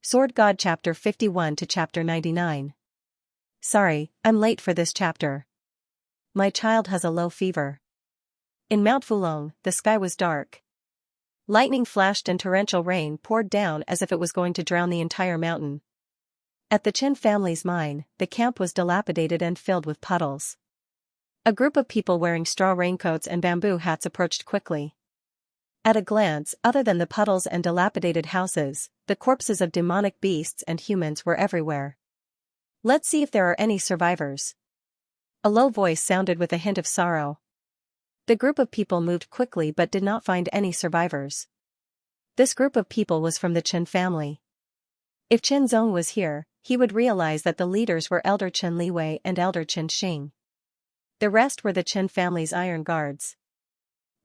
Sword God Chapter 51 to Chapter 99. Sorry, I'm late for this chapter. My child has a low fever. In Mount Fulong, the sky was dark. Lightning flashed and torrential rain poured down as if it was going to drown the entire mountain. At the Chen family's mine, the camp was dilapidated and filled with puddles. A group of people wearing straw raincoats and bamboo hats approached quickly. At a glance, other than the puddles and dilapidated houses, the corpses of demonic beasts and humans were everywhere. Let's see if there are any survivors. A low voice sounded with a hint of sorrow. The group of people moved quickly but did not find any survivors. This group of people was from the Chen family. If Chen Zong was here, he would realize that the leaders were Elder Chen Liwei and Elder Chen Xing. The rest were the Chen family's iron guards.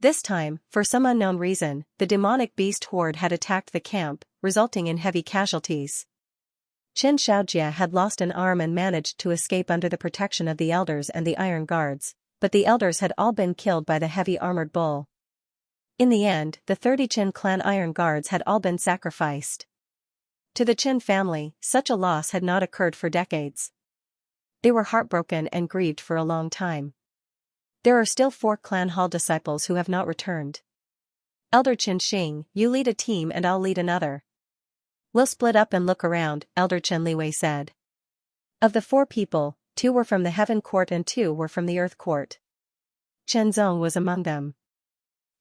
This time, for some unknown reason, the demonic beast horde had attacked the camp, resulting in heavy casualties. Xianxia had lost an arm and managed to escape under the protection of the elders and the iron guards, but the elders had all been killed by the heavy armored bull. In the end, the 30 Chen clan iron guards had all been sacrificed. To the Chen family, such a loss had not occurred for decades. They were heartbroken and grieved for a long time. There are still 4 clan hall disciples who have not returned. Elder Chen Xing, you lead a team and I'll lead another. We'll split up and look around, Elder Chen Liwei said. Of the 4 people, 2 were from the Heaven Court and 2 were from the Earth Court. Chen Zong was among them.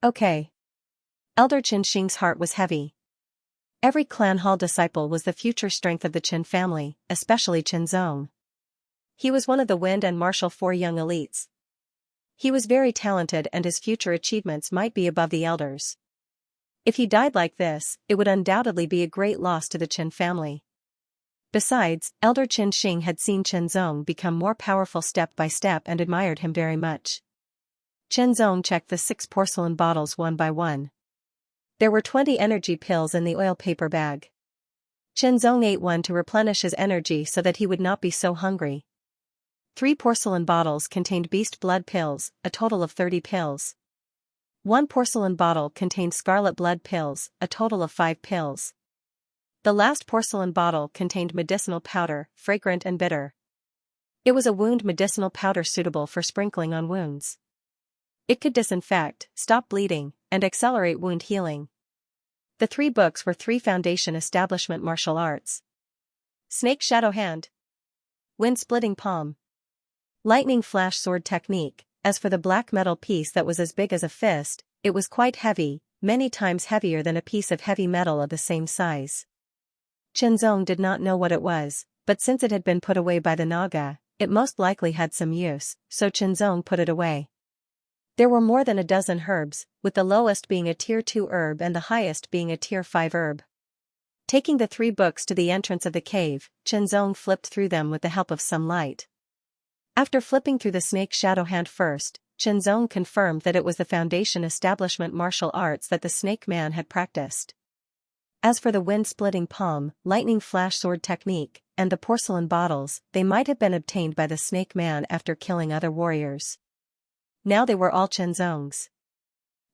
Okay. Elder Chen Xing's heart was heavy. Every clan hall disciple was the future strength of the Chen family, especially Chen Zong. He was one of the Wind and Martial 4 young elites. He was very talented and his future achievements might be above the elders. If he died like this, it would undoubtedly be a great loss to the Chen family. Besides, Elder Chen Xing had seen Chen Zong become more powerful step by step and admired him very much. Chen Zong checked the 6 porcelain bottles one by one. There were 20 energy pills in the oil paper bag. Chen Zong ate one to replenish his energy so that he would not be so hungry. 3 porcelain bottles contained beast blood pills, a total of 30 pills. 1 porcelain bottle contained scarlet blood pills, a total of 5 pills. The last porcelain bottle contained medicinal powder, fragrant and bitter. It was a wound medicinal powder suitable for sprinkling on wounds. It could disinfect, stop bleeding, and accelerate wound healing. The 3 books were 3 Foundation Establishment Martial Arts. Snake Shadow Hand. Wind Splitting Palm. Lightning Flash Sword Technique. As for the black metal piece that was as big as a fist, it was quite heavy, many times heavier than a piece of heavy metal of the same size. Chen Zong did not know what it was, but since it had been put away by the Naga, it most likely had some use, so Chen Zong put it away. There were more than a dozen herbs, with the lowest being a Tier 2 herb and the highest being a Tier 5 herb. Taking the 3 books to the entrance of the cave, Chen Zong flipped through them with the help of some light. After flipping through the Snake Shadow Hand first, Chen Zong confirmed that it was the Foundation Establishment martial arts that the Snake Man had practiced. As for the Wind-Splitting Palm, Lightning Flash Sword Technique, and the porcelain bottles, they might have been obtained by the Snake Man after killing other warriors. Now they were all Chen Zong's.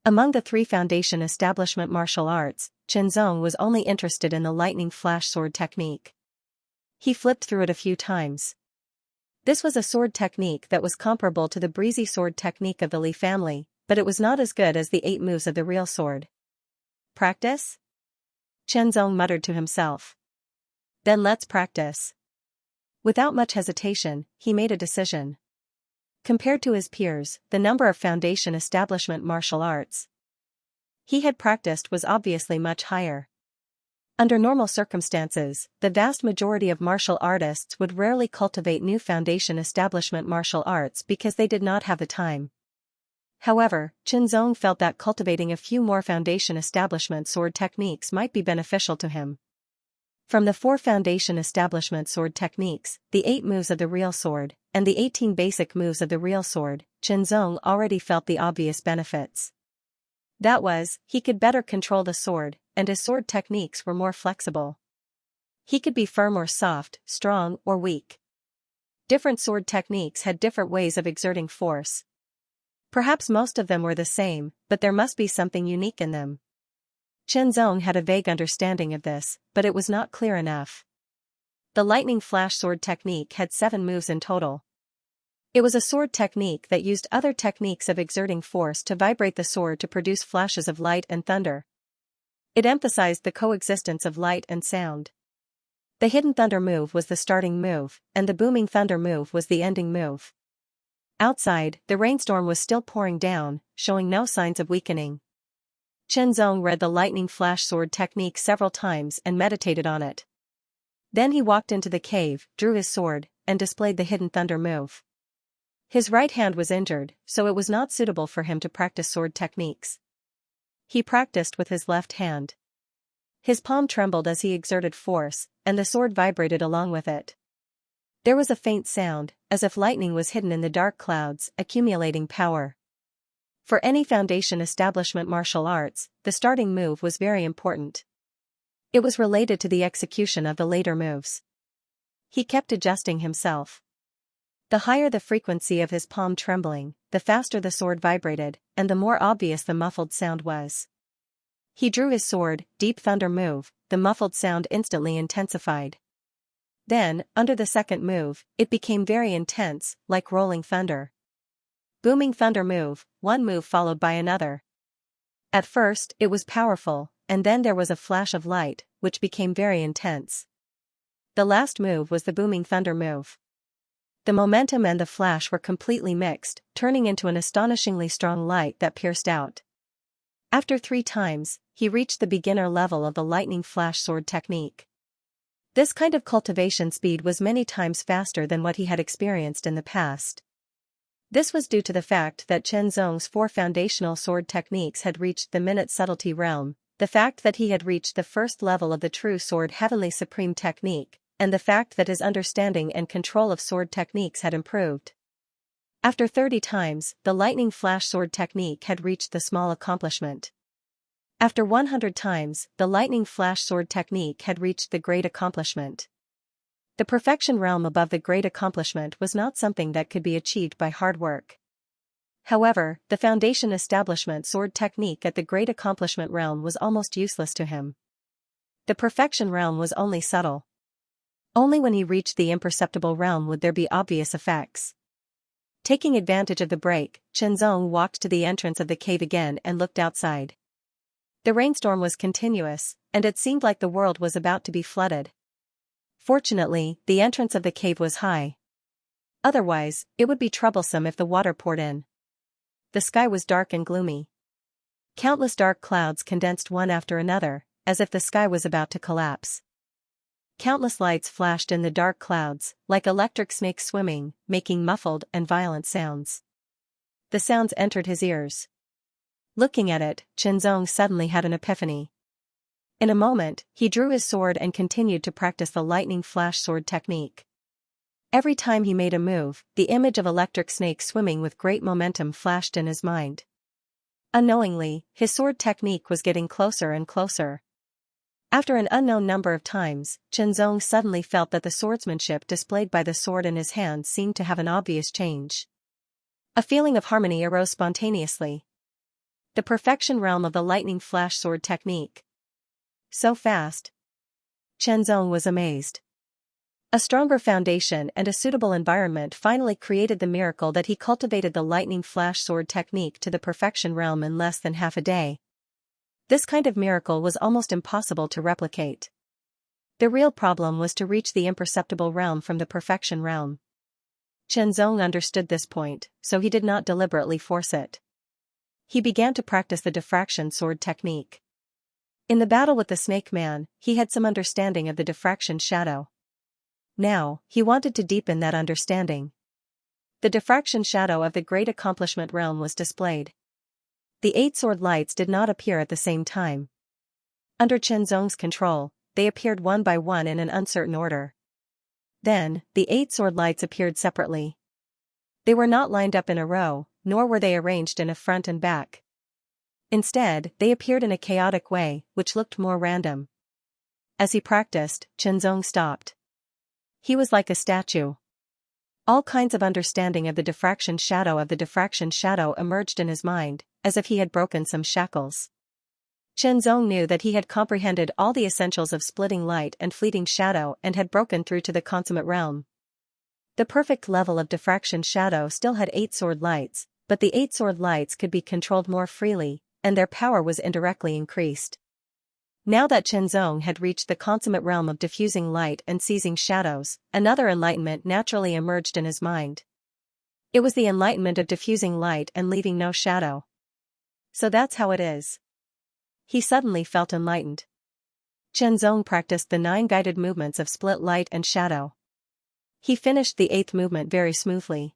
Among the 3 Foundation Establishment martial arts, Chen Zong was only interested in the Lightning Flash Sword Technique. He flipped through it a few times. This was a sword technique that was comparable to the breezy sword technique of the Li family, but it was not as good as the 8 moves of the real sword. Practice? Chen Zong muttered to himself. Then let's practice. Without much hesitation, he made a decision. Compared to his peers, the number of Foundation Establishment martial arts he had practiced was obviously much higher. Under normal circumstances, the vast majority of martial artists would rarely cultivate new Foundation Establishment martial arts because they did not have the time. However, Chen Zong felt that cultivating a few more Foundation Establishment sword techniques might be beneficial to him. From the 4 Foundation Establishment sword techniques, the 8 moves of the real sword, and the 18 basic moves of the real sword, Chen Zong already felt the obvious benefits. That was, he could better control the sword, and his sword techniques were more flexible. He could be firm or soft, strong or weak. Different sword techniques had different ways of exerting force. Perhaps most of them were the same, but there must be something unique in them. Chen Zong had a vague understanding of this, but it was not clear enough. The lightning flash sword technique had 7 moves in total. It was a sword technique that used other techniques of exerting force to vibrate the sword to produce flashes of light and thunder. It emphasized the coexistence of light and sound. The hidden thunder move was the starting move, and the booming thunder move was the ending move. Outside, the rainstorm was still pouring down, showing no signs of weakening. Chen Zong read the lightning flash sword technique several times and meditated on it. Then he walked into the cave, drew his sword, and displayed the hidden thunder move. His right hand was injured, so it was not suitable for him to practice sword techniques. He practiced with his left hand. His palm trembled as he exerted force, and the sword vibrated along with it. There was a faint sound, as if lightning was hidden in the dark clouds, accumulating power. For any foundation establishment martial arts, the starting move was very important. It was related to the execution of the later moves. He kept adjusting himself. The higher the frequency of his palm trembling, the faster the sword vibrated, and the more obvious the muffled sound was. He drew his sword, deep thunder move, the muffled sound instantly intensified. Then, under the second move, it became very intense, like rolling thunder. Booming thunder move, one move followed by another. At first, it was powerful, and then there was a flash of light, which became very intense. The last move was the booming thunder move. The momentum and the flash were completely mixed, turning into an astonishingly strong light that pierced out. After 3 times, he reached the beginner level of the lightning flash sword technique. This kind of cultivation speed was many times faster than what he had experienced in the past. This was due to the fact that Chen Zong's 4 foundational sword techniques had reached the minute subtlety realm, the fact that he had reached the first level of the true sword heavenly supreme technique, and the fact that his understanding and control of sword techniques had improved. After 30 times, the lightning flash sword technique had reached the small accomplishment. After 100 times, the lightning flash sword technique had reached the great accomplishment. The perfection realm above the great accomplishment was not something that could be achieved by hard work. However, the foundation establishment sword technique at the great accomplishment realm was almost useless to him. The perfection realm was only subtle. Only when he reached the imperceptible realm would there be obvious effects. Taking advantage of the break, Chen Zong walked to the entrance of the cave again and looked outside. The rainstorm was continuous, and it seemed like the world was about to be flooded. Fortunately, the entrance of the cave was high. Otherwise, it would be troublesome if the water poured in. The sky was dark and gloomy. Countless dark clouds condensed one after another, as if the sky was about to collapse. Countless lights flashed in the dark clouds, like electric snakes swimming, making muffled and violent sounds. The sounds entered his ears. Looking at it, Chen Zong suddenly had an epiphany. In a moment, he drew his sword and continued to practice the lightning flash sword technique. Every time he made a move, the image of electric snakes swimming with great momentum flashed in his mind. Unknowingly, his sword technique was getting closer and closer. After an unknown number of times, Chen Zong suddenly felt that the swordsmanship displayed by the sword in his hand seemed to have an obvious change. A feeling of harmony arose spontaneously. The perfection realm of the lightning flash sword technique. So fast. Chen Zong was amazed. A stronger foundation and a suitable environment finally created the miracle that he cultivated the lightning flash sword technique to the perfection realm in less than half a day. This kind of miracle was almost impossible to replicate. The real problem was to reach the imperceptible realm from the perfection realm. Chen Zong understood this point, so he did not deliberately force it. He began to practice the diffraction sword technique. In the battle with the snake man, he had some understanding of the diffraction shadow. Now, he wanted to deepen that understanding. The diffraction shadow of the great accomplishment realm was displayed. The 8 sword lights did not appear at the same time. Under Chen Zong's control, they appeared one by one in an uncertain order. Then, the 8 sword lights appeared separately. They were not lined up in a row, nor were they arranged in a front and back. Instead, they appeared in a chaotic way, which looked more random. As he practiced, Chen Zong stopped. He was like a statue. All kinds of understanding of the diffraction shadow emerged in his mind, as if he had broken some shackles. Chen Zong knew that he had comprehended all the essentials of splitting light and fleeting shadow and had broken through to the consummate realm. The perfect level of diffraction shadow still had 8 sword lights, but the 8 sword lights could be controlled more freely, and their power was indirectly increased. Now that Chen Zong had reached the consummate realm of diffusing light and seizing shadows, another enlightenment naturally emerged in his mind. It was the enlightenment of diffusing light and leaving no shadow. So that's how it is. He suddenly felt enlightened. Chen Zong practiced the 9 guided movements of split light and shadow. He finished the 8th movement very smoothly.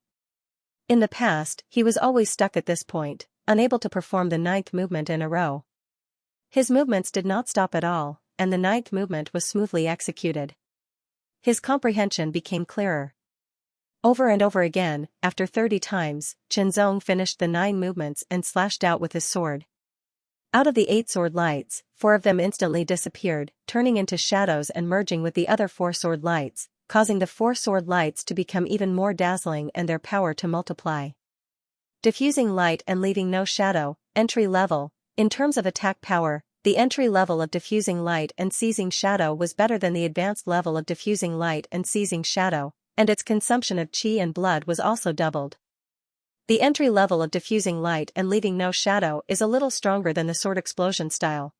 In the past, he was always stuck at this point, unable to perform the 9th movement in a row. His movements did not stop at all, and the 9th movement was smoothly executed. His comprehension became clearer. Over and over again, after 30 times, Chen Zong finished the 9 movements and slashed out with his sword. Out of the 8 sword lights, 4 of them instantly disappeared, turning into shadows and merging with the other 4 sword lights, causing the 4 sword lights to become even more dazzling and their power to multiply. Diffusing light and leaving no shadow, entry level. In terms of attack power, the entry level of diffusing light and seizing shadow was better than the advanced level of diffusing light and seizing shadow, and its consumption of qi and blood was also doubled. The entry level of diffusing light and leaving no shadow is a little stronger than the sword explosion style.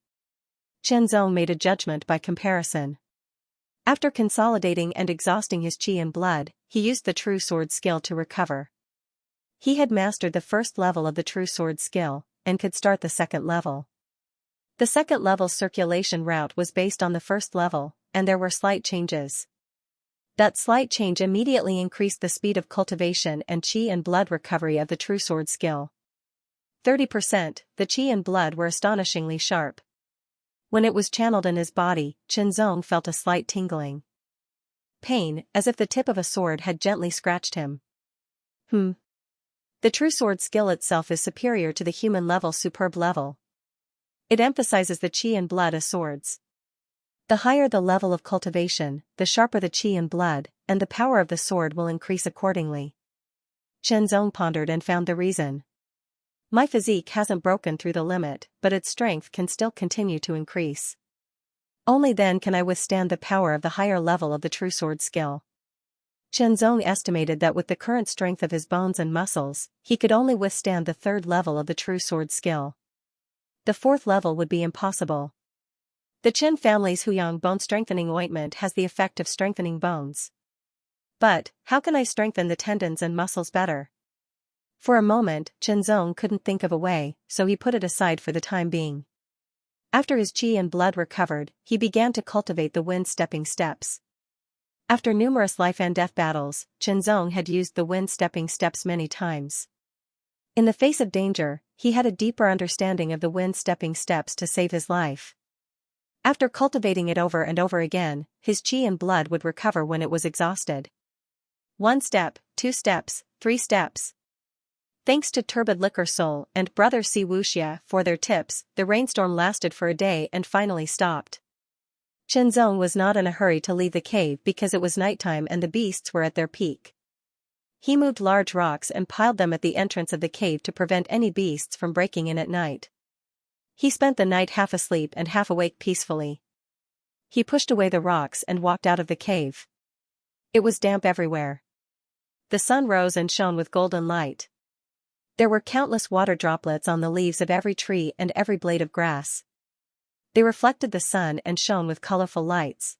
Chen Zong made a judgment by comparison. After consolidating and exhausting his qi and blood, he used the true sword skill to recover. He had mastered the first level of the true sword skill, and could start the second level. The second level's circulation route was based on the first level, and there were slight changes. That slight change immediately increased the speed of cultivation and qi and blood recovery of the true sword skill. 30%, the qi and blood were astonishingly sharp. When it was channeled in his body, Chen Zong felt a slight tingling. Pain, as if the tip of a sword had gently scratched him. The true sword skill itself is superior to the human level superb level. It emphasizes the qi and blood as swords. The higher the level of cultivation, the sharper the qi and blood, and the power of the sword will increase accordingly. Chen Zong pondered and found the reason. My physique hasn't broken through the limit, but its strength can still continue to increase. Only then can I withstand the power of the higher level of the true sword skill. Chen Zong estimated that with the current strength of his bones and muscles, he could only withstand the 3rd level of the true sword skill. The 4th level would be impossible. The Chen family's Huyang bone strengthening ointment has the effect of strengthening bones. But, how can I strengthen the tendons and muscles better? For a moment, Chen Zong couldn't think of a way, so he put it aside for the time being. After his qi and blood recovered, he began to cultivate the wind-stepping steps. After numerous life and death battles, Chen Zong had used the wind-stepping steps many times. In the face of danger, he had a deeper understanding of the wind-stepping steps to save his life. After cultivating it over and over again, his qi and blood would recover when it was exhausted. 1 step, 2 steps, 3 steps. Thanks to Turbid Liquor Soul and brother Xianxia for their tips, the rainstorm lasted for a day and finally stopped. Chen Zong was not in a hurry to leave the cave because it was nighttime and the beasts were at their peak. He moved large rocks and piled them at the entrance of the cave to prevent any beasts from breaking in at night. He spent the night half asleep and half awake peacefully. He pushed away the rocks and walked out of the cave. It was damp everywhere. The sun rose and shone with golden light. There were countless water droplets on the leaves of every tree and every blade of grass. They reflected the sun and shone with colorful lights.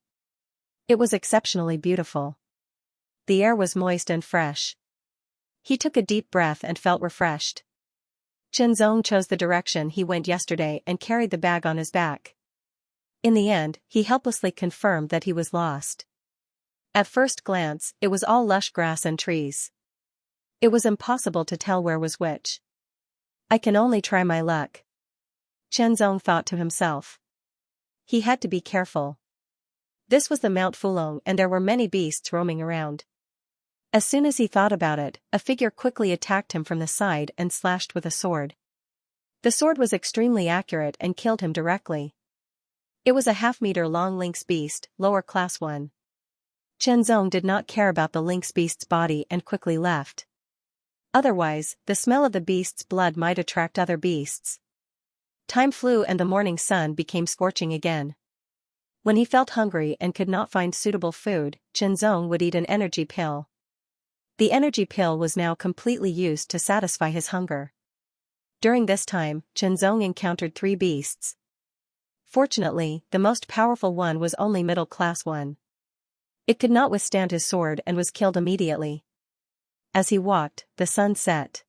It was exceptionally beautiful. The air was moist and fresh. He took a deep breath and felt refreshed. Chen Zong chose the direction he went yesterday and carried the bag on his back. In the end, he helplessly confirmed that he was lost. At first glance, it was all lush grass and trees. It was impossible to tell where was which. I can only try my luck. Chen Zong thought to himself. He had to be careful. This was the Mount Fulong and there were many beasts roaming around. As soon as he thought about it, a figure quickly attacked him from the side and slashed with a sword. The sword was extremely accurate and killed him directly. It was a half-meter-long lynx beast, lower class 1. Chen Zong did not care about the lynx beast's body and quickly left. Otherwise, the smell of the beast's blood might attract other beasts. Time flew and the morning sun became scorching again. When he felt hungry and could not find suitable food, Qianzong would eat an energy pill. The energy pill was now completely used to satisfy his hunger. During this time, Qianzong encountered 3 beasts. Fortunately, the most powerful one was only middle-class one. It could not withstand his sword and was killed immediately. As he walked, the sun set.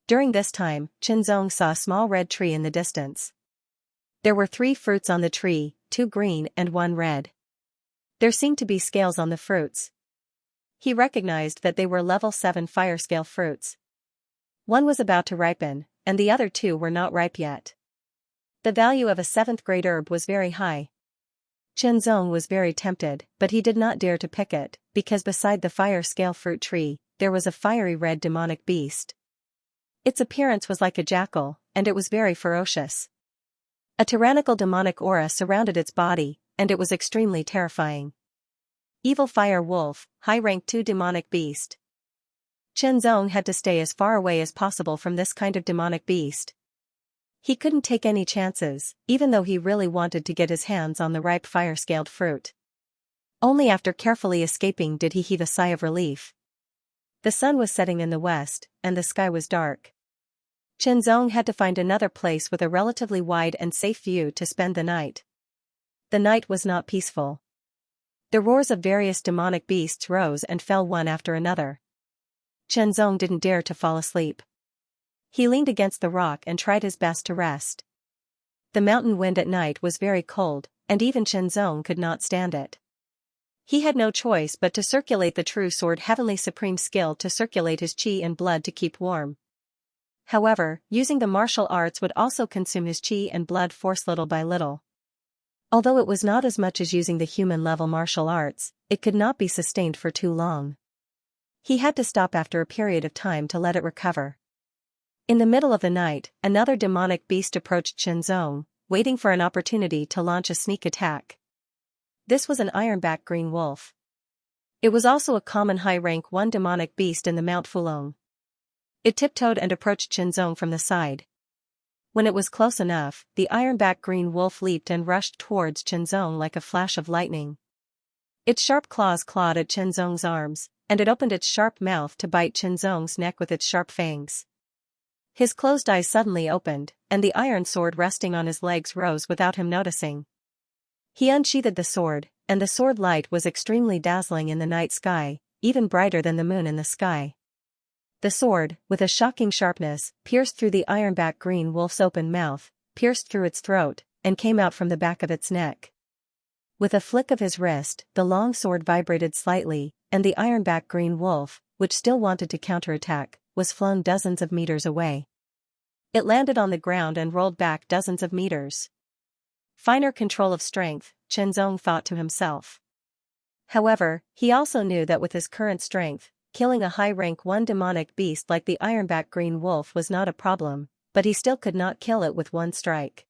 During this time, Qianzong saw a small red tree in the distance. There were 3 fruits on the tree, 2 green and 1 red. There seemed to be scales on the fruits. He recognized that they were level 7 fire scale fruits. One was about to ripen, and the other 2 were not ripe yet. The value of a 7th grade herb was very high. Qianzong was very tempted, but he did not dare to pick it, because beside the fire scale fruit tree, there was a fiery red demonic beast. Its appearance was like a jackal, and it was very ferocious. A tyrannical demonic aura surrounded its body, and it was extremely terrifying. Evil fire wolf, high rank 2 demonic beast. Qianzong had to stay as far away as possible from this kind of demonic beast. He couldn't take any chances, even though he really wanted to get his hands on the ripe fire-scaled fruit. Only after carefully escaping did he heave a sigh of relief. The sun was setting in the west, and the sky was dark. Qianzong had to find another place with a relatively wide and safe view to spend the night. The night was not peaceful. The roars of various demonic beasts rose and fell one after another. Qianzong didn't dare to fall asleep. He leaned against the rock and tried his best to rest. The mountain wind at night was very cold, and even Qianzong could not stand it. He had no choice but to circulate the true sword heavenly supreme skill to circulate his qi and blood to keep warm. However, using the martial arts would also consume his qi and blood force little by little. Although it was not as much as using the human-level martial arts, it could not be sustained for too long. He had to stop after a period of time to let it recover. In the middle of the night, another demonic beast approached Qianzong, waiting for an opportunity to launch a sneak attack. This was an ironback green wolf. It was also a common high-rank 1 demonic beast in the Mount Fulong. It tiptoed and approached Qianzong from the side. When it was close enough, the ironback green wolf leaped and rushed towards Qianzong like a flash of lightning. Its sharp claws clawed at Qianzong's arms, and it opened its sharp mouth to bite Qianzong's neck with its sharp fangs. His closed eyes suddenly opened, and the iron sword resting on his legs rose without him noticing. He unsheathed the sword, and the sword light was extremely dazzling in the night sky, even brighter than the moon in the sky. The sword, with a shocking sharpness, pierced through the ironback green wolf's open mouth, pierced through its throat, and came out from the back of its neck. With a flick of his wrist, the long sword vibrated slightly, and the ironback green wolf, which still wanted to counterattack, was flung dozens of meters away. It landed on the ground and rolled back dozens of meters. Finer control of strength, Qianzong thought to himself. However, he also knew that with his current strength, killing a high-rank 1 demonic beast like the ironback green wolf was not a problem, but he still could not kill it with 1 strike.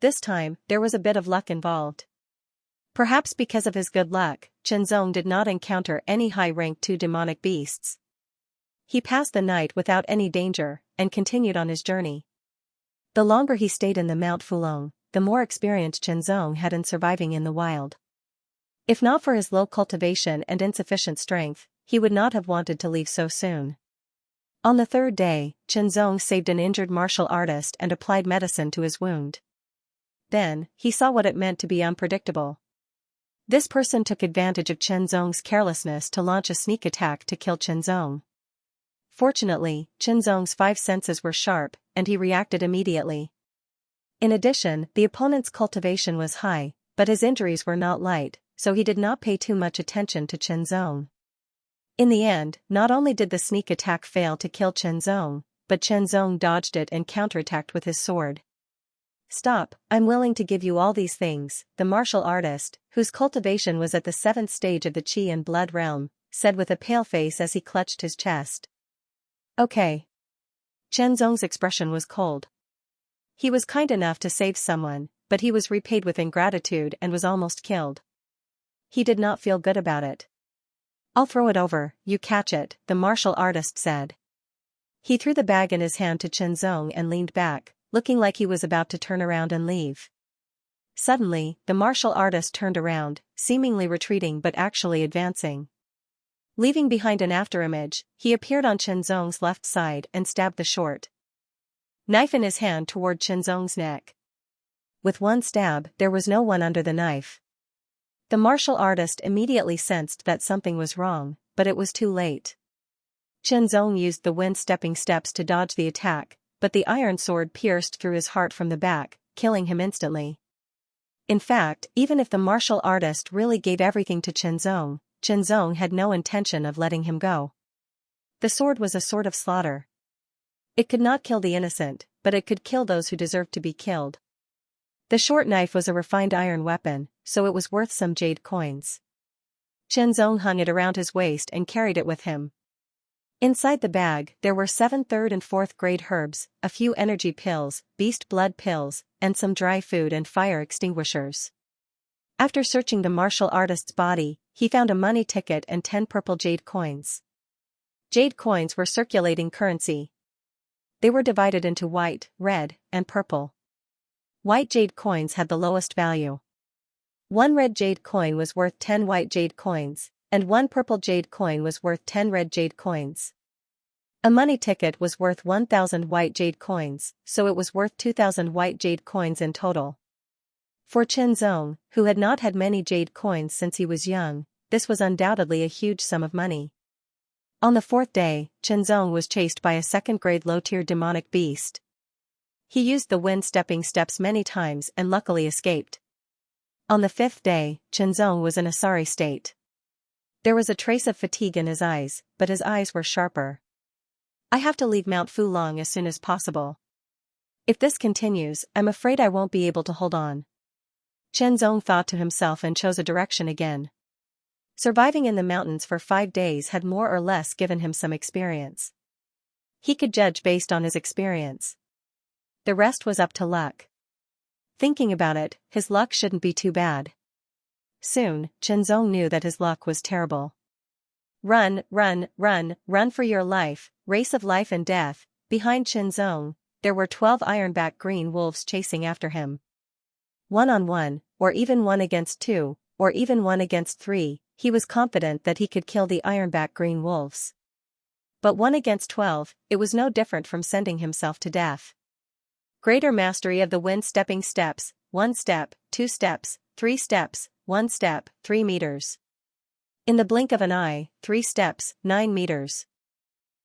This time, there was a bit of luck involved. Perhaps because of his good luck, Qianzong did not encounter any high-rank 2 demonic beasts. He passed the night without any danger, and continued on his journey. The longer he stayed in the Mount Fulong, the more experience Qianzong had in surviving in the wild. If not for his low cultivation and insufficient strength, he would not have wanted to leave so soon. On the 3rd day, Qianzong saved an injured martial artist and applied medicine to his wound. Then, he saw what it meant to be unpredictable. This person took advantage of Qianzong's carelessness to launch a sneak attack to kill Qianzong. Fortunately, Qianzong's 5 senses were sharp, and he reacted immediately. In addition, the opponent's cultivation was high, but his injuries were not light, so he did not pay too much attention to Qianzong. In the end, not only did the sneak attack fail to kill Qianzong, but Qianzong dodged it and counterattacked with his sword. "Stop, I'm willing to give you all these things," the martial artist, whose cultivation was at the 7th stage of the qi and blood realm, said with a pale face as he clutched his chest. "Okay." Qianzong's expression was cold. He was kind enough to save someone, but he was repaid with ingratitude and was almost killed. He did not feel good about it. "I'll throw it over, you catch it," the martial artist said. He threw the bag in his hand to Qianzong and leaned back, looking like he was about to turn around and leave. Suddenly, the martial artist turned around, seemingly retreating but actually advancing. Leaving behind an afterimage, he appeared on Chenzong's left side and stabbed the short knife in his hand toward Chenzong's neck. With one stab, there was no one under the knife. The martial artist immediately sensed that something was wrong, but it was too late. Chenzong used the wind-stepping steps to dodge the attack, but the iron sword pierced through his heart from the back, killing him instantly. In fact, even if the martial artist really gave everything to Chenzong, Chenzong had no intention of letting him go. The sword was a sword of slaughter. It could not kill the innocent, but it could kill those who deserved to be killed. The short knife was a refined iron weapon, so it was worth some jade coins. Chenzong hung it around his waist and carried it with him. Inside the bag, there were 7 3rd and 4th grade herbs, a few energy pills, beast blood pills, and some dry food and fire extinguishers. After searching the martial artist's body, he found a money ticket and 10 purple jade coins. Jade coins were circulating currency. They were divided into white, red, and purple. White jade coins had the lowest value. 1 red jade coin was worth 10 white jade coins, and 1 purple jade coin was worth 10 red jade coins. A money ticket was worth 1,000 white jade coins, so it was worth 2,000 white jade coins in total. For Chenzong, who had not had many jade coins since he was young, this was undoubtedly a huge sum of money. On the 4th day, Chenzong was chased by a 2nd-grade low-tier demonic beast. He used the wind-stepping steps many times and luckily escaped. On the 5th day, Chenzong was in a sorry state. There was a trace of fatigue in his eyes, but his eyes were sharper. I have to leave Mount Fulong as soon as possible. If this continues, I'm afraid I won't be able to hold on. Chenzong thought to himself and chose a direction again. Surviving in the mountains for 5 days had more or less given him some experience. He could judge based on his experience. The rest was up to luck. Thinking about it, his luck shouldn't be too bad. Soon, Chenzong knew that his luck was terrible. Run, run, run, run for your life, race of life and death. Behind Chenzong, there were 12 ironback green wolves chasing after him. 1-on-1, or even 1 against 2, or even 1 against 3, he was confident that he could kill the ironback green wolves. But 1 against 12, it was no different from sending himself to death. Greater mastery of the wind-stepping steps, 1 step, 2 steps, 3 steps, 1 step, 3 meters. In the blink of an eye, 3 steps, 9 meters.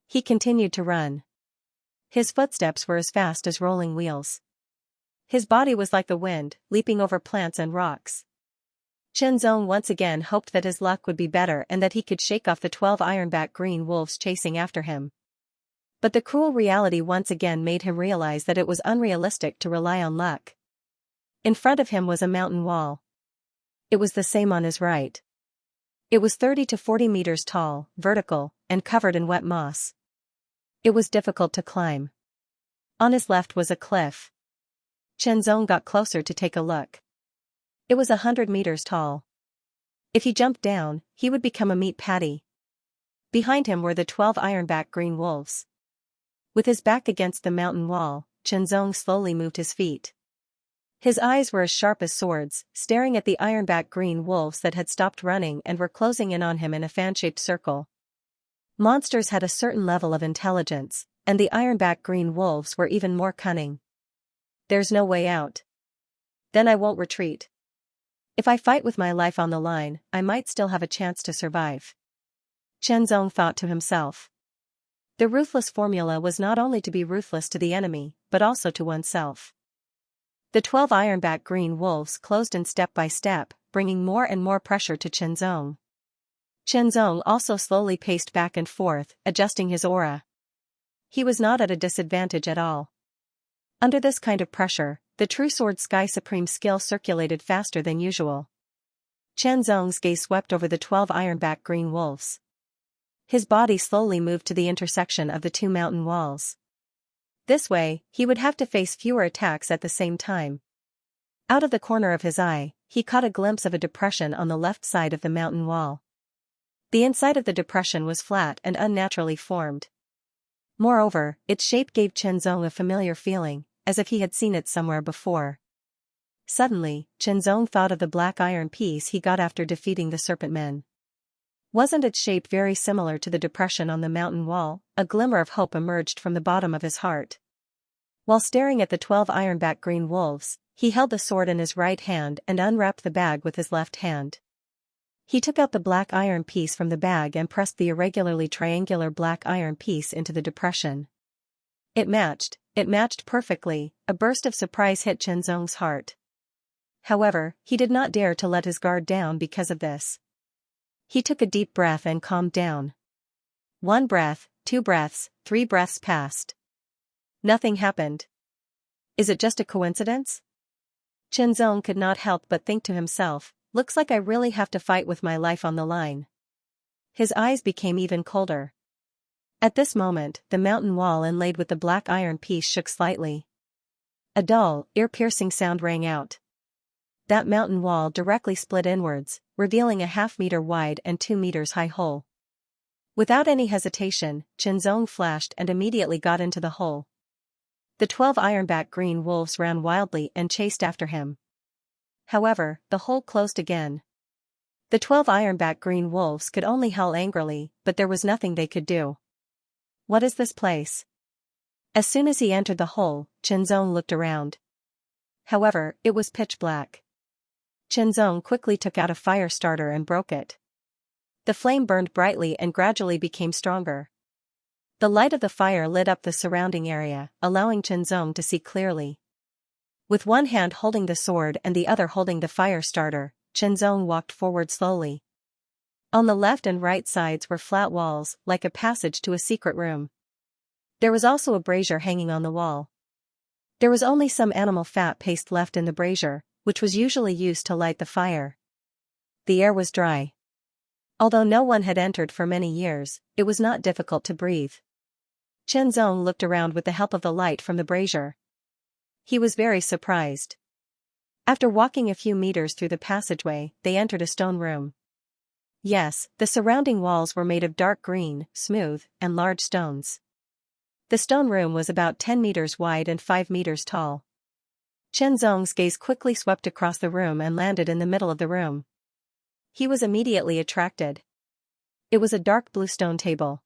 He continued to run. His footsteps were as fast as rolling wheels. His body was like the wind, leaping over plants and rocks. Chenzong once again hoped that his luck would be better and that he could shake off the 12 ironback green wolves chasing after him. But the cruel reality once again made him realize that it was unrealistic to rely on luck. In front of him was a mountain wall. It was the same on his right. It was 30 to 40 meters tall, vertical, and covered in wet moss. It was difficult to climb. On his left was a cliff. Chenzong got closer to take a look. It was 100 meters tall. If he jumped down, he would become a meat patty. Behind him were the 12 ironback green wolves. With his back against the mountain wall, Chenzong slowly moved his feet. His eyes were as sharp as swords, staring at the ironback green wolves that had stopped running and were closing in on him in a fan-shaped circle. Monsters had a certain level of intelligence, and the ironback green wolves were even more cunning. There's no way out. Then I won't retreat. If I fight with my life on the line, I might still have a chance to survive. Chenzong thought to himself. The ruthless formula was not only to be ruthless to the enemy, but also to oneself. The 12 ironback green wolves closed in step by step, bringing more and more pressure to Chenzong. Chenzong also slowly paced back and forth, adjusting his aura. He was not at a disadvantage at all. Under this kind of pressure, the true sword Sky Supreme skill circulated faster than usual. Chenzong's gaze swept over the 12 ironback green wolves. His body slowly moved to the intersection of the 2 mountain walls. This way, he would have to face fewer attacks at the same time. Out of the corner of his eye, he caught a glimpse of a depression on the left side of the mountain wall. The inside of the depression was flat and unnaturally formed. Moreover, its shape gave Chenzong a familiar feeling, as if he had seen it somewhere before. Suddenly, Qianzong thought of the black iron piece he got after defeating the serpent men. Wasn't its shape very similar to the depression on the mountain wall? A glimmer of hope emerged from the bottom of his heart. While staring at the 12 ironback green wolves, he held the sword in his right hand and unwrapped the bag with his left hand. He took out the black iron piece from the bag and pressed the irregularly triangular black iron piece into the depression. It matched perfectly. A burst of surprise hit Qianzong's heart. However, he did not dare to let his guard down because of this. He took a deep breath and calmed down. 1 breath, 2 breaths, 3 breaths passed. Nothing happened. Is it just a coincidence? Qianzong could not help but think to himself, looks like I really have to fight with my life on the line. His eyes became even colder. At this moment, the mountain wall inlaid with the black iron piece shook slightly. A dull, ear-piercing sound rang out. That mountain wall directly split inwards, revealing a half-meter wide and 2 meters high hole. Without any hesitation, Qianzong flashed and immediately got into the hole. The 12 ironback green wolves ran wildly and chased after him. However, the hole closed again. The 12 ironback green wolves could only howl angrily, but there was nothing they could do. What is this place? As soon as he entered the hole, Qianzong looked around. However, it was pitch black. Qianzong quickly took out a fire starter and broke it. The flame burned brightly and gradually became stronger. The light of the fire lit up the surrounding area, allowing Qianzong to see clearly. With one hand holding the sword and the other holding the fire starter, Qianzong walked forward slowly. On the left and right sides were flat walls, like a passage to a secret room. There was also a brazier hanging on the wall. There was only some animal fat paste left in the brazier, which was usually used to light the fire. The air was dry. Although no one had entered for many years, it was not difficult to breathe. Qianzong looked around with the help of the light from the brazier. He was very surprised. After walking a few meters through the passageway, they entered a stone room. Yes, the surrounding walls were made of dark green, smooth, and large stones. The stone room was about 10 meters wide and 5 meters tall. Qianzong's gaze quickly swept across the room and landed in the middle of the room. He was immediately attracted. It was a dark blue stone table.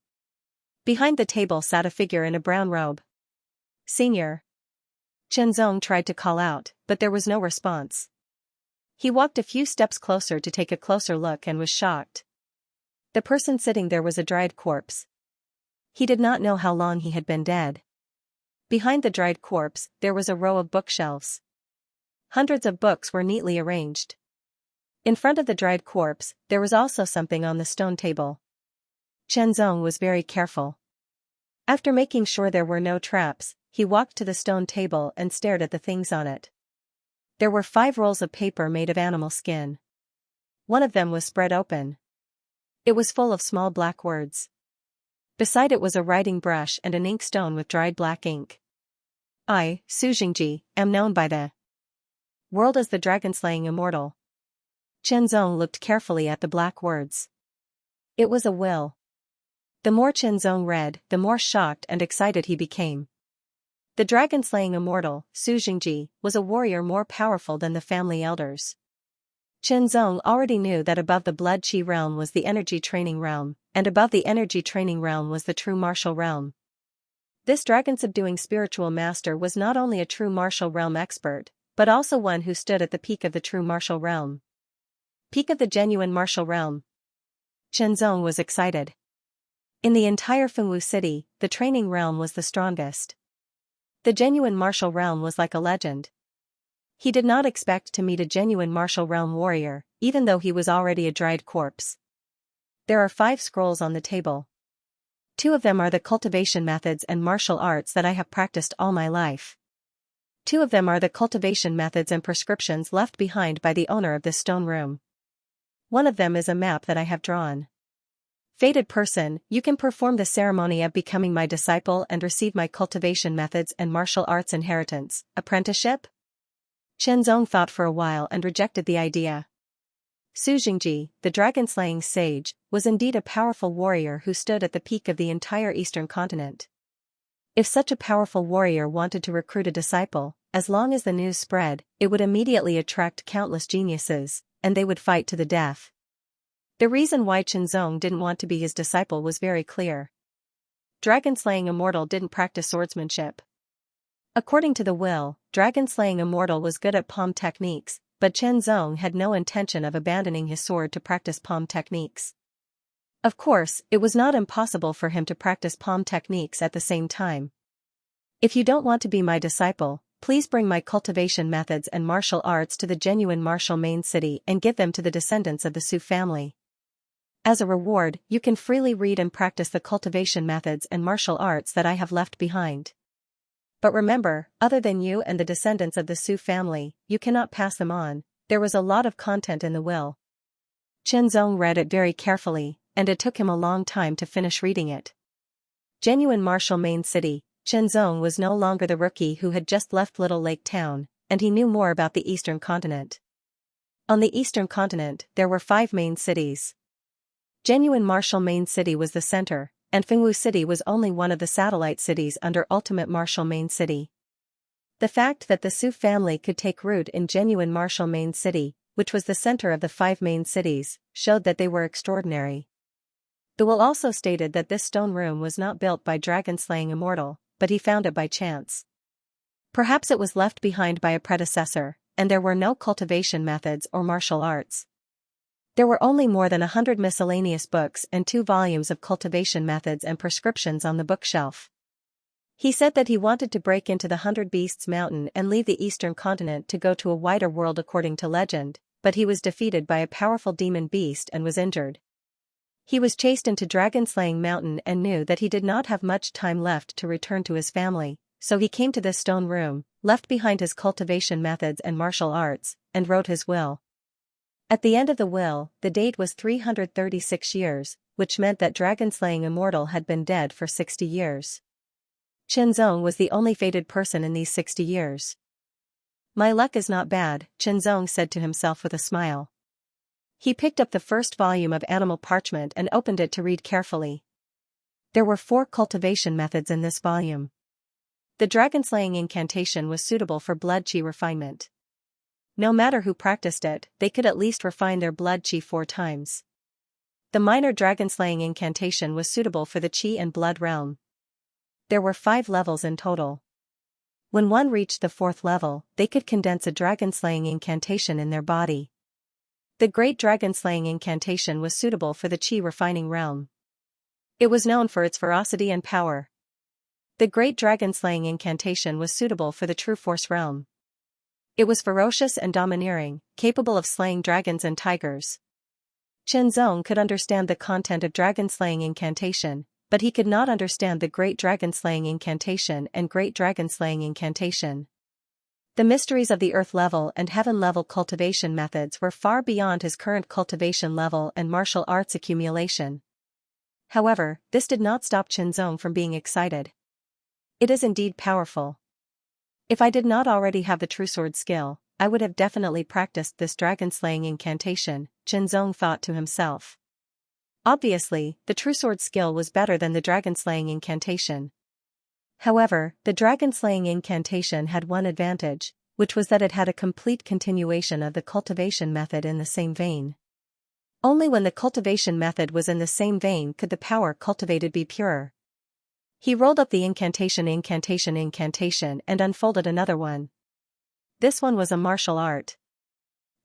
Behind the table sat a figure in a brown robe. "Senior." Qianzong tried to call out, but there was no response. He walked a few steps closer to take a closer look and was shocked. The person sitting there was a dried corpse. He did not know how long he had been dead. Behind the dried corpse, there was a row of bookshelves. Hundreds of books were neatly arranged. In front of the dried corpse, there was also something on the stone table. Qianzong was very careful. After making sure there were no traps, he walked to the stone table and stared at the things on it. There were 5 rolls of paper made of animal skin. One of them was spread open. It was full of small black words. Beside it was a writing brush and an inkstone with dried black ink. I, Xianxia, am known by the world as the dragon-slaying immortal. Qianzong looked carefully at the black words. It was a will. The more Qianzong read, the more shocked and excited he became. The dragon-slaying immortal, Xianxia, was a warrior more powerful than the family elders. Qianzong already knew that above the blood chi realm was the energy training realm, and above the energy training realm was the true martial realm. This dragon-subduing spiritual master was not only a true martial realm expert, but also one who stood at the peak of the true martial realm. Peak of the genuine martial realm. Qianzong was excited. In the entire Fengwu city, the training realm was the strongest. The genuine martial realm was like a legend. He did not expect to meet a genuine martial realm warrior, even though he was already a dried corpse. There are 5 scrolls on the table. 2 of them are the cultivation methods and martial arts that I have practiced all my life. 2 of them are the cultivation methods and prescriptions left behind by the owner of this stone room. One of them is a map that I have drawn. Fated person, you can perform the ceremony of becoming my disciple and receive my cultivation methods and martial arts inheritance, apprenticeship? Qianzong thought for a while and rejected the idea. Xianxia, the dragon-slaying sage, was indeed a powerful warrior who stood at the peak of the entire eastern continent. If such a powerful warrior wanted to recruit a disciple, as long as the news spread, it would immediately attract countless geniuses, and they would fight to the death. The reason why Qianzong didn't want to be his disciple was very clear. Dragon-slaying immortal didn't practice swordsmanship. According to the will, dragon-slaying immortal was good at palm techniques, but Qianzong had no intention of abandoning his sword to practice palm techniques. Of course, it was not impossible for him to practice palm techniques at the same time. If you don't want to be my disciple, please bring my cultivation methods and martial arts to the genuine martial main city and give them to the descendants of the Su family. As a reward, you can freely read and practice the cultivation methods and martial arts that I have left behind. But remember, other than you and the descendants of the Su family, you cannot pass them on. There was a lot of content in the will. Qianzong read it very carefully, and it took him a long time to finish reading it. Genuine martial main city, Qianzong was no longer the rookie who had just left Little Lake Town, and he knew more about the Eastern Continent. On the Eastern Continent, there were 5 main cities. Genuine martial main city was the center, and Fengwu City was only one of the satellite cities under Ultimate Martial Main City. The fact that the Su family could take root in genuine martial main city, which was the center of the 5 main cities, showed that they were extraordinary. The will also stated that this stone room was not built by dragon-slaying immortal, but he found it by chance. Perhaps it was left behind by a predecessor, and there were no cultivation methods or martial arts. There were only more than 100 miscellaneous books and 2 volumes of cultivation methods and prescriptions on the bookshelf. He said that he wanted to break into the 100 Beasts Mountain and leave the Eastern Continent to go to a wider world according to legend, but he was defeated by a powerful demon beast and was injured. He was chased into Dragon-Slaying Mountain and knew that he did not have much time left to return to his family, so he came to this stone room, left behind his cultivation methods and martial arts, and wrote his will. At the end of the will, the date was 336 years, which meant that dragon-slaying immortal had been dead for 60 years. Qianzong was the only fated person in these 60 years. My luck is not bad, Qianzong said to himself with a smile. He picked up the first volume of animal parchment and opened it to read carefully. There were 4 cultivation methods in this volume. The dragon-slaying incantation was suitable for blood qi refinement. No matter who practiced it, they could at least refine their blood qi 4 times. The minor dragon-slaying incantation was suitable for the qi and blood realm. There were 5 levels in total. When one reached the 4th level, they could condense a dragon-slaying incantation in their body. The great dragon-slaying incantation was suitable for the qi refining realm. It was known for its ferocity and power. The great dragon-slaying incantation was suitable for the true force realm. It was ferocious and domineering, capable of slaying dragons and tigers. Qianzong could understand the content of dragon-slaying incantation, but he could not understand the great dragon-slaying incantation and great dragon-slaying incantation. The mysteries of the earth level and heaven level cultivation methods were far beyond his current cultivation level and martial arts accumulation. However, this did not stop Qianzong from being excited. It is indeed powerful. If I did not already have the true sword skill, I would have definitely practiced this dragon-slaying incantation, Qianzong thought to himself. Obviously, the true sword skill was better than the dragon-slaying incantation. However, the dragon-slaying incantation had one advantage, which was that it had a complete continuation of the cultivation method in the same vein. Only when the cultivation method was in the same vein could the power cultivated be purer. He rolled up the incantation and unfolded another one. This one was a martial art.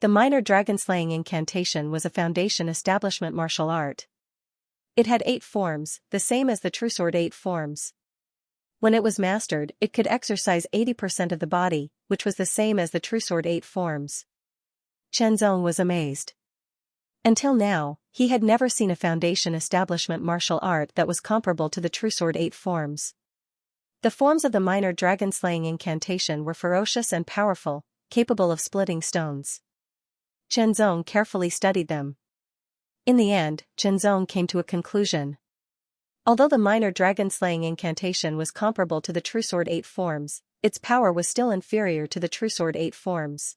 The minor dragon-slaying incantation was a foundation establishment martial art. It had 8 forms, the same as the true sword 8 forms. When it was mastered, it could exercise 80% of the body, which was the same as the true sword 8 forms. Qianzong was amazed. Until now, he had never seen a foundation establishment martial art that was comparable to the true sword 8 forms. The forms of the minor dragon-slaying incantation were ferocious and powerful, capable of splitting stones. Qianzong carefully studied them. In the end, Qianzong came to a conclusion. Although the minor dragon-slaying incantation was comparable to the true sword 8 forms, its power was still inferior to the true sword 8 forms.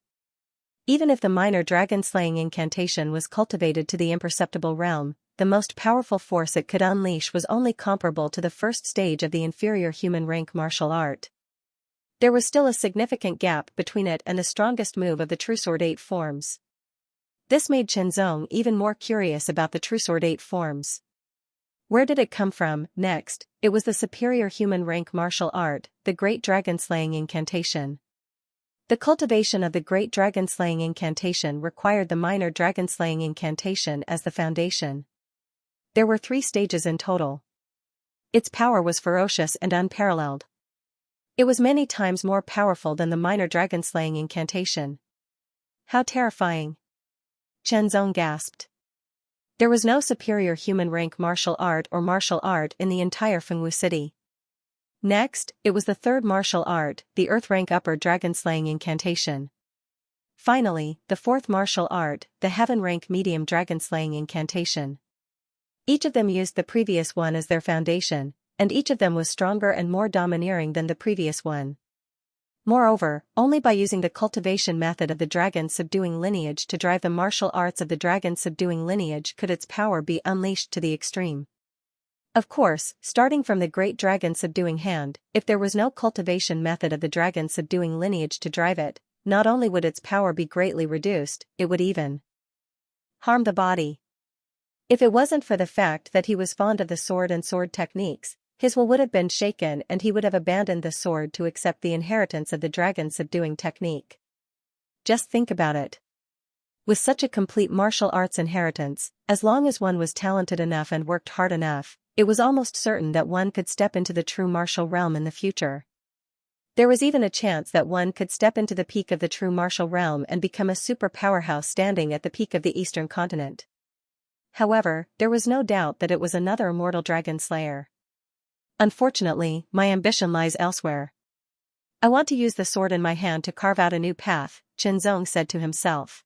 Even if the minor dragon-slaying incantation was cultivated to the imperceptible realm, the most powerful force it could unleash was only comparable to the first stage of the inferior human rank martial art. There was still a significant gap between it and the strongest move of the true sword 8 forms. This made Chenzong even more curious about the true sword 8 forms. Where did it come from? Next, it was the superior human rank martial art, the Great Dragon Slaying Incantation. The cultivation of the Great Dragon Slaying Incantation required the Minor Dragon Slaying Incantation as the foundation. There were 3 stages in total. Its power was ferocious and unparalleled. It was many times more powerful than the Minor Dragon Slaying Incantation. How terrifying! Chenzong gasped. There was no superior human rank martial art in the entire Fengwu city. Next, it was the third martial art, the Earth rank upper dragon slaying incantation. Finally, the fourth martial art, the Heaven rank medium dragon slaying incantation. Each of them used the previous one as their foundation, and each of them was stronger and more domineering than the previous one. Moreover, only by using the cultivation method of the dragon subduing lineage to drive the martial arts of the dragon subduing lineage could its power be unleashed to the extreme. Of course, starting from the great dragon subduing hand, if there was no cultivation method of the dragon subduing lineage to drive it, not only would its power be greatly reduced, it would even harm the body. If it wasn't for the fact that he was fond of the sword and sword techniques, his will would have been shaken and he would have abandoned the sword to accept the inheritance of the dragon subduing technique. Just think about it. With such a complete martial arts inheritance, as long as one was talented enough and worked hard enough, it was almost certain that one could step into the true martial realm in the future. There was even a chance that one could step into the peak of the true martial realm and become a super powerhouse standing at the peak of the eastern continent. However, there was no doubt that it was another immortal dragon slayer. Unfortunately, my ambition lies elsewhere. I want to use the sword in my hand to carve out a new path, Chenzong said to himself.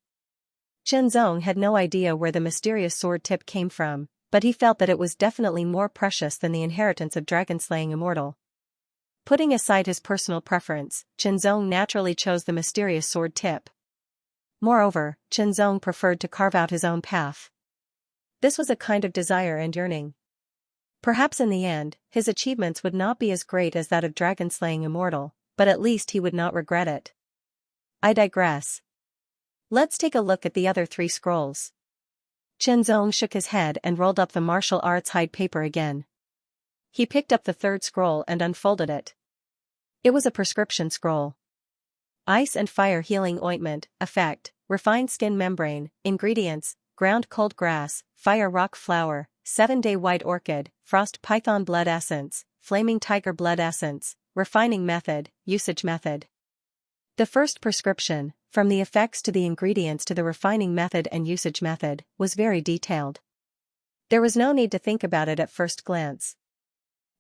Chenzong had no idea where the mysterious sword tip came from, but he felt that it was definitely more precious than the inheritance of dragon-slaying immortal. Putting aside his personal preference, Chenzong naturally chose the mysterious sword tip. Moreover, Chenzong preferred to carve out his own path. This was a kind of desire and yearning. Perhaps in the end, his achievements would not be as great as that of dragon-slaying immortal, but at least he would not regret it. I digress. Let's take a look at the other 3 scrolls. Chenzong shook his head and rolled up the martial arts hide paper again. He picked up the 3rd scroll and unfolded it. It was a prescription scroll. Ice and fire healing ointment, effect, refined skin membrane, ingredients, ground cold grass, fire rock flower, 7-day white orchid, frost python blood essence, flaming tiger blood essence, refining method, usage method. The first prescription, from the effects to the ingredients to the refining method and usage method, was very detailed. There was no need to think about it at first glance.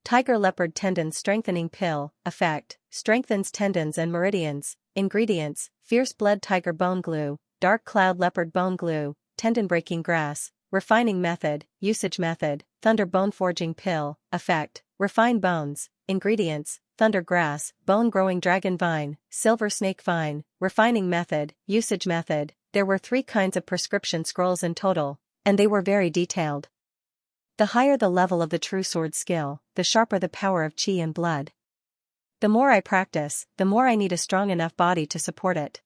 Tiger leopard tendon strengthening pill, effect, strengthens tendons and meridians, ingredients, fierce blood tiger bone glue, dark cloud leopard bone glue, tendon breaking grass, refining method, usage method, thunder bone forging pill, effect, refine bones, ingredients, thunder grass, bone growing dragon vine, silver snake vine, refining method, usage method. There were 3 kinds of prescription scrolls in total, and they were very detailed. The higher the level of the true sword skill, the sharper the power of chi and blood. The more I practice, the more I need a strong enough body to support it.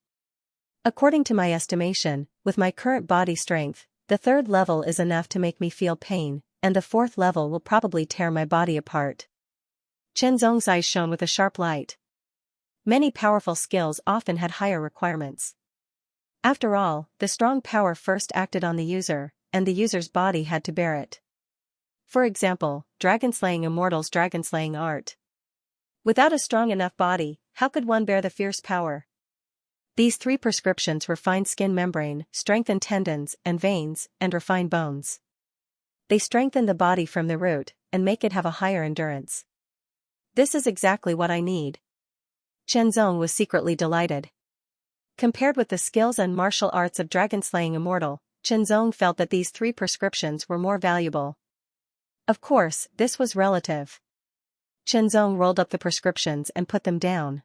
According to my estimation, with my current body strength, the 3rd level is enough to make me feel pain, and the 4th level will probably tear my body apart. Chenzong's eyes shone with a sharp light. Many powerful skills often had higher requirements. After all, the strong power first acted on the user, and the user's body had to bear it. For example, dragon-slaying immortal's dragon-slaying art. Without a strong enough body, how could one bear the fierce power? These 3 prescriptions refine skin membrane, strengthen tendons and veins, and refine bones. They strengthen the body from the root, and make it have a higher endurance. This is exactly what I need. Chenzong was secretly delighted. Compared with the skills and martial arts of dragon-slaying immortal, Chenzong felt that these 3 prescriptions were more valuable. Of course, this was relative. Chenzong rolled up the prescriptions and put them down.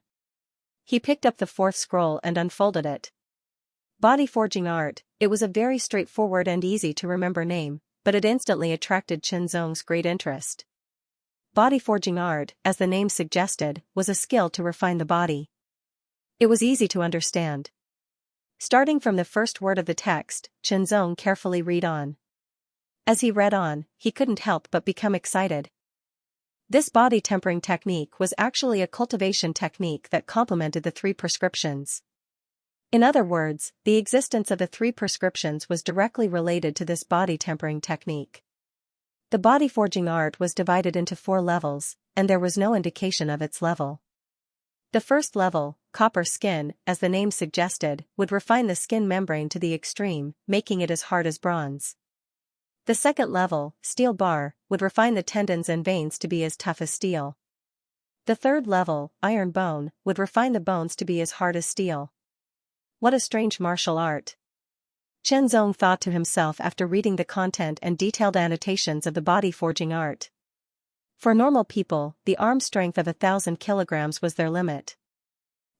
He picked up the 4th scroll and unfolded it. Body forging art. It was a very straightforward and easy to remember name, but it instantly attracted Qianzong's great interest. Body forging art, as the name suggested, was a skill to refine the body. It was easy to understand. Starting from the first word of the text, Qianzong carefully read on. As he read on, he couldn't help but become excited. This body tempering technique was actually a cultivation technique that complemented the 3 prescriptions. In other words, the existence of the 3 prescriptions was directly related to this body tempering technique. The body forging art was divided into 4 levels, and there was no indication of its level. The first level, copper skin, as the name suggested, would refine the skin membrane to the extreme, making it as hard as bronze. The second level, steel bar, would refine the tendons and veins to be as tough as steel. The third level, iron bone, would refine the bones to be as hard as steel. What a strange martial art. Qianzong thought to himself after reading the content and detailed annotations of the body forging art. For normal people, the arm strength of 1,000 kilograms was their limit.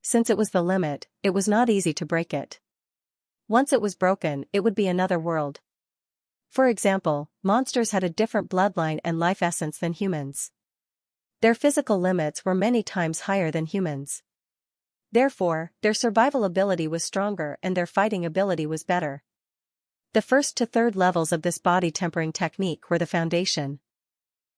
Since it was the limit, it was not easy to break it. Once it was broken, it would be another world. For example, monsters had a different bloodline and life essence than humans. Their physical limits were many times higher than humans. Therefore, their survival ability was stronger and their fighting ability was better. The first to third levels of this body tempering technique were the foundation.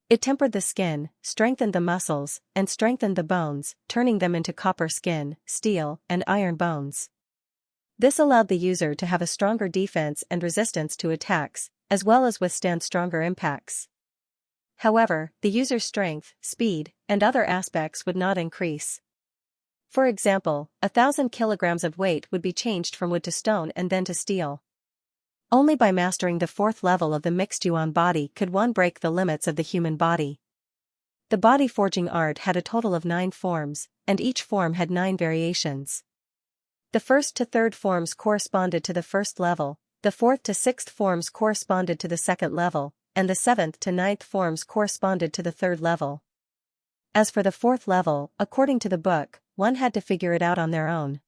It tempered the skin, strengthened the muscles, and strengthened the bones, turning them into copper skin, steel, and iron bones. This allowed the user to have a stronger defense and resistance to attacks, as well as withstand stronger impacts. However, the user's strength, speed, and other aspects would not increase. For example, 1,000 kilograms of weight would be changed from wood to stone and then to steel. Only by mastering the 4th level of the mixed yuan body could one break the limits of the human body. The body forging art had a total of 9 forms, and each form had 9 variations. The first to third forms corresponded to the first level, the 4th to 6th forms corresponded to the 2nd level, and the 7th to 9th forms corresponded to the 3rd level. As for the 4th level, according to the book, one had to figure it out on their own.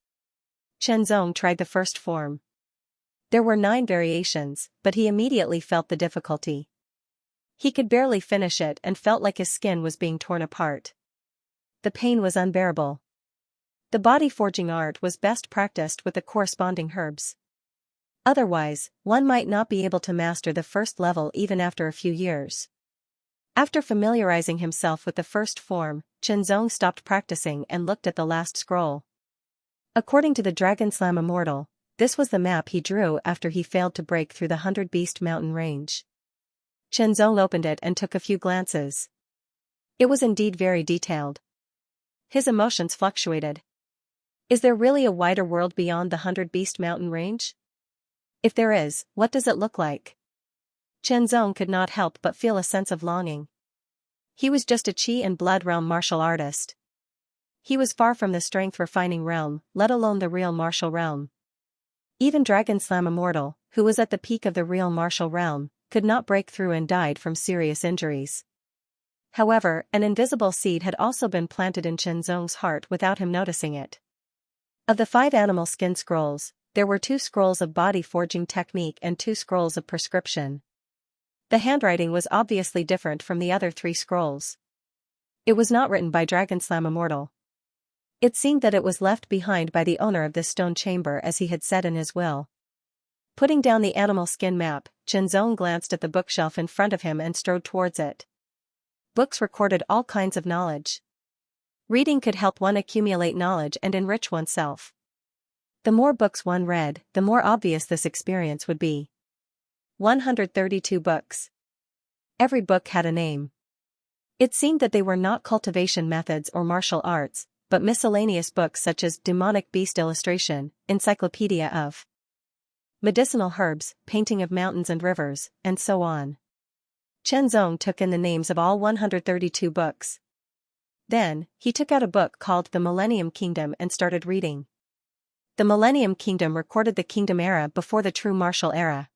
Qianzong tried the first form. There were 9 variations, but he immediately felt the difficulty. He could barely finish it and felt like his skin was being torn apart. The pain was unbearable. The body forging art was best practiced with the corresponding herbs. Otherwise, one might not be able to master the first level even after a few years. After familiarizing himself with the first form, Qianzong stopped practicing and looked at the last scroll. According to the Dragon Slam Immortal, this was the map he drew after he failed to break through the 100 Beast Mountain range. Qianzong opened it and took a few glances. It was indeed very detailed. His emotions fluctuated. Is there really a wider world beyond the 100 Beast Mountain range? If there is, what does it look like? Qianzong could not help but feel a sense of longing. He was just a Qi and Blood realm martial artist. He was far from the strength-refining realm, let alone the real martial realm. Even Dragon Slam Immortal, who was at the peak of the real martial realm, could not break through and died from serious injuries. However, an invisible seed had also been planted in Qianzong's heart without him noticing it. Of the 5 animal skin scrolls, there were 2 scrolls of body forging technique and 2 scrolls of prescription. The handwriting was obviously different from the other 3 scrolls. It was not written by Dragon Slam Immortal. It seemed that it was left behind by the owner of this stone chamber as he had said in his will. Putting down the animal skin map, Qianzong glanced at the bookshelf in front of him and strode towards it. Books recorded all kinds of knowledge. Reading could help one accumulate knowledge and enrich oneself. The more books one read, the more obvious this experience would be. 132 books. Every book had a name. It seemed that they were not cultivation methods or martial arts, but miscellaneous books such as Demonic Beast Illustration, Encyclopedia of Medicinal Herbs, Painting of Mountains and Rivers, and so on. Qianzong took in the names of all 132 books. Then, he took out a book called The Millennium Kingdom and started reading. The Millennium Kingdom recorded the kingdom era before the true martial era.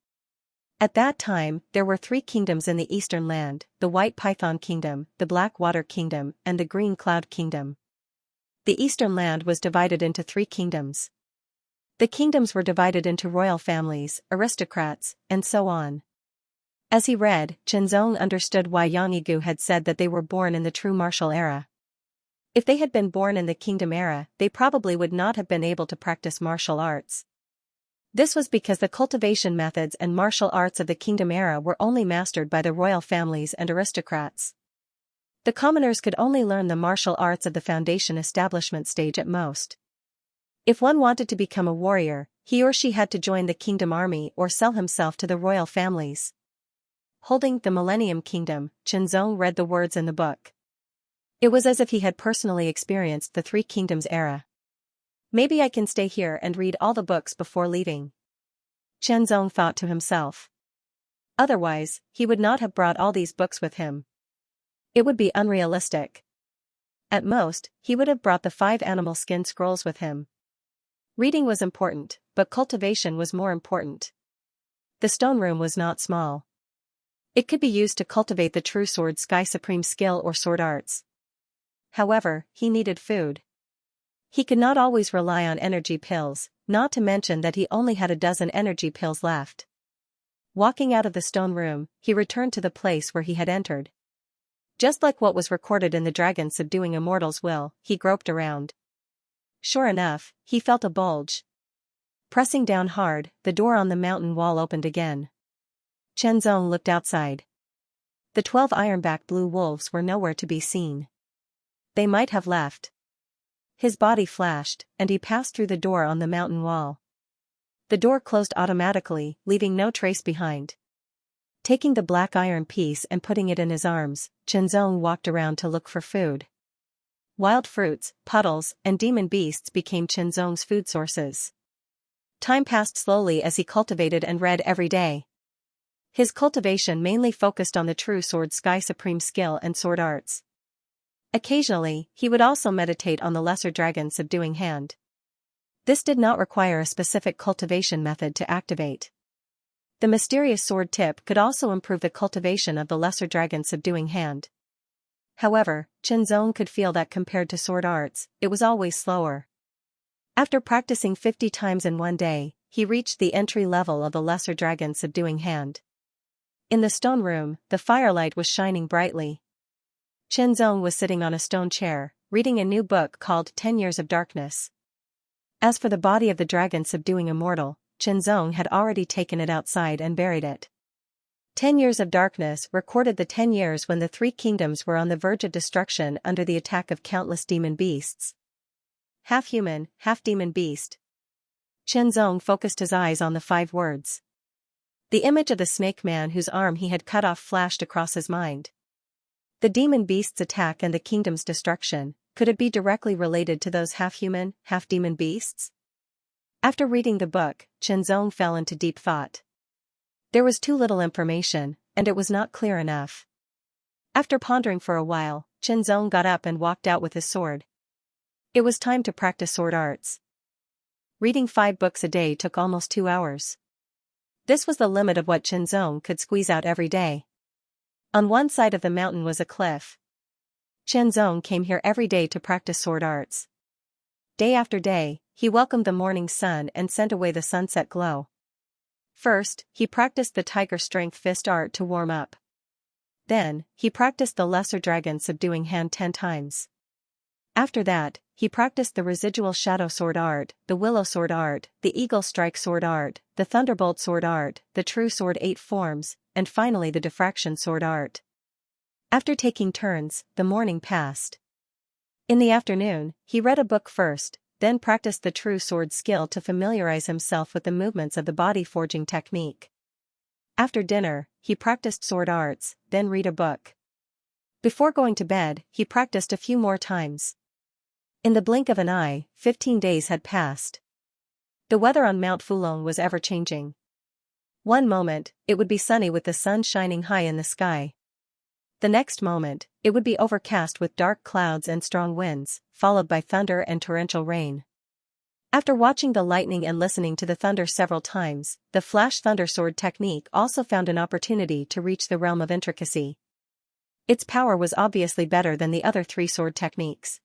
At that time, there were 3 kingdoms in the Eastern Land, the White Python Kingdom, the Black Water Kingdom, and the Green Cloud Kingdom. The Eastern Land was divided into 3 kingdoms. The kingdoms were divided into royal families, aristocrats, and so on. As he read, Chenzong understood why Yang Yigu had said that they were born in the true martial era. If they had been born in the kingdom era, they probably would not have been able to practice martial arts. This was because the cultivation methods and martial arts of the kingdom era were only mastered by the royal families and aristocrats. The commoners could only learn the martial arts of the foundation establishment stage at most. If one wanted to become a warrior, he or she had to join the kingdom army or sell himself to the royal families. Holding the Millennium Kingdom, Chenzong read the words in the book. It was as if he had personally experienced the Three Kingdoms era. Maybe I can stay here and read all the books before leaving, Chenzong thought to himself. Otherwise, he would not have brought all these books with him. It would be unrealistic. At most, he would have brought the 5 animal skin scrolls with him. Reading was important, but cultivation was more important. The stone room was not small. It could be used to cultivate the true sword sky supreme skill or sword arts. However, he needed food. He could not always rely on energy pills, not to mention that he only had a dozen energy pills left. Walking out of the stone room, he returned to the place where he had entered. Just like what was recorded in the dragon subduing immortal's will, he groped around. Sure enough, he felt a bulge. Pressing down hard, the door on the mountain wall opened again. Chenzong looked outside. The 12 ironback blue wolves were nowhere to be seen. They might have left. His body flashed, and he passed through the door on the mountain wall. The door closed automatically, leaving no trace behind. Taking the black iron piece and putting it in his arms, Chenzong walked around to look for food. Wild fruits, puddles, and demon beasts became Chenzong's food sources. Time passed slowly as he cultivated and read every day. His cultivation mainly focused on the true sword sky supreme skill and sword arts. Occasionally, he would also meditate on the lesser dragon subduing hand. This did not require a specific cultivation method to activate. The mysterious sword tip could also improve the cultivation of the lesser dragon subduing hand. However, Chenzong could feel that compared to sword arts, it was always slower. After practicing 50 times in one day, he reached the entry level of the lesser dragon subduing hand. In the stone room, the firelight was shining brightly. Chenzong was sitting on a stone chair, reading a new book called 10 Years of Darkness. As for the body of the dragon subduing immortal, Chenzong had already taken it outside and buried it. 10 Years of Darkness recorded the 10 years when the 3 kingdoms were on the verge of destruction under the attack of countless demon beasts. Half human, half demon beast. Chenzong focused his eyes on the 5 words. The image of the snake man whose arm he had cut off flashed across his mind. The demon beast's attack and the kingdom's destruction, could it be directly related to those half-human, half-demon beasts? After reading the book, Chenzong fell into deep thought. There was too little information, and it was not clear enough. After pondering for a while, Chenzong got up and walked out with his sword. It was time to practice sword arts. Reading 5 books a day took almost 2 hours. This was the limit of what Chenzong could squeeze out every day. On one side of the mountain was a cliff. Chenzong came here every day to practice sword arts. Day after day, he welcomed the morning sun and sent away the sunset glow. First, he practiced the tiger strength fist art to warm up. Then, he practiced the lesser dragon subduing hand 10 times. After that, he practiced the residual shadow sword art, the willow sword art, the eagle strike sword art, the thunderbolt sword art, the true sword 8 forms, and finally the diffraction sword art. After taking turns, the morning passed. In the afternoon, he read a book first, then practiced the true sword skill to familiarize himself with the movements of the body forging technique. After dinner, he practiced sword arts, then read a book. Before going to bed, he practiced a few more times. In the blink of an eye, 15 days had passed. The weather on Mount Fulong was ever-changing. One moment, it would be sunny with the sun shining high in the sky. The next moment, it would be overcast with dark clouds and strong winds, followed by thunder and torrential rain. After watching the lightning and listening to the thunder several times, the flash thunder sword technique also found an opportunity to reach the realm of intricacy. Its power was obviously better than the other 3 sword techniques.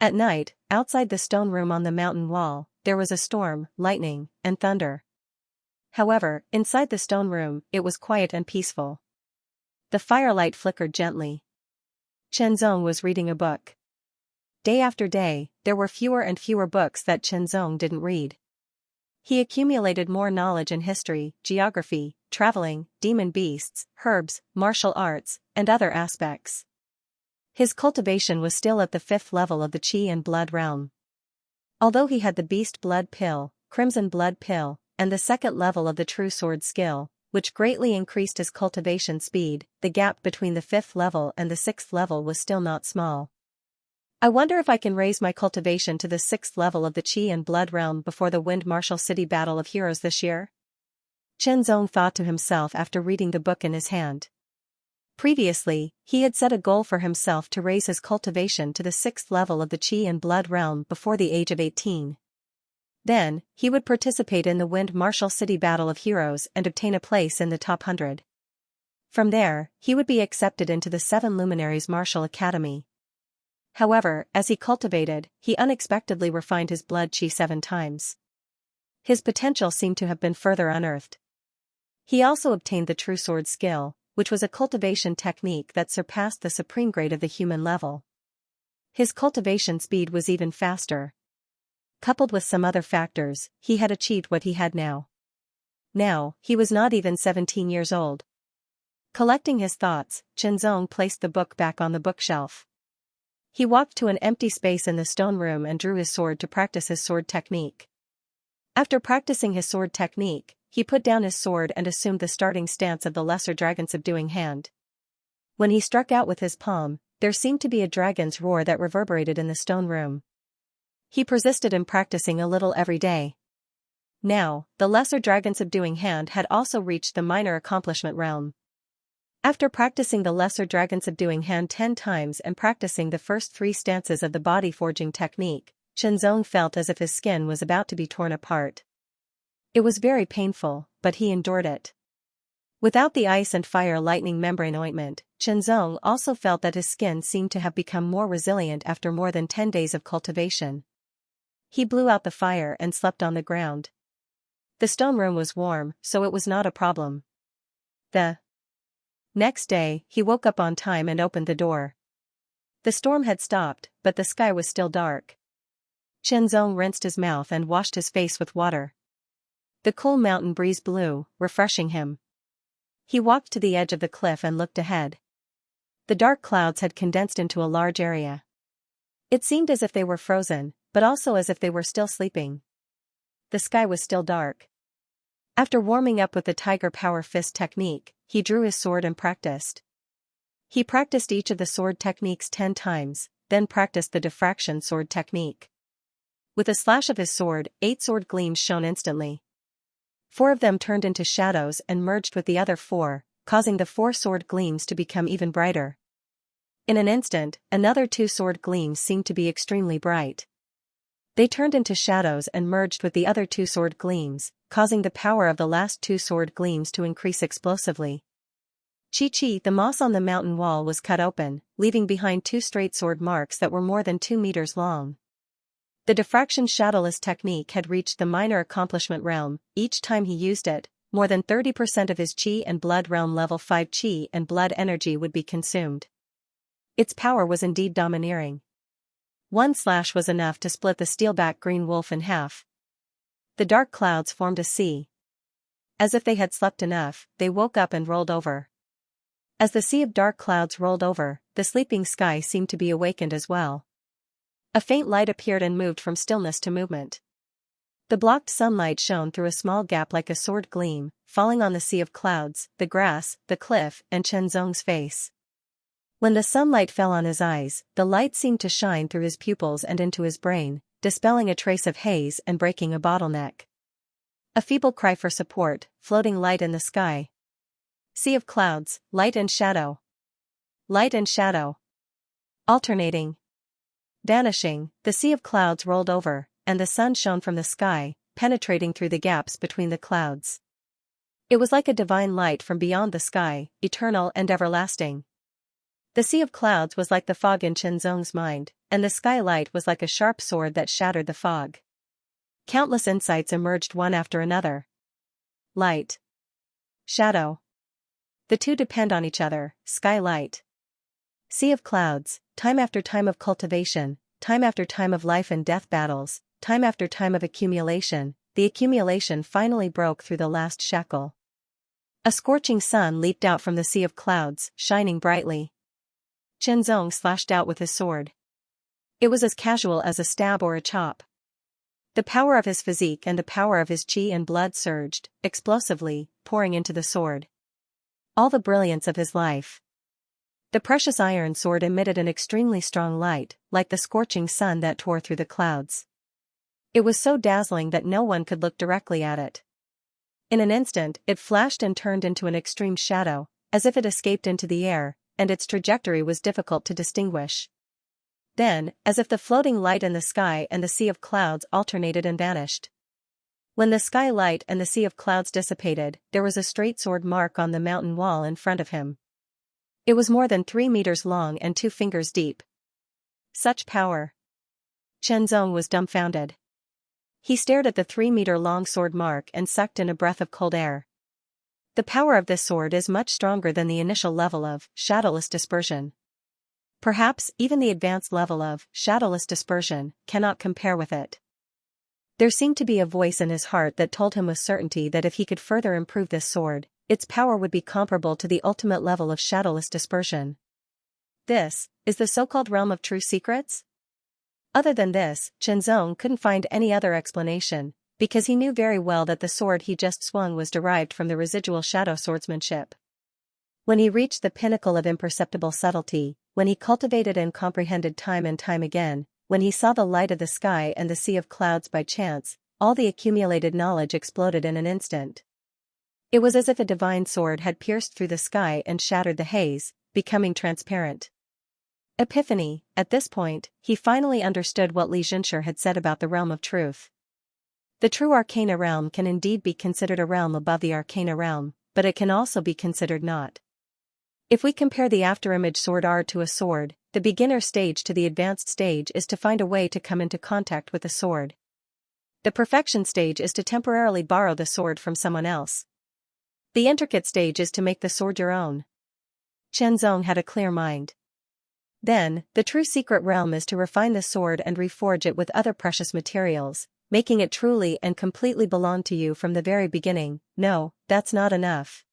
At night, outside the stone room on the mountain wall, there was a storm, lightning, and thunder. However, inside the stone room, it was quiet and peaceful. The firelight flickered gently. Chenzong was reading a book. Day after day, there were fewer and fewer books that Chenzong didn't read. He accumulated more knowledge in history, geography, traveling, demon beasts, herbs, martial arts, and other aspects. His cultivation was still at the 5th level of the Qi and Blood realm. Although he had the Beast Blood Pill, Crimson Blood Pill, and the 2nd level of the True Sword skill, which greatly increased his cultivation speed, the gap between the 5th level and the 6th level was still not small. I wonder if I can raise my cultivation to the 6th level of the Qi and Blood realm before the Wind Martial City Battle of Heroes this year? Chenzong thought to himself after reading the book in his hand. Previously, he had set a goal for himself to raise his cultivation to the 6th level of the Qi and Blood realm before the age of 18. Then, he would participate in the Wind Martial City Battle of Heroes and obtain a place in the top 100. From there, he would be accepted into the 7 Luminaries Martial Academy. However, as he cultivated, he unexpectedly refined his blood Qi 7 times. His potential seemed to have been further unearthed. He also obtained the True Sword skill, which was a cultivation technique that surpassed the supreme grade of the human level. His cultivation speed was even faster. Coupled with some other factors, he had achieved what he had now. Now, he was not even 17 years old. Collecting his thoughts, Chenzong placed the book back on the bookshelf. He walked to an empty space in the stone room and drew his sword to practice his sword technique. After practicing his sword technique, he put down his sword and assumed the starting stance of the Lesser Dragon Subduing Hand. When he struck out with his palm, there seemed to be a dragon's roar that reverberated in the stone room. He persisted in practicing a little every day. Now, the Lesser Dragon Subduing Hand had also reached the Minor Accomplishment realm. After practicing the Lesser Dragon Subduing Hand 10 times and practicing the first 3 stances of the body forging technique, Chenzong felt as if his skin was about to be torn apart. It was very painful, but he endured it. Without the ice and fire lightning membrane ointment, Chenzong also felt that his skin seemed to have become more resilient after more than 10 days of cultivation. He blew out the fire and slept on the ground. The stone room was warm, so it was not a problem. The next day, he woke up on time and opened the door. The storm had stopped, but the sky was still dark. Chenzong rinsed his mouth and washed his face with water. The cool mountain breeze blew, refreshing him. He walked to the edge of the cliff and looked ahead. The dark clouds had condensed into a large area. It seemed as if they were frozen, but also as if they were still sleeping. The sky was still dark. After warming up with the Tiger Power Fist technique, he drew his sword and practiced. He practiced each of the sword techniques 10 times, then practiced the diffraction sword technique. With a slash of his sword, 8 sword gleams shone instantly. 4 of them turned into shadows and merged with the other 4, causing the 4 sword gleams to become even brighter. In an instant, another 2 sword gleams seemed to be extremely bright. They turned into shadows and merged with the other 2 sword gleams, causing the power of the last 2 sword gleams to increase explosively. Chi-Chi, the moss on the mountain wall was cut open, leaving behind 2 straight sword marks that were more than 2 meters long. The diffraction shadowless technique had reached the minor accomplishment realm. Each time he used it, more than 30% of his Qi and Blood realm level 5 Qi and Blood energy would be consumed. Its power was indeed domineering. One slash was enough to split the steelback green wolf in half. The dark clouds formed a sea. As if they had slept enough, they woke up and rolled over. As the sea of dark clouds rolled over, the sleeping sky seemed to be awakened as well. A faint light appeared and moved from stillness to movement. The blocked sunlight shone through a small gap like a sword gleam, falling on the sea of clouds, the grass, the cliff, and Chenzong's face. When the sunlight fell on his eyes, the light seemed to shine through his pupils and into his brain, dispelling a trace of haze and breaking a bottleneck. A feeble cry for support, floating light in the sky. Sea of clouds, light and shadow. Light and shadow. Alternating. Vanishing, the sea of clouds rolled over, and the sun shone from the sky, penetrating through the gaps between the clouds. It was like a divine light from beyond the sky, eternal and everlasting. The sea of clouds was like the fog in Chenzong's mind, and the skylight was like a sharp sword that shattered the fog. Countless insights emerged one after another. light, shadow. The two depend on each other, sky light. Sea of clouds, time after time of cultivation, time after time of life and death battles, time after time of accumulation, the accumulation finally broke through the last shackle. A scorching sun leaped out from the sea of clouds, shining brightly. Chenzong slashed out with his sword. It was as casual as a stab or a chop. The power of his physique and the power of his chi and blood surged, explosively, pouring into the sword. All the brilliance of his life. The precious iron sword emitted an extremely strong light, like the scorching sun that tore through the clouds. It was so dazzling that no one could look directly at it. In an instant, it flashed and turned into an extreme shadow, as if it escaped into the air, and its trajectory was difficult to distinguish. Then, as if the floating light in the sky and the sea of clouds alternated and vanished. When the sky light and the sea of clouds dissipated, there was a straight sword mark on the mountain wall in front of him. It was more than 3 meters long and 2 fingers deep. Such power! Chenzong was dumbfounded. He stared at the 3-meter-long sword mark and sucked in a breath of cold air. The power of this sword is much stronger than the initial level of shadowless dispersion. Perhaps even the advanced level of shadowless dispersion cannot compare with it. There seemed to be a voice in his heart that told him with certainty that if he could further improve this sword, its power would be comparable to the ultimate level of shadowless dispersion. This is the so-called realm of true secrets? Other than this, Chenzong couldn't find any other explanation, because he knew very well that the sword he just swung was derived from the residual shadow swordsmanship. When he reached the pinnacle of imperceptible subtlety, when he cultivated and comprehended time and time again, when he saw the light of the sky and the sea of clouds by chance, all the accumulated knowledge exploded in an instant. It was as if a divine sword had pierced through the sky and shattered the haze, becoming transparent. Epiphany. At this point, he finally understood what Xianxia had said about the realm of truth. The true arcana realm can indeed be considered a realm above the arcana realm, but it can also be considered not. If we compare the afterimage sword art to a sword, the beginner stage to the advanced stage is to find a way to come into contact with the sword. The perfection stage is to temporarily borrow the sword from someone else. The intricate stage is to make the sword your own. Chenzong had a clear mind. Then, the true secret realm is to refine the sword and reforge it with other precious materials, making it truly and completely belong to you from the very beginning. No, that's not enough.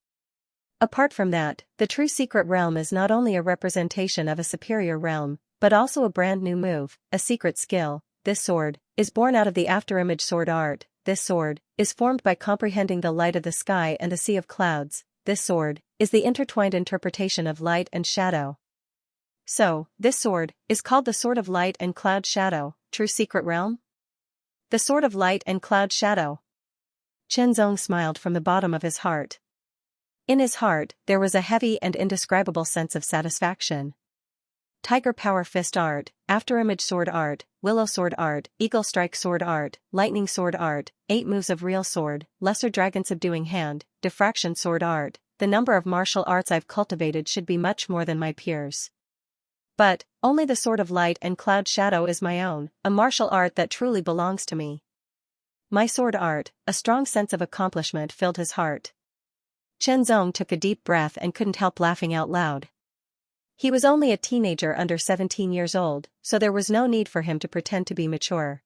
Apart from that, the true secret realm is not only a representation of a superior realm, but also a brand new move, a secret skill. This sword is born out of the afterimage sword art. This sword is formed by comprehending the light of the sky and the sea of clouds. This sword is the intertwined interpretation of light and shadow. So, this sword is called the Sword of Light and Cloud Shadow, true secret realm? The Sword of Light and Cloud Shadow. Chenzong smiled from the bottom of his heart. In his heart, there was a heavy and indescribable sense of satisfaction. Tiger Power Fist Art, Afterimage Sword Art, Willow Sword Art, Eagle Strike Sword Art, Lightning Sword Art, 8 Moves of Real Sword, Lesser Dragon Subduing Hand, Diffraction Sword Art. The number of martial arts I've cultivated should be much more than my peers. But, only the Sword of Light and Cloud Shadow is my own, a martial art that truly belongs to me. My sword art. A strong sense of accomplishment filled his heart. Chenzong took a deep breath and couldn't help laughing out loud. He was only a teenager under 17 years old, so there was no need for him to pretend to be mature.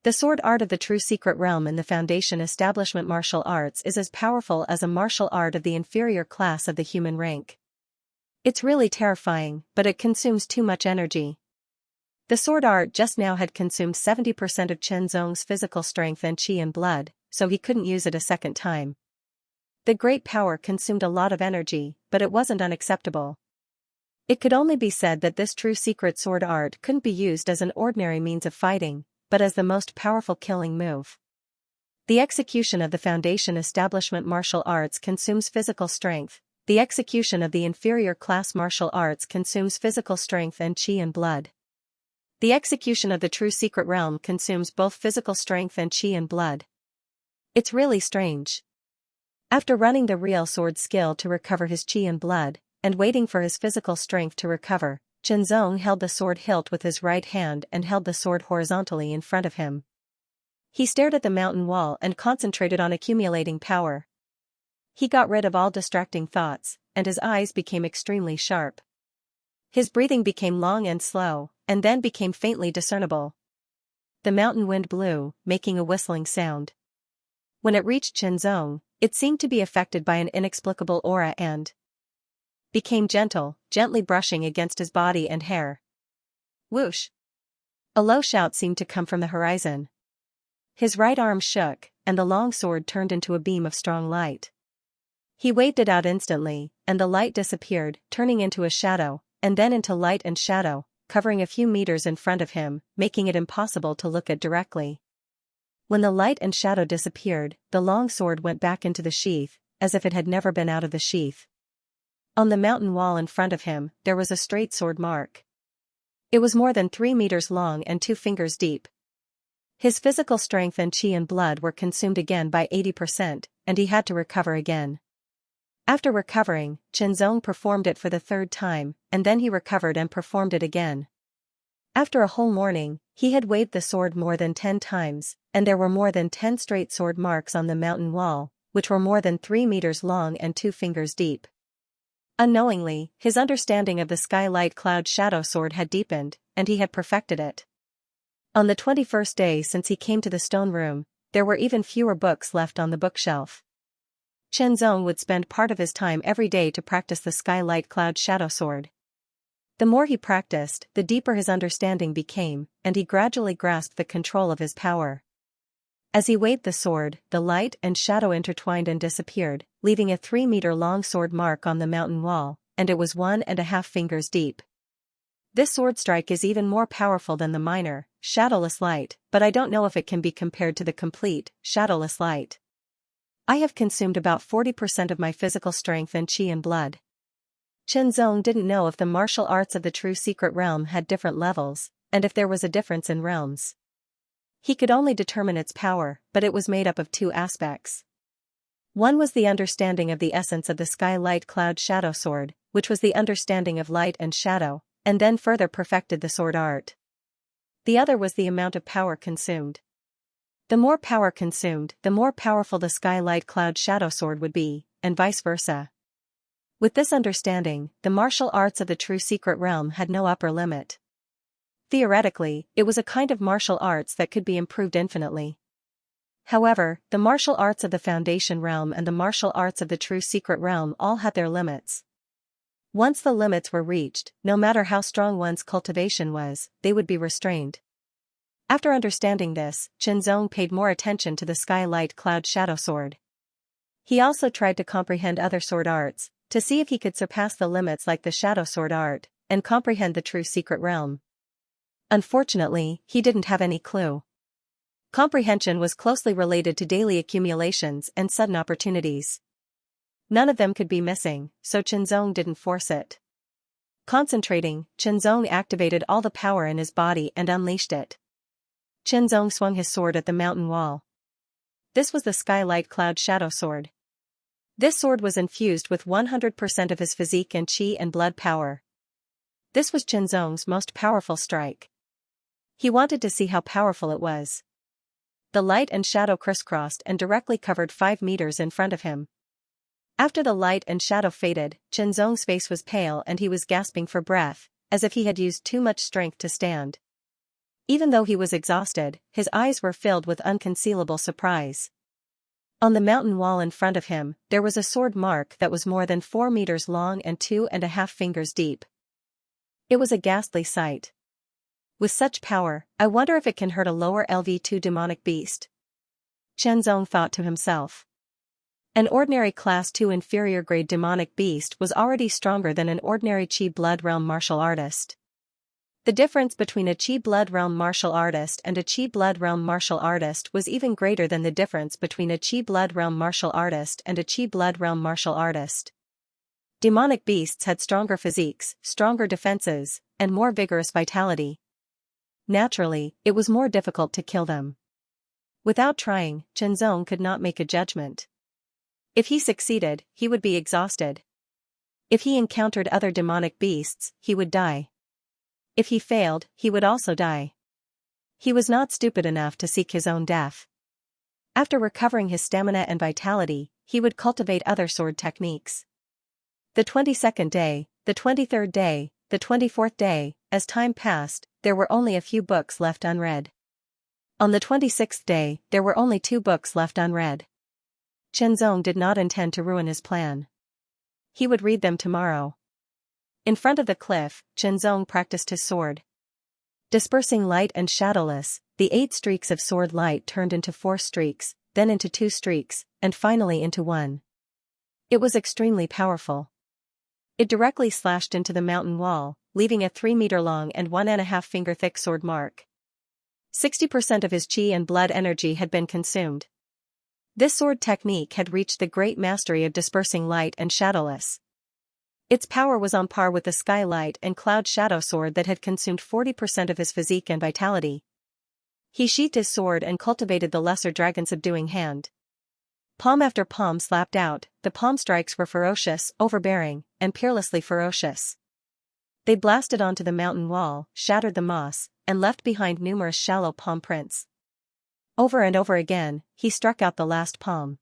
The sword art of the true secret realm in the Foundation Establishment martial arts is as powerful as a martial art of the inferior class of the human rank. It's really terrifying, but it consumes too much energy. The sword art just now had consumed 70% of Chenzong's physical strength and chi and blood, so he couldn't use it a second time. The great power consumed a lot of energy, but it wasn't unacceptable. It could only be said that this true secret sword art couldn't be used as an ordinary means of fighting, but as the most powerful killing move. The execution of the Foundation Establishment martial arts consumes physical strength. The execution of the inferior class martial arts consumes physical strength and chi and blood. The execution of the true secret realm consumes both physical strength and chi and blood. It's really strange. After running the real sword skill to recover his chi and blood, and waiting for his physical strength to recover, Chenzong held the sword hilt with his right hand and held the sword horizontally in front of him. He stared at the mountain wall and concentrated on accumulating power. He got rid of all distracting thoughts, and his eyes became extremely sharp. His breathing became long and slow, and then became faintly discernible. The mountain wind blew, making a whistling sound. When it reached Xianxia, it seemed to be affected by an inexplicable aura and became gentle, gently brushing against his body and hair. Whoosh! A low shout seemed to come from the horizon. His right arm shook, and the long sword turned into a beam of strong light. He waved it out instantly, and the light disappeared, turning into a shadow, and then into light and shadow, covering a few meters in front of him, making it impossible to look at directly. When the light and shadow disappeared, the long sword went back into the sheath, as if it had never been out of the sheath. On the mountain wall in front of him, there was a straight sword mark. It was more than 3 meters long and 2 fingers deep. His physical strength and chi and blood were consumed again by 80%, and he had to recover again. After recovering, Xianxia performed it for the 3rd time, and then he recovered and performed it again. After a whole morning, he had waved the sword more than 10 times, and there were more than 10 straight sword marks on the mountain wall, which were more than 3 meters long and 2 fingers deep. Unknowingly, his understanding of the skylight cloud shadow sword had deepened, and he had perfected it. On the 21st day since he came to the stone room, there were even fewer books left on the bookshelf. Xianxia would spend part of his time every day to practice the skylight cloud shadow sword. The more he practiced, the deeper his understanding became, and he gradually grasped the control of his power. As he waved the sword, the light and shadow intertwined and disappeared, leaving a 3-meter-long sword mark on the mountain wall, and it was 1.5 fingers deep. This sword strike is even more powerful than the minor, shadowless light, but I don't know if it can be compared to the complete, shadowless light. I have consumed about 40% of my physical strength and chi and blood. Xianxia didn't know if the martial arts of the true secret realm had different levels, and if there was a difference in realms. He could only determine its power, but it was made up of 2 aspects. One was the understanding of the essence of the skylight cloud shadow sword, which was the understanding of light and shadow, and then further perfected the sword art. The other was the amount of power consumed. The more power consumed, the more powerful the skylight cloud shadow sword would be, and vice versa. With this understanding, the martial arts of the true secret realm had no upper limit. Theoretically, it was a kind of martial arts that could be improved infinitely. However, the martial arts of the foundation realm and the martial arts of the true secret realm all had their limits. Once the limits were reached, no matter how strong one's cultivation was, they would be restrained. After understanding this, Xianxia paid more attention to the skylight cloud shadow sword. He also tried to comprehend other sword arts, to see if he could surpass the limits like the shadow sword art, and comprehend the true secret realm. Unfortunately, he didn't have any clue. Comprehension was closely related to daily accumulations and sudden opportunities. None of them could be missing, so Xianxia didn't force it. Concentrating, Xianxia activated all the power in his body and unleashed it. Xianxia swung his sword at the mountain wall. This was the skylight cloud shadow sword. This sword was infused with 100% of his physique and chi and blood power. This was Xianxia's most powerful strike. He wanted to see how powerful it was. The light and shadow crisscrossed and directly covered 5 meters in front of him. After the light and shadow faded, Xianxia's face was pale and he was gasping for breath, as if he had used too much strength to stand. Even though he was exhausted, his eyes were filled with unconcealable surprise. On the mountain wall in front of him, there was a sword mark that was more than 4 meters long and 2.5 fingers deep. It was a ghastly sight. With such power, I wonder if it can hurt a lower LV2 demonic beast. Xianxia thought to himself. An ordinary Class 2 inferior grade demonic beast was already stronger than an ordinary Chi Blood Realm martial artist. The difference between a Chi Blood Realm martial artist and a Chi Blood Realm martial artist was even greater than the difference between a Chi Blood Realm martial artist and a Chi Blood Realm martial artist. Demonic beasts had stronger physiques, stronger defenses, and more vigorous vitality. Naturally, it was more difficult to kill them. Without trying, Xianxia could not make a judgment. If he succeeded, he would be exhausted. If he encountered other demonic beasts, he would die. If he failed, he would also die. He was not stupid enough to seek his own death. After recovering his stamina and vitality, he would cultivate other sword techniques. The 22nd day, the 23rd day, the 24th day, as time passed, there were only a few books left unread. On the 26th day, there were only 2 books left unread. Chenzong did not intend to ruin his plan. He would read them tomorrow. In front of the cliff, Chenzong practiced his sword. Dispersing light and shadowless, the 8 streaks of sword light turned into 4 streaks, then into 2 streaks, and finally into 1. It was extremely powerful. It directly slashed into the mountain wall, leaving a 3-meter-long and 1.5-finger-thick sword mark. 60% of his chi and blood energy had been consumed. This sword technique had reached the great mastery of dispersing light and shadowless. Its power was on par with the skylight and cloud shadow sword that had consumed 40% of his physique and vitality. He sheathed his sword and cultivated the lesser dragon subduing hand. Palm after palm slapped out, the palm strikes were ferocious, overbearing, and peerlessly ferocious. They blasted onto the mountain wall, shattered the moss, and left behind numerous shallow palm prints. Over and over again, he struck out the last palm.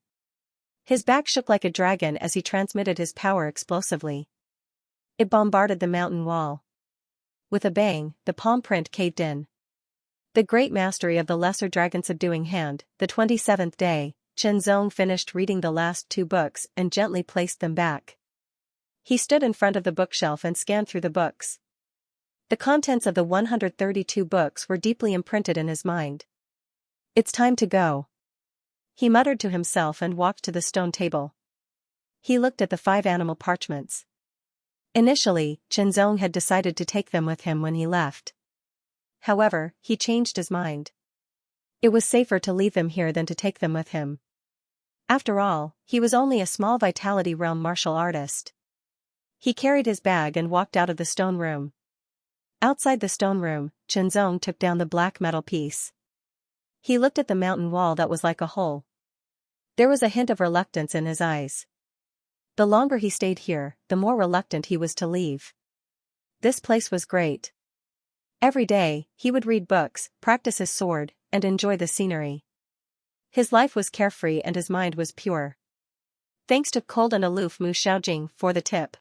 His back shook like a dragon as he transmitted his power explosively. It bombarded the mountain wall. With a bang, the palm print caved in. The great mastery of the lesser dragon subduing hand, the 27th day, Chenzong finished reading the last 2 books and gently placed them back. He stood in front of the bookshelf and scanned through the books. The contents of the 132 books were deeply imprinted in his mind. It's time to go. He muttered to himself and walked to the stone table. He looked at the 5 animal parchments. Initially, Chenzong had decided to take them with him when he left. However, he changed his mind. It was safer to leave them here than to take them with him. After all, he was only a small vitality realm martial artist. He carried his bag and walked out of the stone room. Outside the stone room, Chenzong took down the black metal piece. He looked at the mountain wall that was like a hole. There was a hint of reluctance in his eyes. The longer he stayed here, the more reluctant he was to leave. This place was great. Every day, he would read books, practice his sword, and enjoy the scenery. His life was carefree and his mind was pure. Thanks to cold and aloof Mu Xiaojing for the tip.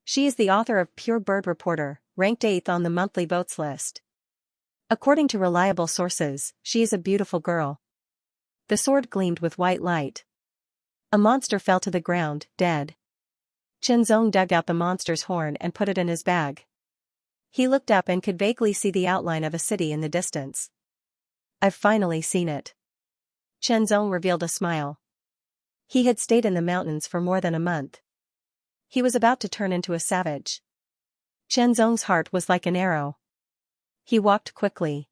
She is the author of Pure Bird Reporter, ranked 8th on the monthly votes list. According to reliable sources, she is a beautiful girl. The sword gleamed with white light. A monster fell to the ground, dead. Chenzong dug out the monster's horn and put it in his bag. He looked up and could vaguely see the outline of a city in the distance. I've finally seen it. Chenzong revealed a smile. He had stayed in the mountains for more than a month. He was about to turn into a savage. Chenzong's heart was like an arrow. He walked quickly.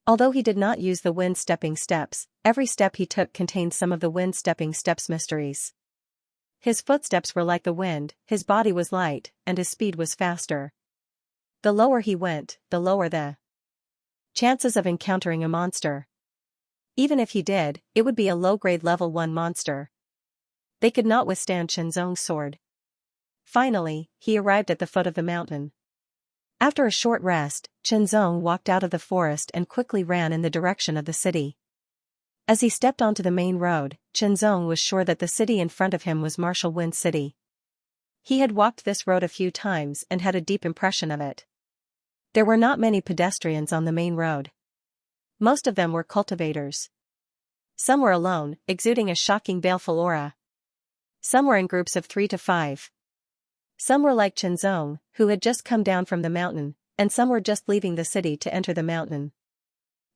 Although he did not use the wind-stepping steps, every step he took contained some of the wind-stepping steps mysteries. His footsteps were like the wind, his body was light, and his speed was faster. The lower he went, the lower the chances of encountering a monster. Even if he did, it would be a low-grade level 1 monster. They could not withstand Chenzong's sword. Finally, he arrived at the foot of the mountain. After a short rest, Chenzong walked out of the forest and quickly ran in the direction of the city. As he stepped onto the main road, Chenzong was sure that the city in front of him was Martial Wind City. He had walked this road a few times and had a deep impression of it. There were not many pedestrians on the main road. Most of them were cultivators. Some were alone, exuding a shocking baleful aura. Some were in groups of 3 to 5. Some were like Chenzong, who had just come down from the mountain, and some were just leaving the city to enter the mountain.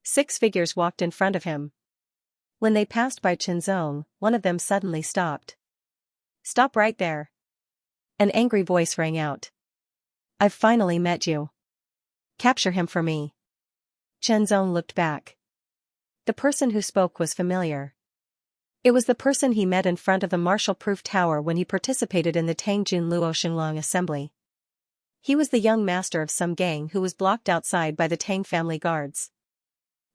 6 figures walked in front of him. When they passed by Chenzong, one of them suddenly stopped. "Stop right there." An angry voice rang out. "I've finally met you. Capture him for me." Chenzong looked back. The person who spoke was familiar. It was the person he met in front of the martial-proof tower when he participated in the Tangjun Luo Xinglong assembly. He was the young master of some gang who was blocked outside by the Tang family guards.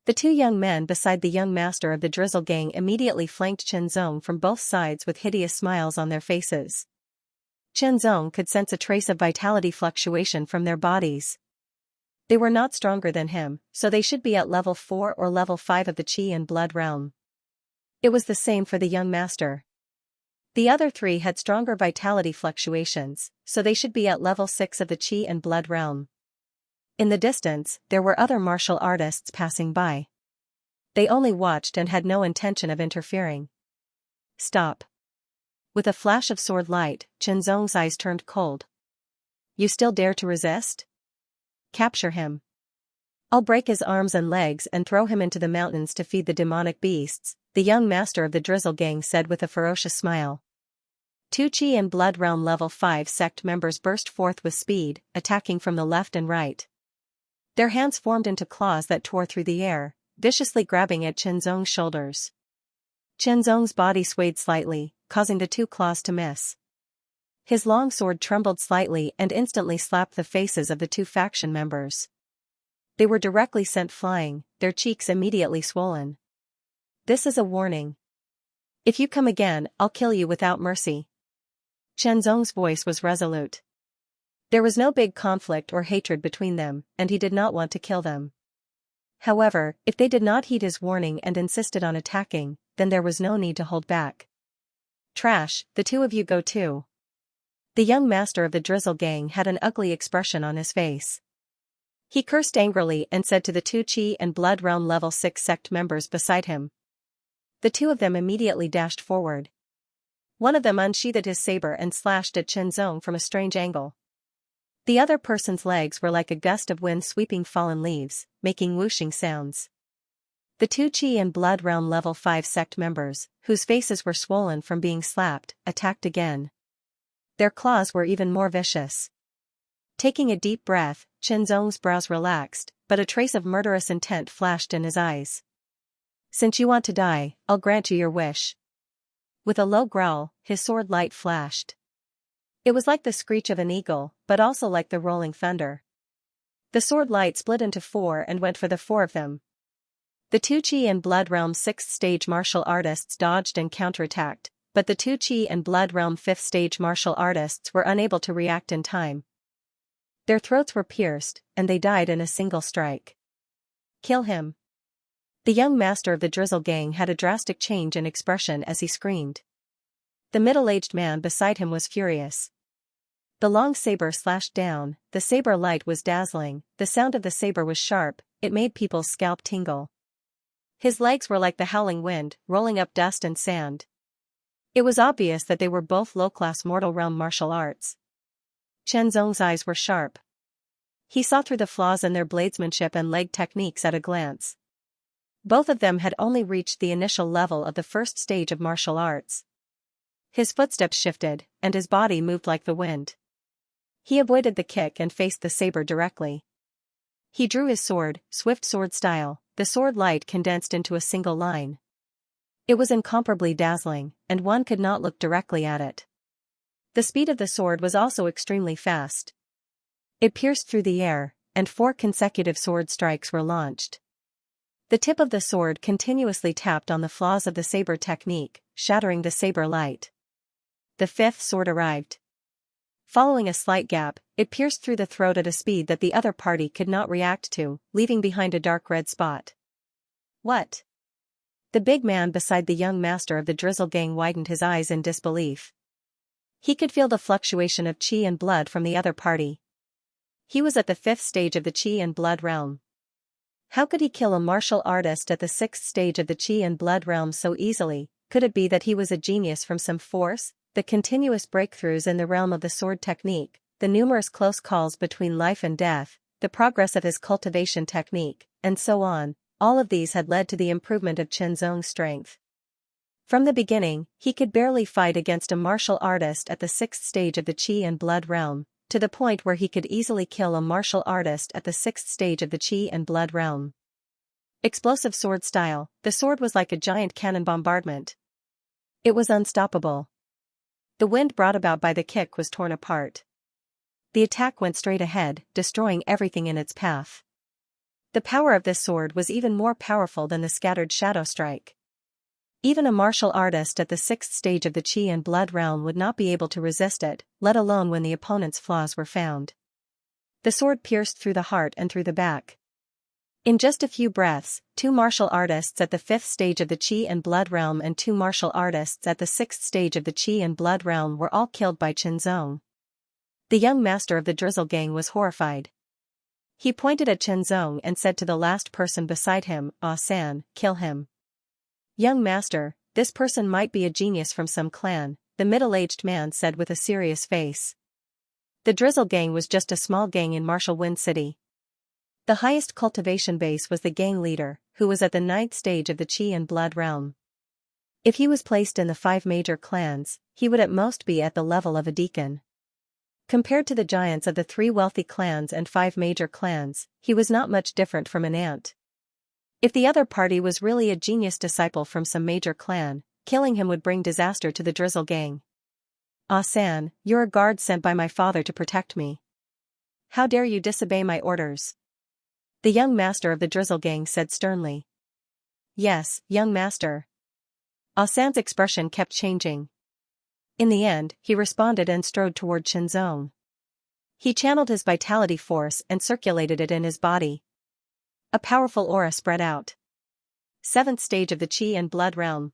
The 2 young men beside the young master of the Drizzle gang immediately flanked Chenzong from both sides with hideous smiles on their faces. Chenzong could sense a trace of vitality fluctuation from their bodies. They were not stronger than him, so they should be at level 4 or level 5 of the Qi and Blood realm. It was the same for the young master. The other three had stronger vitality fluctuations, so they should be at level 6 of the Qi and Blood realm. In the distance, there were other martial artists passing by. They only watched and had no intention of interfering. Stop. With a flash of sword light, Chenzong's eyes turned cold. You still dare to resist? Capture him. I'll break his arms and legs and throw him into the mountains to feed the demonic beasts, the young master of the Drizzle Gang said with a ferocious smile. Two Qi and Blood Realm level 5 sect members burst forth with speed, attacking from the left and right. Their hands formed into claws that tore through the air, viciously grabbing at Chenzong's shoulders. Chenzong's body swayed slightly, causing the two claws to miss. His long sword trembled slightly and instantly slapped the faces of the two faction members. They were directly sent flying, their cheeks immediately swollen. This is a warning. If you come again, I'll kill you without mercy. Chenzong's voice was resolute. There was no big conflict or hatred between them, and he did not want to kill them. However, if they did not heed his warning and insisted on attacking, then there was no need to hold back. Trash, the two of you go too. The young master of the Drizzle Gang had an ugly expression on his face. He cursed angrily and said to the two Qi and Blood Realm level 6 sect members beside him. The two of them immediately dashed forward. One of them unsheathed his saber and slashed at Chenzong from a strange angle. The other person's legs were like a gust of wind sweeping fallen leaves, making whooshing sounds. The two Qi and Blood Realm level 5 sect members, whose faces were swollen from being slapped, attacked again. Their claws were even more vicious. Taking a deep breath, Chenzong's brows relaxed, but a trace of murderous intent flashed in his eyes. Since you want to die, I'll grant you your wish. With a low growl, his sword light flashed. It was like the screech of an eagle, but also like the rolling thunder. The sword light split into 4 and went for the 4 of them. The two Qi and Blood Realm 6th stage martial artists dodged and counterattacked, but the two Qi and Blood Realm 5th stage martial artists were unable to react in time. Their throats were pierced, and they died in a single strike. Kill him. The young master of the Drizzle Gang had a drastic change in expression as he screamed. The middle-aged man beside him was furious. The long saber slashed down, the saber light was dazzling, the sound of the saber was sharp, it made people's scalp tingle. His legs were like the howling wind, rolling up dust and sand. It was obvious that they were both low-class mortal realm martial arts. Chenzong's eyes were sharp. He saw through the flaws in their bladesmanship and leg techniques at a glance. Both of them had only reached the initial level of the first stage of martial arts. His footsteps shifted, and his body moved like the wind. He avoided the kick and faced the saber directly. He drew his sword, swift sword style, the sword light condensed into a single line. It was incomparably dazzling, and one could not look directly at it. The speed of the sword was also extremely fast. It pierced through the air, and 4 consecutive sword strikes were launched. The tip of the sword continuously tapped on the flaws of the saber technique, shattering the saber light. The 5th sword arrived. Following a slight gap, it pierced through the throat at a speed that the other party could not react to, leaving behind a dark red spot. What? The big man beside the young master of the Drizzle Gang widened his eyes in disbelief. He could feel the fluctuation of Qi and blood from the other party. He was at the 5th stage of the Qi and Blood realm. How could he kill a martial artist at the 6th stage of the Qi and Blood realm so easily? Could it be that he was a genius from some force? The continuous breakthroughs in the realm of the sword technique, the numerous close calls between life and death, the progress of his cultivation technique, and so on, all of these had led to the improvement of Chenzong's strength. From the beginning, he could barely fight against a martial artist at the 6th stage of the Qi and Blood realm, to the point where he could easily kill a martial artist at the 6th stage of the Qi and Blood realm. Explosive sword style, the sword was like a giant cannon bombardment. It was unstoppable. The wind brought about by the kick was torn apart. The attack went straight ahead, destroying everything in its path. The power of this sword was even more powerful than the scattered shadow strike. Even a martial artist at the 6th stage of the Qi and Blood realm would not be able to resist it, let alone when the opponent's flaws were found. The sword pierced through the heart and through the back. In just a few breaths, 2 martial artists at the 5th stage of the Qi and Blood realm and 2 martial artists at the 6th stage of the Qi and Blood realm were all killed by Qinzong. The young master of the Drizzle gang was horrified. He pointed at Qinzong and said to the last person beside him, "Ah San, kill him." "Young master, this person might be a genius from some clan," the middle-aged man said with a serious face. The Drizzle gang was just a small gang in Martial Wind City. The highest cultivation base was the gang leader, who was at the 9th stage of the Qi and Blood realm. If he was placed in the 5 major clans, he would at most be at the level of a deacon. Compared to the giants of the 3 wealthy clans and 5 major clans, he was not much different from an ant. If the other party was really a genius disciple from some major clan, killing him would bring disaster to the Drizzle gang. "Ah San, you're a guard sent by my father to protect me. How dare you disobey my orders?" The young master of the Drizzle gang said sternly. "Yes, young master." Ah San's expression kept changing. In the end, he responded and strode toward Qinzong. He channeled his vitality force and circulated it in his body. A powerful aura spread out. 7th stage of the Qi and Blood realm.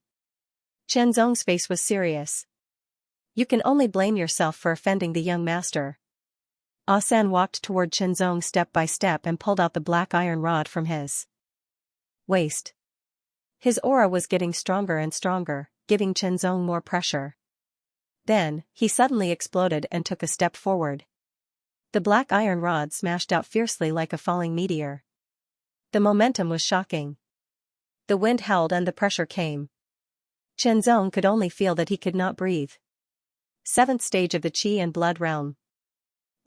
Qinzong's face was serious. "You can only blame yourself for offending the young master." Ah San walked toward Qinzong step by step and pulled out the black iron rod from his waist. His aura was getting stronger and stronger, giving Qinzong more pressure. Then, he suddenly exploded and took a step forward. The black iron rod smashed out fiercely like a falling meteor. The momentum was shocking. The wind howled and the pressure came. Qinzong could only feel that he could not breathe. 7th stage of the Qi and Blood realm.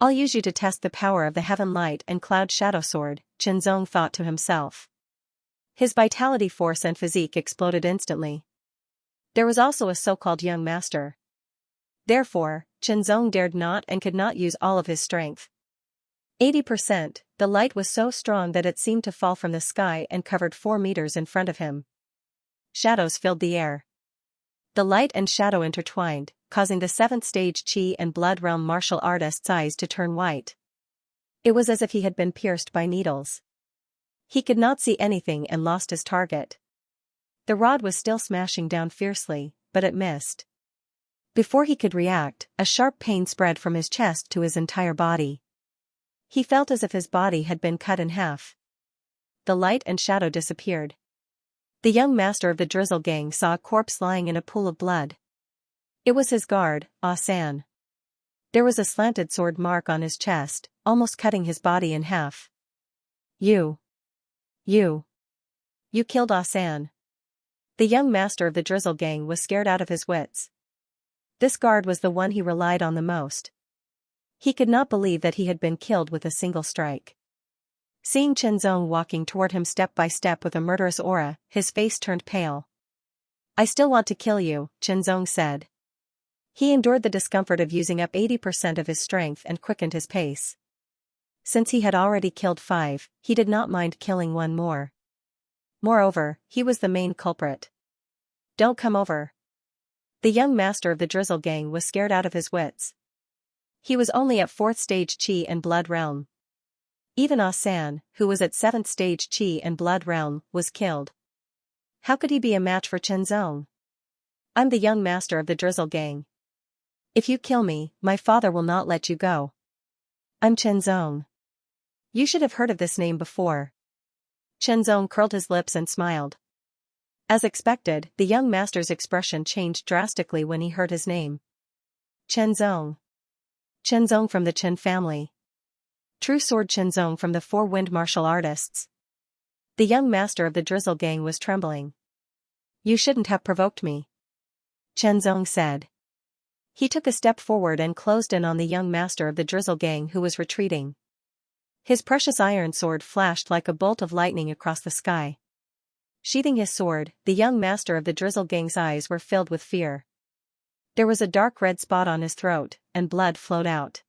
"I'll use you to test the power of the Heaven Light and Cloud Shadow Sword," Qinzong thought to himself. His vitality force and physique exploded instantly. There was also a so-called young master. Therefore, Qinzong dared not and could not use all of his strength. 80%, the light was so strong that it seemed to fall from the sky and covered 4 meters in front of him. Shadows filled the air. The light and shadow intertwined, causing the 7th stage Qi and Blood realm martial artist's eyes to turn white. It was as if he had been pierced by needles. He could not see anything and lost his target. The rod was still smashing down fiercely, but it missed. Before he could react, a sharp pain spread from his chest to his entire body. He felt as if his body had been cut in half. The light and shadow disappeared. The young master of the Drizzle gang saw a corpse lying in a pool of blood. It was his guard, Ah San. There was a slanted sword mark on his chest, almost cutting his body in half. You killed Ah San." The young master of the Drizzle gang was scared out of his wits. This guard was the one he relied on the most. He could not believe that he had been killed with a single strike. Seeing Qinzong walking toward him step by step with a murderous aura, his face turned pale. "I still want to kill you," Qinzong said. He endured the discomfort of using up 80% of his strength and quickened his pace. Since he had already killed 5, he did not mind killing 1 more. Moreover, he was the main culprit. "Don't come over." The young master of the Drizzle gang was scared out of his wits. He was only at 4th stage Qi and Blood realm. Even Ah San, who was at 7th stage Qi and Blood realm, was killed. How could he be a match for Qinzong? "I'm the young master of the Drizzle gang. If you kill me, my father will not let you go. I'm Qinzong. You should have heard of this name before." Qinzong curled his lips and smiled. As expected, the young master's expression changed drastically when he heard his name. Qinzong. Qinzong from the Qin family. True sword Qinzong from the 4 wind martial artists. The young master of the Drizzle gang was trembling. "You shouldn't have provoked me," Qinzong said. He took a step forward and closed in on the young master of the Drizzle gang who was retreating. His precious iron sword flashed like a bolt of lightning across the sky. Sheathing his sword, the young master of the Drizzle gang's eyes were filled with fear. There was a dark red spot on his throat, and blood flowed out.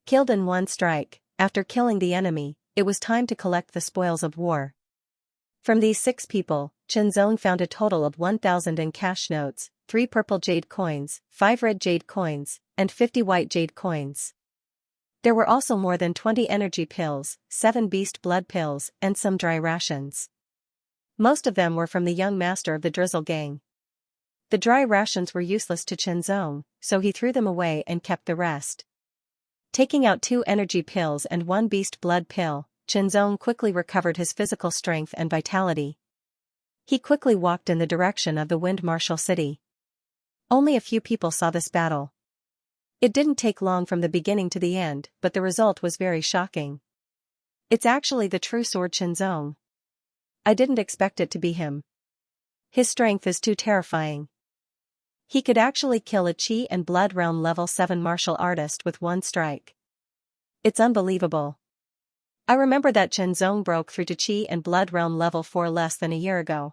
Killed in 1 strike, after killing the enemy, it was time to collect the spoils of war. From these 6 people, Qinzong found a total of 1,000 in cash notes, 3 purple jade coins, 5 red jade coins, and 50 white jade coins. There were also more than 20 energy pills, 7 beast blood pills, and some dry rations. Most of them were from the young master of the Drizzle gang. The dry rations were useless to Xianxia, so he threw them away and kept the rest. Taking out 2 energy pills and 1 beast blood pill, Xianxia quickly recovered his physical strength and vitality. He quickly walked in the direction of the Wind Marshal City. Only a few people saw this battle. It didn't take long from the beginning to the end, but the result was very shocking. It's actually the true sword Xianxia. I didn't expect it to be him. His strength is too terrifying. He could actually kill a Qi and Blood Realm level 7 martial artist with one strike. It's unbelievable. I remember that Xianxia broke through to Qi and Blood Realm level 4 less than a year ago.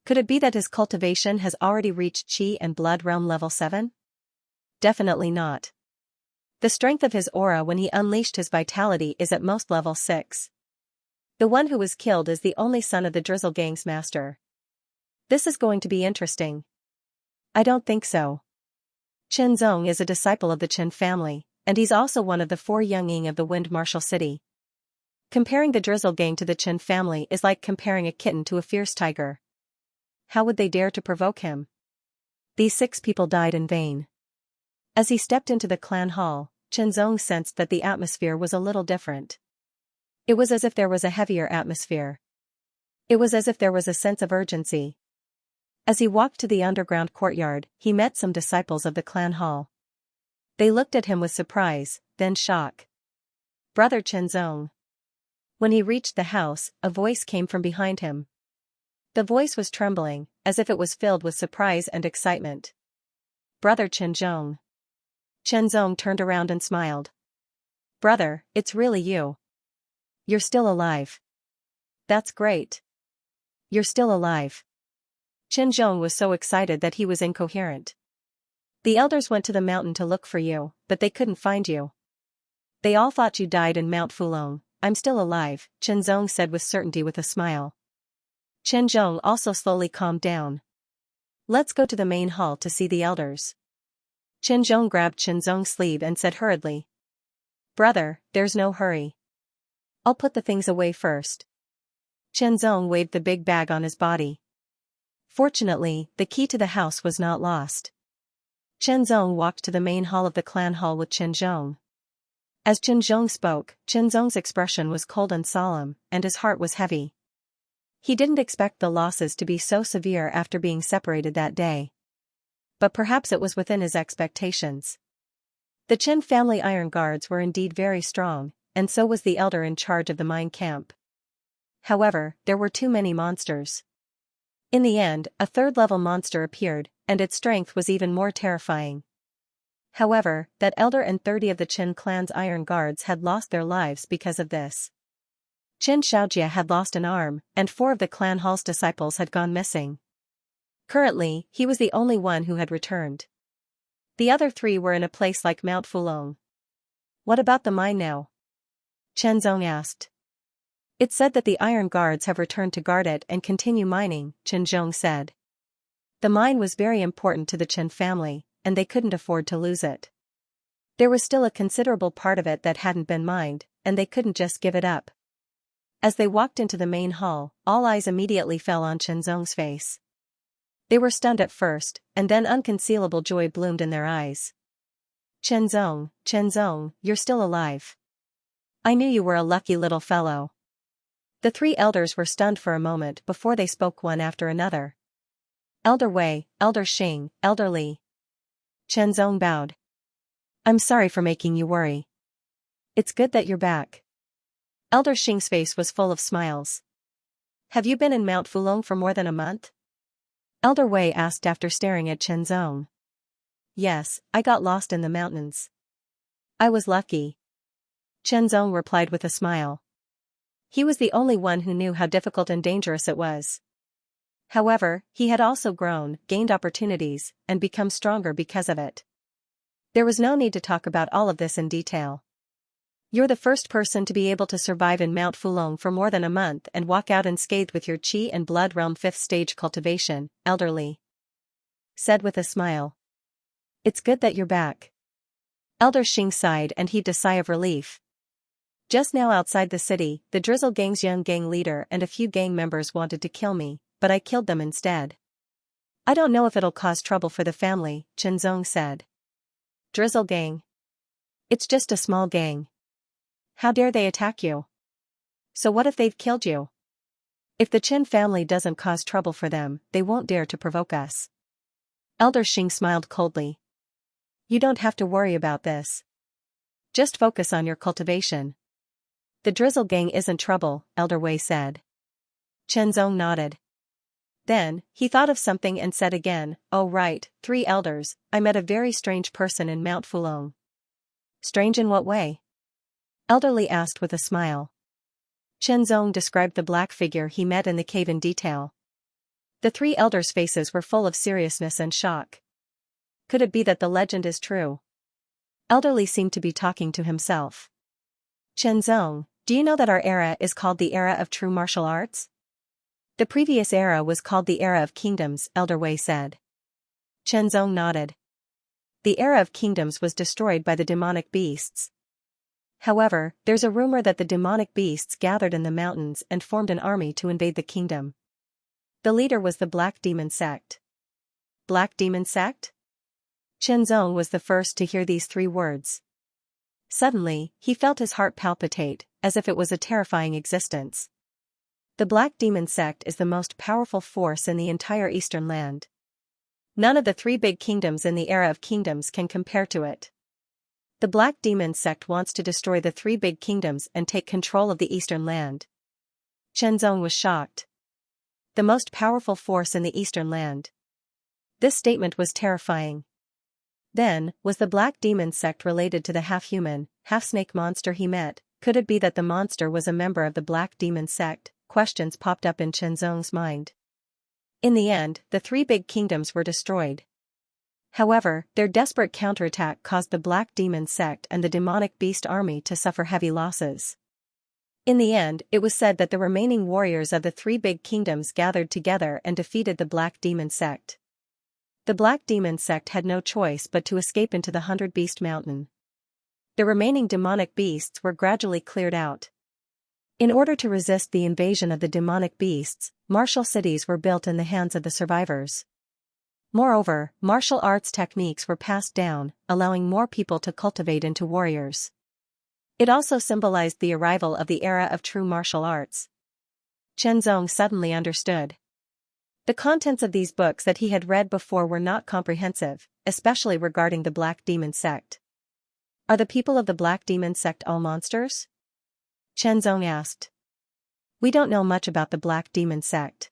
Could it be that his cultivation has already reached Qi and Blood Realm level 7? Definitely not. The strength of his aura when he unleashed his vitality is at most level 6. The one who was killed is the only son of the Drizzle gang's master. This is going to be interesting. I don't think so. Xianxia is a disciple of the Qin family, and he's also one of the 4 younging of the Wind Marshal City. Comparing the Drizzle gang to the Qin family is like comparing a kitten to a fierce tiger. How would they dare to provoke him? These 6 people died in vain. As he stepped into the clan hall, Xianxia sensed that the atmosphere was a little different. It was as if there was a heavier atmosphere. It was as if there was a sense of urgency. As he walked to the underground courtyard, he met some disciples of the clan hall. They looked at him with surprise, then shock. Brother Xianxia. When he reached the house, a voice came from behind him. The voice was trembling, as if it was filled with surprise and excitement. Brother Xianxia. Xianxia turned around and smiled. Brother, it's really you. You're still alive. That's great. You're still alive. Xianxia was so excited that he was incoherent. The elders went to the mountain to look for you, but they couldn't find you. They all thought you died in Mount Fulong. I'm still alive, Xianxia said with certainty with a smile. Xianxia also slowly calmed down. Let's go to the main hall to see the elders. Xianxia grabbed Xianxia's sleeve and said hurriedly. Brother, there's no hurry. I'll put the things away first. Xianxia waved the big bag on his body. Fortunately, the key to the house was not lost. Xianxia walked to the main hall of the clan hall with Xianxia. As Xianxia spoke, Xianxia's expression was cold and solemn, and his heart was heavy. He didn't expect the losses to be so severe after being separated that day. But perhaps it was within his expectations. The Qin family iron guards were indeed very strong, and so was the elder in charge of the mine camp. However, there were too many monsters. In the end, a 3rd-level monster appeared, and its strength was even more terrifying. However, that elder and 30 of the Qin clan's iron guards had lost their lives because of this. Xianxia had lost an arm, and 4 of the clan hall's disciples had gone missing. Currently, he was the only one who had returned. The other 3 were in a place like Mount Fulong. What about the mine now? Xianxia asked. It's said that the iron guards have returned to guard it and continue mining, Xianxia said. The mine was very important to the Qin family, and they couldn't afford to lose it. There was still a considerable part of it that hadn't been mined, and they couldn't just give it up. As they walked into the main hall, all eyes immediately fell on Xianxia's face. They were stunned at first, and then unconcealable joy bloomed in their eyes. Xianxia, you're still alive. I knew you were a lucky little fellow. The 3 elders were stunned for a moment before they spoke one after another. Elder Wei, Elder Xing, Elder Li. Xianxia bowed. I'm sorry for making you worry. It's good that you're back. Elder Xing's face was full of smiles. Have you been in Mount Fulong for more than a month? Elder Wei asked after staring at Xianxia. Yes, I got lost in the mountains. I was lucky. Xianxia replied with a smile. He was the only one who knew how difficult and dangerous it was. However, he had also grown, gained opportunities, and become stronger because of it. There was no need to talk about all of this in detail. You're the first person to be able to survive in Mount Fulong for more than a month and walk out unscathed with your Qi and Blood Realm 5th stage cultivation, Elder Li said with a smile. It's good that you're back. Elder Xing sighed and heaved a sigh of relief. Just now outside the city, the Drizzle Gang's young gang leader and a few gang members wanted to kill me, but I killed them instead. I don't know if it'll cause trouble for the family, Chenzong said. Drizzle Gang. It's just a small gang. How dare they attack you? So what if they've killed you? If the Chen family doesn't cause trouble for them, they won't dare to provoke us. Elder Xing smiled coldly. You don't have to worry about this. Just focus on your cultivation. The Drizzle Gang isn't trouble, Elder Wei said. Chenzong nodded. Then, he thought of something and said again, oh right, 3 elders, I met a very strange person in Mount Fulong. Strange in what way? Elderly asked with a smile. Chenzong described the black figure he met in the cave in detail. The 3 elders' faces were full of seriousness and shock. Could it be that the legend is true? Elderly seemed to be talking to himself. Chenzong, do you know that our era is called the era of true martial arts? The previous era was called the era of kingdoms, Elder Wei said. Chenzong nodded. The era of kingdoms was destroyed by the demonic beasts. However, there's a rumor that the demonic beasts gathered in the mountains and formed an army to invade the kingdom. The leader was the Black Demon Sect. Black Demon Sect? Chenzong was the first to hear these 3 words. Suddenly, he felt his heart palpitate, as if it was a terrifying existence. The Black Demon Sect is the most powerful force in the entire Eastern Land. None of the 3 big kingdoms in the era of kingdoms can compare to it. The Black Demon Sect wants to destroy the 3 big kingdoms and take control of the Eastern Land. Chenzong was shocked. The most powerful force in the Eastern Land. This statement was terrifying. Then, was the Black Demon Sect related to the half-human, half-snake monster he met? Could it be that the monster was a member of the Black Demon Sect? Questions popped up in Chenzong's mind. In the end, the 3 big kingdoms were destroyed. However, their desperate counterattack caused the Black Demon Sect and the demonic beast army to suffer heavy losses. In the end, it was said that the remaining warriors of the 3 big kingdoms gathered together and defeated the Black Demon Sect. The Black Demon Sect had no choice but to escape into the 100 Beast Mountain. The remaining demonic beasts were gradually cleared out. In order to resist the invasion of the demonic beasts, martial cities were built in the hands of the survivors. Moreover, martial arts techniques were passed down, allowing more people to cultivate into warriors. It also symbolized the arrival of the era of true martial arts. Chenzong suddenly understood. The contents of these books that he had read before were not comprehensive, especially regarding the Black Demon Sect. Are the people of the Black Demon Sect all monsters? Chenzong asked. We don't know much about the Black Demon Sect.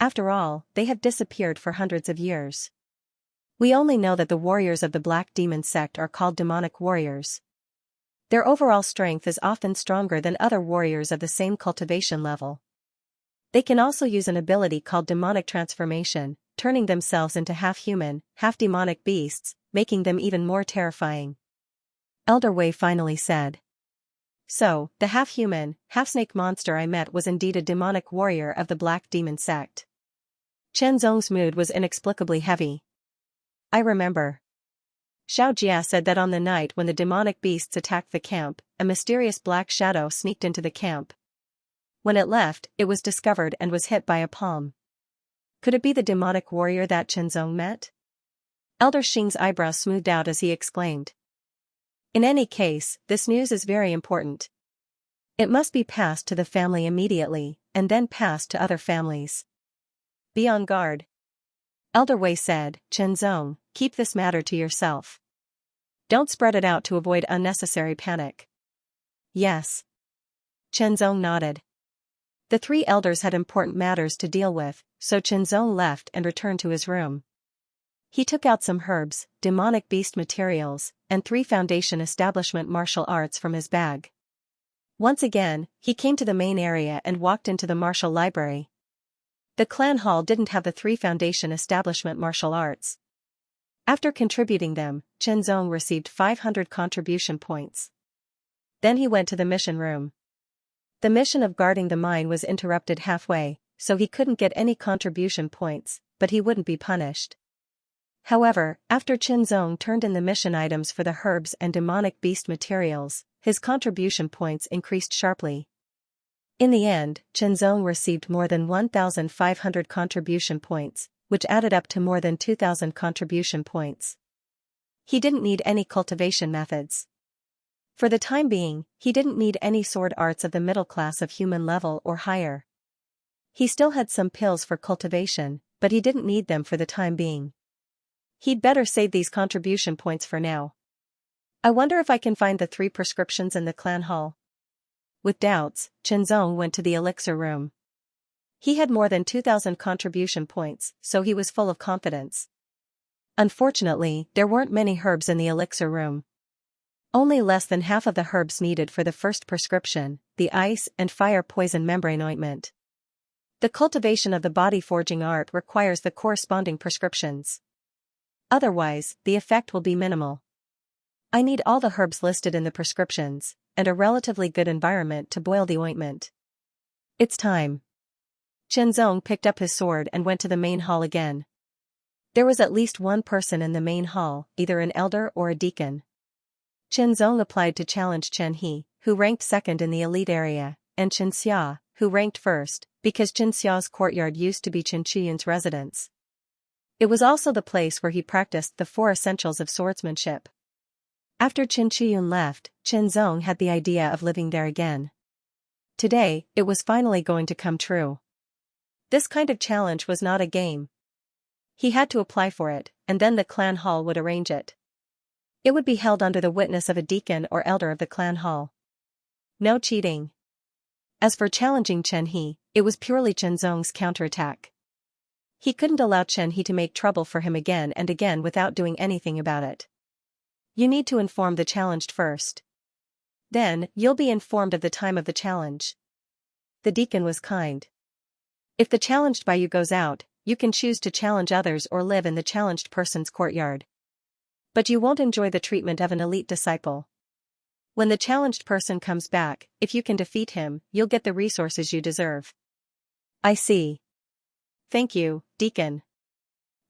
After all, they have disappeared for hundreds of years. We only know that the warriors of the Black Demon Sect are called demonic warriors. Their overall strength is often stronger than other warriors of the same cultivation level. They can also use an ability called demonic transformation, turning themselves into half-human, half-demonic beasts, making them even more terrifying. Elder Wei finally said. So, the half-human, half-snake monster I met was indeed a demonic warrior of the Black Demon Sect. Chenzong's mood was inexplicably heavy. I remember. Xianxia said that on the night when the demonic beasts attacked the camp, a mysterious black shadow sneaked into the camp. When it left, it was discovered and was hit by a palm. Could it be the demonic warrior that Chenzong met? Elder Xing's eyebrows smoothed out as he exclaimed. In any case, this news is very important. It must be passed to the family immediately, and then passed to other families. Be on guard. Elder Wei said, Chenzong, keep this matter to yourself. Don't spread it out to avoid unnecessary panic. Yes. Chenzong nodded. The 3 elders had important matters to deal with, so Chenzong left and returned to his room. He took out some herbs, demonic beast materials, and 3 foundation establishment martial arts from his bag. Once again, he came to the main area and walked into the martial library. The clan hall didn't have the 3 foundation establishment martial arts. After contributing them, Chenzong received 500 contribution points. Then he went to the mission room. The mission of guarding the mine was interrupted halfway, so he couldn't get any contribution points, but he wouldn't be punished. However, after Qinzong turned in the mission items for the herbs and demonic beast materials, his contribution points increased sharply. In the end, Qinzong received more than 1,500 contribution points, which added up to more than 2,000 contribution points. He didn't need any cultivation methods. For the time being, he didn't need any sword arts of the middle class of human level or higher. He still had some pills for cultivation, but he didn't need them for the time being. He'd better save these contribution points for now. I wonder if I can find the 3 prescriptions in the clan hall. With doubts, Qinzong went to the elixir room. He had more than 2,000 contribution points, so he was full of confidence. Unfortunately, there weren't many herbs in the elixir room. Only less than half of the herbs needed for the first prescription, the ice and fire poison membrane ointment. The cultivation of the body forging art requires the corresponding prescriptions. Otherwise, the effect will be minimal. I need all the herbs listed in the prescriptions, and a relatively good environment to boil the ointment. It's time. Qinzong picked up his sword and went to the main hall again. There was at least one person in the main hall, either an elder or a deacon. Qinzong applied to challenge Chen He, who ranked second in the elite area, and Xianxia, who ranked first, because Xianxia's courtyard used to be Qianxiyun's residence. It was also the place where he practiced the 4 essentials of swordsmanship. After Qianxiyun left, Qinzong had the idea of living there again. Today, it was finally going to come true. This kind of challenge was not a game. He had to apply for it, and then the clan hall would arrange it. It would be held under the witness of a deacon or elder of the clan hall. No cheating. As for challenging Chen He, it was purely Qinzong's counterattack. He couldn't allow Chen He to make trouble for him again and again without doing anything about it. You need to inform the challenged first. Then, you'll be informed of the time of the challenge. The deacon was kind. If the challenged by you goes out, you can choose to challenge others or live in the challenged person's courtyard. But you won't enjoy the treatment of an elite disciple. When the challenged person comes back, if you can defeat him, you'll get the resources you deserve. I see. Thank you, deacon.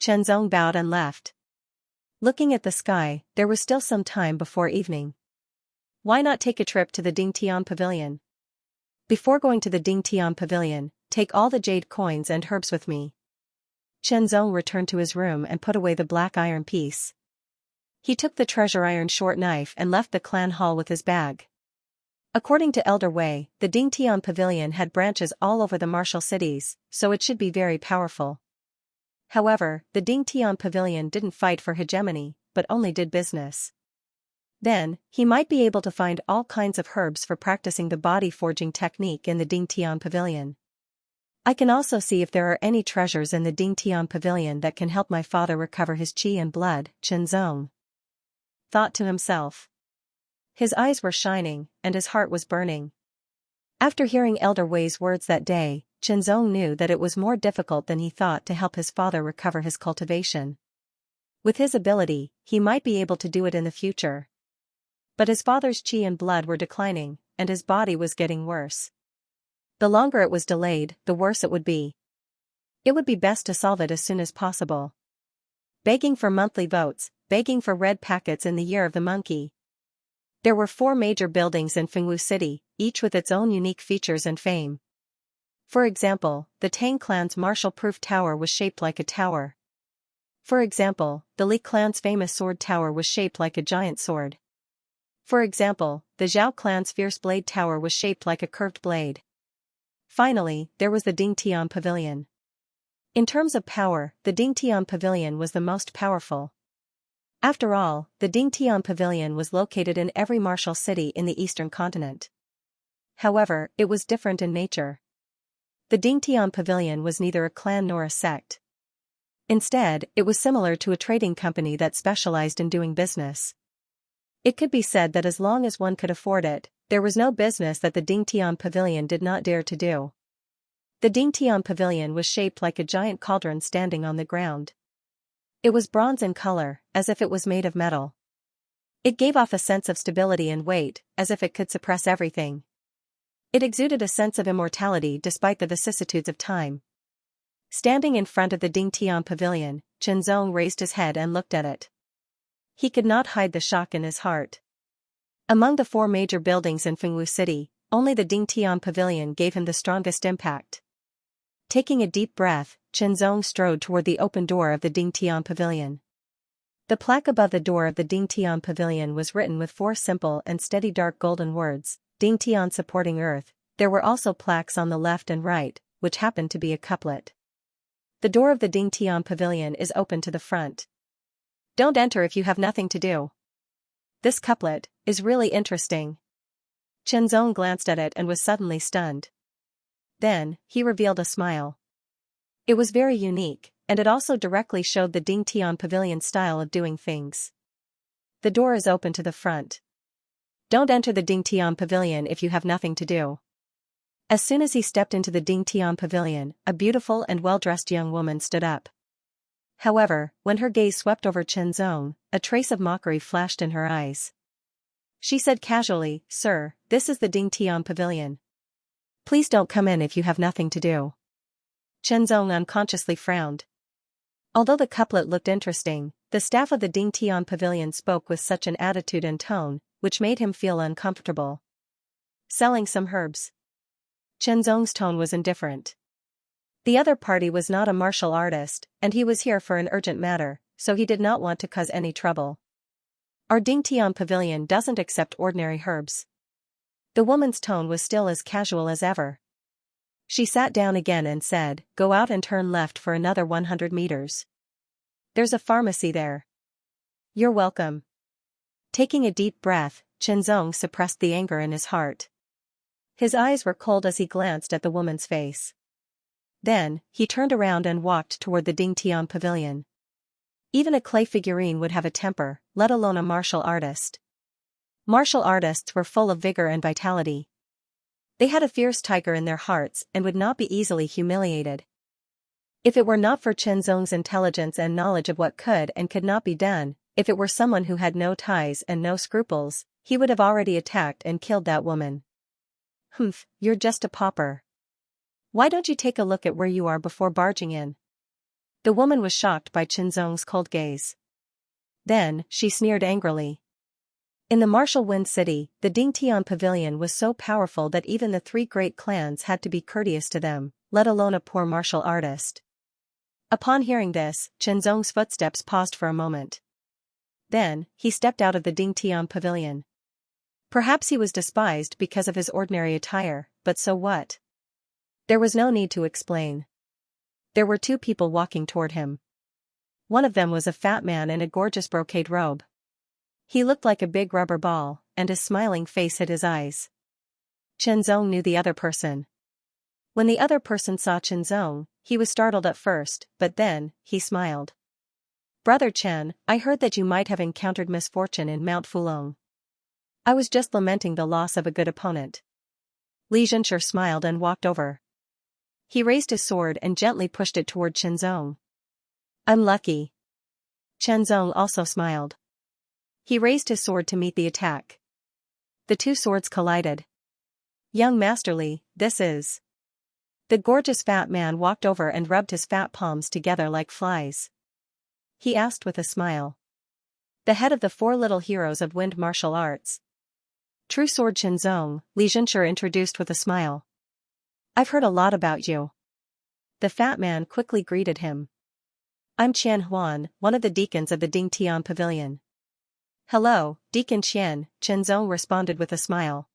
Qinzong bowed and left. Looking at the sky, there was still some time before evening. Why not take a trip to the Dingtian Pavilion? Before going to the Dingtian Pavilion, take all the jade coins and herbs with me. Qinzong returned to his room and put away the black iron piece. He took the treasure iron short knife and left the clan hall with his bag. According to Elder Wei, the Dingtian Pavilion had branches all over the martial cities, so it should be very powerful. However, the Dingtian Pavilion didn't fight for hegemony, but only did business. Then, he might be able to find all kinds of herbs for practicing the body forging technique in the Dingtian Pavilion. I can also see if there are any treasures in the Dingtian Pavilion that can help my father recover his qi and blood, Qinzong thought to himself. His eyes were shining, and his heart was burning. After hearing Elder Wei's words that day, Qinzong knew that it was more difficult than he thought to help his father recover his cultivation. With his ability, he might be able to do it in the future. But his father's qi and blood were declining, and his body was getting worse. The longer it was delayed, the worse it would be. It would be best to solve it as soon as possible. Begging for monthly votes, begging for red packets in the year of the monkey. There were 4 major buildings in Fengwu City, each with its own unique features and fame. For example, the Tang clan's martial-proof tower was shaped like a tower. For example, the Li clan's famous sword tower was shaped like a giant sword. For example, the Zhao clan's fierce blade tower was shaped like a curved blade. Finally, there was the Dingtian Pavilion. In terms of power, the Dingtian Pavilion was the most powerful. After all, the Dingtian Pavilion was located in every martial city in the eastern continent. However, it was different in nature. The Dingtian Pavilion was neither a clan nor a sect. Instead, it was similar to a trading company that specialized in doing business. It could be said that as long as one could afford it, there was no business that the Dingtian Pavilion did not dare to do. The Dingtian Pavilion was shaped like a giant cauldron standing on the ground. It was bronze in color, as if it was made of metal. It gave off a sense of stability and weight, as if it could suppress everything. It exuded a sense of immortality despite the vicissitudes of time. Standing in front of the Dingtian pavilion, Chenzong raised his head and looked at it. He could not hide the shock in his heart. Among the 4 major buildings in Fengwu City, only the Dingtian pavilion gave him the strongest impact. Taking a deep breath, Chenzong strode toward the open door of the Dingtian pavilion. The plaque above the door of the Dingtian pavilion was written with 4 simple and steady dark golden words, Dingtian supporting Earth. There were also plaques on the left and right, which happened to be a couplet. The door of the Dingtian pavilion is open to the front. Don't enter if you have nothing to do. This couplet is really interesting. Chenzong glanced at it and was suddenly stunned. Then, he revealed a smile. It was very unique, and it also directly showed the Dingtian pavilion style of doing things. The door is open to the front. Don't enter the Dingtian pavilion if you have nothing to do. As soon as he stepped into the Dingtian pavilion, a beautiful and well-dressed young woman stood up. However, when her gaze swept over Chenzong, a trace of mockery flashed in her eyes. She said casually, "Sir, this is the Dingtian pavilion. Please don't come in if you have nothing to do." Chenzong unconsciously frowned. Although the couplet looked interesting, the staff of the Dingtian pavilion spoke with such an attitude and tone, which made him feel uncomfortable. Selling some herbs. Chenzong's tone was indifferent. The other party was not a martial artist, and he was here for an urgent matter, so he did not want to cause any trouble. Our Dingtian pavilion doesn't accept ordinary herbs. The woman's tone was still as casual as ever. She sat down again and said, "Go out and turn left for another 100 meters. There's a pharmacy there." "You're welcome." Taking a deep breath, Chenzong suppressed the anger in his heart. His eyes were cold as he glanced at the woman's face. Then, he turned around and walked toward the Dingtian pavilion. Even a clay figurine would have a temper, let alone a martial artist. Martial artists were full of vigor and vitality. They had a fierce tiger in their hearts and would not be easily humiliated. If it were not for Chenzong's intelligence and knowledge of what could and could not be done, if it were someone who had no ties and no scruples, he would have already attacked and killed that woman. "Humph, you're just a pauper. Why don't you take a look at where you are before barging in?" The woman was shocked by Chenzong's cold gaze. Then, she sneered angrily. In the martial Wind City, the Dingtian pavilion was so powerful that even the 3 great clans had to be courteous to them, let alone a poor martial artist. Upon hearing this, Chenzong's footsteps paused for a moment. Then, he stepped out of the Dingtian pavilion. Perhaps he was despised because of his ordinary attire, but so what? There was no need to explain. There were 2 people walking toward him. One of them was a fat man in a gorgeous brocade robe. He looked like a big rubber ball, and his smiling face hid his eyes. Chenzong knew the other person. When the other person saw Chenzong, he was startled at first, but then, he smiled. "Brother Chen, I heard that you might have encountered misfortune in Mount Fulong. I was just lamenting the loss of a good opponent." Xianxia smiled and walked over. He raised his sword and gently pushed it toward Chenzong. "I'm lucky." Chenzong also smiled. He raised his sword to meet the attack. The 2 swords collided. "Young Master Li, this is..." The gorgeous fat man walked over and rubbed his fat palms together like flies. He asked with a smile. "The head of the 4 little heroes of wind martial arts." "True sword Chenzong," Xianxia introduced with a smile. "I've heard a lot about you." The fat man quickly greeted him. "I'm Qian Huan, one of the deacons of the Dingtian pavilion." "Hello, Deacon Qian," Chenzong responded with a smile.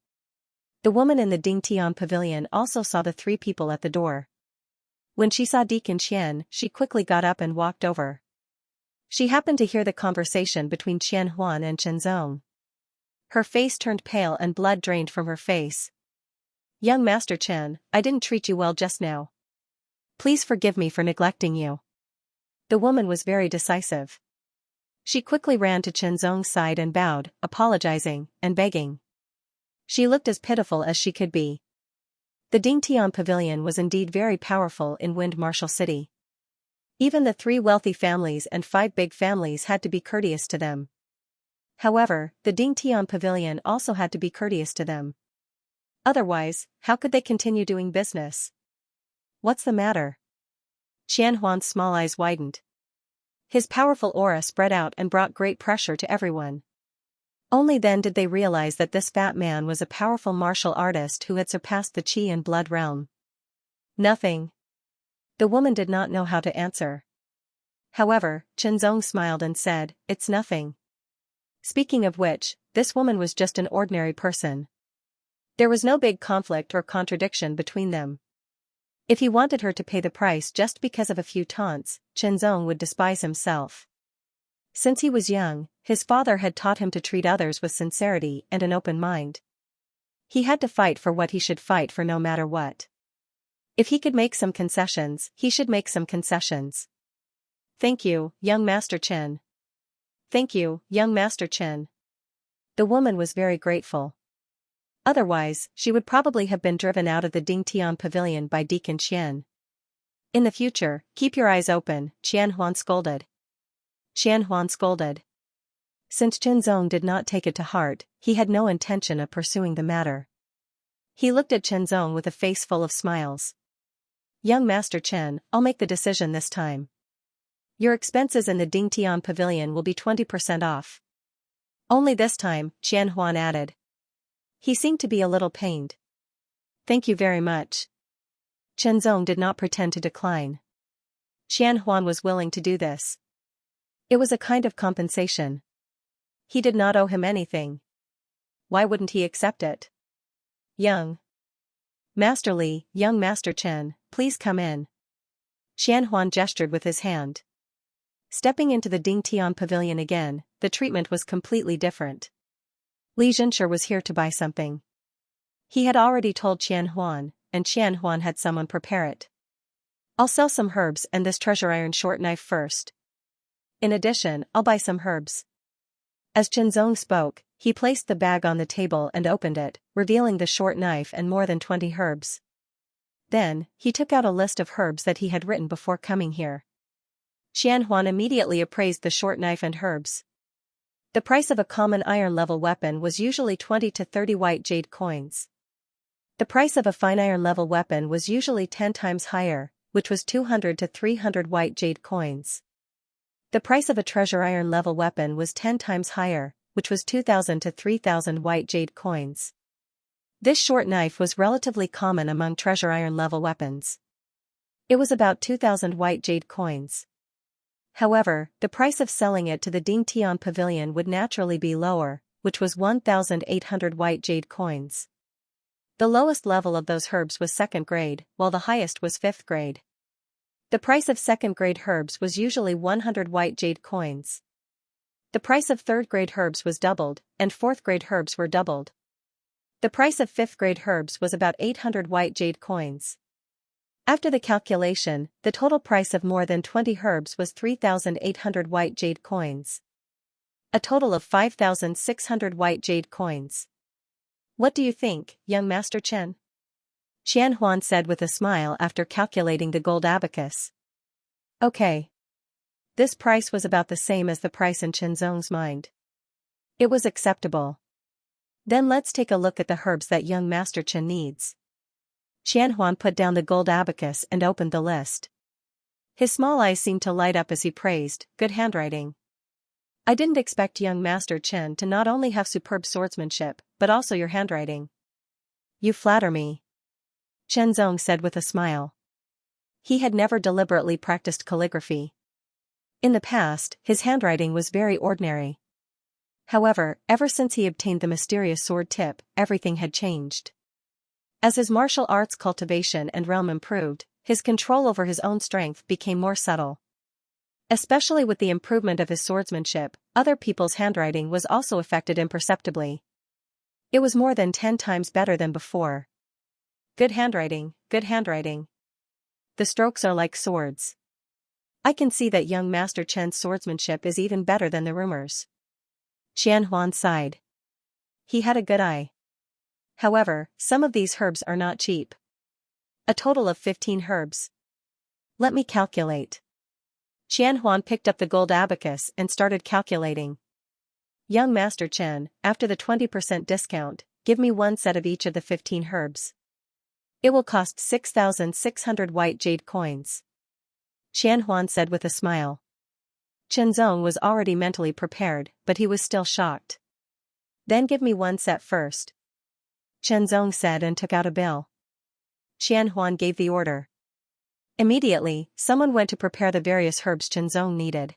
The woman in the Dingtian pavilion also saw the 3 people at the door. When she saw Deacon Qian, she quickly got up and walked over. She happened to hear the conversation between Qian Huan and Chenzong. Her face turned pale and blood drained from her face. "Young Master Chen, I didn't treat you well just now. Please forgive me for neglecting you." The woman was very decisive. She quickly ran to Chenzong's side and bowed, apologizing, and begging. She looked as pitiful as she could be. The Dingtian pavilion was indeed very powerful in Wind Martial City. Even the 3 wealthy families and 5 big families had to be courteous to them. However, the Dingtian pavilion also had to be courteous to them. Otherwise, how could they continue doing business? "What's the matter?" Xianxuan's small eyes widened. His powerful aura spread out and brought great pressure to everyone. Only then did they realize that this fat man was a powerful martial artist who had surpassed the qi and blood realm. Nothing. The woman did not know how to answer. However, Chenzong smiled and said, "It's nothing." Speaking of which, this woman was just an ordinary person. There was no big conflict or contradiction between them. If he wanted her to pay the price just because of a few taunts, Chenzong would despise himself. Since he was young, his father had taught him to treat others with sincerity and an open mind. He had to fight for what he should fight for no matter what. If he could make some concessions, he should make some concessions. "Thank you, young Master Chen." "Thank you, young Master Chen." The woman was very grateful. Otherwise, she would probably have been driven out of the Dingtian pavilion by Deacon Qian. "In the future, keep your eyes open," Qianhuan scolded. Qianhuan scolded. Since Chenzong did not take it to heart, he had no intention of pursuing the matter. He looked at Chenzong with a face full of smiles. "Young Master Chen, I'll make the decision this time. Your expenses in the Dingtian pavilion will be 20% off." "Only this time," Qianhuan added. He seemed to be a little pained. "Thank you very much." Chenzong did not pretend to decline. Qianhuan was willing to do this. It was a kind of compensation. He did not owe him anything. Why wouldn't he accept it? "Young Master Li, young Master Chen, please come in." Qianhuan gestured with his hand. Stepping into the Dingtian pavilion again, the treatment was completely different. Li Zhenshi was here to buy something. He had already told Qianhuan, and Qianhuan had someone prepare it. "I'll sell some herbs and this treasure iron short knife first. In addition, I'll buy some herbs." As Chenzong spoke, he placed the bag on the table and opened it, revealing the short knife and more than 20 herbs. Then, he took out a list of herbs that he had written before coming here. Qianhuan immediately appraised the short knife and herbs. The price of a common iron-level weapon was usually 20 to 30 white jade coins. The price of a fine iron-level weapon was usually 10 times higher, which was 200 to 300 white jade coins. The price of a treasure iron-level weapon was 10 times higher, which was 2,000 to 3,000 white jade coins. This short knife was relatively common among treasure iron-level weapons. It was about 2,000 white jade coins. However, the price of selling it to the Dingtian pavilion would naturally be lower, which was 1,800 white jade coins. The lowest level of those herbs was 2nd grade, while the highest was 5th grade. The price of 2nd grade herbs was usually 100 white jade coins. The price of 3rd grade herbs was doubled, and 4th grade herbs were doubled. The price of 5th grade herbs was about 800 white jade coins. After the calculation, the total price of more than 20 herbs was 3,800 white jade coins. A total of 5,600 white jade coins. "What do you think, young Master Chen?" Qianhuan said with a smile after calculating the gold abacus. "Okay." This price was about the same as the price in Chenzong's mind. It was acceptable. "Then let's take a look at the herbs that young Master Chen needs." Qianhuan put down the gold abacus and opened the list. His small eyes seemed to light up as he praised, "Good handwriting. I didn't expect young Master Chen to not only have superb swordsmanship, but also your handwriting." "You flatter me," Chenzong said with a smile. He had never deliberately practiced calligraphy. In the past, his handwriting was very ordinary. However, ever since he obtained the mysterious sword tip, everything had changed. As his martial arts cultivation and realm improved, his control over his own strength became more subtle. Especially with the improvement of his swordsmanship, other people's handwriting was also affected imperceptibly. It was more than 10 times better than before. Good handwriting, good handwriting. The strokes are like swords. I can see that young Master Chen's swordsmanship is even better than the rumors." Qianhuan sighed. He had a good eye. However, some of these herbs are not cheap. A total of 15 herbs. Let me calculate. Qianhuan picked up the gold abacus and started calculating. "Young Master Chen, after the 20% discount, give me one set of each of the 15 herbs. It will cost 6,600 white jade coins." Xianxia said with a smile. Chenzong was already mentally prepared, but he was still shocked. Then give me one set first. Chenzong said and took out a bill. Xianxia gave the order. Immediately, someone went to prepare the various herbs Chenzong needed.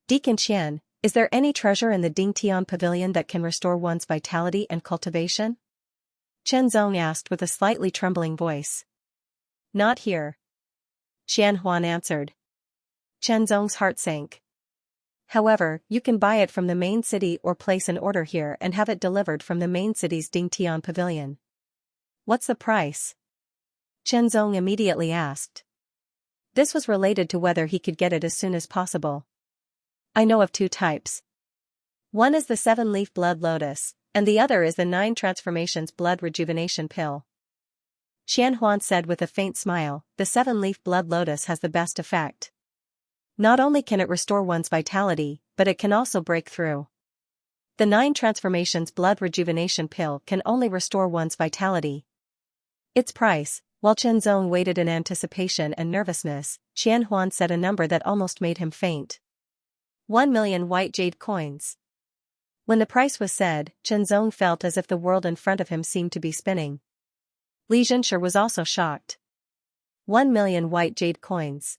Deacon Qian, is there any treasure in the Dingtian pavilion that can restore one's vitality and cultivation? Chenzong asked with a slightly trembling voice. Not here. Xianxia answered. Chenzong's heart sank. However, you can buy it from the main city or place an order here and have it delivered from the main city's Dingtian pavilion. What's the price? Chenzong immediately asked. This was related to whether he could get it as soon as possible. I know of two types. One is the 7-leaf blood lotus, and the other is the 9 transformations blood rejuvenation pill. Xianxia said with a faint smile, the 7-leaf blood lotus has the best effect. Not only can it restore one's vitality, but it can also break through. The 9 transformations blood rejuvenation pill can only restore one's vitality. Its price, while Chenzong waited in anticipation and nervousness, Xianxia said a number that almost made him faint. 1 million white jade coins. When the price was said, Chenzong felt as if the world in front of him seemed to be spinning. Xianxia was also shocked. 1 million white jade coins.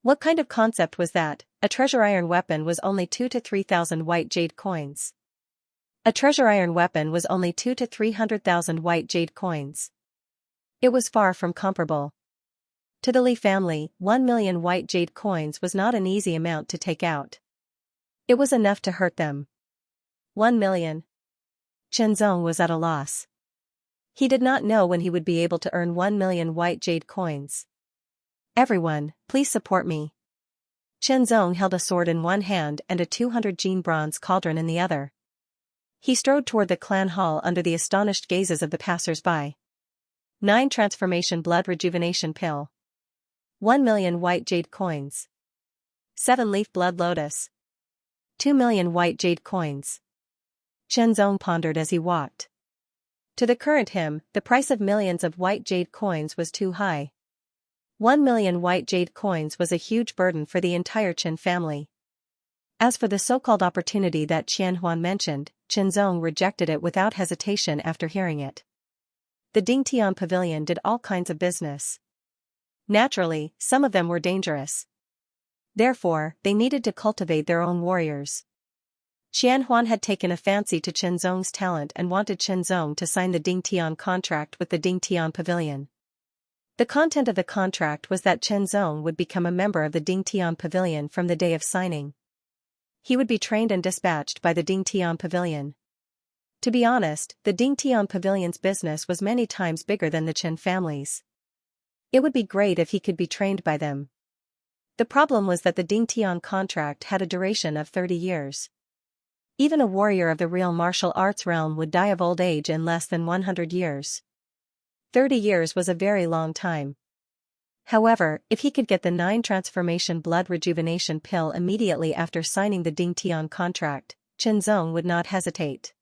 What kind of concept was that? A treasure iron weapon was only 2 to 3,000 white jade coins. A treasure iron weapon was only 2 to 300,000 white jade coins. It was far from comparable. To the Li family, 1 million white jade coins was not an easy amount to take out. It was enough to hurt them. 1 million. Chenzong was at a loss. He did not know when he would be able to earn 1 million white jade coins. Everyone, please support me. Chenzong held a sword in one hand and a 200 gene bronze cauldron in the other. He strode toward the clan hall under the astonished gazes of the passers-by. 9 transformation blood rejuvenation pill. 1 million white jade coins. 7-leaf blood lotus. 2 million white jade coins. Chenzong pondered as he walked. To the current him, the price of millions of white jade coins was too high. 1 million white jade coins was a huge burden for the entire Qin family. As for the so-called opportunity that Xianxia mentioned, Chenzong rejected it without hesitation after hearing it. The Dingtian pavilion did all kinds of business. Naturally, some of them were dangerous. Therefore, they needed to cultivate their own warriors. Xianxia had taken a fancy to Chenzong's talent and wanted Chenzong to sign the Dingtian contract with the Dingtian pavilion. The content of the contract was that Chenzong would become a member of the Dingtian pavilion from the day of signing. He would be trained and dispatched by the Dingtian pavilion. To be honest, the Dingtian pavilion's business was many times bigger than the Qin family's. It would be great if he could be trained by them. The problem was that the Dingtian contract had a duration of 30 years. Even a warrior of the real martial arts realm would die of old age in less than 100 years. 30 years was a very long time. However, if he could get the 9 transformation blood rejuvenation pill immediately after signing the Dingtian contract, Chenzong would not hesitate.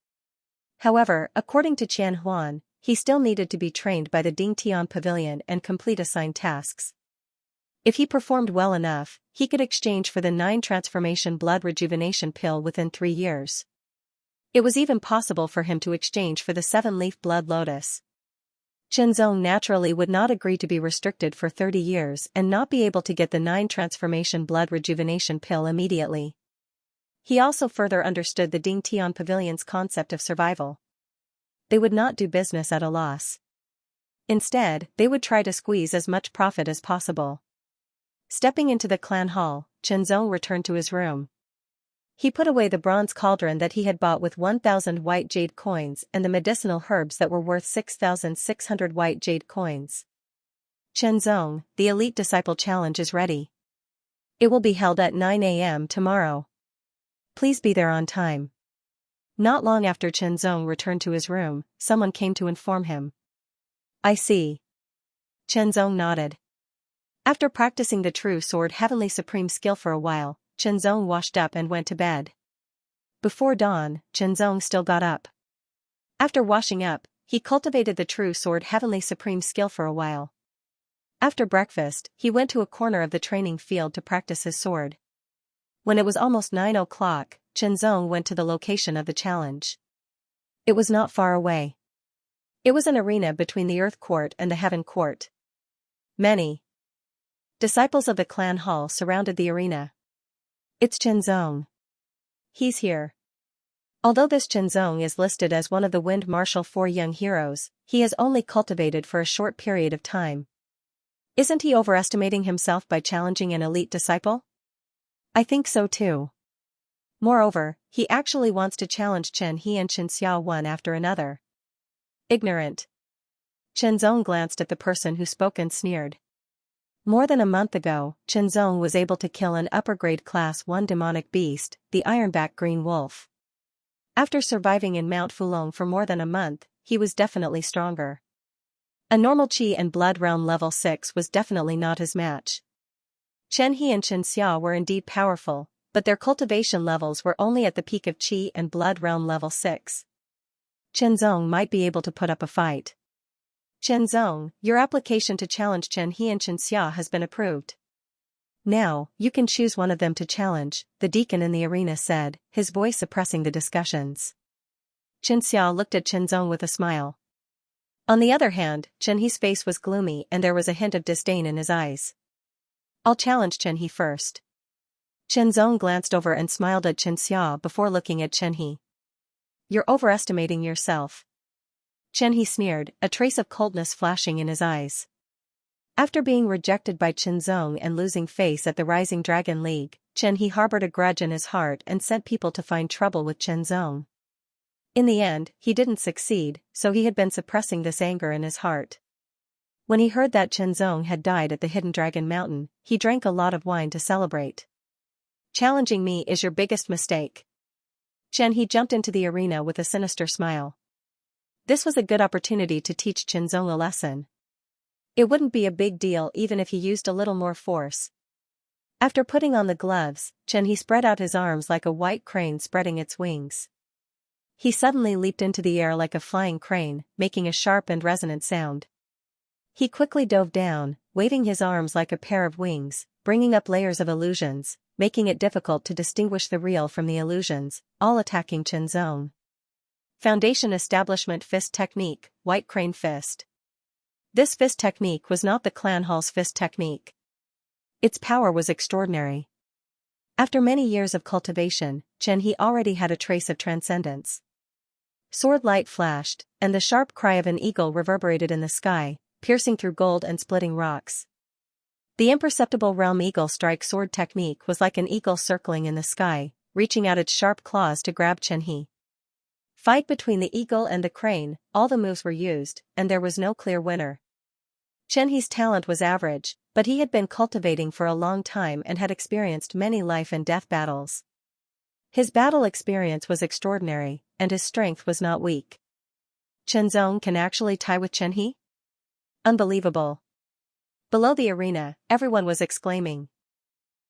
However, according to Xianxia, he still needed to be trained by the Dingtian pavilion and complete assigned tasks. If he performed well enough, he could exchange for the 9 transformation blood rejuvenation pill within 3 years. It was even possible for him to exchange for the 7-leaf blood lotus. Chenzong naturally would not agree to be restricted for 30 years and not be able to get the 9 transformation blood rejuvenation pill immediately. He also further understood the Dingtian pavilion's concept of survival. They would not do business at a loss. Instead, they would try to squeeze as much profit as possible. Stepping into the clan hall, Chenzong returned to his room. He put away the bronze cauldron that he had bought with 1,000 white jade coins and the medicinal herbs that were worth 6,600 white jade coins. Chenzong, the Elite Disciple Challenge is ready. It will be held at 9 a.m. tomorrow. Please be there on time. Not long after Chenzong returned to his room, someone came to inform him. I see. Chenzong nodded. After practicing the true sword Heavenly Supreme skill for a while, Chenzong washed up and went to bed. Before dawn, Chenzong still got up. After washing up, he cultivated the true sword Heavenly Supreme skill for a while. After breakfast, he went to a corner of the training field to practice his sword. When it was almost 9 o'clock, Chenzong went to the location of the challenge. It was not far away. It was an arena between the Earth Court and the Heaven Court. Many disciples of the clan hall surrounded the arena. It's Chenzong. He's here. Although this Chenzong is listed as one of the Wind Martial 4 young heroes, he has only cultivated for a short period of time. Isn't he overestimating himself by challenging an elite disciple? I think so too. Moreover, he actually wants to challenge Xianxia and Xianxia one after another. Ignorant. Chenzong glanced at the person who spoke and sneered. More than a month ago, Chenzong was able to kill an upper-grade Class 1 demonic beast, the Ironback Green Wolf. After surviving in Mount Fulong for more than a month, he was definitely stronger. A normal Qi and Blood Realm level 6 was definitely not his match. Xianxia and Xianxia were indeed powerful, but their cultivation levels were only at the peak of Qi and Blood Realm level 6. Chenzong might be able to put up a fight. Chenzong, your application to challenge Xianxia and Xianxia has been approved. Now, you can choose one of them to challenge, the deacon in the arena said, his voice suppressing the discussions. Xianxia looked at Chenzong with a smile. On the other hand, Xianxia's face was gloomy and there was a hint of disdain in his eyes. I'll challenge Xianxia first. Chenzong glanced over and smiled at Xianxia before looking at Xianxia. You're overestimating yourself. Xianxia sneered, a trace of coldness flashing in his eyes. After being rejected by Chenzong and losing face at the Rising Dragon League, Xianxia harbored a grudge in his heart and sent people to find trouble with Chenzong. In the end, he didn't succeed, so he had been suppressing this anger in his heart. When he heard that Chenzong had died at the Hidden Dragon Mountain, he drank a lot of wine to celebrate. Challenging me is your biggest mistake. Xianxia jumped into the arena with a sinister smile. This was a good opportunity to teach Chenzong a lesson. It wouldn't be a big deal even if he used a little more force. After putting on the gloves, Xianxia spread out his arms like a white crane spreading its wings. He suddenly leaped into the air like a flying crane, making a sharp and resonant sound. He quickly dove down, waving his arms like a pair of wings, bringing up layers of illusions, making it difficult to distinguish the real from the illusions, all attacking Chenzong. Foundation Establishment Fist Technique, White Crane Fist. This fist technique was not the clan hall's fist technique. Its power was extraordinary. After many years of cultivation, Xianxia already had a trace of transcendence. Sword light flashed, and the sharp cry of an eagle reverberated in the sky, piercing through gold and splitting rocks. The imperceptible realm eagle strike sword technique was like an eagle circling in the sky, reaching out its sharp claws to grab Xianxia. Fight between the eagle and the crane, all the moves were used, and there was no clear winner. Xianxia's talent was average, but he had been cultivating for a long time and had experienced many life and death battles. His battle experience was extraordinary, and his strength was not weak. Chenzong can actually tie with Xianxia? Unbelievable. Below the arena, everyone was exclaiming.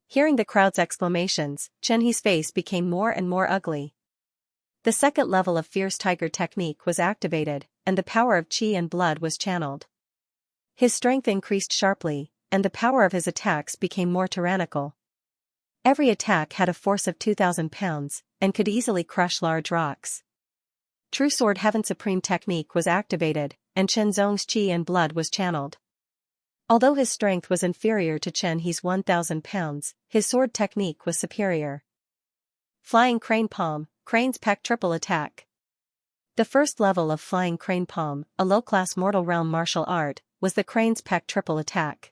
Hearing the crowd's exclamations, Xianxia's face became more and more ugly. The second level of Fierce Tiger technique was activated, and the power of Qi and blood was channeled. His strength increased sharply, and the power of his attacks became more tyrannical. Every attack had a force of 2,000 pounds, and could easily crush large rocks. True Sword Heaven Supreme technique was activated, and Chenzong's Qi and blood was channeled. Although his strength was inferior to Xianxia's 1,000 pounds, his sword technique was superior. Flying Crane Palm, Crane's Peck Triple Attack. The first level of Flying Crane Palm, a low-class mortal realm martial art, was the Crane's Peck Triple Attack.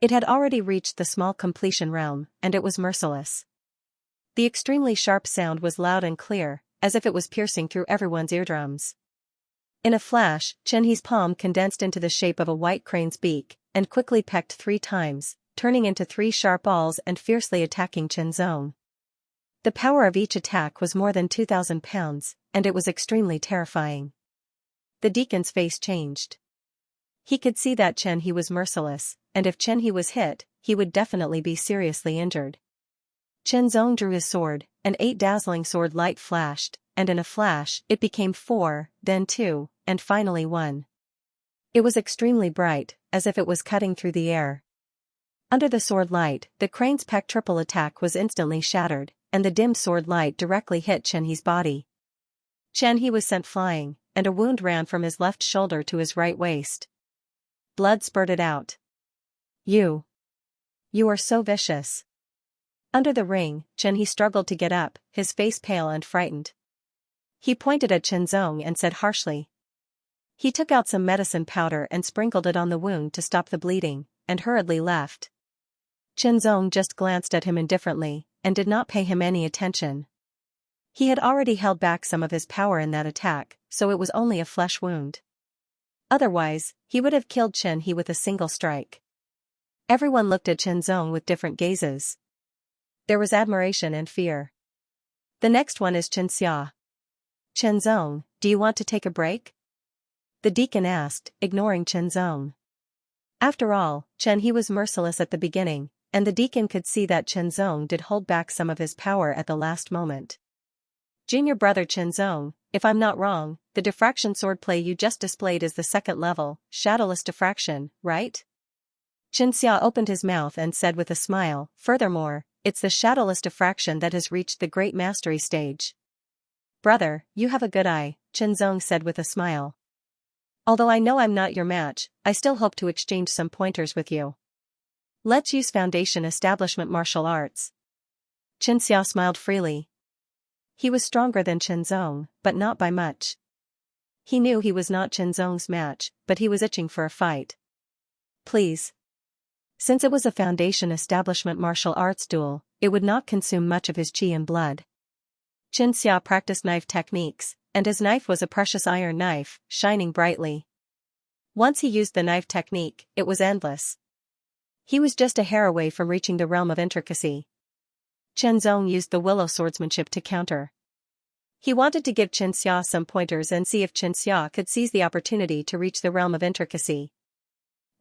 It had already reached the small completion realm, and it was merciless. The extremely sharp sound was loud and clear, as if it was piercing through everyone's eardrums. In a flash, Xianxia's palm condensed into the shape of a white crane's beak, and quickly pecked 3 times, turning into 3 sharp awls and fiercely attacking Chenzong. The power of each attack was more than 2,000 pounds, and it was extremely terrifying. The deacon's face changed. He could see that Xianxia was merciless, and if Xianxia was hit, he would definitely be seriously injured. Chenzong drew his sword, and 8 dazzling sword light flashed, and in a flash, it became 4, then 2, and finally 1. It was extremely bright, as if it was cutting through the air. Under the sword light, the crane's peck triple attack was instantly shattered, and the dim sword light directly hit Xianxi's body. Xianxi was sent flying, and a wound ran from his left shoulder to his right waist. Blood spurted out. You are so vicious. Under the ring, Xianxi struggled to get up, his face pale and frightened. He pointed at Qianzong and said harshly. He took out some medicine powder and sprinkled it on the wound to stop the bleeding, and hurriedly left. Qianzong just glanced at him indifferently, and did not pay him any attention. He had already held back some of his power in that attack, so it was only a flesh wound. Otherwise, he would have killed Xianxi with a single strike. Everyone looked at Qianzong with different gazes. There was admiration and fear. The next one is Xianxia. Qianzong, do you want to take a break? The deacon asked, ignoring Qianzong. After all, Xianxi was merciless at the beginning, and the deacon could see that Qianzong did hold back some of his power at the last moment. Junior brother Qianzong, if I'm not wrong, the diffraction swordplay you just displayed is the second level, shadowless diffraction, right? Xianxia opened his mouth and said with a smile, furthermore, it's the shadowless diffraction that has reached the great mastery stage. Brother, you have a good eye, Qianzong said with a smile. Although I know I'm not your match, I still hope to exchange some pointers with you. Let's use Foundation Establishment Martial Arts. Xianxia smiled freely. He was stronger than Qianzong, but not by much. He knew he was not Qianzong's match, but he was itching for a fight. Please. Since it was a Foundation Establishment Martial Arts duel, it would not consume much of his qi and blood. Xianxia practiced knife techniques, and his knife was a precious iron knife, shining brightly. Once he used the knife technique, it was endless. He was just a hair away from reaching the realm of intricacy. Qianzong used the willow swordsmanship to counter. He wanted to give Xianxia some pointers and see if Xianxia could seize the opportunity to reach the realm of intricacy.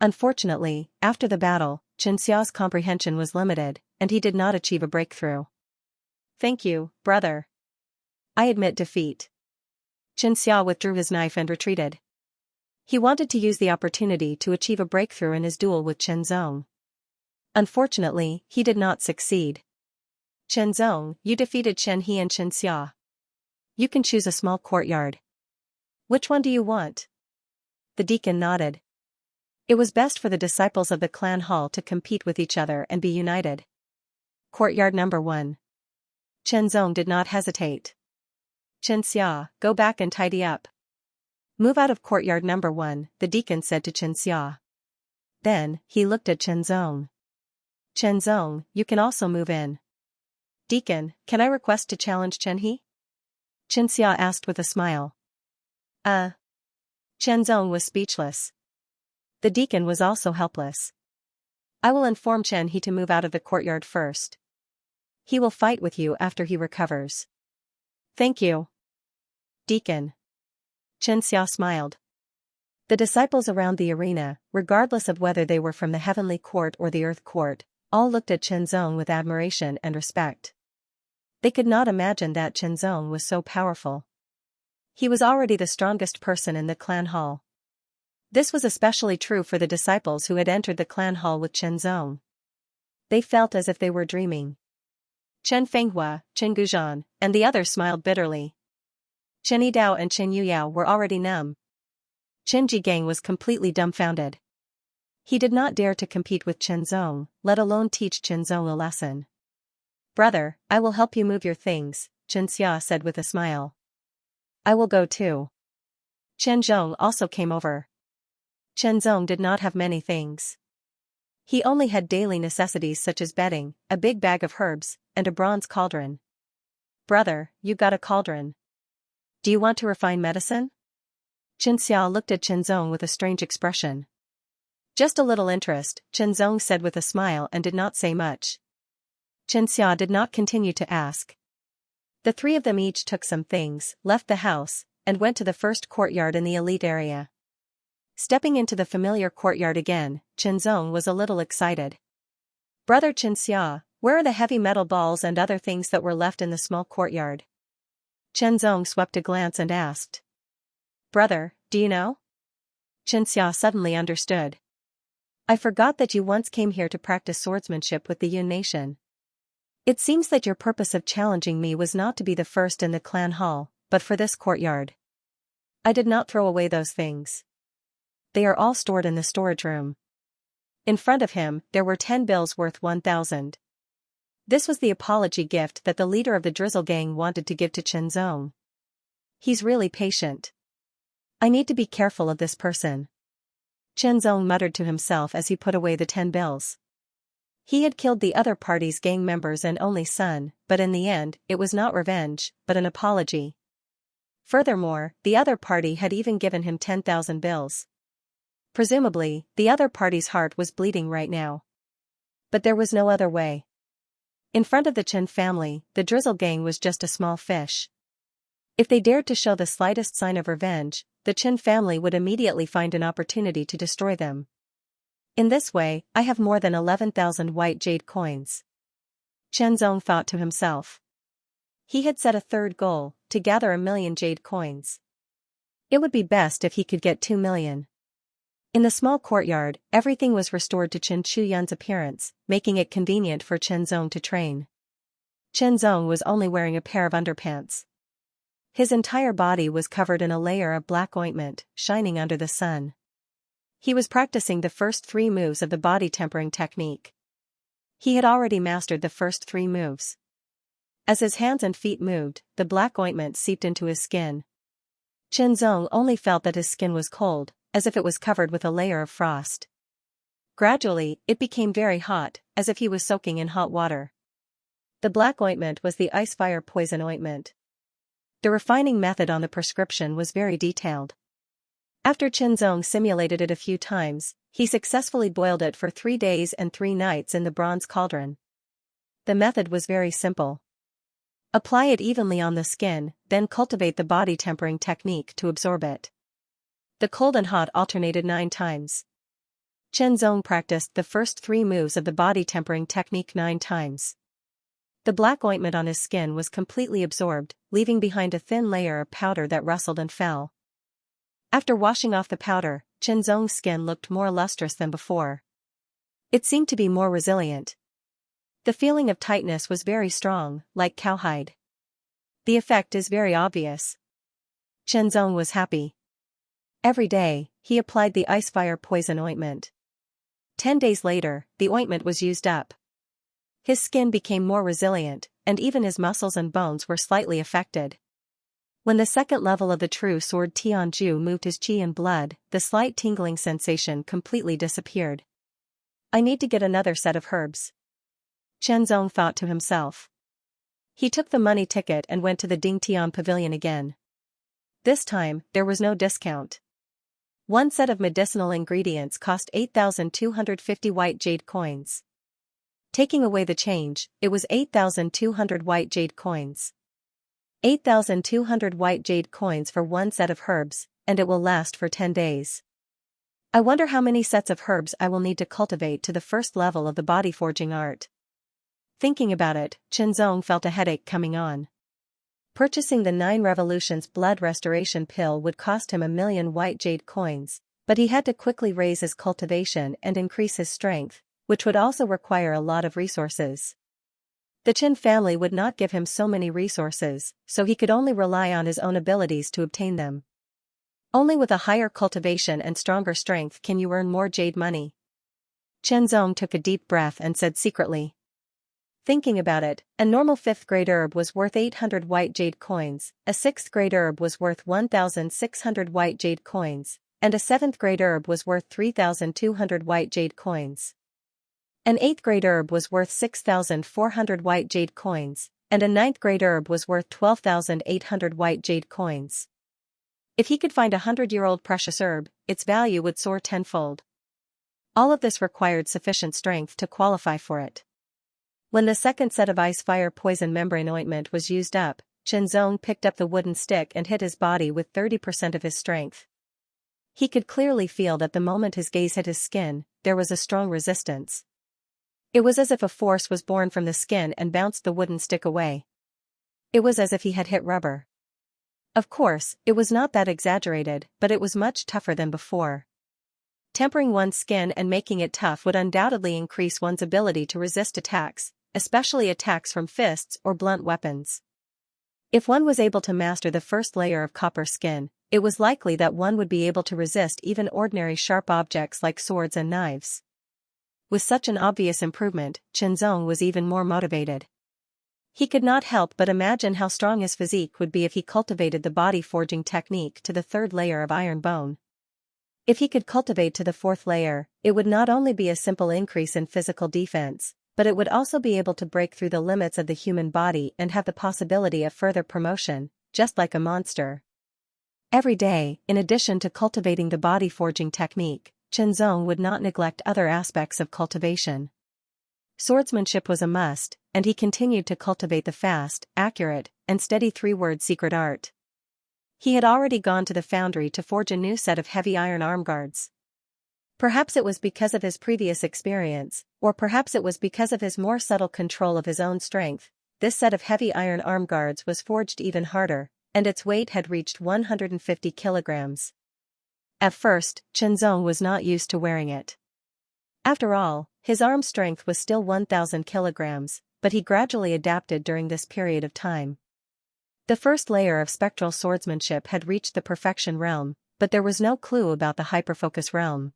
Unfortunately, after the battle, Xianxia's comprehension was limited, and he did not achieve a breakthrough. Thank you, brother. I admit defeat. Xianxia withdrew his knife and retreated. He wanted to use the opportunity to achieve a breakthrough in his duel with Qianzong. Unfortunately, he did not succeed. Qianzong, you defeated Xianxi and Xianxia. You can choose a small courtyard. Which one do you want? The deacon nodded. It was best for the disciples of the clan hall to compete with each other and be united. Courtyard number 1. Qianzong did not hesitate. Xianxia, go back and tidy up. Move out of courtyard number 1, the deacon said to Xianxia. Then, he looked at Qianzong. Qianzong, you can also move in. Deacon, can I request to challenge Xianxi? Xianxia asked with a smile. Qianzong was speechless. The deacon was also helpless. I will inform Xianxi to move out of the courtyard first. He will fight with you after he recovers. Thank you. Deacon. Xianxia smiled. The disciples around the arena, regardless of whether they were from the heavenly court or the earth court, all looked at Qianzong with admiration and respect. They could not imagine that Qianzong was so powerful. He was already the strongest person in the clan hall. This was especially true for the disciples who had entered the clan hall with Qianzong. They felt as if they were dreaming. Chen Fenghua, Chen Guzhan, and the others smiled bitterly. Chen Yidao and Chen Yuyao were already numb. Chen Jigang was completely dumbfounded. He did not dare to compete with Qianzong, let alone teach Qianzong a lesson. Brother, I will help you move your things, Xianxia said with a smile. I will go too. Qianzong also came over. Qianzong did not have many things. He only had daily necessities such as bedding, a big bag of herbs, and a bronze cauldron. Brother, you got a cauldron. Do you want to refine medicine? Xianxia looked at Qianzong with a strange expression. Just a little interest, Qianzong said with a smile and did not say much. Xianxia did not continue to ask. The three of them each took some things, left the house, and went to the first courtyard in the elite area. Stepping into the familiar courtyard again, Qianzong was a little excited. Brother Xianxia, where are the heavy metal balls and other things that were left in the small courtyard? Qianzong swept a glance and asked. Brother, do you know? Xianxia suddenly understood. I forgot that you once came here to practice swordsmanship with the Yun nation. It seems that your purpose of challenging me was not to be the first in the clan hall, but for this courtyard. I did not throw away those things. They are all stored in the storage room. In front of him, there were 10 bills worth 1,000. This was the apology gift that the leader of the Drizzle gang wanted to give to Chenzong. He's really patient. I need to be careful of this person. Chenzong muttered to himself as he put away the 10 bills. He had killed the other party's gang members and only son, but in the end, it was not revenge, but an apology. Furthermore, the other party had even given him 10,000 bills. Presumably, the other party's heart was bleeding right now. But there was no other way. In front of the Chen family, the Drizzle gang was just a small fish. If they dared to show the slightest sign of revenge, the Chen family would immediately find an opportunity to destroy them. In this way, I have more than 11,000 white jade coins. Chenzong thought to himself. He had set a third goal, to gather 1,000,000 jade coins. It would be best if he could get 2 million. In the small courtyard, everything was restored to Chen Chuyun's appearance, making it convenient for Chenzong to train. Chenzong was only wearing a pair of underpants. His entire body was covered in a layer of black ointment, shining under the sun. He was practicing the first 3 moves of the body tempering technique. He had already mastered the first 3 moves. As his hands and feet moved, the black ointment seeped into his skin. Chenzong only felt that his skin was cold, as if it was covered with a layer of frost. Gradually, it became very hot, as if he was soaking in hot water. The black ointment was the ice fire poison ointment. The refining method on the prescription was very detailed. After Chenzong simulated it a few times, he successfully boiled it for 3 days and 3 nights in the bronze cauldron. The method was very simple. Apply it evenly on the skin, then cultivate the body tempering technique to absorb it. The cold and hot alternated 9 times. Chenzong practiced the first 3 moves of the body tempering technique 9 times. The black ointment on his skin was completely absorbed, leaving behind a thin layer of powder that rustled and fell. After washing off the powder, Chenzong's skin looked more lustrous than before. It seemed to be more resilient. The feeling of tightness was very strong, like cowhide. The effect is very obvious. Chenzong was happy. Every day, he applied the ice fire poison ointment. 10 days later, the ointment was used up. His skin became more resilient, and even his muscles and bones were slightly affected. When the second level of the true sword Tianju moved his qi and blood, the slight tingling sensation completely disappeared. I need to get another set of herbs. Chenzong thought to himself. He took the money ticket and went to the Dingtian pavilion again. This time, there was no discount. 1 set of medicinal ingredients cost 8,250 white jade coins. Taking away the change, it was 8,200 white jade coins. 8,200 white jade coins for 1 set of herbs, and it will last for 10 days. I wonder how many sets of herbs I will need to cultivate to the first level of the body forging art. Thinking about it, Chenzong felt a headache coming on. Purchasing the 9 Revolutions blood restoration pill would cost him 1,000,000 white jade coins, but he had to quickly raise his cultivation and increase his strength, which would also require a lot of resources. The Chen family would not give him so many resources, so he could only rely on his own abilities to obtain them. Only with a higher cultivation and stronger strength can you earn more jade money. Chenzong took a deep breath and said secretly. Thinking about it, a normal 5th grade herb was worth 800 white jade coins, a 6th grade herb was worth 1,600 white jade coins, and a 7th grade herb was worth 3,200 white jade coins. An 8th grade herb was worth 6,400 white jade coins, and a 9th grade herb was worth 12,800 white jade coins. If he could find a 100-year-old precious herb, its value would soar tenfold. All of this required sufficient strength to qualify for it. When the second set of ice fire poison membrane ointment was used up, Chenzong picked up the wooden stick and hit his body with 30% of his strength. He could clearly feel that the moment his gaze hit his skin, there was a strong resistance. It was as if a force was born from the skin and bounced the wooden stick away. It was as if he had hit rubber. Of course, it was not that exaggerated, but it was much tougher than before. Tempering one's skin and making it tough would undoubtedly increase one's ability to resist attacks, especially attacks from fists or blunt weapons. If one was able to master the first layer of copper skin, it was likely that one would be able to resist even ordinary sharp objects like swords and knives. With such an obvious improvement, Qianzong was even more motivated. He could not help but imagine how strong his physique would be if he cultivated the body forging technique to the third layer of iron bone. If he could cultivate to the fourth layer, it would not only be a simple increase in physical defense, but it would also be able to break through the limits of the human body and have the possibility of further promotion, just like a monster. Every day, in addition to cultivating the body forging technique, Qianzong would not neglect other aspects of cultivation. Swordsmanship was a must, and he continued to cultivate the fast, accurate, and steady three-word secret art. He had already gone to the foundry to forge a new set of heavy iron arm guards. Perhaps it was because of his previous experience, or perhaps it was because of his more subtle control of his own strength. This set of heavy iron arm guards was forged even harder, and its weight had reached 150 kilograms. At first, Qianzong was not used to wearing it. After all, his arm strength was still 1,000 kilograms, but he gradually adapted during this period of time. The first layer of spectral swordsmanship had reached the perfection realm, but there was no clue about the hyperfocus realm.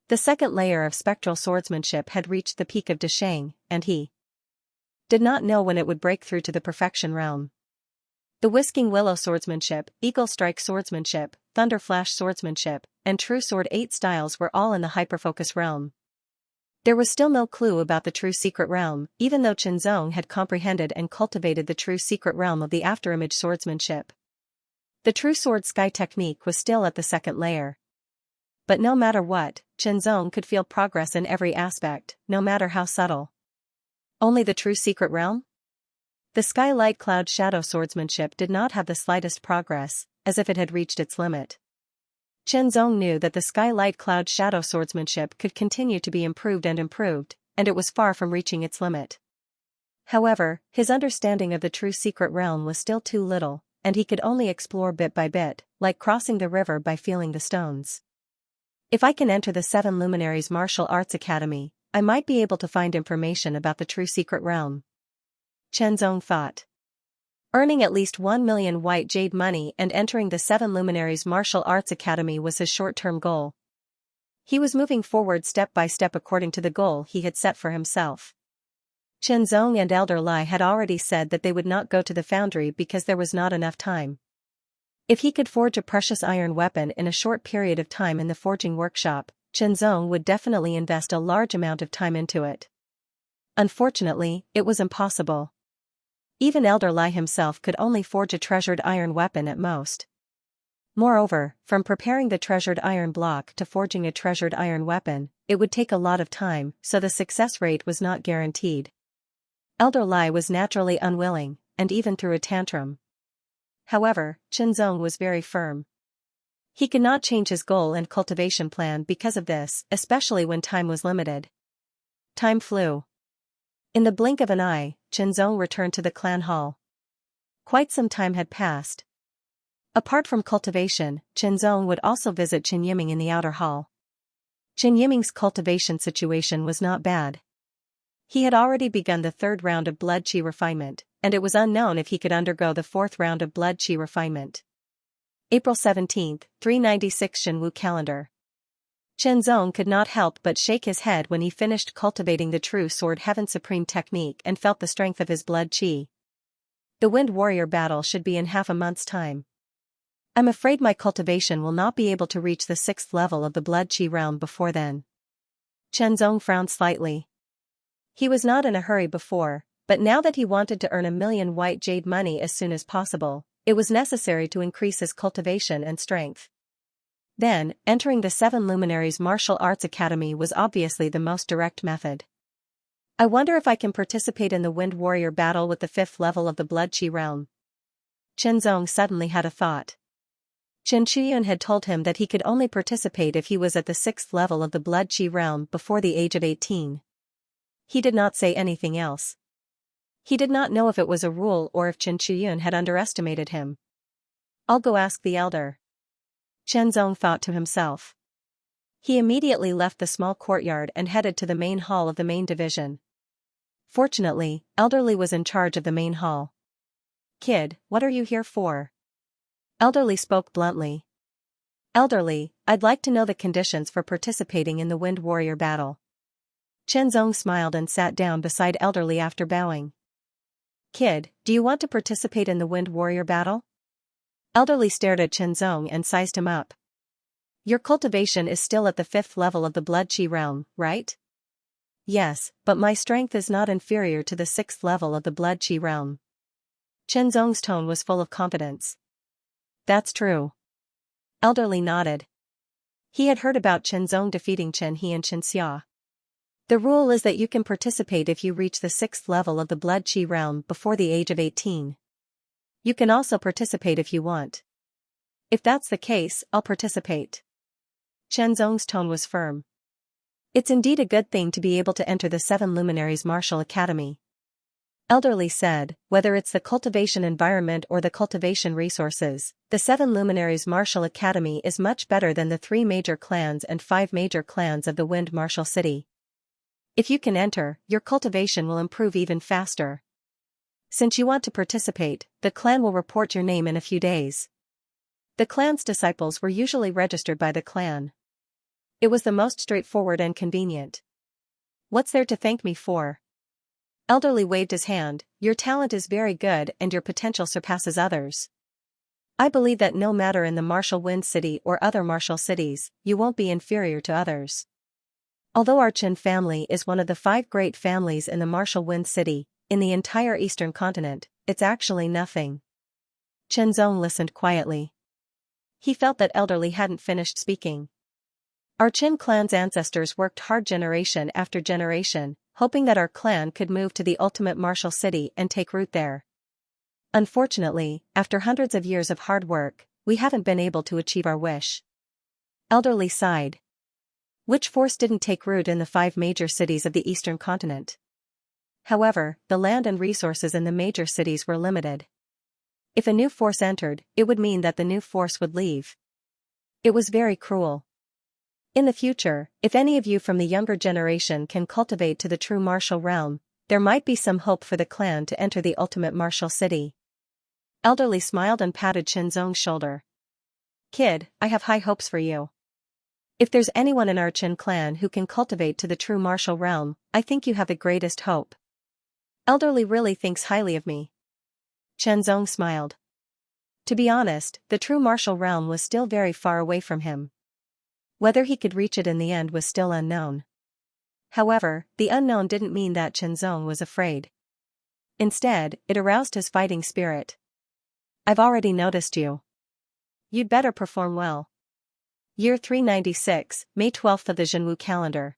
The second layer of spectral swordsmanship had reached the peak of Desheng, and he did not know when it would break through to the perfection realm. The Whisking Willow swordsmanship, Eagle Strike swordsmanship, Thunder Flash swordsmanship, and True Sword 8 styles were all in the hyperfocus realm. There was still no clue about the true secret realm, even though Qianzong had comprehended and cultivated the true secret realm of the afterimage swordsmanship. The True Sword Sky technique was still at the second layer. But no matter what, Qianzong could feel progress in every aspect, no matter how subtle. Only the true secret realm? The Sky Light Cloud Shadow swordsmanship did not have the slightest progress, as if it had reached its limit. Qianzong knew that the Sky Light Cloud Shadow swordsmanship could continue to be improved, and it was far from reaching its limit. However, his understanding of the true secret realm was still too little, and he could only explore bit by bit, like crossing the river by feeling the stones. If I can enter the Seven Luminaries Martial Arts Academy, I might be able to find information about the true secret realm. Qianzong thought. Earning at least 1 million white jade money and entering the Seven Luminaries Martial Arts Academy was his short-term goal. He was moving forward step by step according to the goal he had set for himself. Qianzong and Elder Lai had already said that they would not go to the foundry because there was not enough time. If he could forge a precious iron weapon in a short period of time in the forging workshop, Qianzong would definitely invest a large amount of time into it. Unfortunately, it was impossible. Even Elder Lai himself could only forge a treasured iron weapon at most. Moreover, from preparing the treasured iron block to forging a treasured iron weapon, it would take a lot of time, so the success rate was not guaranteed. Elder Lai was naturally unwilling, and even threw a tantrum. However, Qianzong was very firm. He could not change his goal and cultivation plan because of this, especially when time was limited. Time flew. In the blink of an eye, Qianzong returned to the clan hall. Quite some time had passed. Apart from cultivation, Qianzong would also visit Qin Yiming in the outer hall. Qin Yiming's cultivation situation was not bad. He had already begun the third round of blood qi refinement, and it was unknown if he could undergo the fourth round of blood qi refinement. April 17, 396 Shenwu calendar. Qianzong could not help but shake his head when he finished cultivating the True Sword Heaven Supreme technique and felt the strength of his blood qi. The Wind Warrior battle should be in half a month's time. I'm afraid my cultivation will not be able to reach the 6th level of the blood qi realm before then. Qianzong frowned slightly. He was not in a hurry before, but now that he wanted to earn 1 million white jade money as soon as possible, it was necessary to increase his cultivation and strength. Then, entering the Seven Luminaries Martial Arts Academy was obviously the most direct method. I wonder if I can participate in the Wind Warrior battle with the 5th level of the Blood Qi realm. Qianzong suddenly had a thought. Qin Chuyun had told him that he could only participate if he was at the 6th level of the Blood Qi realm before the age of 18. He did not say anything else. He did not know if it was a rule or if Qin Chuyun had underestimated him. I'll go ask the elder. Qianzong thought to himself. He immediately left the small courtyard and headed to the main hall of the main division. Fortunately, Elderly was in charge of the main hall. "Kid, what are you here for?" Elderly spoke bluntly. "Elderly, I'd like to know the conditions for participating in the Wind Warrior battle." Chen Zong smiled and sat down beside Elderly after bowing. "Kid, do you want to participate in the Wind Warrior battle?" Elderly stared at Chen Zong and sized him up. "Your cultivation is still at the 5th level of the Blood Qi realm, right?" "Yes, but my strength is not inferior to the 6th level of the Blood Qi realm." Chen Zong's tone was full of confidence. "That's true." Elderly nodded. He had heard about Chen Zong defeating Chen He and Xianxia. The rule is that you can participate if you reach the 6th level of the Blood Qi realm before the age of 18. You can also participate if you want. "If that's the case, I'll participate." Chen Zong's tone was firm. "It's indeed a good thing to be able to enter the 7 Luminaries Martial Academy." Elderly said, "Whether it's the cultivation environment or the cultivation resources, the 7 Luminaries Martial Academy is much better than the 3 major clans and 5 major clans of the Wind Martial City. If you can enter, your cultivation will improve even faster. Since you want to participate, the clan will report your name in a few days." The clan's disciples were usually registered by the clan. It was the most straightforward and convenient. "What's there to thank me for?" Elderly waved his hand. "Your talent is very good and your potential surpasses others. I believe that no matter in the Martial Wind City or other martial cities, you won't be inferior to others. Although our Chen family is one of the 5 great families in the Martial Wind City, in the entire Eastern continent, it's actually nothing." Chen Zong listened quietly. He felt that Elderly hadn't finished speaking. "Our Qin clan's ancestors worked hard generation after generation, hoping that our clan could move to the ultimate martial city and take root there. Unfortunately, after hundreds of years of hard work, we haven't been able to achieve our wish." Elderly sighed. Which force didn't take root in the 5 major cities of the Eastern continent? However, the land and resources in the major cities were limited. If a new force entered, it would mean that the new force would leave. It was very cruel. In the future, if any of you from the younger generation can cultivate to the true martial realm, there might be some hope for the clan to enter the ultimate martial city. Elderly smiled and patted Chen Zong's shoulder. "Kid, I have high hopes for you. If there's anyone in our Chen clan who can cultivate to the true martial realm, I think you have the greatest hope." Elderly really thinks highly of me. Chen Zong smiled. To be honest, the true martial realm was still very far away from him. Whether he could reach it in the end was still unknown. However, the unknown didn't mean that Chen Zong was afraid. Instead, it aroused his fighting spirit. "I've already noticed you. You'd better perform well." Year 396, May 12th of the Zhenwu calendar.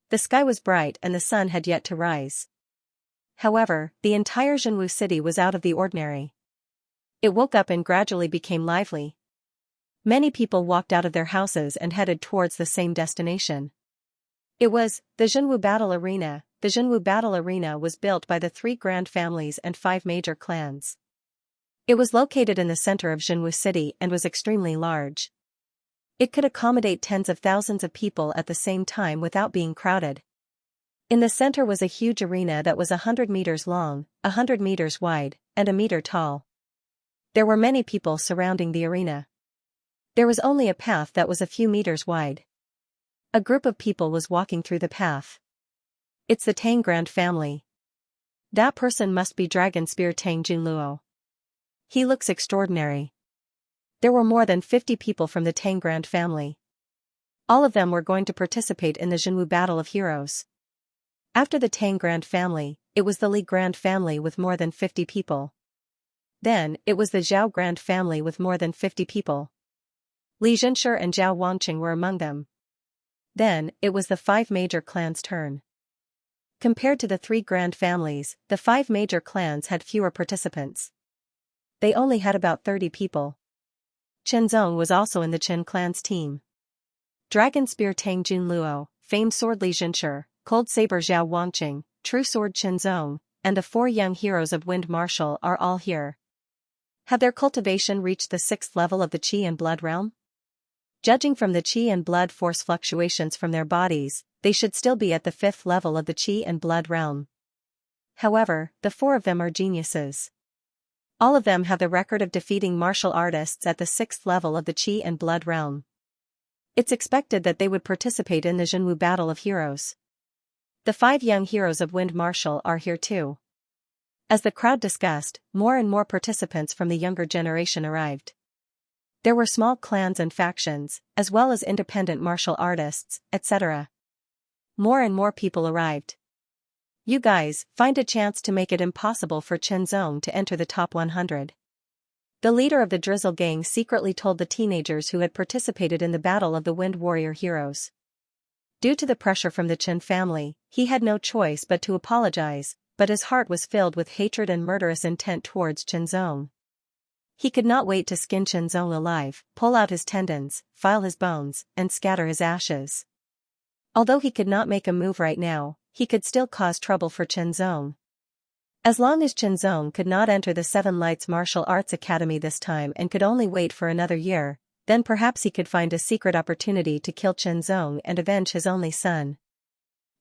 The sky was bright and the sun had yet to rise. However, the entire Zhenwu city was out of the ordinary. It woke up and gradually became lively. Many people walked out of their houses and headed towards the same destination. It was the Zhenwu Battle Arena. The Zhenwu Battle Arena was built by the 3 grand families and 5 major clans. It was located in the center of Zhenwu City and was extremely large. It could accommodate tens of thousands of people at the same time without being crowded. In the center was a huge arena that was 100 meters long, 100 meters wide, and a meter tall. There were many people surrounding the arena. There was only a path that was a few meters wide. A group of people was walking through the path. "It's the Tang Grand family. That person must be Dragon Spear Tang Junluo. He looks extraordinary." There were more than 50 people from the Tang Grand family. All of them were going to participate in the Zhenwu Battle of Heroes. After the Tang Grand family, it was the Li Grand family with more than 50 people. Then, it was the Zhao Grand family with more than 50 people. Li Zhenshi and Zhao Wangqing were among them. Then, it was the 5 major clans' turn. Compared to the 3 grand families, the 5 major clans had fewer participants. They only had about 30 people. Chen Zong was also in the Chen clan's team. Dragon Spear Tang Junluo, Famed Sword Li Zhenshi, Cold Saber Zhao Wangqing, True Sword Chen Zong, and the 4 young heroes of Wind Martial are all here. Have their cultivation reached the 6th level of the Qi and Blood realm? Judging from the qi and blood force fluctuations from their bodies, they should still be at the 5th level of the qi and blood realm. However, the 4 of them are geniuses. All of them have the record of defeating martial artists at the 6th level of the qi and blood realm. It's expected that they would participate in the Zhenwu Battle of Heroes. The 5 young heroes of Wind Martial are here too. As the crowd discussed, more and more participants from the younger generation arrived. There were small clans and factions, as well as independent martial artists, etc. More and more people arrived. You guys, find a chance to make it impossible for Chenzong to enter the top 100. The leader of the Drizzle gang secretly told the teenagers who had participated in the Battle of the Wind Warrior Heroes. Due to the pressure from the Chen family, he had no choice but to apologize, but his heart was filled with hatred and murderous intent towards Chenzong. He could not wait to skin Chenzong alive, pull out his tendons, file his bones, and scatter his ashes. Although he could not make a move right now, he could still cause trouble for Chenzong. As long as Chenzong could not enter the Seven Lights Martial Arts Academy this time and could only wait for another year, then perhaps he could find a secret opportunity to kill Chenzong and avenge his only son.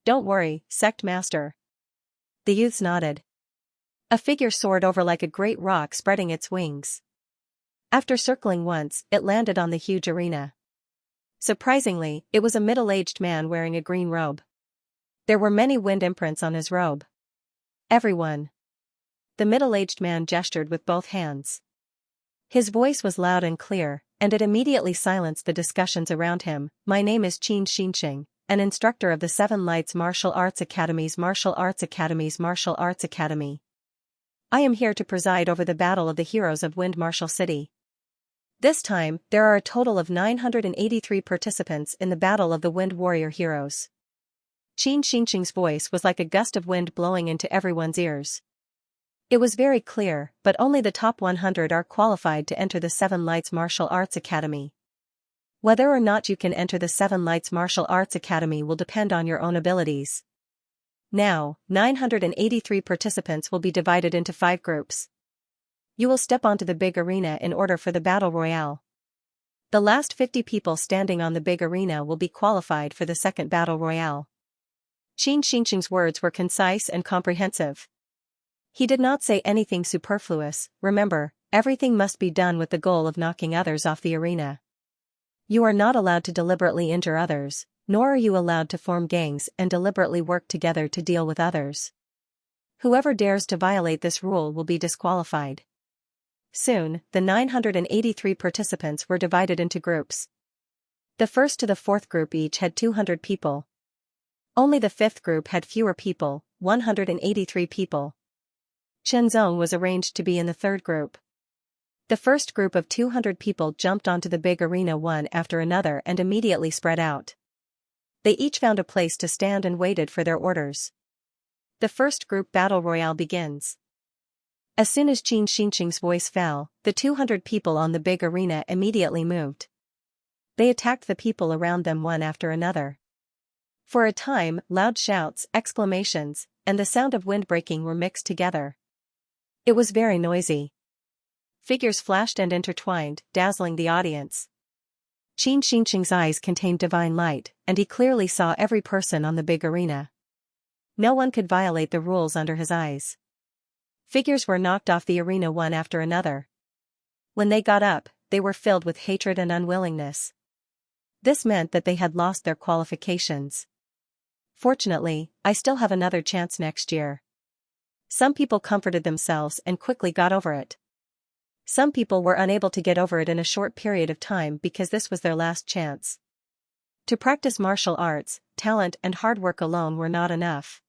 Don't worry, Sect Master. The youths nodded. A figure soared over like a great rock, spreading its wings. After circling once, it landed on the huge arena. Surprisingly, it was a middle-aged man wearing a green robe. There were many wind imprints on his robe. Everyone. The middle-aged man gestured with both hands. His voice was loud and clear, and it immediately silenced the discussions around him. My name is Qin Xinxing, an instructor of the Seven Lights Martial Arts Academy's Martial Arts Academy. I am here to preside over the Battle of the Heroes of Wind Martial City. This time, there are a total of 983 participants in the Battle of the Wind Warrior Heroes. Qin Xinxing's voice was like a gust of wind blowing into everyone's ears. It was very clear, but only the top 100 are qualified to enter the Seven Lights Martial Arts Academy. Whether or not you can enter the Seven Lights Martial Arts Academy will depend on your own abilities. Now, 983 participants will be divided into 5 groups. You will step onto the big arena in order for the Battle Royale. The last 50 people standing on the big arena will be qualified for the second Battle Royale. Qin Xinxing's words were concise and comprehensive. He did not say anything superfluous. Remember, everything must be done with the goal of knocking others off the arena. You are not allowed to deliberately injure others, nor are you allowed to form gangs and deliberately work together to deal with others. Whoever dares to violate this rule will be disqualified. Soon, the 983 participants were divided into groups. The first to the 4th group each had 200 people. Only the 5th group had fewer people, 183 people. Chenzong was arranged to be in the 3rd group. The first group of 200 people jumped onto the big arena one after another and immediately spread out. They each found a place to stand and waited for their orders. The first group Battle Royale begins. As soon as Qin Xinxing's voice fell, the 200 people on the big arena immediately moved. They attacked the people around them one after another. For a time, loud shouts, exclamations, and the sound of wind breaking were mixed together. It was very noisy. Figures flashed and intertwined, dazzling the audience. Qin Xinxing's eyes contained divine light, and he clearly saw every person on the big arena. No one could violate the rules under his eyes. Figures were knocked off the arena one after another. When they got up, they were filled with hatred and unwillingness. This meant that they had lost their qualifications. Fortunately, I still have another chance next year. Some people comforted themselves and quickly got over it. Some people were unable to get over it in a short period of time because this was their last chance. To practice martial arts, talent and hard work alone were not enough.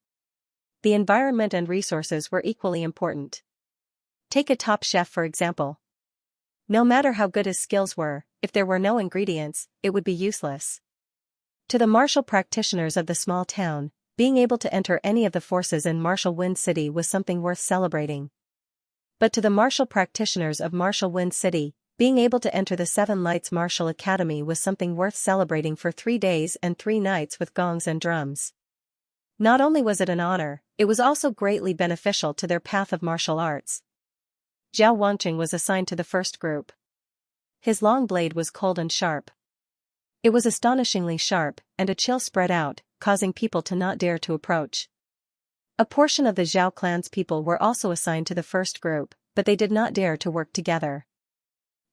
The environment and resources were equally important. Take a top chef for example. No matter how good his skills were, if there were no ingredients, it would be useless. To the martial practitioners of the small town, being able to enter any of the forces in Martial Wind City was something worth celebrating. But to the martial practitioners of Martial Wind City, being able to enter the Seven Lights Martial Academy was something worth celebrating for 3 days and 3 nights with gongs and drums. Not only was it an honor, it was also greatly beneficial to their path of martial arts. Zhao Wangqing was assigned to the first group. His long blade was cold and sharp. It was astonishingly sharp, and a chill spread out, causing people to not dare to approach. A portion of the Zhao clan's people were also assigned to the first group, but they did not dare to work together.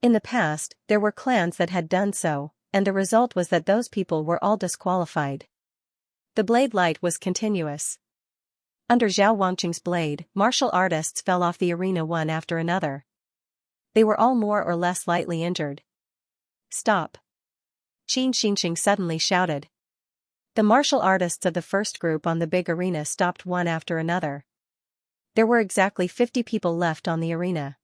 In the past, there were clans that had done so, and the result was that those people were all disqualified. The blade light was continuous. Under Zhao Wangqing's blade, martial artists fell off the arena one after another. They were all more or less lightly injured. Stop! Qin Xinqing suddenly shouted. The martial artists of the first group on the big arena stopped one after another. There were exactly 50 people left on the arena.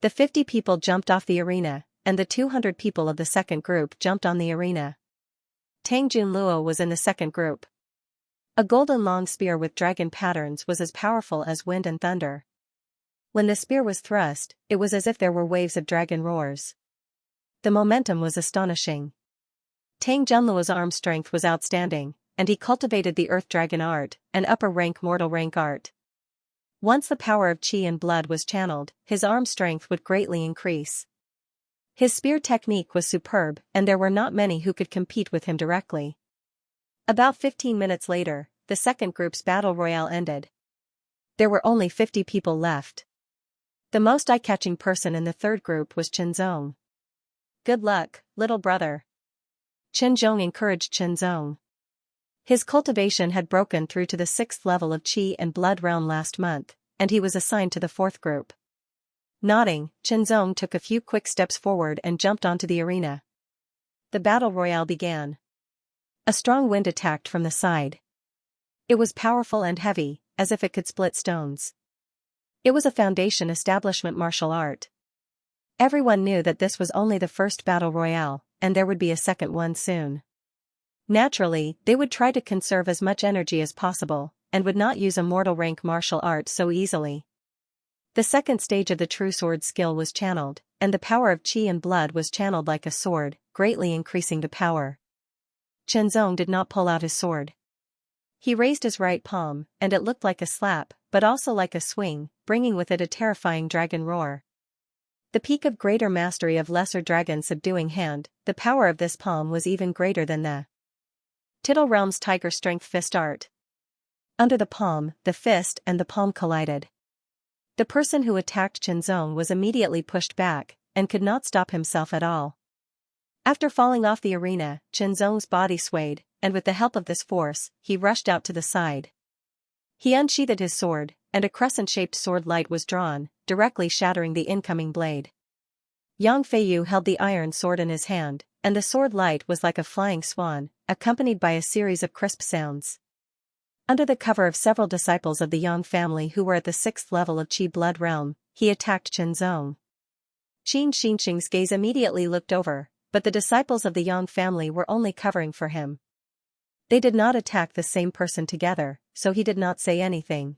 The 50 people jumped off the arena, and the 200 people of the second group jumped on the arena. Tang Junluo was in the second group. A golden long spear with dragon patterns was as powerful as wind and thunder. When the spear was thrust, it was as if there were waves of dragon roars. The momentum was astonishing. Tang Junluo's arm strength was outstanding, and he cultivated the Earth Dragon art, an upper-rank mortal rank art. Once the power of qi and blood was channeled, his arm strength would greatly increase. His spear technique was superb, and there were not many who could compete with him directly. About 15 minutes later, the second group's battle royale ended. There were only 50 people left. The most eye-catching person in the third group was Qinzong. Good luck, little brother. Qinzong encouraged Qinzong. His cultivation had broken through to the 6th level of qi and blood realm last month, and he was assigned to the fourth group. Nodding, Qinzong took a few quick steps forward and jumped onto the arena. The battle royale began. A strong wind attacked from the side. It was powerful and heavy, as if it could split stones. It was a foundation establishment martial art. Everyone knew that this was only the first battle royale, and there would be a second one soon. Naturally, they would try to conserve as much energy as possible, and would not use a mortal rank martial art so easily. The second stage of the true sword skill was channeled, and the power of qi and blood was channeled like a sword, greatly increasing the power. Qinzong did not pull out his sword. He raised his right palm, and it looked like a slap, but also like a swing, bringing with it a terrifying dragon roar. The peak of greater mastery of lesser dragon subduing hand, the power of this palm was even greater than the Tittle Realm's tiger strength fist art. Under the palm, the fist and the palm collided. The person who attacked Qinzong was immediately pushed back, and could not stop himself at all. After falling off the arena, Qinzong's body swayed, and with the help of this force, he rushed out to the side. He unsheathed his sword, and a crescent-shaped sword light was drawn, directly shattering the incoming blade. Yang Feiyu held the iron sword in his hand, and the sword light was like a flying swan, accompanied by a series of crisp sounds. Under the cover of several disciples of the Yang family who were at the 6th level of Qi blood realm, he attacked Qinzong. Qin Xinqing's gaze immediately looked over, but the disciples of the Yang family were only covering for him. They did not attack the same person together, so he did not say anything.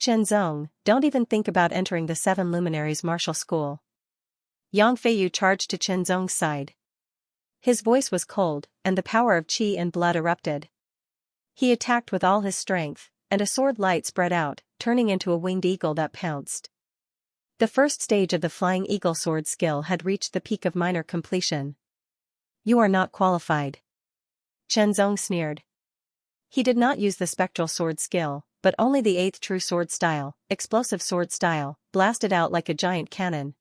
Qinzong, don't even think about entering the 7 Luminaries martial school. Yang Feiyu charged to Qinzong's side. His voice was cold, and the power of qi and blood erupted. He attacked with all his strength, and a sword light spread out, turning into a winged eagle that pounced. The first stage of the flying eagle sword skill had reached the peak of minor completion. You are not qualified. Qinzong sneered. He did not use the spectral sword skill, but only the 8th true sword style, explosive sword style, blasted out like a giant cannon.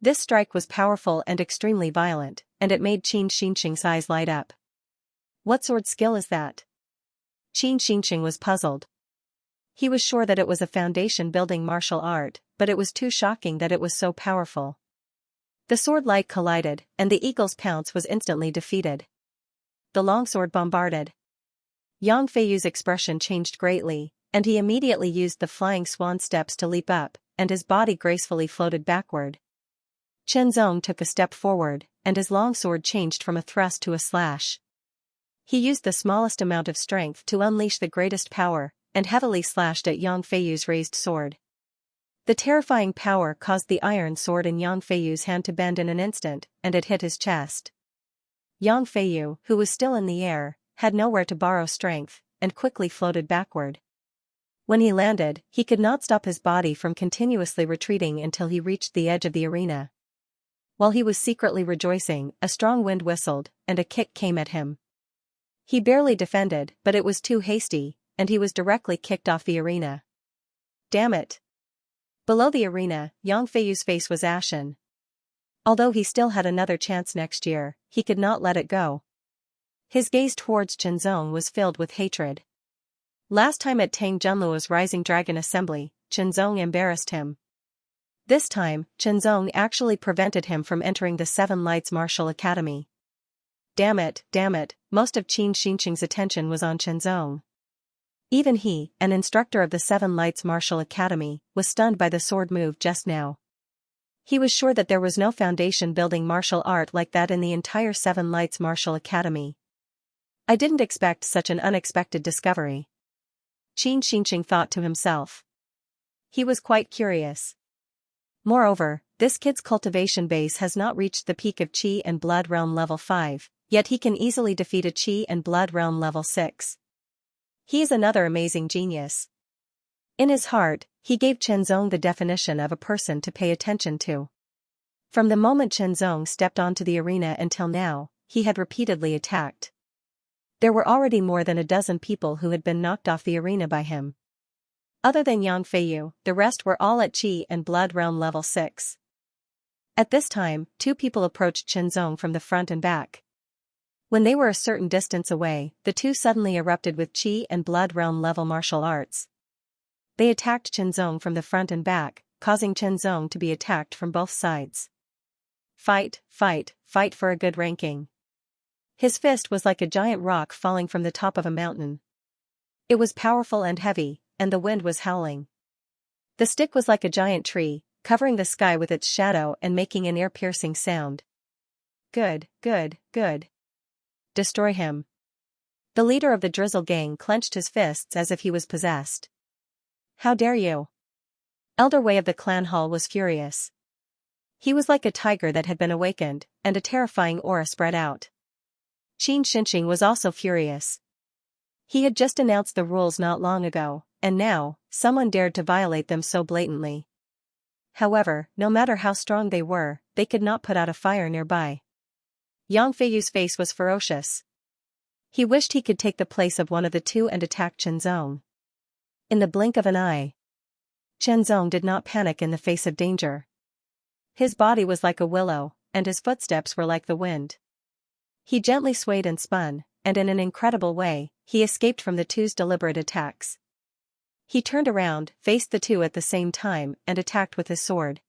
This strike was powerful and extremely violent, and it made Qin Xinqing's eyes light up. What sword skill is that? Qin Xinqing was puzzled. He was sure that it was a foundation-building martial art, but it was too shocking that it was so powerful. The sword light collided, and the eagle's pounce was instantly defeated. The longsword bombarded. Yang Feiyu's expression changed greatly, and he immediately used the flying swan steps to leap up, and his body gracefully floated backward. Qinzong took a step forward, and his longsword changed from a thrust to a slash. He used the smallest amount of strength to unleash the greatest power, and heavily slashed at Yang Feiyu's raised sword. The terrifying power caused the iron sword in Yang Feiyu's hand to bend in an instant, and it hit his chest. Yang Feiyu, who was still in the air, had nowhere to borrow strength, and quickly floated backward. When he landed, he could not stop his body from continuously retreating until he reached the edge of the arena. While he was secretly rejoicing, a strong wind whistled, and a kick came at him. He barely defended, but it was too hasty, and he was directly kicked off the arena. Damn it! Below the arena, Yang Feiyu's face was ashen. Although he still had another chance next year, he could not let it go. His gaze towards Chen Zong was filled with hatred. Last time at Tang Junluo's Rising Dragon Assembly, Chen Zong embarrassed him. This time, Chen Zong actually prevented him from entering the Seven Lights Martial Academy. Damn it, most of Qin Xinqing's attention was on Chen Zong. Even he, an instructor of the Seven Lights Martial Academy, was stunned by the sword move just now. He was sure that there was no foundation building martial art like that in the entire Seven Lights Martial Academy. I didn't expect such an unexpected discovery. Qin Xinqing thought to himself. He was quite curious. Moreover, this kid's cultivation base has not reached the peak of Qi and Blood Realm level 5, yet he can easily defeat a Qi and Blood Realm level 6. He is another amazing genius. In his heart, he gave Chen Zong the definition of a person to pay attention to. From the moment Chen Zong stepped onto the arena until now, he had repeatedly attacked. There were already more than a dozen people who had been knocked off the arena by him. Other than Yang Feiyu, the rest were all at Qi and Blood Realm level 6. At this time, two people approached Chen Zong from the front and back. When they were a certain distance away, the two suddenly erupted with Qi and Blood Realm level martial arts. They attacked Chen Zong from the front and back, causing Chen Zong to be attacked from both sides. Fight for a good ranking. His fist was like a giant rock falling from the top of a mountain. It was powerful and heavy, and the wind was howling. The stick was like a giant tree, covering the sky with its shadow and making an ear-piercing sound. Good. Destroy him. The leader of the Drizzle gang clenched his fists as if he was possessed. How dare you? Elder Wei of the clan hall was furious. He was like a tiger that had been awakened, and a terrifying aura spread out. Qin Xinqing was also furious. He had just announced the rules not long ago, and now, someone dared to violate them so blatantly. However, no matter how strong they were, they could not put out a fire nearby. Yang Feiyu's face was ferocious. He wished he could take the place of one of the two and attack Chen Zong. In the blink of an eye, Chen Zong did not panic in the face of danger. His body was like a willow, and his footsteps were like the wind. He gently swayed and spun, and in an incredible way, he escaped from the two's deliberate attacks. He turned around, faced the two at the same time, and attacked with his sword.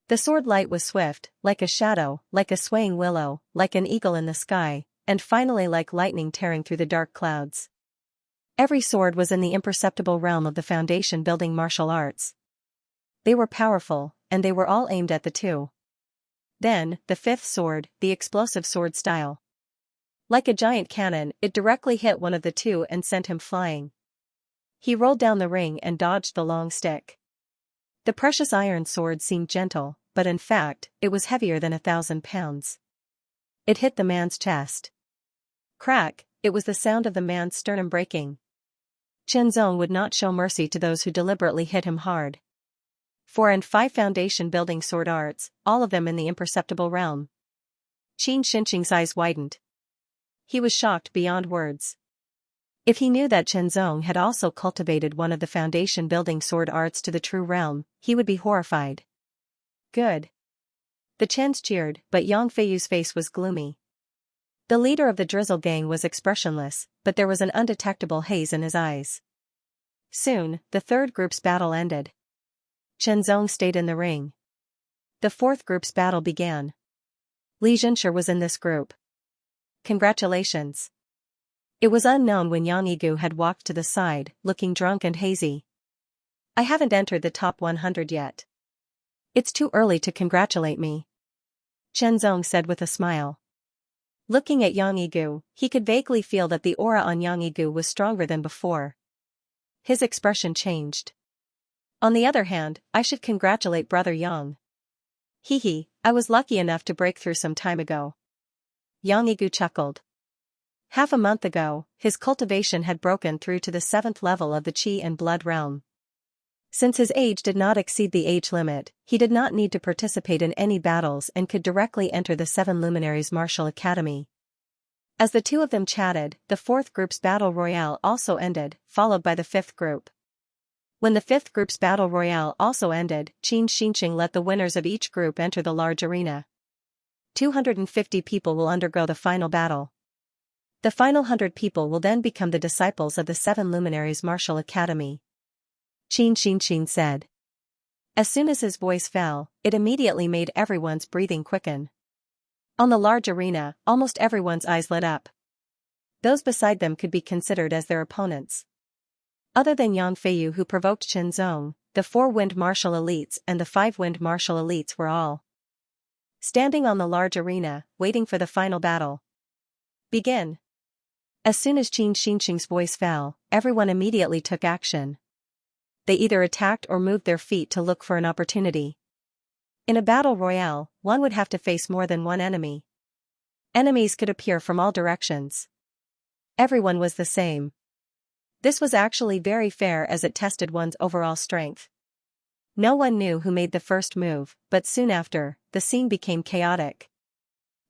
The sword light was swift, like a shadow, like a swaying willow, like an eagle in the sky, and finally like lightning tearing through the dark clouds. Every sword was in the imperceptible realm of the foundation building martial arts. They were powerful, and they were all aimed at the two. Then, the fifth sword, the explosive sword style. Like a giant cannon, it directly hit one of the two and sent him flying. He rolled down the ring and dodged the long stick. The precious iron sword seemed gentle, but in fact, it was heavier than 1,000 pounds. It hit the man's chest. Crack, it was the sound of the man's sternum breaking. Chen Zong would not show mercy to those who deliberately hit him hard. 4 and 5 foundation building sword arts, all of them in the imperceptible realm. Qin Xinqing's eyes widened. He was shocked beyond words. If he knew that Chen Zong had also cultivated one of the foundation building sword arts to the true realm, he would be horrified. Good. The Chens cheered, but Yang Feiyu's face was gloomy. The leader of the Drizzle gang was expressionless, but there was an undetectable haze in his eyes. Soon, the third group's battle ended. Chen Zong stayed in the ring. The fourth group's battle began. Li Zhenshi was in this group. Congratulations. It was unknown when Yang Yigu had walked to the side, looking drunk and hazy. I haven't entered the top 100 yet. It's too early to congratulate me. Chen Zong said with a smile. Looking at Yang Yigu, he could vaguely feel that the aura on Yang Yigu was stronger than before. His expression changed. On the other hand, I should congratulate Brother Yang. Hee, I was lucky enough to break through some time ago. Yang Yigu chuckled. Half a month ago, his cultivation had broken through to the 7th level of the Qi and Blood realm. Since his age did not exceed the age limit, he did not need to participate in any battles and could directly enter the Seven Luminaries Martial Academy. As the two of them chatted, the fourth group's battle royale also ended, followed by the fifth group. When the fifth group's battle royale also ended, Xianxia let the winners of each group enter the large arena. 250 people will undergo the final battle. The final 100 people will then become the disciples of the Seven Luminaries Martial Academy. Xianxia said. As soon as his voice fell, it immediately made everyone's breathing quicken. On the large arena, almost everyone's eyes lit up. Those beside them could be considered as their opponents. Other than Yan Feiyu, who provoked Chen Zong, the 4 Wind Martial Elites and the 5 Wind Martial Elites were all standing on the large arena, waiting for the final battle. Begin. As soon as Xianxia's voice fell, everyone immediately took action. They either attacked or moved their feet to look for an opportunity. In a battle royale, one would have to face more than one enemy. Enemies could appear from all directions. Everyone was the same. This was actually very fair as it tested one's overall strength. No one knew who made the first move, but soon after, the scene became chaotic.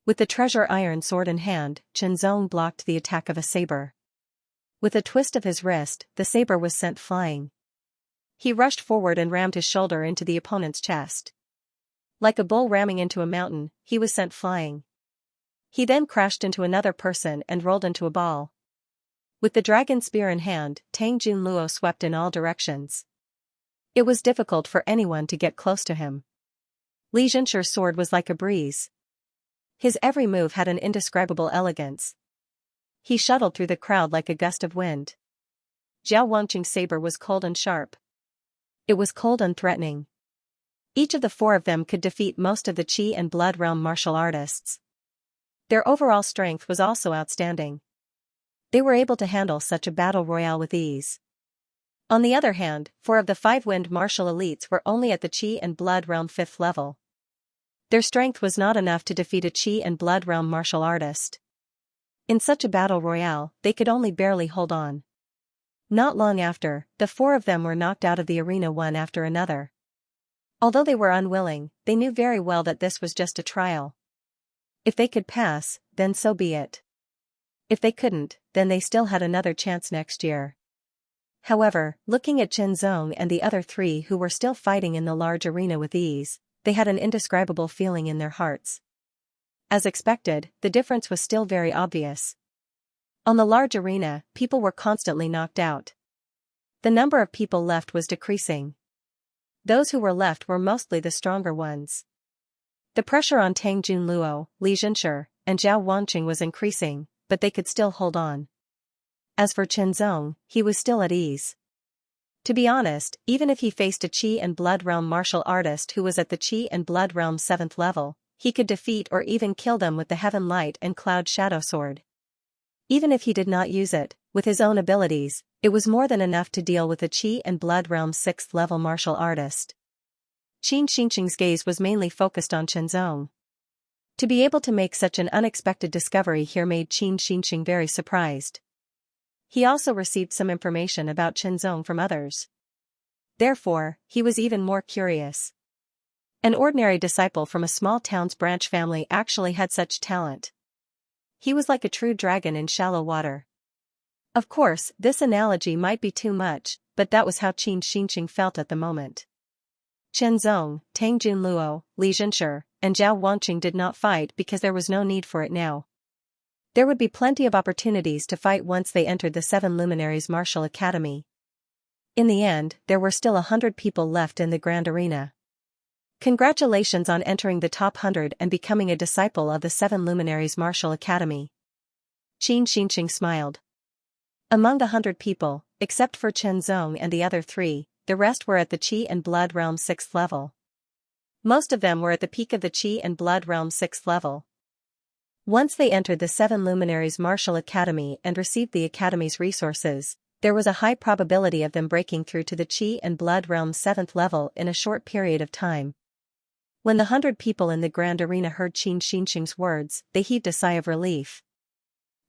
With the treasure iron sword in hand, Chen Zong blocked the attack of a saber. With a twist of his wrist, the saber was sent flying. He rushed forward and rammed his shoulder into the opponent's chest. Like a bull ramming into a mountain, he was sent flying. He then crashed into another person and rolled into a ball. With the dragon spear in hand, Tang Junluo swept in all directions. It was difficult for anyone to get close to him. Li Zhenxi's sword was like a breeze. His every move had an indescribable elegance. He shuttled through the crowd like a gust of wind. Zhao Wangqing's saber was cold and sharp. It was cold and threatening. Each of the 4 of them could defeat most of the Qi and Blood Realm martial artists. Their overall strength was also outstanding. They were able to handle such a battle royale with ease. On the other hand, 4 of the 5 Wind Martial Elites were only at the Qi and Blood Realm 5th level. Their strength was not enough to defeat a Qi and Blood Realm martial artist. In such a battle royale, they could only barely hold on. Not long after, the 4 of them were knocked out of the arena one after another. Although they were unwilling, they knew very well that this was just a trial. If they could pass, then so be it. If they couldn't, then they still had another chance next year. However, looking at Chen Zong and the other 3 who were still fighting in the large arena with ease, they had an indescribable feeling in their hearts. As expected, the difference was still very obvious. On the large arena, people were constantly knocked out. The number of people left was decreasing. Those who were left were mostly the stronger ones. The pressure on Tang Junluo, Li Zhenxi, and Zhao Wangqing was increasing, but they could still hold on. As for Chen Zong, he was still at ease. To be honest, even if he faced a Qi and Blood Realm martial artist who was at the Qi and Blood Realm 7th level, he could defeat or even kill them with the Heaven Light and Cloud Shadow Sword. Even if he did not use it, with his own abilities, it was more than enough to deal with a Qi and Blood Realm 6th level martial artist. Xianxia's gaze was mainly focused on Chen Zong. To be able to make such an unexpected discovery here made Xianxia very surprised. He also received some information about Chen Zong from others. Therefore, he was even more curious. An ordinary disciple from a small town's branch family actually had such talent. He was like a true dragon in shallow water. Of course, this analogy might be too much, but that was how Xianxia felt at the moment. Chen Zong, Tang Junluo, Li Zhenxi, and Zhao Wangqing did not fight because there was no need for it now. There would be plenty of opportunities to fight once they entered the Seven Luminaries Martial Academy. In the end, there were still 100 people left in the Grand Arena. Congratulations on entering the top 100 and becoming a disciple of the Seven Luminaries Martial Academy. Xianxia smiled. Among the 100 people, except for Chen Zong and the other 3, the rest were at the Qi and Blood Realm 6th level. Most of them were at the peak of the Qi and Blood Realm 6th level. Once they entered the Seven Luminaries Martial Academy and received the Academy's resources, there was a high probability of them breaking through to the Qi and Blood Realm 7th level in a short period of time. When the 100 people in the Grand Arena heard Xianxia's words, they heaved a sigh of relief.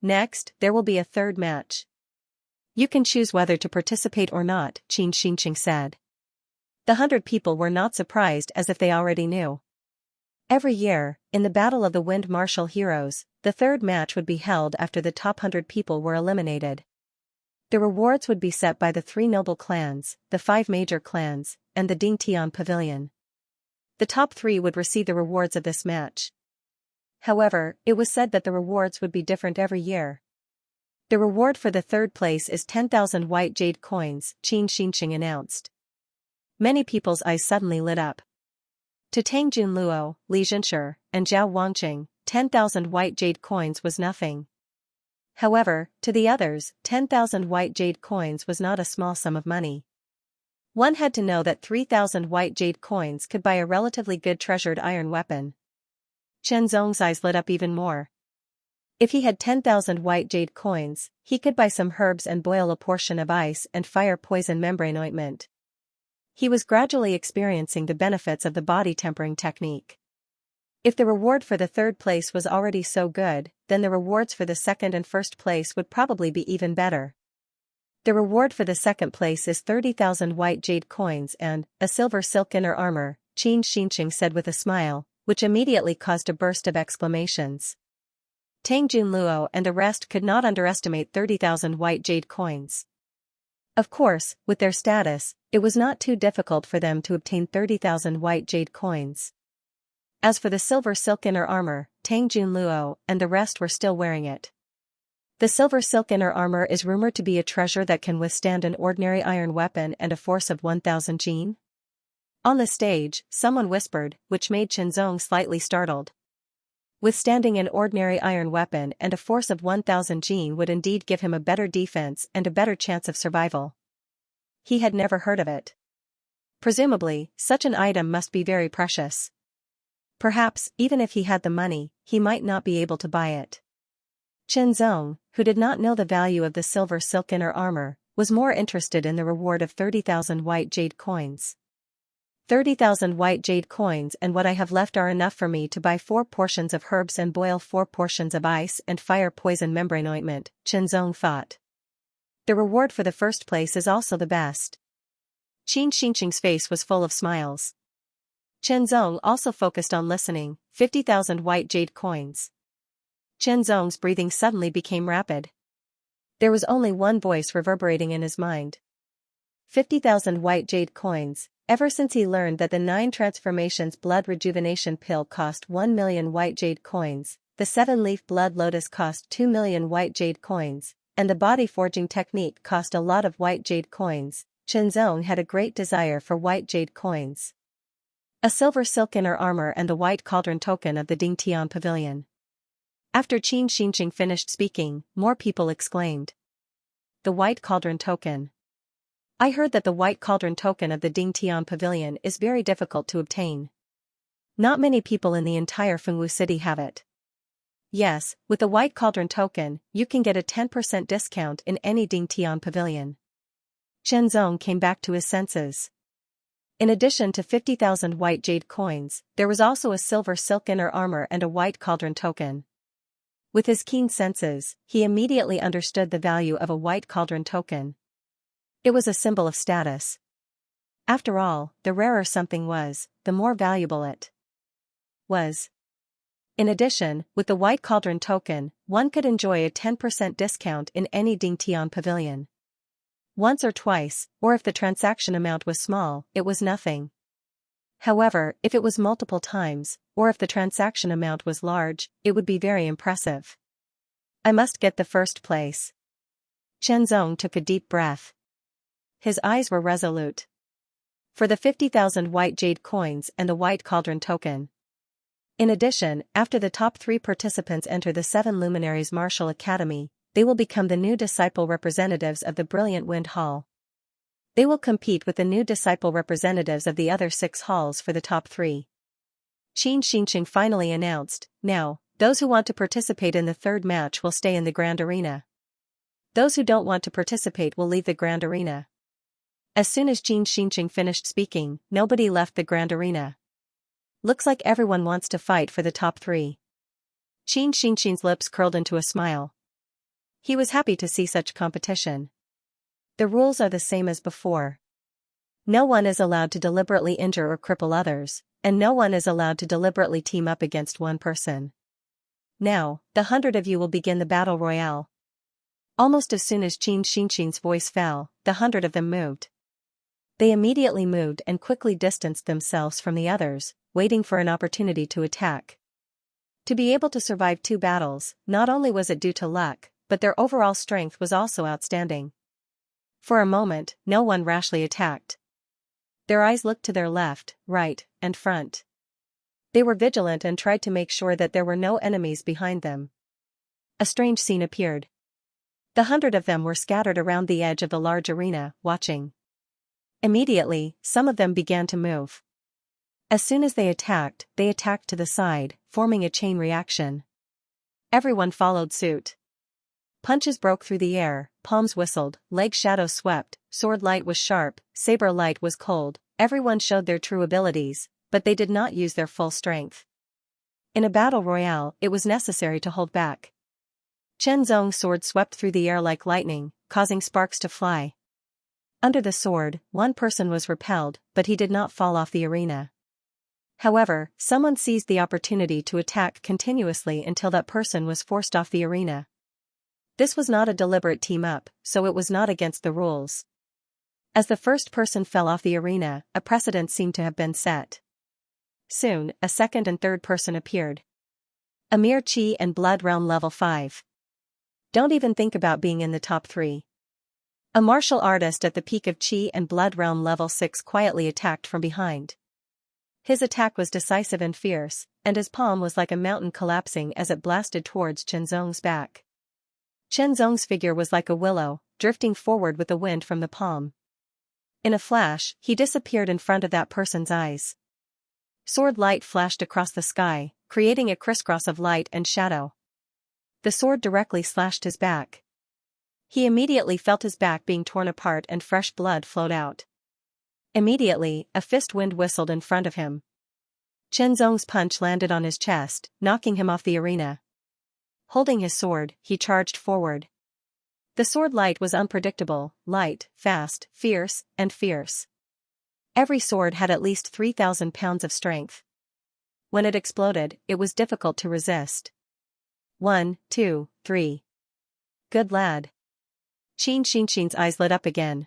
Next, there will be a third match. You can choose whether to participate or not, Xianxia said. The 100 people were not surprised as if they already knew. Every year, in the Battle of the Wind Martial Heroes, the third match would be held after the top 100 people were eliminated. The rewards would be set by the 3 noble clans, the 5 major clans, and the Dingtian Pavilion. The top 3 would receive the rewards of this match. However, it was said that the rewards would be different every year. The reward for the third place is 10,000 white jade coins, Xianxia announced. Many people's eyes suddenly lit up. To Tang Junluo, Li Zhenshi, and Zhao Wangqing, 10,000 white jade coins was nothing. However, to the others, 10,000 white jade coins was not a small sum of money. One had to know that 3,000 white jade coins could buy a relatively good treasured iron weapon. Chen Zong's eyes lit up even more. If he had 10,000 white jade coins, he could buy some herbs and boil a portion of ice and fire poison membrane ointment. He was gradually experiencing the benefits of the body tempering technique. If the reward for the third place was already so good, then the rewards for the second and first place would probably be even better. The reward for the second place is 30,000 white jade coins and a silver silk inner armor, Xianxia said with a smile, which immediately caused a burst of exclamations. Tang Junluo and the rest could not underestimate 30,000 white jade coins. Of course, with their status, it was not too difficult for them to obtain 30,000 white jade coins. As for the silver silk inner armor, Tang Junluo and the rest were still wearing it. The silver silk inner armor is rumored to be a treasure that can withstand an ordinary iron weapon and a force of 1,000 jin. On the stage, someone whispered, which made Chen Zong slightly startled. Withstanding an ordinary iron weapon and a force of 1,000 jin would indeed give him a better defense and a better chance of survival. He had never heard of it. Presumably, such an item must be very precious. Perhaps, even if he had the money, he might not be able to buy it. Chen Zong, who did not know the value of the silver silk inner armor, was more interested in the reward of 30,000 white jade coins. 30,000 white jade coins and what I have left are enough for me to buy 4 portions of herbs and boil 4 portions of ice and fire poison membrane ointment, Chen Zong thought. The reward for the first place is also the best. Xianxia's face was full of smiles. Chen Zong also focused on listening, 50,000 white jade coins. Chen Zong's breathing suddenly became rapid. There was only one voice reverberating in his mind. 50,000 white jade coins. Ever since he learned that the 9 transformations blood rejuvenation pill cost 1 million white jade coins, the 7-leaf blood lotus cost 2 million white jade coins, and the body forging technique cost a lot of white jade coins, Chen Zong had a great desire for white jade coins. A silver silk inner armor and the white cauldron token of the Dingtian Pavilion. After Xianxia finished speaking, more people exclaimed. The white cauldron token. I heard that the white cauldron token of the Dingtian Pavilion is very difficult to obtain. Not many people in the entire Fengwu city have it. Yes, with the white cauldron token, you can get a 10% discount in any Dingtian Pavilion. Chen Zong came back to his senses. In addition to 50,000 white jade coins, there was also a silver silk inner armor and a white cauldron token. With his keen senses, he immediately understood the value of a white cauldron token. It was a symbol of status. After all, the rarer something was, the more valuable it was. In addition, with the white cauldron token, one could enjoy a 10% discount in any Dingtian Pavilion. Once or twice, or if the transaction amount was small, it was nothing. However, if it was multiple times, or if the transaction amount was large, it would be very impressive. I must get the first place. Chen Zong took a deep breath. His eyes were resolute. For the 50,000 white jade coins and the white cauldron token. In addition, after the top 3 participants enter the 7 Luminaries Martial Academy, they will become the new disciple representatives of the Brilliant Wind Hall. They will compete with the new disciple representatives of the other 6 halls for the top 3. Xianxia finally announced, now, those who want to participate in the third match will stay in the Grand Arena. Those who don't want to participate will leave the Grand Arena. As soon as Xianxia finished speaking, nobody left the Grand Arena. Looks like everyone wants to fight for the top 3. Xianxia's lips curled into a smile. He was happy to see such competition. The rules are the same as before. No one is allowed to deliberately injure or cripple others, and no one is allowed to deliberately team up against one person. Now, the 100 of you will begin the battle royale. Almost as soon as Xianxia's voice fell, the 100 of them moved. They immediately moved and quickly distanced themselves from the others, waiting for an opportunity to attack. To be able to survive 2 battles, not only was it due to luck, but their overall strength was also outstanding. For a moment, no one rashly attacked. Their eyes looked to their left, right, and front. They were vigilant and tried to make sure that there were no enemies behind them. A strange scene appeared. The 100 of them were scattered around the edge of the large arena, watching. Immediately, some of them began to move. As soon as they attacked to the side, forming a chain reaction. Everyone followed suit. Punches broke through the air, palms whistled, leg shadows swept, sword light was sharp, saber light was cold. Everyone showed their true abilities, but they did not use their full strength. In a battle royale, it was necessary to hold back. Chen Zong's sword swept through the air like lightning, causing sparks to fly. Under the sword, one person was repelled, but he did not fall off the arena. However, someone seized the opportunity to attack continuously until that person was forced off the arena. This was not a deliberate team-up, so it was not against the rules. As the first person fell off the arena, a precedent seemed to have been set. Soon, a second and third person appeared. A mere Qi and Blood Realm level 5. Don't even think about being in the top 3. A martial artist at the peak of Qi and Blood Realm level 6 quietly attacked from behind. His attack was decisive and fierce, and his palm was like a mountain collapsing as it blasted towards Chen Zong's back. Chen Zong's figure was like a willow, drifting forward with the wind from the palm. In a flash, he disappeared in front of that person's eyes. Sword light flashed across the sky, creating a crisscross of light and shadow. The sword directly slashed his back. He immediately felt his back being torn apart and fresh blood flowed out. Immediately, a fist wind whistled in front of him. Chen Zong's punch landed on his chest, knocking him off the arena. Holding his sword, he charged forward. The sword light was unpredictable, light, fast, fierce, and fierce. Every sword had at least 3,000 pounds of strength. When it exploded, it was difficult to resist. 1, 2, 3. Good lad. Xianxia's eyes lit up again.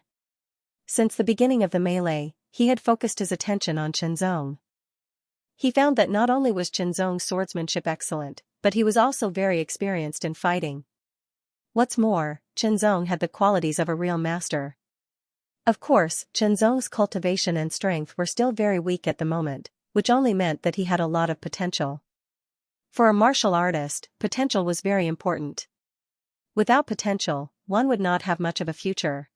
Since the beginning of the melee, he had focused his attention on Chen Zong. He found that not only was Chen Zong's swordsmanship excellent, but he was also very experienced in fighting. What's more, Chen Zong had the qualities of a real master. Of course, Chen Zong's cultivation and strength were still very weak at the moment, which only meant that he had a lot of potential. For a martial artist, potential was very important. Without potential, one would not have much of a future.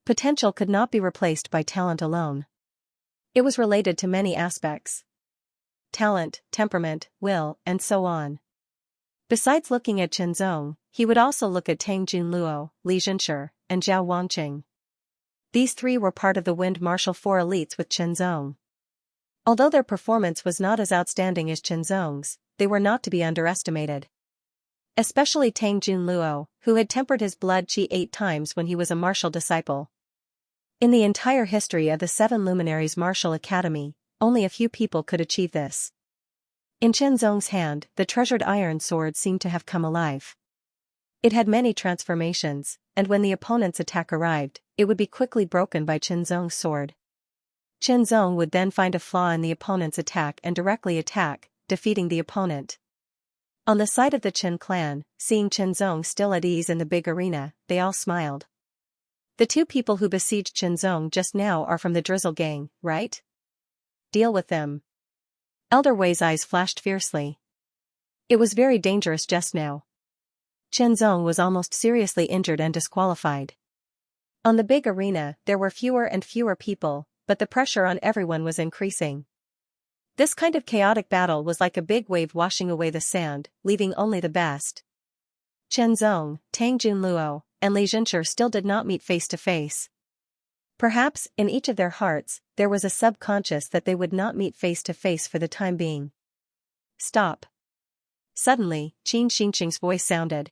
Potential could not be replaced by talent alone. It was related to many aspects. Talent, temperament, will, and so on. Besides looking at Chen Zong, he would also look at Tang Junluo, Li Zhenshi, and Zhao Wangqing. These 3 were part of the Wind Martial 4 elites with Chen Zong. Although their performance was not as outstanding as Chen Zong's, they were not to be underestimated. Especially Tang Junluo, who had tempered his blood qi 8 times when he was a martial disciple. In the entire history of the 7 Luminaries Martial Academy, only a few people could achieve this. In Chen Zong's hand, the treasured iron sword seemed to have come alive. It had many transformations, and when the opponent's attack arrived, it would be quickly broken by Chen Zong's sword. Chen Zong would then find a flaw in the opponent's attack and directly attack, defeating the opponent. On the side of the Chen clan, seeing Chen Zong still at ease in the big arena, they all smiled. The 2 people who besieged Chen Zong just now are from the Drizzle gang, right? Deal with them. Elder Wei's eyes flashed fiercely. It was very dangerous just now. Chen Zong was almost seriously injured and disqualified. On the big arena, there were fewer and fewer people, but the pressure on everyone was increasing. This kind of chaotic battle was like a big wave washing away the sand, leaving only the best. Chen Zong, Tang Junluo, and Li Zhenshi still did not meet face to face. Perhaps, in each of their hearts, there was a subconscious that they would not meet face to face for the time being. Stop. Suddenly, Xianxia's voice sounded.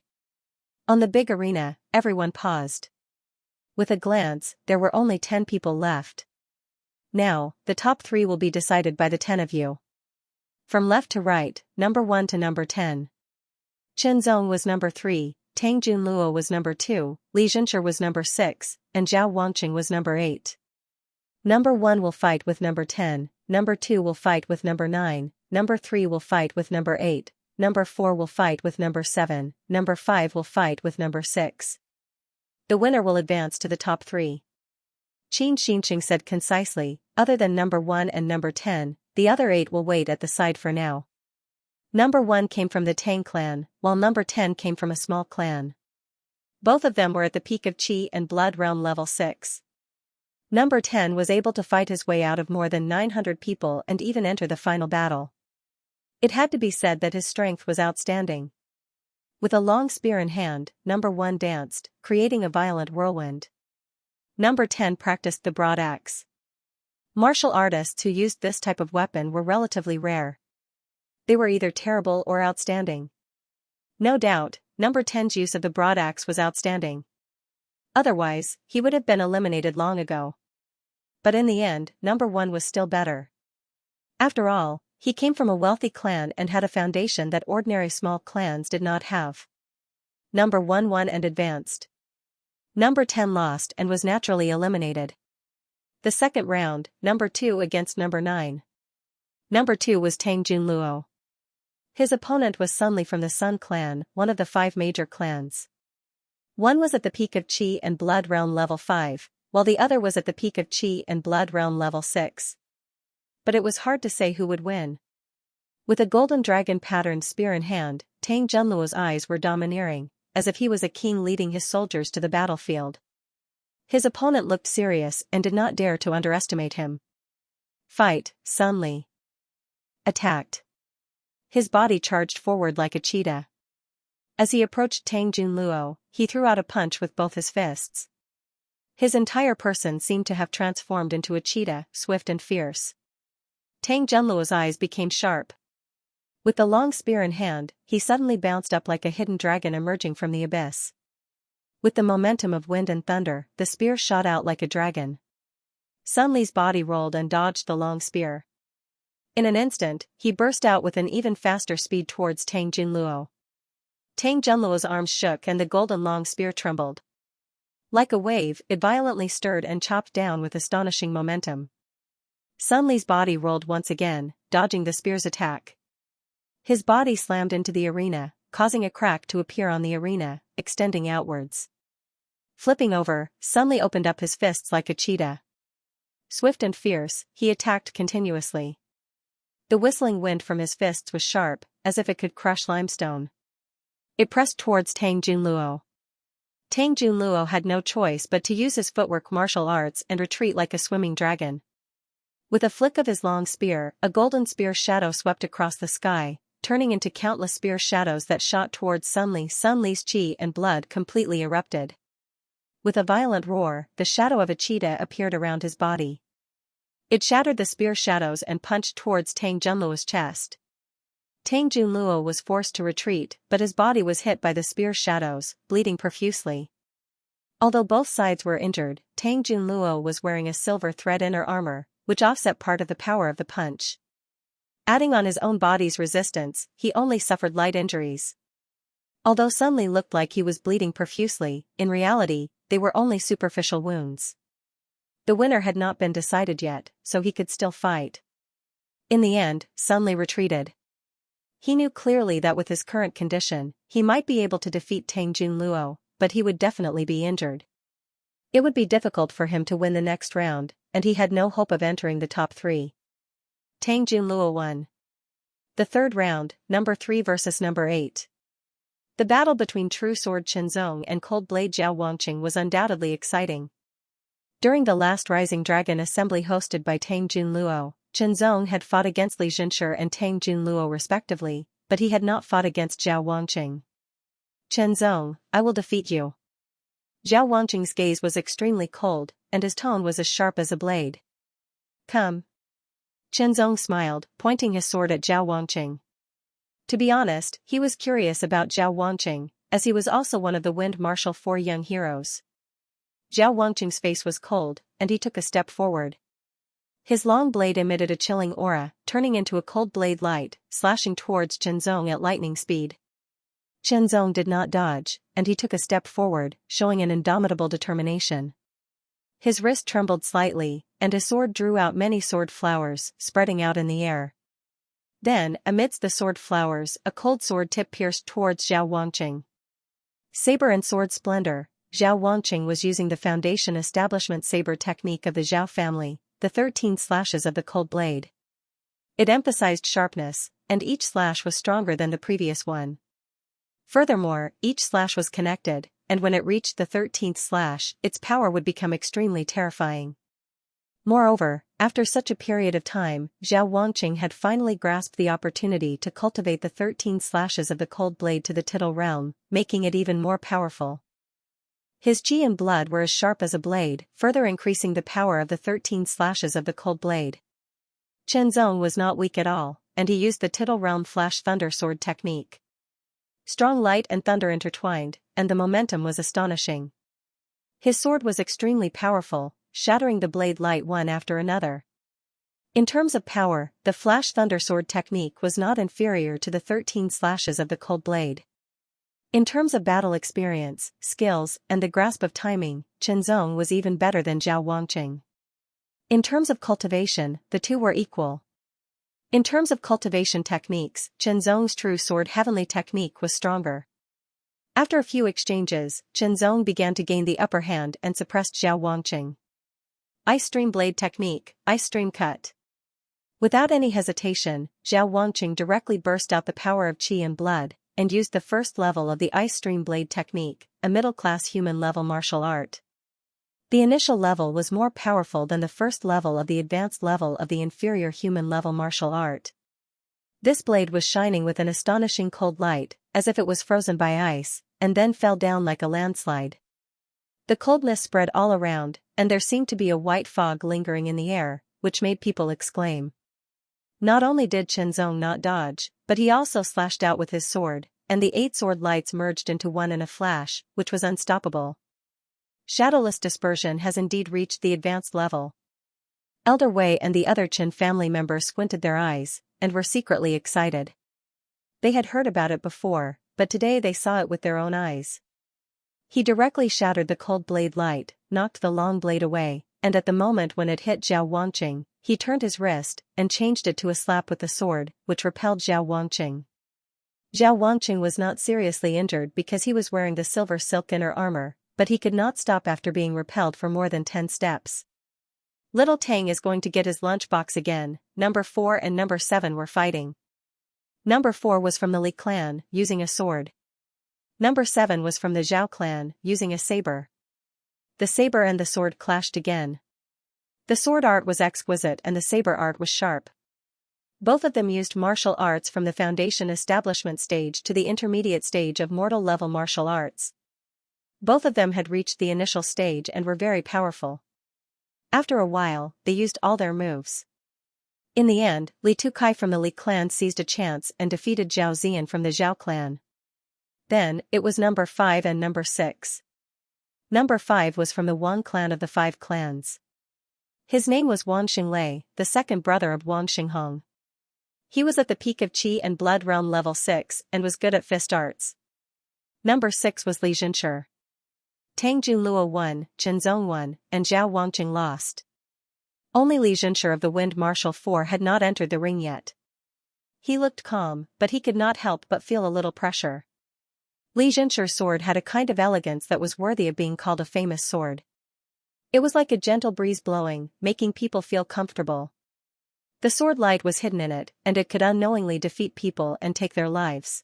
On the big arena, everyone paused. With a glance, there were only 10 people left. Now, the top 3 will be decided by the 10 of you. From left to right, number 1 to number 10. Chen Zong was number 3, Tang Junluo was number 2, Li Xianxia was number 6, and Zhao Wangqing was number 8. Number 1 will fight with number 10, number 2 will fight with number 9, number 3 will fight with number 8, number 4 will fight with number 7, number 5 will fight with number 6. The winner will advance to the top 3. Qin Xinqing said concisely, other than number 1 and number 10, the other 8 will wait at the side for now. Number 1 came from the Tang clan, while number 10 came from a small clan. Both of them were at the peak of Qi and Blood Realm level 6. Number 10 was able to fight his way out of more than 900 people and even enter the final battle. It had to be said that his strength was outstanding. With a long spear in hand, number 1 danced, creating a violent whirlwind. Number 10 practiced the broad axe. Martial artists who used this type of weapon were relatively rare. They were either terrible or outstanding. No doubt, number 10's use of the broad axe was outstanding. Otherwise, he would have been eliminated long ago. But in the end, number 1 was still better. After all, he came from a wealthy clan and had a foundation that ordinary small clans did not have. Number 1 won and advanced. Number 10 lost and was naturally eliminated. The second round, number 2 against number 9. Number 2 was Tang Junluo. His opponent was Sun Li from the Sun clan, one of the 5 major clans. One was at the peak of Qi and Blood Realm level 5, while the other was at the peak of Qi and Blood Realm level 6. But it was hard to say who would win. With a golden dragon patterned spear in hand, Tang Junluo's eyes were domineering, as if he was a king leading his soldiers to the battlefield. His opponent looked serious and did not dare to underestimate him. Fight, Sun Li. Attacked. His body charged forward like a cheetah. As he approached Tang Junluo, he threw out a punch with both his fists. His entire person seemed to have transformed into a cheetah, swift and fierce. Tang Junluo's eyes became sharp. With the long spear in hand, he suddenly bounced up like a hidden dragon emerging from the abyss. With the momentum of wind and thunder, the spear shot out like a dragon. Sun Li's body rolled and dodged the long spear. In an instant, he burst out with an even faster speed towards Tang Junluo. Tang Junluo's arms shook and the golden long spear trembled. Like a wave, it violently stirred and chopped down with astonishing momentum. Sun Li's body rolled once again, dodging the spear's attack. His body slammed into the arena, causing a crack to appear on the arena, extending outwards. Flipping over, Sun Li opened up his fists like a cheetah. Swift and fierce, he attacked continuously. The whistling wind from his fists was sharp, as if it could crush limestone. It pressed towards Tang Junluo. Tang Junluo had no choice but to use his footwork martial arts and retreat like a swimming dragon. With a flick of his long spear, a golden spear shadow swept across the sky, turning into countless spear shadows that shot towards Sun Li. Sun Li's qi and blood completely erupted. With a violent roar, the shadow of a cheetah appeared around his body. It shattered the spear shadows and punched towards Tang Junluo's chest. Tang Junluo was forced to retreat, but his body was hit by the spear shadows, bleeding profusely. Although both sides were injured, Tang Junluo was wearing a silver thread inner armor, which offset part of the power of the punch. Adding on his own body's resistance, he only suffered light injuries. Although Sun Li looked like he was bleeding profusely, in reality, they were only superficial wounds. The winner had not been decided yet, so he could still fight. In the end, Sun Li retreated. He knew clearly that with his current condition, he might be able to defeat Tang Junluo, but he would definitely be injured. It would be difficult for him to win the next round, and he had no hope of entering the top 3. Tang Junluo won. The third round, number 3 versus number 8. The battle between True Sword Qinzong and Cold Blade Zhao Wangqing was undoubtedly exciting. During the last Rising Dragon assembly hosted by Tang Junluo, Qinzong had fought against Li Xianxia and Tang Junluo respectively, but he had not fought against Zhao Wangqing. "Qinzong, I will defeat you." Zhao Wangqing's gaze was extremely cold, and his tone was as sharp as a blade. "Come." Qinzong smiled, pointing his sword at Zhao Wangqing. To be honest, he was curious about Zhao Wangqing, as he was also one of the Wind Martial 4 young heroes. Zhao Wangqing's face was cold, and he took a step forward. His long blade emitted a chilling aura, turning into a cold blade light, slashing towards Chenzong at lightning speed. Chenzong did not dodge, and he took a step forward, showing an indomitable determination. His wrist trembled slightly, and his sword drew out many sword flowers, spreading out in the air. Then, amidst the sword flowers, a cold sword tip pierced towards Zhao Wangqing. Saber and sword splendor, Zhao Wangqing was using the foundation establishment saber technique of the Zhao family, the 13 slashes of the cold blade. It emphasized sharpness, and each slash was stronger than the previous one. Furthermore, each slash was connected, and when it reached the 13th slash, its power would become extremely terrifying. Moreover, after such a period of time, Zhao Wangqing had finally grasped the opportunity to cultivate the 13 slashes of the cold blade to the tittle realm, making it even more powerful. His qi and blood were as sharp as a blade, further increasing the power of the 13 slashes of the cold blade. Chenzong was not weak at all, and he used the tittle realm flash thunder sword technique. Strong light and thunder intertwined, and the momentum was astonishing. His sword was extremely powerful, shattering the blade light one after another. In terms of power, the flash thunder sword technique was not inferior to the 13 slashes of the cold blade. In terms of battle experience, skills, and the grasp of timing, Chenzong was even better than Zhao Wangqing. In terms of cultivation, the two were equal. In terms of cultivation techniques, Chenzong's true sword heavenly technique was stronger. After a few exchanges, Chenzong began to gain the upper hand and suppressed Zhao Wangqing. Ice Stream Blade Technique, Ice Stream Cut. Without any hesitation, Zhao Wangqing directly burst out the power of qi and blood, and used the first level of the Ice Stream Blade Technique, a middle-class human-level martial art. The initial level was more powerful than the first level of the advanced level of the inferior human-level martial art. This blade was shining with an astonishing cold light, as if it was frozen by ice, and then fell down like a landslide. The coldness spread all around, and there seemed to be a white fog lingering in the air, which made people exclaim. Not only did Chenzong not dodge, but he also slashed out with his sword, and the 8 sword lights merged into one in a flash, which was unstoppable. Shadowless dispersion has indeed reached the advanced level. Elder Wei and the other Qin family members squinted their eyes, and were secretly excited. They had heard about it before, but today they saw it with their own eyes. He directly shattered the cold blade light, knocked the long blade away, and at the moment when it hit Zhao Wangqing, he turned his wrist, and changed it to a slap with the sword, which repelled Zhao Wangqing. Zhao Wangqing was not seriously injured because he was wearing the silver silk inner armor, but he could not stop after being repelled for more than 10 steps. Little Tang is going to get his lunchbox again. Number 4 and number 7 were fighting. Number 4 was from the Li clan, using a sword. Number 7 was from the Zhao clan, using a saber. The saber and the sword clashed again. The sword art was exquisite and the saber art was sharp. Both of them used martial arts from the foundation establishment stage to the intermediate stage of mortal level martial arts. Both of them had reached the initial stage and were very powerful. After a while, they used all their moves. In the end, Li Tukai from the Li clan seized a chance and defeated Zhao Zian from the Zhao clan. Then, it was number 5 and number 6. Number 5 was from the Wang clan of the 5 clans. His name was Wan Xinglei, the second brother of Wang Xinghong. He was at the peak of Qi and Blood Realm level 6 and was good at fist arts. Number 6 was Li Zhenshi. Tang Junluo won, Chenzong won, and Zhao Wangqing lost. Only Li Zhenshi of the Wind Martial 4 had not entered the ring yet. He looked calm, but he could not help but feel a little pressure. Li Zhenshi's sword had a kind of elegance that was worthy of being called a famous sword. It was like a gentle breeze blowing, making people feel comfortable. The sword light was hidden in it, and it could unknowingly defeat people and take their lives.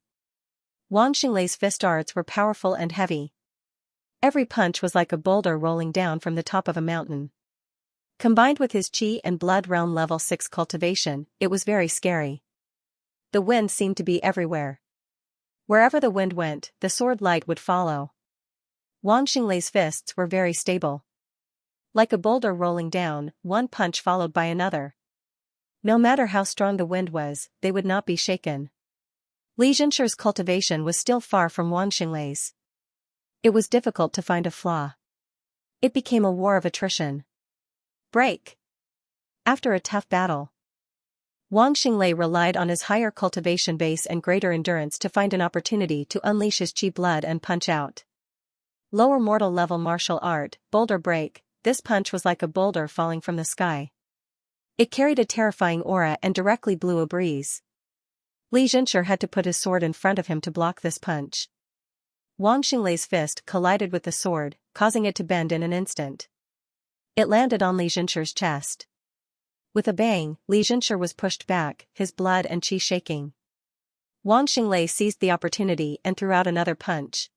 Wang Xinglei's fist arts were powerful and heavy. Every punch was like a boulder rolling down from the top of a mountain. Combined with his qi and blood realm level 6 cultivation, it was very scary. The wind seemed to be everywhere. Wherever the wind went, the sword light would follow. Wang Xinglei's fists were very stable. Like a boulder rolling down, one punch followed by another. No matter how strong the wind was, they would not be shaken. Li Zhenshi's cultivation was still far from Wang Xinglei's. It was difficult to find a flaw. It became a war of attrition. Break! After a tough battle, Wang Xinglei relied on his higher cultivation base and greater endurance to find an opportunity to unleash his chi blood and punch out. Lower mortal level martial art, boulder break, this punch was like a boulder falling from the sky. It carried a terrifying aura and directly blew a breeze. Li Zhenshi had to put his sword in front of him to block this punch. Wang Xinglei's fist collided with the sword, causing it to bend in an instant. It landed on Li Zhenshi's chest. With a bang, Li Zhenshi was pushed back, his blood and chi shaking. Wang Xinglei seized the opportunity and threw out another punch.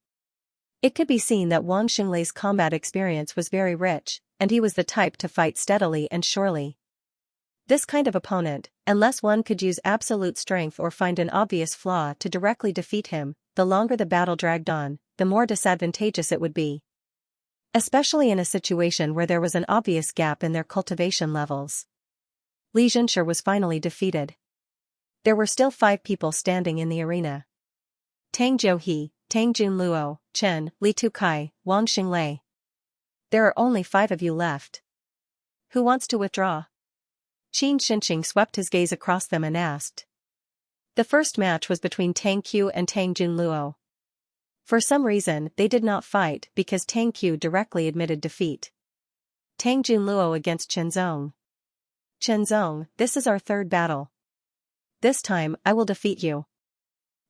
It could be seen that Wang Xinglei's combat experience was very rich, and he was the type to fight steadily and surely. This kind of opponent, unless one could use absolute strength or find an obvious flaw to directly defeat him, the longer the battle dragged on, the more disadvantageous it would be. Especially in a situation where there was an obvious gap in their cultivation levels. Li Zhenshi was finally defeated. There were still 5 people standing in the arena. Tang Zhouhe, Tang Junluo, Chen, Li Tukai, Wang Xinglei. There are only 5 of you left. Who wants to withdraw? Qin Xinqing swept his gaze across them and asked. The first match was between Tang Qiu and Tang Junluo. For some reason, they did not fight because Tang Qiu directly admitted defeat. Tang Junluo against Chen Zong. Chen Zong, this is our 3rd battle. This time, I will defeat you.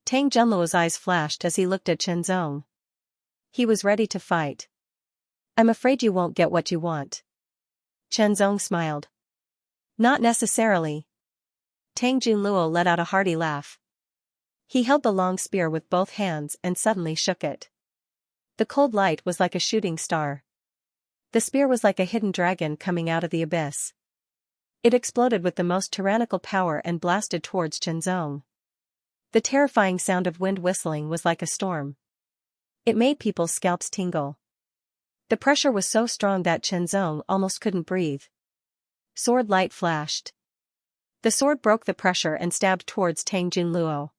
Tang Junluo's eyes flashed as he looked at Chen Zong. He was ready to fight. I'm afraid you won't get what you want. Chen Zong smiled. Not necessarily. Tang Junluo let out a hearty laugh. He held the long spear with both hands and suddenly shook it. The cold light was like a shooting star. The spear was like a hidden dragon coming out of the abyss. It exploded with the most tyrannical power and blasted towards Chen Zong. The terrifying sound of wind whistling was like a storm. It made people's scalps tingle. The pressure was so strong that Chen Zong almost couldn't breathe. Sword light flashed. The sword broke the pressure and stabbed towards Tang Junluo.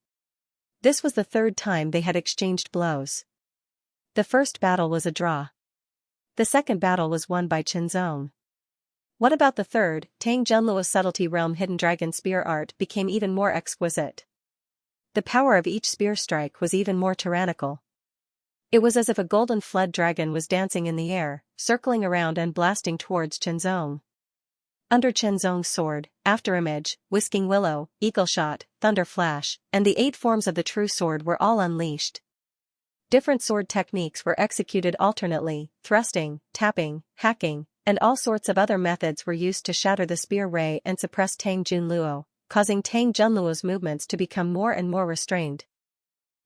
This was the 3rd time they had exchanged blows. The first battle was a draw. The second battle was won by Chen Zong. What about the third? Tang Junluo's subtlety realm hidden dragon spear art became even more exquisite. The power of each spear strike was even more tyrannical. It was as if a golden flood dragon was dancing in the air, circling around and blasting towards Chen Zong. Under Chen Zong's sword, Afterimage, Whisking Willow, Eagle Shot, Thunder Flash, and the 8 forms of the true sword were all unleashed. Different sword techniques were executed alternately, thrusting, tapping, hacking, and all sorts of other methods were used to shatter the spear ray and suppress Tang Junluo, causing Tang Junluo's movements to become more and more restrained.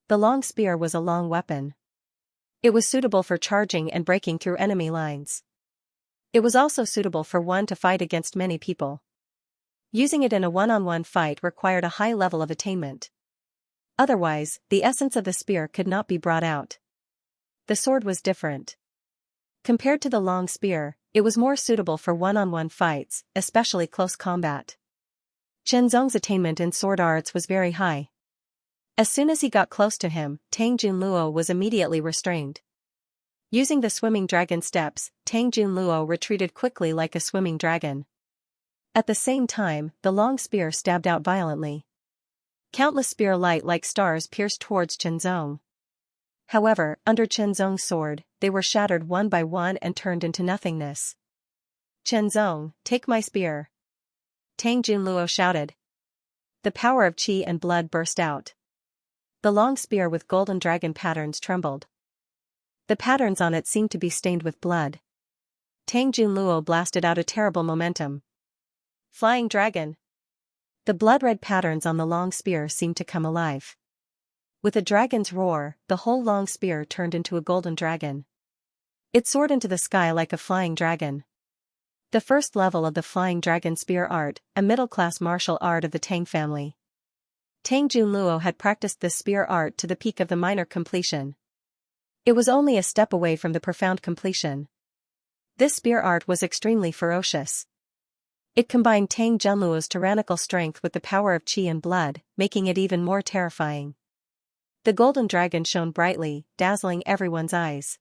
The long spear was a long weapon. It was suitable for charging and breaking through enemy lines. It was also suitable for one to fight against many people. Using it in a one-on-one fight required a high level of attainment. Otherwise, the essence of the spear could not be brought out. The sword was different. Compared to the long spear, it was more suitable for one-on-one fights, especially close combat. Chen Zong's attainment in sword arts was very high. As soon as he got close to him, Tang Junluo was immediately restrained. Using the swimming dragon steps, Tang Junluo retreated quickly like a swimming dragon. At the same time, the long spear stabbed out violently. Countless spear light like stars pierced towards Chen Zong. However, under Chen Zong's sword, they were shattered one by one and turned into nothingness. Chen Zong, take my spear. Tang Junluo shouted. The power of qi and blood burst out. The long spear with golden dragon patterns trembled. The patterns on it seemed to be stained with blood. Tang Junluo blasted out a terrible momentum. Flying dragon. The blood-red patterns on the long spear seemed to come alive. With a dragon's roar, the whole long spear turned into a golden dragon. It soared into the sky like a flying dragon. The first level of the flying dragon spear art, a middle-class martial art of the Tang family. Tang Junluo had practiced this spear art to the peak of the minor completion. It was only a step away from the profound completion. This spear art was extremely ferocious. It combined Tang Junluo's tyrannical strength with the power of qi and blood, making it even more terrifying. The golden dragon shone brightly, dazzling everyone's eyes.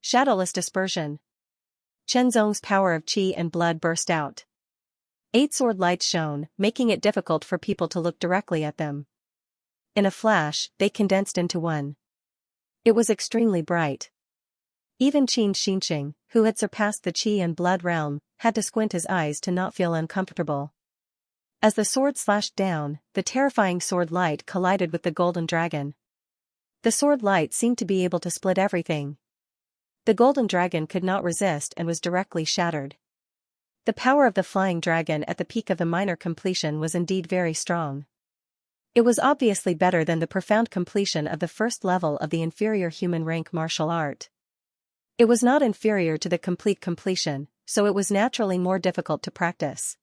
Shadowless dispersion. Chen Zong's power of qi and blood burst out. 8 sword lights shone, making it difficult for people to look directly at them. In a flash, they condensed into one. It was extremely bright. Even Xianxia, who had surpassed the qi and blood realm, had to squint his eyes to not feel uncomfortable. As the sword slashed down, the terrifying sword light collided with the golden dragon. The sword light seemed to be able to split everything. The golden dragon could not resist and was directly shattered. The power of the flying dragon at the peak of the minor completion was indeed very strong. It was obviously better than the profound completion of the first level of the inferior human rank martial art. It was not inferior to the complete completion, so it was naturally more difficult to practice.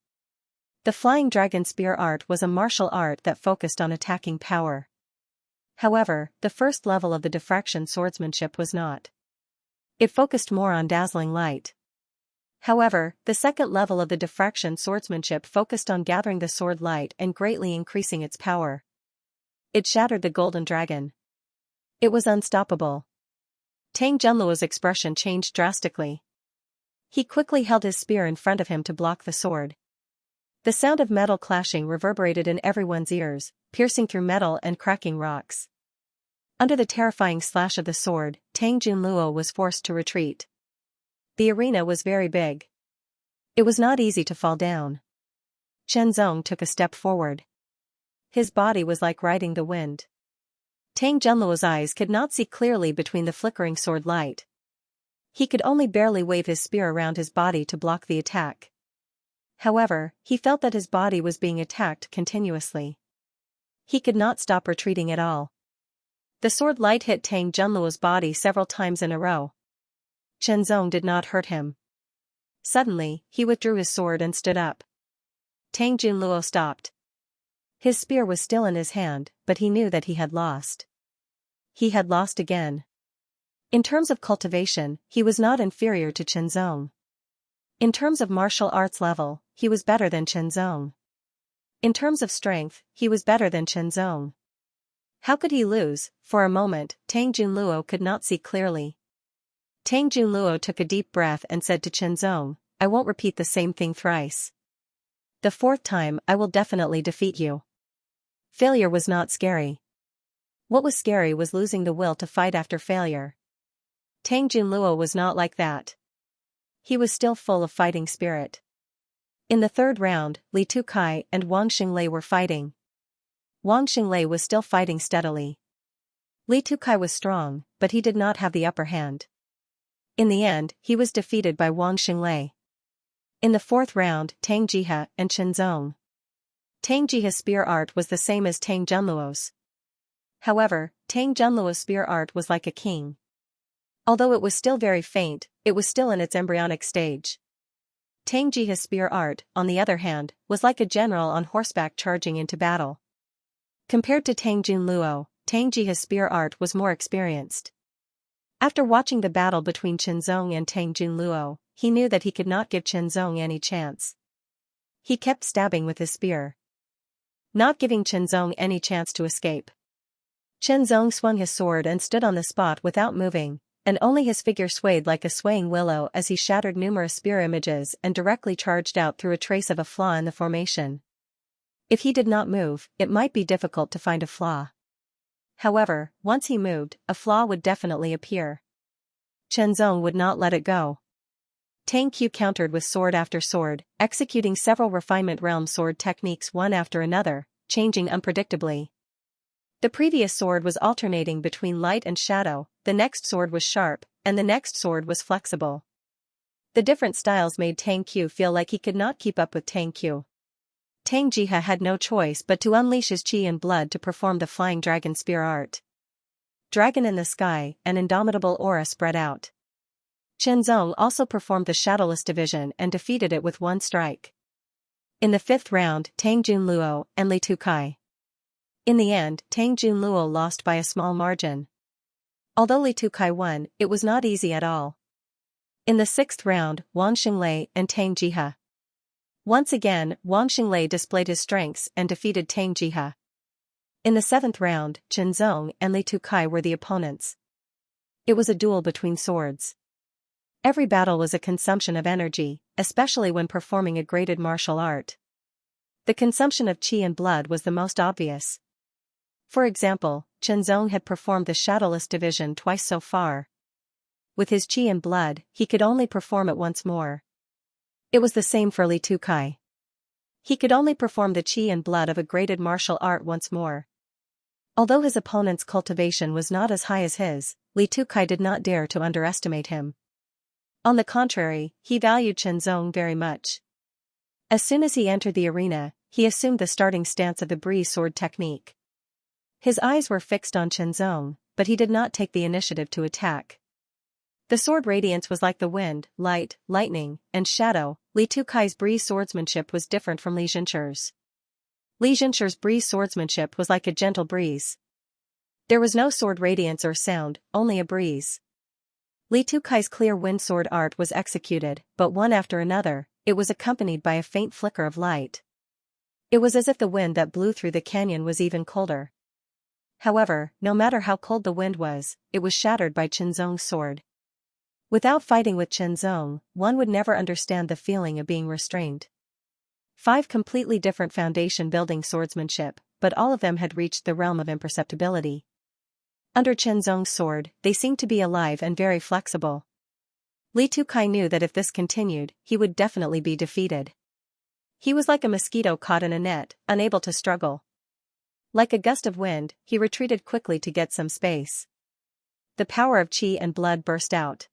The flying dragon spear art was a martial art that focused on attacking power. However, the first level of the diffraction swordsmanship was not. It focused more on dazzling light. However, the second level of the diffraction swordsmanship focused on gathering the sword light and greatly increasing its power. It shattered the golden dragon. It was unstoppable. Tang Junluo's expression changed drastically. He quickly held his spear in front of him to block the sword. The sound of metal clashing reverberated in everyone's ears, piercing through metal and cracking rocks. Under the terrifying slash of the sword, Tang Junluo was forced to retreat. The arena was very big. It was not easy to fall down. Chen Zong took a step forward. His body was like riding the wind. Tang Junluo's eyes could not see clearly between the flickering sword light. He could only barely wave his spear around his body to block the attack. However, he felt that his body was being attacked continuously. He could not stop retreating at all. The sword light hit Tang Junluo's body several times in a row. Chen Zong did not hurt him. Suddenly, he withdrew his sword and stood up. Tang Junluo stopped. His spear was still in his hand, but he knew that he had lost. He had lost again. In terms of cultivation, he was not inferior to Chen Zong. In terms of martial arts level, he was better than Chen Zong. In terms of strength, he was better than Chen Zong. How could he lose? For a moment, Tang Junluo could not see clearly. Tang Junluo took a deep breath and said to Chen Zong, "I won't repeat the same thing thrice. The fourth time I will definitely defeat you." Failure was not scary. What was scary was losing the will to fight after failure. Tang Junluo was not like that. He was still full of fighting spirit. In the third round, Li Tukai and Wang Xinglei were fighting. Wang Xinglei was still fighting steadily. Li Tukai was strong, but he did not have the upper hand. In the end, he was defeated by Wang Xinglei. In the fourth round, Tang Jihe and Chen Zong. Tang Jihe's spear art was the same as Tang Junluo's. However, Tang Junluo's spear art was like a king. Although it was still very faint, it was still in its embryonic stage. Tang Jihe's spear art, on the other hand, was like a general on horseback charging into battle. Compared to Tang Junluo, Tang Jihe's spear art was more experienced. After watching the battle between Chen Zong and Tang Junluo, he knew that he could not give Chen Zong any chance. He kept stabbing with his spear, not giving Chen Zong any chance to escape. Chen Zong swung his sword and stood on the spot without moving, and only his figure swayed like a swaying willow as he shattered numerous spear images and directly charged out through a trace of a flaw in the formation. If he did not move, it might be difficult to find a flaw. However, once he moved, a flaw would definitely appear. Chen Zong would not let it go. Tang Qiu countered with sword after sword, executing several refinement realm sword techniques one after another, changing unpredictably. The previous sword was alternating between light and shadow, the next sword was sharp, and the next sword was flexible. The different styles made Tang Qiu feel like he could not keep up with Tang Qiu. Tang Jihe had no choice but to unleash his qi and blood to perform the flying dragon spear art. Dragon in the sky, an indomitable aura spread out. Chen Zong also performed the shadowless division and defeated it with one strike. In the fifth round, Tang Junluo and Li Tukai. In the end, Tang Junluo lost by a small margin. Although Li Tukai won, it was not easy at all. In the sixth round, Wang Xinglei and Tang Jihe. Once again, Wang Xinglei displayed his strengths and defeated Tang Jihe. In the seventh round, Chen Zong and Li Tukai were the opponents. It was a duel between swords. Every battle was a consumption of energy, especially when performing a graded martial art. The consumption of qi and blood was the most obvious. For example, Chenzong had performed the Shadowless division twice so far. With his qi and blood, he could only perform it once more. It was the same for Li Tukai. He could only perform the qi and blood of a graded martial art once more. Although his opponent's cultivation was not as high as his, Li Tukai did not dare to underestimate him. On the contrary, he valued Chenzong very much. As soon as he entered the arena, he assumed the starting stance of the breeze sword technique. His eyes were fixed on Chenzong, but he did not take the initiative to attack. The sword radiance was like the wind, light, lightning, and shadow. Li Tukai's breeze swordsmanship was different from Li Xianxia's. Li Xianxia's breeze swordsmanship was like a gentle breeze. There was no sword radiance or sound, only a breeze. Li Tukai's clear wind sword art was executed, but one after another, it was accompanied by a faint flicker of light. It was as if the wind that blew through the canyon was even colder. However, no matter how cold the wind was, it was shattered by Chenzong's sword. Without fighting with Chenzong, one would never understand the feeling of being restrained. 5 completely different foundation-building swordsmanship, but all of them had reached the realm of imperceptibility. Under Chenzong's sword, they seemed to be alive and very flexible. Li Tukai knew that if this continued, he would definitely be defeated. He was like a mosquito caught in a net, unable to struggle. Like a gust of wind, he retreated quickly to get some space. The power of qi and blood burst out.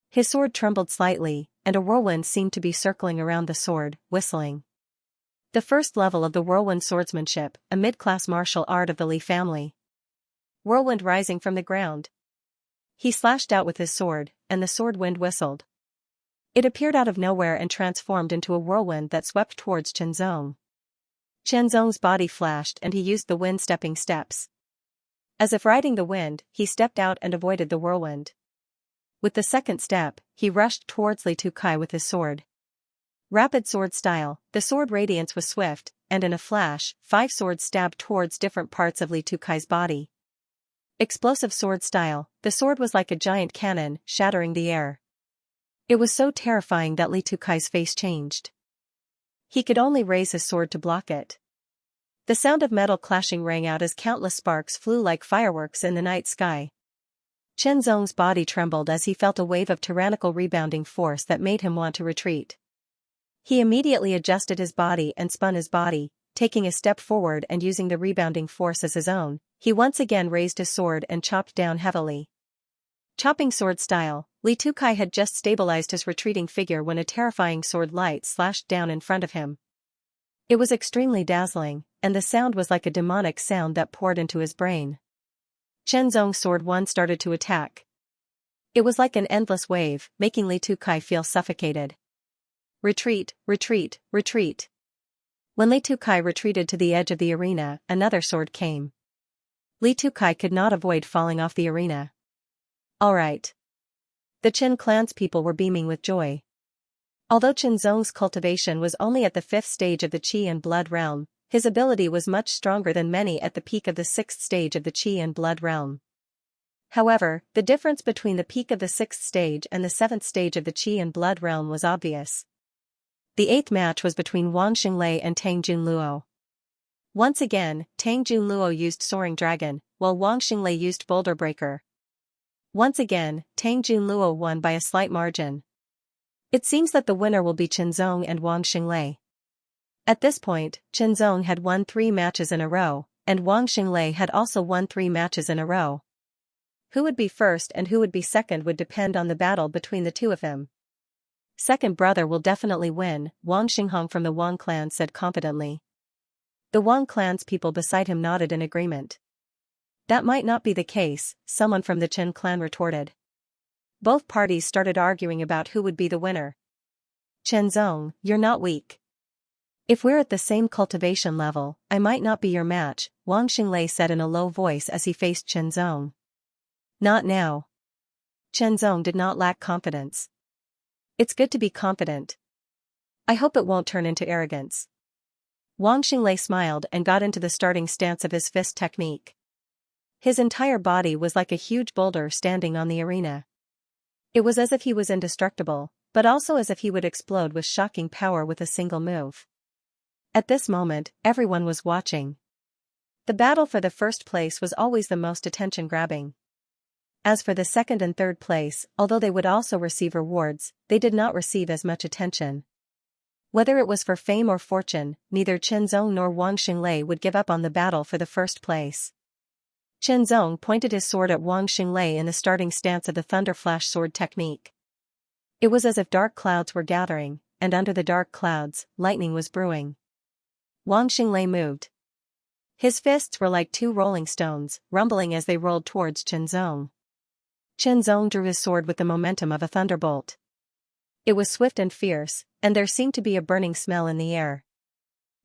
His sword trembled slightly, and a whirlwind seemed to be circling around the sword, whistling. The first level of the whirlwind swordsmanship, a mid-class martial art of the Li family. Whirlwind rising from the ground. He slashed out with his sword, and the sword wind whistled. It appeared out of nowhere and transformed into a whirlwind that swept towards Chenzong. Chenzong's body flashed and he used the wind stepping steps. As if riding the wind, he stepped out and avoided the whirlwind. With the second step, he rushed towards Li Tukai with his sword. Rapid sword style, the sword radiance was swift, and in a flash, 5 swords stabbed towards different parts of Li Tukai's body. Explosive sword style, the sword was like a giant cannon, shattering the air. It was so terrifying that Li Tukai's face changed. He could only raise his sword to block it. The sound of metal clashing rang out as countless sparks flew like fireworks in the night sky. Chenzong's body trembled as he felt a wave of tyrannical rebounding force that made him want to retreat. He immediately adjusted his body and spun his body, taking a step forward and using the rebounding force as his own. He once again raised his sword and chopped down heavily. Chopping sword style, Li Tukai had just stabilized his retreating figure when a terrifying sword light slashed down in front of him. It was extremely dazzling, and the sound was like a demonic sound that poured into his brain. Chenzong's sword one started to attack. It was like an endless wave, making Li Tukai feel suffocated. Retreat, retreat, retreat. When Li Tukai retreated to the edge of the arena, another sword came. Li Tukai could not avoid falling off the arena. All right. The Qin clan's people were beaming with joy. Although Chenzong's cultivation was only at the 5th stage of the qi and blood realm, his ability was much stronger than many at the peak of the 6th stage of the qi and blood realm. However, the difference between the peak of the 6th stage and the 7th stage of the qi and blood realm was obvious. The 8th match was between Wang Xinglei and Tang Junluo. Once again, Tang Junluo used Soaring Dragon, while Wang Xinglei used Boulder Breaker. Once again, Tang Junluo won by a slight margin. It seems that the winner will be Chenzong and Wang Xinglei. At this point, Chenzong had won 3 matches in a row, and Wang Xinglei had also won 3 matches in a row. Who would be first and who would be second would depend on the battle between the two of them. Second brother will definitely win, Wang Xinghong from the Wang clan said confidently. The Wang clan's people beside him nodded in agreement. That might not be the case, someone from the Qin clan retorted. Both parties started arguing about who would be the winner. Chenzong, you're not weak. If we're at the same cultivation level, I might not be your match, Wang Xinglei said in a low voice as he faced Chenzong. Not now. Chenzong did not lack confidence. It's good to be confident. I hope it won't turn into arrogance. Wang Xinglei smiled and got into the starting stance of his fist technique. His entire body was like a huge boulder standing on the arena. It was as if he was indestructible, but also as if he would explode with shocking power with a single move. At this moment, everyone was watching. The battle for the first place was always the most attention-grabbing. As for the second and third place, although they would also receive rewards, they did not receive as much attention. Whether it was for fame or fortune, neither Chen Zong nor Wang Xinglei would give up on the battle for the first place. Chen Zong pointed his sword at Wang Xinglei in the starting stance of the Thunderflash sword technique. It was as if dark clouds were gathering, and under the dark clouds, lightning was brewing. Wang Xinglei moved. His fists were like two rolling stones, rumbling as they rolled towards Chen Zong. Chen Zong drew his sword with the momentum of a thunderbolt. It was swift and fierce, and there seemed to be a burning smell in the air.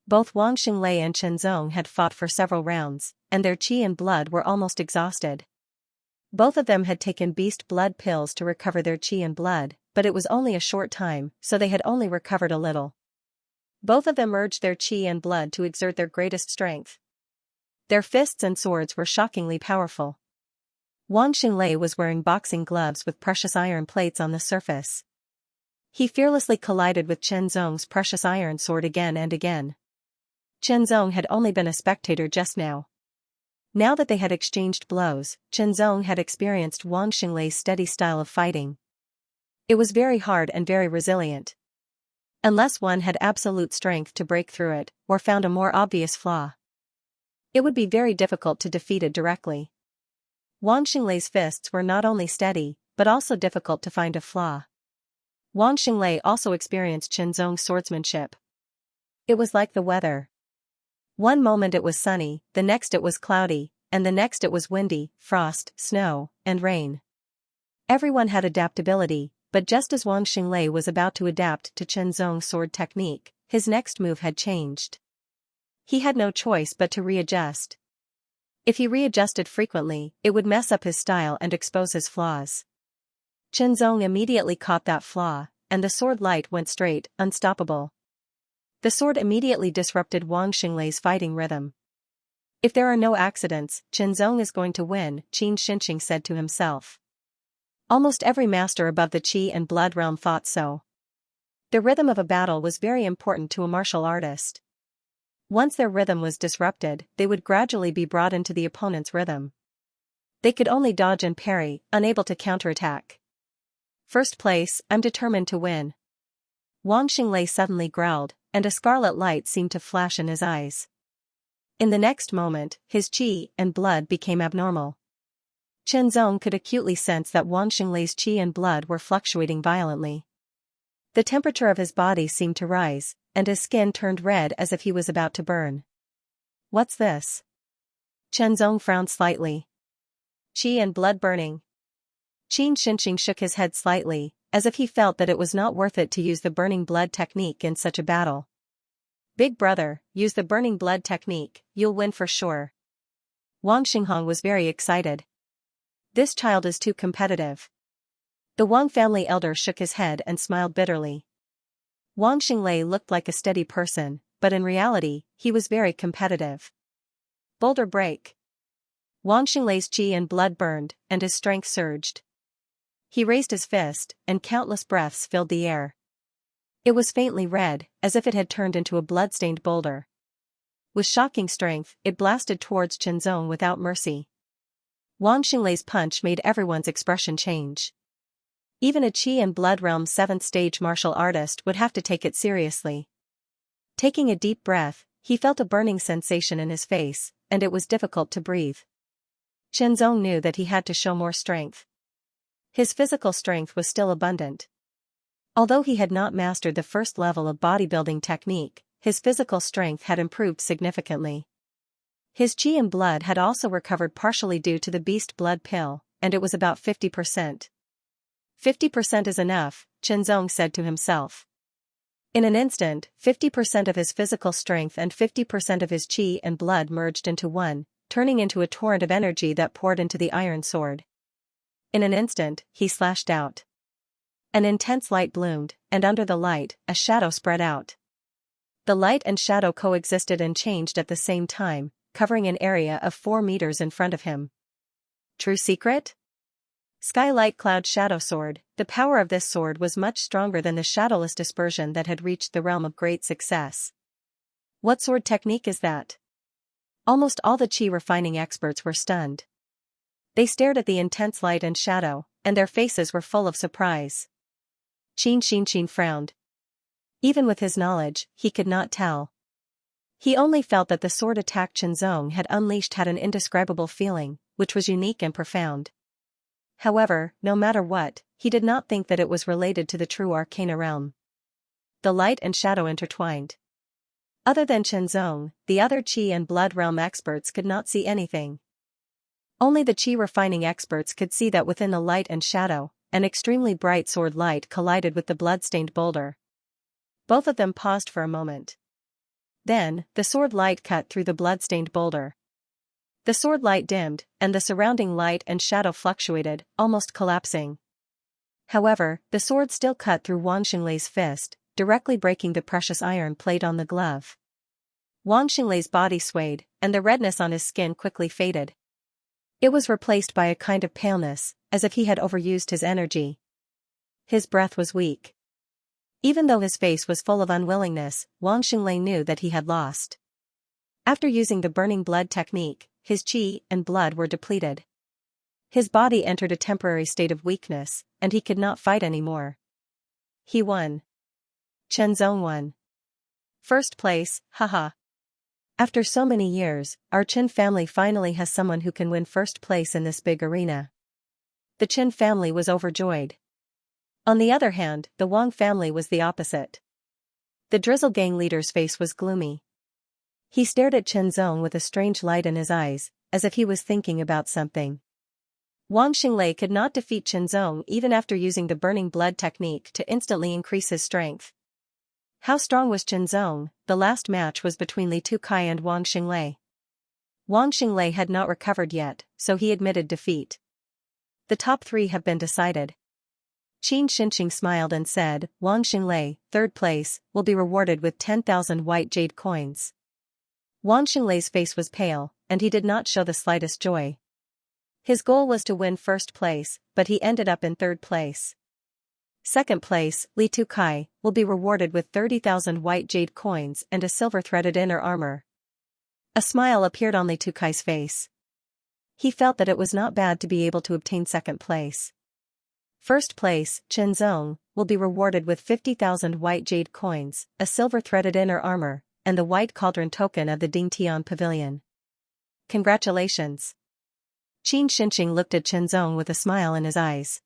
Both Wang Xinglei and Chen Zong had fought for several rounds, and their qi and blood were almost exhausted. Both of them had taken beast blood pills to recover their qi and blood, but it was only a short time, so they had only recovered a little. Both of them urged their qi and blood to exert their greatest strength. Their fists and swords were shockingly powerful. Wang Xinglei was wearing boxing gloves with precious iron plates on the surface. He fearlessly collided with Chen Zong's precious iron sword again and again. Chen Zong had only been a spectator just now. Now that they had exchanged blows, Chen Zong had experienced Wang Xinglei's steady style of fighting. It was very hard and very resilient. Unless one had absolute strength to break through it, or found a more obvious flaw, it would be very difficult to defeat it directly. Wang Xinglei's fists were not only steady, but also difficult to find a flaw. Wang Xinglei also experienced Chen Zong's swordsmanship. It was like the weather. One moment it was sunny, the next it was cloudy, and the next it was windy, frost, snow, and rain. Everyone had adaptability, but just as Wang Xinglei was about to adapt to Chen Zong's sword technique, his next move had changed. He had no choice but to readjust. If he readjusted frequently, it would mess up his style and expose his flaws. Chen Zong immediately caught that flaw, and the sword light went straight, unstoppable. The sword immediately disrupted Wang Xinglei's fighting rhythm. If there are no accidents, Chen Zong is going to win, Qin Xinqing said to himself. Almost every master above the qi and blood realm thought so. The rhythm of a battle was very important to a martial artist. Once their rhythm was disrupted, they would gradually be brought into the opponent's rhythm. They could only dodge and parry, unable to counterattack. First place, I'm determined to win. Wang Xinglei suddenly growled, and a scarlet light seemed to flash in his eyes. In the next moment, his qi and blood became abnormal. Chen Zong could acutely sense that Wang Xinglei's qi and blood were fluctuating violently. The temperature of his body seemed to rise, and his skin turned red as if he was about to burn. What's this? Chen Zong frowned slightly. Qi and blood burning. Qin Xinqing shook his head slightly, as if he felt that it was not worth it to use the burning blood technique in such a battle. Big brother, use the burning blood technique, you'll win for sure. Wang Xinghong was very excited. This child is too competitive. The Wang family elder shook his head and smiled bitterly. Wang Xinglei looked like a steady person, but in reality, he was very competitive. Boulder break. Wang Xinglei's qi and blood burned, and his strength surged. He raised his fist, and countless breaths filled the air. It was faintly red, as if it had turned into a blood-stained boulder. With shocking strength, it blasted towards Chen Zong without mercy. Wang Xinglei's punch made everyone's expression change. Even a qi and blood realm 7th stage martial artist would have to take it seriously. Taking a deep breath, he felt a burning sensation in his face, and it was difficult to breathe. Chen Zong knew that he had to show more strength. His physical strength was still abundant. Although he had not mastered the first level of bodybuilding technique, his physical strength had improved significantly. His qi and blood had also recovered partially due to the beast blood pill, and it was about 50%. 50% is enough, Chen Zong said to himself. In an instant, 50% of his physical strength and 50% of his qi and blood merged into one, turning into a torrent of energy that poured into the iron sword. In an instant, he slashed out. An intense light bloomed, and under the light, a shadow spread out. The light and shadow coexisted and changed at the same time, covering an area of 4 meters in front of him. True secret? Skylight Cloud Shadow Sword. The power of this sword was much stronger than the shadowless dispersion that had reached the realm of great success. What sword technique is that? Almost all the chi refining experts were stunned. They stared at the intense light and shadow, and their faces were full of surprise. Xianxia frowned. Even with his knowledge, he could not tell. He only felt that the sword attack Qianzong had unleashed had an indescribable feeling, which was unique and profound. However, no matter what, he did not think that it was related to the true arcana realm. The light and shadow intertwined. Other than Qianzong, the other chi and blood realm experts could not see anything. Only the chi refining experts could see that within the light and shadow, an extremely bright sword light collided with the blood-stained boulder. Both of them paused for a moment. Then, the sword light cut through the blood-stained boulder. The sword light dimmed, and the surrounding light and shadow fluctuated, almost collapsing. However, the sword still cut through Wang Xinglei's fist, directly breaking the precious iron plate on the glove. Wang Xinglei's body swayed, and the redness on his skin quickly faded. It was replaced by a kind of paleness, as if he had overused his energy. His breath was weak. Even though his face was full of unwillingness, Wang Xinglei knew that he had lost. After using the burning blood technique, his chi and blood were depleted. His body entered a temporary state of weakness, and he could not fight anymore. He won. Qianzong won. First place, haha. After so many years, our Qin family finally has someone who can win first place in this big arena. The Qin family was overjoyed. On the other hand, the Wang family was the opposite. The Drizzle Gang leader's face was gloomy. He stared at Qianzong with a strange light in his eyes, as if he was thinking about something. Wang Xinglei could not defeat Qianzong even after using the burning blood technique to instantly increase his strength. How strong was Qianzong? The last match was between Li Tukai and Wang Xinglei. Wang Xinglei had not recovered yet, so he admitted defeat. The top three have been decided. Qin Xinqing smiled and said, Wang Xinglei, third place, will be rewarded with 10,000 white jade coins. Wang Xinglei's face was pale, and he did not show the slightest joy. His goal was to win first place, but he ended up in third place. Second place, Li Tukai, will be rewarded with 30,000 white jade coins and a silver-threaded inner armor. A smile appeared on Li Tukai's face. He felt that it was not bad to be able to obtain second place. First place, Qianzong, will be rewarded with 50,000 white jade coins, a silver-threaded inner armor, and the white cauldron token of the Dingtian Pavilion. Congratulations. Qin Xinqing looked at Qianzong with a smile in his eyes.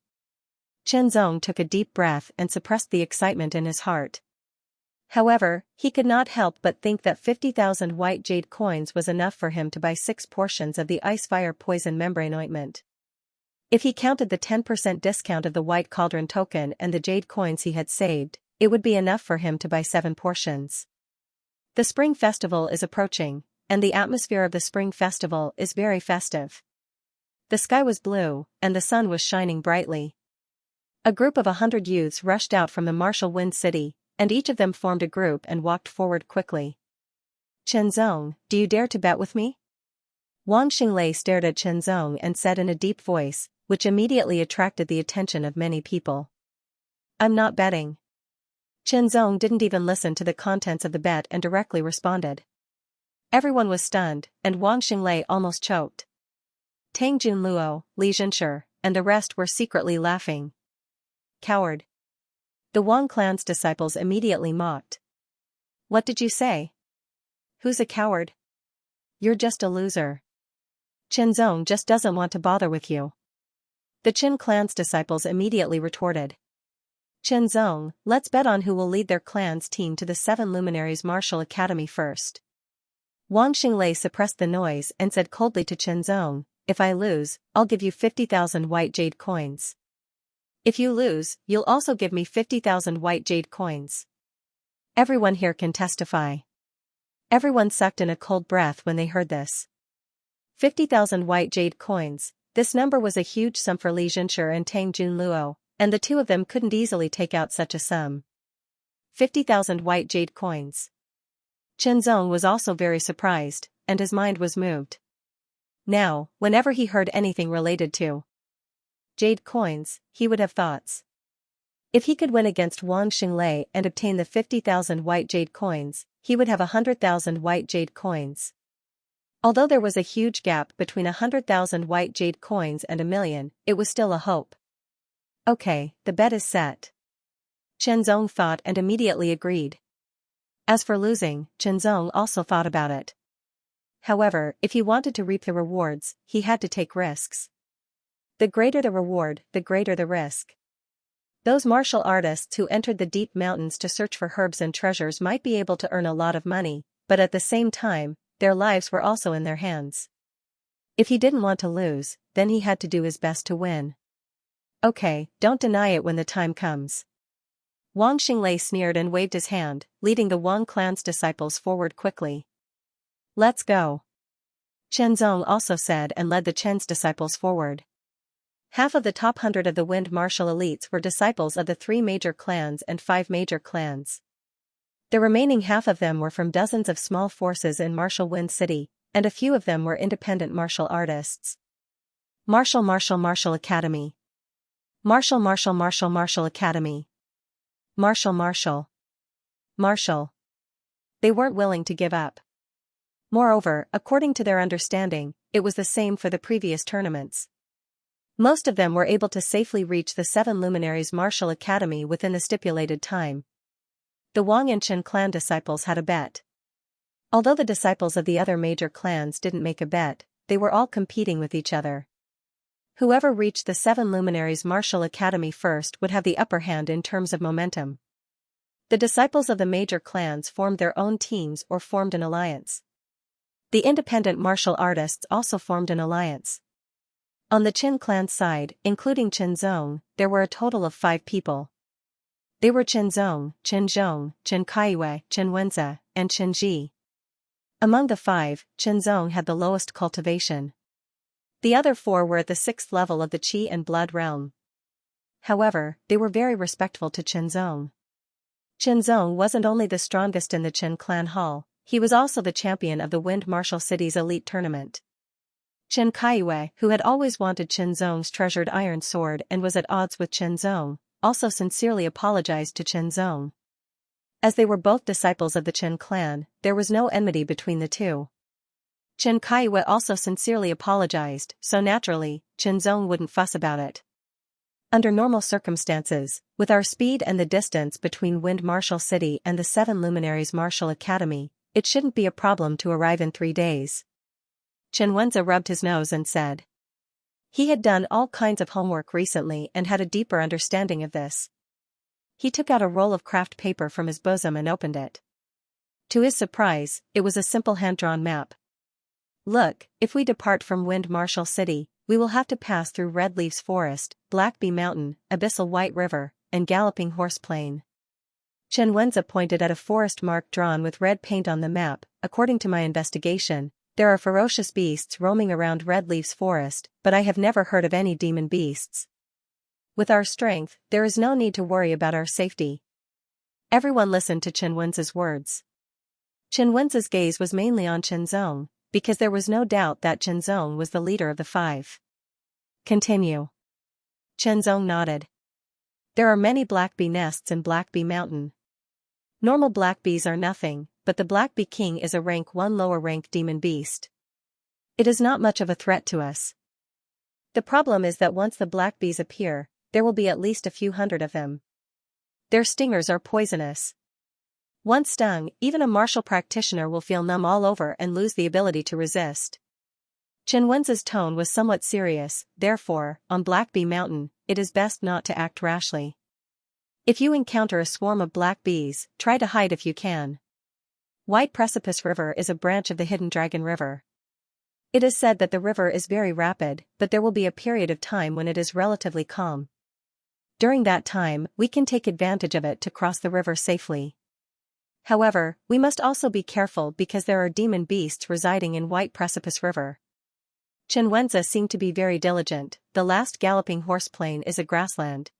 Qianzong took a deep breath and suppressed the excitement in his heart. However, he could not help but think that 50,000 white jade coins was enough for him to buy 6 portions of the ice fire poison membrane ointment. If he counted the 10% discount of the white cauldron token and the jade coins he had saved, it would be enough for him to buy 7 portions. The Spring Festival is approaching, and the atmosphere of the Spring Festival is very festive. The sky was blue, and the sun was shining brightly. A group of 100 youths rushed out from the martial Wind City, and each of them formed a group and walked forward quickly. Qianzong, do you dare to bet with me? Wang Xinglei stared at Qianzong and said in a deep voice, which immediately attracted the attention of many people. I'm not betting. Qianzong didn't even listen to the contents of the bet and directly responded. Everyone was stunned, and Wang Xinglei almost choked. Tang Junluo, Li Zhenshi, and the rest were secretly laughing. Coward. The Wang clan's disciples immediately mocked. What did you say? Who's a coward? You're just a loser. Qianzong just doesn't want to bother with you. The Qin clan's disciples immediately retorted. Qianzong, let's bet on who will lead their clan's team to the 7 Luminaries Martial Academy first. Wang Xinglei suppressed the noise and said coldly to Qianzong, if I lose, I'll give you 50,000 white jade coins. If you lose, you'll also give me 50,000 white jade coins. Everyone here can testify. Everyone sucked in a cold breath when they heard this. 50,000 white jade coins, this number was a huge sum for Li Zhenshi and Tang Junluo, and the two of them couldn't easily take out such a sum. 50,000 white jade coins. Qianzong was also very surprised, and his mind was moved. Now, whenever he heard anything related to Jade coins, he would have thoughts. If he could win against Wang Xinglei and obtain the 50,000 white jade coins, he would have 100,000 white jade coins. Although there was a huge gap between 100,000 white jade coins and 1,000,000, it was still a hope. Okay, the bet is set. Chen Zong thought and immediately agreed. As for losing, Chen Zong also thought about it. However, if he wanted to reap the rewards, he had to take risks. The greater the reward, the greater the risk. Those martial artists who entered the deep mountains to search for herbs and treasures might be able to earn a lot of money, but at the same time, their lives were also in their hands. If he didn't want to lose, then he had to do his best to win. Okay, don't deny it when the time comes. Wang Xinglei sneered and waved his hand, leading the Wang clan's disciples forward quickly. Let's go. Chen Zong also said and led the Chen's disciples forward. Half of the top 100 of the Wind martial elites were disciples of the 3 major clans and 5 major clans. The remaining half of them were from dozens of small forces in Martial Wind City, and a few of them were independent martial artists. Martial Academy. Martial Academy. Martial. They weren't willing to give up. Moreover, according to their understanding, it was the same for the previous tournaments. Most of them were able to safely reach the 7 luminaries Martial Academy within the stipulated time. The Wang and Chen clan disciples had a bet. Although the disciples of the other major clans didn't make a bet, they were all competing with each other. Whoever reached the 7 luminaries Martial Academy first would have the upper hand in terms of momentum. The disciples of the major clans formed their own teams or formed an alliance. The independent martial artists also formed an alliance. On the Qin clan side, including Chen Zong, there were a total of 5 people. They were Chen Zong, Chen Zhong, Chen Kaiwei, Chen Wenzi, and Chen Ji. Among the 5, Chen Zong had the lowest cultivation. The other 4 were at the 6th level of the Qi and Blood realm. However, they were very respectful to Chen Zong. Chen Zong wasn't only the strongest in the Chen clan hall, he was also the champion of the Wind Martial City's elite tournament. Chen Kaiwei, who had always wanted Chen Zong's treasured iron sword and was at odds with Chen Zong, also sincerely apologized to Chen Zong. As they were both disciples of the Chen clan, there was no enmity between the two. Chen Kaiwei also sincerely apologized, so naturally, Chen Zong wouldn't fuss about it. Under normal circumstances, with our speed and the distance between Wind Martial City and the 7 luminaries Martial Academy, it shouldn't be a problem to arrive in 3 days. Chen Wenzi rubbed his nose and said. He had done all kinds of homework recently and had a deeper understanding of this. He took out a roll of craft paper from his bosom and opened it. To his surprise, it was a simple hand-drawn map. Look, if we depart from Wind Martial City, we will have to pass through Red Leaves Forest, Black Bee Mountain, Abyssal White River, and Galloping Horse Plain. Chen Wenzi pointed at a forest mark drawn with red paint on the map. According to my investigation, there are ferocious beasts roaming around Red Leaves Forest, but I have never heard of any demon beasts. With our strength, there is no need to worry about our safety. Everyone listened to Chen Wenzi's words. Chen Wenzi's gaze was mainly on Chen Zong, because there was no doubt that Chen Zong was the leader of the 5. Continue. Chen Zong nodded. There are many black bee nests in Black Bee Mountain. Normal black bees are nothing, but the Black Bee King is a rank 1 lower rank demon beast. It is not much of a threat to us. The problem is that once the black bees appear, there will be at least a few hundred of them. Their stingers are poisonous. Once stung, even a martial practitioner will feel numb all over and lose the ability to resist. Chen Wenzi's tone was somewhat serious, therefore, on Black Bee Mountain, it is best not to act rashly. If you encounter a swarm of black bees, try to hide if you can. White Precipice River is a branch of the Hidden Dragon River. It is said that the river is very rapid, but there will be a period of time when it is relatively calm. During that time, we can take advantage of it to cross the river safely. However, we must also be careful because there are demon beasts residing in White Precipice River. Chen Wenzi seemed to be very diligent. The last Galloping Horse Plain is a grassland.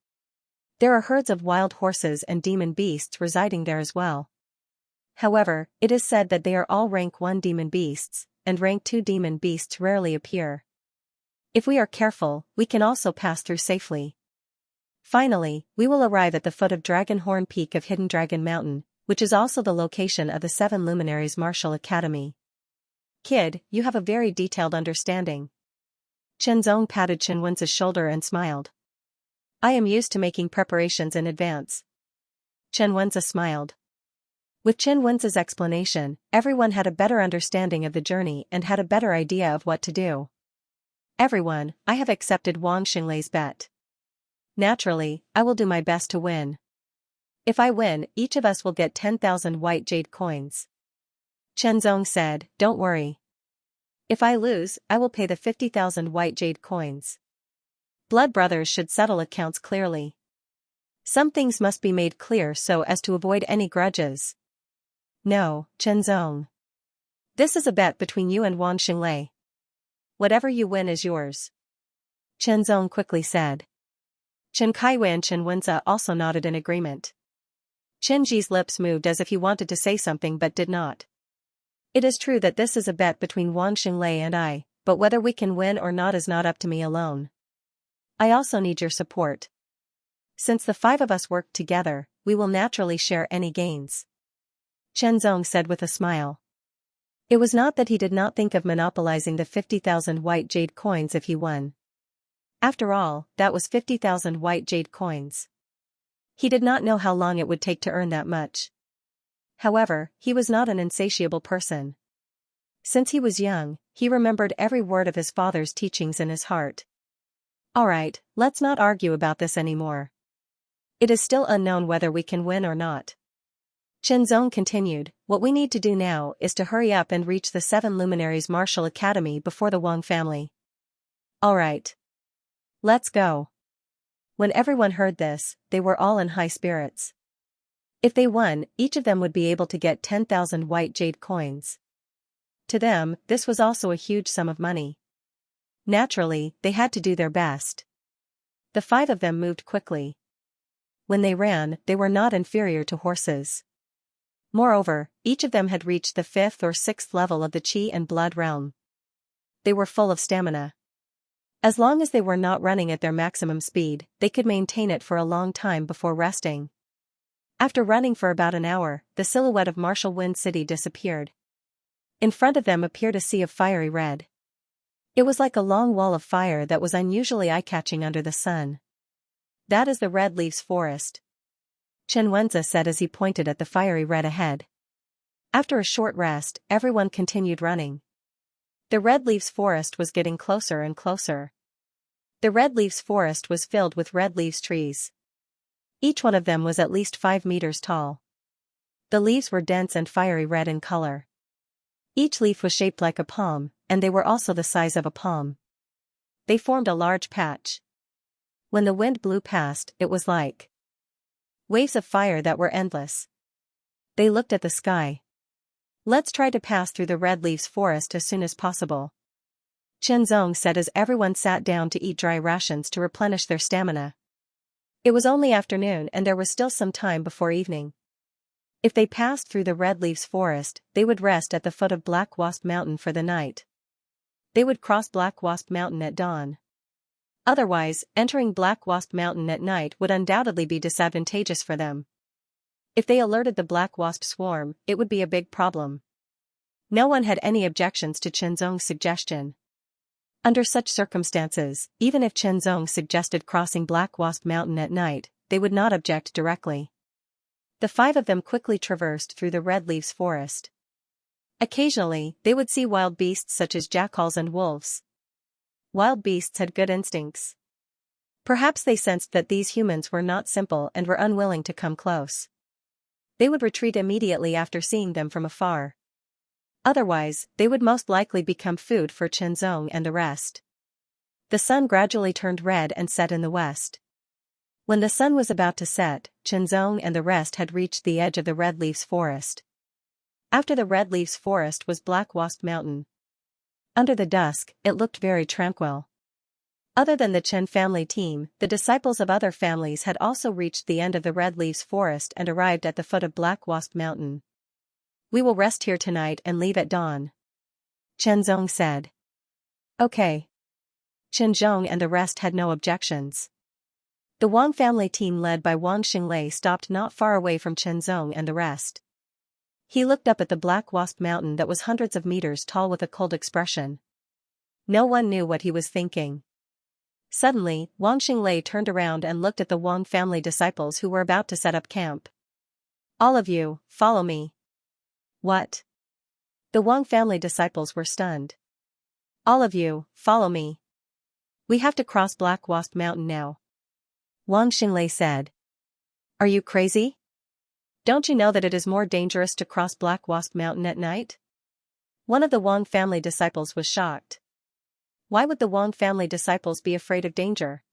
There are herds of wild horses and demon beasts residing there as well. However, it is said that they are all rank 1 demon beasts, and rank 2 demon beasts rarely appear. If we are careful, we can also pass through safely. Finally, we will arrive at the foot of Dragon Horn Peak of Hidden Dragon Mountain, which is also the location of the Seven Luminaries Martial Academy. Kid, you have a very detailed understanding. Chen Zong patted Chen Wen's shoulder and smiled. I am used to making preparations in advance. Chen Wen's smiled. With Chen Wen's explanation, everyone had a better understanding of the journey and had a better idea of what to do. Everyone, I have accepted Wang Xinglei's bet. Naturally, I will do my best to win. If I win, each of us will get 10,000 white jade coins. Chen Zong said, don't worry. If I lose, I will pay the 50,000 white jade coins. Blood brothers should settle accounts clearly. Some things must be made clear so as to avoid any grudges. No, Chen Zong. This is a bet between you and Wang Xinglei. Whatever you win is yours. Chen Zong quickly said. Chen Kaiwei and Chen Wenza also nodded in agreement. Chen Ji's lips moved as if he wanted to say something but did not. It is true that this is a bet between Wang Xinglei and I, but whether we can win or not is not up to me alone. I also need your support. Since the five of us work together, we will naturally share any gains. Chen Zong said with a smile. It was not that he did not think of monopolizing the 50,000 white jade coins if he won. After all, that was 50,000 white jade coins. He did not know how long it would take to earn that much. However, he was not an insatiable person. Since he was young, he remembered every word of his father's teachings in his heart. Alright, let's not argue about this anymore. It is still unknown whether we can win or not. Chen Zong continued, what we need to do now is to hurry up and reach the Seven Luminaries Martial Academy before the Wang family. Alright. Let's go. When everyone heard this, they were all in high spirits. If they won, each of them would be able to get 10,000 white jade coins. To them, this was also a huge sum of money. Naturally, they had to do their best. The five of them moved quickly. When they ran, they were not inferior to horses. Moreover, each of them had reached the 5th or 6th level of the Qi and Blood realm. They were full of stamina. As long as they were not running at their maximum speed, they could maintain it for a long time before resting. After running for about an hour, the silhouette of Martial Wind City disappeared. In front of them appeared a sea of fiery red. It was like a long wall of fire that was unusually eye-catching under the sun. That is the Red Leaves Forest. Chen Wenza said as he pointed at the fiery red ahead. After a short rest, everyone continued running. The Red Leaves Forest was getting closer and closer. The Red Leaves Forest was filled with red leaves trees. Each one of them was at least 5 meters tall. The leaves were dense and fiery red in color. Each leaf was shaped like a palm, and they were also the size of a palm. They formed a large patch. When the wind blew past, it was like waves of fire that were endless. They looked at the sky. Let's try to pass through the Red Leaves Forest as soon as possible. Chen Zong said as everyone sat down to eat dry rations to replenish their stamina. It was only afternoon and there was still some time before evening. If they passed through the Red Leaves Forest, they would rest at the foot of Black Wasp Mountain for the night. They would cross Black Wasp Mountain at dawn. Otherwise, entering Black Wasp Mountain at night would undoubtedly be disadvantageous for them. If they alerted the Black Wasp swarm, it would be a big problem. No one had any objections to Chen Zong's suggestion. Under such circumstances, even if Chen Zong suggested crossing Black Wasp Mountain at night, they would not object directly. The five of them quickly traversed through the Red Leaves Forest. Occasionally, they would see wild beasts such as jackals and wolves. Wild beasts had good instincts. Perhaps they sensed that these humans were not simple and were unwilling to come close. They would retreat immediately after seeing them from afar. Otherwise, they would most likely become food for Chen Zong and the rest. The sun gradually turned red and set in the west. When the sun was about to set, Chen Zong and the rest had reached the edge of the Red Leaves Forest. After the Red Leaves Forest was Black Wasp Mountain. Under the dusk, it looked very tranquil. Other than the Chen family team, the disciples of other families had also reached the end of the Red Leaves Forest and arrived at the foot of Black Wasp Mountain. We will rest here tonight and leave at dawn. Chen Zong said. Okay. Chen Zhong and the rest had no objections. The Wang family team led by Wang Xinglei stopped not far away from Chen Zhong and the rest. He looked up at the Black Wasp Mountain that was hundreds of meters tall with a cold expression. No one knew what he was thinking. Suddenly, Wang Xinglei turned around and looked at the Wang family disciples who were about to set up camp. "All of you, follow me." "What?" The Wang family disciples were stunned. "All of you, follow me. We have to cross Black Wasp Mountain now," Wang Xinglei said. "Are you crazy? Don't you know that it is more dangerous to cross Black Wasp Mountain at night?" One of the Wang family disciples was shocked. Why would the Wang family disciples be afraid of danger?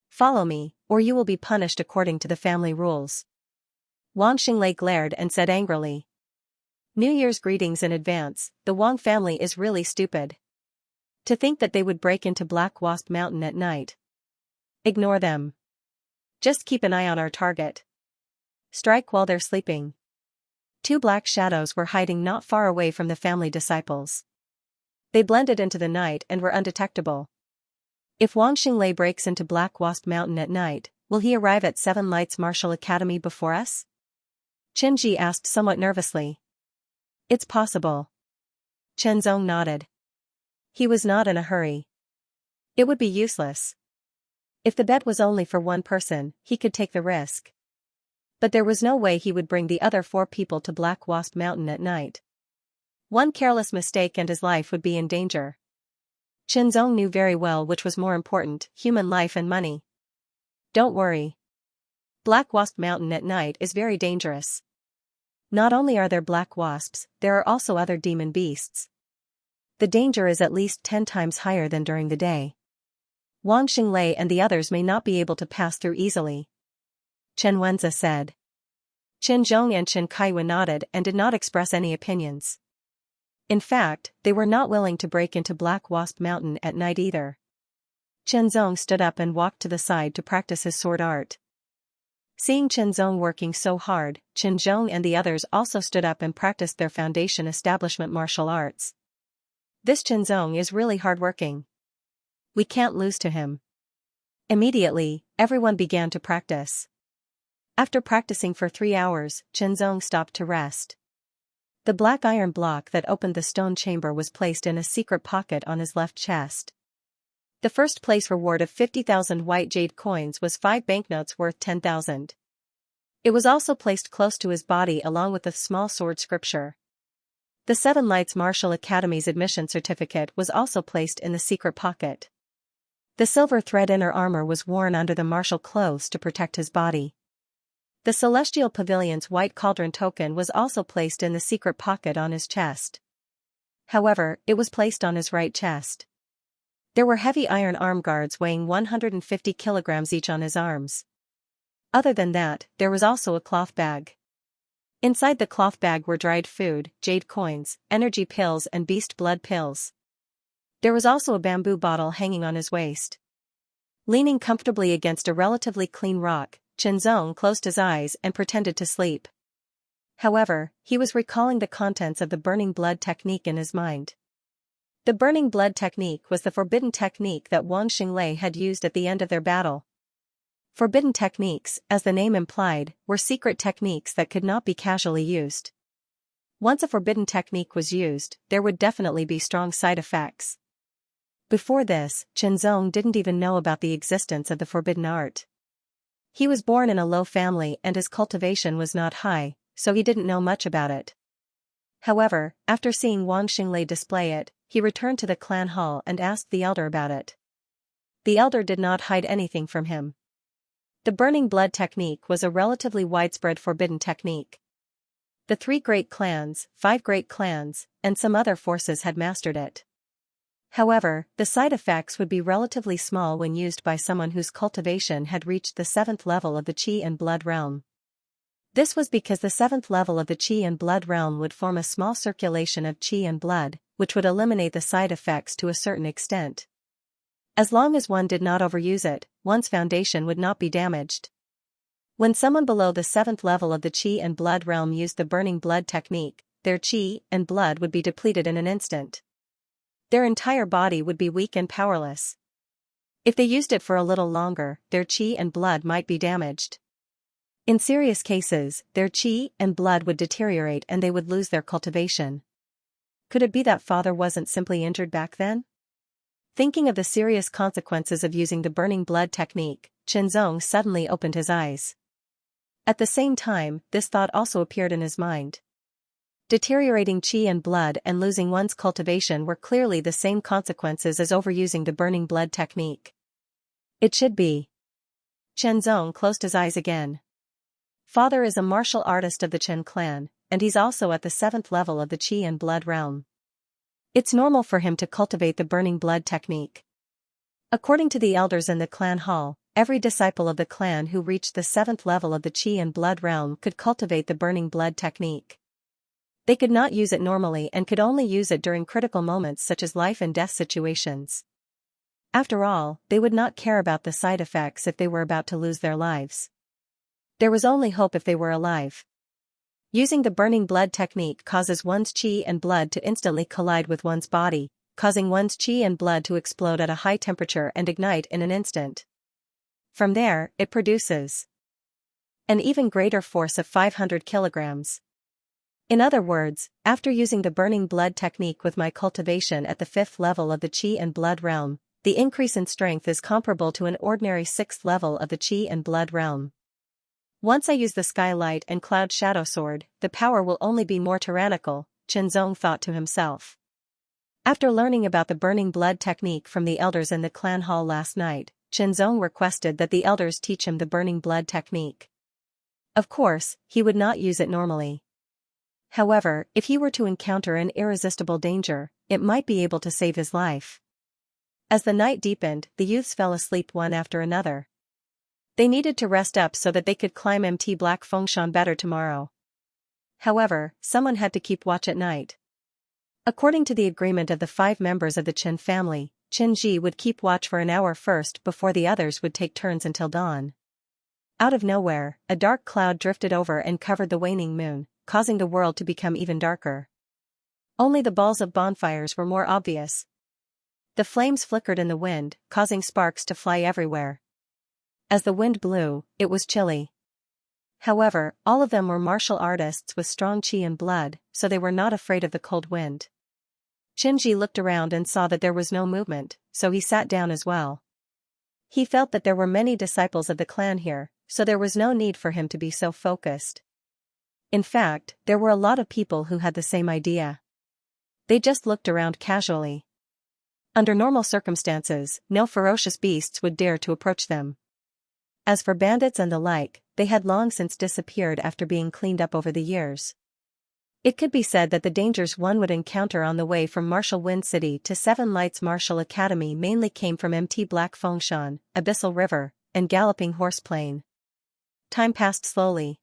"Follow me, or you will be punished according to the family rules." Wang Xinglei glared and said angrily. "New Year's greetings in advance, the Wang family is really stupid. To think that they would break into Black Wasp Mountain at night. Ignore them. Just keep an eye on our target. Strike while they're sleeping." Two black shadows were hiding not far away from the family disciples. They blended into the night and were undetectable. If Wang Xinglei breaks into Black Wasp Mountain at night, will he arrive at Seven Lights Martial Academy before us? Chen Ji asked somewhat nervously. "It's possible." Chen Zong nodded. He was not in a hurry. It would be useless. If the bet was only for one person, he could take the risk. But there was no way he would bring the other 4 people to Black Wasp Mountain at night. One careless mistake and his life would be in danger. Chen Zong knew very well which was more important, human life and money. "Don't worry. Black Wasp Mountain at night is very dangerous. Not only are there black wasps, there are also other demon beasts. The danger is at least 10 times higher than during the day. Wang Xinglei and the others may not be able to pass through easily," Chen Wenzi said. Chen Zhong and Chen Kaiwen nodded and did not express any opinions. In fact, they were not willing to break into Black Wasp Mountain at night either. Chen Zong stood up and walked to the side to practice his sword art. Seeing Chen Zong working so hard, Chen Zhong and the others also stood up and practiced their foundation establishment martial arts. "This Chen Zong is really hardworking. We can't lose to him." Immediately, everyone began to practice. After practicing for 3 hours, Chen Zong stopped to rest. The black iron block that opened the stone chamber was placed in a secret pocket on his left chest. The first place reward of 50,000 white jade coins was 5 banknotes worth 10,000. It was also placed close to his body along with the small sword scripture. The Seven Lights Martial Academy's admission certificate was also placed in the secret pocket. The silver thread inner armor was worn under the martial clothes to protect his body. The Celestial Pavilion's white cauldron token was also placed in the secret pocket on his chest. However, it was placed on his right chest. There were heavy iron arm guards weighing 150 kilograms each on his arms. Other than that, there was also a cloth bag. Inside the cloth bag were dried food, jade coins, energy pills and beast blood pills. There was also a bamboo bottle hanging on his waist. Leaning comfortably against a relatively clean rock, Chen Zong closed his eyes and pretended to sleep. However, he was recalling the contents of the burning blood technique in his mind. The burning blood technique was the forbidden technique that Wang Xinglei had used at the end of their battle. Forbidden techniques, as the name implied, were secret techniques that could not be casually used. Once a forbidden technique was used, there would definitely be strong side effects. Before this, Chen Zong didn't even know about the existence of the forbidden art. He was born in a low family and his cultivation was not high, so he didn't know much about it. However, after seeing Wang Xinglei display it, he returned to the clan hall and asked the elder about it. The elder did not hide anything from him. The burning blood technique was a relatively widespread forbidden technique. The 3 great clans, 5 great clans, and some other forces had mastered it. However, the side effects would be relatively small when used by someone whose cultivation had reached the 7th level of the Qi and Blood realm. This was because the 7th level of the Qi and Blood realm would form a small circulation of Qi and Blood, which would eliminate the side effects to a certain extent. As long as one did not overuse it, one's foundation would not be damaged. When someone below the 7th level of the Qi and Blood realm used the burning blood technique, their Qi and Blood would be depleted in an instant. Their entire body would be weak and powerless. If they used it for a little longer, their qi and blood might be damaged. In serious cases, their qi and blood would deteriorate and they would lose their cultivation. Could it be that father wasn't simply injured back then? Thinking of the serious consequences of using the burning blood technique, Qianzong suddenly opened his eyes. At the same time, this thought also appeared in his mind. Deteriorating qi and blood and losing one's cultivation were clearly the same consequences as overusing the burning blood technique. It should be. Qianzong closed his eyes again. Father is a martial artist of the Chen clan, and he's also at the 7th level of the qi and blood realm. It's normal for him to cultivate the burning blood technique. According to the elders in the clan hall, every disciple of the clan who reached the 7th level of the qi and blood realm could cultivate the burning blood technique. They could not use it normally and could only use it during critical moments such as life and death situations. After all, they would not care about the side effects if they were about to lose their lives. There was only hope if they were alive. Using the burning blood technique causes one's qi and blood to instantly collide with one's body, causing one's qi and blood to explode at a high temperature and ignite in an instant. From there, it produces an even greater force of 500 kilograms. In other words, after using the burning blood technique with my cultivation at the 5th level of the qi and blood realm, the increase in strength is comparable to an ordinary 6th level of the qi and blood realm. Once I use the skylight and cloud shadow sword, the power will only be more tyrannical, Qianzong thought to himself. After learning about the burning blood technique from the elders in the clan hall last night, Qianzong requested that the elders teach him the burning blood technique. Of course, he would not use it normally. However, if he were to encounter an irresistible danger, it might be able to save his life. As the night deepened, the youths fell asleep one after another. They needed to rest up so that they could climb Mt. Black Fengshan better tomorrow. However, someone had to keep watch at night. According to the agreement of the 5 members of the Chen family, Qin Ji would keep watch for an hour first before the others would take turns until dawn. Out of nowhere, a dark cloud drifted over and covered the waning moon, causing the world to become even darker. Only the balls of bonfires were more obvious. The flames flickered in the wind, causing sparks to fly everywhere. As the wind blew, it was chilly. However, all of them were martial artists with strong qi and blood, so they were not afraid of the cold wind. Qinji looked around and saw that there was no movement, so he sat down as well. He felt that there were many disciples of the clan here, so there was no need for him to be so focused. In fact, there were a lot of people who had the same idea. They just looked around casually. Under normal circumstances, no ferocious beasts would dare to approach them. As for bandits and the like, they had long since disappeared after being cleaned up over the years. It could be said that the dangers one would encounter on the way from Martial Wind City to Seven Lights Martial Academy mainly came from Mt. Black Fengshan, Abyssal River, and Galloping Horse Plain. Time passed slowly.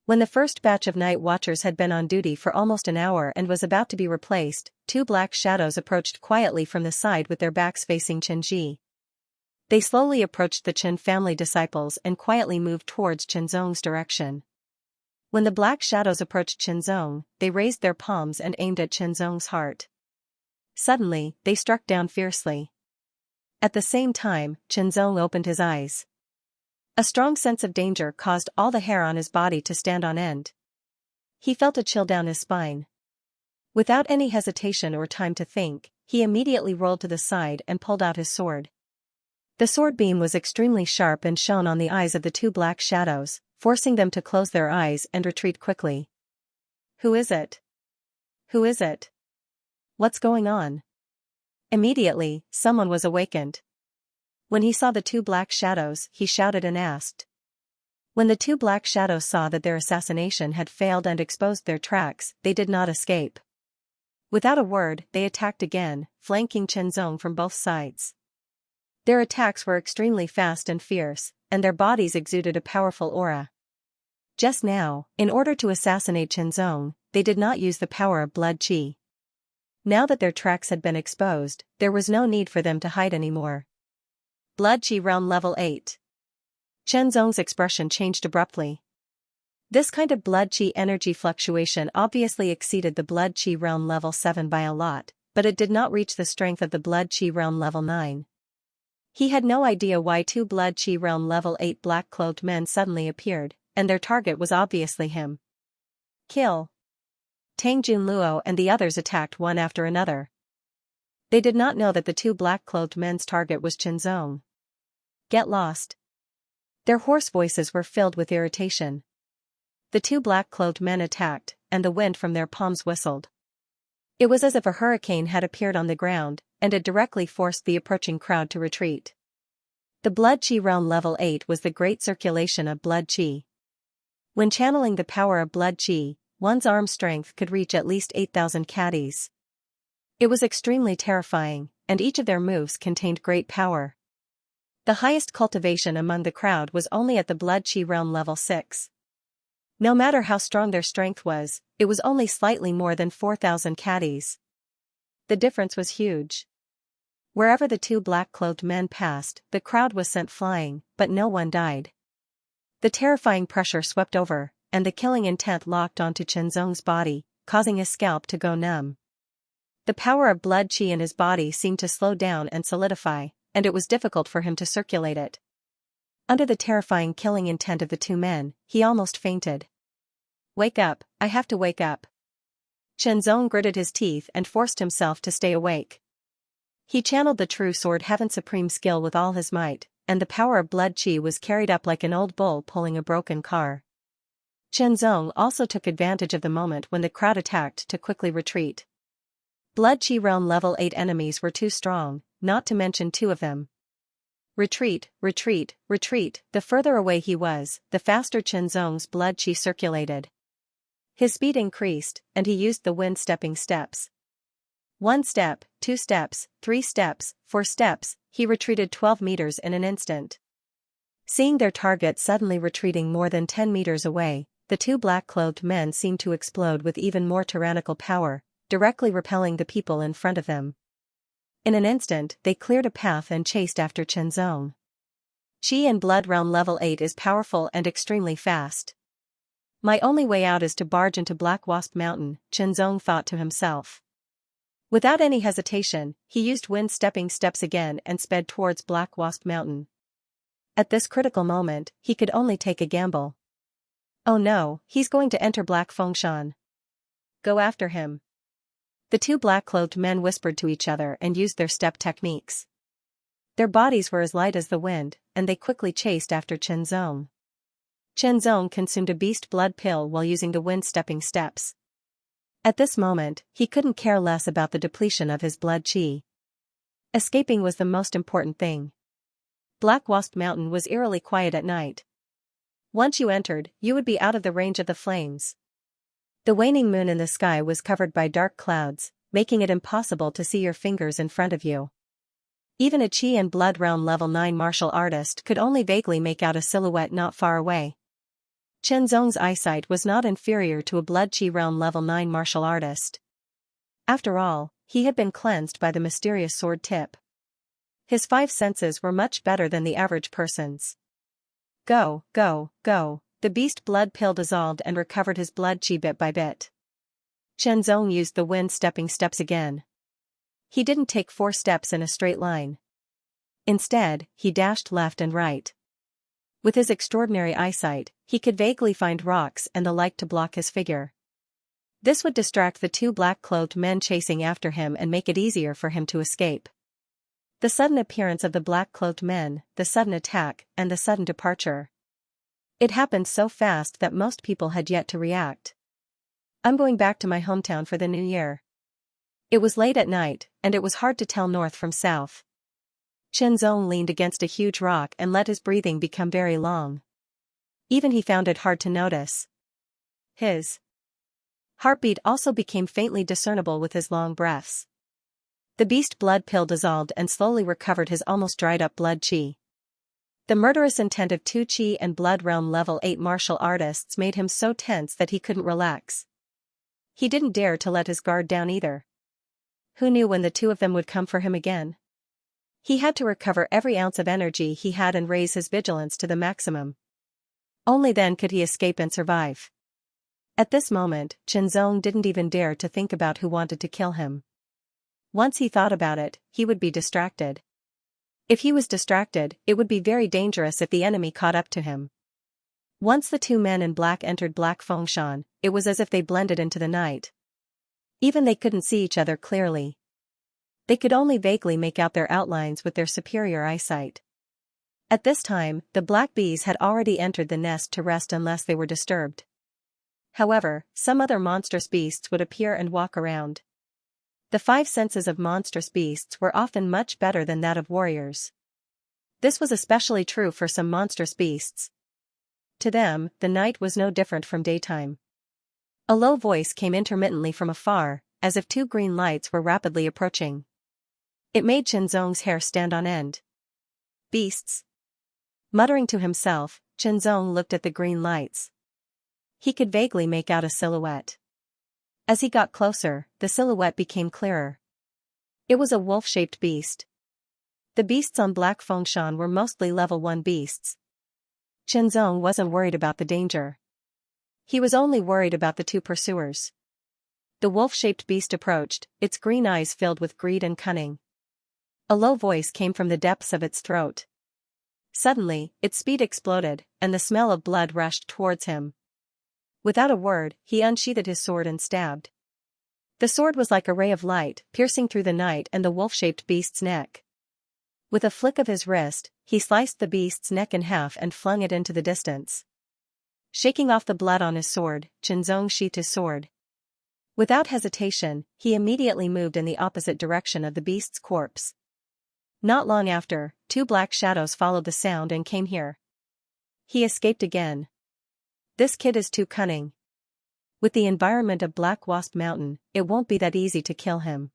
When the first batch of night watchers had been on duty for almost an hour and was about to be replaced, 2 black shadows approached quietly from the side with their backs facing Qinji. They slowly approached the Chen family disciples and quietly moved towards Qianzong's direction. When the black shadows approached Qianzong, they raised their palms and aimed at Qianzong's heart. Suddenly, they struck down fiercely. At the same time, Qianzong opened his eyes. A strong sense of danger caused all the hair on his body to stand on end. He felt a chill down his spine. Without any hesitation or time to think, he immediately rolled to the side and pulled out his sword. The sword beam was extremely sharp and shone on the eyes of the 2 black shadows, forcing them to close their eyes and retreat quickly. Who is it? Who is it? What's going on? Immediately, someone was awakened. When he saw the 2 black shadows, he shouted and asked. When the 2 black shadows saw that their assassination had failed and exposed their tracks, they did not escape. Without a word, they attacked again, flanking Qianzong from both sides. Their attacks were extremely fast and fierce, and their bodies exuded a powerful aura. Just now, in order to assassinate Qianzong, they did not use the power of blood qi. Now that their tracks had been exposed, there was no need for them to hide anymore. Blood qi realm level 8. Qianzong's expression changed abruptly. This kind of blood qi energy fluctuation obviously exceeded the blood qi realm level 7 by a lot, but it did not reach the strength of the blood qi realm level 9. He had no idea why two Blood Chi Realm level 8 black-clothed men suddenly appeared, and their target was obviously him. Kill. Tang Junluo and the others attacked one after another. They did not know that the two black-clothed men's target was Chenzong. Get lost. Their hoarse voices were filled with irritation. The two black-clothed men attacked, and the wind from their palms whistled. It was as if a hurricane had appeared on the ground, and it directly forced the approaching crowd to retreat. The Blood Chi Realm level 8 was the great circulation of Blood Chi. When channeling the power of Blood Chi, one's arm strength could reach at least 8,000 caddies. It was extremely terrifying, and each of their moves contained great power. The highest cultivation among the crowd was only at the Blood Chi Realm level 6. No matter how strong their strength was, it was only slightly more than 4,000 caddies. The difference was huge. Wherever the two black-clothed men passed, the crowd was sent flying, but no one died. The terrifying pressure swept over, and the killing intent locked onto Chenzong's body, causing his scalp to go numb. The power of Blood Chi in his body seemed to slow down and solidify, and it was difficult for him to circulate it. Under the terrifying killing intent of the two men, he almost fainted. Wake up, I have to wake up. Chenzong gritted his teeth and forced himself to stay awake. He channeled the true sword heaven supreme skill with all his might, and the power of Blood Chi was carried up like an old bull pulling a broken car. Chenzong also took advantage of the moment when the crowd attacked to quickly retreat. Blood Chi Realm level 8 enemies were too strong, not to mention two of them. Retreat, retreat, retreat. The further away he was, the faster Chenzong's Blood Chi circulated. His speed increased, and he used the wind stepping steps. 1 step, 2 steps, 3 steps, 4 steps, he retreated 12 meters in an instant. Seeing their target suddenly retreating more than 10 meters away, the two black-clothed men seemed to explode with even more tyrannical power, directly repelling the people in front of them. In an instant, they cleared a path and chased after Chenzong. Chi in Blood Realm level 8 is powerful and extremely fast. My only way out is to barge into Black Wasp Mountain, Chenzong thought to himself. Without any hesitation, he used wind stepping steps again and sped towards Black Wasp Mountain. At this critical moment, he could only take a gamble. Oh no, he's going to enter Black Fengshan. Go after him. The two black-clothed men whispered to each other and used their step techniques. Their bodies were as light as the wind, and they quickly chased after Chenzong. Chenzong consumed a beast blood pill while using the wind stepping steps. At this moment, he couldn't care less about the depletion of his Blood Chi. Escaping was the most important thing. Black Wasp Mountain was eerily quiet at night. Once you entered, you would be out of the range of the flames. The waning moon in the sky was covered by dark clouds, making it impossible to see your fingers in front of you. Even a Chi and Blood Realm level 9 martial artist could only vaguely make out a silhouette not far away. Chenzong's eyesight was not inferior to a Blood Chi Realm level 9 martial artist. After all, he had been cleansed by the mysterious sword tip. His 5 senses were much better than the average person's. Go, go, go. The beast blood pill dissolved and recovered his Blood Chi bit by bit. Chenzong used the wind stepping steps again. He didn't take 4 steps in a straight line. Instead, he dashed left and right. With his extraordinary eyesight, he could vaguely find rocks and the like to block his figure. This would distract the two black-clothed men chasing after him and make it easier for him to escape. The sudden appearance of the black-clothed men, the sudden attack, and the sudden departure. It happened so fast that most people had yet to react. I'm going back to my hometown for the new year. It was late at night, and it was hard to tell north from south. Chenzong leaned against a huge rock and let his breathing become very long. Even he found it hard to notice. His heartbeat also became faintly discernible with his long breaths. The beast blood pill dissolved and slowly recovered his almost dried up Blood Chi. The murderous intent of two Chi and Blood Realm level 8 martial artists made him so tense that he couldn't relax. He didn't dare to let his guard down either. Who knew when the two of them would come for him again? He had to recover every ounce of energy he had and raise his vigilance to the maximum. Only then could he escape and survive. At this moment, Chenzong didn't even dare to think about who wanted to kill him. Once he thought about it, he would be distracted. If he was distracted, it would be very dangerous if the enemy caught up to him. Once the two men in black entered Black Fengshan, it was as if they blended into the night. Even they couldn't see each other clearly. They could only vaguely make out their outlines with their superior eyesight. At this time, the black bees had already entered the nest to rest unless they were disturbed. However, some other monstrous beasts would appear and walk around. The five senses of monstrous beasts were often much better than that of warriors. This was especially true for some monstrous beasts. To them, the night was no different from daytime. A low voice came intermittently from afar, as if two green lights were rapidly approaching. It made Qianzong's hair stand on end. Beasts. Muttering to himself, Qianzong looked at the green lights. He could vaguely make out a silhouette. As he got closer, the silhouette became clearer. It was a wolf-shaped beast. The beasts on Black Fengshan were mostly level 1 beasts. Qianzong wasn't worried about the danger. He was only worried about the two pursuers. The wolf-shaped beast approached, its green eyes filled with greed and cunning. A low voice came from the depths of its throat. Suddenly, its speed exploded, and the smell of blood rushed towards him. Without a word, he unsheathed his sword and stabbed. The sword was like a ray of light, piercing through the night and the wolf-shaped beast's neck. With a flick of his wrist, he sliced the beast's neck in half and flung it into the distance. Shaking off the blood on his sword, Qianzong sheathed his sword. Without hesitation, he immediately moved in the opposite direction of the beast's corpse. Not long after, two black shadows followed the sound and came here. He escaped again. This kid is too cunning. With the environment of Black Wasp Mountain, it won't be that easy to kill him.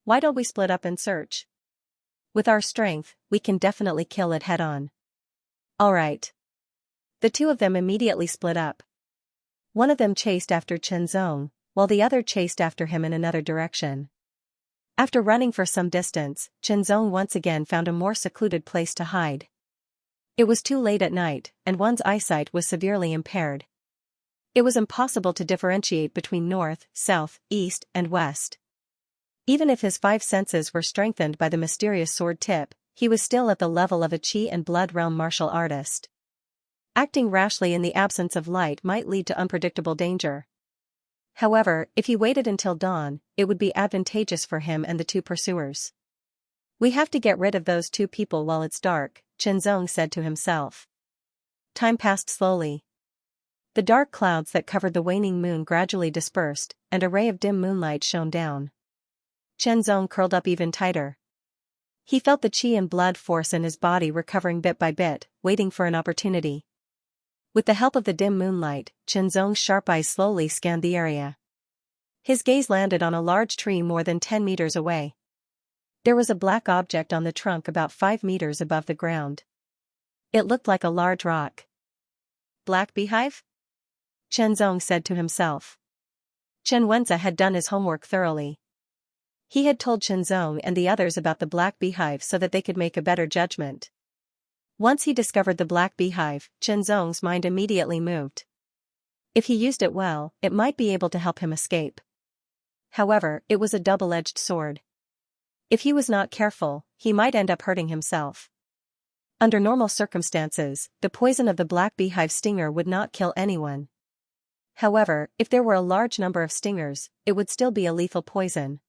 Why don't we split up and search? With our strength, we can definitely kill it head-on. Alright. The two of them immediately split up. One of them chased after Qianzong, while the other chased after him in another direction. After running for some distance, Qianzong once again found a more secluded place to hide. It was too late at night, and one's eyesight was severely impaired. It was impossible to differentiate between north, south, east, and west. Even if his five senses were strengthened by the mysterious sword tip, he was still at the level of a Qi and Blood realm martial artist. Acting rashly in the absence of light might lead to unpredictable danger. However, if he waited until dawn, it would be advantageous for him and the two pursuers. We have to get rid of those two people while it's dark, Qianzong said to himself. Time passed slowly. The dark clouds that covered the waning moon gradually dispersed, and a ray of dim moonlight shone down. Qianzong curled up even tighter. He felt the Qi and blood force in his body recovering bit by bit, waiting for an opportunity. With the help of the dim moonlight, Qianzong's sharp eyes slowly scanned the area. His gaze landed on a large tree more than 10 meters away. There was a black object on the trunk about 5 meters above the ground. It looked like a large rock. Black beehive? Qianzong said to himself. Xianxia had done his homework thoroughly. He had told Qianzong and the others about the black beehive so that they could make a better judgment. Once he discovered the black beehive, Qianzong's mind immediately moved. If he used it well, it might be able to help him escape. However, it was a double-edged sword. If he was not careful, he might end up hurting himself. Under normal circumstances, the poison of the black beehive stinger would not kill anyone. However, if there were a large number of stingers, it would still be a lethal poison.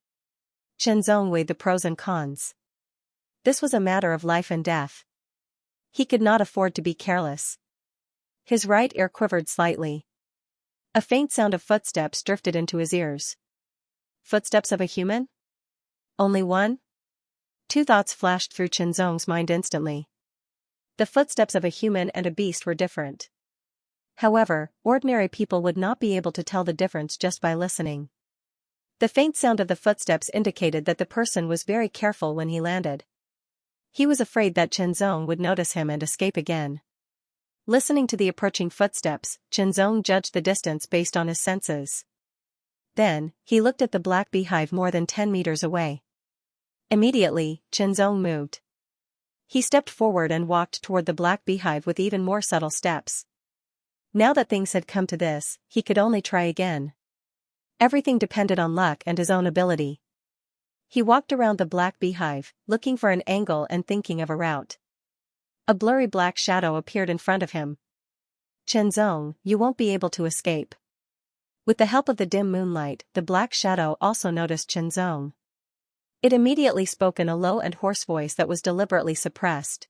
Qianzong weighed the pros and cons. This was a matter of life and death. He could not afford to be careless. His right ear quivered slightly. A faint sound of footsteps drifted into his ears. Footsteps of a human? Only one? Two thoughts flashed through Qianzong's mind instantly. The footsteps of a human and a beast were different. However, ordinary people would not be able to tell the difference just by listening. The faint sound of the footsteps indicated that the person was very careful when he landed. He was afraid that Qianzong would notice him and escape again. Listening to the approaching footsteps, Qianzong judged the distance based on his senses. Then, he looked at the black beehive more than 10 meters away. Immediately, Qianzong moved. He stepped forward and walked toward the black beehive with even more subtle steps. Now that things had come to this, he could only try again. Everything depended on luck and his own ability. He walked around the black beehive, looking for an angle and thinking of a route. A blurry black shadow appeared in front of him. "Chenzong, you won't be able to escape." With the help of the dim moonlight, the black shadow also noticed Chenzong. It immediately spoke in a low and hoarse voice that was deliberately suppressed.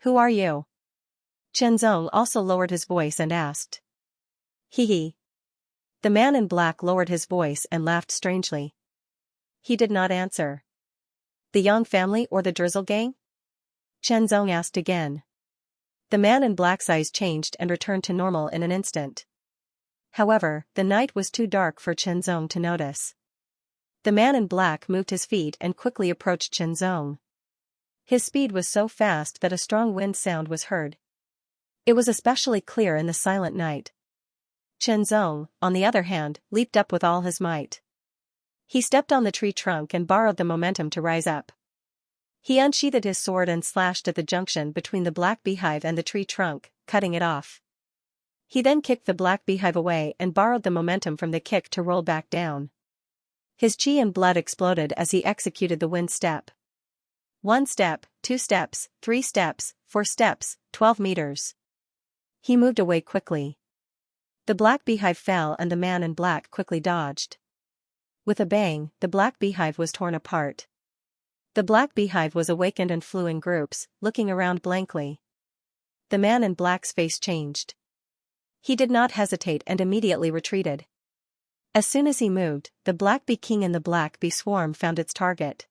"Who are you?" Chenzong also lowered his voice and asked. "Hee." The man in black lowered his voice and laughed strangely. He did not answer. "The Yang family or the Drizzle gang?" Chenzong asked again. The man in black's eyes changed and returned to normal in an instant. However, the night was too dark for Chenzong to notice. The man in black moved his feet and quickly approached Chenzong. His speed was so fast that a strong wind sound was heard. It was especially clear in the silent night. Chenzong, on the other hand, leaped up with all his might. He stepped on the tree trunk and borrowed the momentum to rise up. He unsheathed his sword and slashed at the junction between the black beehive and the tree trunk, cutting it off. He then kicked the black beehive away and borrowed the momentum from the kick to roll back down. His chi and blood exploded as he executed the wind step. 1 step, 2 steps, 3 steps, 4 steps, 12 meters. He moved away quickly. The black beehive fell and the man in black quickly dodged. With a bang, the black beehive was torn apart. The black beehive was awakened and flew in groups, looking around blankly. The man in black's face changed. He did not hesitate and immediately retreated. As soon as he moved, the black bee king in the black bee swarm found its target.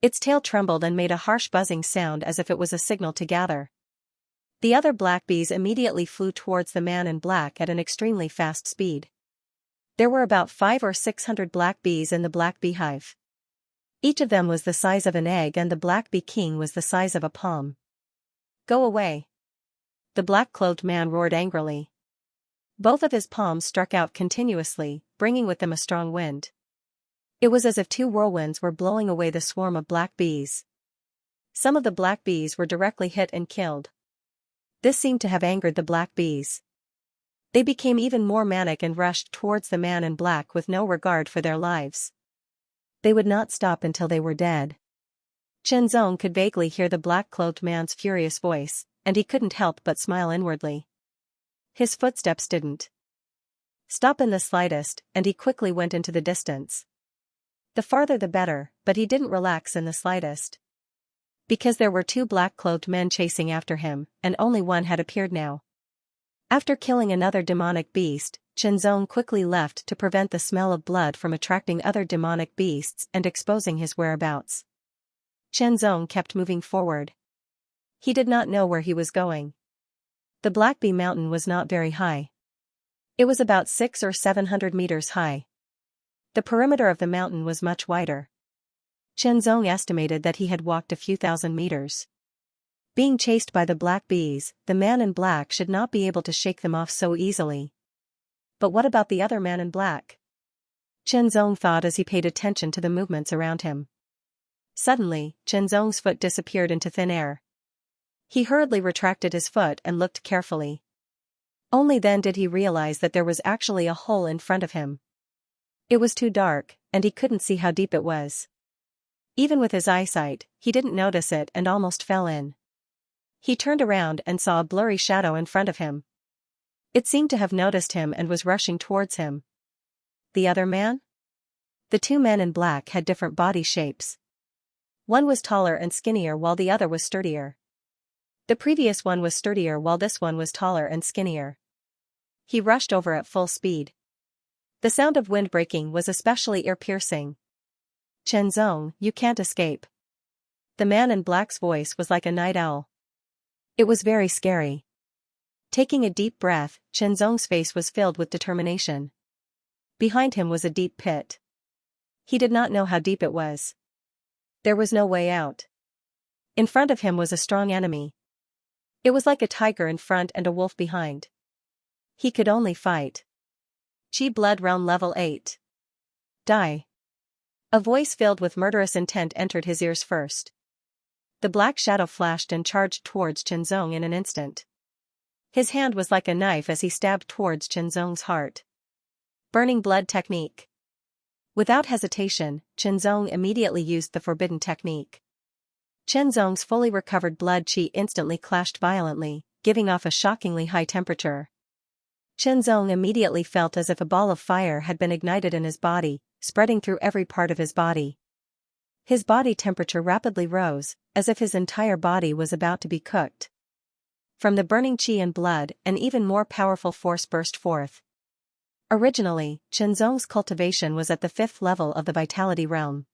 Its tail trembled and made a harsh buzzing sound as if it was a signal to gather. The other black bees immediately flew towards the man in black at an extremely fast speed. There were about 500 or 600 black bees in the black beehive. Each of them was the size of an egg and the black bee king was the size of a palm. "Go away!" The black-clothed man roared angrily. Both of his palms struck out continuously, bringing with them a strong wind. It was as if 2 whirlwinds were blowing away the swarm of black bees. Some of the black bees were directly hit and killed. This seemed to have angered the black bees. They became even more manic and rushed towards the man in black with no regard for their lives. They would not stop until they were dead. Chenzong could vaguely hear the black-clothed man's furious voice, and he couldn't help but smile inwardly. His footsteps didn't stop in the slightest, and he quickly went into the distance. The farther the better, but he didn't relax in the slightest. Because there were 2 black-clothed men chasing after him, and only one had appeared now. After killing another demonic beast, Chenzong quickly left to prevent the smell of blood from attracting other demonic beasts and exposing his whereabouts. Chenzong kept moving forward. He did not know where he was going. The Black Bee Mountain was not very high. It was about 600 or 700 meters high. The perimeter of the mountain was much wider. Chenzong estimated that he had walked a few thousand meters. Being chased by the black bees, the man in black should not be able to shake them off so easily. But what about the other man in black? Chenzong thought as he paid attention to the movements around him. Suddenly, Chenzong's foot disappeared into thin air. He hurriedly retracted his foot and looked carefully. Only then did he realize that there was actually a hole in front of him. It was too dark, and he couldn't see how deep it was. Even with his eyesight, he didn't notice it and almost fell in. He turned around and saw a blurry shadow in front of him. It seemed to have noticed him and was rushing towards him. The other man? The 2 men in black had different body shapes. One was taller and skinnier while the other was sturdier. The previous one was sturdier while this one was taller and skinnier. He rushed over at full speed. The sound of wind breaking was especially ear-piercing. "Chenzong, you can't escape." The man in black's voice was like a night owl. It was very scary. Taking a deep breath, Chenzong's face was filled with determination. Behind him was a deep pit. He did not know how deep it was. There was no way out. In front of him was a strong enemy. It was like a tiger in front and a wolf behind. He could only fight. Chi blood round level 8. Die. A voice filled with murderous intent entered his ears first. The black shadow flashed and charged towards Chenzong in an instant. His hand was like a knife as he stabbed towards Chenzong's heart. Burning blood technique. Without hesitation, Zong immediately used the forbidden technique. Zong's fully recovered blood qi instantly clashed violently, giving off a shockingly high temperature. Zong immediately felt as if a ball of fire had been ignited in his body, spreading through every part of his body. His body temperature rapidly rose, as if his entire body was about to be cooked. From the burning qi and blood, an even more powerful force burst forth. Originally, Zong's cultivation was at the 5th level of the vitality realm.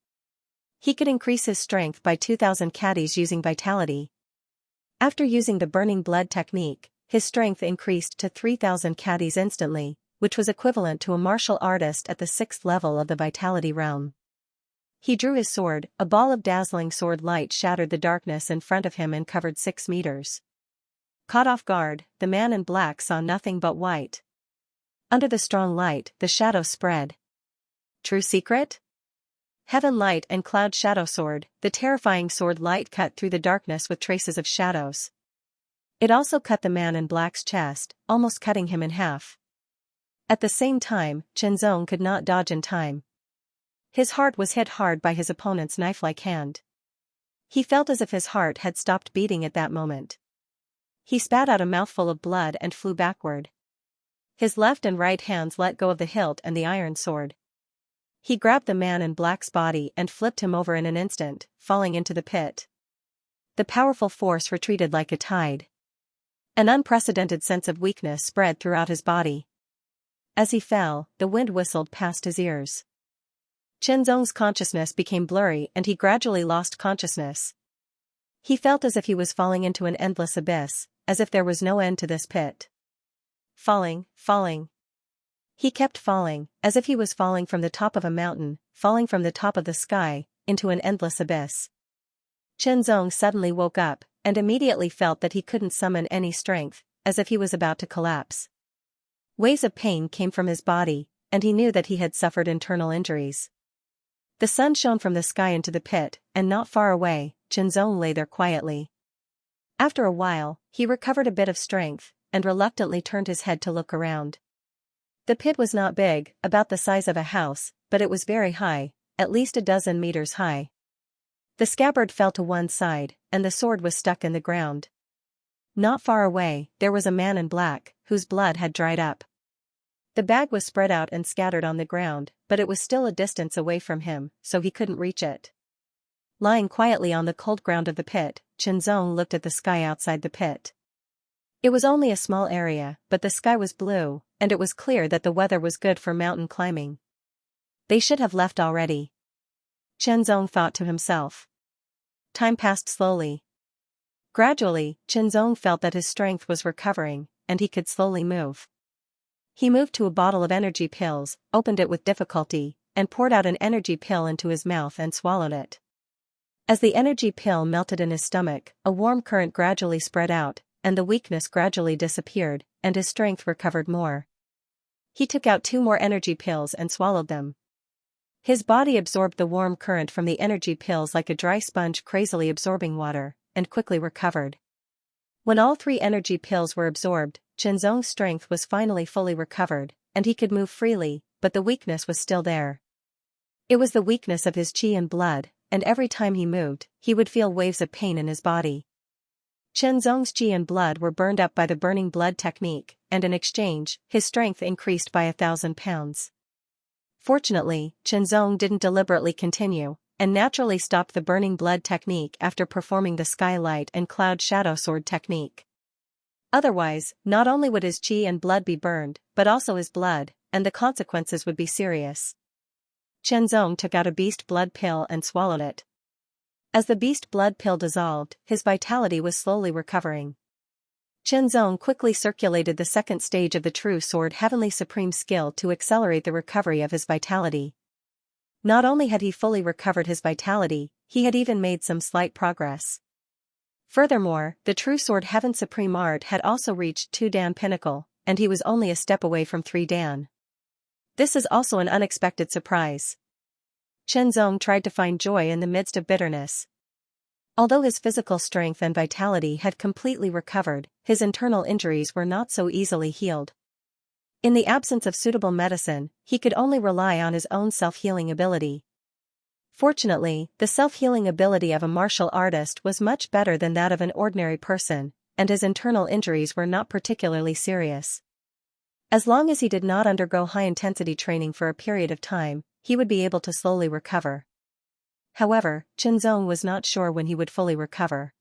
He could increase his strength by 2,000 caddies using vitality. After using the burning blood technique, his strength increased to 3,000 caddies instantly, which was equivalent to a martial artist at the 6th level of the vitality realm. He drew his sword, a ball of dazzling sword light shattered the darkness in front of him and covered 6 meters. Caught off guard, the man in black saw nothing but white. Under the strong light, the shadow spread. True secret? Heaven light and cloud shadow sword, the terrifying sword light cut through the darkness with traces of shadows. It also cut the man in black's chest, almost cutting him in half. At the same time, Zong could not dodge in time. His heart was hit hard by his opponent's knife-like hand. He felt as if his heart had stopped beating at that moment. He spat out a mouthful of blood and flew backward. His left and right hands let go of the hilt and the iron sword. He grabbed the man in black's body and flipped him over in an instant, falling into the pit. The powerful force retreated like a tide. An unprecedented sense of weakness spread throughout his body. As he fell, the wind whistled past his ears. Zong's consciousness became blurry and he gradually lost consciousness. He felt as if he was falling into an endless abyss, as if there was no end to this pit. Falling. He kept falling, as if he was falling from the top of a mountain, falling from the top of the sky, into an endless abyss. Zong suddenly woke up, and immediately felt that he couldn't summon any strength, as if he was about to collapse. Waves of pain came from his body, and he knew that he had suffered internal injuries. The sun shone from the sky into the pit, and not far away, Zong lay there quietly. After a while, he recovered a bit of strength, and reluctantly turned his head to look around. The pit was not big, about the size of a house, but it was very high, at least a dozen meters high. The scabbard fell to one side, and the sword was stuck in the ground. Not far away, there was a man in black, whose blood had dried up. The bag was spread out and scattered on the ground, but it was still a distance away from him, so he couldn't reach it. Lying quietly on the cold ground of the pit, Zong looked at the sky outside the pit. It was only a small area, but the sky was blue, and it was clear that the weather was good for mountain climbing. They should have left already. Zong thought to himself. Time passed slowly. Gradually, Zong felt that his strength was recovering, and he could slowly move. He moved to a bottle of energy pills, opened it with difficulty, and poured out an energy pill into his mouth and swallowed it. As the energy pill melted in his stomach, a warm current gradually spread out, and the weakness gradually disappeared, and his strength recovered more. He took out 2 more energy pills and swallowed them. His body absorbed the warm current from the energy pills like a dry sponge crazily absorbing water, and quickly recovered. When all 3 energy pills were absorbed, Zong's strength was finally fully recovered, and he could move freely, but the weakness was still there. It was the weakness of his qi and blood, and every time he moved, he would feel waves of pain in his body. Zong's qi and blood were burned up by the burning blood technique, and in exchange, his strength increased by 1,000 pounds. Fortunately, Zong didn't deliberately continue, and naturally stopped the burning blood technique after performing the skylight and cloud shadow sword technique. Otherwise, not only would his qi and blood be burned, but also his blood, and the consequences would be serious. Zong took out a beast blood pill and swallowed it. As the beast blood pill dissolved, his vitality was slowly recovering. Zong quickly circulated the second stage of the True Sword Heavenly Supreme skill to accelerate the recovery of his vitality. Not only had he fully recovered his vitality, he had even made some slight progress. Furthermore, the True Sword Heaven Supreme Art had also reached 2 Dan Pinnacle, and he was only a step away from 3 Dan. This is also an unexpected surprise. Zong tried to find joy in the midst of bitterness. Although his physical strength and vitality had completely recovered, his internal injuries were not so easily healed. In the absence of suitable medicine, he could only rely on his own self-healing ability. Fortunately, the self-healing ability of a martial artist was much better than that of an ordinary person, and his internal injuries were not particularly serious. As long as he did not undergo high-intensity training for a period of time, he would be able to slowly recover. However, Qianzong was not sure when he would fully recover.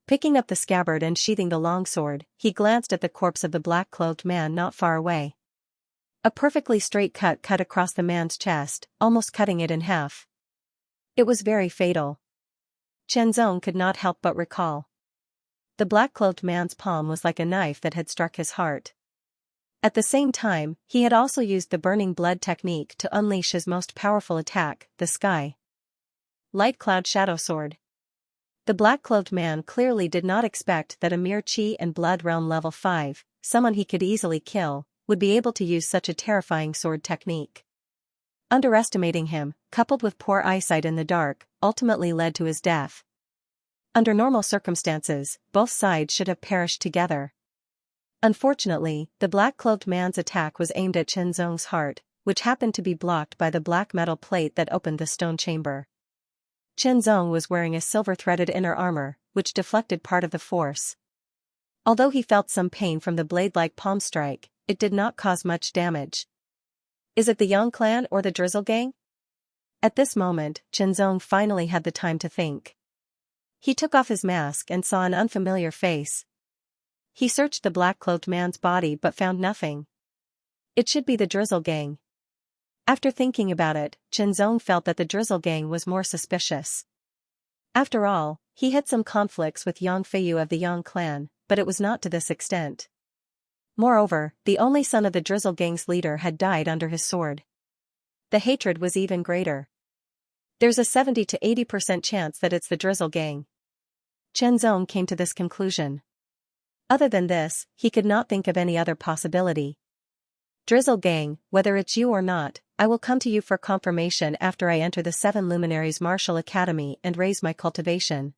Picking up the scabbard and sheathing the longsword, he glanced at the corpse of the black-clothed man not far away. A perfectly straight cut across the man's chest, almost cutting it in half. It was very fatal. Qianzong could not help but recall. The black-clothed man's palm was like a knife that had struck his heart. At the same time, he had also used the burning blood technique to unleash his most powerful attack, the sky light cloud shadow sword. The black-clothed man clearly did not expect that a mere Qi and blood realm level 5, someone he could easily kill, would be able to use such a terrifying sword technique. Underestimating him, coupled with poor eyesight in the dark, ultimately led to his death. Under normal circumstances, both sides should have perished together. Unfortunately, the black-clothed man's attack was aimed at Qianzong's heart, which happened to be blocked by the black metal plate that opened the stone chamber. Qianzong was wearing a silver-threaded inner armor, which deflected part of the force. Although he felt some pain from the blade-like palm strike, it did not cause much damage. Is it the Yang clan or the Drizzle gang? At this moment, Qianzong finally had the time to think. He took off his mask and saw an unfamiliar face. He searched the black-clothed man's body but found nothing. It should be the Drizzle gang. After thinking about it, Qianzong felt that the Drizzle gang was more suspicious. After all, he had some conflicts with Yang Feiyu of the Yang clan, but it was not to this extent. Moreover, the only son of the Drizzle gang's leader had died under his sword. The hatred was even greater. There's a 70 to 80% chance that it's the Drizzle gang. Qianzong came to this conclusion. Other than this, he could not think of any other possibility. Drizzle gang, whether it's you or not, I will come to you for confirmation after I enter the 7 Luminaries Martial Academy and raise my cultivation.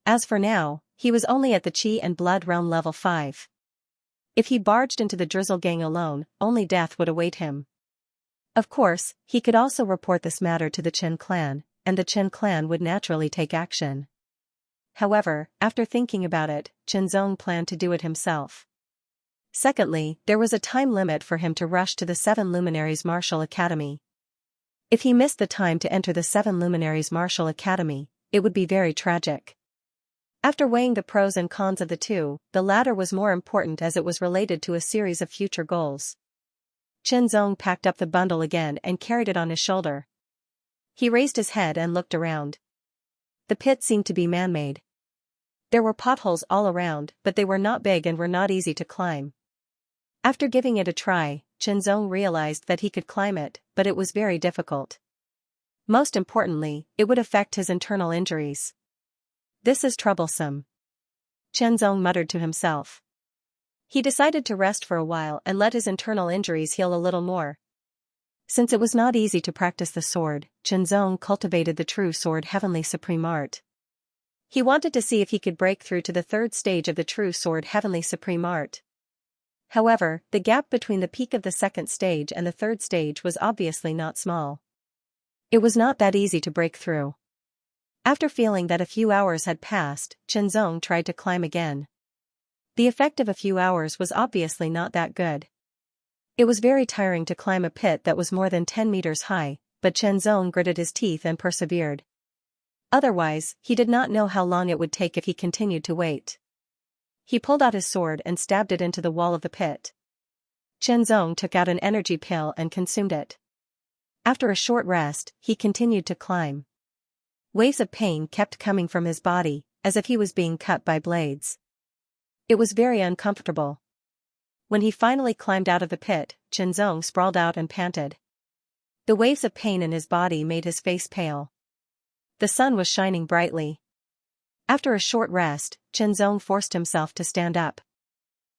As for now, he was only at the Qi and Blood Realm level 5. If he barged into the Drizzle gang alone, only death would await him. Of course, he could also report this matter to the Qin clan, and the Qin clan would naturally take action. However, after thinking about it, Qianzong planned to do it himself. Secondly, there was a time limit for him to rush to the 7 Luminaries Martial Academy. If he missed the time to enter the 7 Luminaries Martial Academy, it would be very tragic. After weighing the pros and cons of the two, the latter was more important as it was related to a series of future goals. Qianzong packed up the bundle again and carried it on his shoulder. He raised his head and looked around. The pit seemed to be man-made. There were potholes all around, but they were not big and were not easy to climb. After giving it a try, Qianzong realized that he could climb it, but it was very difficult. Most importantly, it would affect his internal injuries. This is troublesome. Qianzong muttered to himself. He decided to rest for a while and let his internal injuries heal a little more. Since it was not easy to practice the sword, Qianzong cultivated the true sword Heavenly Supreme Art. He wanted to see if he could break through to the 3rd stage of the true sword Heavenly Supreme Art. However, the gap between the peak of the 2nd stage and the 3rd stage was obviously not small. It was not that easy to break through. After feeling that a few hours had passed, Qianzong tried to climb again. The effect of a few hours was obviously not that good. It was very tiring to climb a pit that was more than 10 meters high, but Qianzong gritted his teeth and persevered. Otherwise, he did not know how long it would take if he continued to wait. He pulled out his sword and stabbed it into the wall of the pit. Qianzong took out an energy pill and consumed it. After a short rest, he continued to climb. Waves of pain kept coming from his body, as if he was being cut by blades. It was very uncomfortable. When he finally climbed out of the pit, Qianzong sprawled out and panted. The waves of pain in his body made his face pale. The sun was shining brightly. After a short rest, Qianzong forced himself to stand up.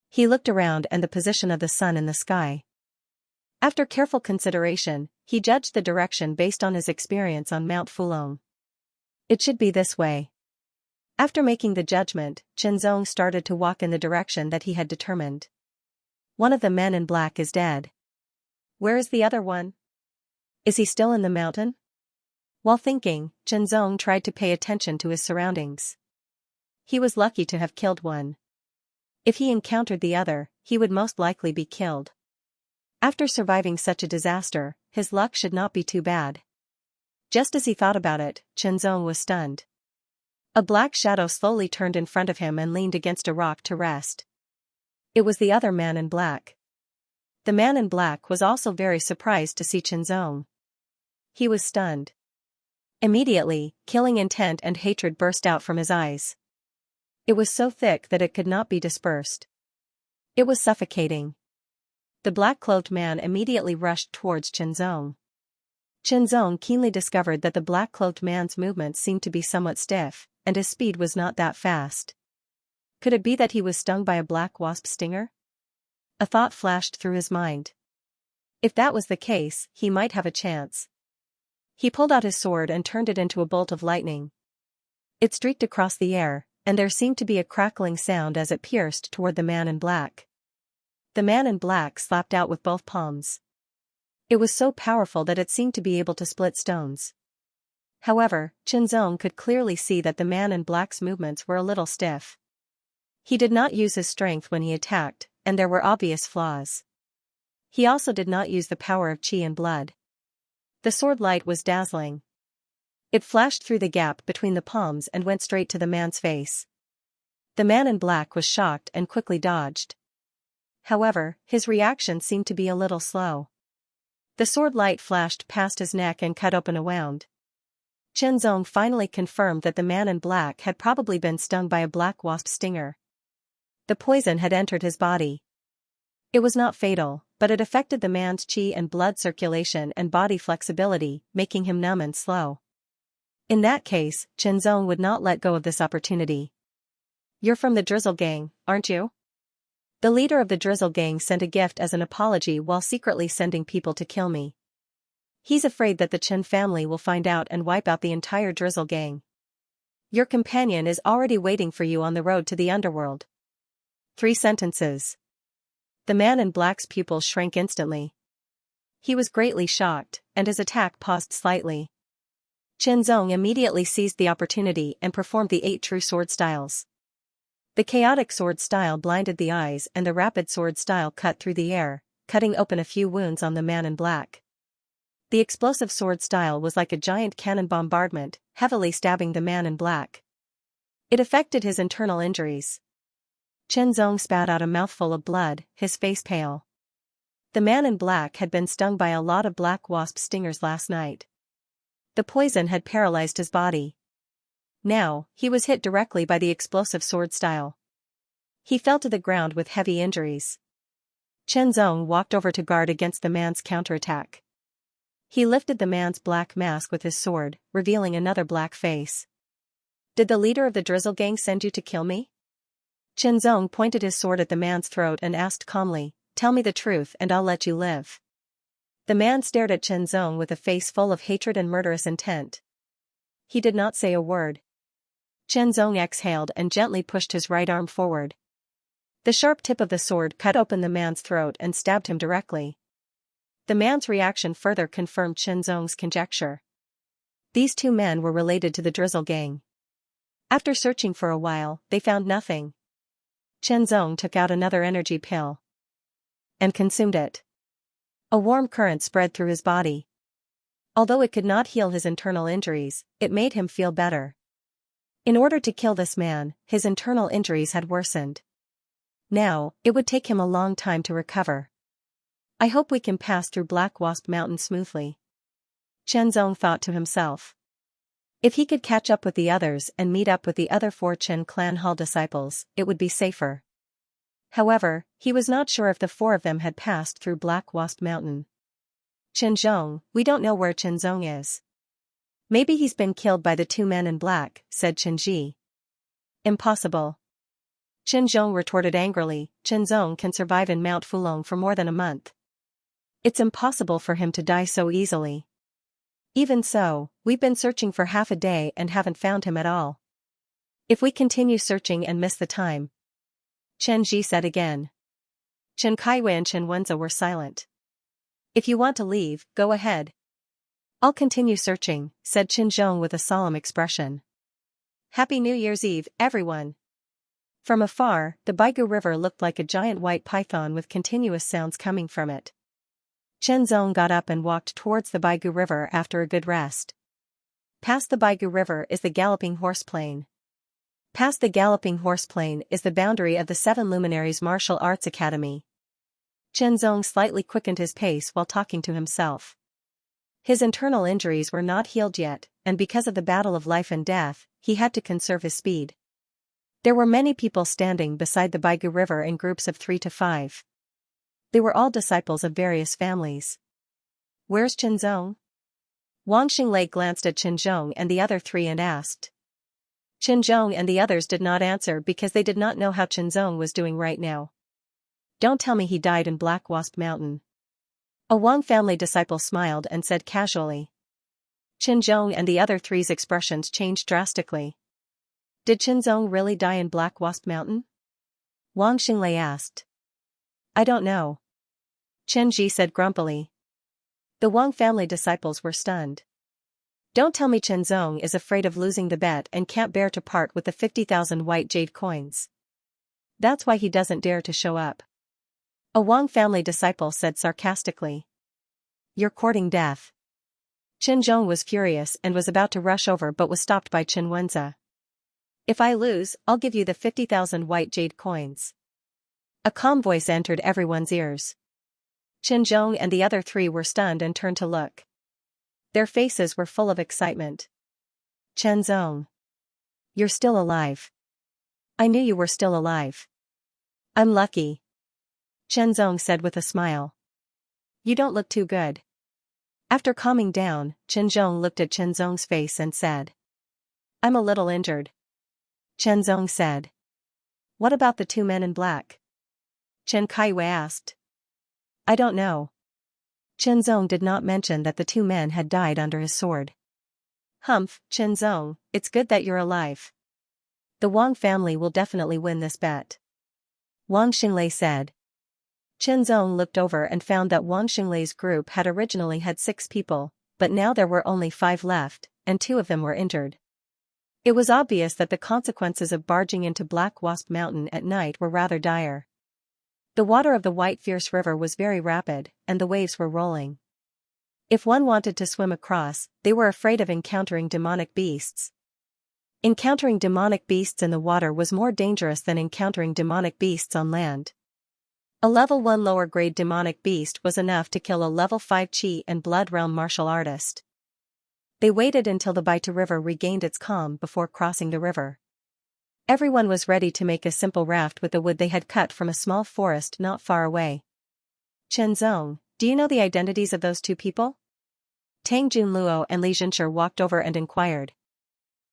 He looked around and the position of the sun in the sky. After careful consideration, he judged the direction based on his experience on Mount Fulong. It should be this way. After making the judgment, Qianzong started to walk in the direction that he had determined. One of the men in black is dead. Where is the other one? Is he still in the mountain? While thinking, Chenzong tried to pay attention to his surroundings. He was lucky to have killed one. If he encountered the other, he would most likely be killed. After surviving such a disaster, his luck should not be too bad. Just as he thought about it, Chenzong was stunned. A black shadow slowly turned in front of him and leaned against a rock to rest. It was the other man in black. The man in black was also very surprised to see Chenzong. He was stunned. Immediately, killing intent and hatred burst out from his eyes. It was so thick that it could not be dispersed. It was suffocating. The black-clothed man immediately rushed towards Chenzong. Chenzong keenly discovered that the black-clothed man's movements seemed to be somewhat stiff, and his speed was not that fast. Could it be that he was stung by a black wasp stinger? A thought flashed through his mind. If that was the case, he might have a chance. He pulled out his sword and turned it into a bolt of lightning. It streaked across the air, and there seemed to be a crackling sound as it pierced toward the man in black. The man in black slapped out with both palms. It was so powerful that it seemed to be able to split stones. However, Chenzong could clearly see that the man in black's movements were a little stiff. He did not use his strength when he attacked, and there were obvious flaws. He also did not use the power of qi and blood. The sword light was dazzling. It flashed through the gap between the palms and went straight to the man's face. The man in black was shocked and quickly dodged. However, his reaction seemed to be a little slow. The sword light flashed past his neck and cut open a wound. Chenzong finally confirmed that the man in black had probably been stung by a black wasp stinger. The poison had entered his body. It was not fatal, but it affected the man's qi and blood circulation and body flexibility, making him numb and slow. In that case, Chenzong would not let go of this opportunity. "You're from the Drizzle Gang, aren't you?" The leader of the Drizzle Gang sent a gift as an apology while secretly sending people to kill me. He's afraid that the Chen family will find out and wipe out the entire Drizzle Gang. Your companion is already waiting for you on the road to the underworld. 3 sentences. The man in black's pupils shrank instantly. He was greatly shocked, and his attack paused slightly. Chenzong immediately seized the opportunity and performed the 8 true sword styles. The chaotic sword style blinded the eyes and the rapid sword style cut through the air, cutting open a few wounds on the man in black. The explosive sword style was like a giant cannon bombardment, heavily stabbing the man in black. It affected his internal injuries. Chenzong spat out a mouthful of blood, his face pale. The man in black had been stung by a lot of black wasp stingers last night. The poison had paralyzed his body. Now, he was hit directly by the explosive sword style. He fell to the ground with heavy injuries. Chenzong walked over to guard against the man's counterattack. He lifted the man's black mask with his sword, revealing another black face. "Did the leader of the Drizzle Gang send you to kill me?" Chenzong pointed his sword at the man's throat and asked calmly, "Tell me the truth and I'll let you live." The man stared at Chenzong with a face full of hatred and murderous intent. He did not say a word. Chenzong exhaled and gently pushed his right arm forward. The sharp tip of the sword cut open the man's throat and stabbed him directly. The man's reaction further confirmed Chenzong's conjecture. These 2 men were related to the Drizzle Gang. After searching for a while, they found nothing. Chenzong took out another energy pill and consumed it. A warm current spread through his body. Although it could not heal his internal injuries, it made him feel better. In order to kill this man, his internal injuries had worsened. Now, it would take him a long time to recover. "I hope we can pass through Black Wasp Mountain smoothly," Chenzong thought to himself. If he could catch up with the others and meet up with the other 4 Chen clan hall disciples, it would be safer. However, he was not sure if the 4 of them had passed through Black Wasp Mountain. "Chenzong, we don't know where Chenzong is." "Maybe he's been killed by the 2 men in black," said Chenji. "Impossible." Chenzong retorted angrily, "Chenzong can survive in Mount Fulong for more than a month. It's impossible for him to die so easily. Even so, we've been searching for half a day and haven't found him at all. If we continue searching and miss the time," Chenji said again. Chen Kaiwei and Chen Wenza were silent. If you want to leave, go ahead. I'll continue searching, said Qin Zhong with a solemn expression. Happy New Year's Eve, everyone. From afar, the Baigu River looked like a giant white python with continuous sounds coming from it. Chen Zong got up and walked towards the Baigu River after a good rest. Past the Baigu River is the Galloping Horse Plain. Past the Galloping Horse Plain is the boundary of the Seven Luminaries Martial Arts Academy. Chen Zong slightly quickened his pace while talking to himself. His internal injuries were not healed yet, and because of the battle of life and death, he had to conserve his speed. There were many people standing beside the Baigu River in groups of 3 to 5. They were all disciples of various families. Where's Chen Zong? Wang Xinglei glanced at Chen Zhong and the other 3 and asked. Chen Zhong and the others did not answer because they did not know how Chen Zong was doing right now. Don't tell me he died in Black Wasp Mountain. A Wang family disciple smiled and said casually. Chen Zhong and the other 3's expressions changed drastically. Did Chen Zong really die in Black Wasp Mountain? Wang Xinglei asked. I don't know. Chen Ji said grumpily. The Wang family disciples were stunned. Don't tell me Chen Zong is afraid of losing the bet and can't bear to part with the 50,000 white jade coins. That's why he doesn't dare to show up. A Wang family disciple said sarcastically. You're courting death. Chen Zhong was furious and was about to rush over but was stopped by Chen Wenza. If I lose, I'll give you the 50,000 white jade coins. A calm voice entered everyone's ears. Chen Zhong and the other 3 were stunned and turned to look. Their faces were full of excitement. Chen Zong. You're still alive. I knew you were still alive. I'm lucky. Chen Zong said with a smile. You don't look too good. After calming down, Chen Zhong looked at Chen Zong's face and said. I'm a little injured. Chen Zong said. What about the 2 men in black? Chen Kaiwei asked. I don't know. Chen Zong did not mention that the 2 men had died under his sword. Humph, Chen Zong, it's good that you're alive. The Wang family will definitely win this bet. Wang Xinglei said. Chen Zong looked over and found that Wang Xinglei's group had originally had 6 people, but now there were only 5 left, and 2 of them were injured. It was obvious that the consequences of barging into Black Wasp Mountain at night were rather dire. The water of the White Fierce River was very rapid, and the waves were rolling. If one wanted to swim across, they were afraid of encountering demonic beasts. Encountering demonic beasts in the water was more dangerous than encountering demonic beasts on land. A level 1 lower grade demonic beast was enough to kill a level 5 Qi and Blood Realm martial artist. They waited until the Baitu River regained its calm before crossing the river. Everyone was ready to make a simple raft with the wood they had cut from a small forest not far away. Chen Zong, do you know the identities of those 2 people? Tang Junluo and Li Zhenshi walked over and inquired.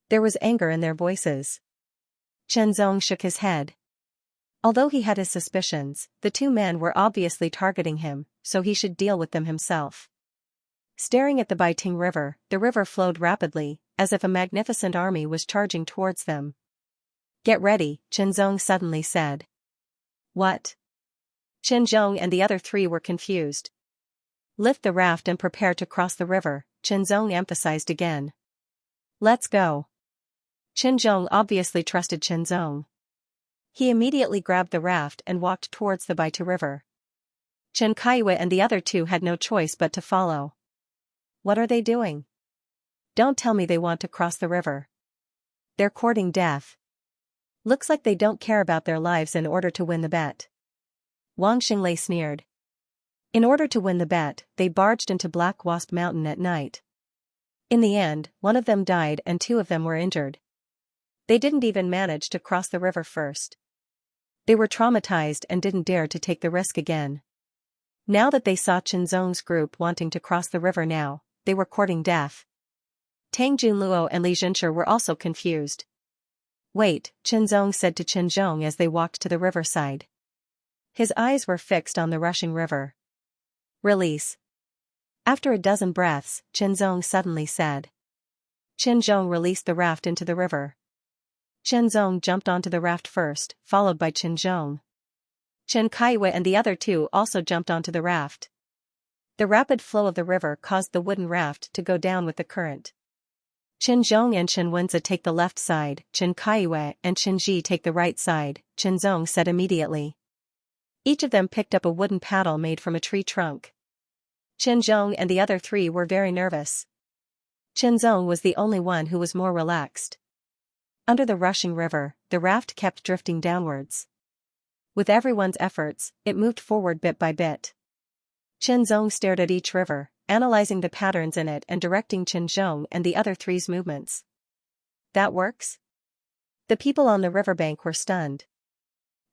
There was anger in their voices. Chen Zong shook his head. Although he had his suspicions, the 2 men were obviously targeting him, so he should deal with them himself. Staring at the Baiting River, the river flowed rapidly, as if a magnificent army was charging towards them. Get ready, Chen Zong suddenly said. What? Chen Zhong and the other 3 were confused. Lift the raft and prepare to cross the river, Chen Zong emphasized again. Let's go. Chen Zhong obviously trusted Chen Zong. He immediately grabbed the raft and walked towards the Baitu River. Chen Kaiwei and the other 2 had no choice but to follow. What are they doing? Don't tell me they want to cross the river. They're courting death. Looks like they don't care about their lives in order to win the bet. Wang Xinglei sneered. In order to win the bet, they barged into Black Wasp Mountain at night. In the end, 1 of them died and 2 of them were injured. They didn't even manage to cross the river first. They were traumatized and didn't dare to take the risk again. Now that they saw Chen Zong's group wanting to cross the river now, they were courting death. Tang Junluo and Li Zhenshi were also confused. Wait, Chen Zong said to Chen Zhong as they walked to the riverside. His eyes were fixed on the rushing river. Release. After a dozen breaths, Chen Zong suddenly said. Chen Zhong released the raft into the river. Chen Zong jumped onto the raft first, followed by Chen Zhong. Chen Kaiwei and the other two also jumped onto the raft. The rapid flow of the river caused the wooden raft to go down with the current. Chen Zhong and Chen Wenzi take the left side, Chen Kaiwei and Chen Ji take the right side, Chen Zong said immediately. Each of them picked up a wooden paddle made from a tree trunk. Chen Zhong and the other three were very nervous. Chen Zong was the only one who was more relaxed. Under the rushing river, the raft kept drifting downwards. With everyone's efforts, it moved forward bit by bit. Chen Zong stared at each river, analyzing the patterns in it and directing Chen Zhong and the other three's movements. That works? The people on the riverbank were stunned.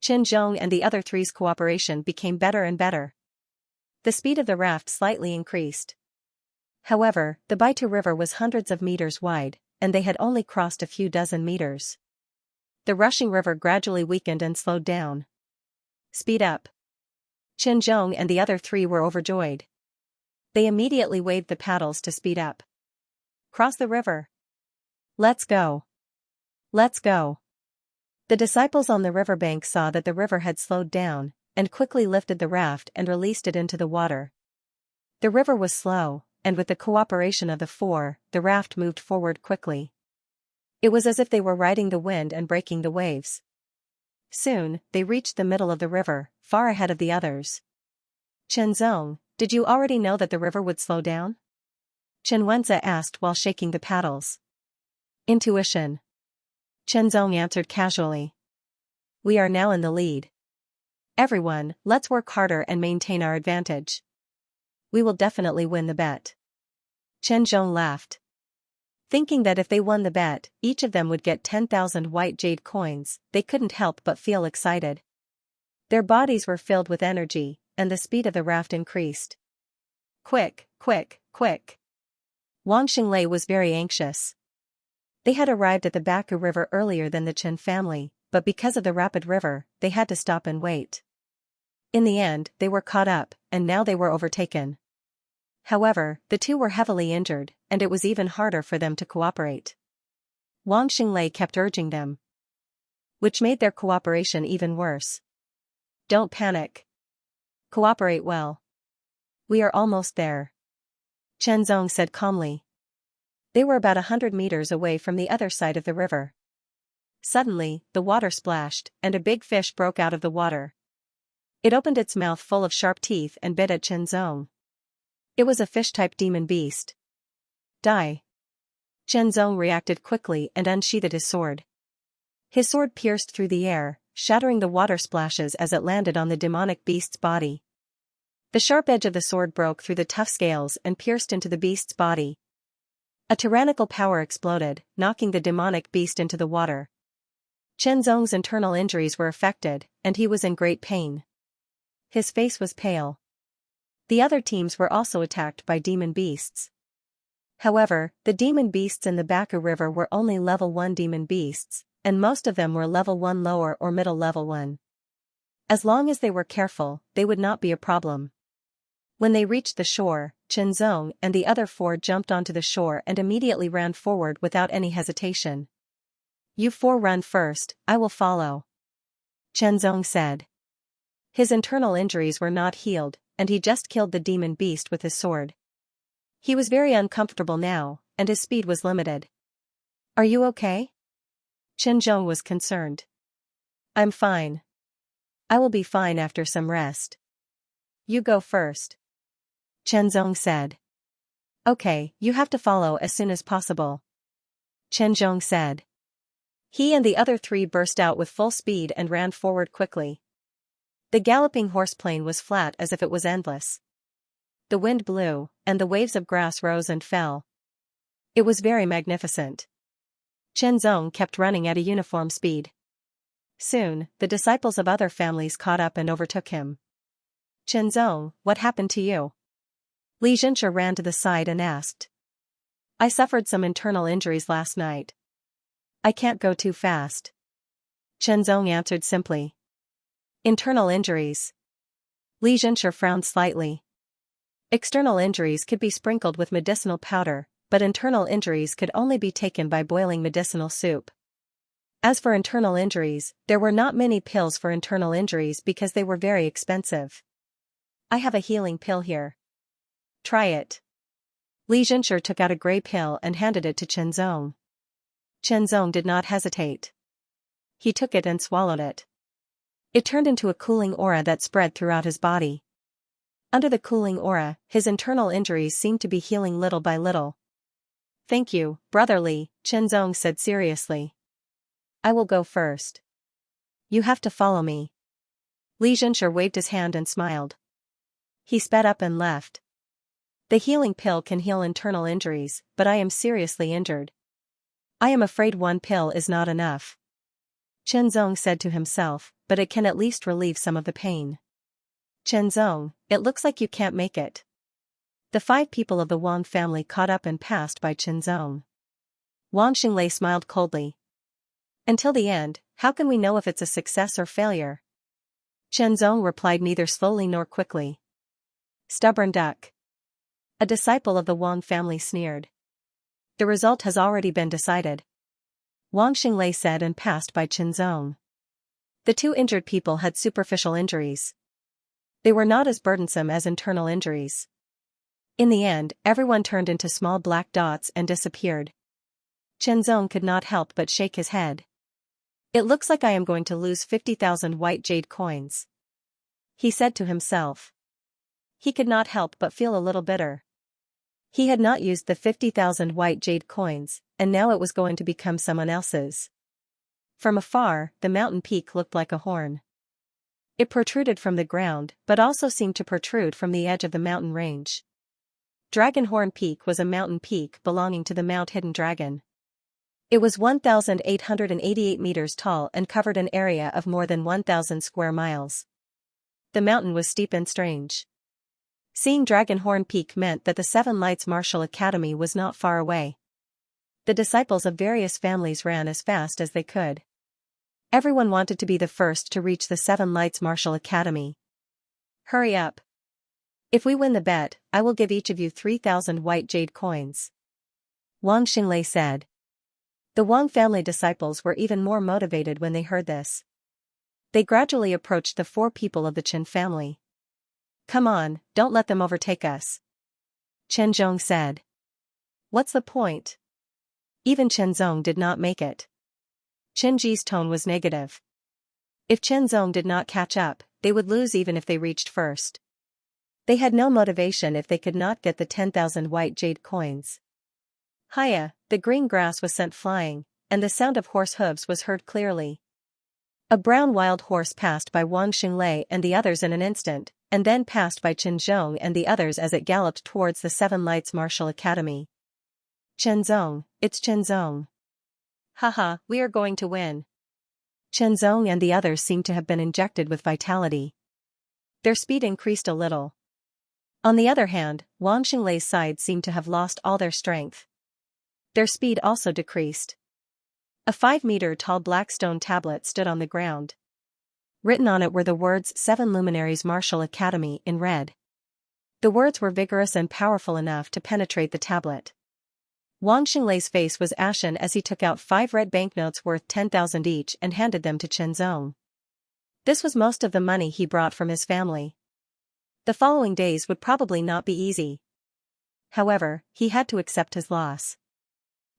Chen Zhong and the other three's cooperation became better and better. The speed of the raft slightly increased. However, the Baitu River was hundreds of meters wide, and they had only crossed a few dozen meters. The rushing river gradually weakened and slowed down. Speed up. Chen Zhong and the other three were overjoyed. They immediately waved the paddles to speed up. Cross the river. Let's go. Let's go. The disciples on the riverbank saw that the river had slowed down, and quickly lifted the raft and released it into the water. The river was slow, and with the cooperation of the four, the raft moved forward quickly. It was as if they were riding the wind and breaking the waves. Soon, they reached the middle of the river, far ahead of the others. Chen Zong, did you already know that the river would slow down? Chen Wenzi asked while shaking the paddles. Intuition. Chen Zong answered casually. We are now in the lead. Everyone, let's work harder and maintain our advantage. We will definitely win the bet. Chen Zhong laughed. Thinking that if they won the bet, each of them would get 10,000 white jade coins, they couldn't help but feel excited. Their bodies were filled with energy, and the speed of the raft increased. Quick, quick, quick. Wang Xinglei was very anxious. They had arrived at the Baku River earlier than the Chen family, but because of the rapid river, they had to stop and wait. In the end, they were caught up, and now they were overtaken. However, the two were heavily injured, and it was even harder for them to cooperate. Wang Xinglei kept urging them, which made their cooperation even worse. Don't panic. Cooperate well. We are almost there. Chen Zong said calmly. They were about 100 meters away from the other side of the river. Suddenly, the water splashed, and a big fish broke out of the water. It opened its mouth full of sharp teeth and bit at Chen Zong. It was a fish-type demon beast. Die. Chen Zong reacted quickly and unsheathed his sword. His sword pierced through the air, shattering the water splashes as it landed on the demonic beast's body. The sharp edge of the sword broke through the tough scales and pierced into the beast's body. A tyrannical power exploded, knocking the demonic beast into the water. Chen Zong's internal injuries were affected, and he was in great pain. His face was pale. The other teams were also attacked by demon beasts. However, the demon beasts in the Baku River were only level 1 demon beasts, and most of them were level 1 lower or middle level 1. As long as they were careful, they would not be a problem. When they reached the shore, Chen Zong and the other four jumped onto the shore and immediately ran forward without any hesitation. You four run first, I will follow. Chen Zong said. His internal injuries were not healed, and he just killed the demon beast with his sword. He was very uncomfortable now, and his speed was limited. Are you okay? Chen Zhong was concerned. I'm fine. I will be fine after some rest. You go first. Chen Zong said. Okay, you have to follow as soon as possible. Chen Zhong said. He and the other three burst out with full speed and ran forward quickly. The galloping horseplane was flat as if it was endless. The wind blew, and the waves of grass rose and fell. It was very magnificent. Chen Zong kept running at a uniform speed. Soon, the disciples of other families caught up and overtook him. Chen Zong, what happened to you? Xianxia ran to the side and asked. I suffered some internal injuries last night. I can't go too fast. Chen Zong answered simply. Internal injuries. Xianxia frowned slightly. External injuries could be sprinkled with medicinal powder, but internal injuries could only be taken by boiling medicinal soup. As for internal injuries, there were not many pills for internal injuries because they were very expensive. I have a healing pill here. Try it. Li Zhenshi took out a gray pill and handed it to Chen Zong. Chen Zong did not hesitate. He took it and swallowed it. It turned into a cooling aura that spread throughout his body. Under the cooling aura, his internal injuries seemed to be healing little by little. Thank you, Brother Li, Chen Zong said seriously. I will go first. You have to follow me. Li Zhenshi waved his hand and smiled. He sped up and left. The healing pill can heal internal injuries, but I am seriously injured. I am afraid one pill is not enough. Chen Zong said to himself, but it can at least relieve some of the pain. Chen Zong, it looks like you can't make it. The 5 people of the Wang family caught up and passed by Chen Zong. Wang Xinglei smiled coldly. Until the end, how can we know if it's a success or failure? Chen Zong replied neither slowly nor quickly. Stubborn duck. A disciple of the Wang family sneered. The result has already been decided. Wang Xinglei said and passed by Chen Zong. The 2 injured people had superficial injuries. They were not as burdensome as internal injuries. In the end, everyone turned into small black dots and disappeared. Chen Zong could not help but shake his head. It looks like I am going to lose 50,000 white jade coins. He said to himself. He could not help but feel a little bitter. He had not used the 50,000 white jade coins, and now it was going to become someone else's. From afar, the mountain peak looked like a horn. It protruded from the ground, but also seemed to protrude from the edge of the mountain range. Dragon Horn Peak was a mountain peak belonging to the Mount Hidden Dragon. It was 1,888 meters tall and covered an area of more than 1,000 square miles. The mountain was steep and strange. Seeing Dragon Horn Peak meant that the Seven Lights Martial Academy was not far away. The disciples of various families ran as fast as they could. Everyone wanted to be the first to reach the Seven Lights Martial Academy. Hurry up. If we win the bet, I will give each of you 3,000 white jade coins. Wang Xinglei said. The Wang family disciples were even more motivated when they heard this. They gradually approached the 4 people of the Chen family. Come on, don't let them overtake us. Chen Zong said. What's the point? Even Chen Zong did not make it. Chen Ji's tone was negative. If Chen Zong did not catch up, they would lose even if they reached first. They had no motivation if they could not get the 10,000 white jade coins. Hiya, the green grass was sent flying, and the sound of horse hooves was heard clearly. A brown wild horse passed by Wang Xinglei and the others in an instant, and then passed by Chen Zong and the others as it galloped towards the Seven Lights Martial Academy. Chen Zong, it's Chen Zong. Haha, we are going to win. Chen Zong and the others seemed to have been injected with vitality. Their speed increased a little. On the other hand, Wang Xinglei's side seemed to have lost all their strength. Their speed also decreased. A 5-meter-tall black stone tablet stood on the ground. Written on it were the words 7 Luminaries Martial Academy in red. The words were vigorous and powerful enough to penetrate the tablet. Wang Xinglei's face was ashen as he took out 5 red banknotes worth 10,000 each and handed them to Chen Zong. This was most of the money he brought from his family. The following days would probably not be easy. However, he had to accept his loss.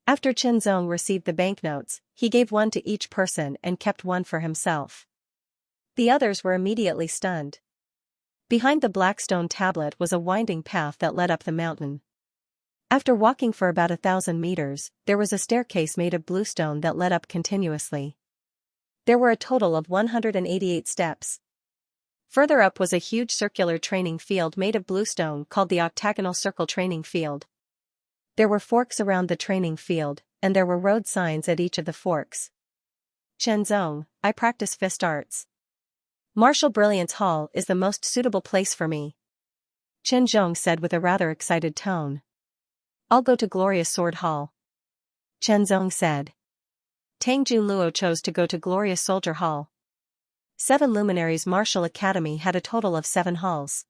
After Chen Zong received the banknotes, he gave one to each person and kept one for himself. The others were immediately stunned. Behind the black stone tablet was a winding path that led up the mountain. After walking for about 1,000 meters, there was a staircase made of blue stone that led up continuously. There were a total of 188 steps. Further up was a huge circular training field made of bluestone called the Octagonal Circle Training Field. There were forks around the training field, and there were road signs at each of the forks. Chen Zong, I practice fist arts. Martial Brilliance Hall is the most suitable place for me. Chen Zong said with a rather excited tone. I'll go to Glorious Sword Hall. Chen Zong said. Tang Junluo chose to go to Glorious Soldier Hall. 7 Luminaries Martial Academy had a total of 7 halls.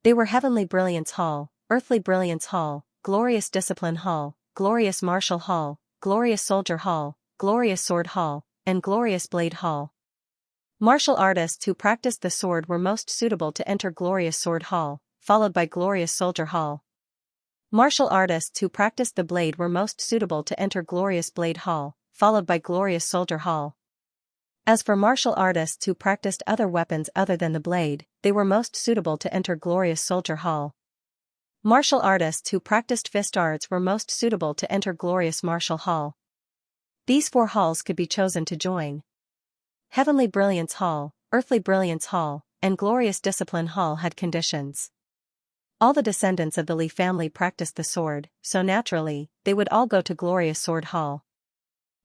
They were Heavenly Brilliance Hall, Earthly Brilliance Hall, Glorious Discipline Hall, Glorious Martial Hall, Glorious Soldier Hall, Glorious Sword Hall, and Glorious Blade Hall. Martial artists who practiced the sword were most suitable to enter Glorious Sword Hall, followed by Glorious Soldier Hall. Martial artists who practiced the blade were most suitable to enter Glorious Blade Hall, followed by Glorious Soldier Hall. As for martial artists who practiced other weapons other than the blade, they were most suitable to enter Glorious Soldier Hall. Martial artists who practiced fist arts were most suitable to enter Glorious Martial Hall. These 4 halls could be chosen to join. Heavenly Brilliance Hall, Earthly Brilliance Hall, and Glorious Discipline Hall had conditions. All the descendants of the Li family practiced the sword, so naturally, they would all go to Glorious Sword Hall.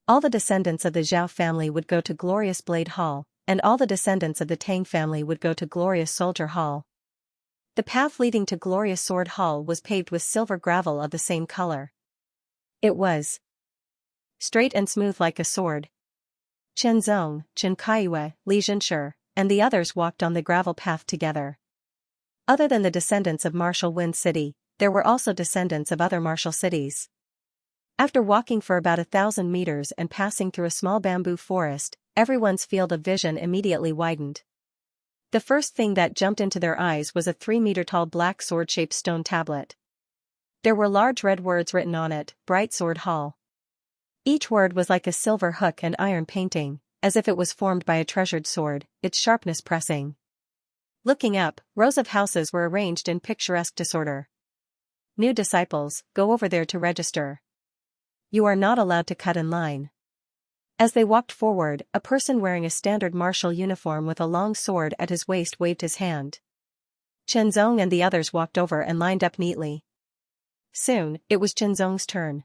All the descendants of the Zhao family would go to Glorious Blade Hall, and all the descendants of the Tang family would go to Glorious Soldier Hall. The path leading to Glorious Sword Hall was paved with silver gravel of the same color. It was straight and smooth like a sword. Chen Zong, Chen Kaiyue, Li Zhenshi, and the others walked on the gravel path together. Other than the descendants of Martial Wind City, there were also descendants of other martial cities. After walking for about 1,000 meters and passing through a small bamboo forest, everyone's field of vision immediately widened. The first thing that jumped into their eyes was a 3-meter-tall black sword-shaped stone tablet. There were large red words written on it, Bright Sword Hall. Each word was like a silver hook and iron painting, as if it was formed by a treasured sword, its sharpness pressing. Looking up, rows of houses were arranged in picturesque disorder. New disciples, go over there to register. You are not allowed to cut in line. As they walked forward, a person wearing a standard martial uniform with a long sword at his waist waved his hand. Chen Zong and the others walked over and lined up neatly. Soon, it was Chen Zong's turn.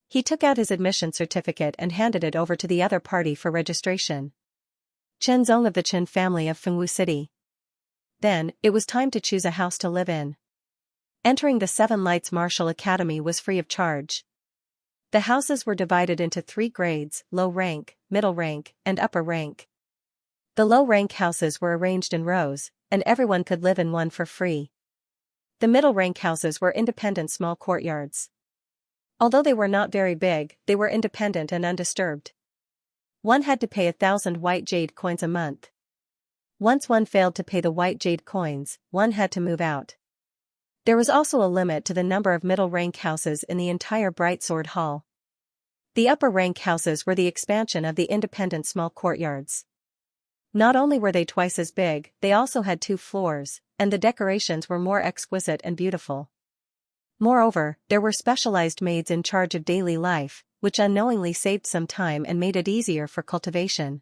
He took out his admission certificate and handed it over to the other party for registration. Chen Zong of the Chen family of Fengwu City. Then, it was time to choose a house to live in. Entering the Seven Lights Martial Academy was free of charge. The houses were divided into 3 grades, low rank, middle rank, and upper rank. The low rank houses were arranged in rows, and everyone could live in one for free. The middle rank houses were independent small courtyards. Although they were not very big, they were independent and undisturbed. One had to pay 1,000 white jade coins a month. Once one failed to pay the white jade coins, one had to move out. There was also a limit to the number of middle-rank houses in the entire Bright Sword Hall. The upper-rank houses were the expansion of the independent small courtyards. Not only were they twice as big, they also had 2 floors, and the decorations were more exquisite and beautiful. Moreover, there were specialized maids in charge of daily life, which unknowingly saved some time and made it easier for cultivation.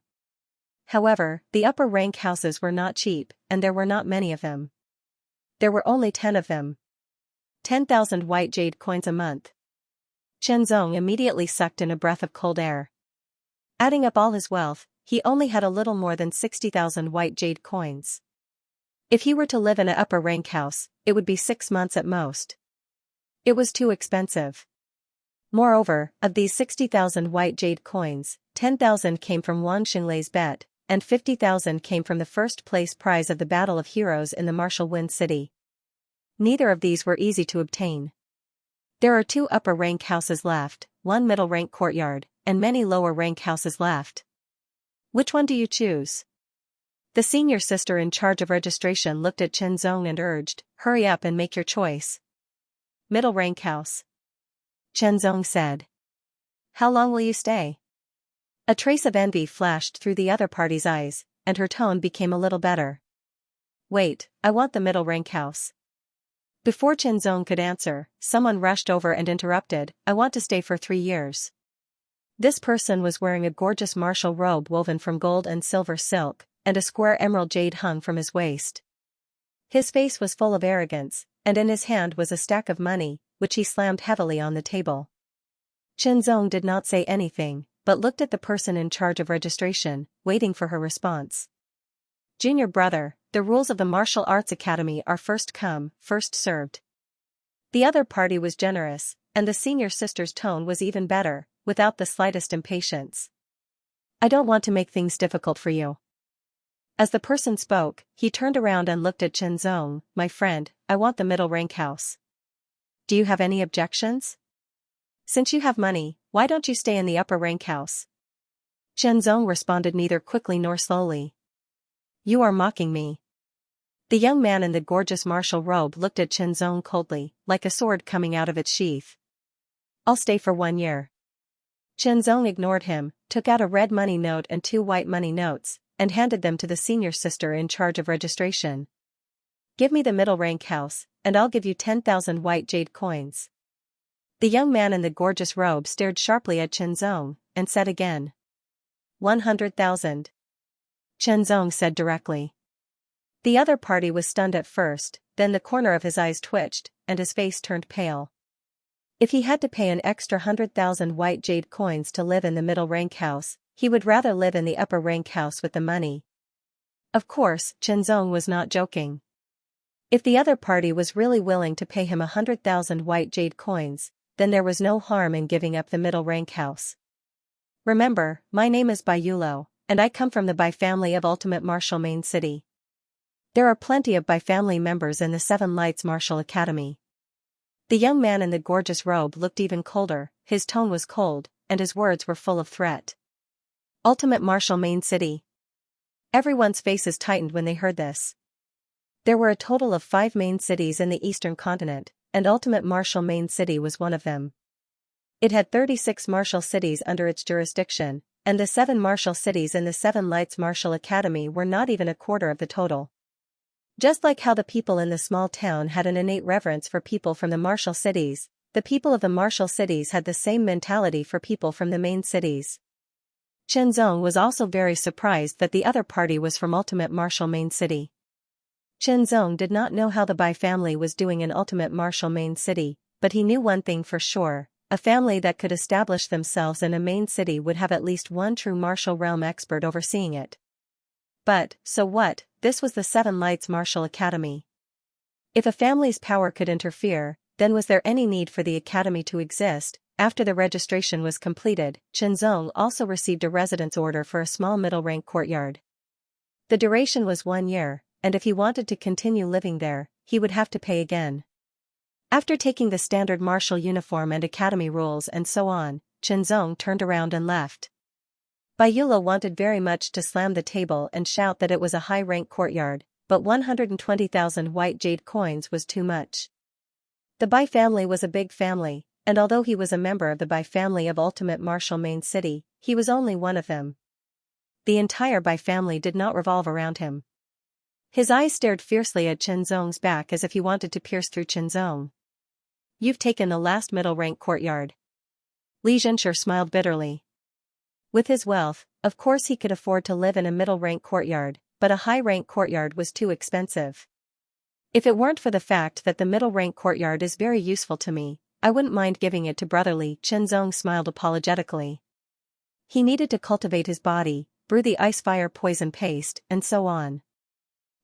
However, the upper-rank houses were not cheap, and there were not many of them. There were only 10 of them. 10,000 white jade coins a month. Chen Zong immediately sucked in a breath of cold air. Adding up all his wealth, he only had a little more than 60,000 white jade coins. If he were to live in an upper-rank house, it would be 6 months at most. It was too expensive. Moreover, of these 60,000 white jade coins, 10,000 came from Wan Xinglei's bet, and 50,000 came from the first-place prize of the Battle of Heroes in the Martial Wind City. Neither of these were easy to obtain. There are 2 upper-rank houses left, 1 middle-rank courtyard, and many lower-rank houses left. Which one do you choose? The senior sister in charge of registration looked at Chen Zong and urged, hurry up and make your choice. Middle-rank house. Chen Zong said. How long will you stay? A trace of envy flashed through the other party's eyes, and her tone became a little better. Wait, I want the middle-rank house. Before Chen Zong could answer, someone rushed over and interrupted, I want to stay for 3 years. This person was wearing a gorgeous martial robe woven from gold and silver silk, and a square emerald jade hung from his waist. His face was full of arrogance, and in his hand was a stack of money, which he slammed heavily on the table. Chen Zong did not say anything, but looked at the person in charge of registration, waiting for her response. Junior brother, the rules of the Martial Arts Academy are first come, first served. The other party was generous, and the senior sister's tone was even better, without the slightest impatience. I don't want to make things difficult for you. As the person spoke, he turned around and looked at Chen Zong, my friend, I want the middle rank house. Do you have any objections? Since you have money, why don't you stay in the upper rank house? Shenzong responded neither quickly nor slowly. You are mocking me. The young man in the gorgeous martial robe looked at Shenzong coldly, like a sword coming out of its sheath. I'll stay for 1 year. Shenzong ignored him, took out a red money note and 2 white money notes, and handed them to the senior sister in charge of registration. Give me the middle rank house, and I'll give you 10,000 white jade coins. The young man in the gorgeous robe stared sharply at Shenzong, and said again. 100,000. Shenzong said directly. The other party was stunned at first, then the corner of his eyes twitched, and his face turned pale. If he had to pay an extra 100,000 white jade coins to live in the middle rank house, he would rather live in the upper rank house with the money. Of course, Shenzong was not joking. If the other party was really willing to pay him 100,000 white jade coins, then there was no harm in giving up the middle rank house. Remember, my name is Bai Yulo, and I come from the Bai family of Ultimate Martial Main City. There are plenty of Bai family members in the Seven Lights Martial Academy. The young man in the gorgeous robe looked even colder, his tone was cold, and his words were full of threat. Ultimate Martial Main City. Everyone's faces tightened when they heard this. There were a total of 5 main cities in the eastern continent, and Ultimate Martial Main City was one of them. It had 36 martial cities under its jurisdiction, and the 7 martial cities in the Seven Lights Martial Academy were not even a quarter of the total. Just like how the people in the small town had an innate reverence for people from the martial cities, the people of the martial cities had the same mentality for people from the main cities. Shenzong was also very surprised that the other party was from Ultimate Martial Main City. Shenzong did not know how the Bai family was doing in Ultimate Martial Main City, but he knew one thing for sure, a family that could establish themselves in a main city would have at least one true martial realm expert overseeing it. But, so what, this was the Seven Lights Martial Academy. If a family's power could interfere, then was there any need for the academy to exist? After the registration was completed, Shenzong also received a residence order for a small middle-rank courtyard. The duration was 1 year, and if he wanted to continue living there, he would have to pay again. After taking the standard martial uniform and academy rules and so on, Shenzong turned around and left. Bai Yulo wanted very much to slam the table and shout that it was a high-rank courtyard, but 120,000 white jade coins was too much. The Bai family was a big family, and although he was a member of the Bai family of Ultimate Martial Main City, he was only one of them. The entire Bai family did not revolve around him. His eyes stared fiercely at Shenzong's back as if he wanted to pierce through Shenzong. You've taken the last middle-rank courtyard. Xianxia smiled bitterly. With his wealth, of course he could afford to live in a middle-rank courtyard, but a high-rank courtyard was too expensive. If it weren't for the fact that the middle-rank courtyard is very useful to me, I wouldn't mind giving it to brotherly. Shenzong smiled apologetically. He needed to cultivate his body, brew the ice-fire poison paste, and so on.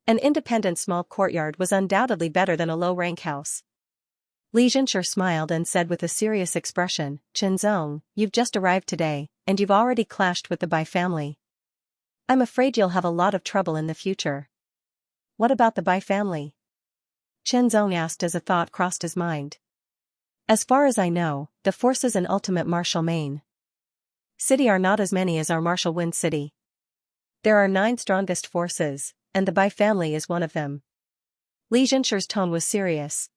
An independent small courtyard was undoubtedly better than a low-rank house. Xianxia smiled and said with a serious expression, Shenzong, you've just arrived today, and you've already clashed with the Bai family. I'm afraid you'll have a lot of trouble in the future. What about the Bai family? Shenzong asked as a thought crossed his mind. As far as I know, the forces in Ultimate Martial Main City are not as many as our Martial Wind City. There are 9 strongest forces, and the Bai family is one of them. Xianxia's tone was serious.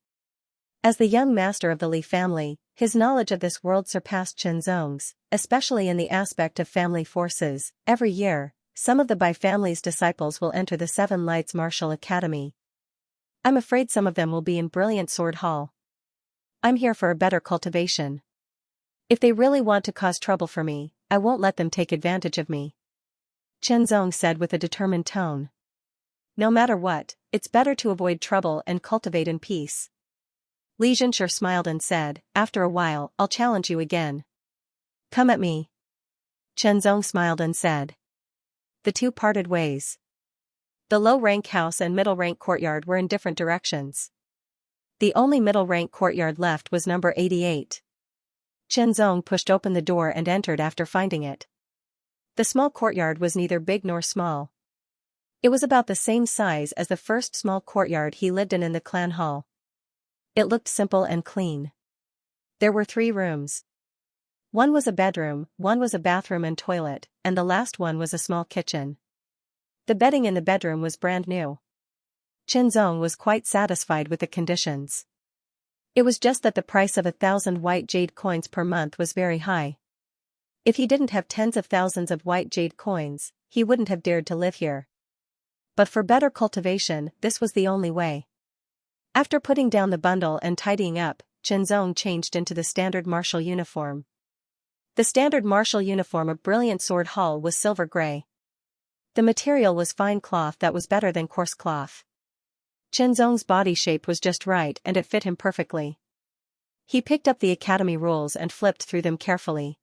As the young master of the Li family, his knowledge of this world surpassed Shenzong's, especially in the aspect of family forces. Every year, some of the Bai family's disciples will enter the Seven Lights Martial Academy. I'm afraid some of them will be in Brilliant Sword Hall. I'm here for a better cultivation. If they really want to cause trouble for me, I won't let them take advantage of me. Shenzong said with a determined tone. No matter what, it's better to avoid trouble and cultivate in peace. Xianxia smiled and said, after a while, I'll challenge you again. Come at me. Shenzong smiled and said. The two parted ways. The low-rank house and middle-rank courtyard were in different directions. The only middle-rank courtyard left was number 88. Shenzong pushed open the door and entered after finding it. The small courtyard was neither big nor small. It was about the same size as the first small courtyard he lived in the clan hall. It looked simple and clean. There were 3 rooms. One was a bedroom, one was a bathroom and toilet, and the last one was a small kitchen. The bedding in the bedroom was brand new. Qianzong was quite satisfied with the conditions. It was just that the price of 1,000 white jade coins per month was very high. If he didn't have tens of thousands of white jade coins, he wouldn't have dared to live here. But for better cultivation, this was the only way. After putting down the bundle and tidying up, Qianzong changed into the standard martial uniform. The standard martial uniform of Brilliant Sword Hall was silver gray. The material was fine cloth that was better than coarse cloth. Qianzong's body shape was just right and it fit him perfectly. He picked up the academy rules and flipped through them carefully.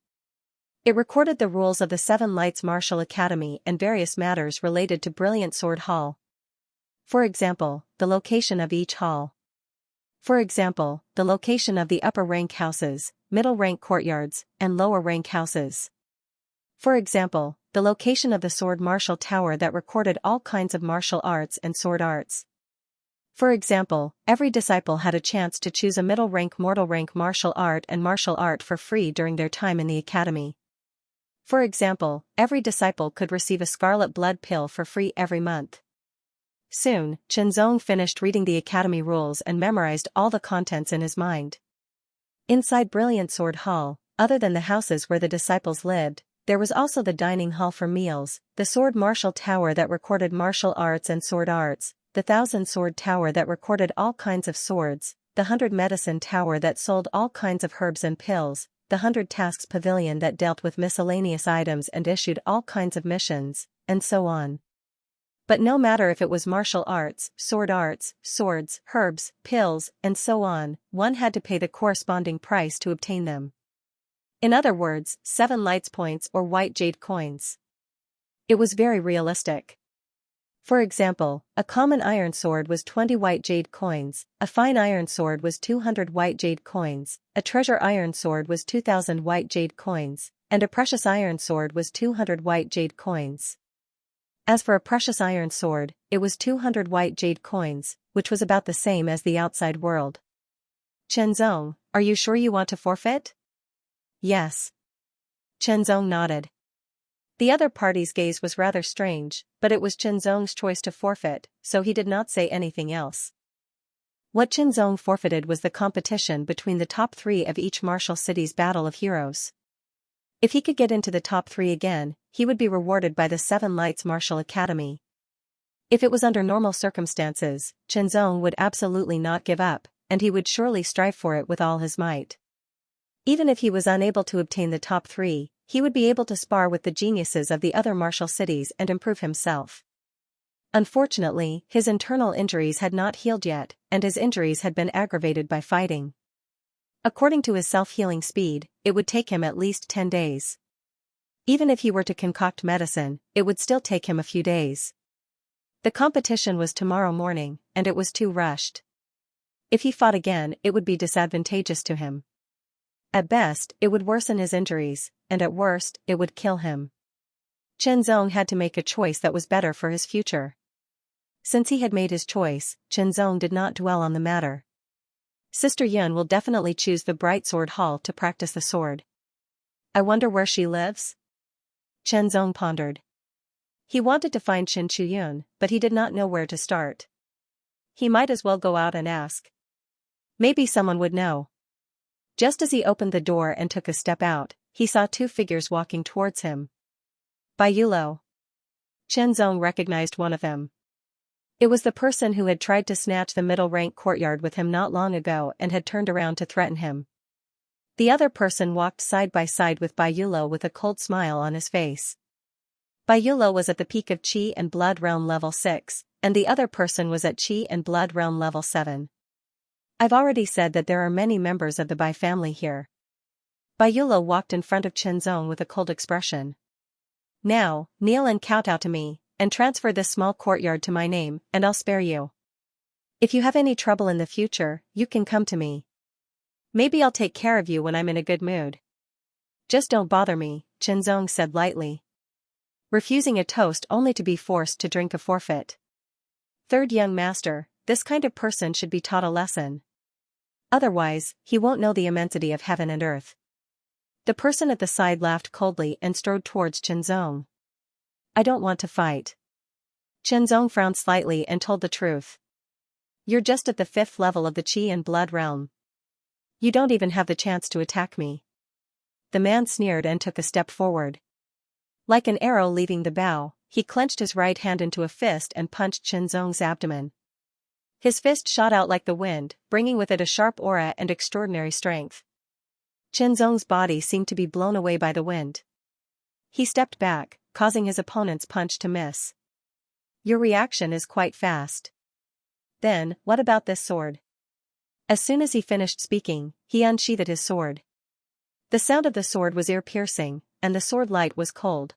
It recorded the rules of the 7 Lights Martial Academy and various matters related to Brilliant Sword Hall. For example, the location of each hall. For example, the location of the upper rank houses, middle rank courtyards, and lower rank houses. For example, the location of the sword martial tower that recorded all kinds of martial arts and sword arts. For example, every disciple had a chance to choose a middle rank mortal rank martial art and martial art for free during their time in the academy. For example, every disciple could receive a scarlet blood pill for free every month. Soon, Qianzong finished reading the academy rules and memorized all the contents in his mind. Inside Brilliant Sword Hall, other than the houses where the disciples lived, there was also the dining hall for meals, the sword martial tower that recorded martial arts and sword arts, the 1,000 sword tower that recorded all kinds of swords, the 100 medicine tower that sold all kinds of herbs and pills, the 100 tasks pavilion that dealt with miscellaneous items and issued all kinds of missions, and so on. But no matter if it was martial arts, swords, herbs, pills, and so on, one had to pay the corresponding price to obtain them. In other words, 7 lights points or white jade coins. It was very realistic. For example, a common iron sword was 20 white jade coins, a fine iron sword was 200 white jade coins, a treasure iron sword was 2,000 white jade coins, and a precious iron sword was 200 white jade coins. As for a precious iron sword, it was 200 white jade coins, which was about the same as the outside world. Qianzong, are you sure you want to forfeit? Yes. Qianzong nodded. The other party's gaze was rather strange, but it was Qianzong's choice to forfeit, so he did not say anything else. What Qianzong forfeited was the competition between the top 3 of each martial city's battle of heroes. If he could get into the top 3 again, he would be rewarded by the 7 Lights Martial Academy. If it was under normal circumstances, Qianzong would absolutely not give up, and he would surely strive for it with all his might. Even if he was unable to obtain the top 3, he would be able to spar with the geniuses of the other martial cities and improve himself. Unfortunately, his internal injuries had not healed yet, and his injuries had been aggravated by fighting. According to his self-healing speed, it would take him at least 10 days. Even if he were to concoct medicine, it would still take him a few days. The competition was tomorrow morning, and it was too rushed. If he fought again, it would be disadvantageous to him. At best, it would worsen his injuries, and at worst, it would kill him. Qianzong had to make a choice that was better for his future. Since he had made his choice, Qianzong did not dwell on the matter. Sister Yun will definitely choose the Bright Sword Hall to practice the sword. I wonder where she lives? Qianzong pondered. He wanted to find Qin Chuyun, but he did not know where to start. He might as well go out and ask. Maybe someone would know. Just as he opened the door and took a step out, he saw 2 figures walking towards him. Bai Yulo. Qianzong recognized one of them. It was the person who had tried to snatch the middle rank courtyard with him not long ago and had turned around to threaten him. The other person walked side by side with Bai Yulo with a cold smile on his face. Bai Yulo was at the peak of Qi and Blood Realm level 6, and the other person was at Qi and Blood Realm level 7. I've already said that there are many members of the Bai family here. Bai Yulo walked in front of Qianzong with a cold expression. Now, kneel and kowtow to me, and transfer this small courtyard to my name, and I'll spare you. If you have any trouble in the future, you can come to me. Maybe I'll take care of you when I'm in a good mood. Just don't bother me, Qianzong said lightly. Refusing a toast only to be forced to drink a forfeit. Third young master, this kind of person should be taught a lesson. Otherwise, he won't know the immensity of heaven and earth. The person at the side laughed coldly and strode towards Qianzong. I don't want to fight. Qianzong frowned slightly and told the truth. You're just at the 5th level of the qi and blood realm. You don't even have the chance to attack me. The man sneered and took a step forward. Like an arrow leaving the bow, he clenched his right hand into a fist and punched Qianzong's abdomen. His fist shot out like the wind, bringing with it a sharp aura and extraordinary strength. Qianzong's body seemed to be blown away by the wind. He stepped back, causing his opponent's punch to miss. Your reaction is quite fast. Then, what about this sword? As soon as he finished speaking, he unsheathed his sword. The sound of the sword was ear-piercing, and the sword light was cold.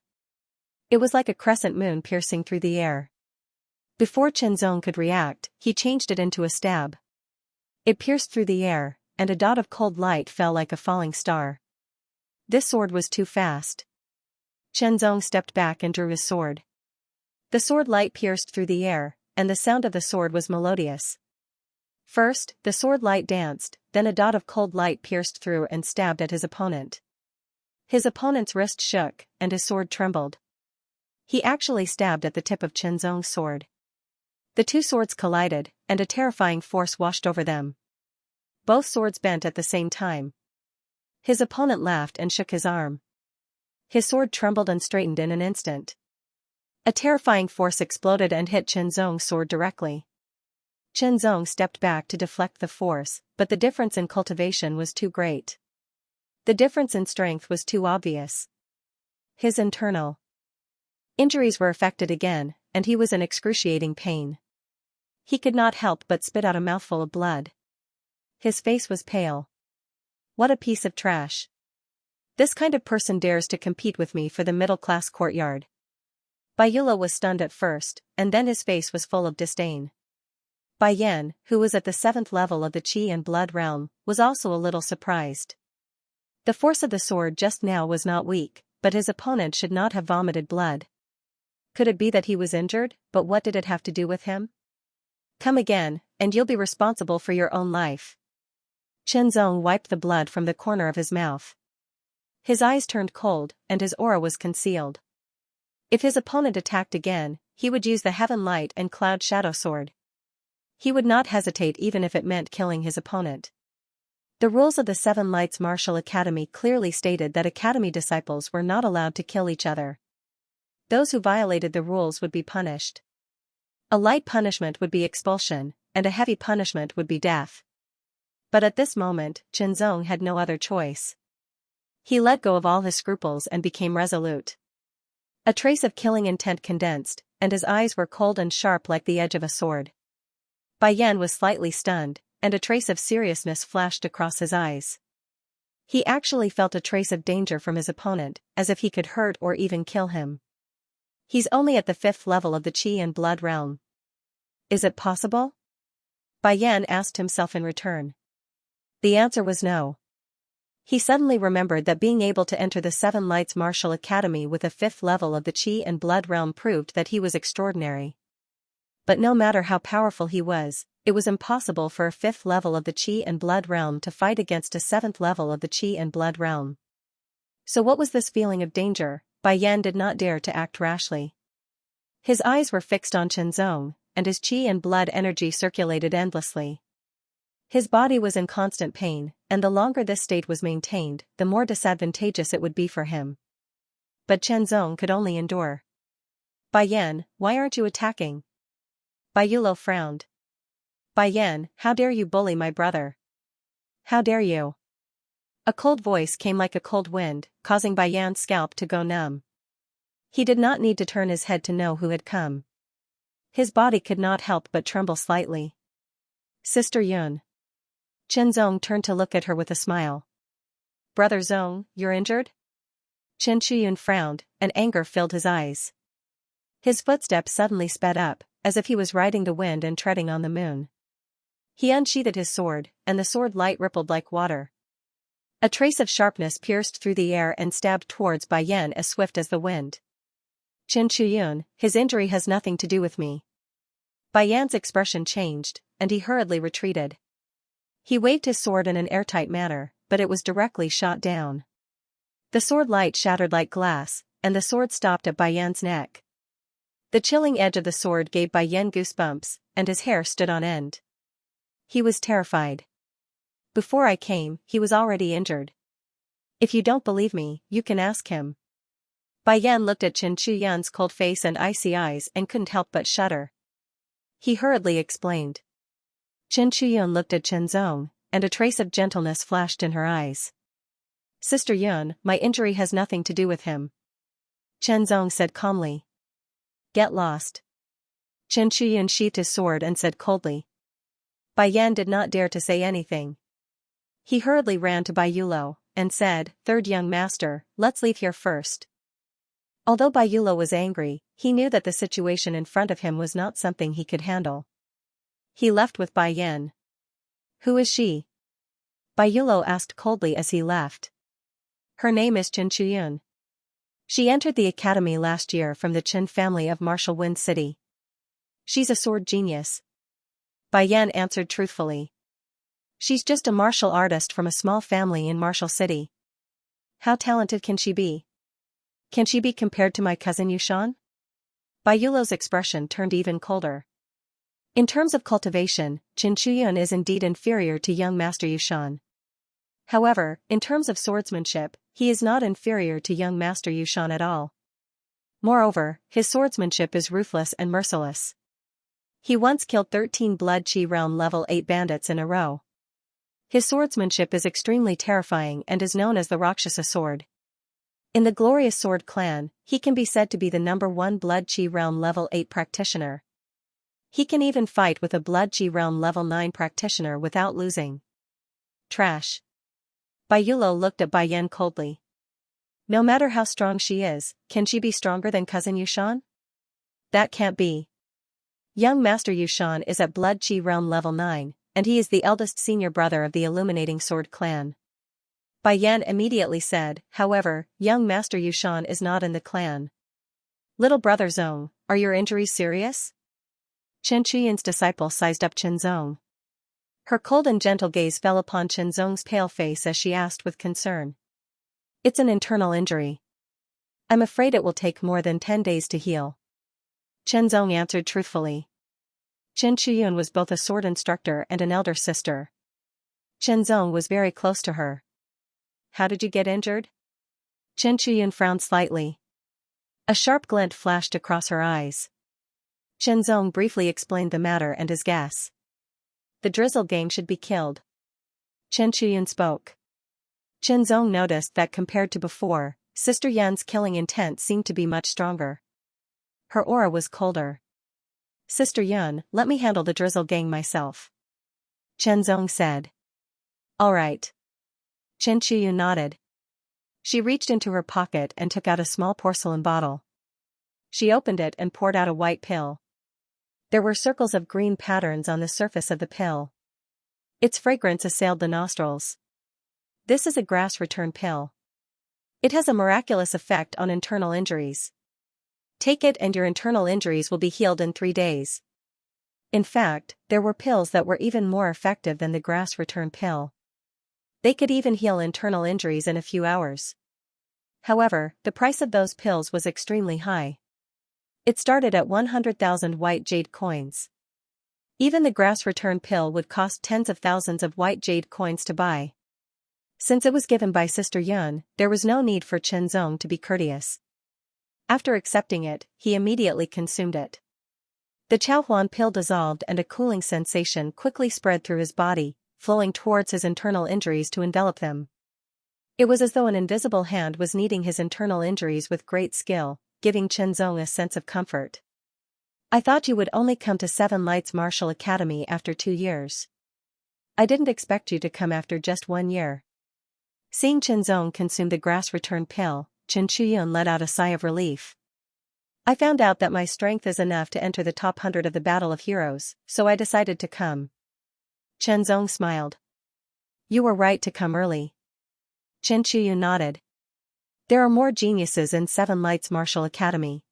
It was like a crescent moon piercing through the air. Before Qianzong could react, he changed it into a stab. It pierced through the air, and a dot of cold light fell like a falling star. This sword was too fast. Qianzong stepped back and drew his sword. The sword light pierced through the air, and the sound of the sword was melodious. First, the sword light danced, then a dot of cold light pierced through and stabbed at his opponent. His opponent's wrist shook, and his sword trembled. He actually stabbed at the tip of Qianzong's sword. The two swords collided, and a terrifying force washed over them. Both swords bent at the same time. His opponent laughed and shook his arm. His sword trembled and straightened in an instant. A terrifying force exploded and hit Qianzong's sword directly. Qianzong stepped back to deflect the force, but the difference in cultivation was too great. The difference in strength was too obvious. His internal injuries were affected again, and he was in excruciating pain. He could not help but spit out a mouthful of blood. His face was pale. What a piece of trash. This kind of person dares to compete with me for the middle-class courtyard. Bai Yule was stunned at first, and then his face was full of disdain. Bai Yan, who was at the 7th level of the qi and blood realm, was also a little surprised. The force of the sword just now was not weak, but his opponent should not have vomited blood. Could it be that he was injured, but what did it have to do with him? Come again, and you'll be responsible for your own life. Qianzong wiped the blood from the corner of his mouth. His eyes turned cold, and his aura was concealed. If his opponent attacked again, he would use the Heaven Light and Cloud Shadow Sword. He would not hesitate even if it meant killing his opponent. The rules of the Seven Lights Martial Academy clearly stated that academy disciples were not allowed to kill each other. Those who violated the rules would be punished. A light punishment would be expulsion, and a heavy punishment would be death. But at this moment, Qianzong had no other choice. He let go of all his scruples and became resolute. A trace of killing intent condensed, and his eyes were cold and sharp like the edge of a sword. Bai Yan was slightly stunned, and a trace of seriousness flashed across his eyes. He actually felt a trace of danger from his opponent, as if he could hurt or even kill him. He's only at the 5th level of the qi and blood realm. Is it possible? Bai Yan asked himself in return. The answer was no. He suddenly remembered that being able to enter the Seven Lights Martial Academy with a 5th level of the qi and blood realm proved that he was extraordinary. But no matter how powerful he was, it was impossible for a 5th level of the qi and blood realm to fight against a 7th level of the qi and blood realm. So what was this feeling of danger? Bai Yan did not dare to act rashly. His eyes were fixed on Qianzong, and his qi and blood energy circulated endlessly. His body was in constant pain, and the longer this state was maintained, the more disadvantageous it would be for him. But Qianzong could only endure. Bai Yan, why aren't you attacking? Bai Yule frowned. Bai Yan, how dare you bully my brother? How dare you? A cold voice came like a cold wind, causing Bai Yan's scalp to go numb. He did not need to turn his head to know who had come. His body could not help but tremble slightly. Sister Yun. Qianzong turned to look at her with a smile. Brother Zong, you're injured? Chen Chuyun frowned, and anger filled his eyes. His footsteps suddenly sped up, as if he was riding the wind and treading on the moon. He unsheathed his sword, and the sword light rippled like water. A trace of sharpness pierced through the air and stabbed towards Bai Yan as swift as the wind. Chen Chuyun, his injury has nothing to do with me. Bai Yan's expression changed, and he hurriedly retreated. He waved his sword in an airtight manner, but it was directly shot down. The sword light shattered like glass, and the sword stopped at Bai Yan's neck. The chilling edge of the sword gave Bai Yan goosebumps, and his hair stood on end. He was terrified. Before I came, he was already injured. If you don't believe me, you can ask him. Bai Yan looked at Chen Chuyuan's cold face and icy eyes and couldn't help but shudder. He hurriedly explained. Chen Chuyuan looked at Chen Zong, and a trace of gentleness flashed in her eyes. Sister Yun, my injury has nothing to do with him. Chen Zong said calmly. Get lost. Chen Chuyuan sheathed his sword and said coldly. Bai Yan did not dare to say anything. He hurriedly ran to Bai Yulo, and said, Third young master, let's leave here first. Although Bai Yulo was angry, he knew that the situation in front of him was not something he could handle. He left with Bai Yan. Who is she? Bai Yulo asked coldly as he left. Her name is Chen Chuyuan. She entered the academy last year from the Chen family of Martial Wind City. She's a sword genius. Bai Yan answered truthfully. She's just a martial artist from a small family in Martial City. How talented can she be? Can she be compared to my cousin Yushan? Bai Yulo's expression turned even colder. In terms of cultivation, Chen Chuyuan is indeed inferior to young Master Yushan. However, in terms of swordsmanship, he is not inferior to young Master Yushan at all. Moreover, his swordsmanship is ruthless and merciless. He once killed 13 Blood Qi Realm level 8 bandits in a row. His swordsmanship is extremely terrifying and is known as the Rakshasa sword. In the Glorious Sword clan, he can be said to be the #1 Blood Qi Realm level 8 practitioner. He can even fight with a Blood Qi Realm level 9 practitioner without losing. Trash. Bai Yulo looked at Bai Yan coldly. No matter how strong she is, can she be stronger than cousin Yushan? That can't be. Young Master Yushan is at Blood Qi Realm level 9, and he is the eldest senior brother of the Illuminating Sword clan. Bai Yan immediately said, however, young Master Yushan is not in the clan. Little brother Zong, are your injuries serious? Chen Chuyuan's disciple sized up Chen Zong. Her cold and gentle gaze fell upon Chen Zong's pale face as she asked with concern. It's an internal injury. I'm afraid it will take more than 10 days to heal. Chen Zong answered truthfully. Chen Chuyuan was both a sword instructor and an elder sister. Chen Zong was very close to her. How did you get injured? Chen Chuyuan frowned slightly. A sharp glint flashed across her eyes. Chen Zong briefly explained the matter and his guess. The Drizzle gang should be killed. Chen Chuyuan spoke. Chen Zong noticed that compared to before, Sister Yan's killing intent seemed to be much stronger. Her aura was colder. Sister Yan, let me handle the Drizzle gang myself. Chen Zong said. All right. Chen Chuyuan nodded. She reached into her pocket and took out a small porcelain bottle. She opened it and poured out a white pill. There were circles of green patterns on the surface of the pill. Its fragrance assailed the nostrils. This is a grass return pill. It has a miraculous effect on internal injuries. Take it and your internal injuries will be healed in 3 days. In fact, there were pills that were even more effective than the grass return pill. They could even heal internal injuries in a few hours. However, the price of those pills was extremely high. It started at 100,000 white jade coins. Even the grass return pill would cost tens of thousands of white jade coins to buy. Since it was given by Sister Yun, there was no need for Chen Zong to be courteous. After accepting it, he immediately consumed it. The Chaohuan pill dissolved and a cooling sensation quickly spread through his body, flowing towards his internal injuries to envelop them. It was as though an invisible hand was kneading his internal injuries with great skill, giving Chen Zong a sense of comfort. I thought you would only come to Seven Lights Martial Academy after 2 years. I didn't expect you to come after just 1 year. Seeing Chen Zong consume the grass return pill, Chen Chuyuan let out a sigh of relief. I found out that my strength is enough to enter the top 100 of the Battle of Heroes, so I decided to come. Chen Zong smiled. You were right to come early. Chen Chuyuan nodded. There are more geniuses in Seven Lights Martial Academy.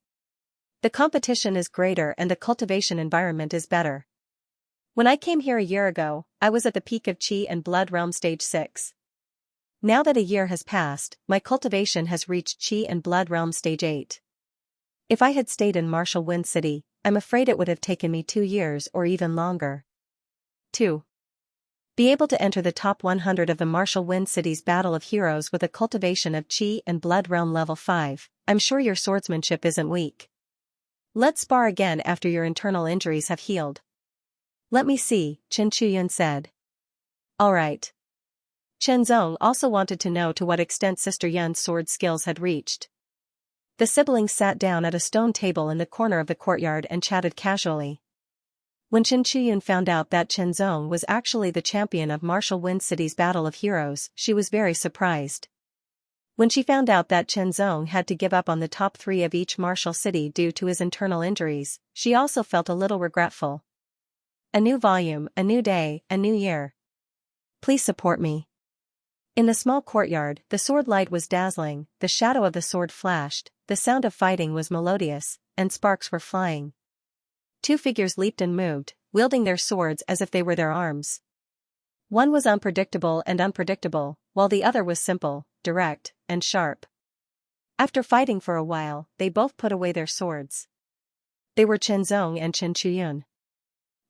The competition is greater and the cultivation environment is better. When I came here a year ago, I was at the peak of Qi and Blood Realm Stage 6. Now that a year has passed, my cultivation has reached Qi and Blood Realm Stage 8. If I had stayed in Martial Wind City, I'm afraid it would have taken me 2 years or even longer. 2. Be able to enter the top 100 of the Martial Wind City's Battle of Heroes with a cultivation of Qi and Blood Realm level 5, I'm sure your swordsmanship isn't weak. Let's spar again after your internal injuries have healed. Let me see, Chen Chuyun said. Alright. Chen Zong also wanted to know to what extent Sister Yun's sword skills had reached. The siblings sat down at a stone table in the corner of the courtyard and chatted casually. When Chen Chuyun found out that Chen Zong was actually the champion of Martial Wind City's Battle of Heroes, she was very surprised. When she found out that Chen Zong had to give up on the top 3 of each martial city due to his internal injuries, she also felt a little regretful. A new volume, a new day, a new year. Please support me. In the small courtyard, the sword light was dazzling, the shadow of the sword flashed, the sound of fighting was melodious, and sparks were flying. 2 figures leaped and moved, wielding their swords as if they were their arms. One was unpredictable, while the other was simple, direct, and sharp. After fighting for a while, they both put away their swords. They were Chen Zong and Chen Chuyun.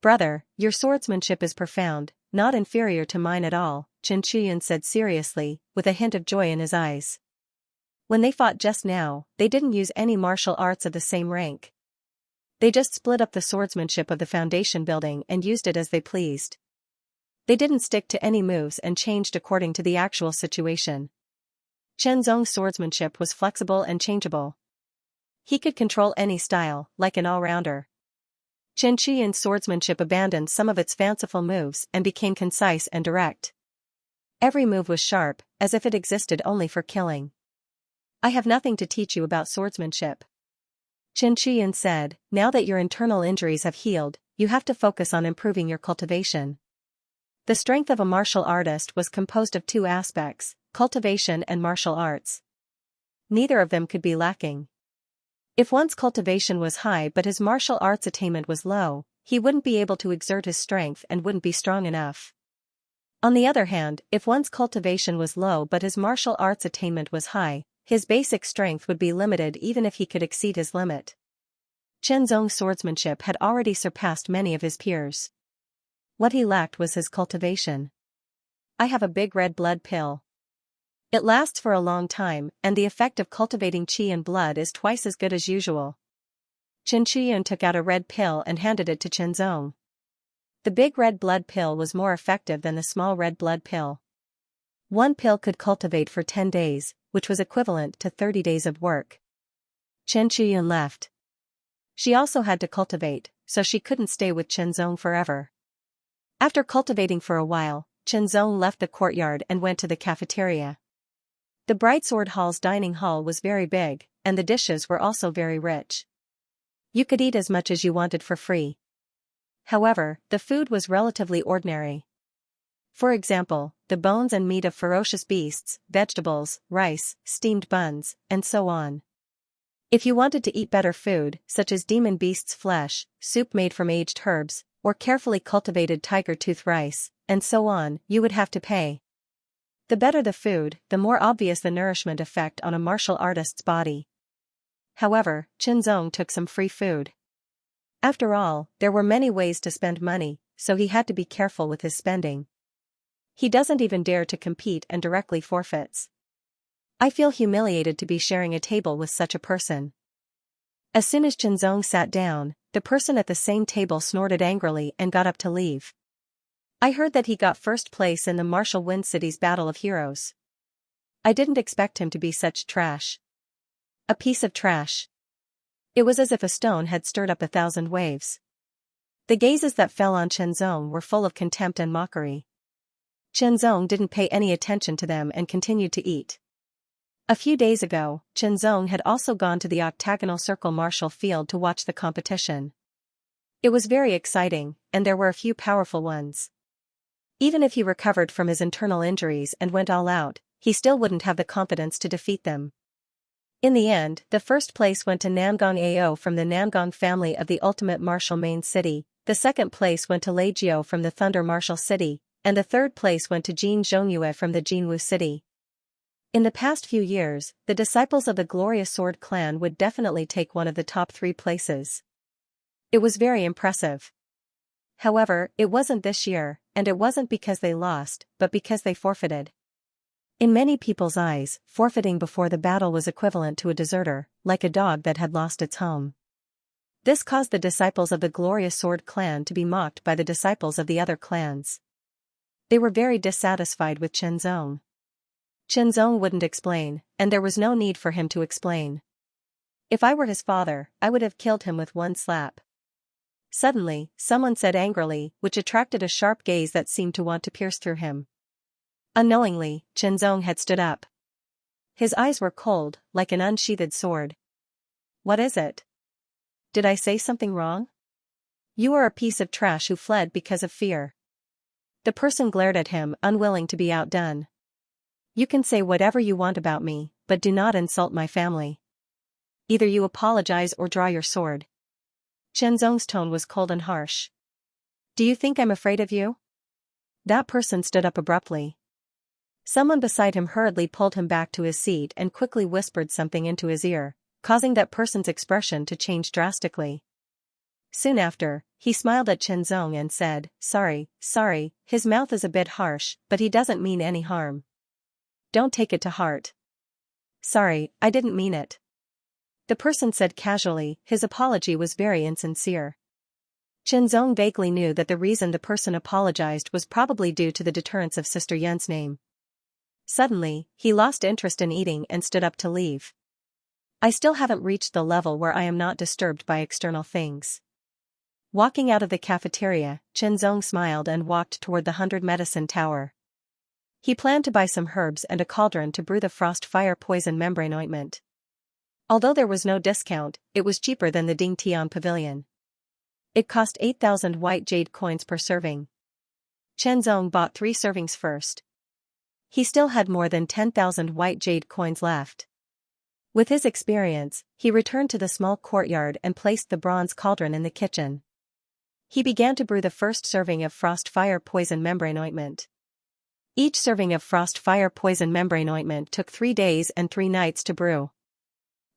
Brother, your swordsmanship is profound, not inferior to mine at all, Chen Chuyun said seriously, with a hint of joy in his eyes. When they fought just now, they didn't use any martial arts of the same rank. They just split up the swordsmanship of the foundation building and used it as they pleased. They didn't stick to any moves and changed according to the actual situation. Chen Zong's swordsmanship was flexible and changeable. He could control any style, like an all-rounder. Chen Chuyun's swordsmanship abandoned some of its fanciful moves and became concise and direct. Every move was sharp, as if it existed only for killing. I have nothing to teach you about swordsmanship. Chen Chuyun said, now that your internal injuries have healed, you have to focus on improving your cultivation. The strength of a martial artist was composed of 2 aspects, cultivation and martial arts. Neither of them could be lacking. If one's cultivation was high but his martial arts attainment was low, he wouldn't be able to exert his strength and wouldn't be strong enough. On the other hand, if one's cultivation was low but his martial arts attainment was high, his basic strength would be limited even if he could exceed his limit. Chen Zong's swordsmanship had already surpassed many of his peers. What he lacked was his cultivation. I have a big red blood pill. It lasts for a long time, and the effect of cultivating qi and blood is twice as good as usual. Chen Chuyun took out a red pill and handed it to Chen Zong. The big red blood pill was more effective than the small red blood pill. 1 pill could cultivate for 10 days, which was equivalent to 30 days of work. Chen Chuyun left. She also had to cultivate, so she couldn't stay with Chen Zong forever. After cultivating for a while, Chen Zong left the courtyard and went to the cafeteria. The Brightsword Hall's dining hall was very big, and the dishes were also very rich. You could eat as much as you wanted for free. However, the food was relatively ordinary. For example, the bones and meat of ferocious beasts, vegetables, rice, steamed buns, and so on. If you wanted to eat better food, such as demon beast's flesh, soup made from aged herbs, or carefully cultivated tiger tooth rice, and so on, you would have to pay. The better the food, the more obvious the nourishment effect on a martial artist's body. However, Chen Zong took some free food. After all, there were many ways to spend money, so he had to be careful with his spending. He doesn't even dare to compete and directly forfeits. I feel humiliated to be sharing a table with such a person. As soon as Chen Zong sat down, the person at the same table snorted angrily and got up to leave. I heard that he got first place in the Martial Wind City's Battle of Heroes. I didn't expect him to be such trash. A piece of trash. It was as if a stone had stirred up 1,000 waves. The gazes that fell on Chen Zong were full of contempt and mockery. Chen Zong didn't pay any attention to them and continued to eat. A few days ago, Chen Zong had also gone to the octagonal circle martial field to watch the competition. It was very exciting, and there were a few powerful ones. Even if he recovered from his internal injuries and went all out, he still wouldn't have the confidence to defeat them. In the end, the first place went to Nangong Ao from the Nangong family of the Ultimate Martial Main City, the second place went to Lei Jiao from the Thunder Martial City, and the third place went to Jin Zhongyue from the Jinwu City. In the past few years, the disciples of the Glorious Sword clan would definitely take one of the top 3 places. It was very impressive. However, it wasn't this year, and it wasn't because they lost, but because they forfeited. In many people's eyes, forfeiting before the battle was equivalent to a deserter, like a dog that had lost its home. This caused the disciples of the Glorious Sword clan to be mocked by the disciples of the other clans. They were very dissatisfied with Xianxia. Xianxia wouldn't explain, and there was no need for him to explain. If I were his father, I would have killed him with one slap. Suddenly, someone said angrily, which attracted a sharp gaze that seemed to want to pierce through him. Unknowingly, Xianxia had stood up. His eyes were cold, like an unsheathed sword. What is it? Did I say something wrong? You are a piece of trash who fled because of fear. The person glared at him, unwilling to be outdone. You can say whatever you want about me, but do not insult my family. Either you apologize or draw your sword. Xianxia's tone was cold and harsh. Do you think I'm afraid of you? That person stood up abruptly. Someone beside him hurriedly pulled him back to his seat and quickly whispered something into his ear, causing that person's expression to change drastically. Soon after, he smiled at Xianxia and said, sorry, his mouth is a bit harsh, but he doesn't mean any harm. Don't take it to heart. Sorry, I didn't mean it. The person said casually, his apology was very insincere. Xianxia vaguely knew that the reason the person apologized was probably due to the deterrence of Sister Yan's name. Suddenly, he lost interest in eating and stood up to leave. I still haven't reached the level where I am not disturbed by external things. Walking out of the cafeteria, Xianxia smiled and walked toward the 100 Medicine Tower. He planned to buy some herbs and a cauldron to brew the frost fire poison membrane ointment. Although there was no discount, it was cheaper than the Ding Tian Pavilion. It cost 8,000 white jade coins per serving. Xianxia bought 3 servings first. He still had more than 10,000 white jade coins left. With his experience, he returned to the small courtyard and placed the bronze cauldron in the kitchen. He began to brew the first serving of frost fire poison membrane ointment. Each serving of frost fire poison membrane ointment took 3 days and 3 nights to brew.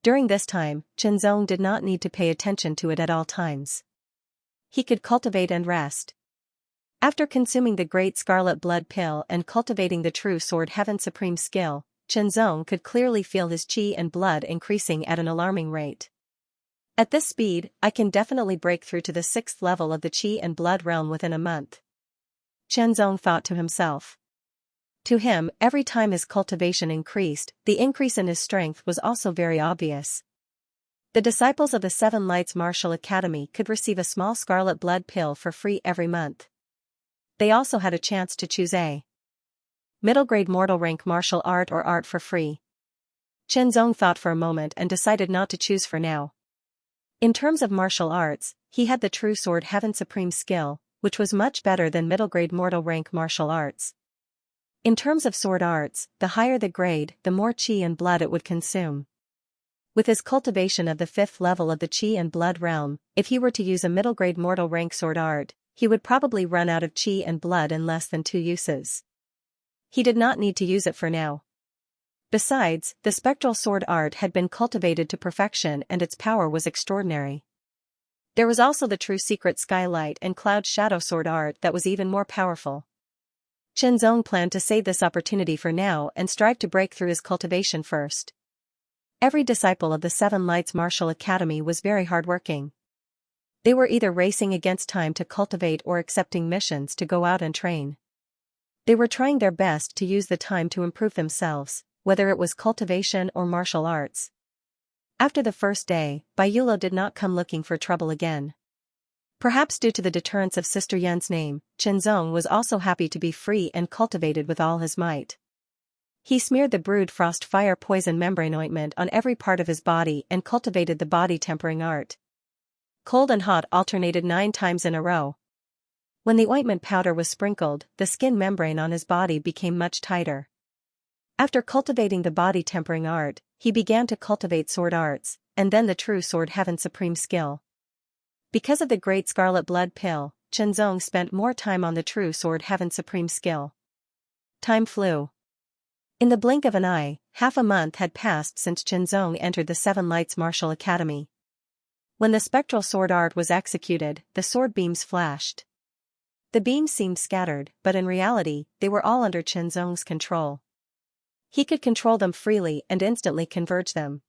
During this time, Xianxia did not need to pay attention to it at all times. He could cultivate and rest. After consuming the Great Scarlet Blood Pill and cultivating the True Sword Heaven's Supreme Skill, Xianxia could clearly feel his qi and blood increasing at an alarming rate. At this speed, I can definitely break through to the 6th level of the qi and blood realm within a month. Xianxia thought to himself. To him, every time his cultivation increased, the increase in his strength was also very obvious. The disciples of the 7 Lights Martial Academy could receive a small scarlet blood pill for free every month. They also had a chance to choose a middle grade mortal rank martial art or art for free. Xianxia thought for a moment and decided not to choose for now. In terms of martial arts, he had the True Sword Heaven Supreme Skill, which was much better than middle grade mortal rank martial arts. In terms of sword arts, the higher the grade, the more qi and blood it would consume. With his cultivation of the 5th level of the qi and blood realm, if he were to use a middle grade mortal rank sword art, he would probably run out of qi and blood in less than 2 uses. He did not need to use it for now. Besides, the spectral sword art had been cultivated to perfection and its power was extraordinary. There was also the true secret skylight and cloud shadow sword art that was even more powerful. Xianxia planned to save this opportunity for now and strive to break through his cultivation first. Every disciple of the 7 Lights Martial Academy was very hardworking. They were either racing against time to cultivate or accepting missions to go out and train. They were trying their best to use the time to improve themselves, whether it was cultivation or martial arts. After the first day, Baiulo did not come looking for trouble again. Perhaps due to the deterrence of Sister Yan's name, Xianxia was also happy to be free and cultivated with all his might. He smeared the brewed frost fire poison membrane ointment on every part of his body and cultivated the body tempering art. Cold and hot alternated 9 times in a row. When the ointment powder was sprinkled, the skin membrane on his body became much tighter. After cultivating the body tempering art, he began to cultivate sword arts, and then the True Sword Heaven Supreme Skill. Because of the Great Scarlet Blood Pill, Xianxia spent more time on the True Sword Heaven Supreme Skill. Time flew. In the blink of an eye, half a month had passed since Qinzong entered the Seven Lights Martial Academy. When the spectral sword art was executed, the sword beams flashed. The beams seemed scattered, but in reality, they were all under Qinzong's control. He could control them freely and instantly converge them.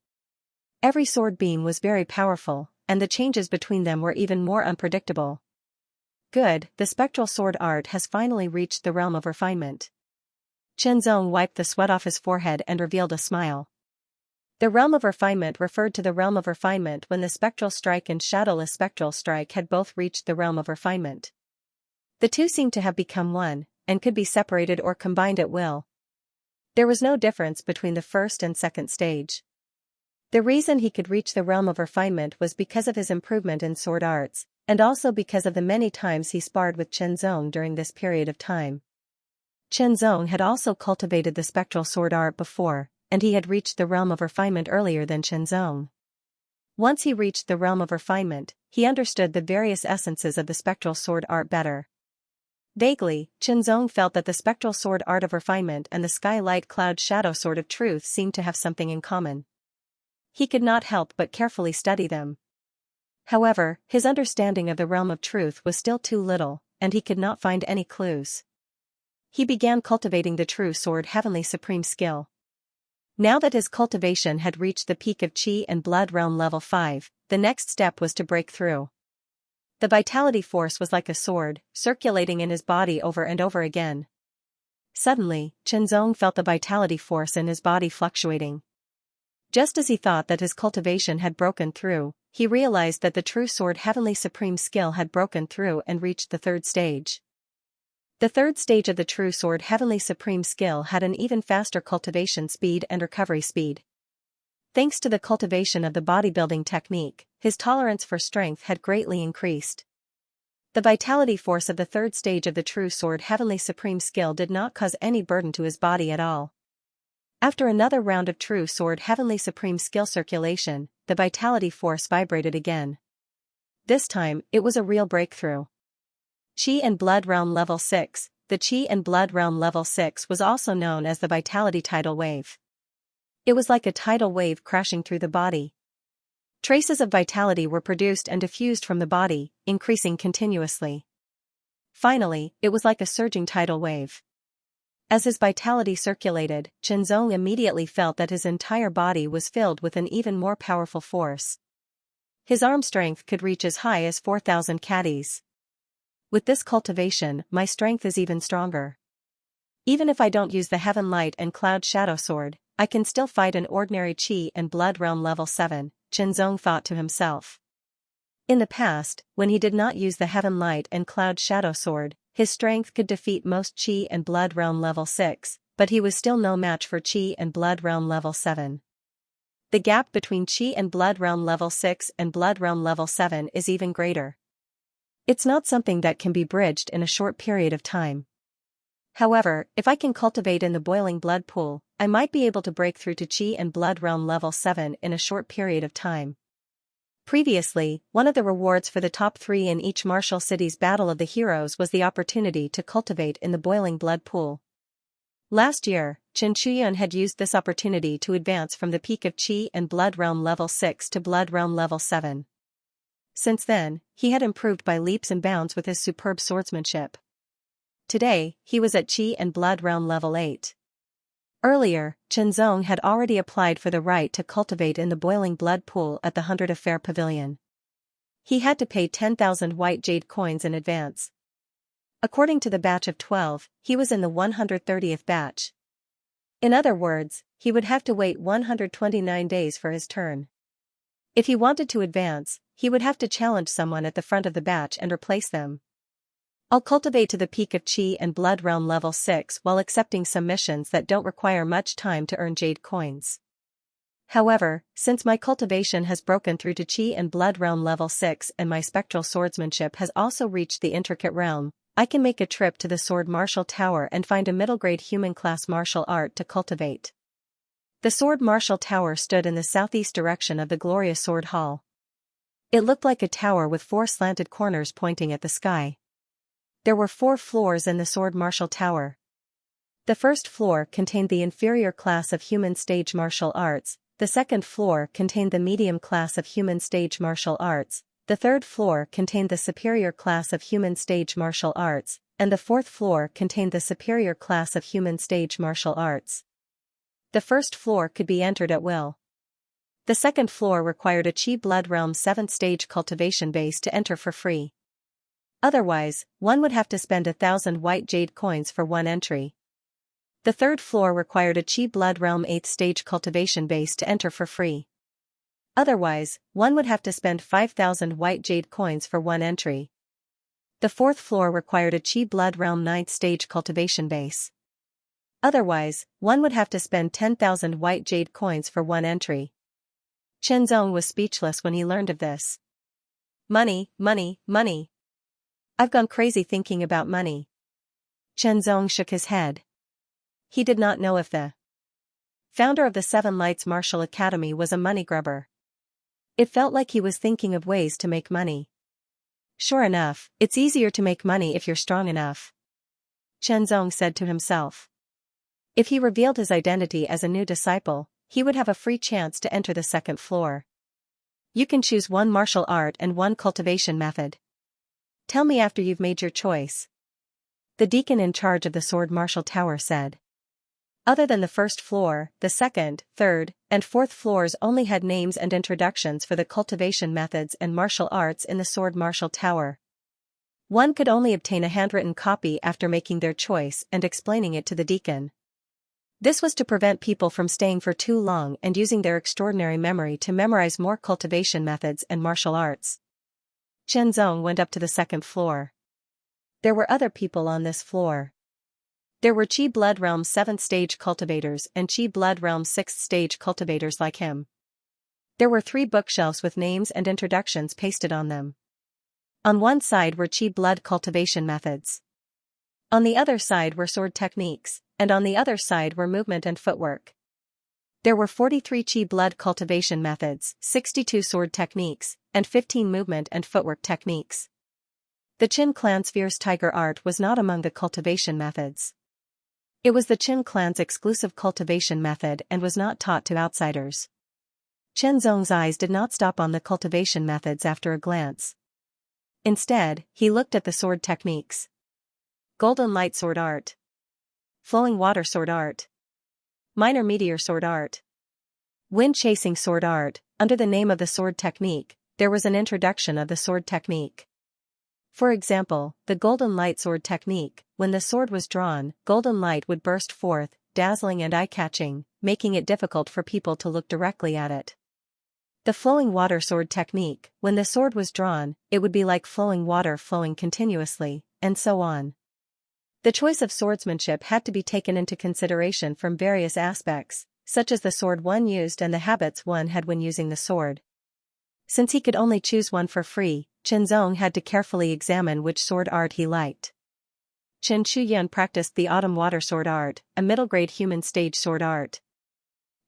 Every sword beam was very powerful, and the changes between them were even more unpredictable. Good, the spectral sword art has finally reached the realm of refinement. Qinzong wiped the sweat off his forehead and revealed a smile. The realm of refinement referred to the realm of refinement when the spectral strike and shadowless spectral strike had both reached the realm of refinement. The two seemed to have become one, and could be separated or combined at will. There was no difference between the first and second stage. The reason he could reach the realm of refinement was because of his improvement in sword arts, and also because of the many times he sparred with Qinzong during this period of time. Qinzong had also cultivated the spectral sword art before, and he had reached the realm of refinement earlier than Qinzong. Once he reached the realm of refinement, he understood the various essences of the spectral sword art better. Vaguely, Qinzong felt that the spectral sword art of refinement and the sky-light cloud shadow sword of truth seemed to have something in common. He could not help but carefully study them. However, his understanding of the realm of truth was still too little, and he could not find any clues. He began cultivating the true sword heavenly supreme skill. Now that his cultivation had reached the peak of Qi and Blood Realm level 5, the next step was to break through. The vitality force was like a sword, circulating in his body over and over again. Suddenly, Qinzong felt the vitality force in his body fluctuating. Just as he thought that his cultivation had broken through, he realized that the true sword heavenly supreme skill had broken through and reached the third stage. The third stage of the true sword heavenly supreme skill had an even faster cultivation speed and recovery speed. Thanks to the cultivation of the bodybuilding technique, his tolerance for strength had greatly increased. The vitality force of the third stage of the true sword heavenly supreme skill did not cause any burden to his body at all. After another round of true sword heavenly supreme skill circulation, the vitality force vibrated again. This time, it was a real breakthrough. Qi and Blood Realm Level 6. The Qi and Blood Realm Level 6 was also known as the Vitality Tidal Wave. It was like a tidal wave crashing through the body. Traces of vitality were produced and diffused from the body, increasing continuously. Finally, it was like a surging tidal wave. As his vitality circulated, Qinzong immediately felt that his entire body was filled with an even more powerful force. His arm strength could reach as high as 4,000 caddies. With this cultivation, my strength is even stronger. Even if I don't use the Heaven Light and Cloud Shadow Sword, I can still fight an ordinary Qi and Blood Realm Level 7, Qinzong thought to himself. In the past, when he did not use the Heaven Light and Cloud Shadow Sword, his strength could defeat most Qi and Blood Realm Level 6, but he was still no match for Qi and Blood Realm Level 7. The gap between Qi and Blood Realm Level 6 and Blood Realm Level 7 is even greater. It's not something that can be bridged in a short period of time. However, if I can cultivate in the boiling blood pool, I might be able to break through to Qi and Blood Realm Level 7 in a short period of time. Previously, one of the rewards for the top 3 in each martial city's Battle of the Heroes was the opportunity to cultivate in the boiling blood pool. Last year, Chen Chuyun had used this opportunity to advance from the peak of Qi and Blood Realm Level 6 to Blood Realm Level 7. Since then, he had improved by leaps and bounds with his superb swordsmanship. Today, he was at Qi and Blood Realm Level 8. Earlier, Qinzong had already applied for the right to cultivate in the boiling blood pool at the 100 Affair Pavilion. He had to pay 10,000 white jade coins in advance. According to the batch of 12, he was in the 130th batch. In other words, he would have to wait 129 days for his turn. If he wanted to advance, he would have to challenge someone at the front of the batch and replace them. I'll cultivate to the peak of Qi and Blood Realm Level 6 while accepting some missions that don't require much time to earn jade coins. However, since my cultivation has broken through to Qi and Blood Realm Level 6 and my spectral swordsmanship has also reached the intricate realm, I can make a trip to the Sword Martial Tower and find a middle-grade human-class martial art to cultivate. The Sword Martial Tower stood in the southeast direction of the glorious Sword Hall. It looked like a tower with 4 slanted corners pointing at the sky. There were 4 floors in the Sword Martial Tower. The first floor contained the inferior class of human stage martial arts, the second floor contained the medium class of human stage martial arts, the third floor contained the superior class of human stage martial arts, and the fourth floor contained the superior class of human stage martial arts. The first floor could be entered at will. The second floor required a Chi Blood Realm 7th stage cultivation base to enter for free. Otherwise, one would have to spend 1,000 white jade coins for one entry. The third floor required a Chi Blood Realm 8th stage cultivation base to enter for free. Otherwise, one would have to spend 5,000 white jade coins for one entry. The fourth floor required a Chi Blood Realm 9th stage cultivation base. Otherwise, one would have to spend 10,000 white jade coins for one entry. Chen Zong was speechless when he learned of this. Money, money, money. I've gone crazy thinking about money. Chen Zong shook his head. He did not know if the founder of the Seven Lights Martial Academy was a money grubber. It felt like he was thinking of ways to make money. Sure enough, it's easier to make money if you're strong enough. Chen Zong said to himself. If he revealed his identity as a new disciple, he would have a free chance to enter the second floor. You can choose one martial art and one cultivation method. Tell me after you've made your choice. The deacon in charge of the Sword Martial Tower said. Other than the first floor, the second, third, and fourth floors only had names and introductions for the cultivation methods and martial arts in the Sword Martial Tower. One could only obtain a handwritten copy after making their choice and explaining it to the deacon. This was to prevent people from staying for too long and using their extraordinary memory to memorize more cultivation methods and martial arts. Chen Zong went up to the second floor. There were other people on this floor. There were Chi Blood Realm 7th stage cultivators and Chi Blood Realm 6th stage cultivators like him. There were 3 bookshelves with names and introductions pasted on them. On one side were Chi Blood cultivation methods. On the other side were sword techniques, and on the other side were movement and footwork. There were 43 Chi Blood cultivation methods, 62 sword techniques, and 15 movement and footwork techniques. The Qin clan's fierce tiger art was not among the cultivation methods. It was the Qin clan's exclusive cultivation method and was not taught to outsiders. Chen Zong's eyes did not stop on the cultivation methods after a glance. Instead, he looked at the sword techniques. Golden Light Sword Art. Flowing Water Sword Art. Minor Meteor Sword Art. Wind Chasing Sword Art. Under the name of the sword technique, there was an introduction of the sword technique. For example, the Golden Light Sword technique, when the sword was drawn, golden light would burst forth, dazzling and eye-catching, making it difficult for people to look directly at it. The Flowing Water Sword technique, when the sword was drawn, it would be like flowing water flowing continuously, and so on. The choice of swordsmanship had to be taken into consideration from various aspects, such as the sword one used and the habits one had when using the sword. Since he could only choose one for free, Chen Zong had to carefully examine which sword art he liked. Chen Chuyan practiced the Autumn Water Sword Art, a middle-grade human stage sword art.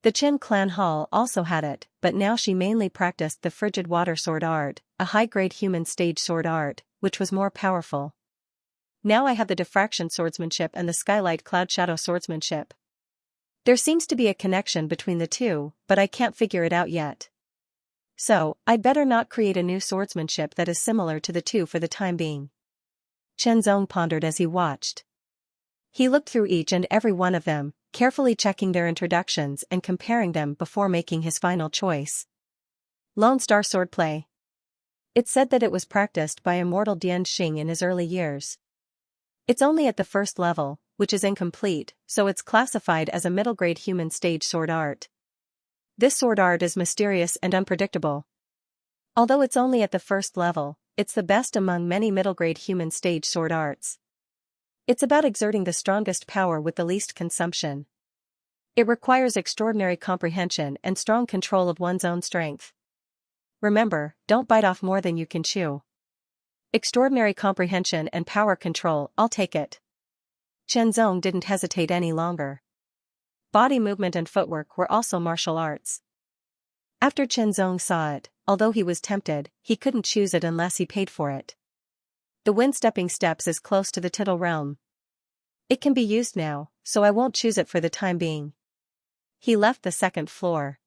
The Qin clan hall also had it, but now she mainly practiced the Frigid Water Sword Art, a high-grade human stage sword art, which was more powerful. Now I have the Diffraction Swordsmanship and the Skylight Cloud Shadow Swordsmanship. There seems to be a connection between the two, but I can't figure it out yet. So, I'd better not create a new swordsmanship that is similar to the two for the time being. Chen Zong pondered as he watched. He looked through each and every one of them, carefully checking their introductions and comparing them before making his final choice. Lone Star Swordplay. It said that it was practiced by immortal Dian Xing in his early years. It's only at the first level, which is incomplete, so it's classified as a middle-grade human stage sword art. This sword art is mysterious and unpredictable. Although it's only at the first level, it's the best among many middle-grade human stage sword arts. It's about exerting the strongest power with the least consumption. It requires extraordinary comprehension and strong control of one's own strength. Remember, don't bite off more than you can chew. Extraordinary comprehension and power control, I'll take it. Chen Zong didn't hesitate any longer. Body movement and footwork were also martial arts. After Chen Zong saw it, although he was tempted, he couldn't choose it unless he paid for it. The wind stepping steps is close to the tittle realm. It can be used now, so I won't choose it for the time being. He left the second floor.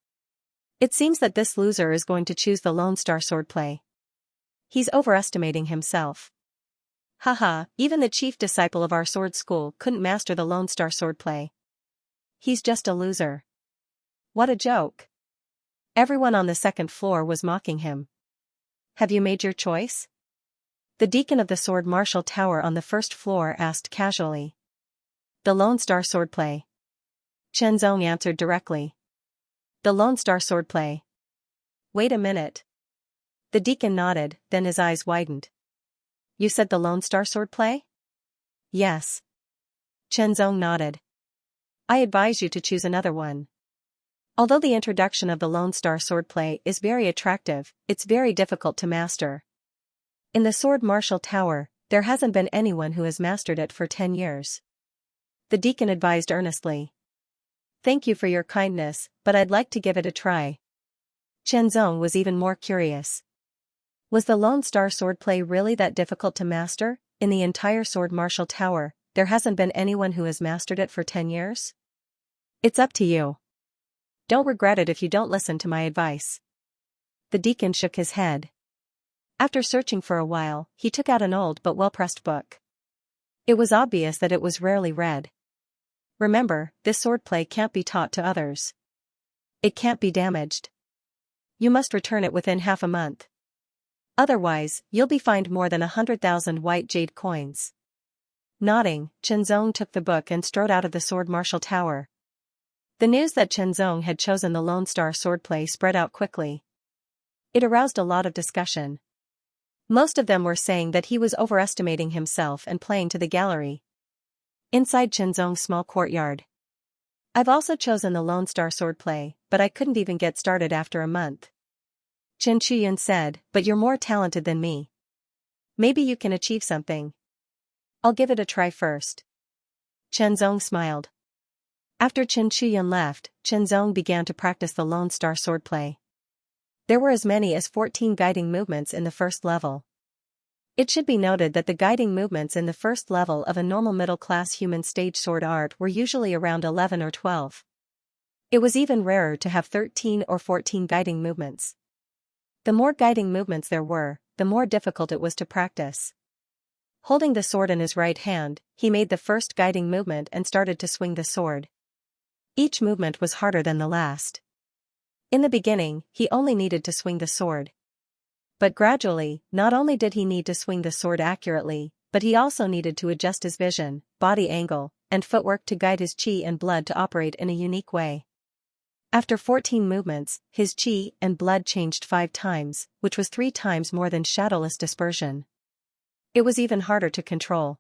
It seems that this loser is going to choose the Lone Star swordplay. He's overestimating himself. Haha, even the chief disciple of our sword school couldn't master the Lone Star swordplay. He's just a loser. What a joke. Everyone on the second floor was mocking him. Have you made your choice? The deacon of the sword martial tower on the first floor asked casually. The Lone Star swordplay. Chen Zong answered directly. The Lone Star swordplay. Wait a minute. The deacon nodded, then his eyes widened. You said the Lone Star swordplay? Yes. Chen Zong nodded. I advise you to choose another one. Although the introduction of the Lone Star swordplay is very attractive, it's very difficult to master. In the sword martial tower, there hasn't been anyone who has mastered it for 10 years. The deacon advised earnestly. Thank you for your kindness, but I'd like to give it a try. Chen Zong was even more curious. Was the Lone Star swordplay really that difficult to master? In the entire sword martial tower, there hasn't been anyone who has mastered it for 10 years? It's up to you. Don't regret it if you don't listen to my advice. The deacon shook his head. After searching for a while, he took out an old but well-pressed book. It was obvious that it was rarely read. Remember, this swordplay can't be taught to others. It can't be damaged. You must return it within half a month. Otherwise, you'll be fined more than 100,000 white jade coins. Nodding, Chen Zong took the book and strode out of the sword martial tower. The news that Chen Zong had chosen the Lone Star swordplay spread out quickly. It aroused a lot of discussion. Most of them were saying that he was overestimating himself and playing to the gallery. Inside Chen Zong's small courtyard. I've also chosen the Lone Star swordplay, but I couldn't even get started after a month. Chen Chuyan said, but you're more talented than me. Maybe you can achieve something. I'll give it a try first. Chen Zong smiled. After Chen Chuyan left, Chen Zong began to practice the Lone Star swordplay. There were as many as 14 guiding movements in the first level. It should be noted that the guiding movements in the first level of a normal middle-class human stage sword art were usually around 11 or 12. It was even rarer to have 13 or 14 guiding movements. The more guiding movements there were, the more difficult it was to practice. Holding the sword in his right hand, he made the first guiding movement and started to swing the sword. Each movement was harder than the last. In the beginning, he only needed to swing the sword. But gradually, not only did he need to swing the sword accurately, but he also needed to adjust his vision, body angle, and footwork to guide his chi and blood to operate in a unique way. After 14 movements, his chi and blood changed 5 times, which was 3 times more than shadowless dispersion. It was even harder to control.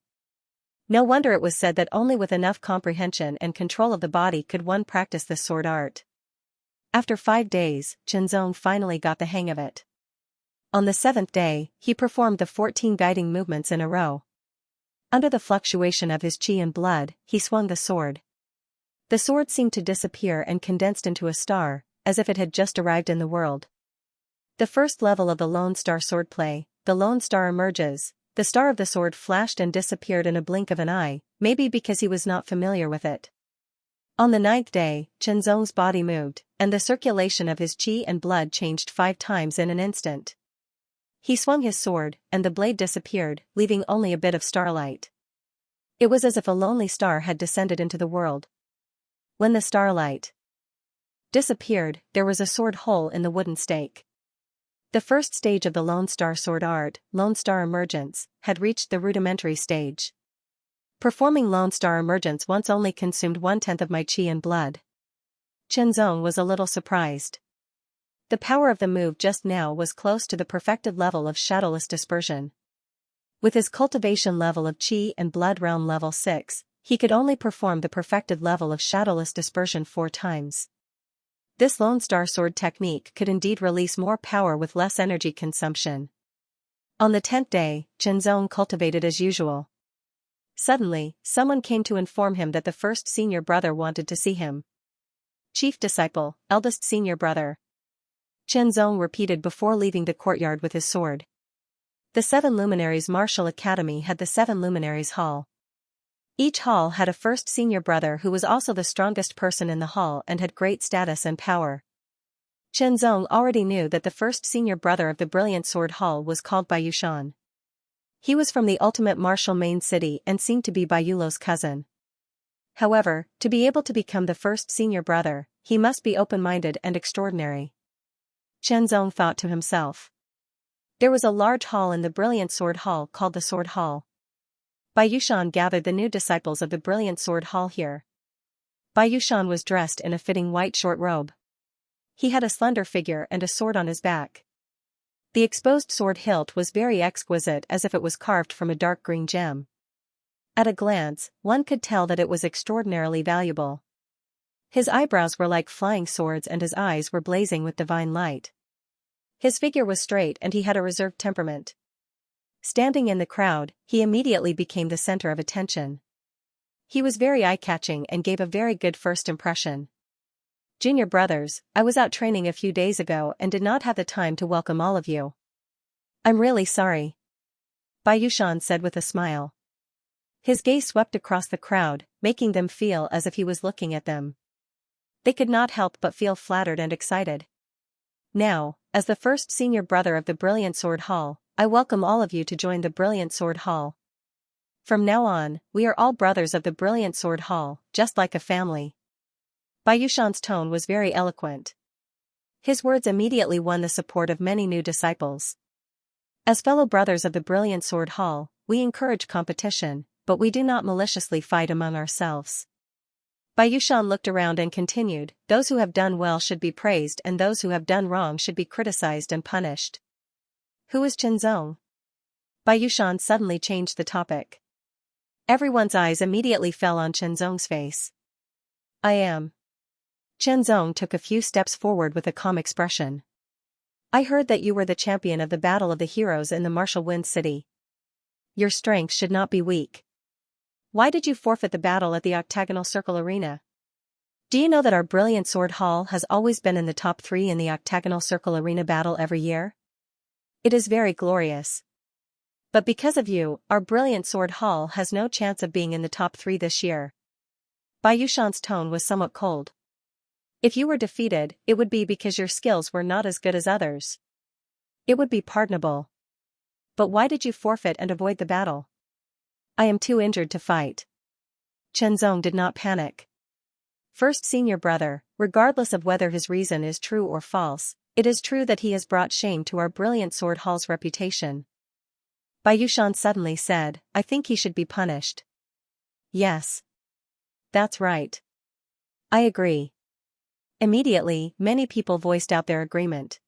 No wonder it was said that only with enough comprehension and control of the body could one practice this sword art. After 5 days, Chen Zong finally got the hang of it. On the 7th day, he performed the 14 guiding movements in a row. Under the fluctuation of his chi and blood, he swung the sword. The sword seemed to disappear and condensed into a star, as if it had just arrived in the world. The first level of the Lone Star swordplay, the Lone Star emerges. The star of the sword flashed and disappeared in a blink of an eye, maybe because he was not familiar with it. On the 9th day, Chen Zong's body moved, and the circulation of his chi and blood changed 5 times in an instant. He swung his sword, and the blade disappeared, leaving only a bit of starlight. It was as if a lonely star had descended into the world. When the starlight disappeared, there was a sword hole in the wooden stake. The first stage of the Lone Star sword art, Lone Star Emergence, had reached the rudimentary stage. Performing Lone Star Emergence once only consumed 1/10 of my chi and blood. Chen Zong was a little surprised. The power of the move just now was close to the perfected level of shadowless dispersion. With his cultivation level of chi and blood realm level 6, he could only perform the perfected level of shadowless dispersion 4 times. This Lone Star sword technique could indeed release more power with less energy consumption. On the 10th day, Chen Zong cultivated as usual. Suddenly, someone came to inform him that the first senior brother wanted to see him. Chief disciple, eldest senior brother. Chen Zong repeated before leaving the courtyard with his sword. The 7 Luminaries Martial Academy had the 7 Luminaries Hall. Each hall had a first senior brother who was also the strongest person in the hall and had great status and power. Zhenzong already knew that the first senior brother of the Brilliant Sword Hall was called Baiyushan. He was from the ultimate martial main city and seemed to be Baiyulow's cousin. However, to be able to become the first senior brother, he must be open-minded and extraordinary. Zhenzong thought to himself. There was a large hall in the Brilliant Sword Hall called the Sword Hall. Baiyushan gathered the new disciples of the Brilliant Sword Hall here. Baiyushan was dressed in a fitting white short robe. He had a slender figure and a sword on his back. The exposed sword hilt was very exquisite, as if it was carved from a dark green gem. At a glance, one could tell that it was extraordinarily valuable. His eyebrows were like flying swords and his eyes were blazing with divine light. His figure was straight and he had a reserved temperament. Standing in the crowd, he immediately became the center of attention. He was very eye-catching and gave a very good first impression. Junior brothers, I was out training a few days ago and did not have the time to welcome all of you. I'm really sorry. Baiyushan said with a smile. His gaze swept across the crowd, making them feel as if he was looking at them. They could not help but feel flattered and excited. Now, as the first senior brother of the Brilliant Sword Hall, I welcome all of you to join the Brilliant Sword Hall. From now on, we are all brothers of the Brilliant Sword Hall, just like a family. Baiyushan's tone was very eloquent. His words immediately won the support of many new disciples. As fellow brothers of the Brilliant Sword Hall, we encourage competition, but we do not maliciously fight among ourselves. Baiyushan looked around and continued, those who have done well should be praised and those who have done wrong should be criticized and punished. Who is Zhenzong? Baiyushan suddenly changed the topic. Everyone's eyes immediately fell on Zhenzong's face. I am. Zhenzong took a few steps forward with a calm expression. I heard that you were the champion of the Battle of the Heroes in the Martial Wind City. Your strength should not be weak. Why did you forfeit the battle at the Octagonal Circle Arena? Do you know that our Brilliant Sword Hall has always been in the top 3 in the Octagonal Circle Arena battle every year? It is very glorious. But because of you, our Brilliant Sword Hall has no chance of being in the top 3 this year. Baiyushan's tone was somewhat cold. If you were defeated, it would be because your skills were not as good as others. It would be pardonable. But why did you forfeit and avoid the battle? I am too injured to fight. Zhenzong did not panic. First senior brother, regardless of whether his reason is true or false, it is true that he has brought shame to our Brilliant Sword Hall's reputation. Baiyushan suddenly said, I think he should be punished. Yes. That's right. I agree. Immediately, many people voiced out their agreement.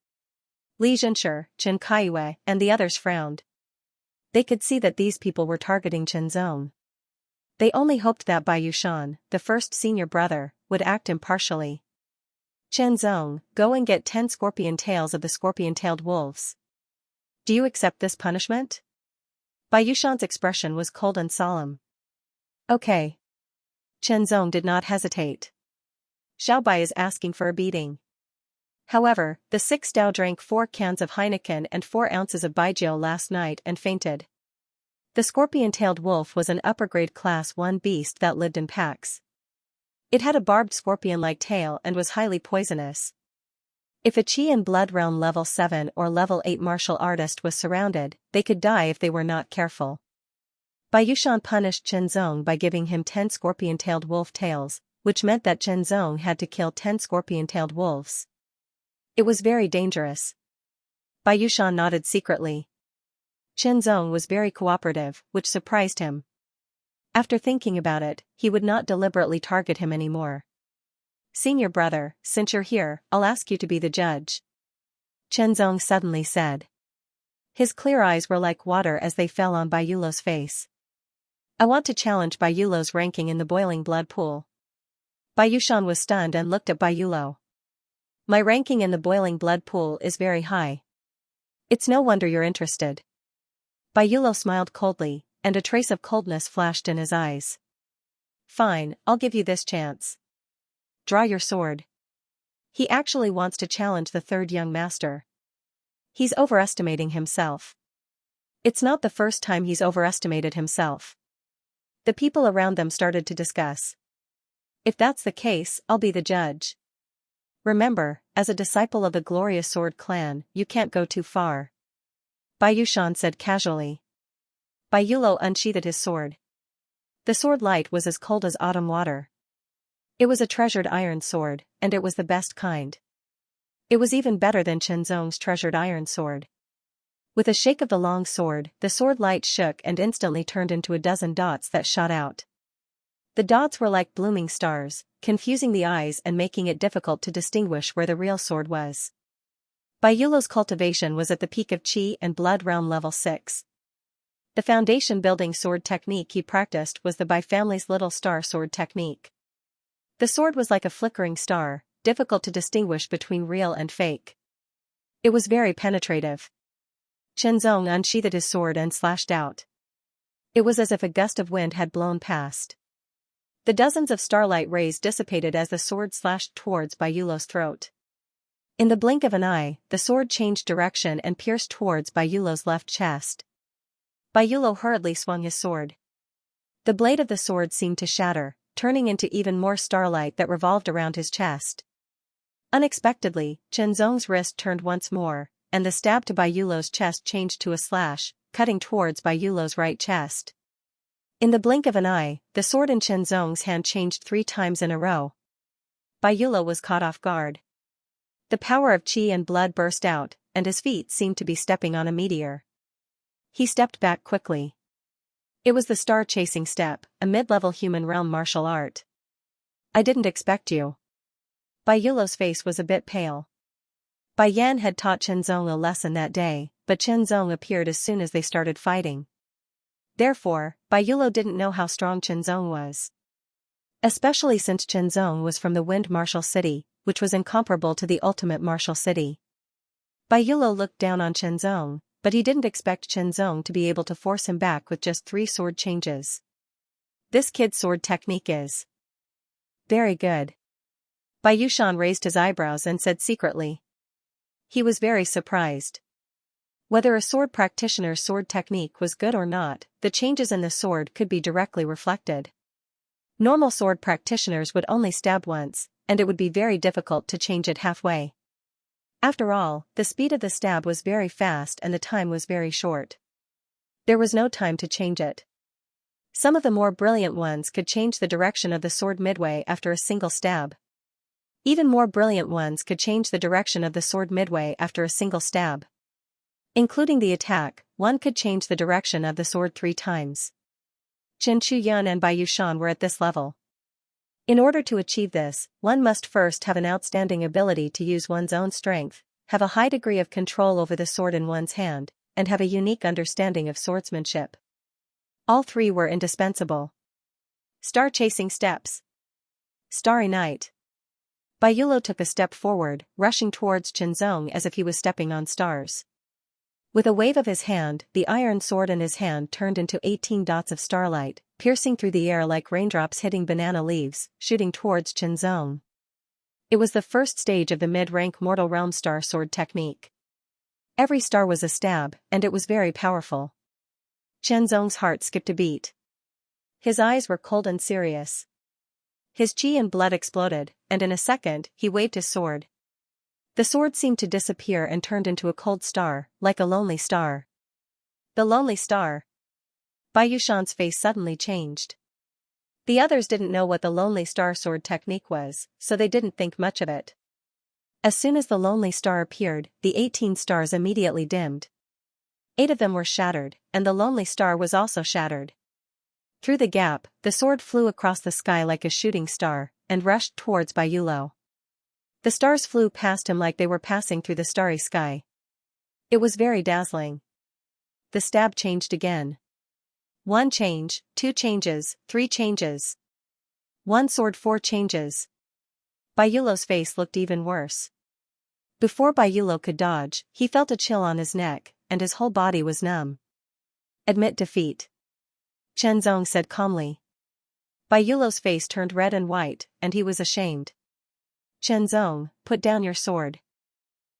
Li Zhenshi, Chen Kaiyue, and the others frowned. They could see that these people were targeting Zhenzong. They only hoped that Baiyushan, the first senior brother, would act impartially. Zhenzong, go and get 10 scorpion tails of the scorpion-tailed wolves. Do you accept this punishment? Baiyushan's expression was cold and solemn. Okay. Zhenzong did not hesitate. Xiaobai is asking for a beating. However, the 6 Dao drank 4 cans of Heineken and 4 ounces of baijiu last night and fainted. The scorpion-tailed wolf was an upper-grade class 1 beast that lived in packs. It had a barbed scorpion-like tail and was highly poisonous. If a Qi in Blood Realm level 7 or level 8 martial artist was surrounded, they could die if they were not careful. Baiyushan punished Zhenzong by giving him 10 scorpion-tailed wolf tails, which meant that Zhenzong had to kill 10 scorpion-tailed wolves. It was very dangerous. Baiyushan nodded secretly. Zhenzong was very cooperative, which surprised him. After thinking about it, he would not deliberately target him anymore. Senior brother, since you're here, I'll ask you to be the judge. Zhenzong suddenly said. His clear eyes were like water as they fell on Baiyulow's face. I want to challenge Baiyulow's ranking in the boiling blood pool. Baiyushan was stunned and looked at Baiyulo. My ranking in the boiling blood pool is very high. It's no wonder you're interested. Baiyulo smiled coldly, and a trace of coldness flashed in his eyes. Fine, I'll give you this chance. Draw your sword. He actually wants to challenge the third young master. He's overestimating himself. It's not the first time he's overestimated himself. The people around them started to discuss. If that's the case, I'll be the judge. Remember, as a disciple of the glorious sword clan, you can't go too far. Bai Yushan said casually. Bai Yulo unsheathed his sword. The sword light was as cold as autumn water. It was a treasured iron sword, and it was the best kind. It was even better than Chen Zong's treasured iron sword. With a shake of the long sword, the sword light shook and instantly turned into a dozen dots that shot out. The dots were like blooming stars, confusing the eyes and making it difficult to distinguish where the real sword was. Bai Yulo's cultivation was at the peak of Qi and Blood Realm level 6. The foundation building sword technique he practiced was the Bai family's little star sword technique. The sword was like a flickering star, difficult to distinguish between real and fake. It was very penetrative. Chen Zong unsheathed his sword and slashed out. It was as if a gust of wind had blown past. The dozens of starlight rays dissipated as the sword slashed towards Bai Yulo's throat. In the blink of an eye, the sword changed direction and pierced towards Bai Yulo's left chest. Bai Yulo hurriedly swung his sword. The blade of the sword seemed to shatter, turning into even more starlight that revolved around his chest. Unexpectedly, Chen Zong's wrist turned once more, and the stab to Bai Yulo's chest changed to a slash, cutting towards Bai Yulo's right chest. In the blink of an eye, the sword in Chen Zong's hand changed 3 times in a row. Bai Yulo was caught off guard. The power of Qi and blood burst out, and his feet seemed to be stepping on a meteor. He stepped back quickly. It was the star-chasing step, a mid-level human realm martial art. I didn't expect you. Bai Yulo's face was a bit pale. Bai Yan had taught Chen Zong a lesson that day, but Chen Zong appeared as soon as they started fighting. Therefore, Bai Yulo didn't know how strong Chen Zong was. Especially since Chen Zong was from the Wind Martial City, which was incomparable to the ultimate martial city. Bai Yulo looked down on Chen Zong, but he didn't expect Chen Zong to be able to force him back with just 3 sword changes. This kid's sword technique is very good. Bai Yushan raised his eyebrows and said secretly. He was very surprised. Whether a sword practitioner's sword technique was good or not, the changes in the sword could be directly reflected. Normal sword practitioners would only stab once, and it would be very difficult to change it halfway. After all, the speed of the stab was very fast and the time was very short. There was no time to change it. Some of the more brilliant ones could change the direction of the sword midway after a single stab. Even more brilliant ones could change the direction of the sword midway after a single stab. Including the attack, one could change the direction of the sword 3 times. Chen Chuyun and Bai Yushan were at this level. In order to achieve this, one must first have an outstanding ability to use one's own strength, have a high degree of control over the sword in one's hand, and have a unique understanding of swordsmanship. All 3 were indispensable. Star-chasing steps. Starry night. Bai Yulo took a step forward, rushing towards Chen Zong as if he was stepping on stars. With a wave of his hand, the iron sword in his hand turned into 18 dots of starlight, piercing through the air like raindrops hitting banana leaves, shooting towards Chen Zong. It was the first stage of the mid-rank Mortal Realm star sword technique. Every star was a stab, and it was very powerful. Chen Zong's heart skipped a beat. His eyes were cold and serious. His qi and blood exploded, and in a second, he waved his sword. The sword seemed to disappear and turned into a cold star, like a lonely star. The lonely star. Bai Yushan's face suddenly changed. The others didn't know what the lonely star sword technique was, so they didn't think much of it. As soon as the lonely star appeared, the 18 stars immediately dimmed. 8 of them were shattered, and the lonely star was also shattered. Through the gap, the sword flew across the sky like a shooting star, and rushed towards Bai Yulo. The stars flew past him like they were passing through the starry sky. It was very dazzling. The stab changed again. 1 change, 2 changes, 3 changes. 1 sword 4 changes. Bai Yulo's face looked even worse. Before Bai Yulo could dodge, he felt a chill on his neck, and his whole body was numb. Admit defeat. Chen Zong said calmly. Bai Yulo's face turned red and white, and he was ashamed. Chen Zong, put down your sword.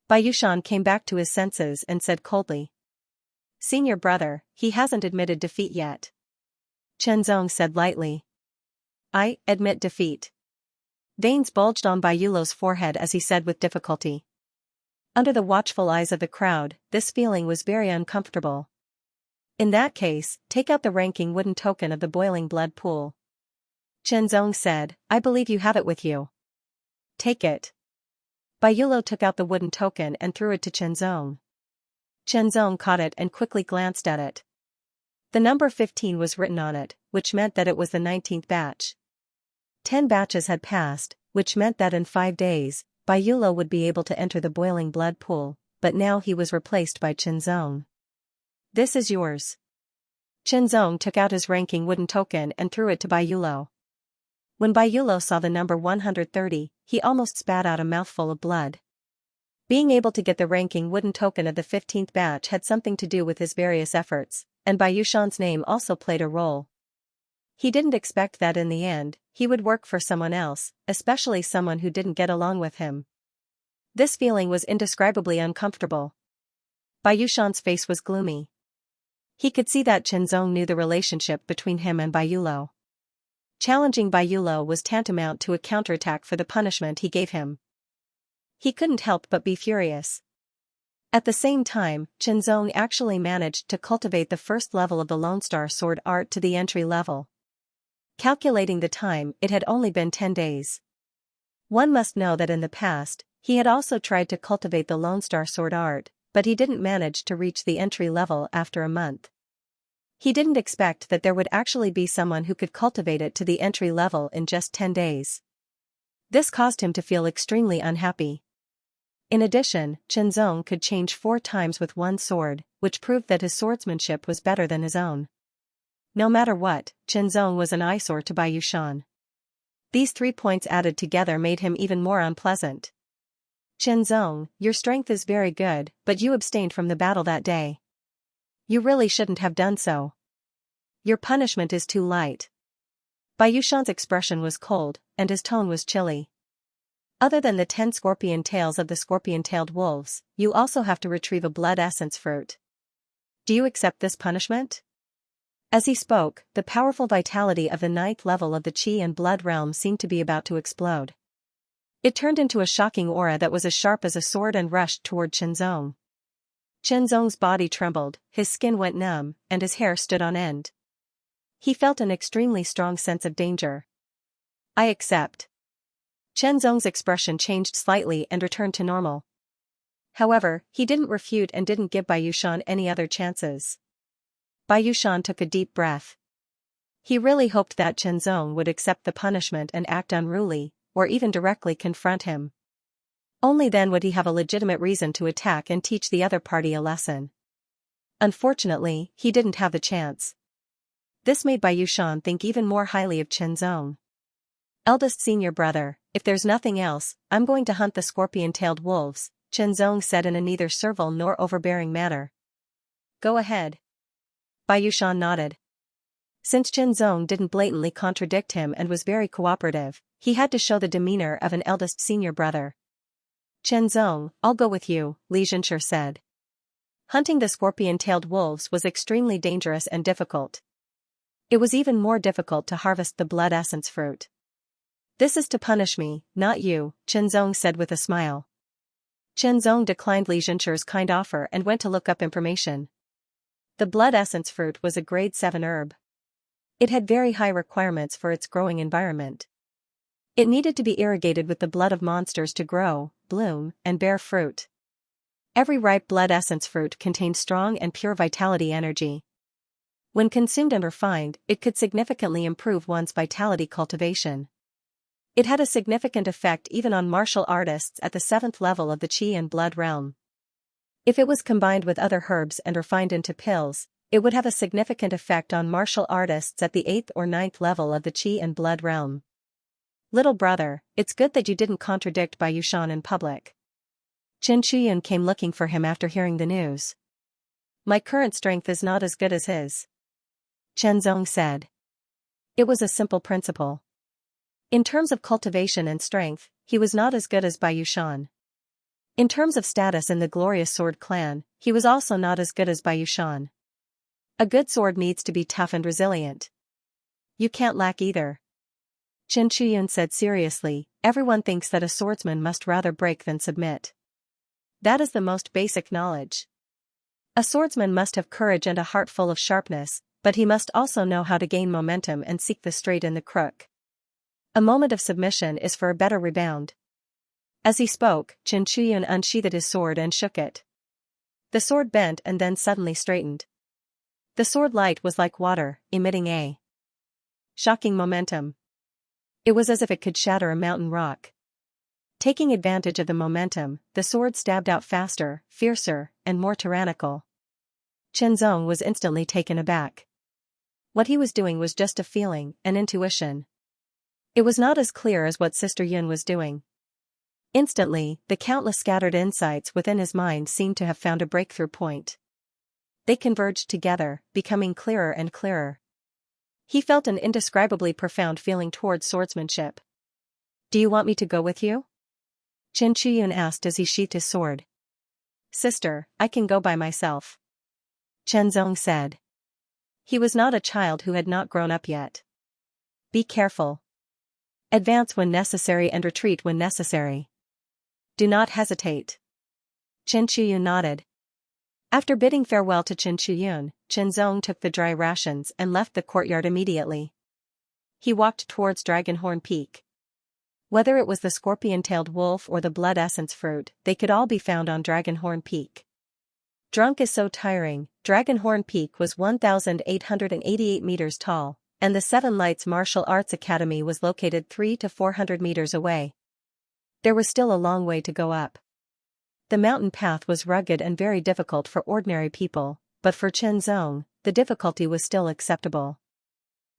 Bai Yushan came back to his senses and said coldly. Senior brother, he hasn't admitted defeat yet. Chen Zong said lightly. I admit defeat. Veins bulged on Bai Yulo's forehead as he said with difficulty. Under the watchful eyes of the crowd, this feeling was very uncomfortable. In that case, take out the ranking wooden token of the boiling blood pool. Chen Zong said, I believe you have it with you. Take it. Bai Yulo took out the wooden token and threw it to Chen Zong. Chen Zong caught it and quickly glanced at it. The number 15 was written on it, which meant that it was the 19th batch. 10 batches had passed, which meant that in 5 days, Bai Yulo would be able to enter the boiling blood pool, but now he was replaced by Chen Zong. This is yours. Chen Zong took out his ranking wooden token and threw it to Bai Yulo. When Bai Yulo saw the number 130, he almost spat out a mouthful of blood. Being able to get the ranking wooden token of the 15th batch had something to do with his various efforts, and Bai Yushan's name also played a role. He didn't expect that in the end, he would work for someone else, especially someone who didn't get along with him. This feeling was indescribably uncomfortable. Bai Yushan's face was gloomy. He could see that Chen Zong knew the relationship between him and Bai Yulo. Challenging Bai Yulo was tantamount to a counterattack for the punishment he gave him. He couldn't help but be furious. At the same time, Chen Zong actually managed to cultivate the first level of the Lone Star Sword art to the entry level. Calculating the time, it had only been 10 days. One must know that in the past, he had also tried to cultivate the Lone Star Sword art, but he didn't manage to reach the entry level after a month. He didn't expect that there would actually be someone who could cultivate it to the entry level in just 10 days. This caused him to feel extremely unhappy. In addition, Chen Zong could change 4 times with one sword, which proved that his swordsmanship was better than his own. No matter what, Chen Zong was an eyesore to Bai Yushan. These 3 points added together made him even more unpleasant. Chen Zong, your strength is very good, but you abstained from the battle that day. You really shouldn't have done so. Your punishment is too light. Bai Yushan's expression was cold, and his tone was chilly. Other than the 10 scorpion tails of the scorpion-tailed wolves, you also have to retrieve a blood essence fruit. Do you accept this punishment? As he spoke, the powerful vitality of the 9th level of the Qi and Blood realm seemed to be about to explode. It turned into a shocking aura that was as sharp as a sword and rushed toward Chen Zong. Chen Zong's body trembled, his skin went numb, and his hair stood on end. He felt an extremely strong sense of danger. I accept. Chen Zong's expression changed slightly and returned to normal. However, he didn't refute and didn't give Bai Yushan any other chances. Bai Yushan took a deep breath. He really hoped that Chen Zong would accept the punishment and act unruly, or even directly confront him. Only then would he have a legitimate reason to attack and teach the other party a lesson. Unfortunately, he didn't have the chance. This made Bai Yushan think even more highly of Chen Zong. Eldest senior brother, if there's nothing else, I'm going to hunt the scorpion-tailed wolves, Chen Zong said in a neither servile nor overbearing manner. Go ahead. Bai Yushan nodded. Since Chen Zong didn't blatantly contradict him and was very cooperative, he had to show the demeanor of an eldest senior brother. Chen Zong, I'll go with you, Li Xianxia said. Hunting the scorpion-tailed wolves was extremely dangerous and difficult. It was even more difficult to harvest the blood essence fruit. This is to punish me, not you, Chen Zong said with a smile. Chen Zong declined Li Xianxia's kind offer and went to look up information. The blood essence fruit was a grade 7 herb. It had very high requirements for its growing environment. It needed to be irrigated with the blood of monsters to grow, bloom, and bear fruit. Every ripe blood essence fruit contained strong and pure vitality energy. When consumed and refined, it could significantly improve one's vitality cultivation. It had a significant effect even on martial artists at the 7th level of the Qi and Blood realm. If it was combined with other herbs and refined into pills, it would have a significant effect on martial artists at the 8th or 9th level of the Qi and Blood realm. Little brother, it's good that you didn't contradict Bai Yushan in public. Chen Chuyun came looking for him after hearing the news. My current strength is not as good as his, Chen Zong said. It was a simple principle. In terms of cultivation and strength, he was not as good as Bai Yushan. In terms of status in the Glorious Sword clan, he was also not as good as Bai Yushan. A good sword needs to be tough and resilient. You can't lack either. Chen Chuyun said seriously, everyone thinks that a swordsman must rather break than submit. That is the most basic knowledge. A swordsman must have courage and a heart full of sharpness, but he must also know how to gain momentum and seek the straight in the crook. A moment of submission is for a better rebound. As he spoke, Chen Chuyun unsheathed his sword and shook it. The sword bent and then suddenly straightened. The sword light was like water, emitting a shocking momentum. It was as if it could shatter a mountain rock. Taking advantage of the momentum, the sword stabbed out faster, fiercer, and more tyrannical. Chen Zong was instantly taken aback. What he was doing was just a feeling, an intuition. It was not as clear as what Sister Yun was doing. Instantly, the countless scattered insights within his mind seemed to have found a breakthrough point. They converged together, becoming clearer and clearer. He felt an indescribably profound feeling towards swordsmanship. Do you want me to go with you? Chen Chuyun asked as he sheathed his sword. Sister, I can go by myself. Chen Zong said. He was not a child who had not grown up yet. Be careful. Advance when necessary and retreat when necessary. Do not hesitate. Chen Chuyun nodded. After bidding farewell to Chen Chuyun, Chen Zong took the dry rations and left the courtyard immediately. He walked towards Dragonhorn Peak. Whether it was the scorpion-tailed wolf or the blood essence fruit, they could all be found on Dragonhorn Peak. Drunk is so tiring. Dragonhorn Peak was 1,888 meters tall, and the Seven Lights Martial Arts Academy was located 300 to 400 meters away. There was still a long way to go up. The mountain path was rugged and very difficult for ordinary people, but for Chen Zong, the difficulty was still acceptable.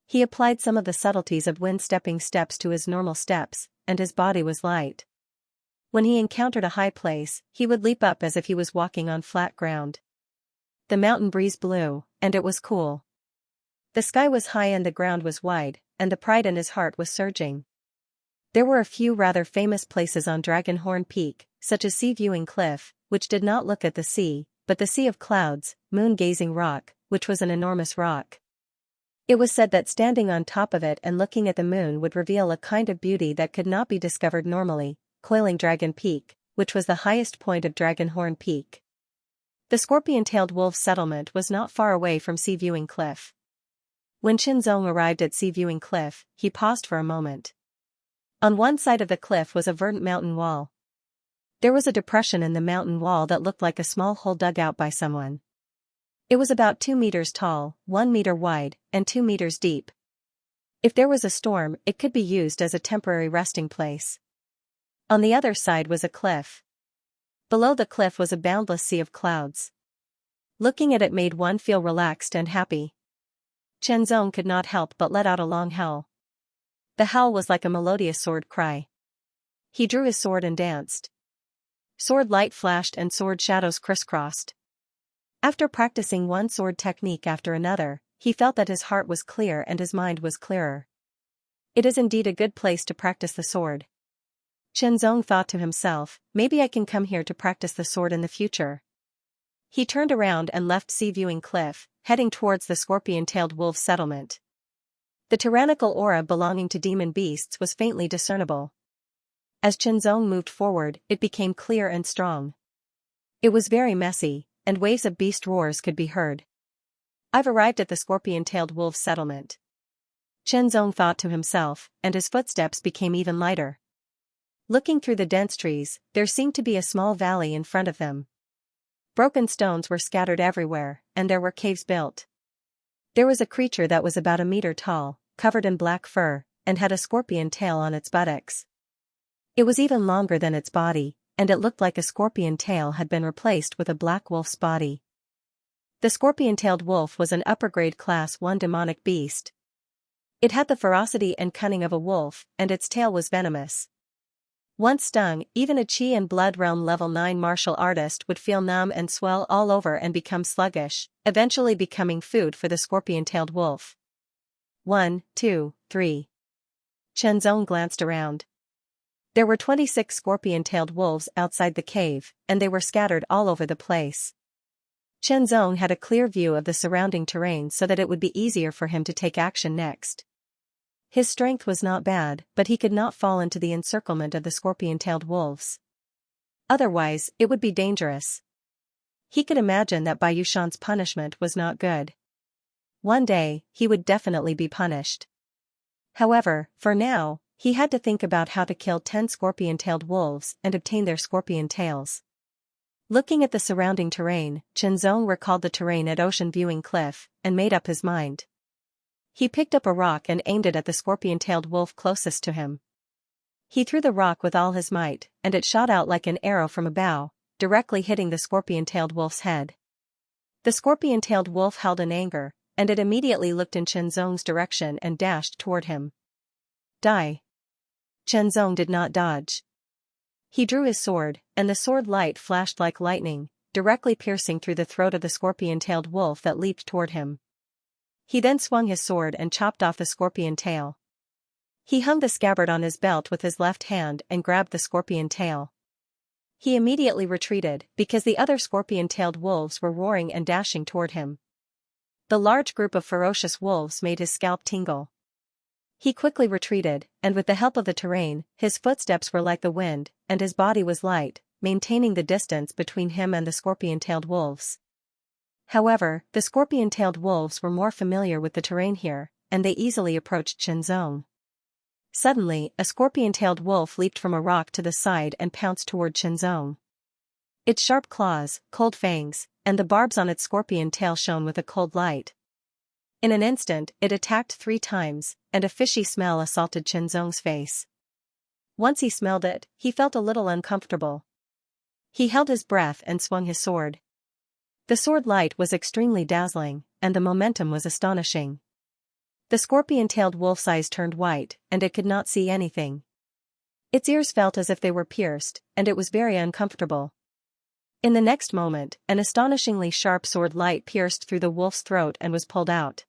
He applied some of the subtleties of wind-stepping steps to his normal steps, and his body was light. When he encountered a high place, he would leap up as if he was walking on flat ground. The mountain breeze blew, and it was cool. The sky was high and the ground was wide, and the pride in his heart was surging. There were a few rather famous places on Dragonhorn Peak, such as Sea Viewing Cliff, which did not look at the sea, but the Sea of Clouds, Moon-Gazing Rock, which was an enormous rock. It was said that standing on top of it and looking at the moon would reveal a kind of beauty that could not be discovered normally, Coiling Dragon Peak, which was the highest point of Dragonhorn Peak. The scorpion-tailed wolf settlement was not far away from Sea Viewing Cliff. When Chen Zong arrived at Sea Viewing Cliff, he paused for a moment. On one side of the cliff was a verdant mountain wall. There was a depression in the mountain wall that looked like a small hole dug out by someone. It was about 2 meters tall, 1 meter wide, and 2 meters deep. If there was a storm, it could be used as a temporary resting place. On the other side was a cliff. Below the cliff was a boundless sea of clouds. Looking at it made one feel relaxed and happy. Chen Zong could not help but let out a long howl. The howl was like a melodious sword cry. He drew his sword and danced. Sword light flashed and sword shadows crisscrossed. After practicing one sword technique after another, he felt that his heart was clear and his mind was clearer. It is indeed a good place to practice the sword. Chen Zong thought to himself, maybe I can come here to practice the sword in the future. He turned around and left Sea Viewing Cliff, heading towards the scorpion-tailed wolf settlement. The tyrannical aura belonging to demon beasts was faintly discernible. As Chen Zong moved forward, it became clear and strong. It was very messy, and waves of beast roars could be heard. I've arrived at the scorpion-tailed wolf settlement. Chen Zong thought to himself, and his footsteps became even lighter. Looking through the dense trees, there seemed to be a small valley in front of them. Broken stones were scattered everywhere, and there were caves built. There was a creature that was about 1 meter tall, covered in black fur, and had a scorpion tail on its buttocks. It was even longer than its body, and it looked like a scorpion tail had been replaced with a black wolf's body. The scorpion-tailed wolf was an upper-grade Class 1 demonic beast. It had the ferocity and cunning of a wolf, and its tail was venomous. Once stung, even a Qi and Blood Realm level 9 martial artist would feel numb and swell all over and become sluggish, eventually becoming food for the scorpion-tailed wolf. 1, 2, 3. Chen Zong glanced around. There were 26 scorpion-tailed wolves outside the cave, and they were scattered all over the place. Chen Zong had a clear view of the surrounding terrain so that it would be easier for him to take action next. His strength was not bad, but he could not fall into the encirclement of the scorpion-tailed wolves. Otherwise, it would be dangerous. He could imagine that Bai Yushan's punishment was not good. One day, he would definitely be punished. However, for now, he had to think about how to kill 10 scorpion-tailed wolves and obtain their scorpion tails. Looking at the surrounding terrain, Qianzong recalled the terrain at Ocean Viewing Cliff, and made up his mind. He picked up a rock and aimed it at the scorpion-tailed wolf closest to him. He threw the rock with all his might, and it shot out like an arrow from a bow, directly hitting the scorpion-tailed wolf's head. The scorpion-tailed wolf howled in anger, and it immediately looked in Qianzong's direction and dashed toward him. Die! Qianzong did not dodge. He drew his sword, and the sword light flashed like lightning, directly piercing through the throat of the scorpion-tailed wolf that leaped toward him. He then swung his sword and chopped off the scorpion tail. He hung the scabbard on his belt with his left hand and grabbed the scorpion tail. He immediately retreated, because the other scorpion-tailed wolves were roaring and dashing toward him. The large group of ferocious wolves made his scalp tingle. He quickly retreated, and with the help of the terrain, his footsteps were like the wind, and his body was light, maintaining the distance between him and the scorpion-tailed wolves. However, the scorpion-tailed wolves were more familiar with the terrain here, and they easily approached Qianzong. Suddenly, a scorpion-tailed wolf leaped from a rock to the side and pounced toward Qianzong. Its sharp claws, cold fangs, and the barbs on its scorpion tail shone with a cold light. In an instant, it attacked 3 times, and a fishy smell assaulted Qianzong's face. Once he smelled it, he felt a little uncomfortable. He held his breath and swung his sword. The sword light was extremely dazzling, and the momentum was astonishing. The scorpion-tailed wolf's eyes turned white, and it could not see anything. Its ears felt as if they were pierced, and it was very uncomfortable. In the next moment, an astonishingly sharp sword light pierced through the wolf's throat and was pulled out.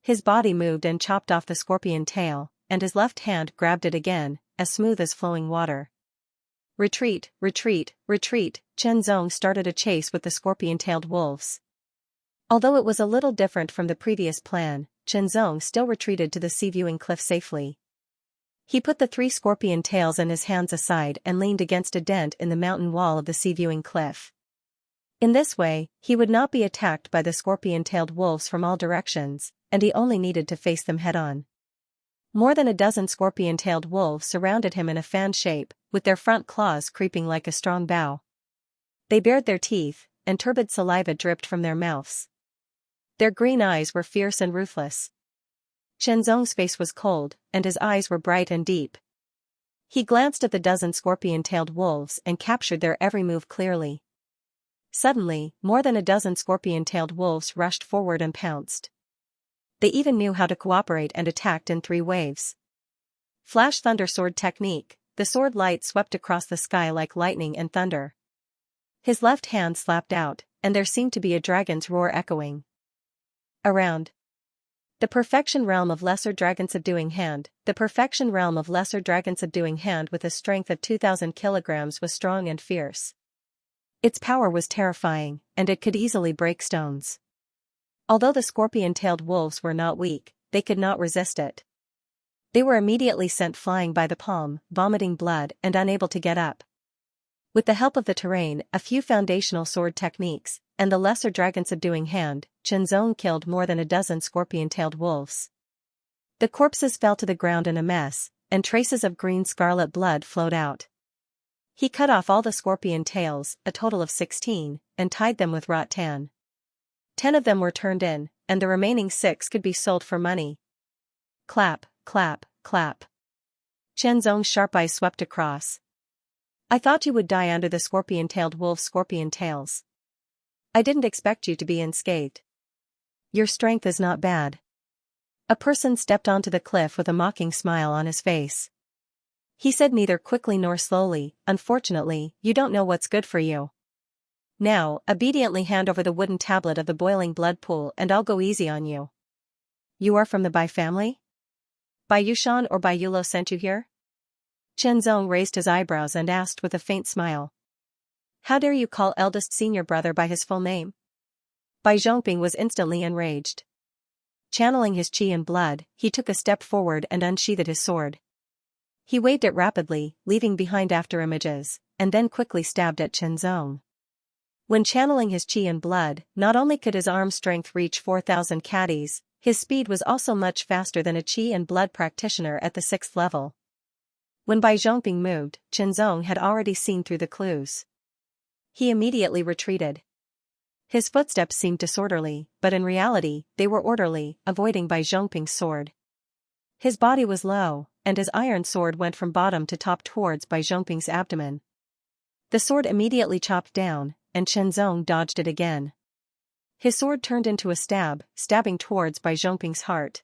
His body moved and chopped off the scorpion tail, and his left hand grabbed it again, as smooth as flowing water. Retreat, retreat, retreat, Qianzong started a chase with the scorpion-tailed wolves. Although it was a little different from the previous plan, Qianzong still retreated to the sea-viewing cliff safely. He put the 3 scorpion tails in his hands aside and leaned against a dent in the mountain wall of the sea-viewing cliff. In this way, he would not be attacked by the scorpion-tailed wolves from all directions, and he only needed to face them head-on. More than a dozen scorpion-tailed wolves surrounded him in a fan shape, with their front claws creeping like a strong bow. They bared their teeth, and turbid saliva dripped from their mouths. Their green eyes were fierce and ruthless. Qianzong's face was cold, and his eyes were bright and deep. He glanced at the dozen scorpion-tailed wolves and captured their every move clearly. Suddenly, more than a dozen scorpion-tailed wolves rushed forward and pounced. They even knew how to cooperate and attacked in 3 waves. Flash thunder sword technique, the sword light swept across the sky like lightning and thunder. His left hand slapped out, and there seemed to be a dragon's roar echoing around. The perfection realm of lesser dragon subduing hand. The perfection realm of lesser dragon subduing hand with a strength of 2,000 kilograms was strong and fierce. Its power was terrifying, and it could easily break stones. Although the scorpion-tailed wolves were not weak, they could not resist it. They were immediately sent flying by the palm, vomiting blood and unable to get up. With the help of the terrain, a few foundational sword techniques, and the lesser dragon subduing hand, Qianzong killed more than a dozen scorpion-tailed wolves. The corpses fell to the ground in a mess, and traces of green scarlet blood flowed out. He cut off all the scorpion tails, a total of 16, and tied them with rattan. 10 of them were turned in, and the remaining 6 could be sold for money. Clap, clap, clap. Qianzong's sharp eyes swept across. I thought you would die under the scorpion-tailed wolf's scorpion tails. I didn't expect you to be unscathed. Your strength is not bad. A person stepped onto the cliff with a mocking smile on his face. He said neither quickly nor slowly, unfortunately, you don't know what's good for you. Now, obediently hand over the wooden tablet of the boiling blood pool and I'll go easy on you. You are from the Bai family? Bai Yushan or Bai Yulo sent you here? Qianzong raised his eyebrows and asked with a faint smile. How dare you call eldest senior brother by his full name? Bai Zhongping was instantly enraged. Channeling his qi and blood, he took a step forward and unsheathed his sword. He waved it rapidly, leaving behind afterimages, and then quickly stabbed at Qianzong. When channeling his qi and blood, not only could his arm strength reach 4,000 caddies, his speed was also much faster than a qi and blood practitioner at the 6th level. When Bai Zhongping moved, Qianzong had already seen through the clues. He immediately retreated. His footsteps seemed disorderly, but in reality, they were orderly, avoiding Bai Zhongping's sword. His body was low, and his iron sword went from bottom to top towards Bai Zhongping's abdomen. The sword immediately chopped down, and Qianzong dodged it again. His sword turned into a stab, stabbing towards Bai Zhongping's heart.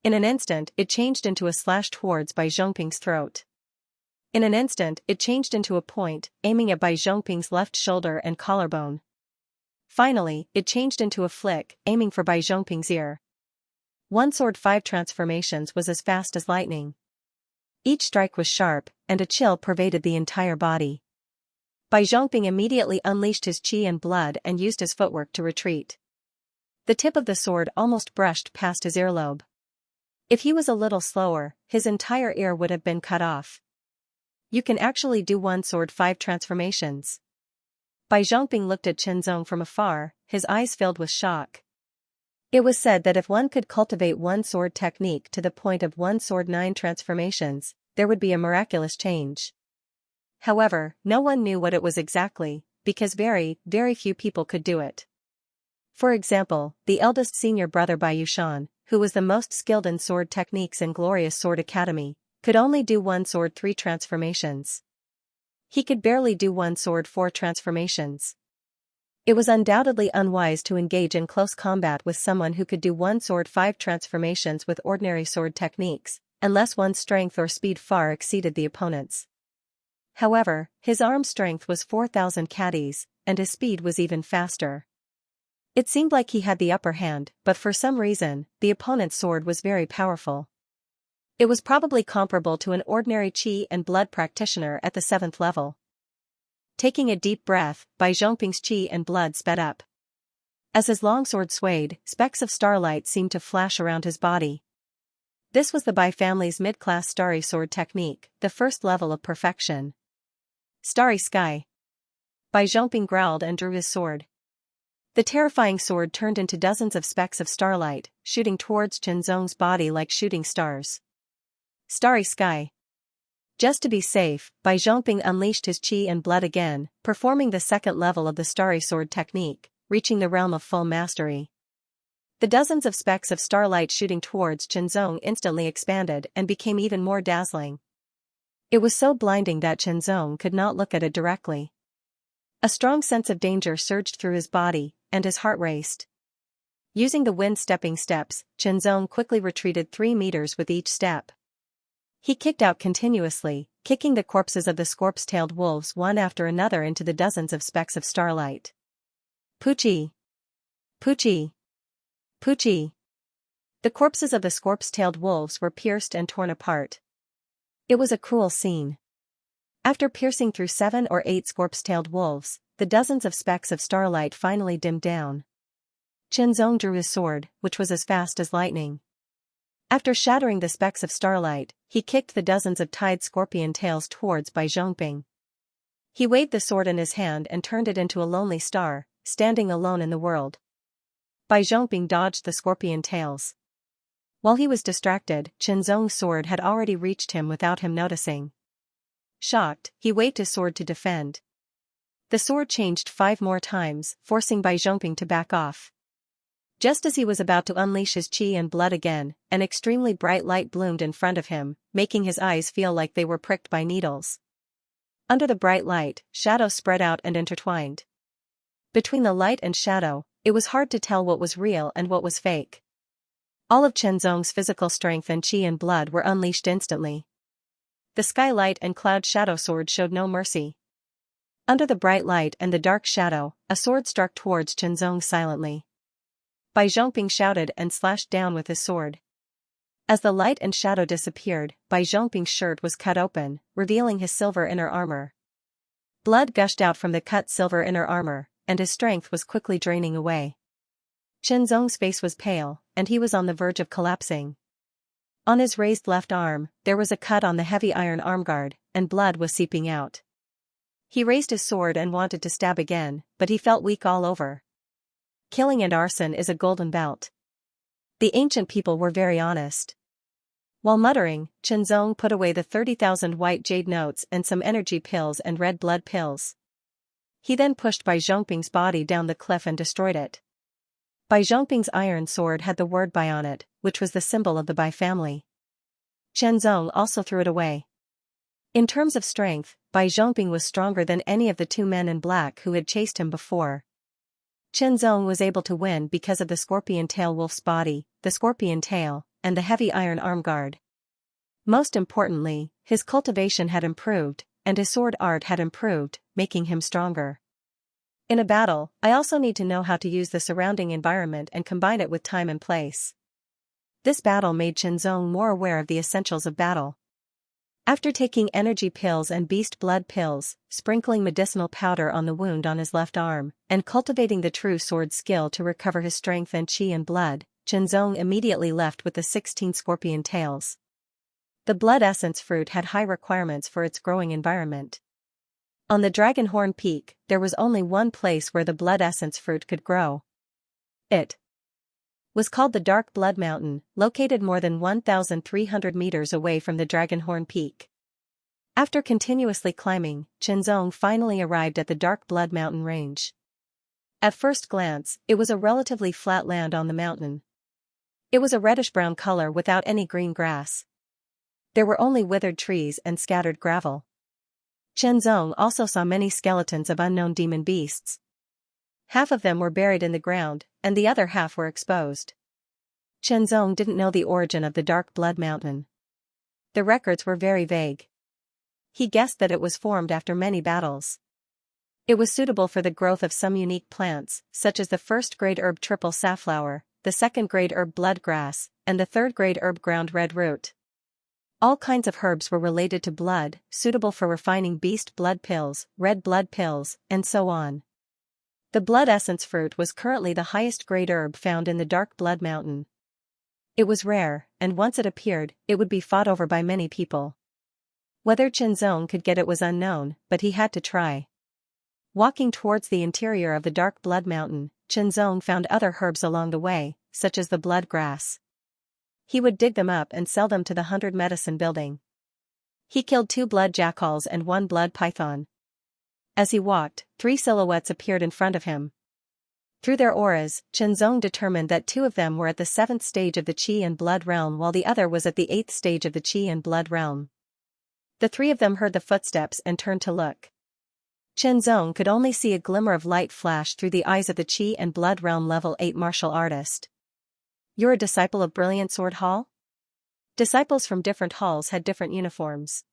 In an instant, it changed into a slash towards Bai Zhongping's throat. In an instant, it changed into a point, aiming at Bai Zhongping's left shoulder and collarbone. Finally, it changed into a flick, aiming for Bai Zhongping's ear. One sword 5 transformations was as fast as lightning. Each strike was sharp, and a chill pervaded the entire body. Bai Zhongping immediately unleashed his qi and blood and used his footwork to retreat. The tip of the sword almost brushed past his earlobe. If he was a little slower, his entire ear would have been cut off. You can actually do one sword 5 transformations. Bai Zhongping looked at Qianzong from afar, his eyes filled with shock. It was said that if one could cultivate one sword technique to the point of one sword 9 transformations, there would be a miraculous change. However, no one knew what it was exactly, because very, very few people could do it. For example, the eldest senior brother Bai Yushan, who was the most skilled in sword techniques in Glorious Sword Academy, could only do one sword 3 transformations. He could barely do one sword 4 transformations. It was undoubtedly unwise to engage in close combat with someone who could do one sword 5 transformations with ordinary sword techniques, unless one's strength or speed far exceeded the opponent's. However, his arm strength was 4,000 caddies, and his speed was even faster. It seemed like he had the upper hand, but for some reason, the opponent's sword was very powerful. It was probably comparable to an ordinary qi and blood practitioner at the 7th level. Taking a deep breath, Bai Zhongping's qi and blood sped up. As his longsword swayed, specks of starlight seemed to flash around his body. This was the Bai family's mid-class starry sword technique, the 1st level of perfection. Starry sky. Bai Zhongping growled and drew his sword. The terrifying sword turned into dozens of specks of starlight, shooting towards Qianzong's body like shooting stars. Starry sky. Just to be safe, Bai Zhongping unleashed his qi and blood again, performing the 2nd level of the starry sword technique, reaching the realm of full mastery. The dozens of specks of starlight shooting towards Qianzong instantly expanded and became even more dazzling. It was so blinding that Qianzong could not look at it directly. A strong sense of danger surged through his body, and his heart raced. Using the wind-stepping steps, Qianzong quickly retreated 3 meters with each step. He kicked out continuously, kicking the corpses of the scorp's-tailed wolves one after another into the dozens of specks of starlight. Poochie! Poochie! Poochie! The corpses of the scorp's-tailed wolves were pierced and torn apart. It was a cruel scene. After piercing through 7 or 8 scorp's-tailed wolves, the dozens of specks of starlight finally dimmed down. Qianzong drew his sword, which was as fast as lightning. After shattering the specks of starlight, he kicked the dozens of tied scorpion tails towards Bai Zhongping. He waved the sword in his hand and turned it into a lonely star, standing alone in the world. Bai Zhongping dodged the scorpion tails. While he was distracted, Qianzong's sword had already reached him without him noticing. Shocked, he waved his sword to defend. The sword changed 5 more times, forcing Bai Zhongping to back off. Just as he was about to unleash his qi and blood again, an extremely bright light bloomed in front of him, making his eyes feel like they were pricked by needles. Under the bright light, shadows spread out and intertwined. Between the light and shadow, it was hard to tell what was real and what was fake. All of Qianzong's physical strength and qi and blood were unleashed instantly. The skylight and cloud shadow sword showed no mercy. Under the bright light and the dark shadow, a sword struck towards Qianzong silently. Bai Zhongping shouted and slashed down with his sword. As the light and shadow disappeared, Bai Zhongping's shirt was cut open, revealing his silver inner armor. Blood gushed out from the cut silver inner armor, and his strength was quickly draining away. Chen Zong's face was pale, and he was on the verge of collapsing. On his raised left arm, there was a cut on the heavy iron armguard, and blood was seeping out. He raised his sword and wanted to stab again, but he felt weak all over. Killing and arson is a golden belt. The ancient people were very honest. While muttering, Chen Zong put away the 30,000 white jade notes and some energy pills and red blood pills. He then pushed Bai Zhongping's body down the cliff and destroyed it. Bai Zhongping's iron sword had the word Bai on it, which was the symbol of the Bai family. Chen Zong also threw it away. In terms of strength, Bai Zhongping was stronger than any of the two men in black who had chased him before. Chen Zong was able to win because of the scorpion tail wolf's body, the scorpion tail, and the heavy iron arm guard. Most importantly, his cultivation had improved, and his sword art had improved, making him stronger. In a battle, I also need to know how to use the surrounding environment and combine it with time and place. This battle made Chen Zong more aware of the essentials of battle. After taking energy pills and beast blood pills, sprinkling medicinal powder on the wound on his left arm, and cultivating the true sword skill to recover his strength and chi and blood, Chen Zong immediately left with the 16 scorpion tails. The blood essence fruit had high requirements for its growing environment. On the Dragonhorn Peak, there was only one place where the blood essence fruit could grow. It was called the Dark Blood Mountain, located more than 1,300 meters away from the Dragonhorn Peak. After continuously climbing, Chen Zong finally arrived at the Dark Blood Mountain range. At first glance, it was a relatively flat land on the mountain. It was a reddish-brown color without any green grass. There were only withered trees and scattered gravel. Chen Zong also saw many skeletons of unknown demon beasts. Half of them were buried in the ground, and the other half were exposed. Chen Zong didn't know the origin of the Dark Blood Mountain. The records were very vague. He guessed that it was formed after many battles. It was suitable for the growth of some unique plants, such as the first-grade herb triple safflower, the second-grade herb bloodgrass, and the third-grade herb ground red root. All kinds of herbs were related to blood, suitable for refining beast blood pills, red blood pills, and so on. The blood essence fruit was currently the highest grade herb found in the Dark Blood Mountain. It was rare, and once it appeared, it would be fought over by many people. Whether Chen Zong could get it was unknown, but he had to try. Walking towards the interior of the Dark Blood Mountain, Chen Zong found other herbs along the way, such as the blood grass. He would dig them up and sell them to the 100 Medicine Building. He killed 2 blood jackals and 1 blood python. As he walked, 3 silhouettes appeared in front of him. Through their auras, Chen Zong determined that 2 of them were at the 7th stage of the Qi and Blood realm while the other was at the 8th stage of the Qi and Blood realm. The 3 of them heard the footsteps and turned to look. Chen Zong could only see a glimmer of light flash through the eyes of the Qi and Blood realm level 8 martial artist. "You're a disciple of Brilliant Sword Hall?" Disciples from different halls had different uniforms.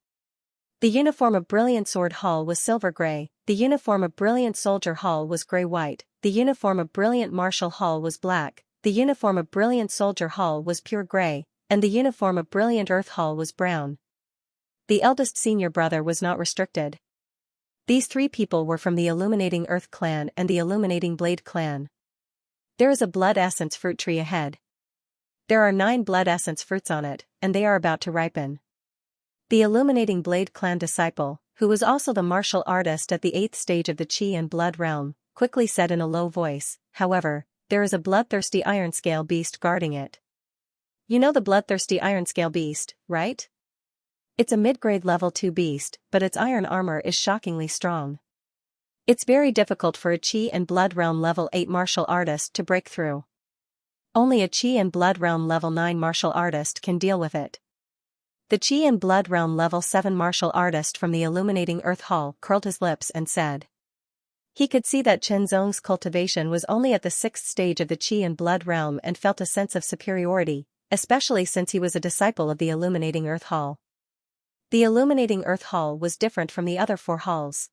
The uniform of Brilliant Sword Hall was silver gray, the uniform of Brilliant Soldier Hall was gray-white, the uniform of Brilliant Martial Hall was black, the uniform of Brilliant Soldier Hall was pure gray, and the uniform of Brilliant Earth Hall was brown. The eldest senior brother was not restricted. These 3 people were from the Illuminating Earth clan and the Illuminating Blade clan. There is a blood essence fruit tree ahead. There are 9 blood essence fruits on it, and they are about to ripen. The Illuminating Blade clan disciple, who was also the martial artist at the 8th stage of the Qi and Blood realm, quickly said in a low voice, "However, there is a bloodthirsty iron scale beast guarding it." You know the bloodthirsty iron scale beast, right? It's a mid-grade level 2 beast, but its iron armor is shockingly strong. It's very difficult for a Qi and Blood realm level 8 martial artist to break through. Only a Qi and Blood realm level 9 martial artist can deal with it. The Qi and Blood realm level 7 martial artist from the Illuminating Earth Hall curled his lips and said. He could see that Chen Zong's cultivation was only at the 6th stage of the Qi and Blood realm and felt a sense of superiority, especially since he was a disciple of the Illuminating Earth Hall. The Illuminating Earth Hall was different from the other 4 halls.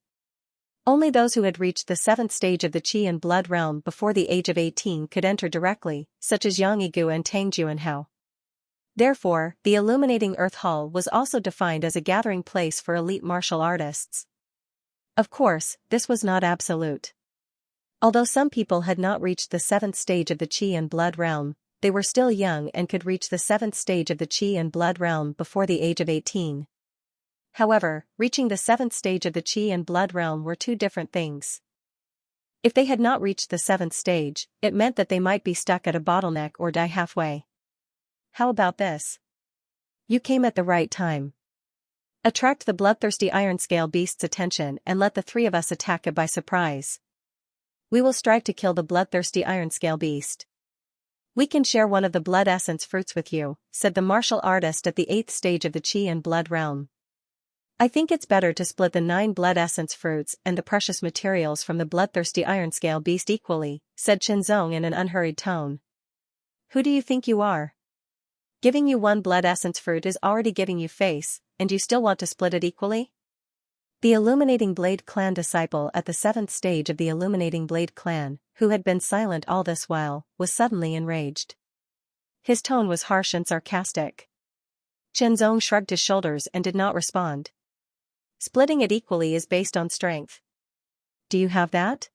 Only those who had reached the 7th stage of the Qi and Blood realm before the age of 18 could enter directly, such as Yang Yigu and Tang Juanhao. Therefore, the Illuminating Earth Hall was also defined as a gathering place for elite martial artists. Of course, this was not absolute. Although some people had not reached the 7th stage of the Qi and Blood realm, they were still young and could reach the 7th stage of the Qi and Blood realm before the age of 18. However, reaching the 7th stage of the Qi and Blood realm were two different things. If they had not reached the 7th stage, it meant that they might be stuck at a bottleneck or die halfway. How about this? You came at the right time. Attract the bloodthirsty iron scale beast's attention and let the three of us attack it by surprise. We will strive to kill the bloodthirsty iron scale beast. We can share one of the blood essence fruits with you, said the martial artist at the 8th stage of the Qi and Blood realm. I think it's better to split the 9 blood essence fruits and the precious materials from the bloodthirsty iron scale beast equally, said Xianxia in an unhurried tone. Who do you think you are? Giving you 1 blood essence fruit is already giving you face, and you still want to split it equally? The Illuminating Blade Clan disciple at the 7th stage of the Illuminating Blade Clan, who had been silent all this while, was suddenly enraged. His tone was harsh and sarcastic. Xianxia shrugged his shoulders and did not respond. Splitting it equally is based on strength. Do you have that?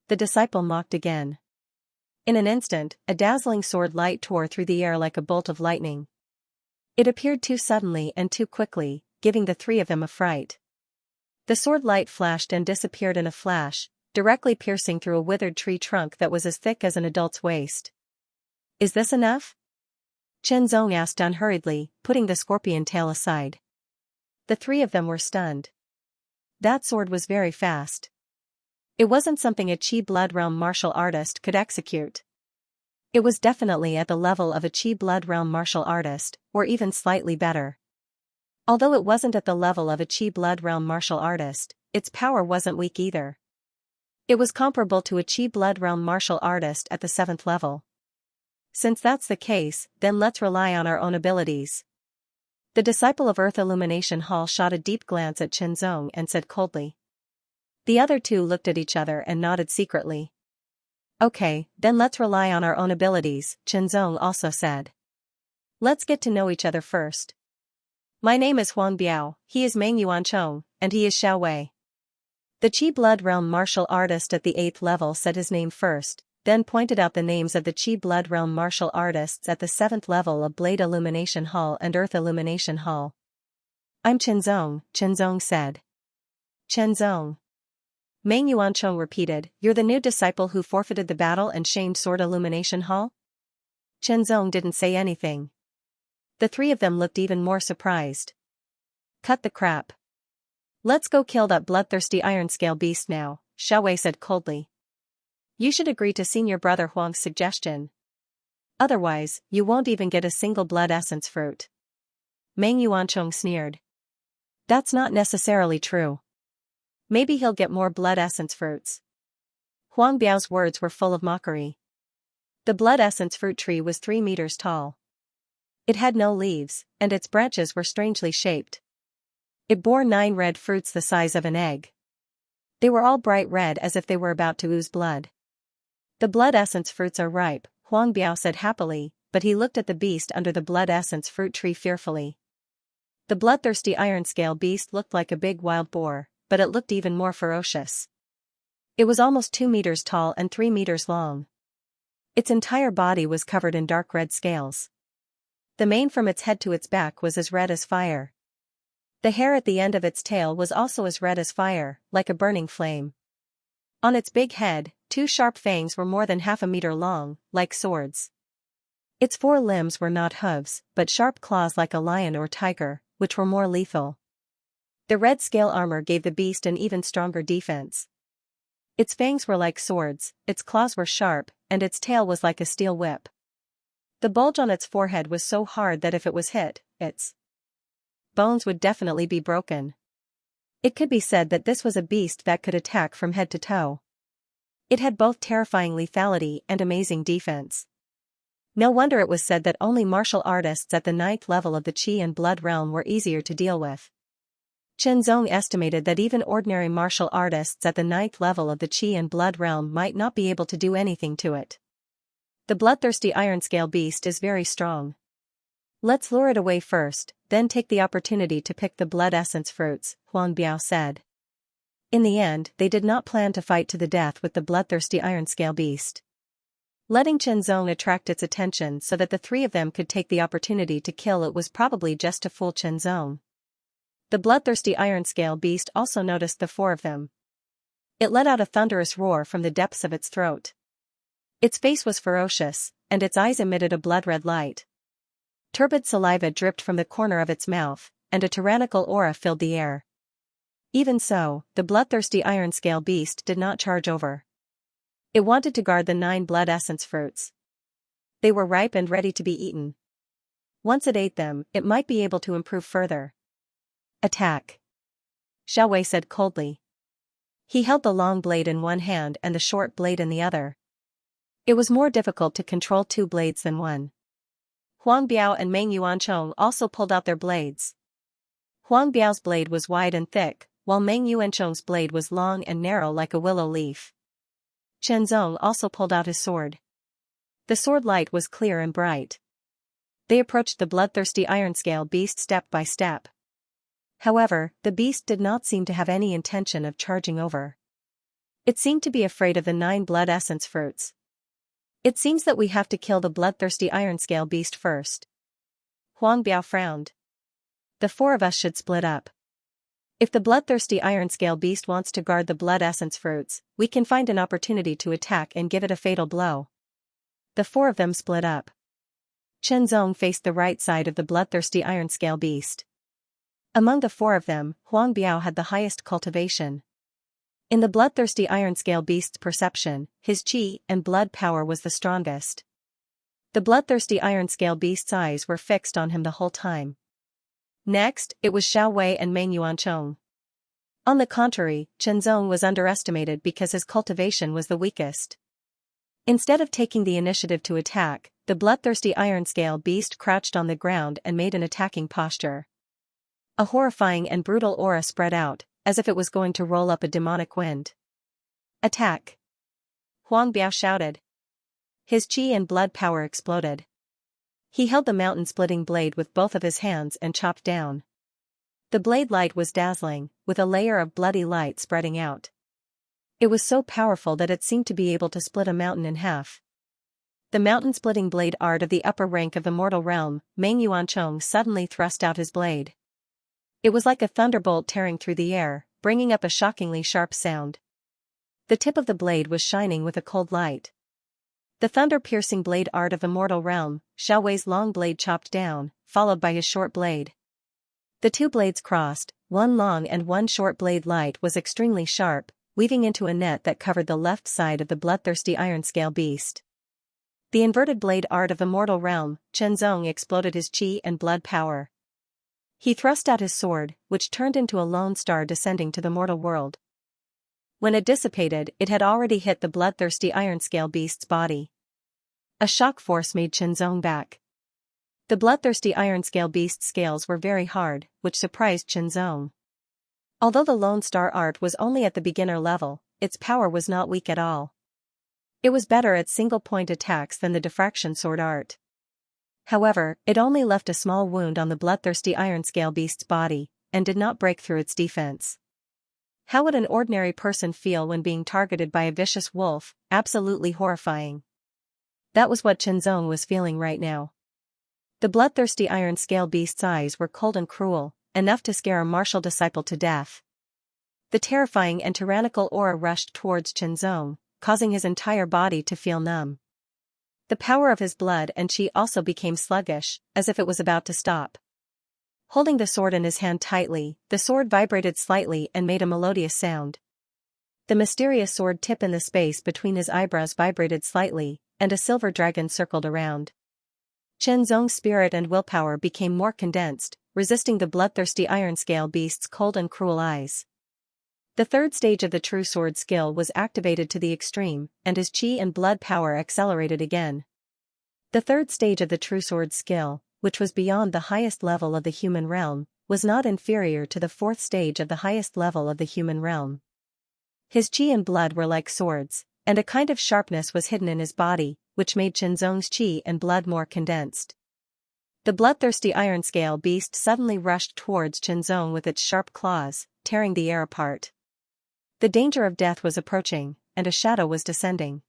The disciple mocked again. In an instant, a dazzling sword light tore through the air like a bolt of lightning. It appeared too suddenly and too quickly, giving the three of them a fright. The sword light flashed and disappeared in a flash, directly piercing through a withered tree trunk that was as thick as an adult's waist. Is this enough? Xianxia asked unhurriedly, putting the scorpion tail aside. The three of them were stunned. That sword was very fast. It wasn't something a Qi Blood Realm martial artist could execute. It was definitely at the level of a Qi Blood Realm martial artist, or even slightly better. Although it wasn't at the level of a Qi Blood Realm martial artist, its power wasn't weak either. It was comparable to a Qi Blood Realm martial artist at the 7th level. Since that's the case, then let's rely on our own abilities. The disciple of Earth Illumination Hall shot a deep glance at Xianxia and said coldly. The other two looked at each other and nodded secretly. Okay, then let's rely on our own abilities, Xianxia also said. Let's get to know each other first. My name is Huang Biao, he is Meng Yuanchong, and he is Xiao Wei. The Qi Blood Realm martial artist at the 8th level said his name first, then pointed out the names of the Qi Blood Realm martial artists at the 7th level of Blade Illumination Hall and Earth Illumination Hall. I'm Xianxia, Xianxia said. Xianxia. Meng Yuanchong repeated, you're the new disciple who forfeited the battle and shamed Sword Illumination Hall? Xianxia didn't say anything. The three of them looked even more surprised. Cut the crap. Let's go kill that bloodthirsty iron scale beast now, Xiao Wei said coldly. You should agree to Senior Brother Huang's suggestion. Otherwise, you won't even get a single blood essence fruit. Meng Yuanchong sneered. That's not necessarily true. Maybe he'll get more blood essence fruits. Huang Biao's words were full of mockery. The blood essence fruit tree was 3 meters tall. It had no leaves, and its branches were strangely shaped. It bore 9 red fruits the size of an egg. They were all bright red as if they were about to ooze blood. The blood essence fruits are ripe, Huang Biao said happily, but he looked at the beast under the blood essence fruit tree fearfully. The bloodthirsty iron scale beast looked like a big wild boar, but it looked even more ferocious. It was almost 2 meters tall and 3 meters long. Its entire body was covered in dark red scales. The mane from its head to its back was as red as fire. The hair at the end of its tail was also as red as fire, like a burning flame. On its big head, 2 sharp fangs were more than half a meter long, like swords. Its 4 limbs were not hooves, but sharp claws like a lion or tiger, which were more lethal. The red scale armor gave the beast an even stronger defense. Its fangs were like swords, its claws were sharp, and its tail was like a steel whip. The bulge on its forehead was so hard that if it was hit, its bones would definitely be broken. It could be said that this was a beast that could attack from head to toe. It had both terrifying lethality and amazing defense. No wonder it was said that only martial artists at the 9th level of the Qi and Blood realm were easier to deal with. Xianxia estimated that even ordinary martial artists at the 9th level of the Qi and Blood realm might not be able to do anything to it. The bloodthirsty iron scale beast is very strong. Let's lure it away first, then take the opportunity to pick the blood essence fruits, Huang Biao said. In the end, they did not plan to fight to the death with the bloodthirsty iron-scale beast. Letting Chenzong attract its attention so that the three of them could take the opportunity to kill it was probably just to fool Chenzong. The bloodthirsty iron-scale beast also noticed the four of them. It let out a thunderous roar from the depths of its throat. Its face was ferocious, and its eyes emitted a blood-red light. Turbid saliva dripped from the corner of its mouth, and a tyrannical aura filled the air. Even so, the bloodthirsty iron-scale beast did not charge over. It wanted to guard the 9 blood essence fruits. They were ripe and ready to be eaten. Once it ate them, it might be able to improve further. Attack! Xiaowei said coldly. He held the long blade in one hand and the short blade in the other. It was more difficult to control 2 blades than one. Huang Biao and Meng Yuanchong also pulled out their blades. Huang Biao's blade was wide and thick, while Meng Yuanchong's blade was long and narrow like a willow leaf. Chenzong also pulled out his sword. The sword light was clear and bright. They approached the bloodthirsty iron-scale beast step by step. However, the beast did not seem to have any intention of charging over. It seemed to be afraid of the 9 blood essence fruits. It seems that we have to kill the bloodthirsty iron-scale beast first. Huang Biao frowned. The 4 of us should split up. If the bloodthirsty iron-scale beast wants to guard the blood essence fruits, we can find an opportunity to attack and give it a fatal blow. The 4 of them split up. Chenzong faced the right side of the bloodthirsty iron-scale beast. Among the 4 of them, Huang Biao had the highest cultivation. In the bloodthirsty iron-scale beast's perception, his qi and blood power was the strongest. The bloodthirsty iron-scale beast's eyes were fixed on him the whole time. Next, it was Xiaowei and Meng Yuanchong. On the contrary, Chenzong was underestimated because his cultivation was the weakest. Instead of taking the initiative to attack, the bloodthirsty iron-scale beast crouched on the ground and made an attacking posture. A horrifying and brutal aura spread out, as if it was going to roll up a demonic wind. Attack! Huang Biao shouted. His qi and blood power exploded. He held the mountain-splitting blade with both of his hands and chopped down. The blade light was dazzling, with a layer of bloody light spreading out. It was so powerful that it seemed to be able to split a mountain in half. The mountain-splitting blade art of the upper rank of the mortal realm, Meng Yuanchong suddenly thrust out his blade. It was like a thunderbolt tearing through the air, bringing up a shockingly sharp sound. The tip of the blade was shining with a cold light. The thunder-piercing blade art of the mortal realm, Xiaowei's long blade chopped down, followed by his short blade. The 2 blades crossed, one long and one short blade light was extremely sharp, weaving into a net that covered the left side of the bloodthirsty iron-scale beast. The inverted blade art of the mortal realm, Chenzong exploded his qi and blood power. He thrust out his sword, which turned into a lone star descending to the mortal world. When it dissipated, it had already hit the bloodthirsty iron-scale beast's body. A shock force made Chenzong back. The bloodthirsty iron-scale beast's scales were very hard, which surprised Chenzong. Although the lone star art was only at the beginner level, its power was not weak at all. It was better at single-point attacks than the diffraction sword art. However, it only left a small wound on the bloodthirsty iron-scale beast's body, and did not break through its defense. How would an ordinary person feel when being targeted by a vicious wolf? Absolutely horrifying. That was what Chenzong was feeling right now. The bloodthirsty iron-scale beast's eyes were cold and cruel, enough to scare a martial disciple to death. The terrifying and tyrannical aura rushed towards Chenzong, causing his entire body to feel numb. The power of his blood and qi also became sluggish, as if it was about to stop. Holding the sword in his hand tightly, the sword vibrated slightly and made a melodious sound. The mysterious sword tip in the space between his eyebrows vibrated slightly, and a silver dragon circled around. Chenzong's spirit and willpower became more condensed, resisting the bloodthirsty iron-scale beast's cold and cruel eyes. The 3rd stage of the true sword skill was activated to the extreme, and his qi and blood power accelerated again. The 3rd stage of the true sword skill, which was beyond the highest level of the human realm, was not inferior to the 4th stage of the highest level of the human realm. His qi and blood were like swords, and a kind of sharpness was hidden in his body, which made Chenzong's qi and blood more condensed. The bloodthirsty iron-scale beast suddenly rushed towards Chenzong with its sharp claws, tearing the air apart. The danger of death was approaching, and a shadow was descending.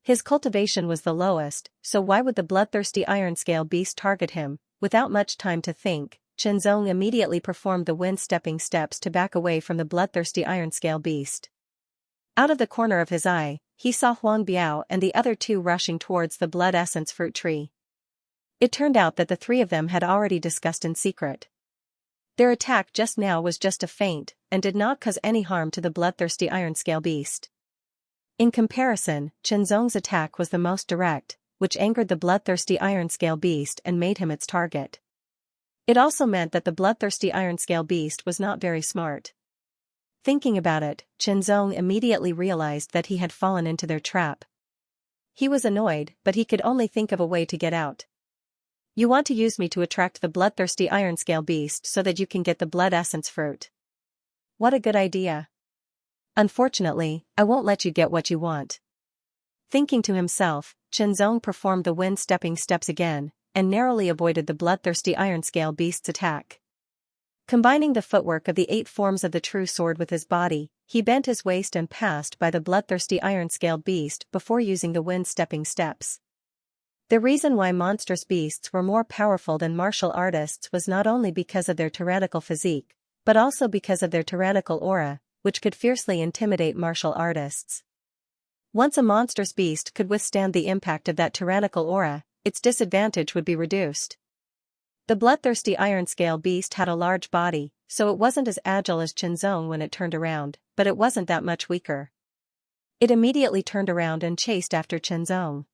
His cultivation was the lowest, so why would the bloodthirsty iron-scale beast target him? Without much time to think, Qianzong immediately performed the wind-stepping steps to back away from the bloodthirsty iron-scale beast. Out of the corner of his eye, he saw Huang Biao and the other two rushing towards the blood essence fruit tree. It turned out that the three of them had already discussed in secret. Their attack just now was just a feint, and did not cause any harm to the bloodthirsty iron-scale beast. In comparison, Qianzong's attack was the most direct, which angered the bloodthirsty iron-scale beast and made him its target. It also meant that the bloodthirsty iron-scale beast was not very smart. Thinking about it, Qianzong immediately realized that he had fallen into their trap. He was annoyed, but he could only think of a way to get out. You want to use me to attract the bloodthirsty iron-scale beast so that you can get the blood essence fruit. What a good idea. Unfortunately, I won't let you get what you want. Thinking to himself, Qianzong performed the wind-stepping steps again, and narrowly avoided the bloodthirsty iron-scale beast's attack. Combining the footwork of the 8 forms of the true sword with his body, he bent his waist and passed by the bloodthirsty iron-scale beast before using the wind-stepping steps. The reason why monstrous beasts were more powerful than martial artists was not only because of their tyrannical physique, but also because of their tyrannical aura, which could fiercely intimidate martial artists. Once a monstrous beast could withstand the impact of that tyrannical aura, its disadvantage would be reduced. The bloodthirsty iron-scale beast had a large body, so it wasn't as agile as Qianzong when it turned around, but it wasn't that much weaker. It immediately turned around and chased after Qianzong.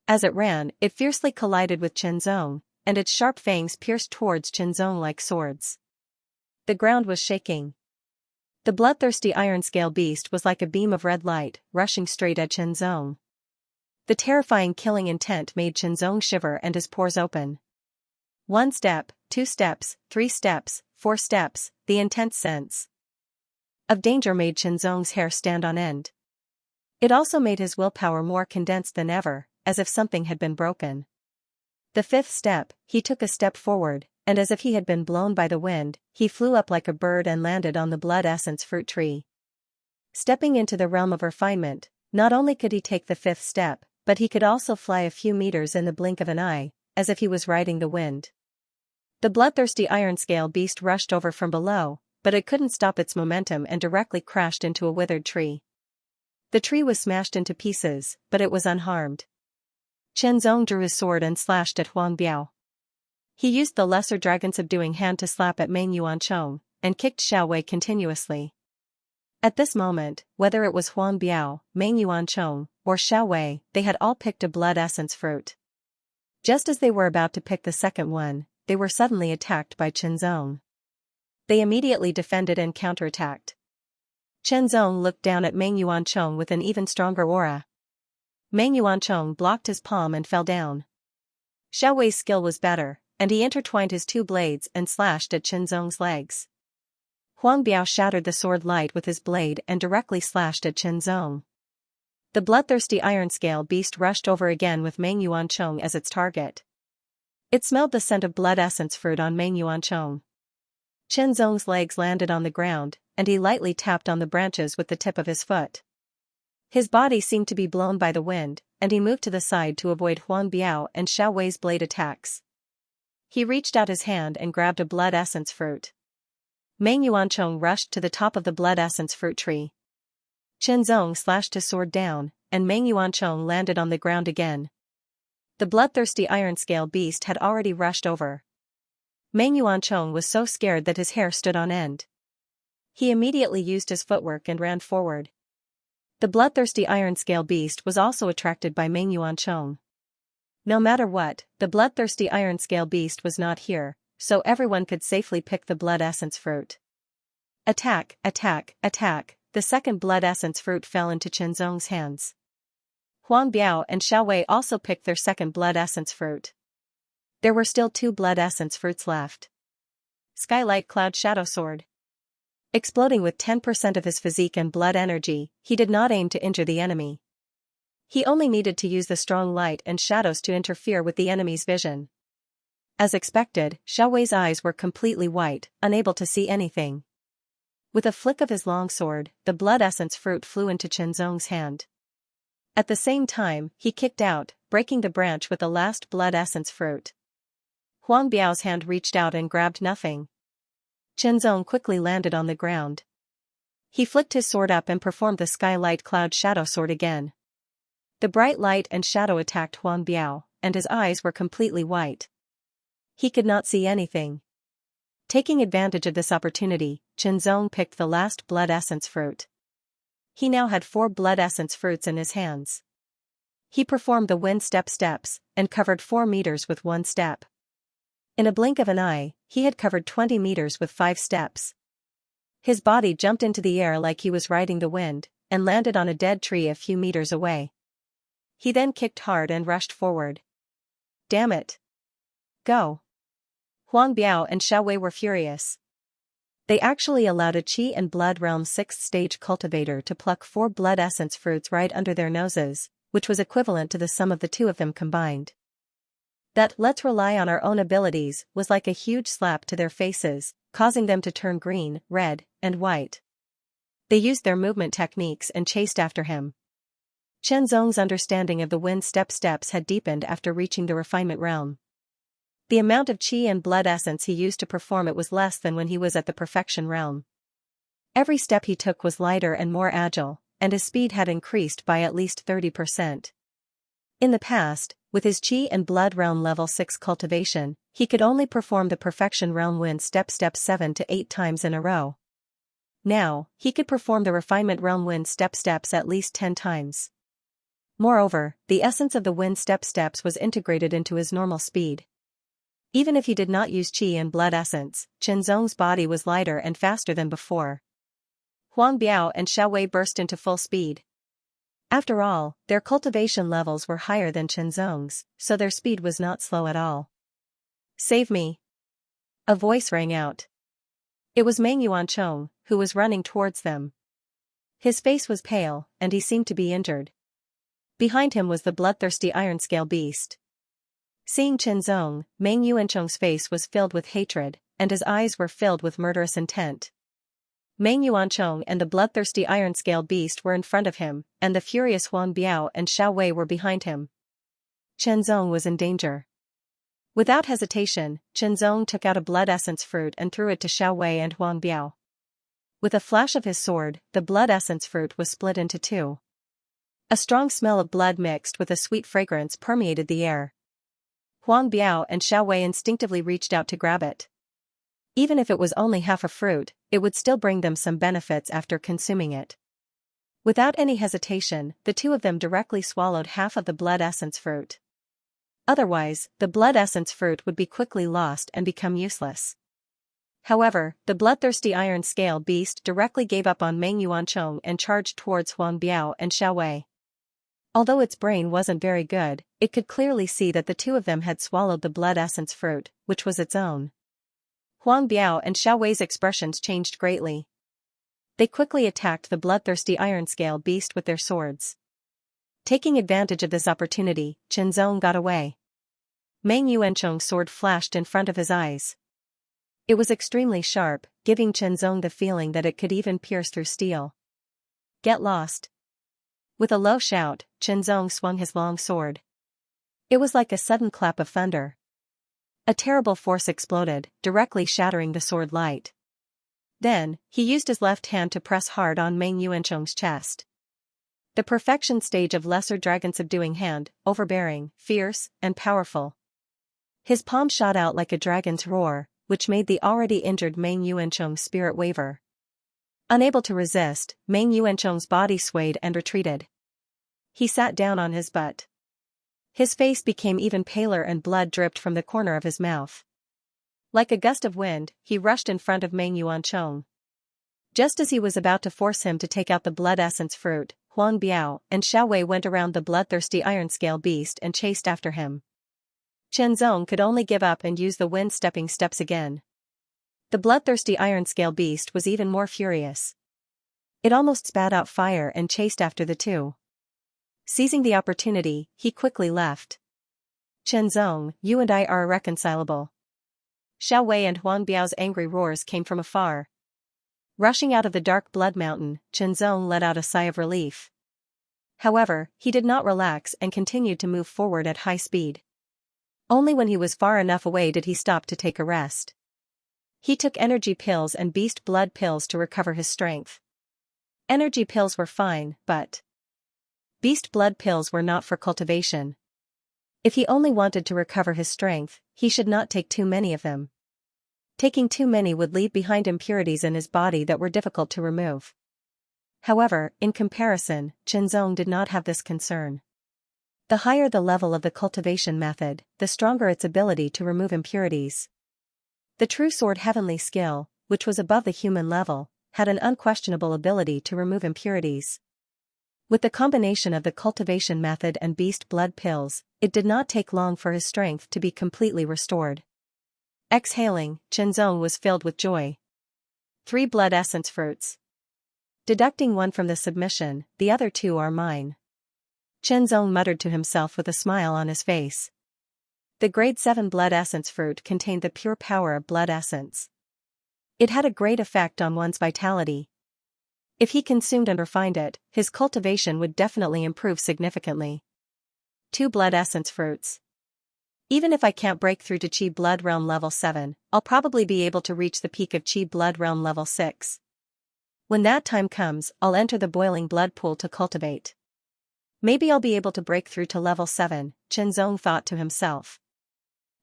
As it ran, it fiercely collided with Qianzong, and its sharp fangs pierced towards Qianzong like swords. The ground was shaking. The bloodthirsty iron-scale beast was like a beam of red light, rushing straight at Qianzong. The terrifying killing intent made Qianzong shiver and his pores open. 1 step, 2 steps, 3 steps, 4 steps, the intense sense of danger made Qianzong's hair stand on end. It also made his willpower more condensed than ever, as if something had been broken. The 5th step, he took a step forward, and as if he had been blown by the wind, he flew up like a bird and landed on the blood essence fruit tree. Stepping into the realm of refinement, not only could he take the 5th step, but he could also fly a few meters in the blink of an eye, as if he was riding the wind. The bloodthirsty iron-scale beast rushed over from below, but it couldn't stop its momentum and directly crashed into a withered tree. The tree was smashed into pieces, but it was unharmed. Qianzong drew his sword and slashed at Huang Biao. He used the lesser dragon subduing hand to slap at Meng Yuanchong, and kicked Xiaowei continuously. At this moment, whether it was Huang Biao, Meng Yuanchong, or Xiaowei, they had all picked a blood essence fruit. Just as they were about to pick the second one, they were suddenly attacked by Qianzong. They immediately defended and counterattacked. Qianzong looked down at Meng Yuanchong with an even stronger aura. Meng Yuanchong blocked his palm and fell down. Xiaowei's skill was better, and he intertwined his 2 blades and slashed at Qianzong's legs. Huang Biao shattered the sword light with his blade and directly slashed at Qianzong. The bloodthirsty iron-scale beast rushed over again with Meng Yuanchong as its target. It smelled the scent of blood essence fruit on Meng Yuanchong. Qianzong's legs landed on the ground, and he lightly tapped on the branches with the tip of his foot. His body seemed to be blown by the wind, and he moved to the side to avoid Huang Biao and Xiaowei's blade attacks. He reached out his hand and grabbed a blood essence fruit. Meng Yuanchong rushed to the top of the blood essence fruit tree. Qianzong slashed his sword down, and Meng Yuanchong landed on the ground again. The bloodthirsty iron-scale beast had already rushed over. Meng Yuanchong was so scared that his hair stood on end. He immediately used his footwork and ran forward. The bloodthirsty iron-scale beast was also attracted by Meng Yuanchong. No matter what, the bloodthirsty iron-scale beast was not here, so everyone could safely pick the blood essence fruit. Attack, attack, attack, the second blood essence fruit fell into Qianzong's hands. Huang Biao and Xiaowei also picked their second blood essence fruit. There were still 2 blood essence fruits left. Skylight Cloud Shadow Sword. Exploding with 10% of his physique and blood energy, he did not aim to injure the enemy. He only needed to use the strong light and shadows to interfere with the enemy's vision. As expected, Xiaowei's eyes were completely white, unable to see anything. With a flick of his long sword, the blood essence fruit flew into Chen Zong's hand. At the same time, he kicked out, breaking the branch with the last blood essence fruit. Huang Biao's hand reached out and grabbed nothing. Chen Zong quickly landed on the ground. He flicked his sword up and performed the skylight cloud shadow sword again. The bright light and shadow attacked Huang Biao, and his eyes were completely white. He could not see anything. Taking advantage of this opportunity, Chen Zong picked the last blood essence fruit. He now had 4 blood essence fruits in his hands. He performed the wind steps and covered 4 meters with 1 step. In a blink of an eye, he had covered 20 meters with 5 steps. His body jumped into the air like he was riding the wind, and landed on a dead tree a few meters away. He then kicked hard and rushed forward. Damn it! Go! Huang Biao and Xiao Wei were furious. They actually allowed a Qi and Blood Realm 6th stage cultivator to pluck 4 blood essence fruits right under their noses, which was equivalent to the sum of the 2 of them combined. That "let's rely on our own abilities" was like a huge slap to their faces, causing them to turn green, red, and white. They used their movement techniques and chased after him. Chen Zong's understanding of the wind steps had deepened after reaching the refinement realm. The amount of qi and blood essence he used to perform it was less than when he was at the perfection realm. Every step he took was lighter and more agile, and his speed had increased by at least 30%. In the past, with his qi and blood realm level 6 cultivation, he could only perform the perfection realm wind step 7 to 8 times in a row. Now, he could perform the refinement realm wind steps at least 10 times. Moreover, the essence of the wind steps was integrated into his normal speed. Even if he did not use qi and blood essence, Chen Zong's body was lighter and faster than before. Huang Biao and Xiao Wei burst into full speed. After all, their cultivation levels were higher than Chen Zong's, so their speed was not slow at all. Save me! A voice rang out. It was Meng Yuanchong, who was running towards them. His face was pale, and he seemed to be injured. Behind him was the bloodthirsty iron-scale beast. Seeing Chen Zong, Meng Yuanchong's face was filled with hatred, and his eyes were filled with murderous intent. Meng Yuanchong and the bloodthirsty iron-scale beast were in front of him, and the furious Huang Biao and Xiao Wei were behind him. Chen Zong was in danger. Without hesitation, Chen Zong took out a blood essence fruit and threw it to Xiao Wei and Huang Biao. With a flash of his sword, the blood essence fruit was split into 2. A strong smell of blood mixed with a sweet fragrance permeated the air. Huang Biao and Xiao Wei instinctively reached out to grab it. Even if it was only half a fruit, it would still bring them some benefits after consuming it. Without any hesitation, the 2 of them directly swallowed half of the blood essence fruit. Otherwise, the blood essence fruit would be quickly lost and become useless. However, the bloodthirsty iron-scale beast directly gave up on Meng Yuanchong and charged towards Huang Biao and Xiao Wei. Although its brain wasn't very good, it could clearly see that the 2 of them had swallowed the blood essence fruit, which was its own. Huang Biao and Xiao Wei's expressions changed greatly. They quickly attacked the bloodthirsty iron-scale beast with their swords. Taking advantage of this opportunity, Chen Zong got away. Meng Yuanchong's sword flashed in front of his eyes. It was extremely sharp, giving Chen Zong the feeling that it could even pierce through steel. Get lost! With a low shout, Chen Zong swung his long sword. It was like a sudden clap of thunder. A terrible force exploded, directly shattering the sword light. Then, he used his left hand to press hard on Meng Yuanchong's chest. The perfection stage of Lesser Dragon subduing hand, overbearing, fierce, and powerful. His palm shot out like a dragon's roar, which made the already injured Meng Yuanchong's spirit waver. Unable to resist, Meng Yuanchong's body swayed and retreated. He sat down on his butt. His face became even paler and blood dripped from the corner of his mouth. Like a gust of wind, he rushed in front of Meng Yuanchong. Just as he was about to force him to take out the blood essence fruit, Huang Biao and Xiao Wei went around the bloodthirsty iron-scale beast and chased after him. Chen Zong could only give up and use the wind steps again. The bloodthirsty iron-scale beast was even more furious. It almost spat out fire and chased after the 2. Seizing the opportunity, he quickly left. Chen Zong, you and I are irreconcilable. Xiao Wei and Huang Biao's angry roars came from afar. Rushing out of the dark blood mountain, Qianzong let out a sigh of relief. However, he did not relax and continued to move forward at high speed. Only when he was far enough away did he stop to take a rest. He took energy pills and beast blood pills to recover his strength. Energy pills were fine, but beast blood pills were not for cultivation. If he only wanted to recover his strength, he should not take too many of them. Taking too many would leave behind impurities in his body that were difficult to remove. However, in comparison, Qianzong did not have this concern. The higher the level of the cultivation method, the stronger its ability to remove impurities. The true sword heavenly skill, which was above the human level, had an unquestionable ability to remove impurities. With the combination of the cultivation method and beast blood pills, it did not take long for his strength to be completely restored. Exhaling, Qianzong was filled with joy. 3 blood essence fruits. Deducting one from the submission, the other 2 are mine. Qianzong muttered to himself with a smile on his face. The grade 7 blood essence fruit contained the pure power of blood essence. It had a great effect on one's vitality. If he consumed and refined it, his cultivation would definitely improve significantly. 2 blood essence fruits. Even if I can't break through to Qi blood realm level 7, I'll probably be able to reach the peak of Qi blood realm level 6. When that time comes, I'll enter the boiling blood pool to cultivate. Maybe I'll be able to break through to level 7, Qianzong thought to himself.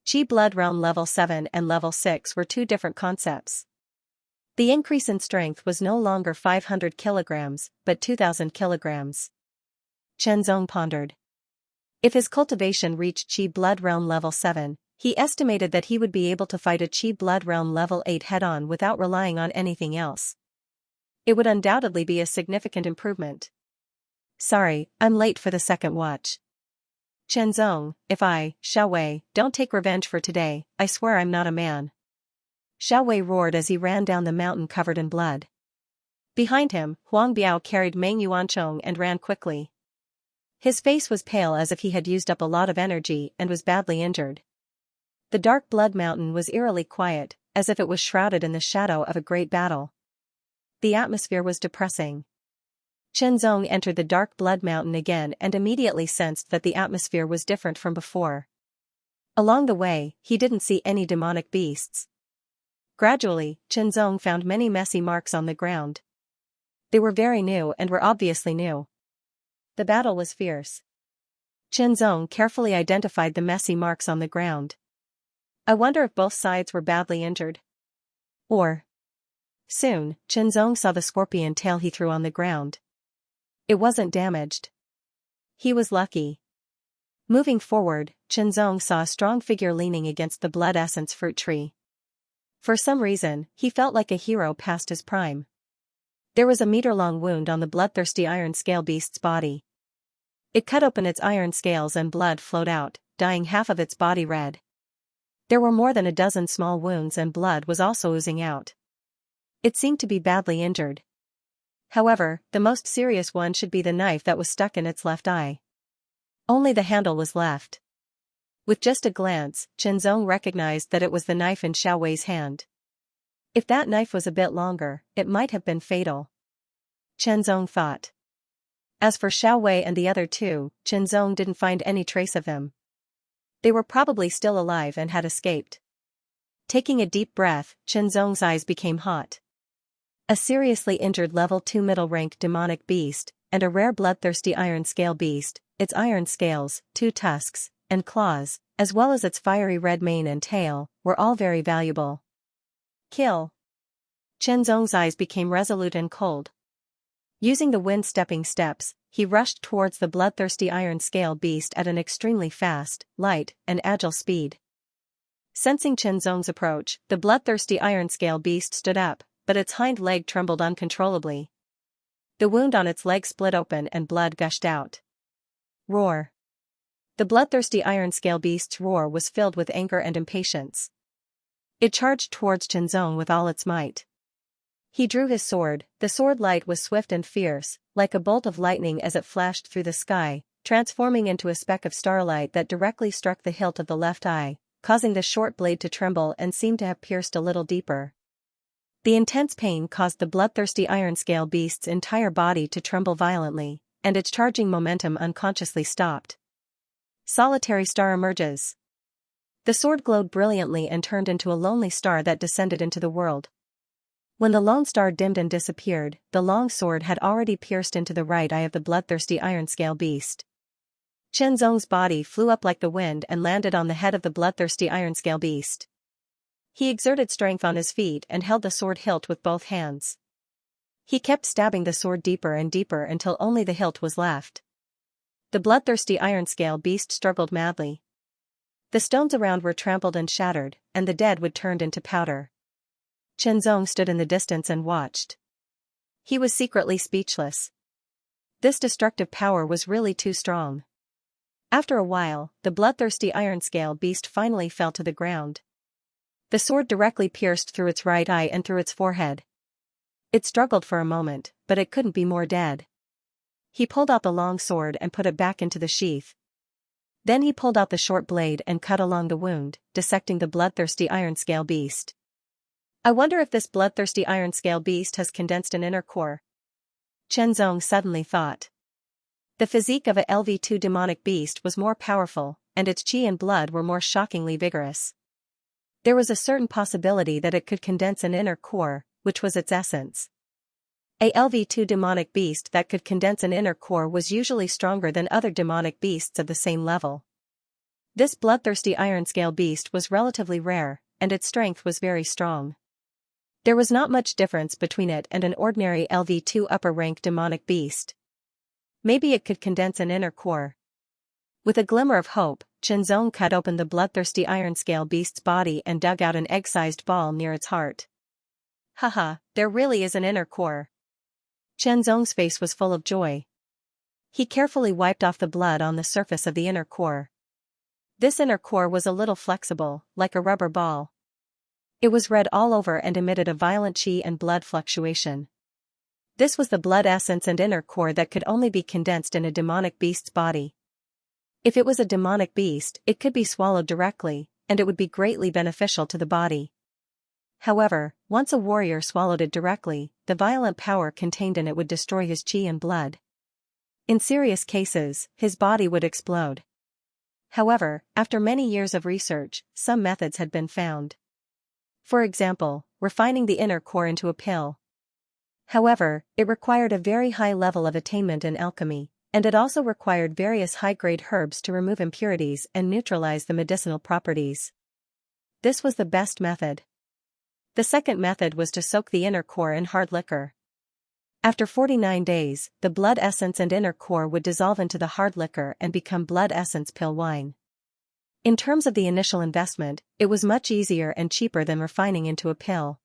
Qi blood realm level 7 and level 6 were 2 different concepts. The increase in strength was no longer 500 kilograms, but 2,000 kilograms. Qianzong pondered. If his cultivation reached Qi blood realm level 7, he estimated that he would be able to fight a Qi blood realm level 8 head-on without relying on anything else. It would undoubtedly be a significant improvement. Sorry, I'm late for the second watch. Qianzong, if I, Xiaowei, don't take revenge for today, I swear I'm not a man. Xiaowei roared as he ran down the mountain covered in blood. Behind him, Huang Biao carried Meng Yuanchong and ran quickly. His face was pale as if he had used up a lot of energy and was badly injured. The dark blood mountain was eerily quiet, as if it was shrouded in the shadow of a great battle. The atmosphere was depressing. Qianzong entered the dark blood mountain again and immediately sensed that the atmosphere was different from before. Along the way, he didn't see any demonic beasts. Gradually, Qianzong found many messy marks on the ground. They were very new and were obviously new. The battle was fierce. Qianzong carefully identified the messy marks on the ground. I wonder if both sides were badly injured. Or. Soon, Qianzong saw the scorpion tail he threw on the ground. It wasn't damaged. He was lucky. Moving forward, Qianzong saw a strong figure leaning against the blood essence fruit tree. For some reason, he felt like a hero past his prime. There was a meter-long wound on the bloodthirsty iron scale beast's body. It cut open its iron scales and blood flowed out, dyeing half of its body red. There were more than a dozen small wounds and blood was also oozing out. It seemed to be badly injured. However, the most serious one should be the knife that was stuck in its left eye. Only the handle was left. With just a glance, Qianzong recognized that it was the knife in Xiaowei's hand. If that knife was a bit longer, it might have been fatal. Qianzong thought. As for Xiaowei and the other 2, Qianzong didn't find any trace of them. They were probably still alive and had escaped. Taking a deep breath, Qianzong's eyes became hot. A seriously injured level 2 middle-rank demonic beast, and a rare bloodthirsty iron scale beast, its iron scales, 2 tusks, and claws, as well as its fiery red mane and tail, were all very valuable. Kill. Qianzong's eyes became resolute and cold. Using the wind-stepping steps, he rushed towards the bloodthirsty iron scale beast at an extremely fast, light, and agile speed. Sensing Qianzong's approach, the bloodthirsty iron scale beast stood up, but its hind leg trembled uncontrollably. The wound on its leg split open and blood gushed out. Roar. The bloodthirsty iron scale beast's roar was filled with anger and impatience. It charged towards Qianzong with all its might. He drew his sword, the sword light was swift and fierce, like a bolt of lightning as it flashed through the sky, transforming into a speck of starlight that directly struck the hilt of the left eye, causing the short blade to tremble and seem to have pierced a little deeper. The intense pain caused the bloodthirsty iron scale beast's entire body to tremble violently, and its charging momentum unconsciously stopped. Solitary star emerges. The sword glowed brilliantly and turned into a lonely star that descended into the world. When the lone star dimmed and disappeared, the long sword had already pierced into the right eye of the bloodthirsty iron scale beast. Chen Zong's body flew up like the wind and landed on the head of the bloodthirsty iron scale beast. He exerted strength on his feet and held the sword hilt with both hands. He kept stabbing the sword deeper and deeper until only the hilt was left. The bloodthirsty iron scale beast struggled madly. The stones around were trampled and shattered, and the dead wood turned into powder. Chen Zong stood in the distance and watched. He was secretly speechless. This destructive power was really too strong. After a while, the bloodthirsty iron scale beast finally fell to the ground. The sword directly pierced through its right eye and through its forehead. It struggled for a moment, but it couldn't be more dead. He pulled out the long sword and put it back into the sheath. Then he pulled out the short blade and cut along the wound, dissecting the bloodthirsty iron scale beast. I wonder if this bloodthirsty iron scale beast has condensed an inner core. Chen Zong suddenly thought. The physique of a LV2 demonic beast was more powerful, and its qi and blood were more shockingly vigorous. There was a certain possibility that it could condense an inner core, which was its essence. A LV2 demonic beast that could condense an inner core was usually stronger than other demonic beasts of the same level. This bloodthirsty iron scale beast was relatively rare, and its strength was very strong. There was not much difference between it and an ordinary LV2 upper-rank demonic beast. Maybe it could condense an inner core. With a glimmer of hope, Chen Zong cut open the bloodthirsty iron scale beast's body and dug out an egg-sized ball near its heart. Haha, there really is an inner core. Chen Zong's face was full of joy. He carefully wiped off the blood on the surface of the inner core. This inner core was a little flexible, like a rubber ball. It was red all over and emitted a violent qi and blood fluctuation. This was the blood essence and inner core that could only be condensed in a demonic beast's body. If it was a demonic beast, it could be swallowed directly, and it would be greatly beneficial to the body. However, once a warrior swallowed it directly, the violent power contained in it would destroy his qi and blood. In serious cases, his body would explode. However, after many years of research, some methods had been found. For example, refining the inner core into a pill. However, it required a very high level of attainment in alchemy, and it also required various high-grade herbs to remove impurities and neutralize the medicinal properties. This was the best method. The second method was to soak the inner core in hard liquor. After 49 days, the blood essence and inner core would dissolve into the hard liquor and become blood essence pill wine. In terms of the initial investment, it was much easier and cheaper than refining into a pill.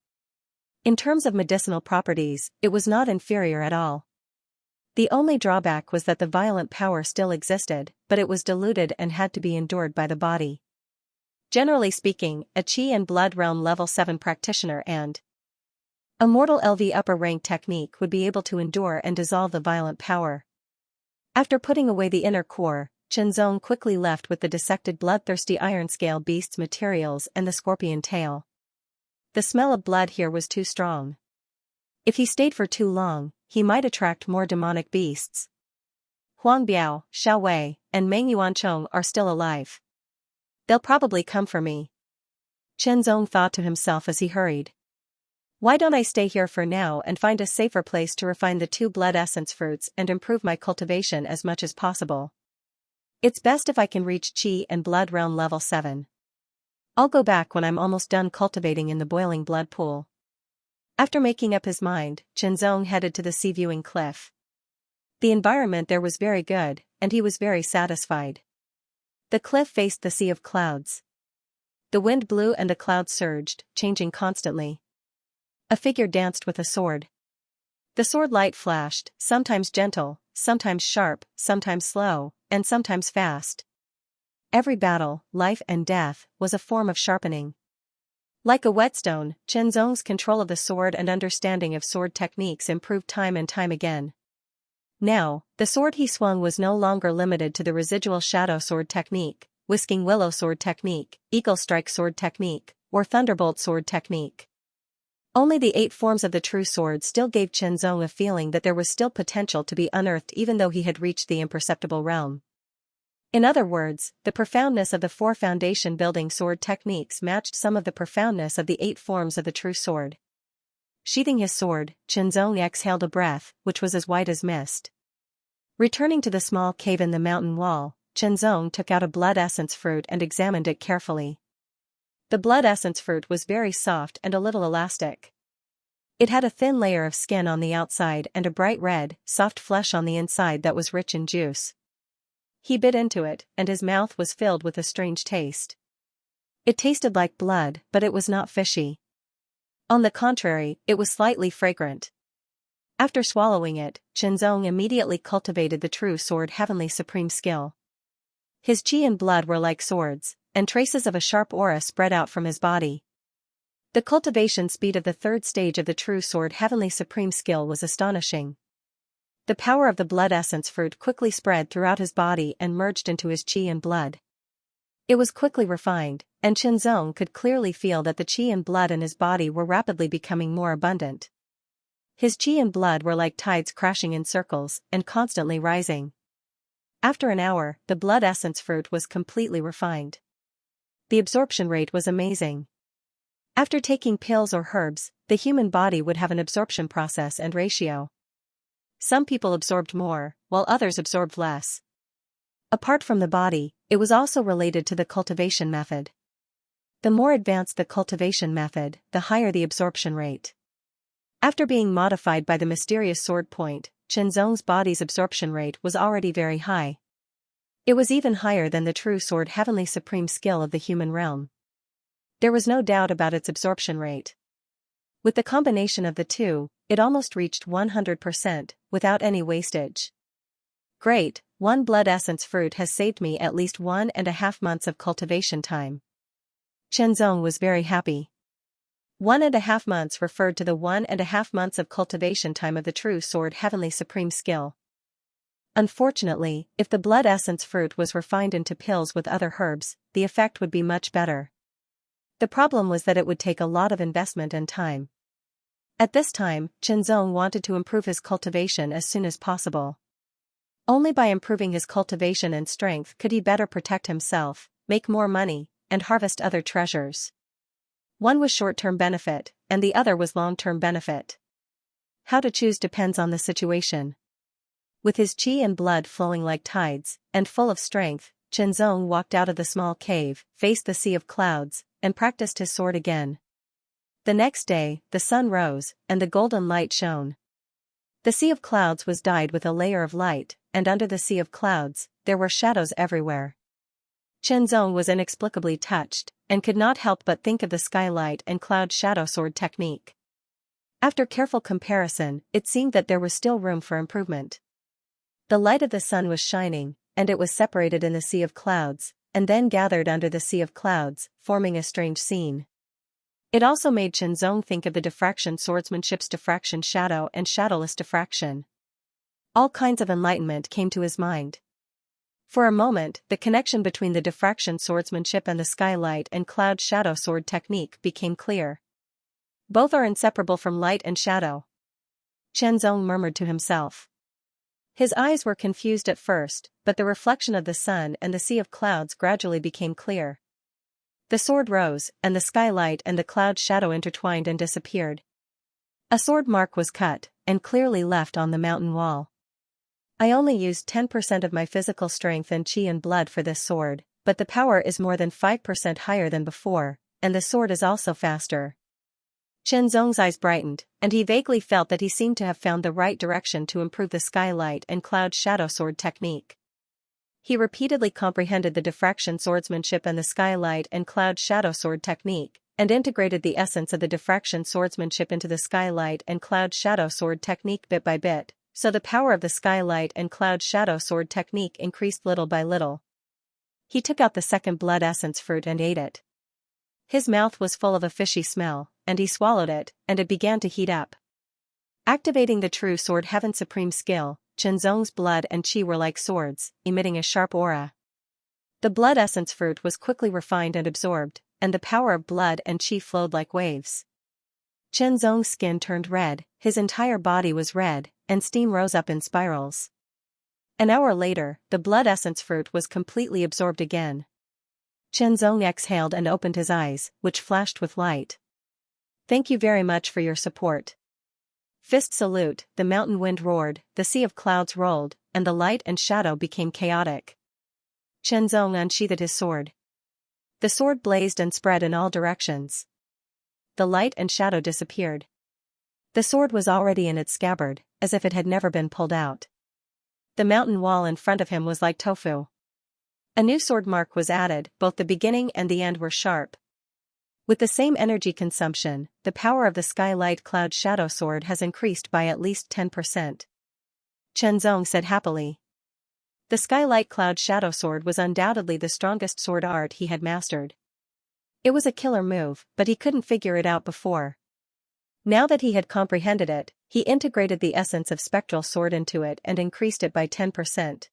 In terms of medicinal properties, it was not inferior at all. The only drawback was that the violent power still existed, but it was diluted and had to be endured by the body. Generally speaking, a Qi and Blood Realm Level 7 practitioner and a mortal LV upper rank technique would be able to endure and dissolve the violent power. After putting away the inner core, Chen Zong quickly left with the dissected bloodthirsty iron scale beast's materials and the scorpion tail. The smell of blood here was too strong. If he stayed for too long, he might attract more demonic beasts. Huang Biao, Xiao Wei, and Meng Yuanchong are still alive. They'll probably come for me. Chen Zong thought to himself as he hurried. Why don't I stay here for now and find a safer place to refine the 2 blood essence fruits and improve my cultivation as much as possible? It's best if I can reach Qi and Blood Realm Level 7. I'll go back when I'm almost done cultivating in the boiling blood pool. After making up his mind, Chen Zong headed to the sea viewing cliff. The environment there was very good, and he was very satisfied. The cliff faced the sea of clouds. The wind blew and the clouds surged, changing constantly. A figure danced with a sword. The sword light flashed, sometimes gentle, sometimes sharp, sometimes slow, and sometimes fast. Every battle, life and death, was a form of sharpening. Like a whetstone, Chen Zong's control of the sword and understanding of sword techniques improved time and time again. Now, the sword he swung was no longer limited to the residual shadow sword technique, whisking willow sword technique, eagle strike sword technique, or thunderbolt sword technique. Only the 8 forms of the true sword still gave Qianzong a feeling that there was still potential to be unearthed even though he had reached the imperceptible realm. In other words, the profoundness of the 4 foundation-building sword techniques matched some of the profoundness of the 8 forms of the true sword. Sheathing his sword, Qianzong exhaled a breath, which was as white as mist. Returning to the small cave in the mountain wall, Qianzong took out a blood essence fruit and examined it carefully. The blood essence fruit was very soft and a little elastic. It had a thin layer of skin on the outside and a bright red, soft flesh on the inside that was rich in juice. He bit into it, and his mouth was filled with a strange taste. It tasted like blood, but it was not fishy. On the contrary, it was slightly fragrant. After swallowing it, Qianzong immediately cultivated the true sword heavenly supreme skill. His qi and blood were like swords, and traces of a sharp aura spread out from his body. The cultivation speed of the 3rd stage of the true sword heavenly supreme skill was astonishing. The power of the blood essence fruit quickly spread throughout his body and merged into his qi and blood. It was quickly refined, and Qianzong could clearly feel that the qi and blood in his body were rapidly becoming more abundant. His qi and blood were like tides crashing in circles and constantly rising. After an hour, the blood essence fruit was completely refined. The absorption rate was amazing. After taking pills or herbs, the human body would have an absorption process and ratio. Some people absorbed more, while others absorbed less. Apart from the body, it was also related to the cultivation method. The more advanced the cultivation method, the higher the absorption rate. After being modified by the mysterious sword point, Qianzong's body's absorption rate was already very high. It was even higher than the true sword heavenly supreme skill of the human realm. There was no doubt about its absorption rate. With the combination of the two, it almost reached 100%, without any wastage. Great, 1 blood essence fruit has saved me at least 1.5 months of cultivation time. Qianzong was very happy. 1.5 months referred to the 1.5 months of cultivation time of the true sword heavenly supreme skill. Unfortunately, if the blood essence fruit was refined into pills with other herbs, the effect would be much better. The problem was that it would take a lot of investment and time. At this time, Qianzong wanted to improve his cultivation as soon as possible. Only by improving his cultivation and strength could he better protect himself, make more money, and harvest other treasures. One was short-term benefit, and the other was long-term benefit. How to choose depends on the situation. With his qi and blood flowing like tides, and full of strength, Qianzong walked out of the small cave, faced the sea of clouds, and practiced his sword again. The next day, the sun rose, and the golden light shone. The sea of clouds was dyed with a layer of light, and under the sea of clouds, there were shadows everywhere. Qianzong was inexplicably touched, and could not help but think of the skylight and cloud shadow sword technique. After careful comparison, it seemed that there was still room for improvement. The light of the sun was shining, and it was separated in the sea of clouds, and then gathered under the sea of clouds, forming a strange scene. It also made Qianzong think of the diffraction swordsmanship's diffraction shadow and shadowless diffraction. All kinds of enlightenment came to his mind. For a moment, the connection between the diffraction swordsmanship and the skylight and cloud shadow sword technique became clear. Both are inseparable from light and shadow. Qianzong murmured to himself. His eyes were confused at first, but the reflection of the sun and the sea of clouds gradually became clear. The sword rose, and the skylight and the cloud shadow intertwined and disappeared. A sword mark was cut, and clearly left on the mountain wall. I only used 10% of my physical strength and qi and blood for this sword, but the power is more than 5% higher than before, and the sword is also faster. Qianzong's eyes brightened, and he vaguely felt that he seemed to have found the right direction to improve the skylight and cloud shadow sword technique. He repeatedly comprehended the diffraction swordsmanship and the skylight and cloud shadow sword technique, and integrated the essence of the diffraction swordsmanship into the skylight and cloud shadow sword technique bit by bit, so the power of the skylight and cloud shadow sword technique increased little by little. He took out the second blood essence fruit and ate it. His mouth was full of a fishy smell, and he swallowed it, and it began to heat up. Activating the true sword heaven supreme skill, Qianzong's blood and qi were like swords, emitting a sharp aura. The blood essence fruit was quickly refined and absorbed, and the power of blood and qi flowed like waves. Chen Zong's skin turned red, his entire body was red, and steam rose up in spirals. An hour later, the blood essence fruit was completely absorbed again. Chen Zong exhaled and opened his eyes, which flashed with light. Thank you very much for your support. Fist salute, the mountain wind roared, the sea of clouds rolled, and the light and shadow became chaotic. Chen Zong unsheathed his sword. The sword blazed and spread in all directions. The light and shadow disappeared. The sword was already in its scabbard, as if it had never been pulled out. The mountain wall in front of him was like tofu. A new sword mark was added, both the beginning and the end were sharp. With the same energy consumption, the power of the Skylight Cloud Shadow Sword has increased by at least 10%. Chen Zong said happily. The Skylight Cloud Shadow Sword was undoubtedly the strongest sword art he had mastered. It was a killer move, but he couldn't figure it out before. Now that he had comprehended it, he integrated the essence of Spectral Sword into it and increased it by 10%.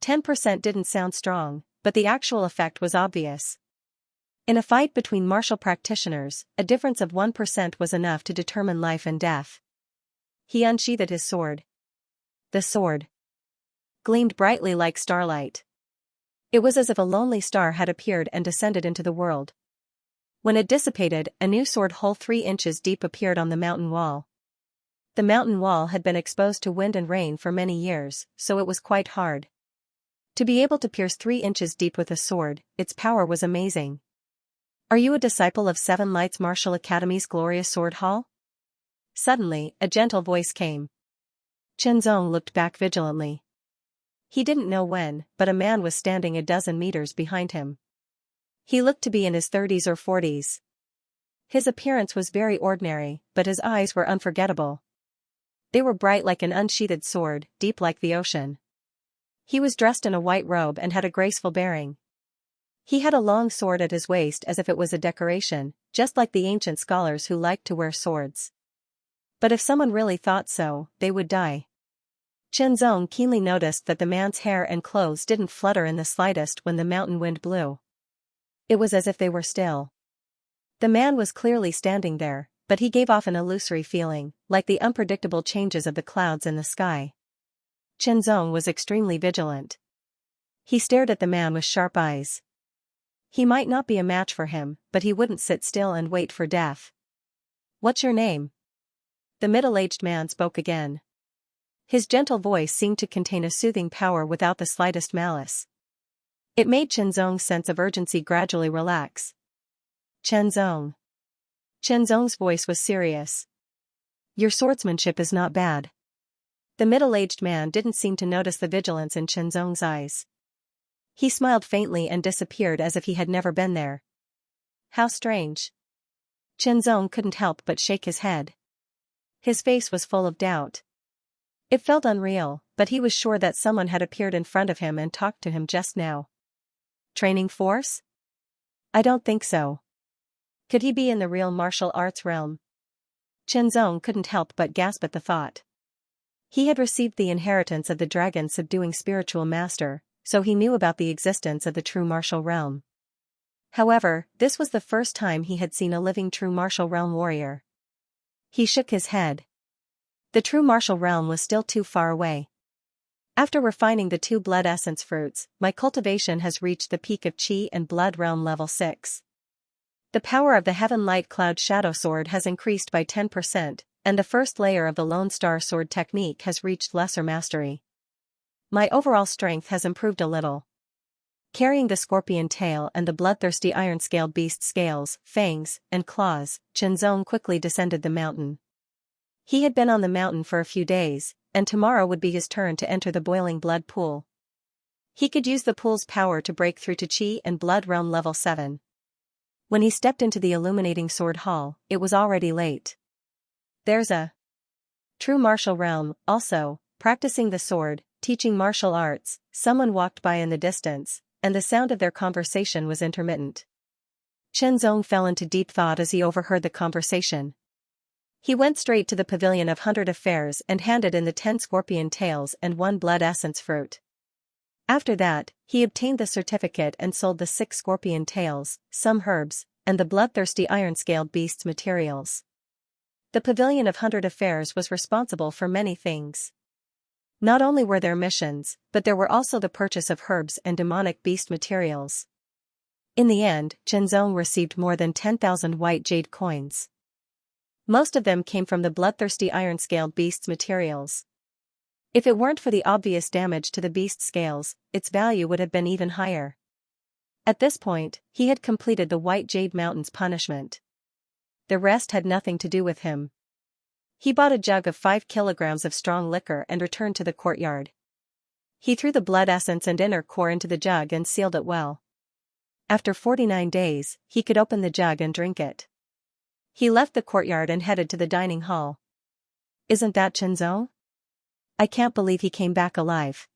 10% didn't sound strong, but the actual effect was obvious. In a fight between martial practitioners, a difference of 1% was enough to determine life and death. He unsheathed his sword. The sword gleamed brightly like starlight. It was as if a lonely star had appeared and descended into the world. When it dissipated, a new sword hole 3 inches deep appeared on the mountain wall. The mountain wall had been exposed to wind and rain for many years, so it was quite hard. To be able to pierce 3 inches deep with a sword, its power was amazing. Are you a disciple of Seven Lights Martial Academy's glorious sword hall? Suddenly, a gentle voice came. Chen Zong looked back vigilantly. He didn't know when, but a man was standing a dozen meters behind him. He looked to be in his 30s or 40s. His appearance was very ordinary, but his eyes were unforgettable. They were bright like an unsheathed sword, deep like the ocean. He was dressed in a white robe and had a graceful bearing. He had a long sword at his waist as if it was a decoration, just like the ancient scholars who liked to wear swords. But if someone really thought so, they would die. Chen Zong keenly noticed that the man's hair and clothes didn't flutter in the slightest when the mountain wind blew. It was as if they were still. The man was clearly standing there, but he gave off an illusory feeling, like the unpredictable changes of the clouds in the sky. Chen Zong was extremely vigilant. He stared at the man with sharp eyes. He might not be a match for him, but he wouldn't sit still and wait for death. What's your name? The middle-aged man spoke again. His gentle voice seemed to contain a soothing power without the slightest malice. It made Chen Zong's sense of urgency gradually relax. Chen Zong. Chen Zong's voice was serious. Your swordsmanship is not bad. The middle-aged man didn't seem to notice the vigilance in Chen Zong's eyes. He smiled faintly and disappeared as if he had never been there. How strange. Chen Zong couldn't help but shake his head. His face was full of doubt. It felt unreal, but he was sure that someone had appeared in front of him and talked to him just now. Training force? I don't think so. Could he be in the real martial arts realm? Chen Zong couldn't help but gasp at the thought. He had received the inheritance of the dragon subduing spiritual master, so he knew about the existence of the true martial realm. However, this was the first time he had seen a living true martial realm warrior. He shook his head. The true martial realm was still too far away. After refining the 2 blood essence fruits, my cultivation has reached the peak of Qi and Blood Realm level 6. The power of the Heaven Light Cloud Shadow Sword has increased by 10%, and the first layer of the Lone Star Sword technique has reached lesser mastery. My overall strength has improved a little. Carrying the scorpion tail and the bloodthirsty iron-scaled beast scales, fangs, and claws, Chen Zong quickly descended the mountain. He had been on the mountain for a few days, and tomorrow would be his turn to enter the boiling blood pool. He could use the pool's power to break through to Qi and Blood Realm level 7. When he stepped into the illuminating sword hall, it was already late. There's a true martial realm, also, practicing the sword, teaching martial arts. Someone walked by in the distance, and the sound of their conversation was intermittent. Chen Zong fell into deep thought as he overheard the conversation. He went straight to the pavilion of 100 affairs and handed in the 10 scorpion tails and 1 blood essence fruit. After that, he obtained the certificate and sold the 6 scorpion tails, some herbs, and the bloodthirsty iron-scaled beast's materials. The Pavilion of Hundred Affairs was responsible for many things. Not only were there missions, but there were also the purchase of herbs and demonic beast materials. In the end, Zhenzong received more than 10,000 white jade coins. Most of them came from the bloodthirsty iron-scaled beast's materials. If it weren't for the obvious damage to the beast's scales, its value would have been even higher. At this point, he had completed the White Jade Mountain's punishment. The rest had nothing to do with him. He bought a jug of 5 kilograms of strong liquor and returned to the courtyard. He threw the blood essence and inner core into the jug and sealed it well. After 49 days, he could open the jug and drink it. He left the courtyard and headed to the dining hall. Isn't that Zhenzong? I can't believe he came back alive.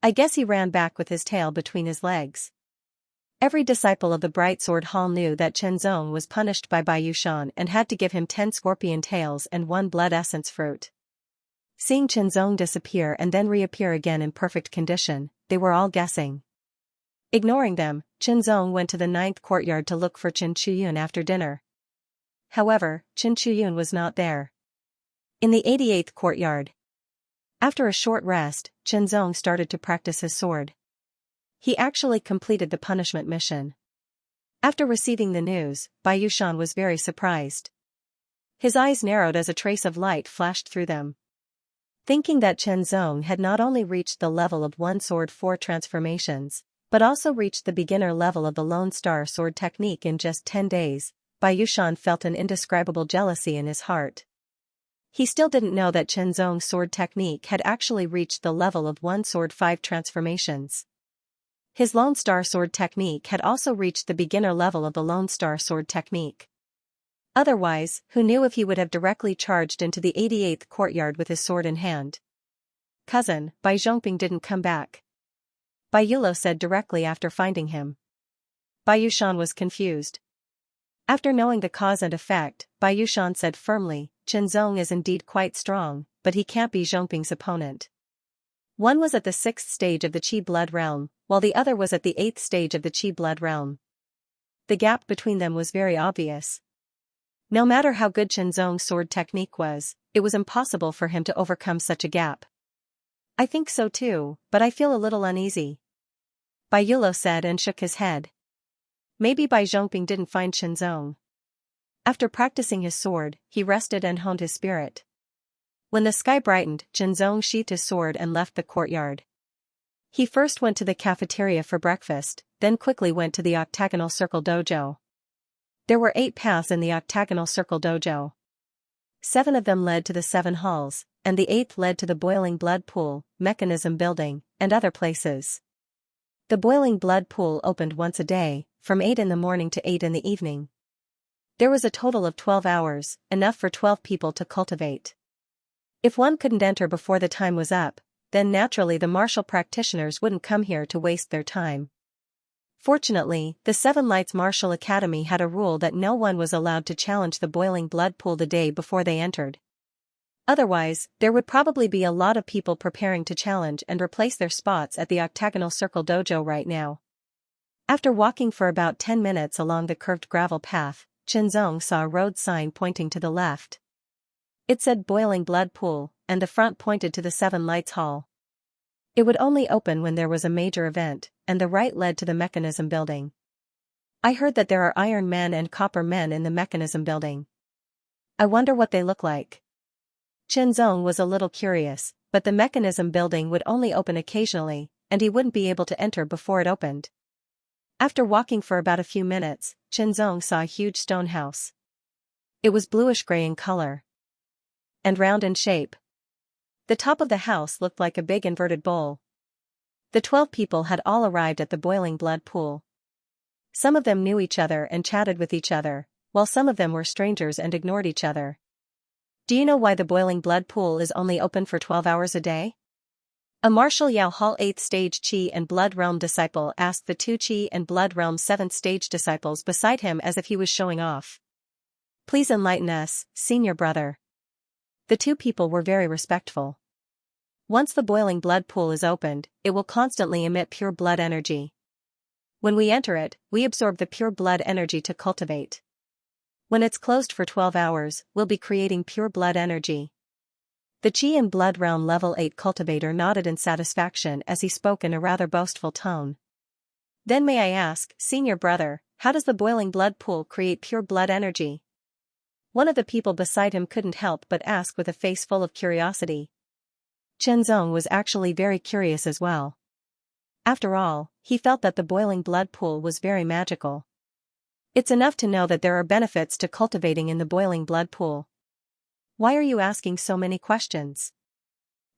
I guess he ran back with his tail between his legs. Every disciple of the Bright Sword Hall knew that Zhenzong was punished by Bai Yushan and had to give him 10 scorpion tails and 1 blood essence fruit. Seeing Zhenzong disappear and then reappear again in perfect condition, they were all guessing. Ignoring them, Zhenzong went to the 9th courtyard to look for Chen Chuyun after dinner. However, Chen Chuyun was not there. In the 88th courtyard. After a short rest, Zhenzong started to practice his sword. He actually completed the punishment mission. After receiving the news, Bai Yushan was very surprised. His eyes narrowed as a trace of light flashed through them. Thinking that Zhenzong had not only reached the level of one sword 4 transformations, but also reached the beginner level of the Lone Star sword technique in just 10 days, Bai Yushan felt an indescribable jealousy in his heart. He still didn't know that Zhenzong's sword technique had actually reached the level of one sword 5 transformations. His Lone Star sword technique had also reached the beginner level of the Lone Star sword technique. Otherwise, who knew if he would have directly charged into the 88th courtyard with his sword in hand? Cousin, Bai Zhongping didn't come back. Bai Yulo said directly after finding him. Bai Yushan was confused. After knowing the cause and effect, Bai Yushan said firmly, Zhenzong is indeed quite strong, but he can't be Zhongping's opponent. One was at the 6th stage of the Qi blood realm, while the other was at the 8th stage of the Qi blood realm. The gap between them was very obvious. No matter how good Zhenzong's sword technique was, it was impossible for him to overcome such a gap. I think so too, but I feel a little uneasy. Bai Yulo said and shook his head. Maybe Bai Zhongping didn't find Zhenzong. After practicing his sword, he rested and honed his spirit. When the sky brightened, Zhenzong sheathed his sword and left the courtyard. He first went to the cafeteria for breakfast, then quickly went to the octagonal circle dojo. There were 8 paths in the octagonal circle dojo. 7 of them led to the 7 halls, and the 8th led to the boiling blood pool, mechanism building, and other places. The boiling blood pool opened once a day, from 8 in the morning to 8 in the evening. There was a total of 12 hours, enough for 12 people to cultivate. If one couldn't enter before the time was up, then naturally the martial practitioners wouldn't come here to waste their time. Fortunately, the Seven Lights Martial Academy had a rule that no one was allowed to challenge the boiling blood pool the day before they entered. Otherwise, there would probably be a lot of people preparing to challenge and replace their spots at the octagonal circle dojo right now. After walking for about 10 minutes along the curved gravel path, Zhenzong saw a road sign pointing to the left. It said Boiling Blood Pool, and the front pointed to the Seven Lights Hall. It would only open when there was a major event, and the right led to the mechanism building. I heard that there are iron men and copper men in the mechanism building. I wonder what they look like. Zhenzong was a little curious, but the mechanism building would only open occasionally, and he wouldn't be able to enter before it opened. After walking for about a few minutes, Zhenzong saw a huge stone house. It was bluish-gray in color and round in shape. The top of the house looked like a big inverted bowl. The 12 people had all arrived at the boiling blood pool. Some of them knew each other and chatted with each other, while some of them were strangers and ignored each other. Do you know why the boiling blood pool is only open for 12 hours a day? A Martial Yao Hall 8th stage Qi and Blood Realm disciple asked the 2 Qi and Blood Realm 7th stage disciples beside him as if he was showing off. Please enlighten us, senior brother. The 2 people were very respectful. Once the boiling blood pool is opened, it will constantly emit pure blood energy. When we enter it, we absorb the pure blood energy to cultivate. When it's closed for 12 hours, we'll be creating pure blood energy. The Qi and Blood Realm Level 8 cultivator nodded in satisfaction as he spoke in a rather boastful tone. Then may I ask, senior brother, how does the boiling blood pool create pure blood energy? One of the people beside him couldn't help but ask with a face full of curiosity. Chenzong was actually very curious as well. After all, he felt that the boiling blood pool was very magical. It's enough to know that there are benefits to cultivating in the boiling blood pool. Why are you asking so many questions?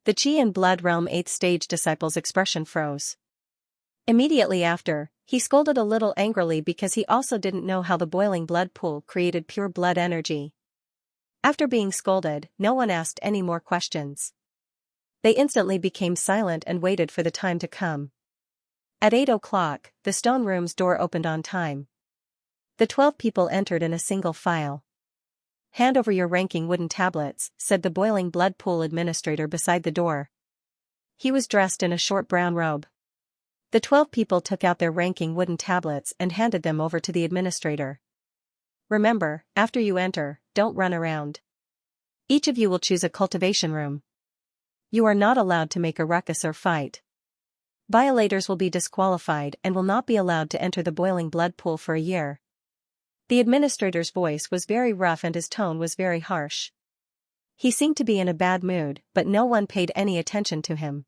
The Qi and Blood Realm 8th stage disciple's expression froze. Immediately after, he scolded a little angrily because he also didn't know how the boiling blood pool created pure blood energy. After being scolded, no one asked any more questions. They instantly became silent and waited for the time to come. At 8 o'clock, the stone room's door opened on time. The 12 people entered in a single file. Hand over your ranking wooden tablets, said the boiling blood pool administrator beside the door. He was dressed in a short brown robe. The 12 people took out their ranking wooden tablets and handed them over to the administrator. Remember, after you enter, don't run around. Each of you will choose a cultivation room. You are not allowed to make a ruckus or fight. Violators will be disqualified and will not be allowed to enter the boiling blood pool for a year. The administrator's voice was very rough and his tone was very harsh. He seemed to be in a bad mood, but no one paid any attention to him.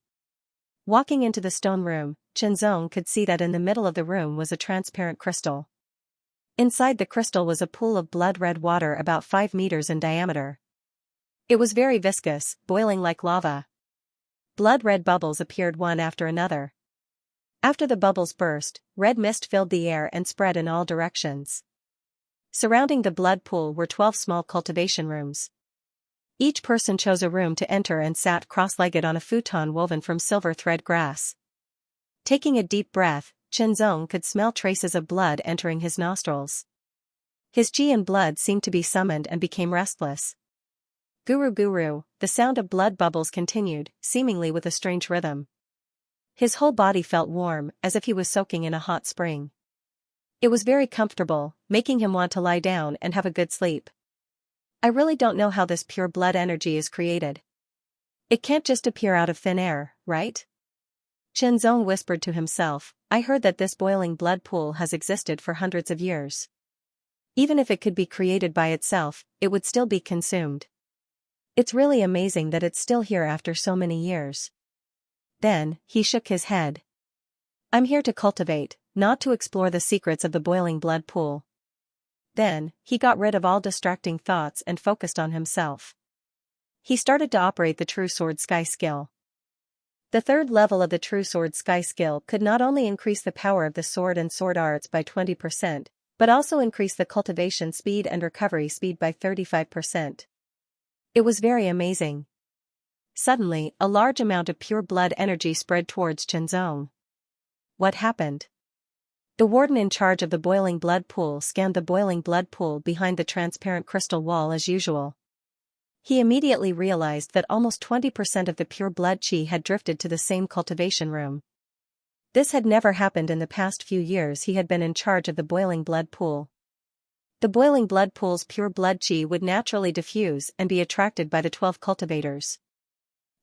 Walking into the stone room, Chenzong could see that in the middle of the room was a transparent crystal. Inside the crystal was a pool of blood-red water about 5 meters in diameter. It was very viscous, boiling like lava. Blood-red bubbles appeared one after another. After the bubbles burst, red mist filled the air and spread in all directions. Surrounding the blood pool were 12 small cultivation rooms. Each person chose a room to enter and sat cross-legged on a futon woven from silver thread grass. Taking a deep breath, Chenzong could smell traces of blood entering his nostrils. His qi and blood seemed to be summoned and became restless. Guru guru, the sound of blood bubbles continued, seemingly with a strange rhythm. His whole body felt warm, as if he was soaking in a hot spring. It was very comfortable, making him want to lie down and have a good sleep. I really don't know how this pure blood energy is created. It can't just appear out of thin air, right? Chenzong whispered to himself, I heard that this boiling blood pool has existed for hundreds of years. Even if it could be created by itself, it would still be consumed. It's really amazing that it's still here after so many years. Then, he shook his head. I'm here to cultivate, not to explore the secrets of the boiling blood pool. Then, he got rid of all distracting thoughts and focused on himself. He started to operate the True Sword Sky skill. The third level of the True Sword Sky skill could not only increase the power of the sword and sword arts by 20%, but also increase the cultivation speed and recovery speed by 35%. It was very amazing. Suddenly, a large amount of pure blood energy spread towards Chenzong. What happened? The warden in charge of the boiling blood pool scanned the boiling blood pool behind the transparent crystal wall as usual. He immediately realized that almost 20% of the pure blood qi had drifted to the same cultivation room. This had never happened in the past few years he had been in charge of the boiling blood pool. The boiling blood pool's pure blood qi would naturally diffuse and be attracted by the 12 cultivators.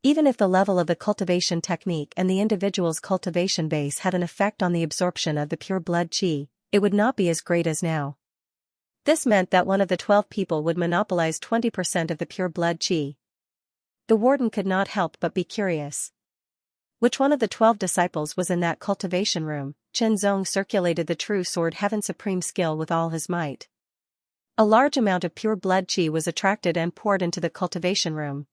Even if the level of the cultivation technique and the individual's cultivation base had an effect on the absorption of the pure blood qi, it would not be as great as now. This meant that one of the 12 people would monopolize 20% of the pure blood qi. The warden could not help but be curious. Which one of the 12 disciples was in that cultivation room? Chenzong circulated the True Sword Heaven Supreme skill with all his might. A large amount of pure blood qi was attracted and poured into the cultivation room.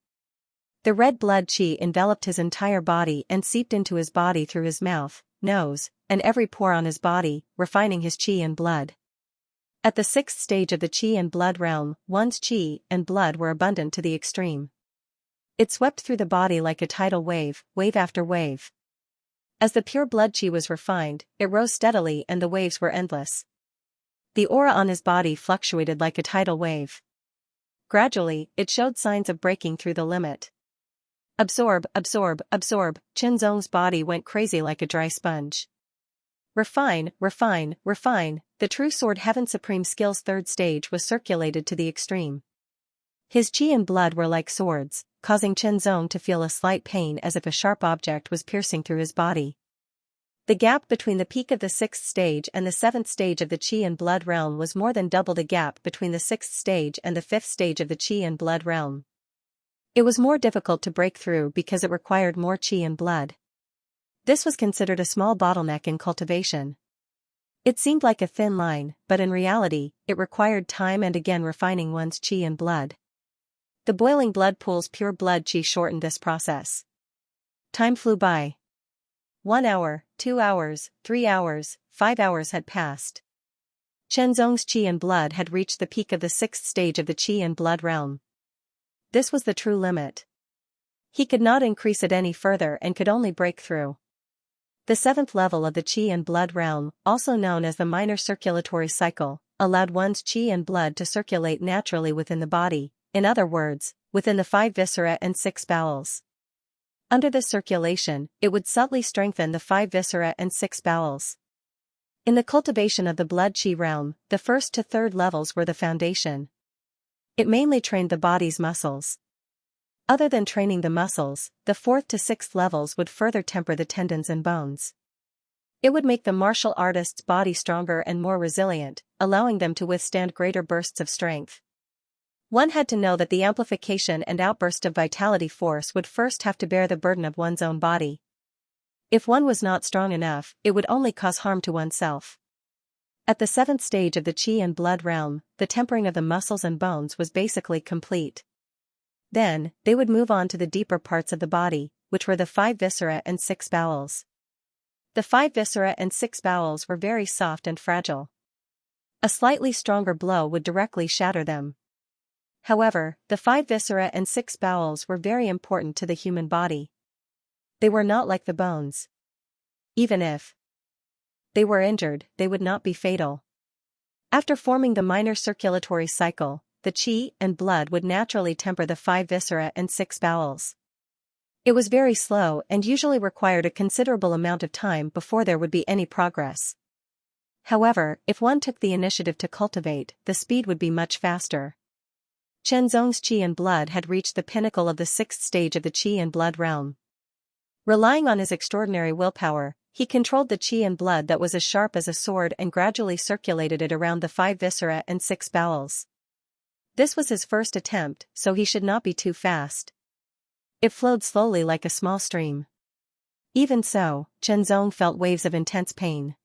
The red blood qi enveloped his entire body and seeped into his body through his mouth, nose, and every pore on his body, refining his qi and blood. At the 6th stage of the qi and blood realm, one's qi and blood were abundant to the extreme. It swept through the body like a tidal wave, wave after wave. As the pure blood qi was refined, it rose steadily and the waves were endless. The aura on his body fluctuated like a tidal wave. Gradually, it showed signs of breaking through the limit. Absorb, absorb, absorb, Chenzong's body went crazy like a dry sponge. Refine, refine, refine. The true sword Heaven Supreme skill's third stage was circulated to the extreme. His chi and blood were like swords, causing Qianzong to feel a slight pain as if a sharp object was piercing through his body. The gap between the peak of the sixth stage and the seventh stage of the chi and blood realm was more than double the gap between the sixth stage and the fifth stage of the chi and blood realm. It was more difficult to break through because it required more chi and blood. This was considered a small bottleneck in cultivation. It seemed like a thin line, but in reality, it required time and again refining one's chi and blood. The boiling blood pool's pure blood chi shortened this process. Time flew by. 1 hour, 2 hours, 3 hours, 5 hours had passed. Qianzong's chi and blood had reached the peak of the sixth stage of the chi and blood realm. This was the true limit. He could not increase it any further and could only break through. The seventh level of the chi and blood realm, also known as the minor circulatory cycle, allowed one's chi and blood to circulate naturally within the body, in other words, within the 5 viscera and 6 bowels. Under this circulation, it would subtly strengthen the 5 viscera and 6 bowels. In the cultivation of the blood chi realm, the first to third levels were the foundation. It mainly trained the body's muscles. Other than training the muscles, the fourth to sixth levels would further temper the tendons and bones. It would make the martial artist's body stronger and more resilient, allowing them to withstand greater bursts of strength. One had to know that the amplification and outburst of vitality force would first have to bear the burden of one's own body. If one was not strong enough, it would only cause harm to oneself. At the seventh stage of the chi and blood realm, the tempering of the muscles and bones was basically complete. Then, they would move on to the deeper parts of the body, which were the 5 viscera and 6 bowels. The 5 viscera and 6 bowels were very soft and fragile. A slightly stronger blow would directly shatter them. However, the 5 viscera and 6 bowels were very important to the human body. They were not like the bones. Even if they were injured, they would not be fatal. After forming the minor circulatory cycle, the chi and blood would naturally temper the 5 viscera and 6 bowels. It was very slow and usually required a considerable amount of time before there would be any progress. However, if one took the initiative to cultivate, the speed would be much faster. Qianzong's chi and blood had reached the pinnacle of the sixth stage of the chi and blood realm. Relying on his extraordinary willpower, he controlled the chi and blood that was as sharp as a sword and gradually circulated it around the 5 viscera and 6 bowels. This was his first attempt, so he should not be too fast. It flowed slowly like a small stream. Even so, Qianzong felt waves of intense pain.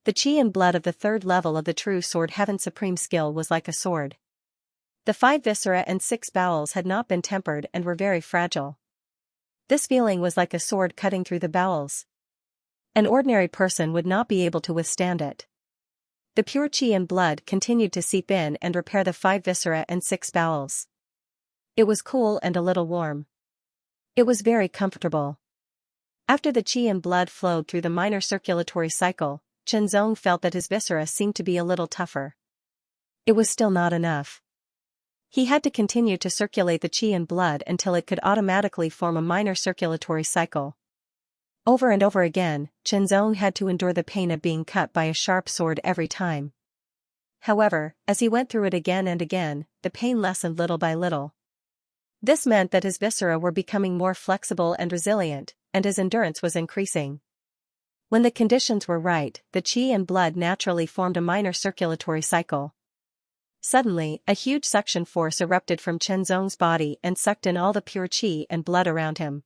The chi and blood of the third level of the true sword Heaven Supreme skill was like a sword. The 5 viscera and 6 bowels had not been tempered and were very fragile. This feeling was like a sword cutting through the bowels. An ordinary person would not be able to withstand it. The pure chi and blood continued to seep in and repair the 5 viscera and 6 bowels. It was cool and a little warm. It was very comfortable. After the chi and blood flowed through the minor circulatory cycle, Qianzong felt that his viscera seemed to be a little tougher. It was still not enough. He had to continue to circulate the chi and blood until it could automatically form a minor circulatory cycle. Over and over again, Qianzong had to endure the pain of being cut by a sharp sword every time. However, as he went through it again and again, the pain lessened little by little. This meant that his viscera were becoming more flexible and resilient, and his endurance was increasing. When the conditions were right, the chi and blood naturally formed a minor circulatory cycle. Suddenly, a huge suction force erupted from Qianzong's body and sucked in all the pure chi and blood around him.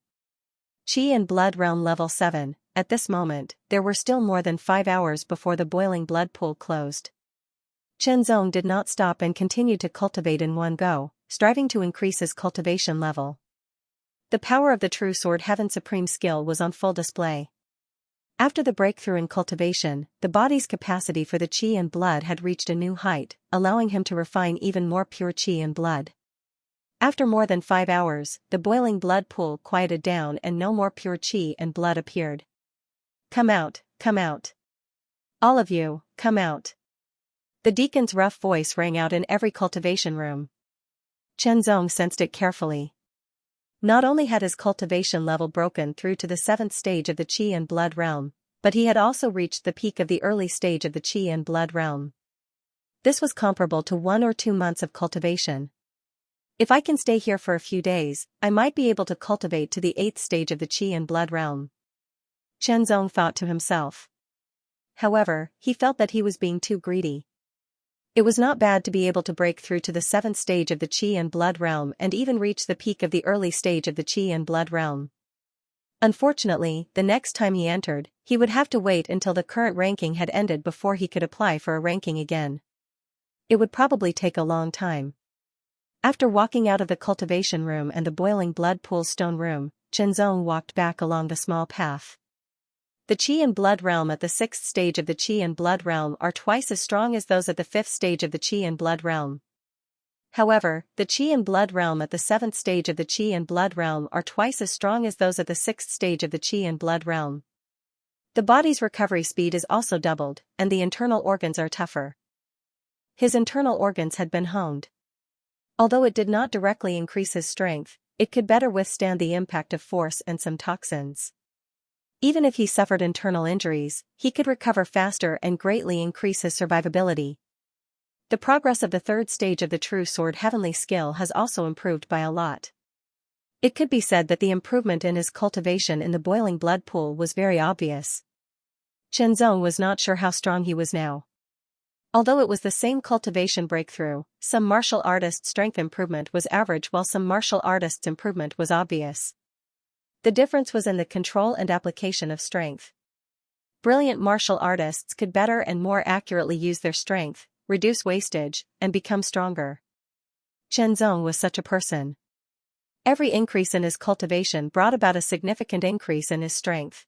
Chi and blood realm level 7. At this moment, there were still more than 5 hours before the boiling blood pool closed. Qianzong did not stop and continued to cultivate in one go, striving to increase his cultivation level. The power of the true sword Heaven Supreme skill was on full display. After the breakthrough in cultivation, the body's capacity for the chi and blood had reached a new height, allowing him to refine even more pure chi and blood. After more than 5 hours, the boiling blood pool quieted down and no more pure chi and blood appeared. "Come out, come out. All of you, come out." The deacon's rough voice rang out in every cultivation room. Qianzong sensed it carefully. Not only had his cultivation level broken through to the 7th stage of the chi and blood realm, but he had also reached the peak of the early stage of the Qi and blood realm. This was comparable to 1 or 2 months of cultivation. If I can stay here for a few days, I might be able to cultivate to the 8th stage of the Qi and blood realm. Chen Zong thought to himself. However, he felt that he was being too greedy. It was not bad to be able to break through to the 7th stage of the Qi and blood realm and even reach the peak of the early stage of the Qi and blood realm. Unfortunately, the next time he entered, he would have to wait until the current ranking had ended before he could apply for a ranking again. It would probably take a long time. After walking out of the cultivation room and the boiling blood pool stone room, Chen Zong walked back along the small path. The Qi and blood realm at the 6th stage of the Qi and blood realm are twice as strong as those at the 5th stage of the Qi and blood realm. However, the Qi and blood realm at the 7th stage of the Qi and blood realm are twice as strong as those at the 6th stage of the Qi and blood realm. The body's recovery speed is also doubled, and the internal organs are tougher. His internal organs had been honed. Although it did not directly increase his strength, it could better withstand the impact of force and some toxins. Even if he suffered internal injuries, he could recover faster and greatly increase his survivability. The progress of the 3rd stage of the True Sword Heavenly skill has also improved by a lot. It could be said that the improvement in his cultivation in the boiling blood pool was very obvious. Chen Zong was not sure how strong he was now. Although it was the same cultivation breakthrough, some martial artists' strength improvement was average while some martial artists' improvement was obvious. The difference was in the control and application of strength. Brilliant martial artists could better and more accurately use their strength, reduce wastage, and become stronger. Chen Zong was such a person. Every increase in his cultivation brought about a significant increase in his strength.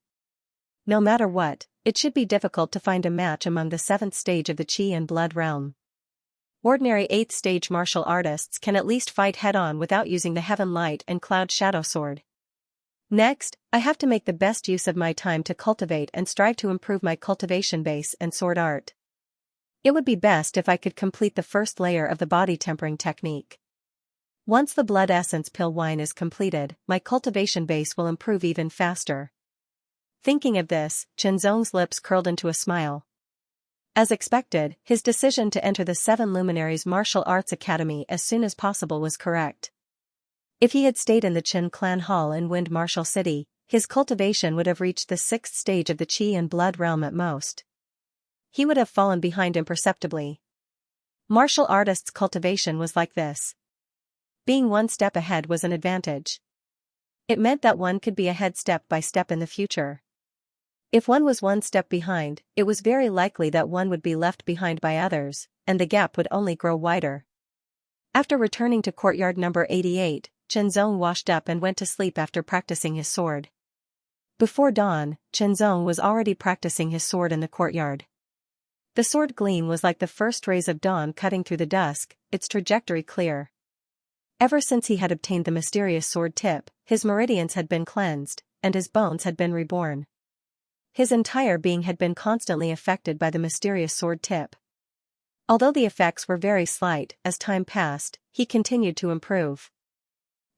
No matter what, it should be difficult to find a match among the 7th stage of the Qi and blood realm. Ordinary 8th stage martial artists can at least fight head-on without using the Heaven Light and Cloud Shadow Sword. Next, I have to make the best use of my time to cultivate and strive to improve my cultivation base and sword art. It would be best if I could complete the first layer of the body tempering technique. Once the blood essence pill wine is completed, my cultivation base will improve even faster. Thinking of this, Chen Zong's lips curled into a smile. As expected, his decision to enter the 7 Luminaries Martial Arts Academy as soon as possible was correct. If he had stayed in the Qin Clan Hall in Wind Martial City, his cultivation would have reached the 6th stage of the Qi and blood realm at most. He would have fallen behind imperceptibly. Martial artists' cultivation was like this. Being one step ahead was an advantage. It meant that one could be ahead step by step in the future. If one was one step behind, it was very likely that one would be left behind by others, and the gap would only grow wider. After returning to courtyard number 88, Chen Zong washed up and went to sleep after practicing his sword. Before dawn, Chen Zong was already practicing his sword in the courtyard. The sword gleam was like the first rays of dawn cutting through the dusk, its trajectory clear. Ever since he had obtained the mysterious sword tip, his meridians had been cleansed, and his bones had been reborn. His entire being had been constantly affected by the mysterious sword tip. Although the effects were very slight, as time passed, he continued to improve.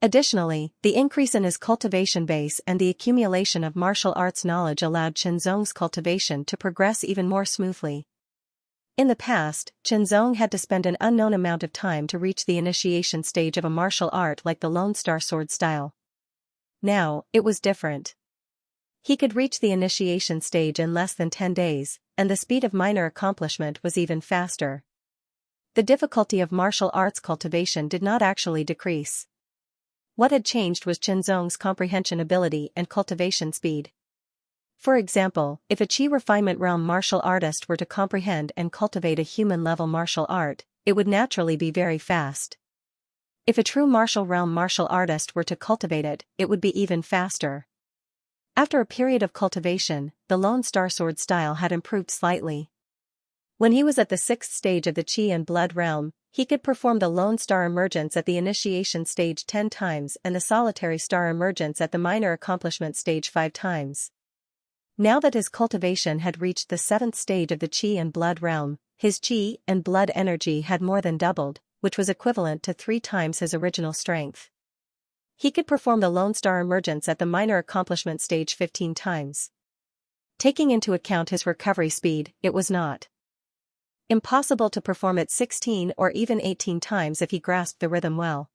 Additionally, the increase in his cultivation base and the accumulation of martial arts knowledge allowed Chen Zong's cultivation to progress even more smoothly. In the past, Chen Zong had to spend an unknown amount of time to reach the initiation stage of a martial art like the Lone Star Sword style. Now, it was different. He could reach the initiation stage in less than 10 days, and the speed of minor accomplishment was even faster. The difficulty of martial arts cultivation did not actually decrease. What had changed was Chen Zong's comprehension ability and cultivation speed. For example, if a Qi refinement realm martial artist were to comprehend and cultivate a human-level martial art, it would naturally be very fast. If a true martial realm martial artist were to cultivate it, it would be even faster. After a period of cultivation, the Lone Star Sword style had improved slightly. When he was at the 6th stage of the Qi and blood realm, he could perform the Lone Star Emergence at the initiation stage 10 times and the Solitary Star Emergence at the minor accomplishment stage 5 times. Now that his cultivation had reached the 7th stage of the Qi and blood realm, his Qi and blood energy had more than doubled, which was equivalent to 3 times his original strength. He could perform the Lone Star Emergence at the minor accomplishment stage 15 times. Taking into account his recovery speed, it was not impossible to perform it 16 or even 18 times if he grasped the rhythm well.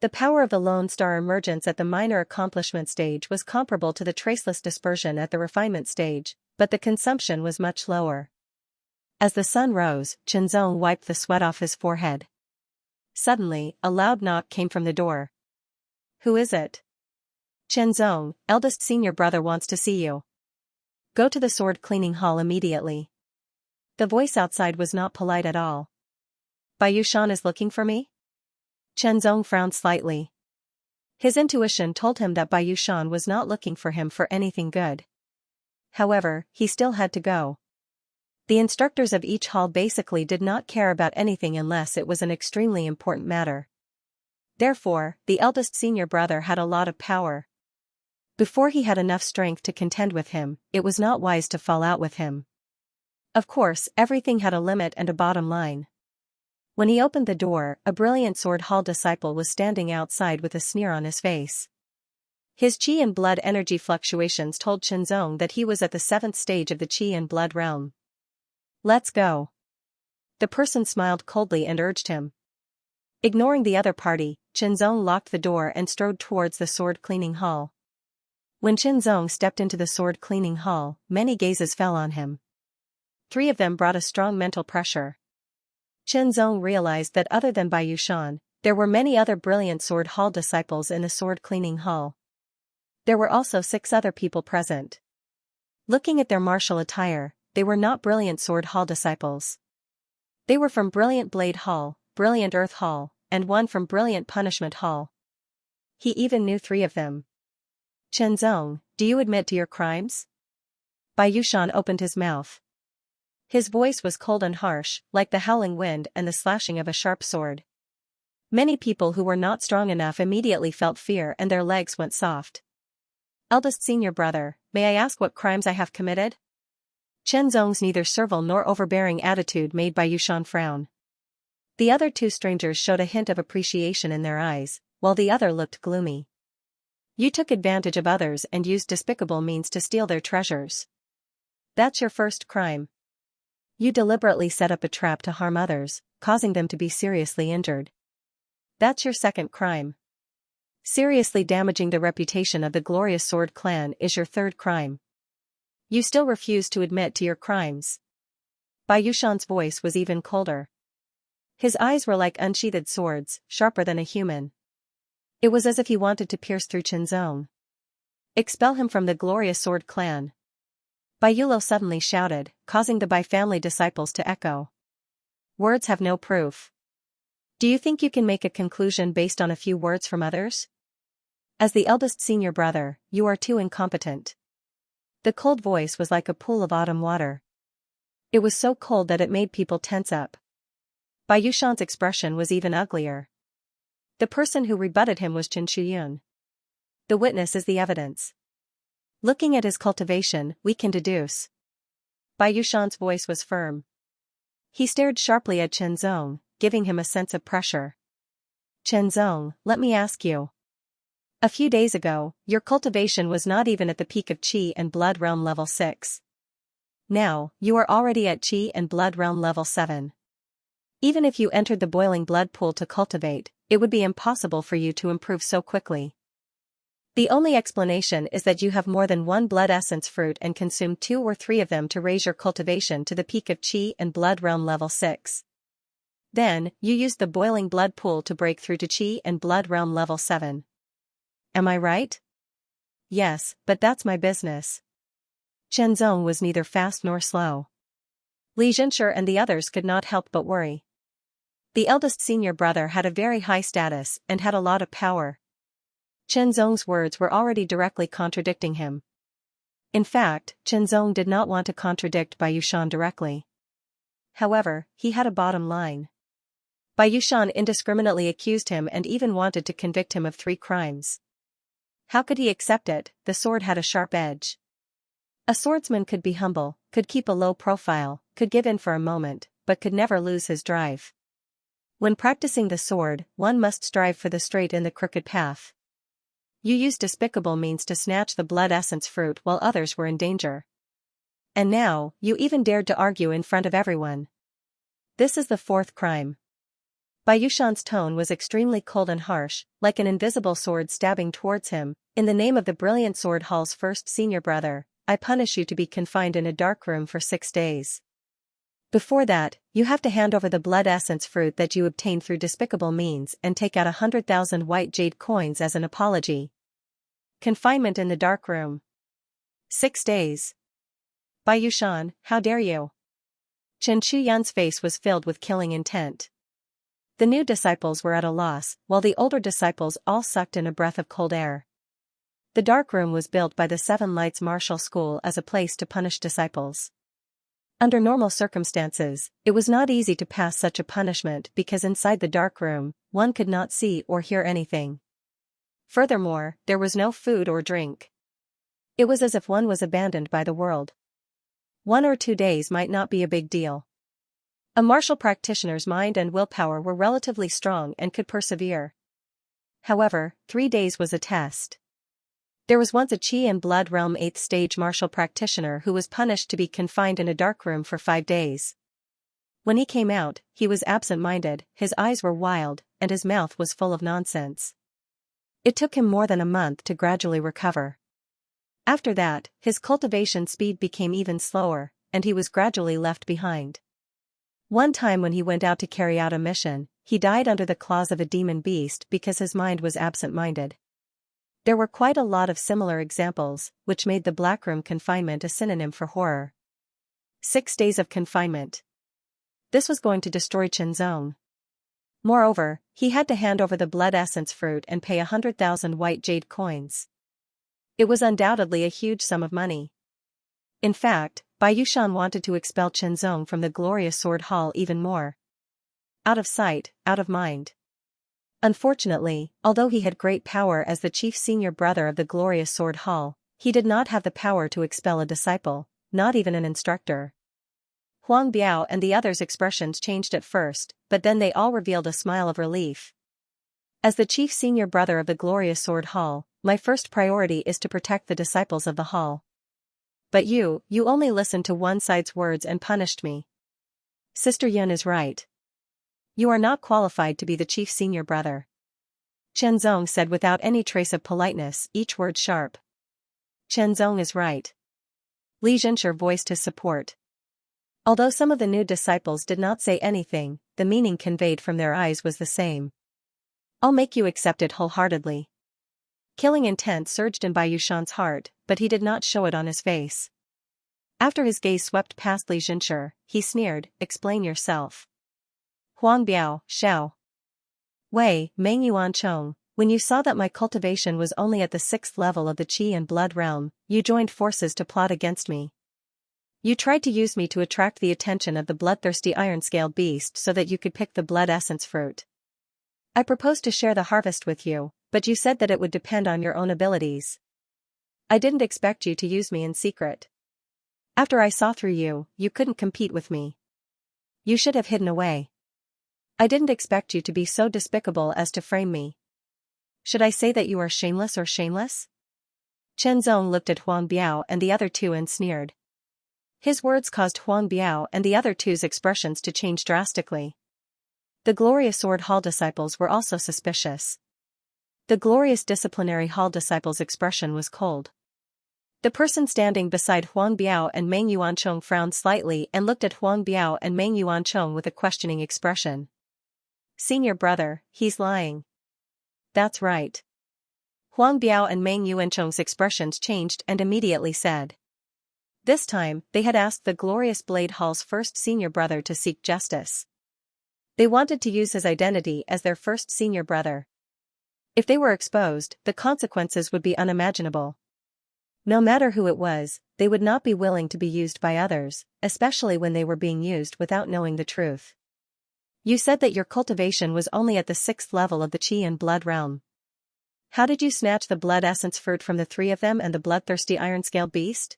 The power of the Lone Star emergence at the minor accomplishment stage was comparable to the traceless dispersion at the refinement stage, but the consumption was much lower. As the sun rose, Chenzong wiped the sweat off his forehead. Suddenly, a loud knock came from the door. "Who is it?" "Chenzong, eldest senior brother wants to see you. Go to the sword cleaning hall immediately." The voice outside was not polite at all. "Bai Yushan is looking for me?" Chenzong frowned slightly. His intuition told him that Bai Yushan was not looking for him for anything good. However, he still had to go. The instructors of each hall basically did not care about anything unless it was an extremely important matter. Therefore, the eldest senior brother had a lot of power. Before he had enough strength to contend with him, it was not wise to fall out with him. Of course, everything had a limit and a bottom line. When he opened the door, a brilliant sword hall disciple was standing outside with a sneer on his face. His qi and blood energy fluctuations told Chenzong that he was at the 7th stage of the qi and blood realm. "Let's go." The person smiled coldly and urged him. Ignoring the other party, Chenzong locked the door and strode towards the sword cleaning hall. When Chenzong stepped into the sword cleaning hall, many gazes fell on him. 3 of them brought a strong mental pressure. Chenzong realized that other than Bai Yushan, there were many other brilliant sword hall disciples in the sword cleaning hall. There were also 6 other people present. Looking at their martial attire, they were not brilliant sword hall disciples. They were from Brilliant Blade Hall, Brilliant Earth Hall, and one from Brilliant Punishment Hall. He even knew 3 of them. "Chenzong, do you admit to your crimes?" Bai Yushan opened his mouth. His voice was cold and harsh, like the howling wind and the slashing of a sharp sword. Many people who were not strong enough immediately felt fear and their legs went soft. "Eldest senior brother, may I ask what crimes I have committed?" Chenzong's neither servile nor overbearing attitude made Bai Yushan frown. The other 2 strangers showed a hint of appreciation in their eyes, while the other looked gloomy. "You took advantage of others and used despicable means to steal their treasures. That's your first crime. You deliberately set up a trap to harm others, causing them to be seriously injured. That's your second crime. Seriously damaging the reputation of the glorious Sword Clan is your third crime. You still refuse to admit to your crimes." Bai Yushan's voice was even colder. His eyes were like unsheathed swords, sharper than a human. It was as if he wanted to pierce through Chenzong. "Expel him from the glorious Sword Clan." Bai Yulo suddenly shouted, causing the Bai family disciples to echo. "Words have no proof. Do you think you can make a conclusion based on a few words from others? As the eldest senior brother, you are too incompetent." The cold voice was like a pool of autumn water. It was so cold that it made people tense up. Bai Yushan's expression was even uglier. The person who rebutted him was Chen Shuyun. "The witness is the evidence. Looking at his cultivation, we can deduce." Bai Yushan's voice was firm. He stared sharply at Chenzong, giving him a sense of pressure. "Chenzong, let me ask you. A few days ago, your cultivation was not even at the peak of Qi and Blood Realm level 6. Now, you are already at Qi and Blood Realm level 7. Even if you entered the boiling blood pool to cultivate, it would be impossible for you to improve so quickly. The only explanation is that you have more than 1 blood essence fruit and consume 2 or 3 of them to raise your cultivation to the peak of Qi and Blood Realm level 6. Then, you used the boiling blood pool to break through to Qi and Blood Realm level 7. Am I right?" "Yes, but that's my business." Chenzong was neither fast nor slow. Li Zhenshi and the others could not help but worry. The eldest senior brother had a very high status and had a lot of power. Chenzong's words were already directly contradicting him. In fact, Chenzong did not want to contradict Bai Yushan directly. However, he had a bottom line. Bai Yushan indiscriminately accused him and even wanted to convict him of 3 crimes. How could he accept it? The sword had a sharp edge. A swordsman could be humble, could keep a low profile, could give in for a moment, but could never lose his drive. When practicing the sword, one must strive for the straight and the crooked path. You used despicable means to snatch the blood essence fruit while others were in danger. And now, you even dared to argue in front of everyone. This is the fourth crime. Bai Yushan's tone was extremely cold and harsh, like an invisible sword stabbing towards him. In the name of the Brilliant Sword Hall's first senior brother, I punish you to be confined in a dark room for 6 days. Before that, you have to hand over the blood essence fruit that you obtained through despicable means and take out 100,000 white jade coins as an apology. Confinement in the dark room. 6 days. Bai Yushan, how dare you? Chen Chuyuan's face was filled with killing intent. The new disciples were at a loss, while the older disciples all sucked in a breath of cold air. The dark room was built by the Seven Lights Martial School as a place to punish disciples. Under normal circumstances, it was not easy to pass such a punishment because inside the dark room, one could not see or hear anything. Furthermore, there was no food or drink. It was as if one was abandoned by the world. 1 or 2 days might not be a big deal. A martial practitioner's mind and willpower were relatively strong and could persevere. However, 3 days was a test. There was once a Qi and Blood Realm 8th stage martial practitioner who was punished to be confined in a dark room for 5 days. When he came out, he was absent-minded, his eyes were wild, and his mouth was full of nonsense. It took him more than a month to gradually recover. After that, his cultivation speed became even slower, and he was gradually left behind. One time when he went out to carry out a mission, he died under the claws of a demon beast because his mind was absent-minded. There were quite a lot of similar examples, which made the black room confinement a synonym for horror. 6 days of confinement. This was going to destroy Chenzong. Moreover, he had to hand over the blood essence fruit and pay 100,000 white jade coins. It was undoubtedly a huge sum of money. In fact, Bai Yushan wanted to expel Chenzong from the glorious sword hall even more. Out of sight, out of mind. Unfortunately, although he had great power as the chief senior brother of the glorious sword hall, he did not have the power to expel a disciple, not even an instructor. Huang Biao and the others' expressions changed at first, but then they all revealed a smile of relief. As the chief senior brother of the glorious sword hall, my first priority is to protect the disciples of the hall. But you only listened to one side's words and punished me. Sister Yun is right. You are not qualified to be the chief senior brother. Chenzong said without any trace of politeness, each word sharp. Chenzong is right. Li Zhenshi voiced his support. Although some of the new disciples did not say anything, the meaning conveyed from their eyes was the same. I'll make you accept it wholeheartedly. Killing intent surged in Bai Yushan's heart, but he did not show it on his face. After his gaze swept past Li Zhenshi, he sneered, explain yourself. Huang Biao, Xiao. Wei, Meng Yuan Chong, when you saw that my cultivation was only at the 6th level of the Qi and Blood Realm, you joined forces to plot against me. You tried to use me to attract the attention of the bloodthirsty iron-scaled beast so that you could pick the blood essence fruit. I proposed to share the harvest with you, but you said that it would depend on your own abilities. I didn't expect you to use me in secret. After I saw through you, you couldn't compete with me. You should have hidden away. I didn't expect you to be so despicable as to frame me. Should I say that you are shameless or shameless? Chenzong looked at Huang Biao and the other two and sneered. His words caused Huang Biao and the other two's expressions to change drastically. The glorious sword hall disciples were also suspicious. The glorious disciplinary hall disciples' expression was cold. The person standing beside Huang Biao and Meng Yuanchong frowned slightly and looked at Huang Biao and Meng Yuanchong with a questioning expression. Senior brother, he's lying. That's right. Huang Biao and Meng Yuanchong's expressions changed and immediately said. This time, they had asked the glorious Blade Hall's first senior brother to seek justice. They wanted to use his identity as their first senior brother. If they were exposed, the consequences would be unimaginable. No matter who it was, they would not be willing to be used by others, especially when they were being used without knowing the truth. You said that your cultivation was only at the 6th level of the Qi and Blood Realm. How did you snatch the blood essence fruit from the 3 of them and the bloodthirsty iron-scaled beast?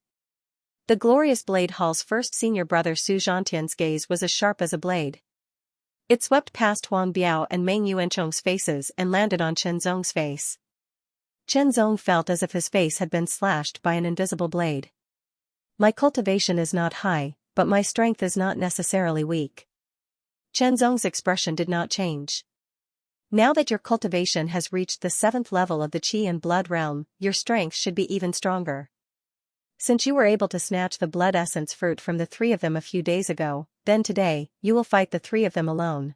The glorious Blade Hall's first senior brother Su Zhantian's gaze was as sharp as a blade. It swept past Huang Biao and Meng Yuanchong's faces and landed on Chenzong's face. Chenzong felt as if his face had been slashed by an invisible blade. My cultivation is not high, but my strength is not necessarily weak. Chen Zong's expression did not change. Now that your cultivation has reached the 7th level of the qi and blood realm, your strength should be even stronger. Since you were able to snatch the blood essence fruit from the 3 of them a few days ago, then today, you will fight the 3 of them alone.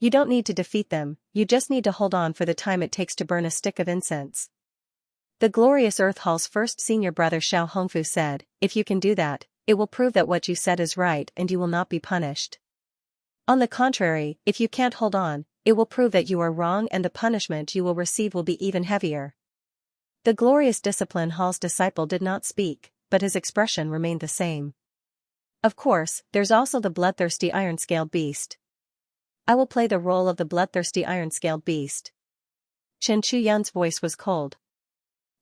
You don't need to defeat them, you just need to hold on for the time it takes to burn a stick of incense. The glorious Earth Hall's first senior brother Xiao Hongfu said, if you can do that, it will prove that what you said is right and you will not be punished. On the contrary, if you can't hold on, it will prove that you are wrong and the punishment you will receive will be even heavier. The glorious Discipline Hall's disciple did not speak, but his expression remained the same. Of course, there's also the bloodthirsty iron-scaled beast. I will play the role of the bloodthirsty iron-scaled beast. Chen Chuyun's voice was cold.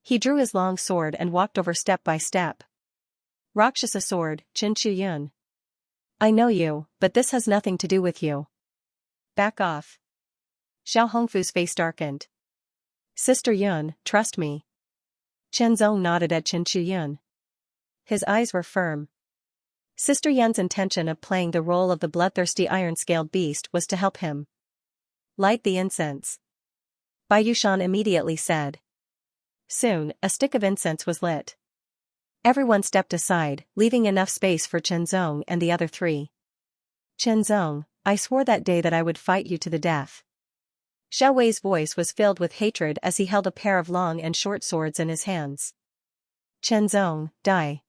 He drew his long sword and walked over step by step. Rakshasa sword, Chen Chuyun. I know you, but this has nothing to do with you. Back off. Xiao Hongfu's face darkened. Sister Yun, trust me. Chen Zong nodded at Chen Chuyun. His eyes were firm. Sister Yun's intention of playing the role of the bloodthirsty iron-scaled beast was to help him. Light the incense. Bai Yushan immediately said. Soon, a stick of incense was lit. Everyone stepped aside, leaving enough space for Chen Zong and the other 3. Chen Zong, I swore that day that I would fight you to the death. Xiao Wei's voice was filled with hatred as he held a pair of long and short swords in his hands. Chen Zong, die.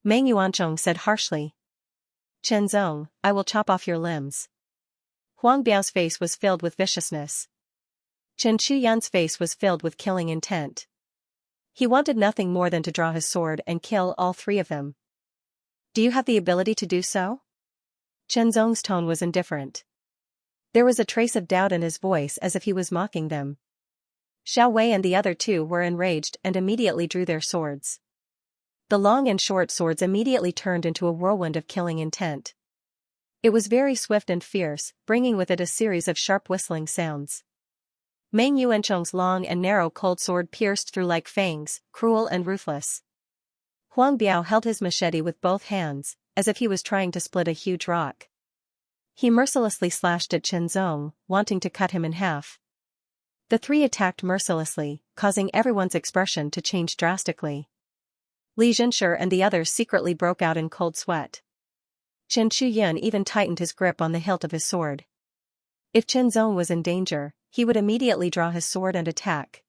Meng Yuanchong said harshly. Chen Zong, I will chop off your limbs. Huang Biao's face was filled with viciousness. Chen Chuyun's face was filled with killing intent. He wanted nothing more than to draw his sword and kill all 3 of them. Do you have the ability to do so? Chen Zong's tone was indifferent. There was a trace of doubt in his voice as if he was mocking them. Xiao Wei and the other 2 were enraged and immediately drew their swords. The long and short swords immediately turned into a whirlwind of killing intent. It was very swift and fierce, bringing with it a series of sharp whistling sounds. Meng Yuanchong's long and narrow cold sword pierced through like fangs, cruel and ruthless. Huang Biao held his machete with both hands, as if he was trying to split a huge rock. He mercilessly slashed at Chen Zong, wanting to cut him in half. The 3 attacked mercilessly, causing everyone's expression to change drastically. Li Zhenshi and the others secretly broke out in cold sweat. Chen Chuyun even tightened his grip on the hilt of his sword. If Chen Zong was in danger, he would immediately draw his sword and attack.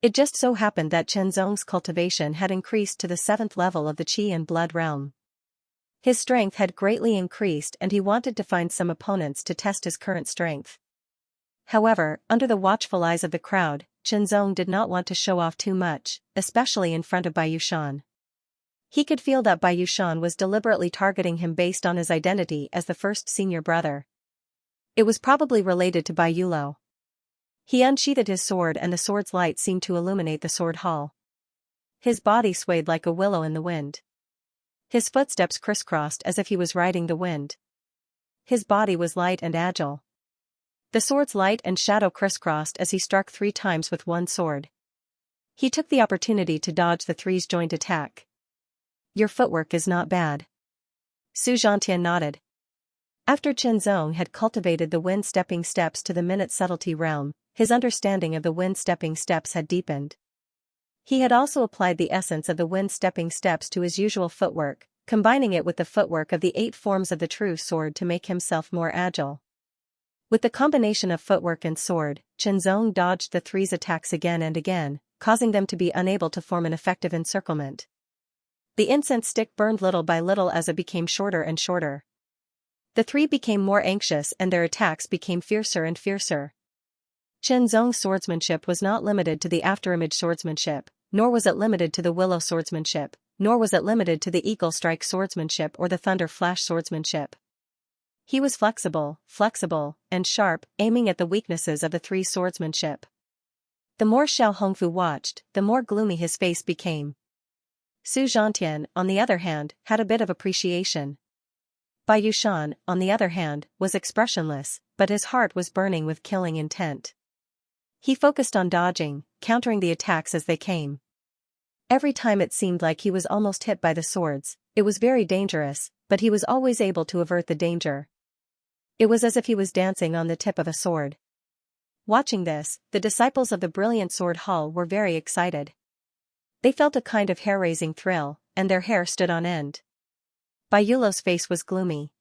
It just so happened that Chen Zong's cultivation had increased to the 7th level of the qi and blood realm. His strength had greatly increased and he wanted to find some opponents to test his current strength. However, under the watchful eyes of the crowd, Chen Zong did not want to show off too much, especially in front of Bai Yushan. He could feel that Bai Yushan was deliberately targeting him based on his identity as the first senior brother. It was probably related to Bai Yulo. He unsheathed his sword and the sword's light seemed to illuminate the sword hall. His body swayed like a willow in the wind. His footsteps crisscrossed as if he was riding the wind. His body was light and agile. The sword's light and shadow crisscrossed as he struck 3 times with one sword. He took the opportunity to dodge the 3's joint attack. Your footwork is not bad. Su Zhantian nodded. After Chen Zong had cultivated the wind-stepping steps to the minute subtlety realm, his understanding of the wind-stepping steps had deepened. He had also applied the essence of the wind-stepping steps to his usual footwork, combining it with the footwork of the 8 forms of the true sword to make himself more agile. With the combination of footwork and sword, Chen Zong dodged the 3's attacks again and again, causing them to be unable to form an effective encirclement. The incense stick burned little by little as it became shorter and shorter. The 3 became more anxious and their attacks became fiercer and fiercer. Chen Zong's swordsmanship was not limited to the afterimage swordsmanship, nor was it limited to the willow swordsmanship, nor was it limited to the eagle strike swordsmanship or the thunder flash swordsmanship. He was flexible, and sharp, aiming at the weaknesses of the 3 swordsmanship. The more Xiao Hongfu watched, the more gloomy his face became. Su Zhantian, on the other hand, had a bit of appreciation. Bai Yushan, on the other hand, was expressionless, but his heart was burning with killing intent. He focused on dodging, countering the attacks as they came. Every time it seemed like he was almost hit by the swords, it was very dangerous, but he was always able to avert the danger. It was as if he was dancing on the tip of a sword. Watching this, the disciples of the brilliant sword hall were very excited. They felt a kind of hair-raising thrill, and their hair stood on end. Baiulo's face was gloomy.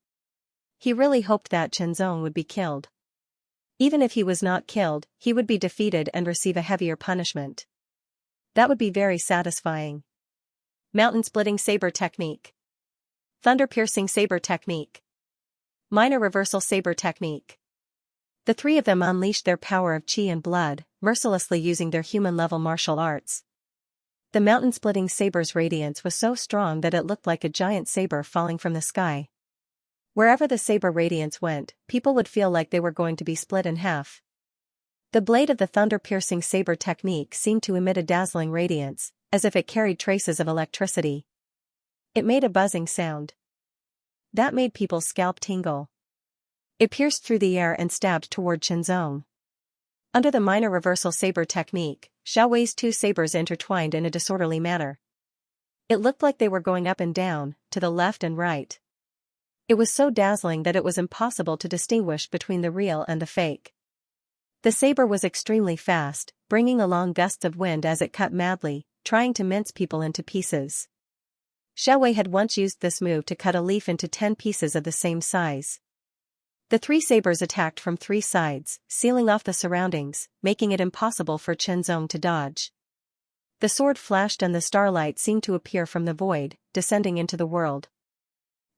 He really hoped that Chenzong would be killed. Even if he was not killed, he would be defeated and receive a heavier punishment. That would be very satisfying. Mountain-splitting saber technique. Thunder-piercing saber technique. Minor reversal saber technique. The three of them unleashed their power of chi and blood, mercilessly using their human-level martial arts. The mountain-splitting saber's radiance was so strong that it looked like a giant saber falling from the sky. Wherever the saber radiance went, people would feel like they were going to be split in half. The blade of the thunder-piercing saber technique seemed to emit a dazzling radiance, as if it carried traces of electricity. It made a buzzing sound. That made people's scalp tingle. It pierced through the air and stabbed toward Chenzong. Under the minor reversal saber technique, Xiao Wei's two sabers intertwined in a disorderly manner. It looked like they were going up and down, to the left and right. It was so dazzling that it was impossible to distinguish between the real and the fake. The saber was extremely fast, bringing along gusts of wind as it cut madly, trying to mince people into pieces. Xiao Wei had once used this move to cut a leaf into 10 pieces of the same size. The three sabers attacked from 3 sides, sealing off the surroundings, making it impossible for Chenzong to dodge. The sword flashed and the starlight seemed to appear from the void, descending into the world.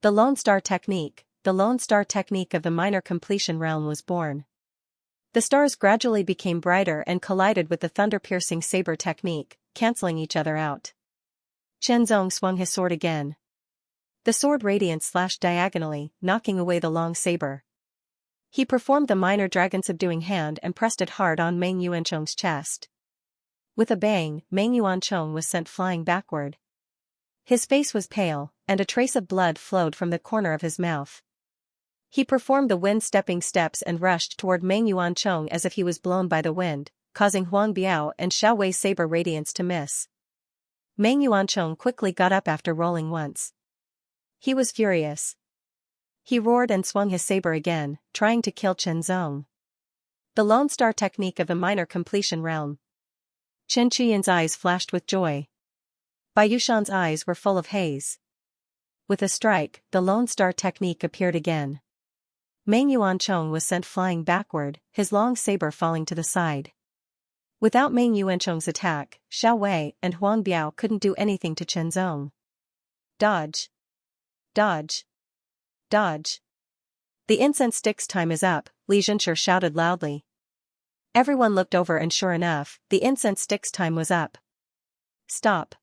The Lone Star technique of the minor completion realm was born. The stars gradually became brighter and collided with the thunder-piercing saber technique, canceling each other out. Chenzong swung his sword again. The sword radiance slashed diagonally, knocking away the long saber. He performed the minor dragon subduing hand and pressed it hard on Meng Yuancheng's chest. With a bang, Meng Yuancheng was sent flying backward. His face was pale, and a trace of blood flowed from the corner of his mouth. He performed the wind-stepping steps and rushed toward Meng Yuancheng as if he was blown by the wind, causing Huang Biao and Xiao Wei's saber radiance to miss. Meng Yuancheng quickly got up after rolling once. He was furious. He roared and swung his saber again, trying to kill Chenzong. The Lone Star technique of the minor completion realm. Chen Qian's eyes flashed with joy. Baiyushan's eyes were full of haze. With a strike, the Lone Star technique appeared again. Meng Yuancheng was sent flying backward, his long saber falling to the side. Without Meng Yuancheng's attack, Xiao Wei and Huang Biao couldn't do anything to Chenzong. Dodge. Dodge. Dodge. The incense stick's time is up, Li Zhenshi shouted loudly. Everyone looked over and sure enough, the incense stick's time was up. Stop.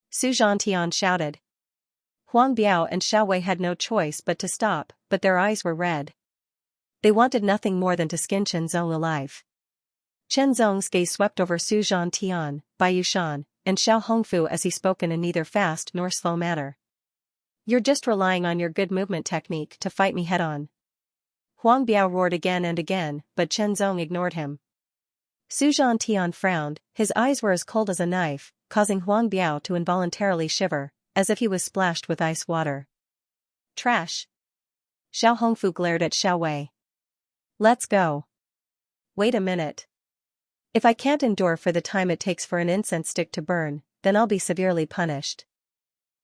Su Zhantian shouted. Huang Biao and Xiao Wei had no choice but to stop, but their eyes were red. They wanted nothing more than to skin Chenzong alive. Chenzong's gaze swept over Su Zhantian, Baiyushan, and Xiao Hongfu as he spoke in a neither fast nor slow manner. You're just relying on your good movement technique to fight me head-on. Huang Biao roared again and again, but Chenzong ignored him. Su Zhantian frowned, his eyes were as cold as a knife, causing Huang Biao to involuntarily shiver, as if he was splashed with ice water. Trash. Xiao Hongfu glared at Xiao Wei. Let's go. Wait a minute. If I can't endure for the time it takes for an incense stick to burn, then I'll be severely punished.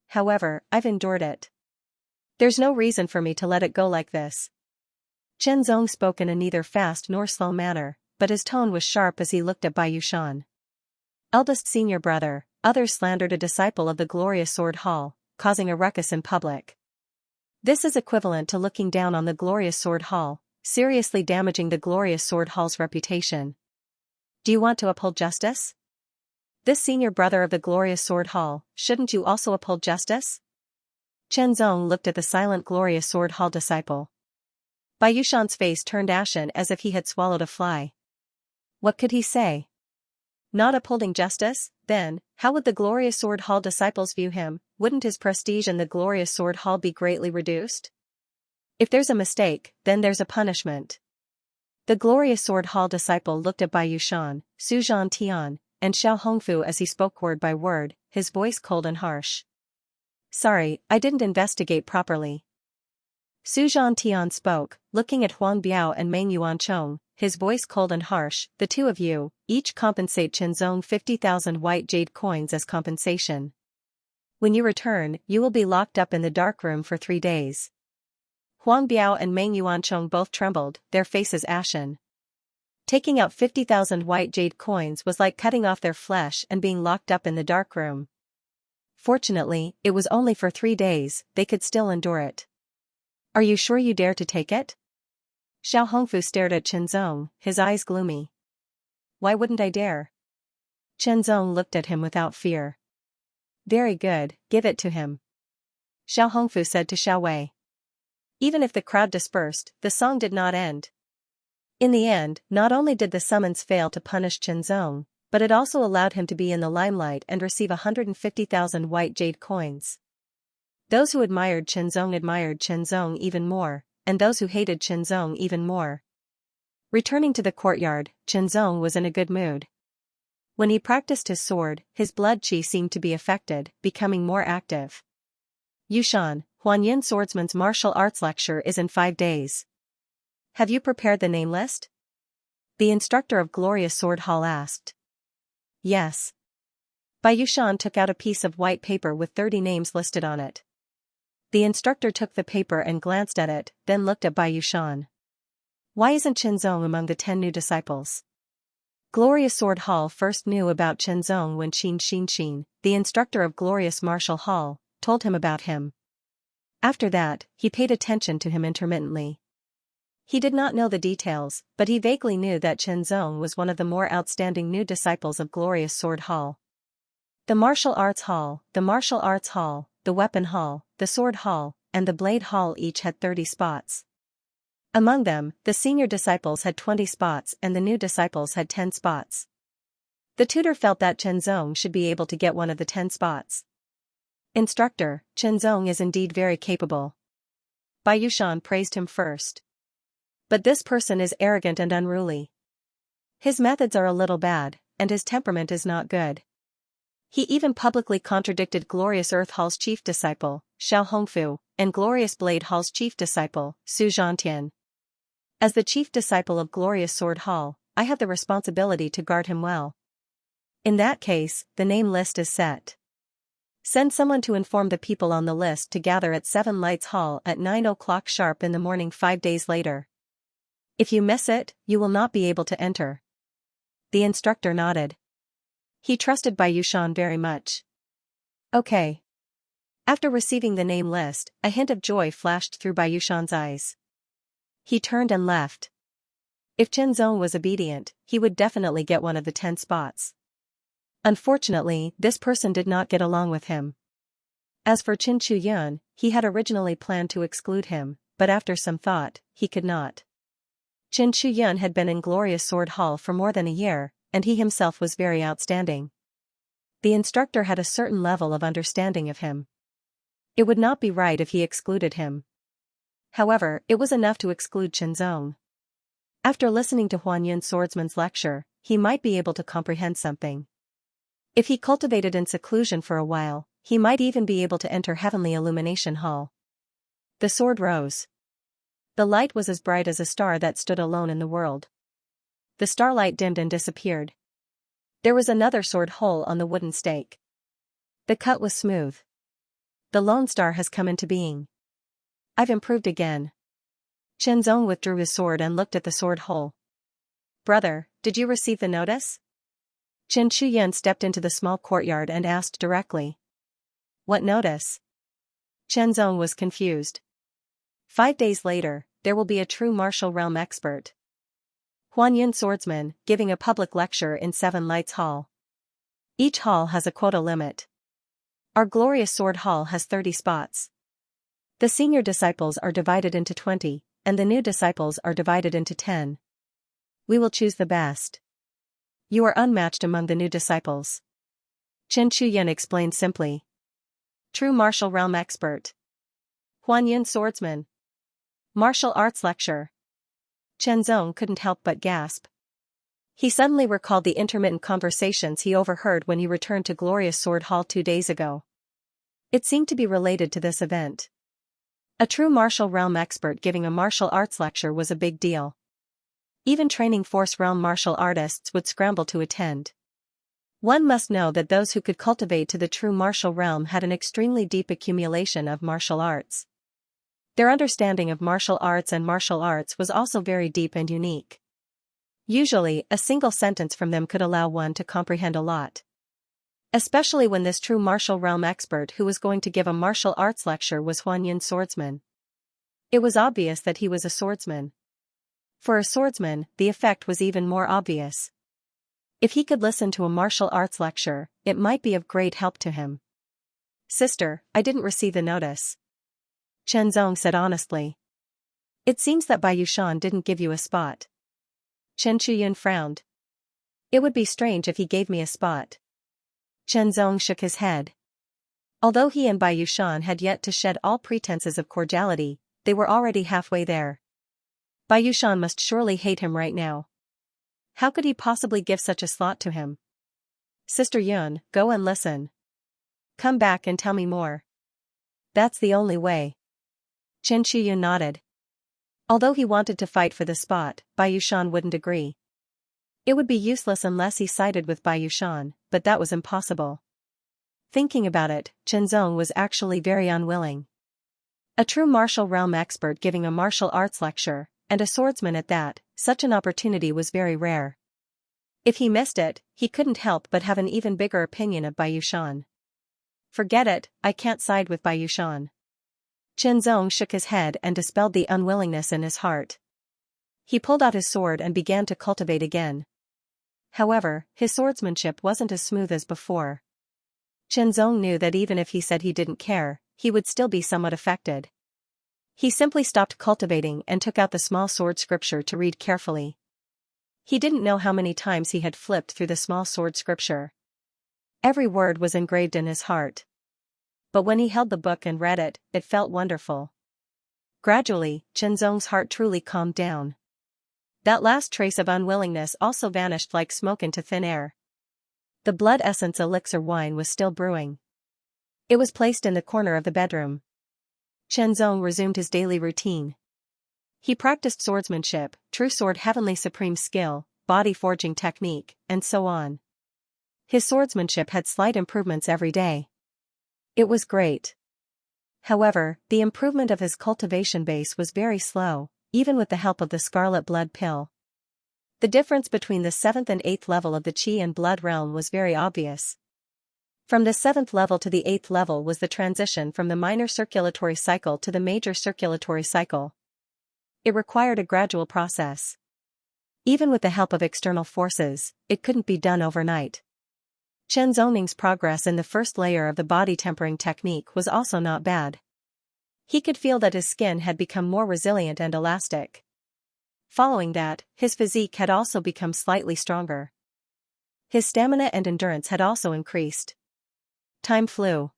However, I've endured it. There's no reason for me to let it go like this. Chenzong spoke in a neither fast nor slow manner, but his tone was sharp as he looked at Baiyushan. Eldest senior brother, others slandered a disciple of the glorious sword hall, causing a ruckus in public. This is equivalent to looking down on the glorious sword hall, seriously damaging the glorious sword hall's reputation. Do you want to uphold justice? This senior brother of the glorious sword hall, shouldn't you also uphold justice? Chenzong looked at the silent glorious sword hall disciple. Baiyushan's face turned ashen as if he had swallowed a fly. What could he say? Not upholding justice? Then, how would the glorious sword hall disciples view him? Wouldn't his prestige in the glorious sword hall be greatly reduced? If there's a mistake, then there's a punishment. The glorious sword hall disciple looked at Baiyushan, Su Zhantian, and Xiao Hongfu as he spoke word by word, his voice cold and harsh. Sorry, I didn't investigate properly. Su Zhantian spoke, looking at Huang Biao and Meng Yuanchong, his voice cold and harsh. The two of you, each compensate Qinzong 50,000 white jade coins as compensation. When you return, you will be locked up in the dark room for 3 days. Huang Biao and Meng Yuanchong both trembled, their faces ashen. Taking out 50,000 white jade coins was like cutting off their flesh and being locked up in the dark room. Fortunately, it was only for 3 days, they could still endure it. Are you sure you dare to take it? Xiao Hongfu stared at Qinzong, his eyes gloomy. Why wouldn't I dare? Qinzong looked at him without fear. Very good, give it to him. Xiao Hongfu said to Xiao Wei. Even if the crowd dispersed, the song did not end. In the end, not only did the summons fail to punish Qinzong, but it also allowed him to be in the limelight and receive 150,000 white jade coins. Those who admired Qinzong even more, and those who hated Qinzong even more. Returning to the courtyard, Qinzong was in a good mood. When he practiced his sword, his blood qi seemed to be affected, becoming more active. Yushan, Huanyin swordsman's martial arts lecture is in 5 days. Have you prepared the name list? The instructor of Glorious Sword Hall asked. Yes. Bai Yushan took out a piece of white paper with 30 names listed on it. The instructor took the paper and glanced at it, then looked at Bai Yushan. Why isn't Qinzong among the 10 new disciples? Glorious Sword Hall first knew about Qinzong when Xin, the instructor of Glorious Martial Hall, told him about him. After that, he paid attention to him intermittently. He did not know the details, but he vaguely knew that Qinzong was one of the more outstanding new disciples of Glorious Sword Hall. The Martial Arts Hall, the Martial Arts Hall, the Weapon Hall, the Sword Hall, and the Blade Hall each had 30 spots. Among them, the senior disciples had 20 spots and the new disciples had 10 spots. The tutor felt that Qinzong should be able to get one of the 10 spots. Instructor, Qinzong is indeed very capable. Bai Yushan praised him first. But this person is arrogant and unruly. His methods are a little bad, and his temperament is not good. He even publicly contradicted Glorious Earth Hall's chief disciple, Xiao Hongfu, and Glorious Blade Hall's chief disciple, Su Zhantian. As the chief disciple of Glorious Sword Hall, I have the responsibility to guard him well. In that case, the name list is set. Send someone to inform the people on the list to gather at 7 Lights Hall at 9 o'clock sharp in the morning 5 days later. If you miss it, you will not be able to enter. The instructor nodded. He trusted Bai Yushan very much. Okay. After receiving the name list, a hint of joy flashed through Bai Yushan's eyes. He turned and left. If Qinzong was obedient, he would definitely get one of the 10 spots. Unfortunately, this person did not get along with him. As for Qin Chuyun, he had originally planned to exclude him, but after some thought, he could not. Qin Chuyun had been in Glorious Sword Hall for more than a year, and he himself was very outstanding. The instructor had a certain level of understanding of him. It would not be right if he excluded him. However, it was enough to exclude Qinzong. After listening to Huanyin swordsman's lecture, he might be able to comprehend something. If he cultivated in seclusion for a while, he might even be able to enter Heavenly Illumination Hall. The sword rose. The light was as bright as a star that stood alone in the world. The starlight dimmed and disappeared. There was another sword hole on the wooden stake. The cut was smooth. The lone star has come into being. I've improved again. Qinzong withdrew his sword and looked at the sword hole. Brother, did you receive the notice? Qin Chuyun stepped into the small courtyard and asked directly. What notice? Qinzong was confused. 5 days later, there will be a true martial realm expert. Huanyin swordsman, giving a public lecture in 7 Lights Hall. Each hall has a quota limit. Our Glorious Sword Hall has 30 spots. The senior disciples are divided into 20, and the new disciples are divided into 10. We will choose the best. You are unmatched among the new disciples. Qin Chuyun explained simply. True martial realm expert. Huanyin swordsman. Martial arts lecture. Qinzong couldn't help but gasp. He suddenly recalled the intermittent conversations he overheard when he returned to Glorious Sword Hall 2 days ago. It seemed to be related to this event. A true martial realm expert giving a martial arts lecture was a big deal. Even training force realm martial artists would scramble to attend. One must know that those who could cultivate to the true martial realm had an extremely deep accumulation of martial arts. Their understanding of martial arts was also very deep and unique. Usually, a single sentence from them could allow one to comprehend a lot. Especially when this true martial realm expert who was going to give a martial arts lecture was Huan Yun's swordsman. It was obvious that he was a swordsman. For a swordsman, the effect was even more obvious. If he could listen to a martial arts lecture, it might be of great help to him. "Sister, I didn't receive the notice," Chen Zong said honestly. "It seems that Bai Yushan didn't give you a spot." Chen Chuyun frowned. "It would be strange if he gave me a spot." Chen Zong shook his head. Although he and Bai Yushan had yet to shed all pretenses of cordiality, they were already halfway there. Bai Yushan must surely hate him right now. How could he possibly give such a slot to him? "Sister Yun, go and listen. Come back and tell me more." "That's the only way." Chen Chuyun nodded. Although he wanted to fight for the spot, Bai Yushan wouldn't agree. It would be useless unless he sided with Bai Yushan, but that was impossible. Thinking about it, Chen Zong was actually very unwilling. A true martial realm expert giving a martial arts lecture, and a swordsman at that, such an opportunity was very rare. If he missed it, he couldn't help but have an even bigger opinion of Bai Yushan. "Forget it, I can't side with Bai Yushan." Chen Zong shook his head and dispelled the unwillingness in his heart. He pulled out his sword and began to cultivate again. However, his swordsmanship wasn't as smooth as before. Chen Zong knew that even if he said he didn't care, he would still be somewhat affected. He simply stopped cultivating and took out the small sword scripture to read carefully. He didn't know how many times he had flipped through the small sword scripture. Every word was engraved in his heart. But when he held the book and read it, it felt wonderful. Gradually, Chen Zong's heart truly calmed down. That last trace of unwillingness also vanished like smoke into thin air. The blood essence elixir wine was still brewing. It was placed in the corner of the bedroom. Chen Zong resumed his daily routine. He practiced swordsmanship, true sword heavenly supreme skill, body forging technique, and so on. His swordsmanship had slight improvements every day. It was great. However, the improvement of his cultivation base was very slow, even with the help of the scarlet blood pill. The difference between the 7th and 8th level of the Qi and blood realm was very obvious. From the 7th level to the 8th level was the transition from the minor circulatory cycle to the major circulatory cycle. It required a gradual process. Even with the help of external forces, it couldn't be done overnight. Chen Zongning's progress in the first layer of the body tempering technique was also not bad. He could feel that his skin had become more resilient and elastic. Following that, his physique had also become slightly stronger. His stamina and endurance had also increased. Time flew.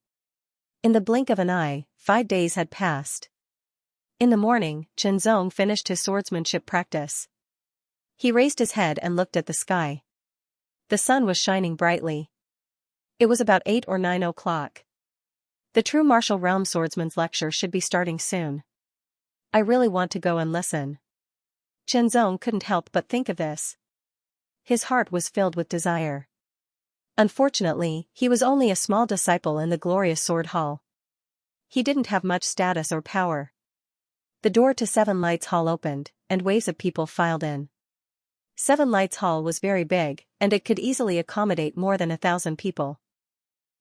In the blink of an eye, 5 days had passed. In the morning, Chen Zong finished his swordsmanship practice. He raised his head and looked at the sky. The sun was shining brightly. It was about 8 or 9 o'clock. The true martial realm swordsman's lecture should be starting soon. I really want to go and listen. Chen Zong couldn't help but think of this. His heart was filled with desire. Unfortunately, he was only a small disciple in the glorious sword hall. He didn't have much status or power. The door to Seven Lights Hall opened, and waves of people filed in. Seven Lights Hall was very big, and it could easily accommodate more than 1,000 people.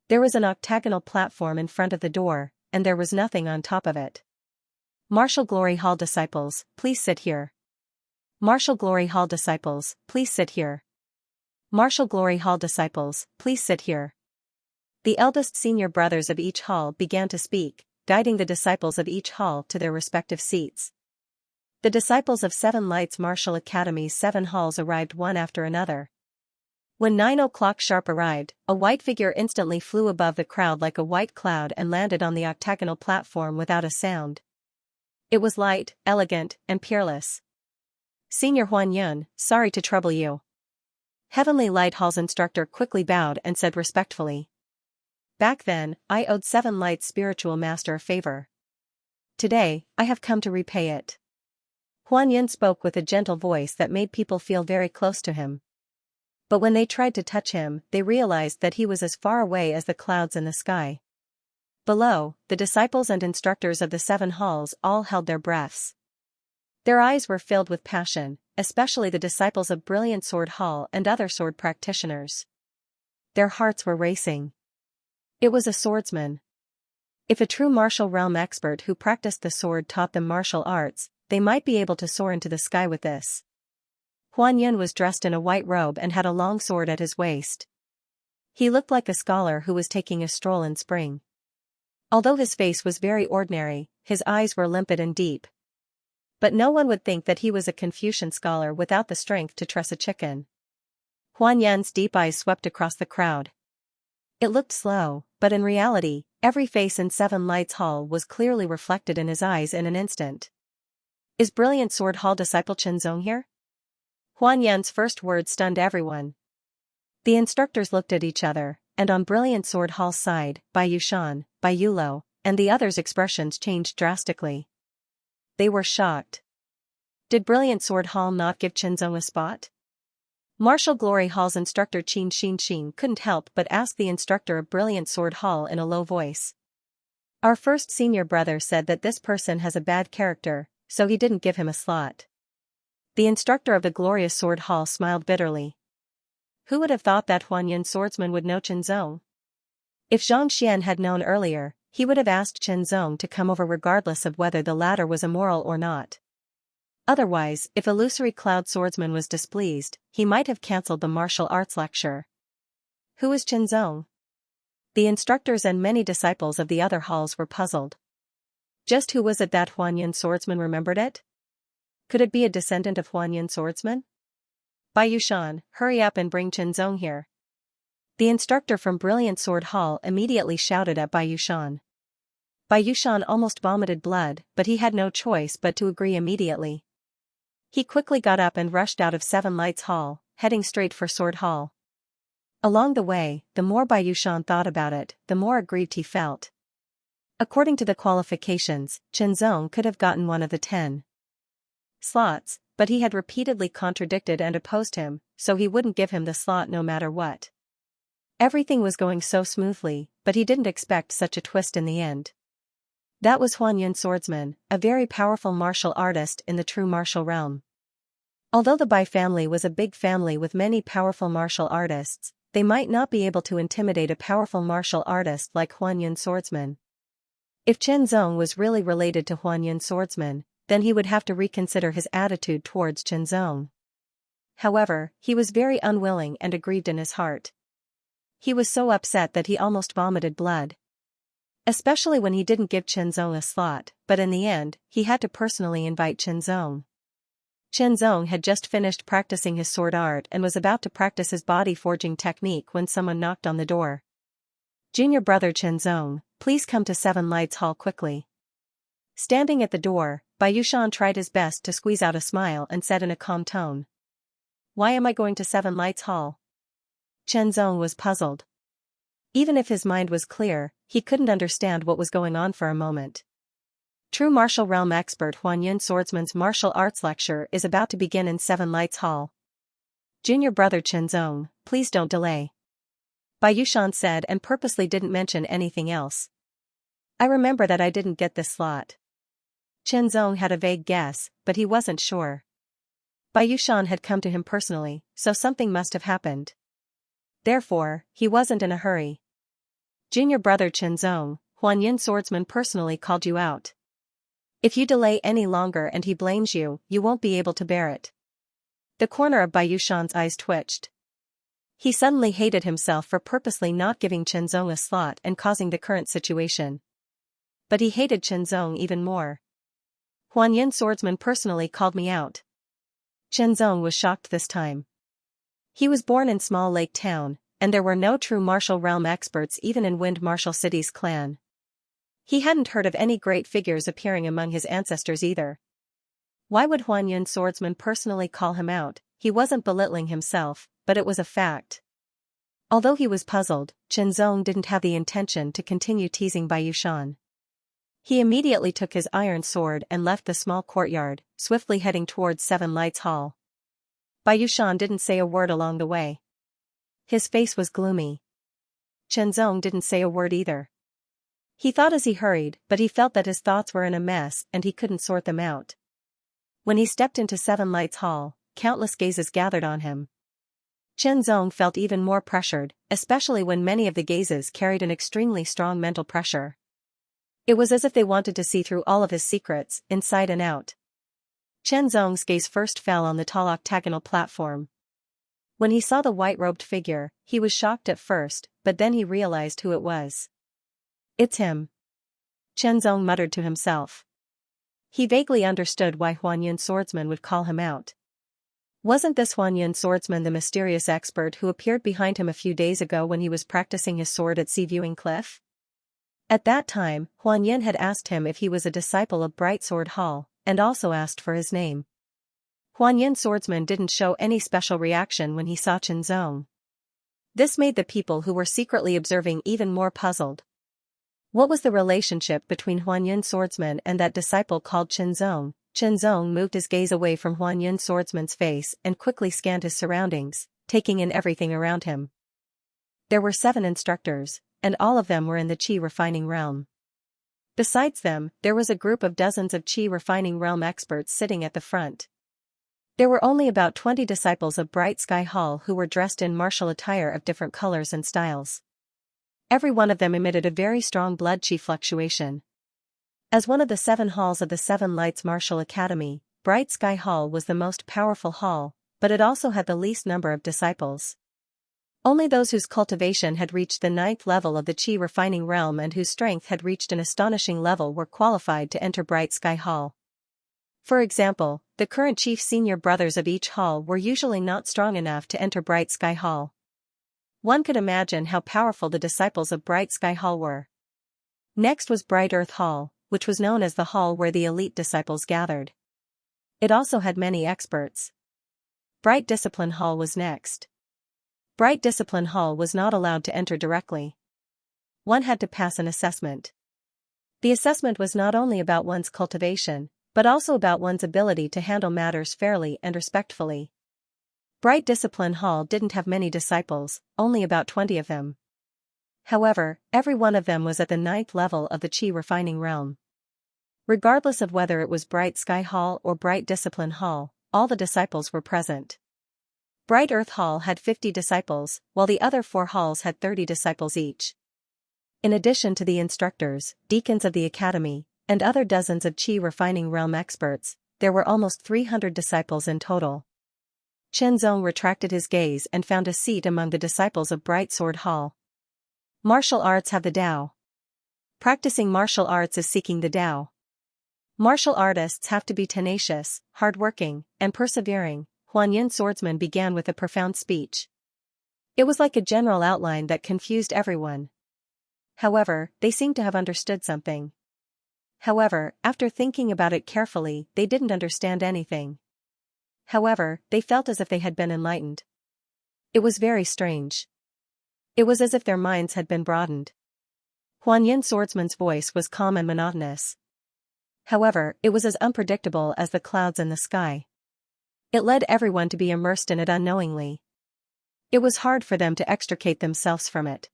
There was an octagonal platform in front of the door, and there was nothing on top of it. "Martial Glory Hall disciples, please sit here. Martial Glory Hall disciples, please sit here. Martial Glory Hall disciples, please sit here." The eldest senior brothers of each hall began to speak, guiding the disciples of each hall to their respective seats. The disciples of Seven Lights Martial Academy's 7 halls arrived one after another. When 9 o'clock sharp arrived, a white figure instantly flew above the crowd like a white cloud and landed on the octagonal platform without a sound. It was light, elegant, and peerless. "Senior Huan Yun, sorry to trouble you. Heavenly Light Hall's instructor quickly bowed and said respectfully. Back then, I owed Seven Light's spiritual master a favor. Today, I have come to repay it. Huan Yin spoke with a gentle voice that made people feel very close to him. But when they tried to touch him, they realized that he was as far away as the clouds in the sky. Below, the disciples and instructors of the 7 halls all held their breaths. Their eyes were filled with passion, especially the disciples of Brilliant Sword Hall and other sword practitioners. Their hearts were racing. It was a swordsman. If a true martial realm expert who practiced the sword taught them martial arts, they might be able to soar into the sky with this. Huan Yin was dressed in a white robe and had a long sword at his waist. He looked like a scholar who was taking a stroll in spring. Although his face was very ordinary, his eyes were limpid and deep. But no one would think that he was a Confucian scholar without the strength to truss a chicken. Huan Yan's deep eyes swept across the crowd. It looked slow, but in reality, every face in 7 Lights Hall was clearly reflected in his eyes in an instant. Is Brilliant Sword Hall disciple Qianzong here? Huan Yan's first words stunned everyone. The instructors looked at each other, and on Brilliant Sword Hall's side, Bai Yushan, Bai Yulo, and the others' expressions changed drastically. They were shocked. Did Brilliant Sword Hall not give Qianzong a spot? Martial Glory Hall's instructor Qin Xin couldn't help but ask the instructor of Brilliant Sword Hall in a low voice. Our first senior brother said that this person has a bad character, so he didn't give him a slot. The instructor of the Glorious Sword Hall smiled bitterly. Who would have thought that Huan Yin swordsman would know Qianzong? If Xianxia had known earlier, he would have asked Qianzong to come over regardless of whether the latter was immoral or not. Otherwise, if Illusory Cloud Swordsman was displeased, he might have cancelled the martial arts lecture. Who is Qianzong? The instructors and many disciples of the other halls were puzzled. Just who was it that Huan Yin swordsman remembered it? Could it be a descendant of Huan Yin swordsman? Bai Yushan, hurry up and bring Qianzong here. The instructor from Brilliant Sword Hall immediately shouted at Bai Yushan. Bai Yushan almost vomited blood, but he had no choice but to agree immediately. He quickly got up and rushed out of 7 Lights Hall, heading straight for Sword Hall. Along the way, the more Bai Yushan thought about it, the more aggrieved he felt. According to the qualifications, Qianzong could have gotten one of the 10 slots, but he had repeatedly contradicted and opposed him, so he wouldn't give him the slot no matter what. Everything was going so smoothly, but he didn't expect such a twist in the end. That was Huan Yin swordsman, a very powerful martial artist in the true martial realm. Although the Bai family was a big family with many powerful martial artists, they might not be able to intimidate a powerful martial artist like Huan Yin swordsman. If Qianzong was really related to Huan Yin swordsman, then he would have to reconsider his attitude towards Qianzong. However, he was very unwilling and aggrieved in his heart. He was so upset that he almost vomited blood. Especially when he didn't give Qianzong a slot, but in the end, he had to personally invite Qianzong. Qianzong had just finished practicing his sword art and was about to practice his body forging technique when someone knocked on the door. Junior brother Qianzong, please come to 7 Lights Hall quickly. Standing at the door, Bai Yushan tried his best to squeeze out a smile and said in a calm tone. Why am I going to 7 Lights Hall? Qianzong was puzzled. Even if his mind was clear, he couldn't understand what was going on for a moment. True martial realm expert Huan Yin swordsman's martial arts lecture is about to begin in 7 Lights Hall. Junior brother Qianzong, please don't delay. Bai Yushan said and purposely didn't mention anything else. I remember that I didn't get this slot. Qianzong had a vague guess, but he wasn't sure. Bai Yushan had come to him personally, so something must have happened. Therefore, he wasn't in a hurry. Junior brother Qianzong, Huan Yin swordsman personally called you out. If you delay any longer and he blames you, you won't be able to bear it. The corner of Bai Yushan's eyes twitched. He suddenly hated himself for purposely not giving Qianzong a slot and causing the current situation. But he hated Qianzong even more. Huan Yin swordsman personally called me out. Qianzong was shocked this time. He was born in Small Lake Town, and there were no true martial realm experts even in Wind Martial City's clan. He hadn't heard of any great figures appearing among his ancestors either. Why would Huan Yin swordsman personally call him out? He wasn't belittling himself, but it was a fact. Although he was puzzled, Zhenzong didn't have the intention to continue teasing Bai Yushan. He immediately took his iron sword and left the small courtyard, swiftly heading towards Seven Lights Hall. Bai Yushan didn't say a word along the way. His face was gloomy. Zhenzong didn't say a word either. He thought as he hurried, but he felt that his thoughts were in a mess and he couldn't sort them out. When he stepped into Seven Lights Hall, countless gazes gathered on him. Zhenzong felt even more pressured, especially when many of the gazes carried an extremely strong mental pressure. It was as if they wanted to see through all of his secrets, inside and out. Zhenzong's gaze first fell on the tall octagonal platform. When he saw the white-robed figure, he was shocked at first, but then he realized who it was. It's him. Zhenzong muttered to himself. He vaguely understood why Huanyun swordsman would call him out. Wasn't this Huanyun swordsman the mysterious expert who appeared behind him a few days ago when he was practicing his sword at Sea Viewing Cliff? At that time, Huanyun had asked him if he was a disciple of Bright Sword Hall, and also asked for his name. Huanyun swordsman didn't show any special reaction when he saw Zhenzong. This made the people who were secretly observing even more puzzled. What was the relationship between Huanyun swordsman and that disciple called Zhenzong? Zhenzong moved his gaze away from Huanyun swordsman's face and quickly scanned his surroundings, taking in everything around him. There were 7 instructors, and all of them were in the Qi refining realm. Besides them, there was a group of dozens of Qi refining realm experts sitting at the front. There were only about 20 disciples of Bright Sky Hall who were dressed in martial attire of different colors and styles. Every one of them emitted a very strong blood Qi fluctuation. As one of the 7 halls of the Seven Lights Martial Academy, Bright Sky Hall was the most powerful hall, but it also had the least number of disciples. Only those whose cultivation had reached the 9th level of the Qi refining realm and whose strength had reached an astonishing level were qualified to enter Bright Sky Hall. For example, the current chief senior brothers of each hall were usually not strong enough to enter Bright Sky Hall. One could imagine how powerful the disciples of Bright Sky Hall were. Next was Bright Earth Hall, which was known as the hall where the elite disciples gathered. It also had many experts. Bright Discipline Hall was next. Bright Discipline Hall was not allowed to enter directly. One had to pass an assessment. The assessment was not only about one's cultivation, but also about one's ability to handle matters fairly and respectfully. Bright Discipline Hall didn't have many disciples, only about 20 of them. However, every one of them was at the 9th level of the Qi refining realm. Regardless of whether it was Bright Sky Hall or Bright Discipline Hall, all the disciples were present. Bright Earth Hall had 50 disciples, while the other 4 halls had 30 disciples each. In addition to the instructors, deacons of the academy, and other dozens of Qi refining realm experts, there were almost 300 disciples in total. Zhenzong retracted his gaze and found a seat among the disciples of Bright Sword Hall. Martial arts have the Tao. Practicing martial arts is seeking the Tao. Martial artists have to be tenacious, hardworking, and persevering. Huanyun swordsman began with a profound speech. It was like a general outline that confused everyone. However, they seemed to have understood something. However, after thinking about it carefully, they didn't understand anything. However, they felt as if they had been enlightened. It was very strange. It was as if their minds had been broadened. Huanyun swordsman's voice was calm and monotonous. However, it was as unpredictable as the clouds in the sky. It led everyone to be immersed in it unknowingly. It was hard for them to extricate themselves from it.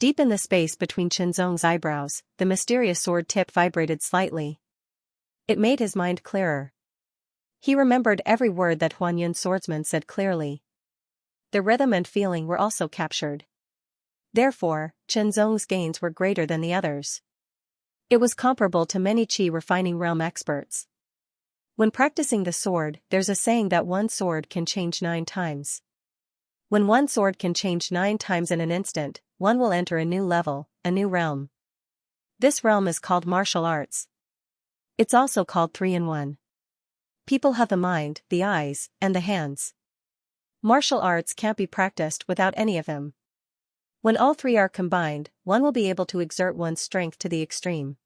Deep in the space between Zhenzong's eyebrows, the mysterious sword tip vibrated slightly. It made his mind clearer. He remembered every word that Huanyun swordsman said clearly. The rhythm and feeling were also captured. Therefore, Zhenzong's gains were greater than the others. It was comparable to many Qi refining realm experts. When practicing the sword, there's a saying that one sword can change 9 times. When one sword can change 9 times in an instant, one will enter a new level, a new realm. This realm is called martial arts. It's also called 3-in-1. People have the mind, the eyes, and the hands. Martial arts can't be practiced without any of them. When all 3 are combined, one will be able to exert one's strength to the extreme.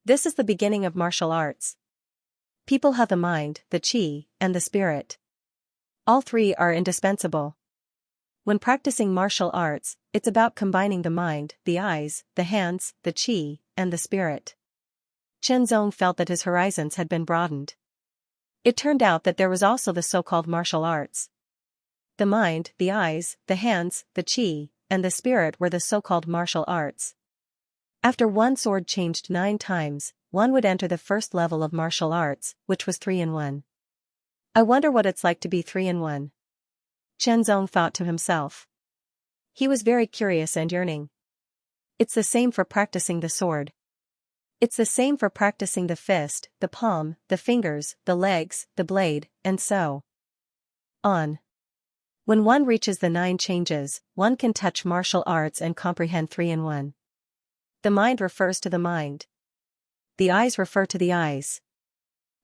This is the beginning of martial arts. People have the mind, the qi, and the spirit. All three are indispensable. When practicing martial arts, it's about combining the mind, the eyes, the hands, the qi, and the spirit. Chen Zong felt that his horizons had been broadened. It turned out that there was also the so-called martial arts. The mind, the eyes, the hands, the qi, and the spirit were the so-called martial arts. After one sword changed 9 times, one would enter the first level of martial arts, which was 3 in 1. I wonder what it's like to be 3 in 1. Chen Zong thought to himself. He was very curious and yearning. It's the same for practicing the sword. It's the same for practicing the fist, the palm, the fingers, the legs, the blade, and so on. When one reaches the 9 changes, one can touch martial arts and comprehend 3 in 1. The mind refers to the mind. The eyes refer to the eyes.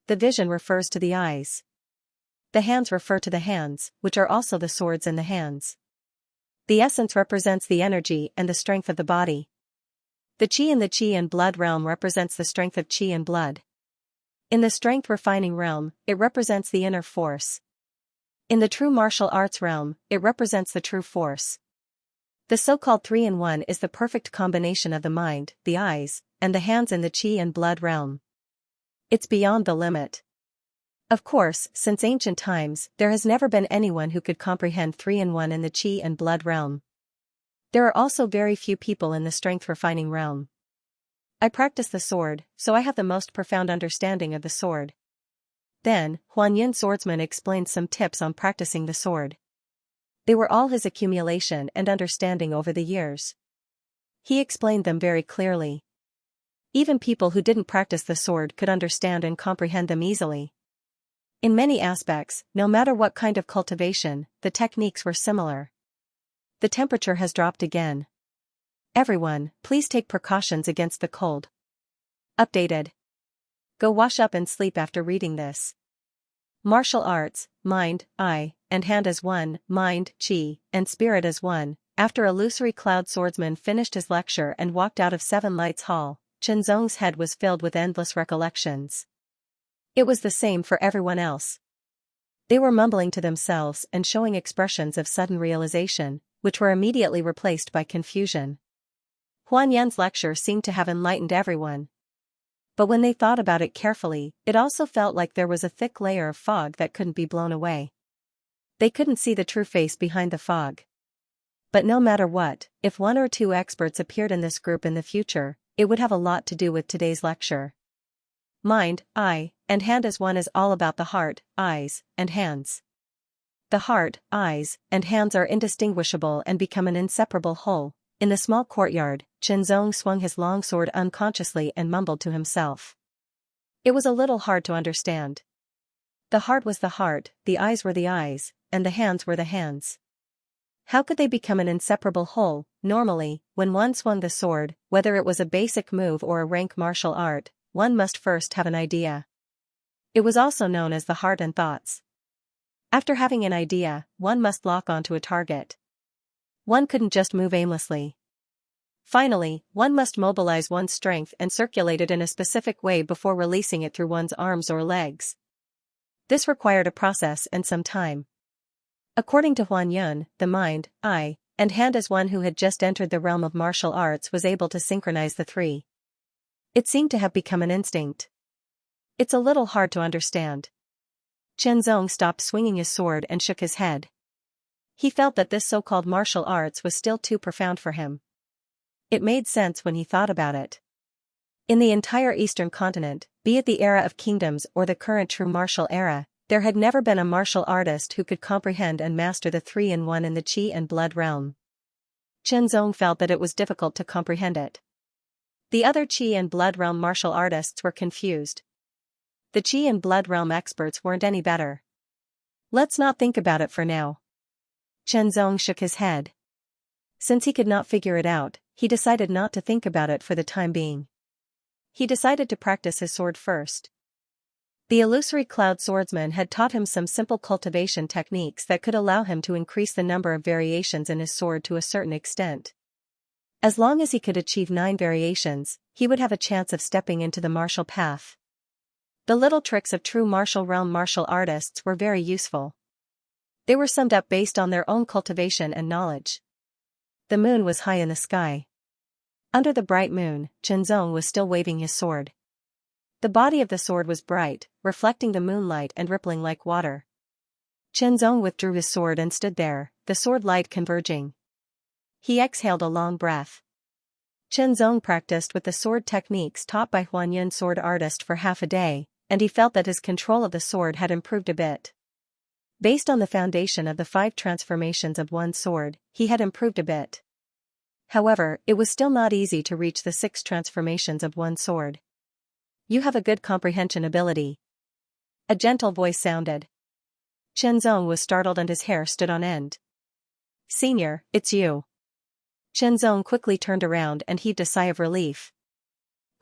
The vision refers to the eyes. The hands refer to the hands, which are also the swords in the hands. The essence represents the energy and the strength of the body. The qi in the qi and blood realm represents the strength of qi and blood. In the strength refining realm, it represents the inner force. In the true martial arts realm, it represents the true force. The so-called 3 in 1 is the perfect combination of the mind, the eyes, and the hands in the qi and blood realm. It's beyond the limit. Of course, since ancient times, there has never been anyone who could comprehend 3 in 1 in the qi and blood realm. There are also very few people in the strength refining realm. I practice the sword, so I have the most profound understanding of the sword. Then, Huanyin swordsman explained some tips on practicing the sword. They were all his accumulation and understanding over the years. He explained them very clearly. Even people who didn't practice the sword could understand and comprehend them easily. In many aspects, no matter what kind of cultivation, the techniques were similar. The temperature has dropped again. Everyone, please take precautions against the cold. Updated. Go wash up and sleep after reading this. Martial arts, mind, eye, and hand as one, mind, qi, and spirit as one. After Illusory Cloud Swordsman finished his lecture and walked out of Seven Lights Hall, Chen Zong's head was filled with endless recollections. It was the same for everyone else. They were mumbling to themselves and showing expressions of sudden realization, which were immediately replaced by confusion. Huan Yan's lecture seemed to have enlightened everyone. But when they thought about it carefully, it also felt like there was a thick layer of fog that couldn't be blown away. They couldn't see the true face behind the fog. But no matter what, if 1 or 2 experts appeared in this group in the future, it would have a lot to do with today's lecture. Mind, eye, and hand as one is all about the heart, eyes, and hands. The heart, eyes, and hands are indistinguishable and become an inseparable whole. In the small courtyard, Chen Zong swung his long sword unconsciously and mumbled to himself. It was a little hard to understand. The heart was the heart, the eyes were the eyes, and the hands were the hands. How could they become an inseparable whole? Normally, when one swung the sword, whether it was a basic move or a rank martial art, one must first have an idea. It was also known as the heart and thoughts. After having an idea, one must lock onto a target. One couldn't just move aimlessly. Finally, one must mobilize one's strength and circulate it in a specific way before releasing it through one's arms or legs. This required a process and some time. According to Huan Yun, the mind, eye, and hand as one who had just entered the realm of martial arts was able to synchronize the 3. It seemed to have become an instinct. It's a little hard to understand. Chen Zong stopped swinging his sword and shook his head. He felt that this so-called martial arts was still too profound for him. It made sense when he thought about it. In the entire Eastern continent, be it the era of kingdoms or the current true martial era, there had never been a martial artist who could comprehend and master the 3 in 1 in the qi and blood realm. Chen Zong felt that it was difficult to comprehend it. The other qi and blood realm martial artists were confused. The qi and blood realm experts weren't any better. Let's not think about it for now. Chen Zong shook his head. Since he could not figure it out, he decided not to think about it for the time being. He decided to practice his sword first. The Illusory Cloud Swordsman had taught him some simple cultivation techniques that could allow him to increase the number of variations in his sword to a certain extent. As long as he could achieve 9 variations, he would have a chance of stepping into the martial path. The little tricks of true martial realm martial artists were very useful. They were summed up based on their own cultivation and knowledge. The moon was high in the sky. Under the bright moon, Xianxia was still waving his sword. The body of the sword was bright, reflecting the moonlight and rippling like water. Xianxia withdrew his sword and stood there, the sword light converging. He exhaled a long breath. Xianxia practiced with the sword techniques taught by Huanyin sword artist for half a day, and he felt that his control of the sword had improved a bit. Based on the foundation of the 5 transformations of one sword, he had improved a bit. However, it was still not easy to reach the 6 transformations of one sword. You have a good comprehension ability. A gentle voice sounded. Xianxia was startled and his hair stood on end. Senior, it's you. Xianxia quickly turned around and heaved a sigh of relief.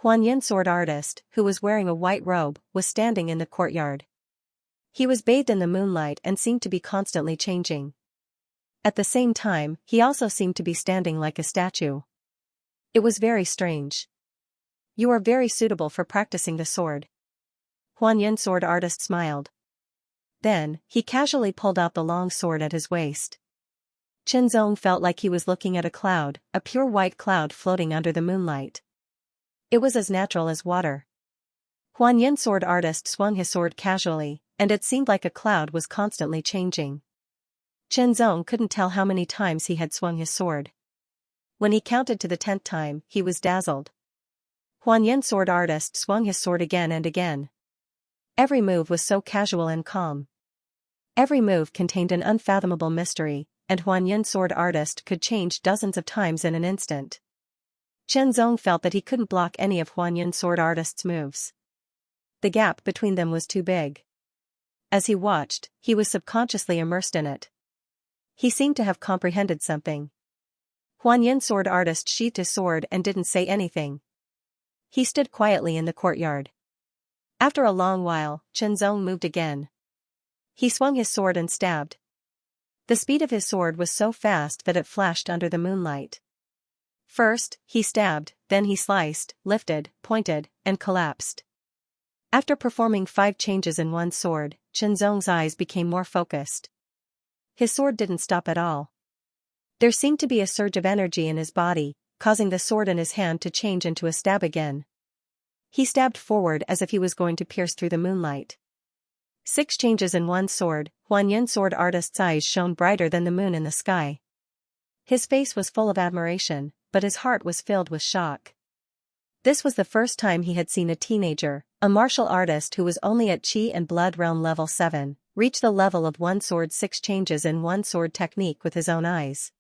Huanyin sword artist, who was wearing a white robe, was standing in the courtyard. He was bathed in the moonlight and seemed to be constantly changing. At the same time, he also seemed to be standing like a statue. It was very strange. You are very suitable for practicing the sword. Huanyin sword artist smiled. Then, he casually pulled out the long sword at his waist. Xianxia felt like he was looking at a cloud, a pure white cloud floating under the moonlight. It was as natural as water. Huanyin sword artist swung his sword casually, and it seemed like a cloud was constantly changing. Xianxia couldn't tell how many times he had swung his sword. When he counted to the 10th time, he was dazzled. Huanyin sword artist swung his sword again and again. Every move was so casual and calm. Every move contained an unfathomable mystery, and Huanyin sword artist could change dozens of times in an instant. Xianxia felt that he couldn't block any of Huanyin sword artist's moves. The gap between them was too big. As he watched, he was subconsciously immersed in it. He seemed to have comprehended something. Huanyin sword artist sheathed his sword and didn't say anything. He stood quietly in the courtyard. After a long while, Xianxia moved again. He swung his sword and stabbed. The speed of his sword was so fast that it flashed under the moonlight. First, he stabbed, then he sliced, lifted, pointed, and collapsed. After performing 5 changes in one sword, Xianxia's eyes became more focused. His sword didn't stop at all. There seemed to be a surge of energy in his body, causing the sword in his hand to change into a stab again. He stabbed forward as if he was going to pierce through the moonlight. 6 changes in one sword, Huanyin sword artist's eyes shone brighter than the moon in the sky. His face was full of admiration, but his heart was filled with shock. This was the first time he had seen a teenager, a martial artist who was only at Qi and Blood Realm level 7, reach the level of one sword 6 changes in one sword technique with his own eyes.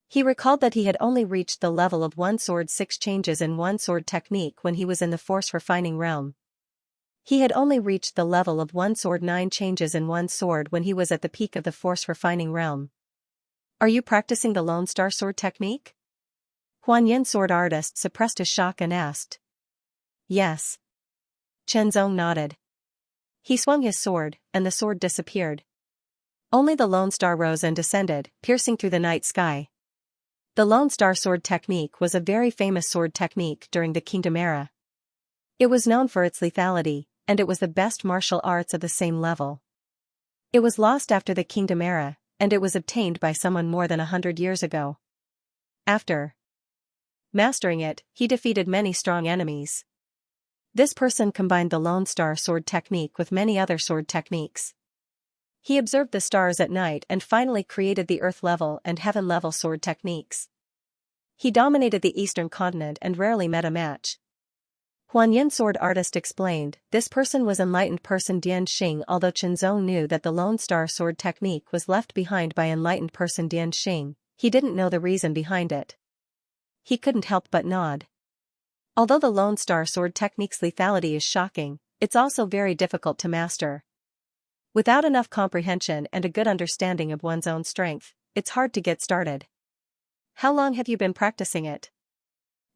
He recalled that he had only reached the level of one sword 6 changes in one sword technique when he was in the Force Refining Realm. He had only reached the level of one sword 9 changes in one sword when he was at the peak of the Force Refining Realm. Are you practicing the Lone Star sword technique? Huanyin sword artist suppressed his shock and asked. Yes. Xianxia nodded. He swung his sword, and the sword disappeared. Only the Lone Star rose and descended, piercing through the night sky. The Lone Star sword technique was a very famous sword technique during the Kingdom era. It was known for its lethality, and it was the best martial arts of the same level. It was lost after the Kingdom era, and it was obtained by someone more than 100 years ago. After mastering it, he defeated many strong enemies. This person combined the Lone Star sword technique with many other sword techniques. He observed the stars at night and finally created the Earth level and Heaven level sword techniques. He dominated the Eastern continent and rarely met a match. Huanyin sword artist explained, this person was enlightened person Dian Xing. Although Xianxia knew that the Lone Star sword technique was left behind by enlightened person Dian Xing, he didn't know the reason behind it. He couldn't help but nod. Although the Lone Star sword technique's lethality is shocking, it's also very difficult to master. Without enough comprehension and a good understanding of one's own strength, it's hard to get started. How long have you been practicing it?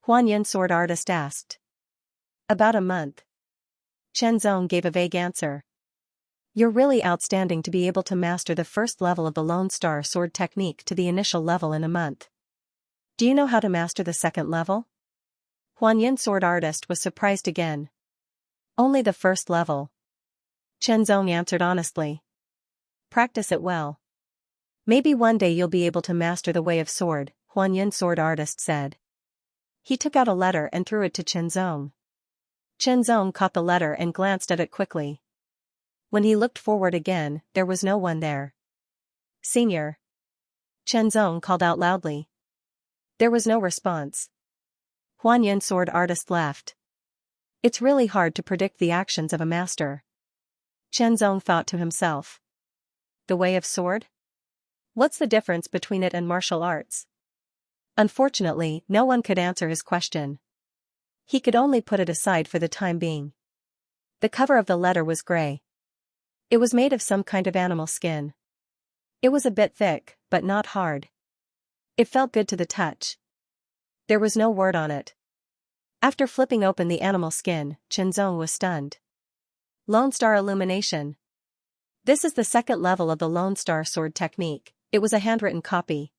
Huanyin sword artist asked. About a month. Xianxia gave a vague answer. You're really outstanding to be able to master the first level of the Lone Star sword technique to the initial level in a month. Do you know how to master the second level? Huanyin sword artist was surprised again. Only the first level. Xianxia answered honestly. Practice it well. Maybe one day you'll be able to master the way of sword, Huan Yin sword artist said. He took out a letter and threw it to Zong. Zong caught the letter and glanced at it quickly. When he looked forward again, there was no one there. Senior. Zong called out loudly. There was no response. Huan Yin sword artist laughed. It's really hard to predict the actions of a master. Zong thought to himself. The way of sword? What's the difference between it and martial arts? Unfortunately, no one could answer his question. He could only put it aside for the time being. The cover of the letter was gray. It was made of some kind of animal skin. It was a bit thick, but not hard. It felt good to the touch. There was no word on it. After flipping open the animal skin, Zong was stunned. Lone Star Illumination. This is the second level of the Lone Star sword technique. It was a handwritten copy.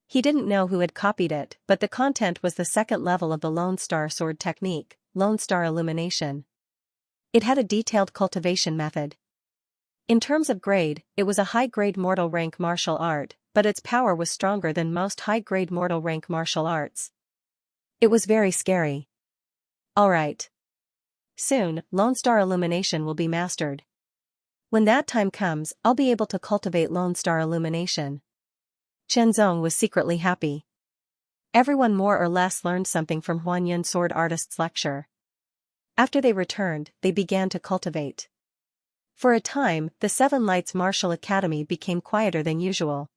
He didn't know who had copied it, but the content was the second level of the Lone Star sword technique, Lone Star Illumination. It had a detailed cultivation method. In terms of grade, it was a high-grade mortal rank martial art, but its power was stronger than most high-grade mortal rank martial arts. It was very scary. Alright. Soon, Lone Star Illumination will be mastered. When that time comes, I'll be able to cultivate Lone Star Illumination. Zong was secretly happy. Everyone more or less learned something from Huan Yin sword artist's lecture. After they returned, they began to cultivate. For a time, the Seven Lights Martial Academy became quieter than usual.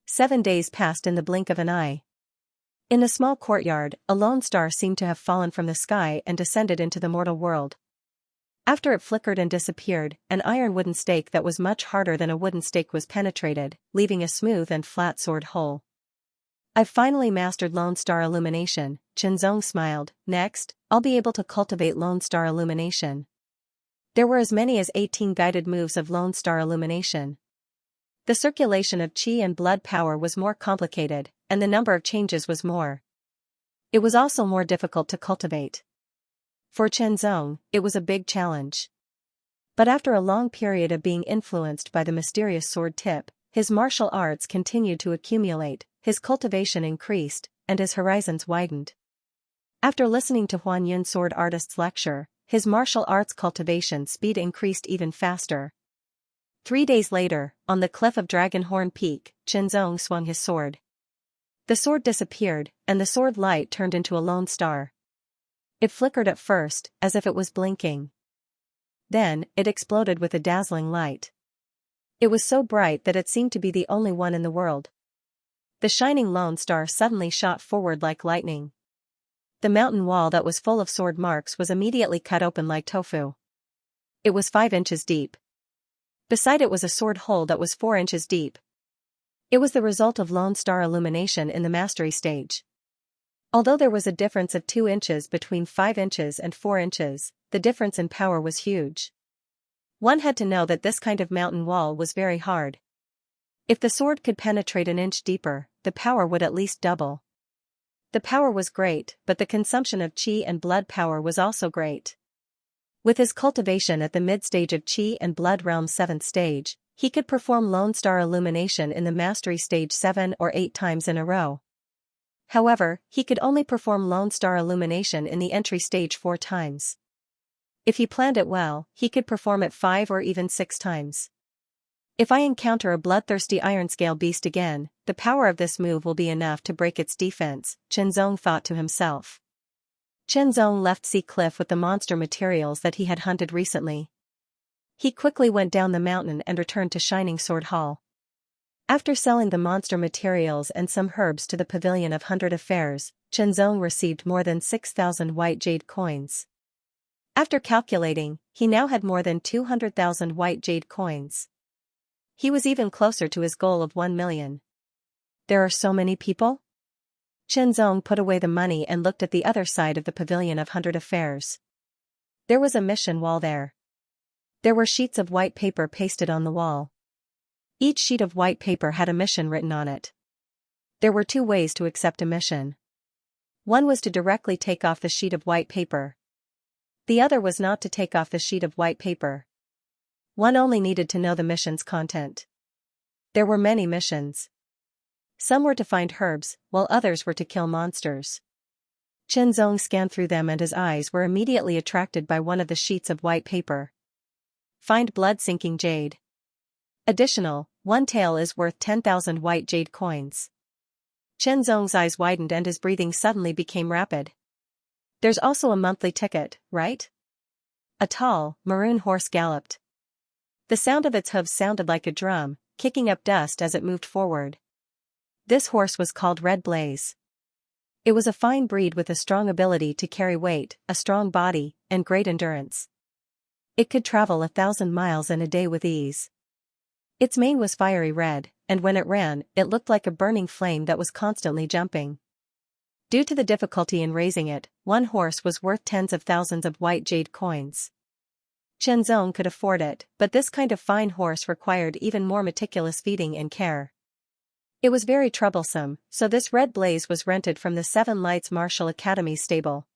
7 days passed in the blink of an eye. In a small courtyard, a lone star seemed to have fallen from the sky and descended into the mortal world. After it flickered and disappeared, an iron wooden stake that was much harder than a wooden stake was penetrated, leaving a smooth and flat sword hole. I've finally mastered Lone Star Illumination, Zong smiled. Next, I'll be able to cultivate Lone Star Illumination. There were as many as 18 guided moves of Lone Star Illumination. The circulation of qi and blood power was more complicated, and the number of changes was more. It was also more difficult to cultivate. For Zong, it was a big challenge. But after a long period of being influenced by the mysterious sword tip, his martial arts continued to accumulate, his cultivation increased, and his horizons widened. After listening to Huan Yin sword artist's lecture, his martial arts cultivation speed increased even faster. 3 days later, on the cliff of Dragonhorn Peak, Zong swung his sword. The sword disappeared, and the sword light turned into a lone star. It flickered at first, as if it was blinking. Then, it exploded with a dazzling light. It was so bright that it seemed to be the only one in the world. The shining lone star suddenly shot forward like lightning. The mountain wall that was full of sword marks was immediately cut open like tofu. It was 5 inches deep. Beside it was a sword hole that was 4 inches deep. It was the result of Lone Star Illumination in the mastery stage. Although there was a difference of 2 inches between 5 inches and 4 inches, the difference in power was huge. One had to know that this kind of mountain wall was very hard. If the sword could penetrate an inch deeper, the power would at least double. The power was great, but the consumption of qi and blood power was also great. With his cultivation at the mid-stage of qi and blood realm 7th stage, he could perform Lone Star Illumination in the mastery stage 7 or 8 times in a row. However, he could only perform Lone Star Illumination in the entry stage 4 times. If he planned it well, he could perform it 5 or even 6 times. If I encounter a bloodthirsty Ironscale beast again, the power of this move will be enough to break its defense, Zong thought to himself. Zong left Sea Cliff with the monster materials that he had hunted recently. He quickly went down the mountain and returned to Shining Sword Hall. After selling the monster materials and some herbs to the Pavilion of 100 Affairs, Zong received more than 6,000 white jade coins. After calculating, he now had more than 200,000 white jade coins. He was even closer to his goal of 1 million. There are so many people? Zong put away the money and looked at the other side of the Pavilion of 100 Affairs. There was a mission wall there. There were sheets of white paper pasted on the wall. Each sheet of white paper had a mission written on it. There were 2 ways to accept a mission. One was to directly take off the sheet of white paper. The other was not to take off the sheet of white paper. One only needed to know the mission's content. There were many missions. Some were to find herbs, while others were to kill monsters. Qianzong scanned through them and his eyes were immediately attracted by one of the sheets of white paper. Find blood-sinking jade. Additional, one tael is worth 10,000 white jade coins. Qianzong's eyes widened and his breathing suddenly became rapid. There's also a monthly ticket, right? A tall, maroon horse galloped. The sound of its hooves sounded like a drum, kicking up dust as it moved forward. This horse was called Red Blaze. It was a fine breed with a strong ability to carry weight, a strong body, and great endurance. It could travel 1,000 miles in a day with ease. Its mane was fiery red, and when it ran, it looked like a burning flame that was constantly jumping. Due to the difficulty in raising it, one horse was worth tens of thousands of white jade coins. Qianzong could afford it, but this kind of fine horse required even more meticulous feeding and care. It was very troublesome, so this Red Blaze was rented from the Seven Lights Martial Academy stable.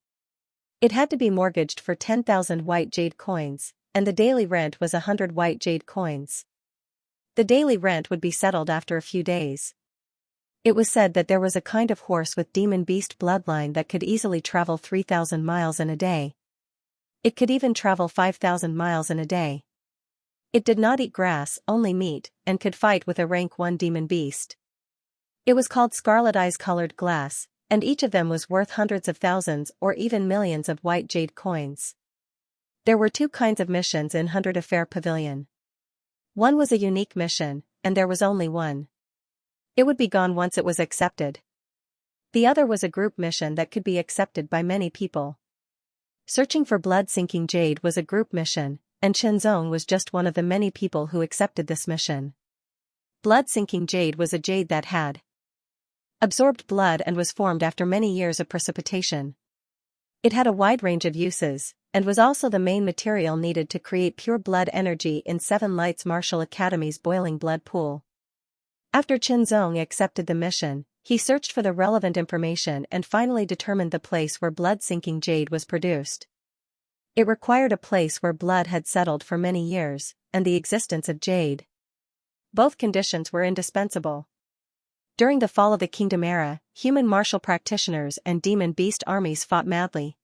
It had to be mortgaged for 10,000 white jade coins, and the daily rent was 100 white jade coins. The daily rent would be settled after a few days. It was said that there was a kind of horse with demon beast bloodline that could easily travel 3,000 miles in a day. It could even travel 5,000 miles in a day. It did not eat grass, only meat, and could fight with a rank 1 demon beast. It was called Scarlet Eyes Colored Glass, and each of them was worth hundreds of thousands or even millions of white jade coins. There were 2 kinds of missions in 100 Affair Pavilion. One was a unique mission, and there was only one. It would be gone once it was accepted. The other was a group mission that could be accepted by many people. Searching for blood-sinking jade was a group mission, and Qianzong was just one of the many people who accepted this mission. Blood-sinking jade was a jade that had absorbed blood and was formed after many years of precipitation. It had a wide range of uses, and was also the main material needed to create pure blood energy in Seven Lights Martial Academy's boiling blood pool. After Qianzong accepted the mission, he searched for the relevant information and finally determined the place where blood-sinking jade was produced. It required a place where blood had settled for many years, and the existence of jade. Both conditions were indispensable. During the fall of the Kingdom era, human martial practitioners and demon beast armies fought madly.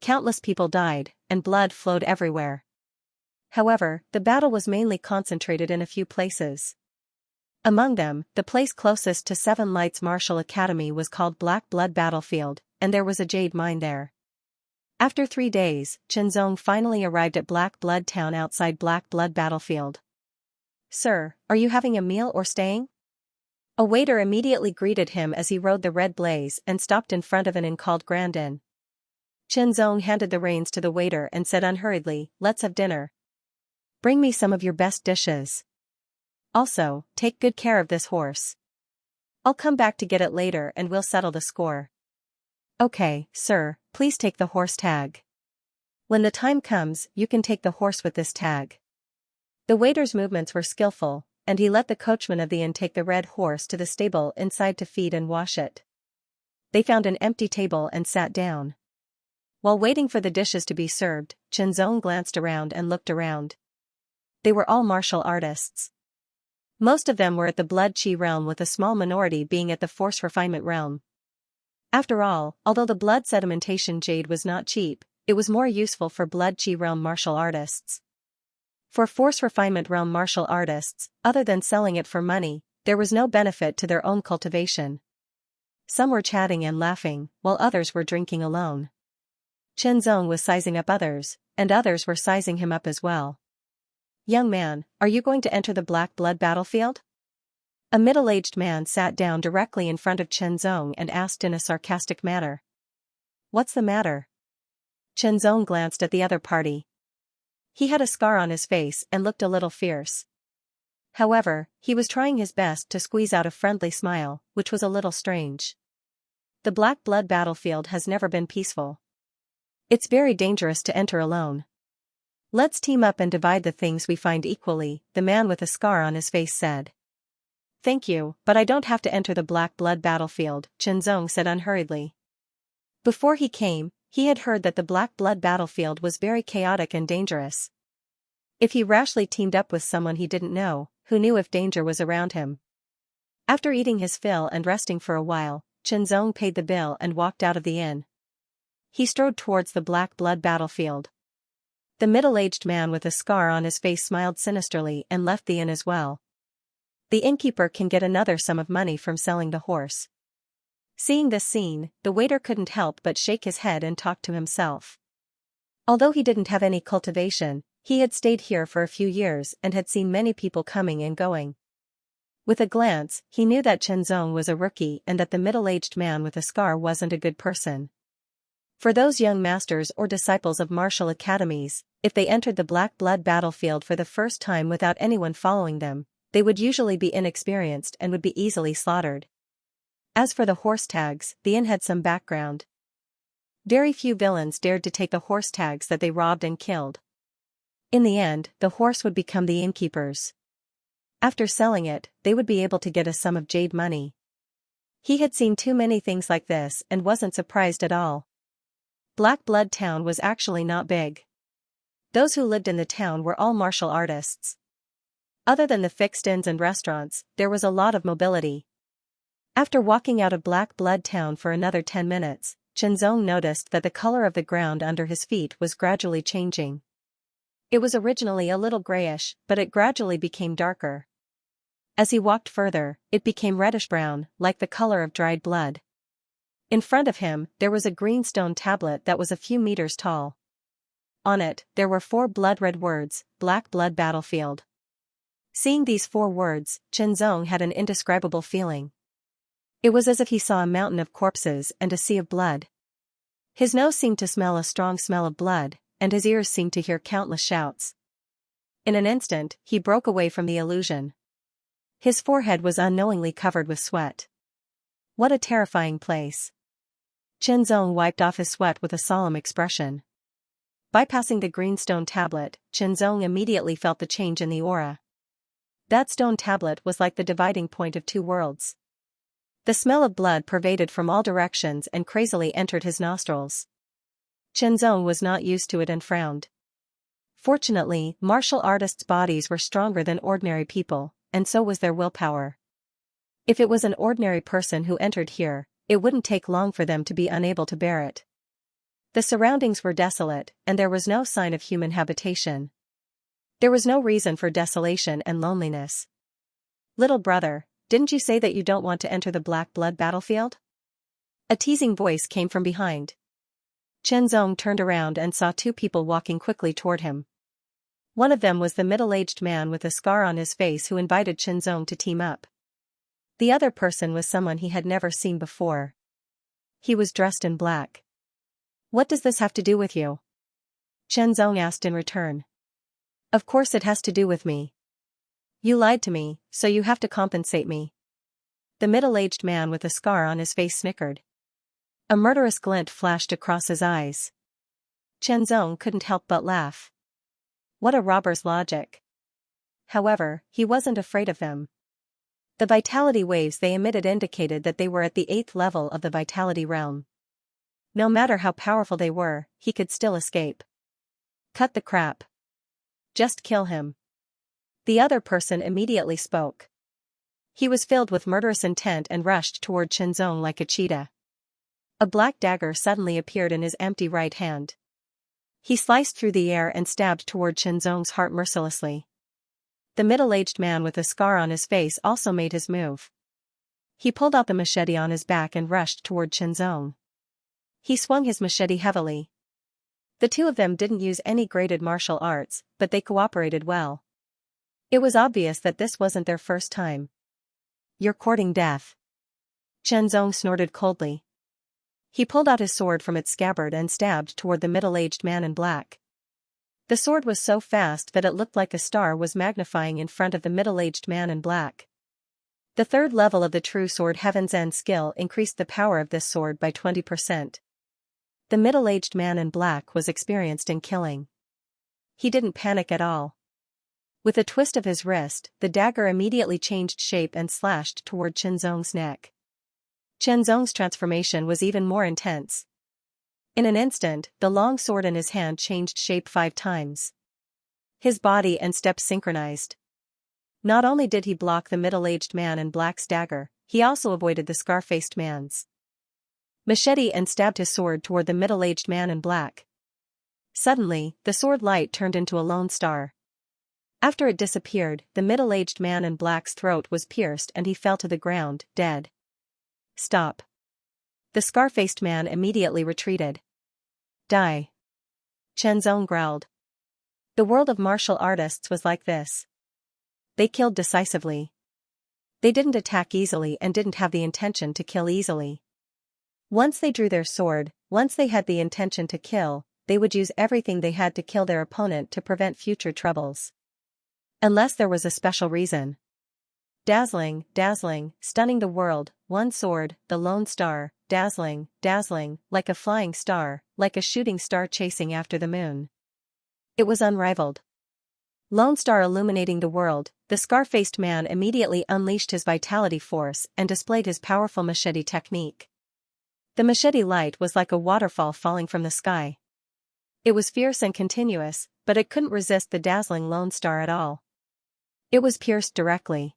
Countless people died, and blood flowed everywhere. However, the battle was mainly concentrated in a few places. Among them, the place closest to Seven Lights Martial Academy was called Black Blood Battlefield, and there was a jade mine there. After 3 days, Qianzong finally arrived at Black Blood Town outside Black Blood Battlefield. "Sir, are you having a meal or staying?" A waiter immediately greeted him as he rode the Red Blaze and stopped in front of an inn called Grand Inn. Qianzong handed the reins to the waiter and said unhurriedly, "Let's have dinner. Bring me some of your best dishes. Also, take good care of this horse. I'll come back to get it later and we'll settle the score." "Okay, sir, please take the horse tag. When the time comes, you can take the horse with this tag." The waiter's movements were skillful, and he let the coachman of the inn take the red horse to the stable inside to feed and wash it. They found an empty table and sat down. While waiting for the dishes to be served, Qianzong glanced around and looked around. They were all martial artists. Most of them were at the blood chi realm, with a small minority being at the force refinement realm. After all, although the blood sedimentation jade was not cheap, it was more useful for blood chi realm martial artists. For force refinement realm martial artists, other than selling it for money, there was no benefit to their own cultivation. Some were chatting and laughing, while others were drinking alone. Qianzong was sizing up others, and others were sizing him up as well. "Young man, are you going to enter the Black Blood Battlefield?" A middle-aged man sat down directly in front of Qianzong and asked in a sarcastic manner. "What's the matter?" Qianzong glanced at the other party. He had a scar on his face and looked a little fierce. However, he was trying his best to squeeze out a friendly smile, which was a little strange. The Black Blood Battlefield has never been peaceful. It's very dangerous to enter alone. "Let's team up and divide the things we find equally," the man with a scar on his face said. "Thank you, but I don't have to enter the Black Blood Battlefield," Qianzong said unhurriedly. Before he came, he had heard that the Black Blood Battlefield was very chaotic and dangerous. If he rashly teamed up with someone he didn't know, who knew if danger was around him. After eating his fill and resting for a while, Chenzong paid the bill and walked out of the inn. He strode towards the black blood battlefield. The middle-aged man with a scar on his face smiled sinisterly and left the inn as well. The innkeeper can get another sum of money from selling the horse. Seeing this scene, the waiter couldn't help but shake his head and talk to himself. Although he didn't have any cultivation, he had stayed here for a few years and had seen many people coming and going. With a glance, he knew that Chenzong was a rookie and that the middle-aged man with a scar wasn't a good person. For those young masters or disciples of martial academies, if they entered the black blood battlefield for the first time without anyone following them, they would usually be inexperienced and would be easily slaughtered. As for the horse tags, the inn had some background. Very few villains dared to take the horse tags that they robbed and killed. In the end, the horse would become the innkeeper's. After selling it, they would be able to get a sum of jade money. He had seen too many things like this and wasn't surprised at all. Black Blood Town was actually not big. Those who lived in the town were all martial artists. Other than the fixed inns and restaurants, there was a lot of mobility. After walking out of Black Blood Town for another 10 minutes, Chenzong noticed that the color of the ground under his feet was gradually changing. It was originally a little grayish, but it gradually became darker. As he walked further, it became reddish-brown, like the color of dried blood. In front of him, there was a green stone tablet that was a few meters tall. On it, there were 4 blood-red words, Black Blood Battlefield. Seeing these 4 words, Chenzong had an indescribable feeling. It was as if he saw a mountain of corpses and a sea of blood. His nose seemed to smell a strong smell of blood, and his ears seemed to hear countless shouts. In an instant, he broke away from the illusion. His forehead was unknowingly covered with sweat. What a terrifying place. Chenzong wiped off his sweat with a solemn expression. Bypassing the green stone tablet, Chenzong immediately felt the change in the aura. That stone tablet was like the dividing point of 2 worlds. The smell of blood pervaded from all directions and crazily entered his nostrils. Chenzong was not used to it and frowned. Fortunately, martial artists' bodies were stronger than ordinary people, and so was their willpower. If it was an ordinary person who entered here, it wouldn't take long for them to be unable to bear it. The surroundings were desolate, and there was no sign of human habitation. There was no reason for desolation and loneliness. "Little brother, didn't you say that you don't want to enter the Black Blood battlefield?" A teasing voice came from behind. Chenzong turned around and saw 2 people walking quickly toward him. One of them was the middle-aged man with a scar on his face who invited Chenzong to team up. The other person was someone he had never seen before. He was dressed in black. "What does this have to do with you?" Chenzong asked in return. "Of course it has to do with me. You lied to me, so you have to compensate me." The middle-aged man with a scar on his face snickered. A murderous glint flashed across his eyes. Chenzong couldn't help but laugh. What a robber's logic. However, he wasn't afraid of them. The vitality waves they emitted indicated that they were at the 8th level of the vitality realm. No matter how powerful they were, he could still escape. "Cut the crap. Just kill him." The other person immediately spoke. He was filled with murderous intent and rushed toward Chenzong like a cheetah. A black dagger suddenly appeared in his empty right hand. He sliced through the air and stabbed toward Chenzong's heart mercilessly. The middle-aged man with a scar on his face also made his move. He pulled out the machete on his back and rushed toward Chenzong. He swung his machete heavily. The 2 of them didn't use any graded martial arts, but they cooperated well. It was obvious that this wasn't their first time. "You're courting death." Chenzong snorted coldly. He pulled out his sword from its scabbard and stabbed toward the middle-aged man in black. The sword was so fast that it looked like a star was magnifying in front of the middle-aged man in black. The 3rd level of the true sword Heaven's End skill increased the power of this sword by 20%. The middle-aged man in black was experienced in killing. He didn't panic at all. With a twist of his wrist, the dagger immediately changed shape and slashed toward Chenzong's neck. Chenzong's transformation was even more intense. In an instant, the long sword in his hand changed shape 5 times. His body and steps synchronized. Not only did he block the middle-aged man in black's dagger, he also avoided the scar-faced man's machete and stabbed his sword toward the middle-aged man in black. Suddenly, the sword light turned into a lone star. After it disappeared, the middle-aged man in black's throat was pierced and he fell to the ground, dead. Stop. The scar-faced man immediately retreated. Die. Chen Zong growled. The world of martial artists was like this. They killed decisively. They didn't attack easily and didn't have the intention to kill easily. Once they drew their sword, once they had the intention to kill, they would use everything they had to kill their opponent to prevent future troubles. Unless there was a special reason. Dazzling, dazzling, stunning the world, one sword, the lone star, dazzling, dazzling, like a flying star, like a shooting star chasing after the moon. It was unrivaled. Lone star illuminating the world, the scar-faced man immediately unleashed his vitality force and displayed his powerful machete technique. The machete light was like a waterfall falling from the sky. It was fierce and continuous, but it couldn't resist the dazzling lone star at all. It was pierced directly.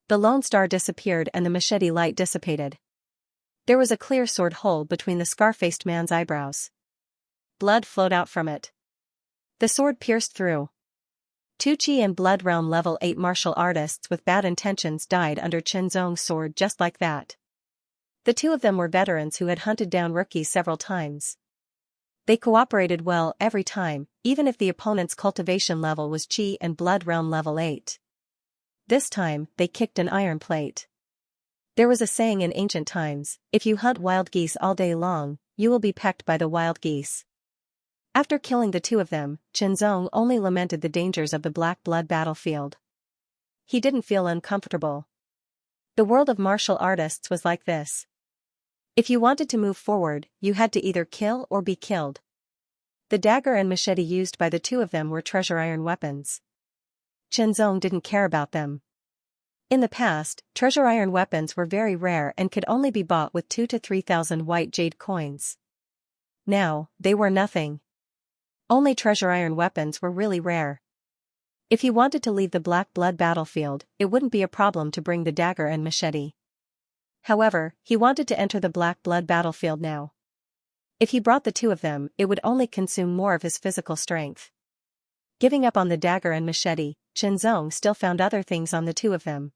The lone star disappeared and the machete light dissipated. There was a clear sword hole between the scar-faced man's eyebrows. Blood flowed out from it. The sword pierced through. Two Qi and Blood Realm level 8 martial artists with bad intentions died under Chen Zong's sword just like that. The two of them were veterans who had hunted down rookies several times. They cooperated well every time, even if the opponent's cultivation level was Qi and Blood Realm level 8. This time, they kicked an iron plate. There was a saying in ancient times, if you hunt wild geese all day long, you will be pecked by the wild geese. After killing the two of them, Chen Zong only lamented the dangers of the black blood battlefield. He didn't feel uncomfortable. The world of martial artists was like this. If you wanted to move forward, you had to either kill or be killed. The dagger and machete used by the two of them were treasure iron weapons. Chen Zong didn't care about them. In the past, treasure iron weapons were very rare and could only be bought with 2,000 to 3,000 white jade coins. Now, they were nothing. Only treasure iron weapons were really rare. If he wanted to leave the black blood battlefield, it wouldn't be a problem to bring the dagger and machete. However, he wanted to enter the black blood battlefield now. If he brought the two of them, it would only consume more of his physical strength. Giving up on the dagger and machete, Chen Zong still found other things on the two of them.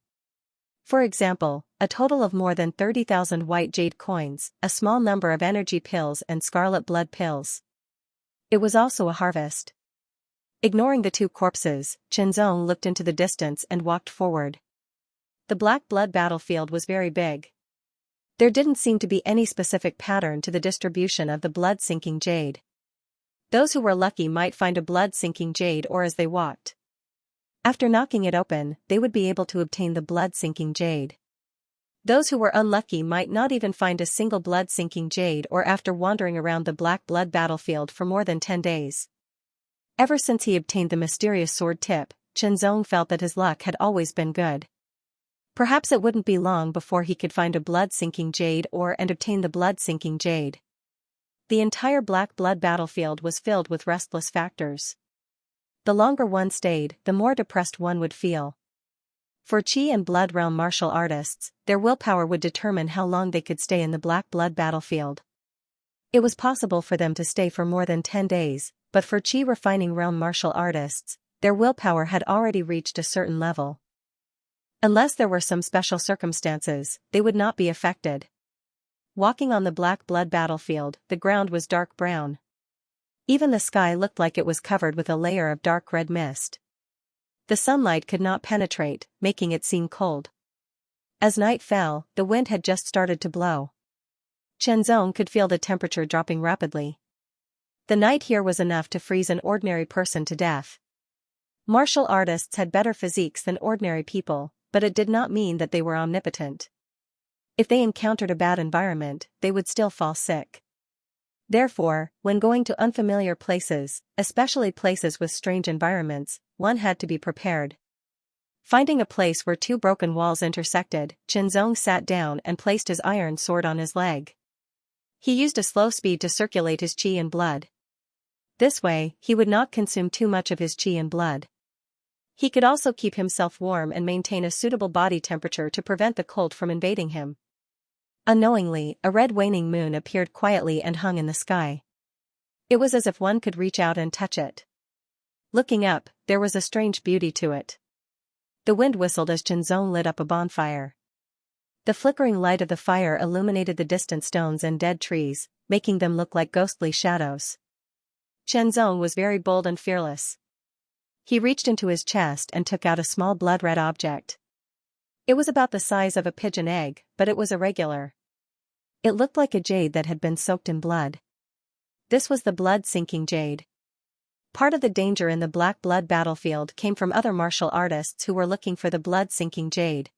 For example, a total of more than 30,000 white jade coins, a small number of energy pills and scarlet blood pills. It was also a harvest. Ignoring the two corpses, Chen Zong looked into the distance and walked forward. The black blood battlefield was very big. There didn't seem to be any specific pattern to the distribution of the blood-sinking jade. Those who were lucky might find a blood-sinking jade or as they walked. After knocking it open, they would be able to obtain the blood-sinking jade. Those who were unlucky might not even find a single blood-sinking jade or after wandering around the black blood battlefield for more than 10 days. Ever since he obtained the mysterious sword tip, Chen Zong felt that his luck had always been good. Perhaps it wouldn't be long before he could find a blood-sinking jade and obtain the blood-sinking jade. The entire black blood battlefield was filled with restless factors. The longer one stayed, the more depressed one would feel. For Qi and Blood Realm martial artists, their willpower would determine how long they could stay in the black blood battlefield. It was possible for them to stay for more than 10 days, but for Qi refining realm martial artists, their willpower had already reached a certain level. Unless there were some special circumstances, they would not be affected. Walking on the black blood battlefield, the ground was dark brown. Even the sky looked like it was covered with a layer of dark red mist. The sunlight could not penetrate, making it seem cold. As night fell, the wind had just started to blow. Chen Zong could feel the temperature dropping rapidly. The night here was enough to freeze an ordinary person to death. Martial artists had better physiques than ordinary people, but it did not mean that they were omnipotent. If they encountered a bad environment, they would still fall sick. Therefore, when going to unfamiliar places, especially places with strange environments, one had to be prepared. Finding a place where two broken walls intersected, Chen Zong sat down and placed his iron sword on his leg. He used a slow speed to circulate his qi and blood. This way, he would not consume too much of his qi and blood. He could also keep himself warm and maintain a suitable body temperature to prevent the cold from invading him. Unknowingly, a red waning moon appeared quietly and hung in the sky. It was as if one could reach out and touch it. Looking up, there was a strange beauty to it. The wind whistled as Xianxia lit up a bonfire. The flickering light of the fire illuminated the distant stones and dead trees, making them look like ghostly shadows. Xianxia was very bold and fearless. He reached into his chest and took out a small blood-red object. It was about the size of a pigeon egg, but it was irregular. It looked like a jade that had been soaked in blood. This was the blood-sinking jade. Part of the danger in the black blood battlefield came from other martial artists who were looking for the blood-sinking jade.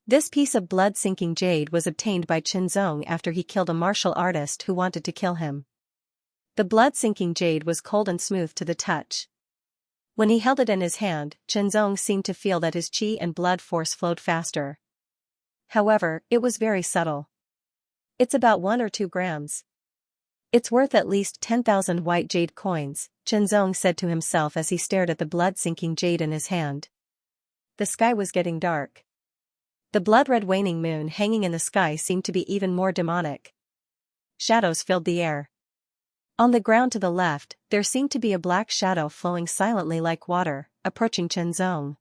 This piece of blood-sinking jade was obtained by Xianxia after he killed a martial artist who wanted to kill him. The blood-sinking jade was cold and smooth to the touch. When he held it in his hand, Xianxia seemed to feel that his qi and blood force flowed faster. However, it was very subtle. It's about 1 or 2 grams. It's worth at least 10,000 white jade coins, Xianxia said to himself as he stared at the blood-sinking jade in his hand. The sky was getting dark. The blood-red waning moon hanging in the sky seemed to be even more demonic. Shadows filled the air. On the ground to the left, there seemed to be a black shadow flowing silently like water, approaching Xianxia.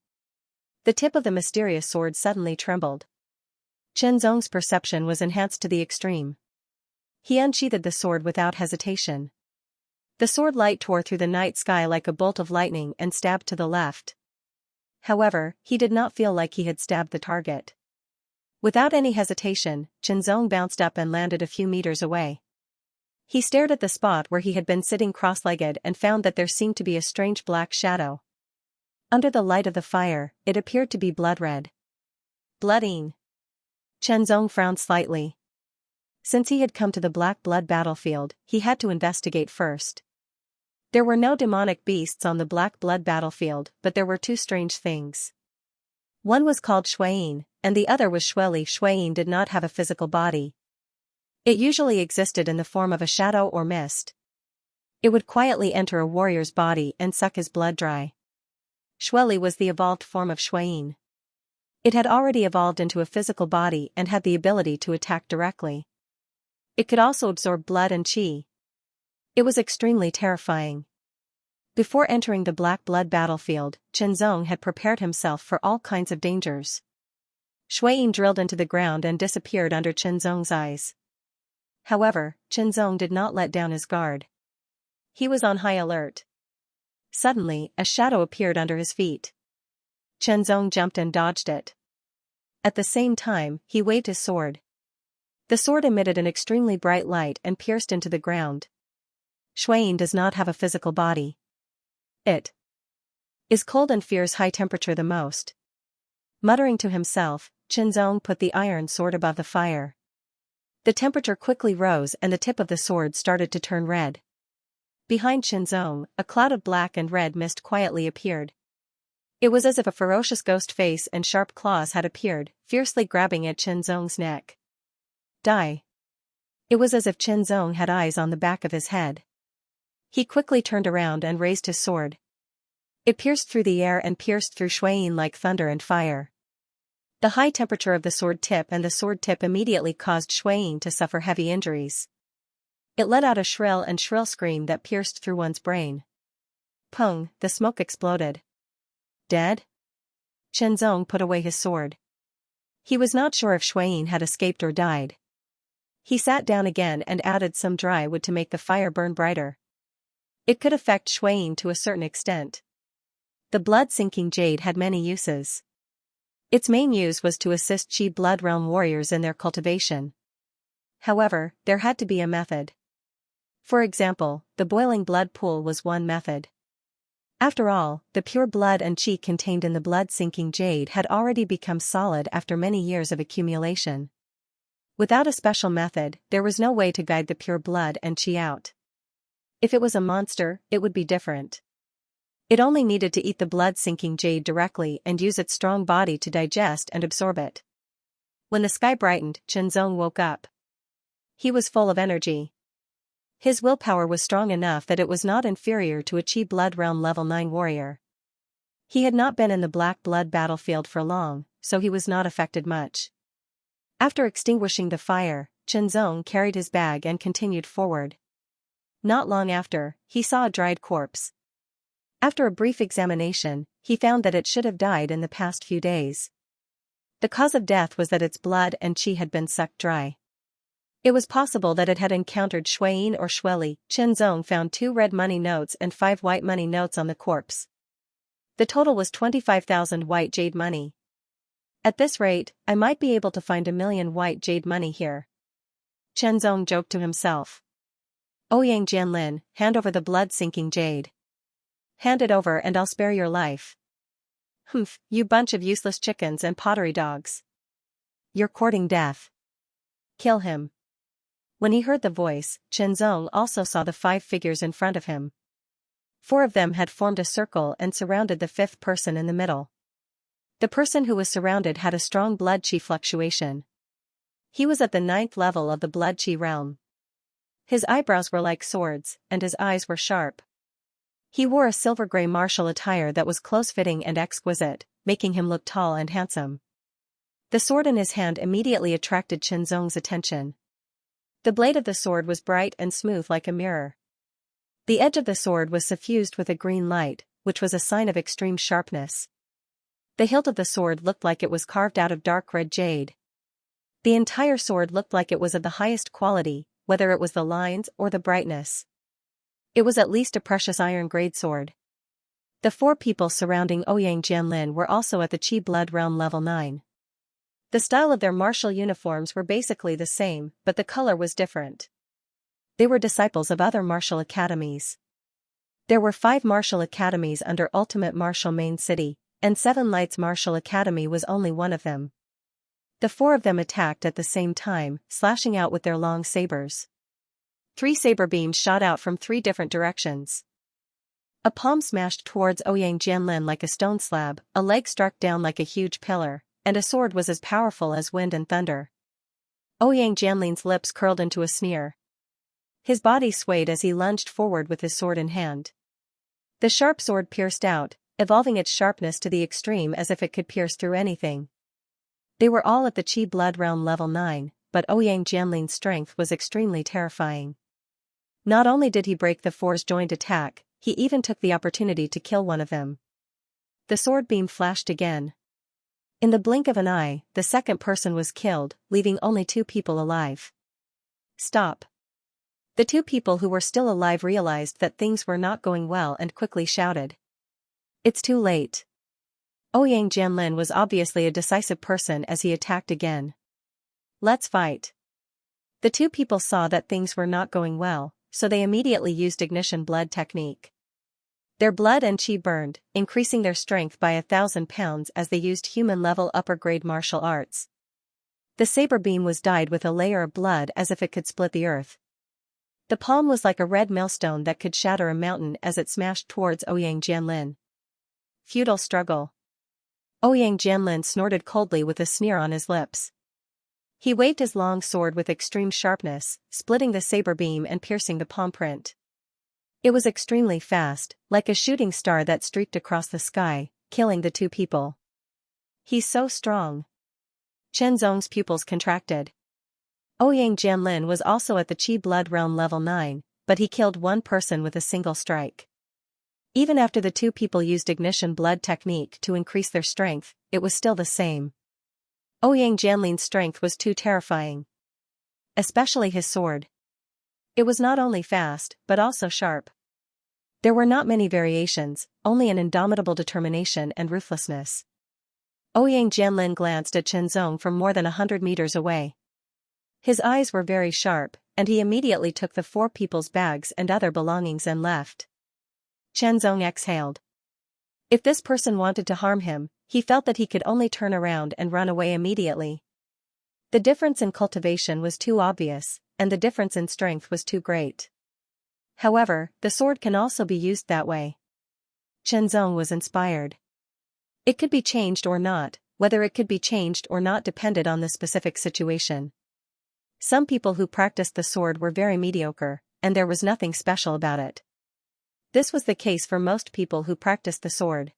The tip of the mysterious sword suddenly trembled. Xianxia's perception was enhanced to the extreme. He unsheathed the sword without hesitation. The sword light tore through the night sky like a bolt of lightning and stabbed to the left. However, he did not feel like he had stabbed the target. Without any hesitation, Xianxia bounced up and landed a few meters away. He stared at the spot where he had been sitting cross-legged and found that there seemed to be a strange black shadow. Under the light of the fire, it appeared to be blood-red. Bloodine. Xianxia frowned slightly. Since he had come to the black blood battlefield, he had to investigate first. There were no demonic beasts on the black blood battlefield, but there were 2 strange things. One was called Shuayin, and the other was Shueli. Shuayin did not have a physical body. It usually existed in the form of a shadow or mist. It would quietly enter a warrior's body and suck his blood dry. Shueli was the evolved form of Shuayin. It had already evolved into a physical body and had the ability to attack directly. It could also absorb blood and qi. It was extremely terrifying. Before entering the black blood battlefield, Xianxia had prepared himself for all kinds of dangers. Shuayin drilled into the ground and disappeared under Xianxia's eyes. However, Xianxia did not let down his guard. He was on high alert. Suddenly, a shadow appeared under his feet. Xianxia jumped and dodged it. At the same time, he waved his sword. The sword emitted an extremely bright light and pierced into the ground. Shuayin does not have a physical body. It is cold and fears high temperature the most. Muttering to himself, Xianxia put the iron sword above the fire. The temperature quickly rose and the tip of the sword started to turn red. Behind Xianxia, a cloud of black and red mist quietly appeared. It was as if a ferocious ghost face and sharp claws had appeared, fiercely grabbing at Xianxia's neck. Die. It was as if Xianxia had eyes on the back of his head. He quickly turned around and raised his sword. It pierced through the air and pierced through Shuayin like thunder and fire. The high temperature of the sword tip immediately caused Shuayin to suffer heavy injuries. It let out a shrill scream that pierced through one's brain. Pung, the smoke exploded. Dead? Xianxia put away his sword. He was not sure if Shuayin had escaped or died. He sat down again and added some dry wood to make the fire burn brighter. It could affect Shuayin to a certain extent. The blood-sinking jade had many uses. Its main use was to assist Qi Blood Realm warriors in their cultivation. However, there had to be a method. For example, the boiling blood pool was one method. After all, the pure blood and qi contained in the blood-sinking jade had already become solid after many years of accumulation. Without a special method, there was no way to guide the pure blood and qi out. If it was a monster, it would be different. It only needed to eat the blood-sinking jade directly and use its strong body to digest and absorb it. When the sky brightened, Xianxia woke up. He was full of energy. His willpower was strong enough that it was not inferior to a Qi Blood Realm level 9 warrior. He had not been in the Black Blood battlefield for long, so he was not affected much. After extinguishing the fire, Qianzong carried his bag and continued forward. Not long after, he saw a dried corpse. After a brief examination, he found that it should have died in the past few days. The cause of death was that its blood and qi had been sucked dry. It was possible that it had encountered Shuiyin or Shueli. Qianzong found 2 red money notes and 5 white money notes on the corpse. The total was 25,000 white jade money. At this rate, I might be able to find 1,000,000 white jade money here. Qianzong joked to himself. Ouyang Jianlin, hand over the blood-sinking jade. Hand it over and I'll spare your life. Humph, you bunch of useless chickens and pottery dogs. You're courting death. Kill him. When he heard the voice, Qianzong also saw the 5 figures in front of him. 4 of them had formed a circle and surrounded the 5th person in the middle. The person who was surrounded had a strong blood qi fluctuation. He was at the 9th level of the blood qi realm. His eyebrows were like swords, and his eyes were sharp. He wore a silver-gray martial attire that was close-fitting and exquisite, making him look tall and handsome. The sword in his hand immediately attracted Qianzong's attention. The blade of the sword was bright and smooth like a mirror. The edge of the sword was suffused with a green light, which was a sign of extreme sharpness. The hilt of the sword looked like it was carved out of dark red jade. The entire sword looked like it was of the highest quality, whether it was the lines or the brightness. It was at least a precious iron-grade sword. The 4 people surrounding Ouyang Jianlin were also at the Qi Blood Realm level 9. The style of their martial uniforms were basically the same, but the color was different. They were disciples of other martial academies. There were 5 martial academies under Ultimate Martial Main City, and 7 Lights Martial Academy was only one of them. The 4 of them attacked at the same time, slashing out with their long sabers. 3 saber beams shot out from 3 different directions. A palm smashed towards Ouyang Jianlin like a stone slab, a leg struck down like a huge pillar, and a sword was as powerful as wind and thunder. Ouyang Jianlin's lips curled into a sneer. His body swayed as he lunged forward with his sword in hand. The sharp sword pierced out, evolving its sharpness to the extreme as if it could pierce through anything. They were all at the Qi Blood Realm level 9, but Ouyang Jianlin's strength was extremely terrifying. Not only did he break the 4's joint attack, he even took the opportunity to kill one of them. The sword beam flashed again. In the blink of an eye, the 2nd person was killed, leaving only 2 people alive. Stop. The 2 people who were still alive realized that things were not going well and quickly shouted. It's too late. Ouyang Jianlin was obviously a decisive person as he attacked again. Let's fight. The 2 people saw that things were not going well, so they immediately used ignition blood technique. Their blood and qi burned, increasing their strength by 1,000 pounds as they used human-level upper-grade martial arts. The saber beam was dyed with a layer of blood as if it could split the earth. The palm was like a red millstone that could shatter a mountain as it smashed towards Ouyang Jianlin. Feudal struggle. Ouyang Jianlin snorted coldly with a sneer on his lips. He waved his long sword with extreme sharpness, splitting the saber beam and piercing the palm print. It was extremely fast, like a shooting star that streaked across the sky, killing the 2 people. He's so strong. Qianzong's pupils contracted. Ouyang Jianlin was also at the Qi Blood Realm level 9, but he killed 1 person with a single strike. Even after the 2 people used ignition blood technique to increase their strength, it was still the same. Ouyang Jianlin's strength was too terrifying. Especially his sword. It was not only fast, but also sharp. There were not many variations, only an indomitable determination and ruthlessness. Ouyang Jianlin glanced at Qianzong from more than 100 meters away. His eyes were very sharp, and he immediately took the 4 people's bags and other belongings and left. Qianzong exhaled. If this person wanted to harm him, he felt that he could only turn around and run away immediately. The difference in cultivation was too obvious, and the difference in strength was too great. However, the sword can also be used that way. Qianzong was inspired. It could be changed or not, whether it could be changed or not depended on the specific situation. Some people who practiced the sword were very mediocre, and there was nothing special about it. This was the case for most people who practiced the sword.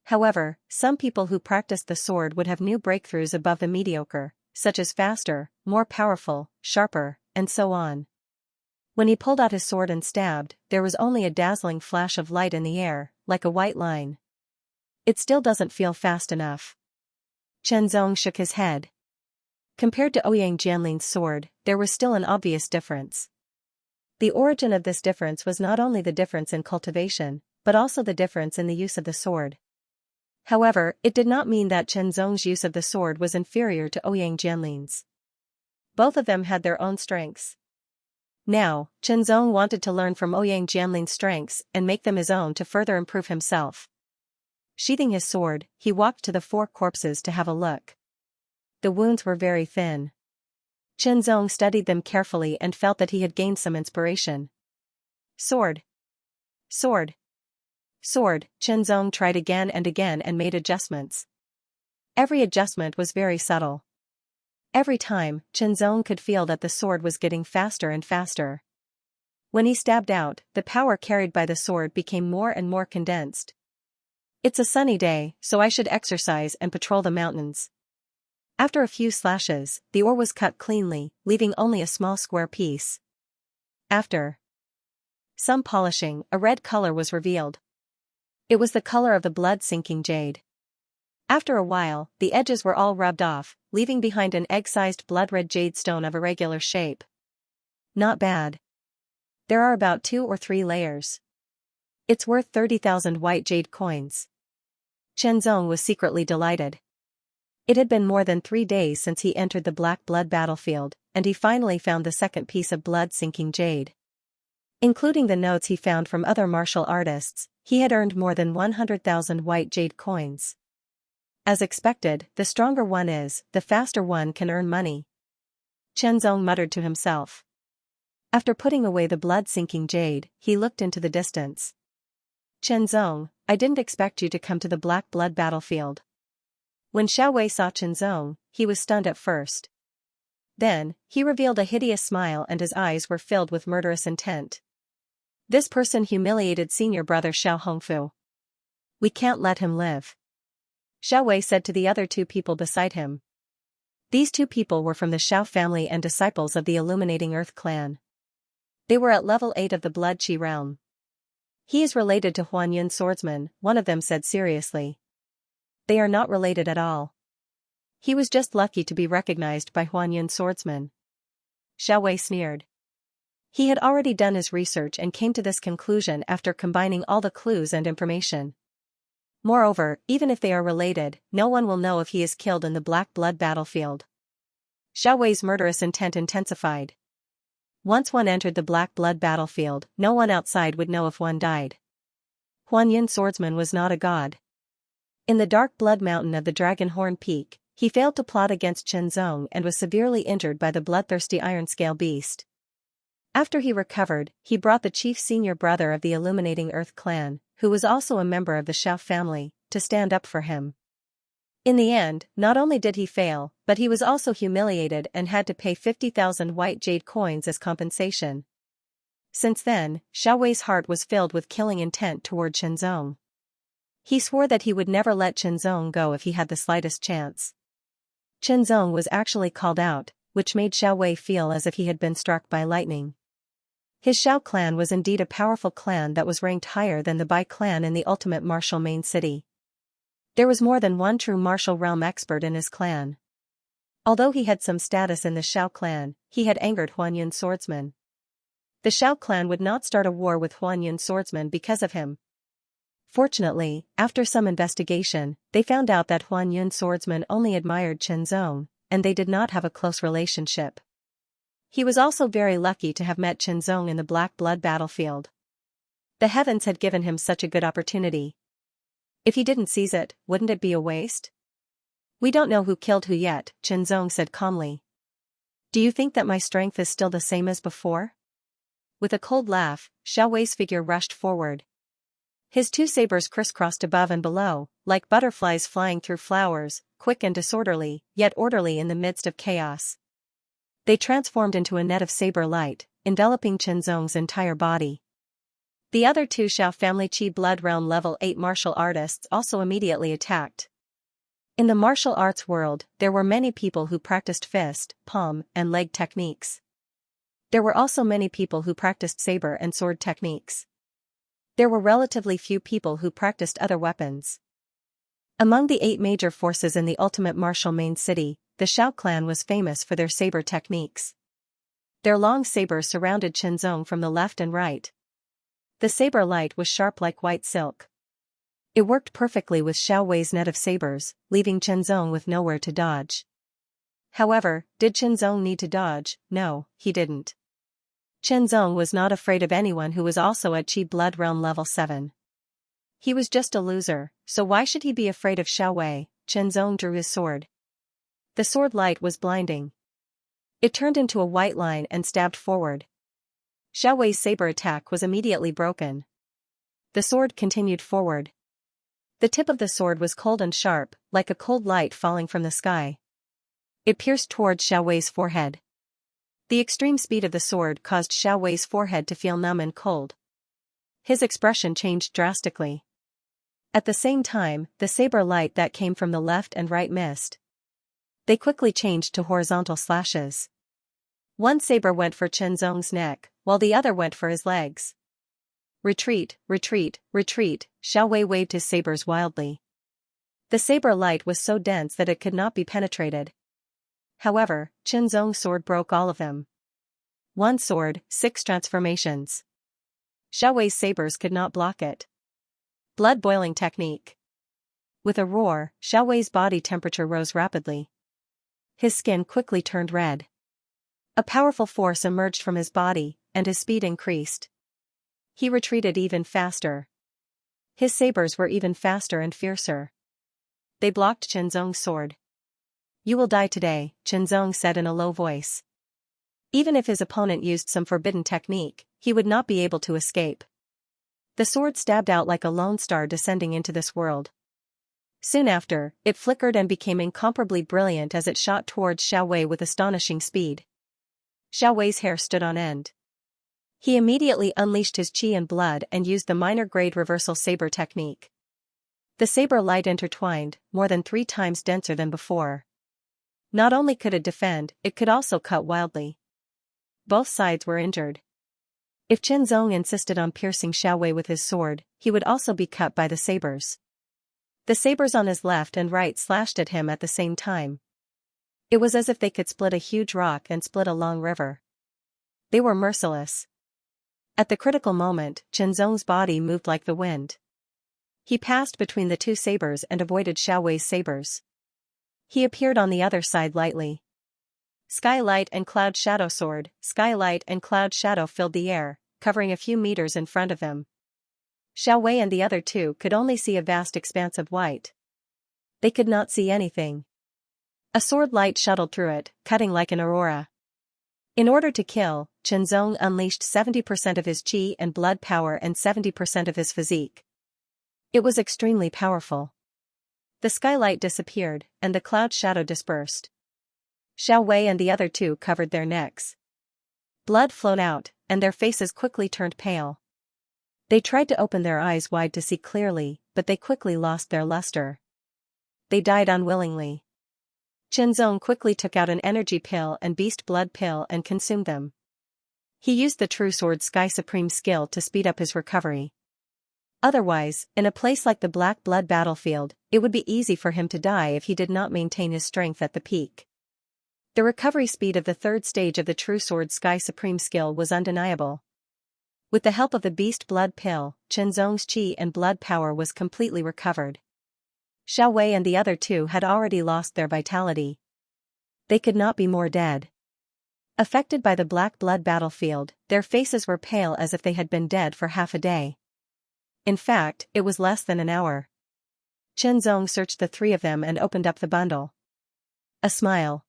However, some people who practiced the sword would have new breakthroughs above the mediocre, such as faster, more powerful, sharper, and so on. When he pulled out his sword and stabbed, there was only a dazzling flash of light in the air, like a white line. It still doesn't feel fast enough. Chen Zong shook his head. Compared to Ouyang Jianling's sword, there was still an obvious difference. The origin of this difference was not only the difference in cultivation, but also the difference in the use of the sword. However, it did not mean that Chen Zong's use of the sword was inferior to Ouyang Jianling's. Both of them had their own strengths. Now, Chen Zong wanted to learn from Ouyang Jianling's strengths and make them his own to further improve himself. Sheathing his sword, he walked to the 4 corpses to have a look. The wounds were very thin. Chen Zong studied them carefully and felt that he had gained some inspiration. Sword. Sword. Sword. Chen Zong tried again and made adjustments. Every adjustment was very subtle. Every time, Chen Zong could feel that the sword was getting faster and faster. When he stabbed out, the power carried by the sword became more and more condensed. It's a sunny day, so I should exercise and patrol the mountains. After a few slashes, the ore was cut cleanly, leaving only a small square piece. After some polishing, a red color was revealed. It was the color of the blood-sinking jade. After a while, the edges were all rubbed off, leaving behind an egg-sized blood-red jade stone of irregular shape. Not bad. There are about 2 or 3 layers. It's worth 30,000 white jade coins. Chen Zong was secretly delighted. It had been more than 3 days since he entered the Black Blood battlefield, and he finally found the second piece of blood-sinking jade. Including the notes he found from other martial artists, he had earned more than 100,000 white jade coins. As expected, the stronger one is, the faster one can earn money. Chen Zong muttered to himself. After putting away the blood-sinking jade, he looked into the distance. Chen Zong, I didn't expect you to come to the Black Blood battlefield. When Xiao Wei saw Chen Zong, he was stunned at first. Then, he revealed a hideous smile and his eyes were filled with murderous intent. This person humiliated senior brother Xiao Hongfu. We can't let him live. Xiao Wei said to the other 2 people beside him. These 2 people were from the Xiao family and disciples of the Illuminating Earth clan. They were at level 8 of the Blood Qi realm. He is related to Huan Yun swordsman, one of them said seriously. They are not related at all. He was just lucky to be recognized by Huan Yun swordsman. Xiao Wei sneered. He had already done his research and came to this conclusion after combining all the clues and information. Moreover, even if they are related, no one will know if he is killed in the Black Blood battlefield. Xiao Wei's murderous intent intensified. Once one entered the Black Blood battlefield, no one outside would know if one died. Huan Yun swordsman was not a god. In the Dark Blood Mountain of the Dragon Horn Peak, he failed to plot against Chen Zong and was severely injured by the bloodthirsty Iron Scale beast. After he recovered, he brought the chief senior brother of the Illuminating Earth clan, who was also a member of the Xiao family, to stand up for him. In the end, not only did he fail, but he was also humiliated and had to pay 50,000 white jade coins as compensation. Since then, Xiao Wei's heart was filled with killing intent toward Chen Zong. He swore that he would never let Chen Zong go if he had the slightest chance. Chen Zong was actually called out, which made Xiao Wei feel as if he had been struck by lightning. His Xiao clan was indeed a powerful clan that was ranked higher than the Bai clan in the ultimate martial main city. There was more than one true martial realm expert in his clan. Although he had some status in the Xiao clan, he had angered Huan Yun swordsman. The Xiao clan would not start a war with Huan Yun swordsman because of him. Fortunately, after some investigation, they found out that Huan Yun swordsman only admired Chen Zong, and they did not have a close relationship. He was also very lucky to have met Chen Zong in the Black Blood battlefield. The heavens had given him such a good opportunity. If he didn't seize it, wouldn't it be a waste? We don't know who killed who yet, Chen Zong said calmly. Do you think that my strength is still the same as before? With a cold laugh, Xiao Wei's figure rushed forward. His 2 sabers crisscrossed above and below, like butterflies flying through flowers, quick and disorderly, yet orderly in the midst of chaos. They transformed into a net of saber light, enveloping Chen Zong's entire body. The other two Xiao family Qi blood realm level 8 martial artists also immediately attacked. In the martial arts world, there were many people who practiced fist, palm, and leg techniques. There were also many people who practiced saber and sword techniques. There were relatively few people who practiced other weapons. Among the 8 major forces in the ultimate martial main city, the Xiao clan was famous for their saber techniques. Their long sabers surrounded Qinzong from the left and right. The saber light was sharp like white silk. It worked perfectly with Xiao Wei's net of sabers, leaving Qinzong with nowhere to dodge. However, did Qinzong need to dodge? No, he didn't. Qinzong was not afraid of anyone who was also at Qi blood realm level 7. He was just a loser, so why should he be afraid of Xiao Wei? Qinzong drew his sword. The sword light was blinding. It turned into a white line and stabbed forward. Xiao Wei's saber attack was immediately broken. The sword continued forward. The tip of the sword was cold and sharp, like a cold light falling from the sky. It pierced towards Xiao Wei's forehead. The extreme speed of the sword caused Xiao Wei's forehead to feel numb and cold. His expression changed drastically. At the same time, the saber light that came from the left and right missed. They quickly changed to horizontal slashes. One saber went for Qinzong's neck, while the other went for his legs. Retreat, retreat, retreat, Xiao Wei waved his sabers wildly. The saber light was so dense that it could not be penetrated. However, Qinzong's sword broke all of them. One sword, 6 transformations. Xiao Wei's sabers could not block it. Blood boiling technique. With a roar, Xiao Wei's body temperature rose rapidly. His skin quickly turned red. A powerful force emerged from his body, and his speed increased. He retreated even faster. His sabers were even faster and fiercer. They blocked Qinzong's sword. "You will die today," Qinzong said in a low voice. Even if his opponent used some forbidden technique, he would not be able to escape. The sword stabbed out like a lone star descending into this world. Soon after, it flickered and became incomparably brilliant as it shot towards Xiao Wei with astonishing speed. Xiao Wei's hair stood on end. He immediately unleashed his qi and blood and used the minor grade reversal saber technique. The saber light intertwined, more than 3 times denser than before. Not only could it defend, it could also cut wildly. Both sides were injured. If Qinzong insisted on piercing Xiao Wei with his sword, he would also be cut by the sabers. The sabers on his left and right slashed at him at the same time. It was as if they could split a huge rock and split a long river. They were merciless. At the critical moment, Qinzong's body moved like the wind. He passed between the 2 sabers and avoided Xiao Wei's sabers. He appeared on the other side lightly. Skylight and Cloud Shadow sword, Skylight and Cloud Shadow filled the air, covering a few meters in front of him. Xiao Wei and the other 2 could only see a vast expanse of white. They could not see anything. A sword light shuttled through it, cutting like an aurora. In order to kill, Qinzong unleashed 70% of his qi and blood power and 70% of his physique. It was extremely powerful. The skylight disappeared, and the cloud shadow dispersed. Xiao Wei and the other 2 covered their necks. Blood flowed out, and their faces quickly turned pale. They tried to open their eyes wide to see clearly, but they quickly lost their luster. They died unwillingly. Qinzong quickly took out an energy pill and beast blood pill and consumed them. He used the True Sword Sky Supreme skill to speed up his recovery. Otherwise, in a place like the Black Blood battlefield, it would be easy for him to die if he did not maintain his strength at the peak. The recovery speed of the 3rd stage of the True Sword Sky Supreme skill was undeniable. With the help of the Beast Blood pill, Qinzong's qi and blood power was completely recovered. Xiao Wei and the other 2 had already lost their vitality. They could not be more dead. Affected by the Black Blood battlefield, their faces were pale as if they had been dead for half a day. In fact, it was less than an hour. Qinzong searched the 3 of them and opened up the bundle. A smile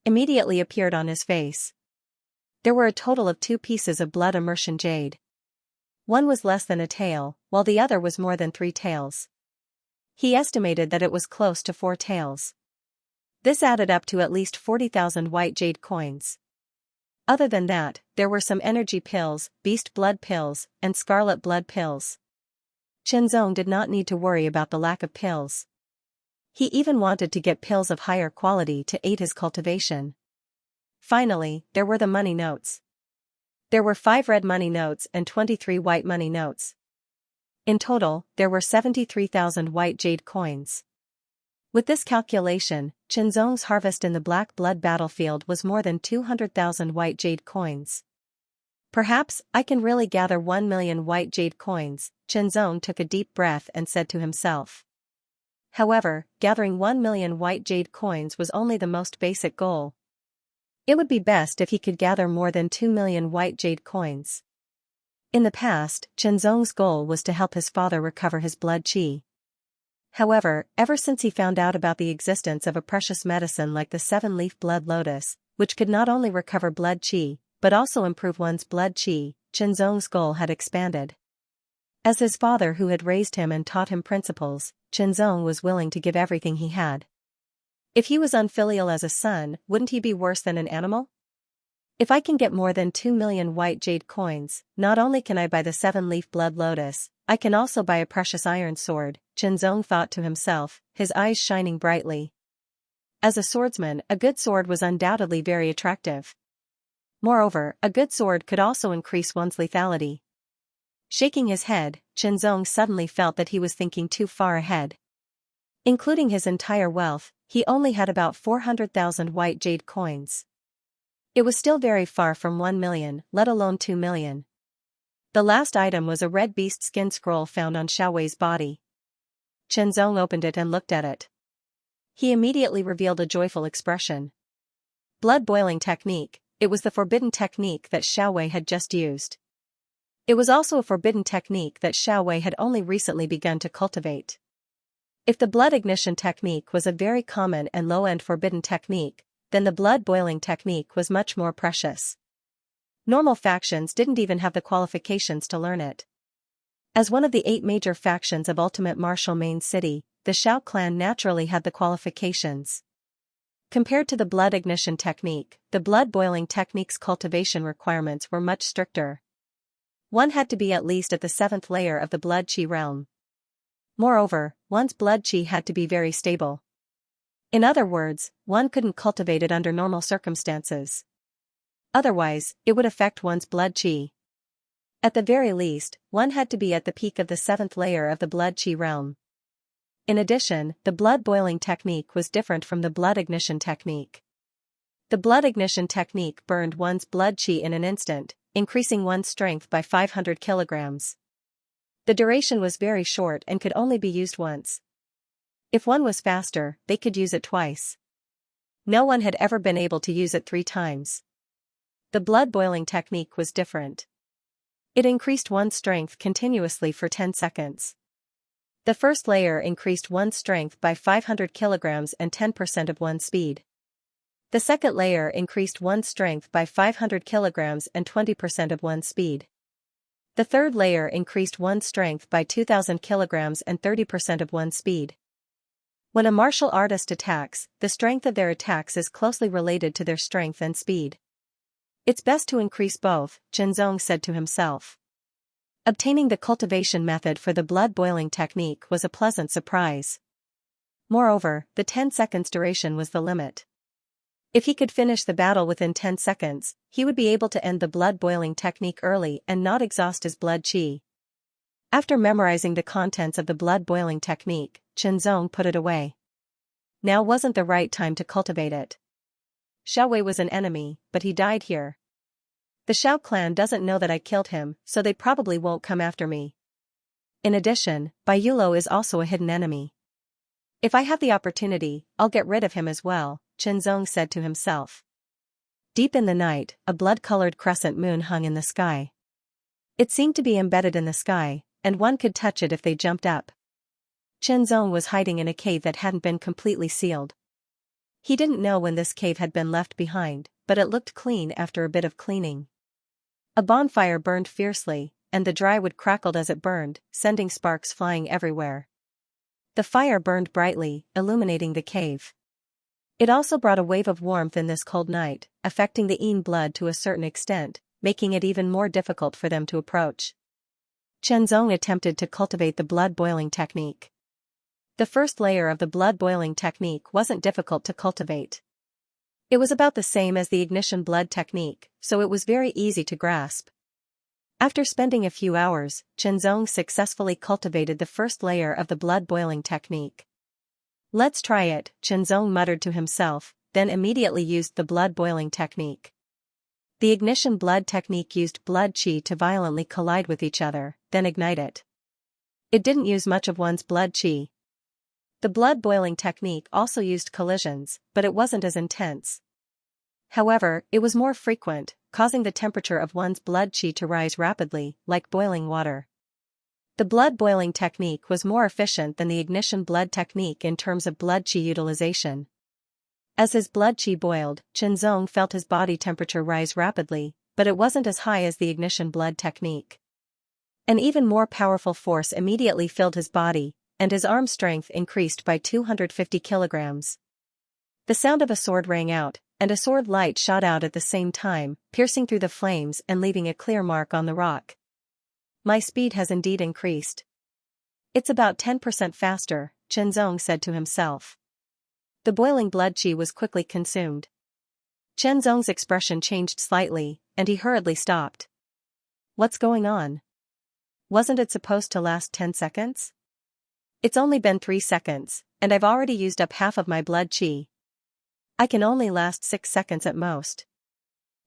immediately appeared on his face. There were a total of 2 pieces of blood immersion jade. One was less than a tael, while the other was more than 3 taels. He estimated that it was close to 4 taels. This added up to at least 40,000 white jade coins. Other than that, there were some energy pills, beast blood pills, and scarlet blood pills. Qianzong did not need to worry about the lack of pills. He even wanted to get pills of higher quality to aid his cultivation. Finally, there were the money notes. There were 5 red money notes and 23 white money notes. In total, there were 73,000 white jade coins. With this calculation, Qianzong's harvest in the Black Blood battlefield was more than 200,000 white jade coins. Perhaps I can really gather 1 million white jade coins, Qianzong took a deep breath and said to himself. However, gathering 1 million white jade coins was only the most basic goal. It would be best if he could gather more than 2 million white jade coins. In the past, Qianzong's goal was to help his father recover his blood qi. However, ever since he found out about the existence of a precious medicine like the 7-leaf blood lotus, which could not only recover blood qi, but also improve one's blood qi, Qianzong's goal had expanded. As his father who had raised him and taught him principles, Qianzong was willing to give everything he had. If he was unfilial as a son, wouldn't he be worse than an animal? If I can get more than 2 million white jade coins, not only can I buy the 7-leaf blood lotus, I can also buy a precious iron sword, Qianzong thought to himself, his eyes shining brightly. As a swordsman, a good sword was undoubtedly very attractive. Moreover, a good sword could also increase one's lethality. Shaking his head, Qianzong suddenly felt that he was thinking too far ahead. Including his entire wealth, he only had about 400,000 white jade coins. It was still very far from 1 million, let alone 2 million. The last item was a red beast skin scroll found on Xiaowei's body. Qianzong opened it and looked at it. He immediately revealed a joyful expression. Blood boiling technique, it was the forbidden technique that Xiaowei had just used. It was also a forbidden technique that Xiaowei had only recently begun to cultivate. If the blood ignition technique was a very common and low-end forbidden technique, then the blood boiling technique was much more precious. Normal factions didn't even have the qualifications to learn it. As one of the 8 major factions of Ultimate Martial Main City, the Shao clan naturally had the qualifications. Compared to the blood ignition technique, the blood boiling technique's cultivation requirements were much stricter. One had to be at least at the 7th layer of the blood qi realm. Moreover, one's blood qi had to be very stable. In other words, one couldn't cultivate it under normal circumstances. Otherwise, it would affect one's blood qi. At the very least, one had to be at the peak of the 7th layer of the blood qi realm. In addition, the blood boiling technique was different from the blood ignition technique. The blood ignition technique burned one's blood qi in an instant, increasing one's strength by 500 kilograms. The duration was very short and could only be used once. If one was faster, they could use it twice. No one had ever been able to use it 3 times. The blood boiling technique was different. It increased one's strength continuously for 10 seconds. The first layer increased one's strength by 500 kilograms and 10% of one's speed. The second layer increased one's strength by 500 kilograms and 20% of one's speed. The third layer increased one's strength by 2,000 kilograms and 30% of one's speed. When a martial artist attacks, the strength of their attacks is closely related to their strength and speed. It's best to increase both, Qianzong said to himself. Obtaining the cultivation method for the blood boiling technique was a pleasant surprise. Moreover, the 10 seconds duration was the limit. If he could finish the battle within 10 seconds, he would be able to end the blood boiling technique early and not exhaust his blood qi. After memorizing the contents of the blood boiling technique, Qianzong put it away. Now wasn't the right time to cultivate it. Xiaowei was an enemy, but he died here. The Shao clan doesn't know that I killed him, so they probably won't come after me. In addition, Bai Yulo is also a hidden enemy. If I have the opportunity, I'll get rid of him as well, Qianzong said to himself. Deep in the night, a blood-colored crescent moon hung in the sky. It seemed to be embedded in the sky, and one could touch it if they jumped up. Qianzong was hiding in a cave that hadn't been completely sealed. He didn't know when this cave had been left behind, but it looked clean after a bit of cleaning. A bonfire burned fiercely, and the dry wood crackled as it burned, sending sparks flying everywhere. The fire burned brightly, illuminating the cave. It also brought a wave of warmth in this cold night, affecting the Yin blood to a certain extent, making it even more difficult for them to approach. Chenzong attempted to cultivate the blood boiling technique. The first layer of the blood boiling technique wasn't difficult to cultivate. It was about the same as the ignition blood technique, so it was very easy to grasp. After spending a few hours, Chenzong successfully cultivated the first layer of the blood boiling technique. "Let's try it," Chenzong muttered to himself, then immediately used the blood boiling technique. The ignition blood technique used blood qi to violently collide with each other, then ignite it. It didn't use much of one's blood qi. The blood boiling technique also used collisions, but it wasn't as intense. However, it was more frequent, causing the temperature of one's blood qi to rise rapidly, like boiling water. The blood boiling technique was more efficient than the ignition blood technique in terms of blood qi utilization. As his blood qi boiled, Chenzong felt his body temperature rise rapidly, but it wasn't as high as the ignition blood technique. An even more powerful force immediately filled his body, and his arm strength increased by 250 kilograms. The sound of a sword rang out, and a sword light shot out at the same time, piercing through the flames and leaving a clear mark on the rock. "My speed has indeed increased. It's about 10% faster," Chenzong said to himself. The boiling blood qi was quickly consumed. Chenzong's expression changed slightly, and he hurriedly stopped. "What's going on? Wasn't it supposed to last 10 seconds? It's only been 3 seconds, and I've already used up half of my blood qi. I can only last 6 seconds at most."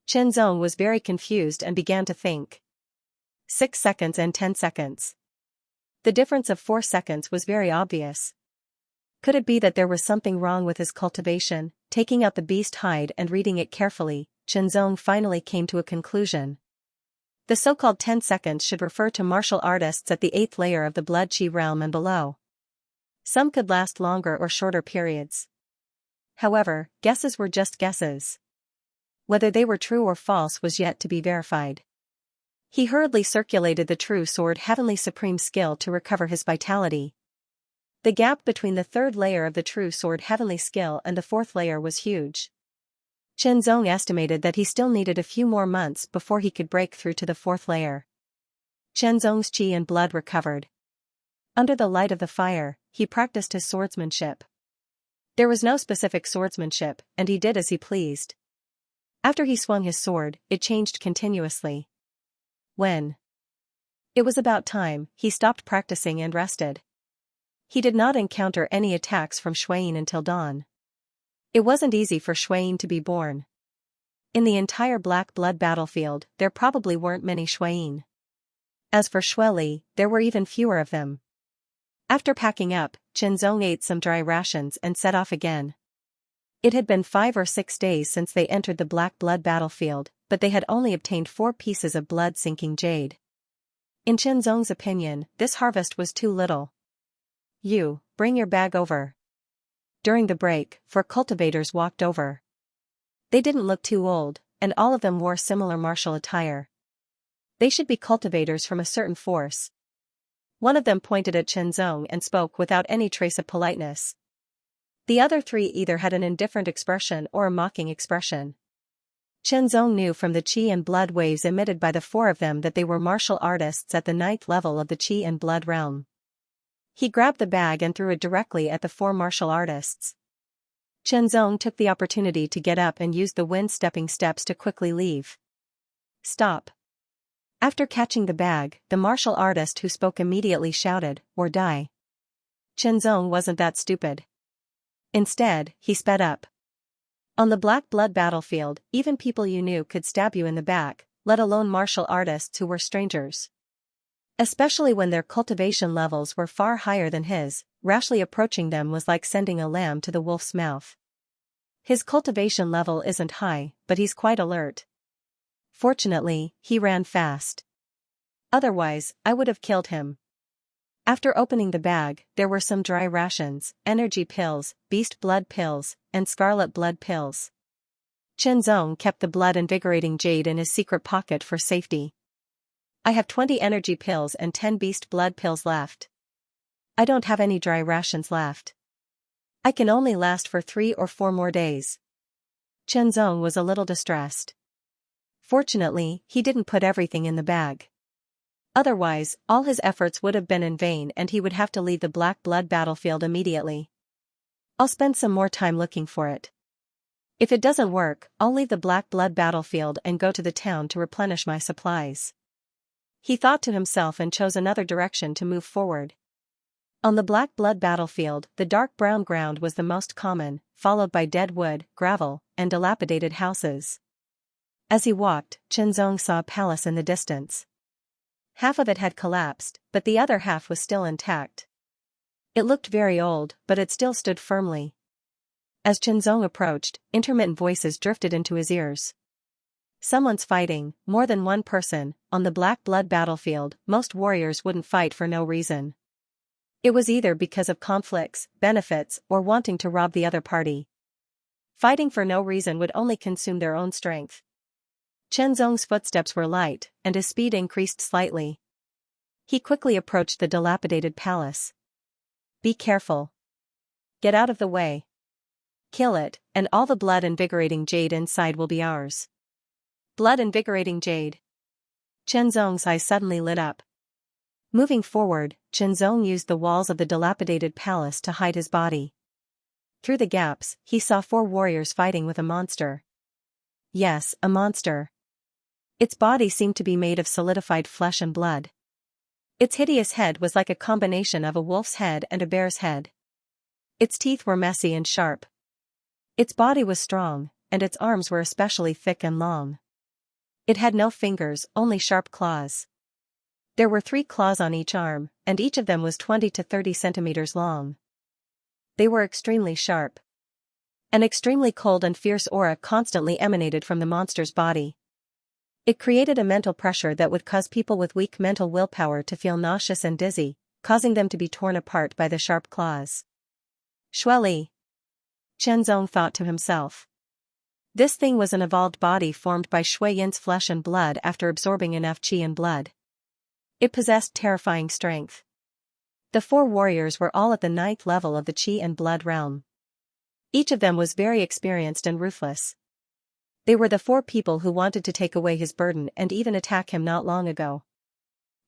Chenzong was very confused and began to think. 6 seconds and 10 seconds. The difference of 4 seconds was very obvious. Could it be that there was something wrong with his cultivation? Taking out the beast hide and reading it carefully, Chenzong finally came to a conclusion. The so-called 10 seconds should refer to martial artists at the 8th layer of the blood qi realm and below. Some could last longer or shorter periods. However, guesses were just guesses. Whether they were true or false was yet to be verified. He hurriedly circulated the true sword heavenly supreme skill to recover his vitality. The gap between the 3rd layer of the true sword heavenly skill and the 4th layer was huge. Chenzong estimated that he still needed a few more months before he could break through to the 4th layer. Chenzong's qi and blood recovered. Under the light of the fire, he practiced his swordsmanship. There was no specific swordsmanship, and he did as he pleased. After he swung his sword, it changed continuously. When it was about time, he stopped practicing and rested. He did not encounter any attacks from Shuayin until dawn. It wasn't easy for Shuayin to be born. In the entire Black Blood battlefield, there probably weren't many Shuayin. As for Shueli, there were even fewer of them. After packing up, Chenzong ate some dry rations and set off again. It had been 5 or 6 days since they entered the Black Blood battlefield, but they had only obtained 4 pieces of blood-sinking jade. In Chenzong's opinion, this harvest was too little. "You, bring your bag over." During the break, 4 cultivators walked over. They didn't look too old, and all of them wore similar martial attire. They should be cultivators from a certain force. One of them pointed at Chenzong and spoke without any trace of politeness. The other 3 either had an indifferent expression or a mocking expression. Chenzong knew from the qi and blood waves emitted by the 4 of them that they were martial artists at the 9th level of the qi and blood realm. He grabbed the bag and threw it directly at the 4 martial artists. Chenzong took the opportunity to get up and used the wind-stepping steps to quickly leave. "Stop." After catching the bag, the martial artist who spoke immediately shouted, "Or die." Chenzong wasn't that stupid. Instead, he sped up. On the Black Blood battlefield, even people you knew could stab you in the back, let alone martial artists who were strangers. Especially when their cultivation levels were far higher than his, rashly approaching them was like sending a lamb to the wolf's mouth. His cultivation level isn't high, but he's quite alert. Fortunately, he ran fast. Otherwise, I would have killed him. After opening the bag, there were some dry rations, energy pills, beast blood pills, and scarlet blood pills. Chenzong kept the blood-invigorating jade in his secret pocket for safety. "I have 20 energy pills and 10 beast blood pills left. I don't have any dry rations left." I can only last for 3 or 4 more days. Chenzong was a little distressed. Fortunately, he didn't put everything in the bag. Otherwise, all his efforts would have been in vain and he would have to leave the Black Blood battlefield immediately. I'll spend some more time looking for it. If it doesn't work, I'll leave the Black Blood battlefield and go to the town to replenish my supplies. He thought to himself and chose another direction to move forward. On the Black Blood battlefield, the dark brown ground was the most common, followed by dead wood, gravel, and dilapidated houses. As he walked, Chenzong saw a palace in the distance. Half of it had collapsed, but the other half was still intact. It looked very old, but it still stood firmly. As Chenzong approached, intermittent voices drifted into his ears. Someone's fighting, more than one person. On the Black Blood battlefield, most warriors wouldn't fight for no reason. It was either because of conflicts, benefits, or wanting to rob the other party. Fighting for no reason would only consume their own strength. Chenzong's footsteps were light, and his speed increased slightly. He quickly approached the dilapidated palace. Be careful. Get out of the way. Kill it, and all the blood-invigorating jade inside will be ours. Blood-invigorating jade. Chenzong's eyes suddenly lit up. Moving forward, Chenzong used the walls of the dilapidated palace to hide his body. Through the gaps, he saw 4 warriors fighting with a monster. Yes, a monster. Its body seemed to be made of solidified flesh and blood. Its hideous head was like a combination of a wolf's head and a bear's head. Its teeth were messy and sharp. Its body was strong, and its arms were especially thick and long. It had no fingers, only sharp claws. There were 3 claws on each arm, and each of them was 20 to 30 centimeters long. They were extremely sharp. An extremely cold and fierce aura constantly emanated from the monster's body. It created a mental pressure that would cause people with weak mental willpower to feel nauseous and dizzy, causing them to be torn apart by the sharp claws. Shueli. Chenzong thought to himself. This thing was an evolved body formed by Shui Yin's flesh and blood after absorbing enough qi and blood. It possessed terrifying strength. The 4 warriors were all at the 9th level of the qi and blood realm. Each of them was very experienced and ruthless. They were the 4 people who wanted to take away his burden and even attack him not long ago.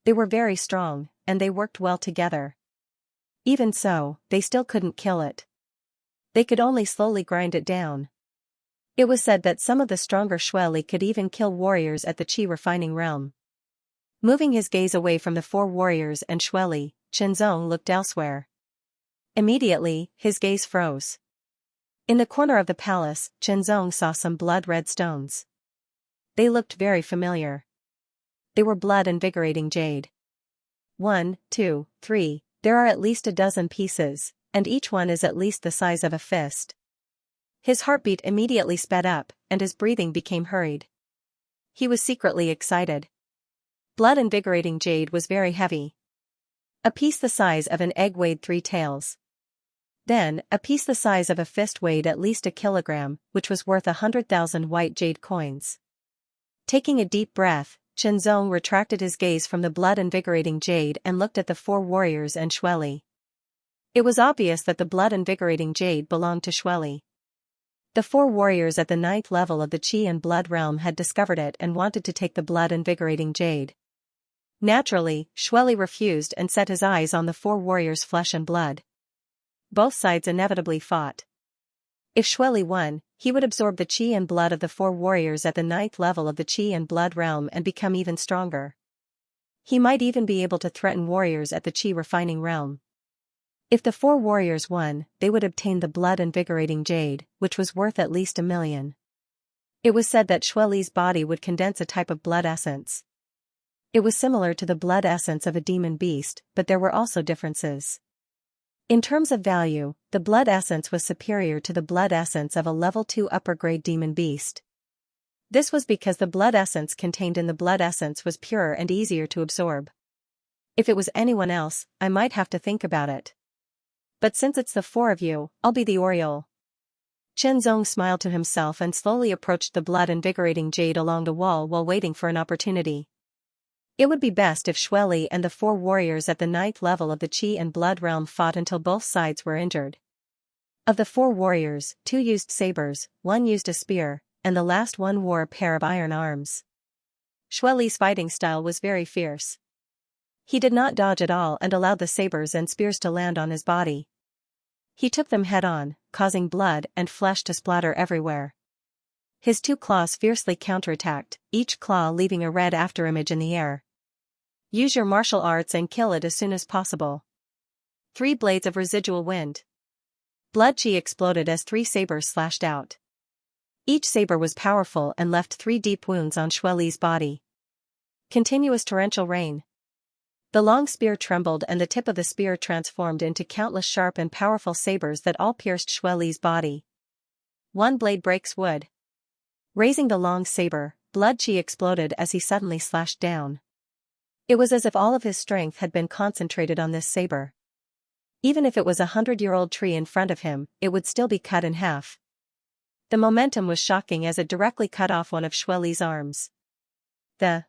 They were very strong, and they worked well together. Even so, they still couldn't kill it. They could only slowly grind it down. It was said that some of the stronger Shueli could even kill warriors at the qi refining realm. Moving his gaze away from the 4 warriors and Shueli, Chenzong looked elsewhere. Immediately, his gaze froze. In the corner of the palace, Chenzong saw some blood-red stones. They looked very familiar. They were blood-invigorating jade. 1, 2, 3, there are at least a dozen pieces, and each one is at least the size of a fist. His heartbeat immediately sped up, and his breathing became hurried. He was secretly excited. Blood-invigorating jade was very heavy. A piece the size of an egg weighed 3 taels. Then, a piece the size of a fist weighed at least a kilogram, which was worth 100,000 white jade coins. Taking a deep breath, Chenzong retracted his gaze from the blood-invigorating jade and looked at the 4 warriors and Shueli. It was obvious that the blood-invigorating jade belonged to Shueli. The 4 warriors at the 9th level of the qi and blood realm had discovered it and wanted to take the blood-invigorating jade. Naturally, Shueli refused and set his eyes on the 4 warriors' flesh and blood. Both sides inevitably fought. If Shueli won, he would absorb the qi and blood of the 4 warriors at the 9th level of the qi and blood realm and become even stronger. He might even be able to threaten warriors at the qi refining realm. If the 4 warriors won, they would obtain the blood-invigorating jade, which was worth at least 1 million. It was said that Shueli's body would condense a type of blood essence. It was similar to the blood essence of a demon beast, but there were also differences. In terms of value, the blood essence was superior to the blood essence of a level 2 upper-grade demon beast. This was because the blood essence contained in the blood essence was purer and easier to absorb. If it was anyone else, I might have to think about it. But since it's the 4 of you, I'll be the Oriole. Chenzong smiled to himself and slowly approached the blood-invigorating jade along the wall while waiting for an opportunity. It would be best if Shueli and the 4 warriors at the 9th level of the qi and blood realm fought until both sides were injured. Of the 4 warriors, 2 used sabers, 1 used a spear, and the last one wore a pair of iron arms. Xue Li's fighting style was very fierce. He did not dodge at all and allowed the sabers and spears to land on his body. He took them head-on, causing blood and flesh to splatter everywhere. His 2 claws fiercely counterattacked, each claw leaving a red afterimage in the air. Use your martial arts and kill it as soon as possible. 3 blades of residual wind. Blood chi exploded as 3 sabers slashed out. Each saber was powerful and left 3 deep wounds on Xue Li's body. Continuous torrential rain. The long spear trembled and the tip of the spear transformed into countless sharp and powerful sabers that all pierced Xue Li's body. 1 blade breaks wood. Raising the long saber, blood chi exploded as he suddenly slashed down. It was as if all of his strength had been concentrated on this saber. Even if it was a 100-year-old tree in front of him, it would still be cut in half. The momentum was shocking as it directly cut off one of Xue Li's arms. The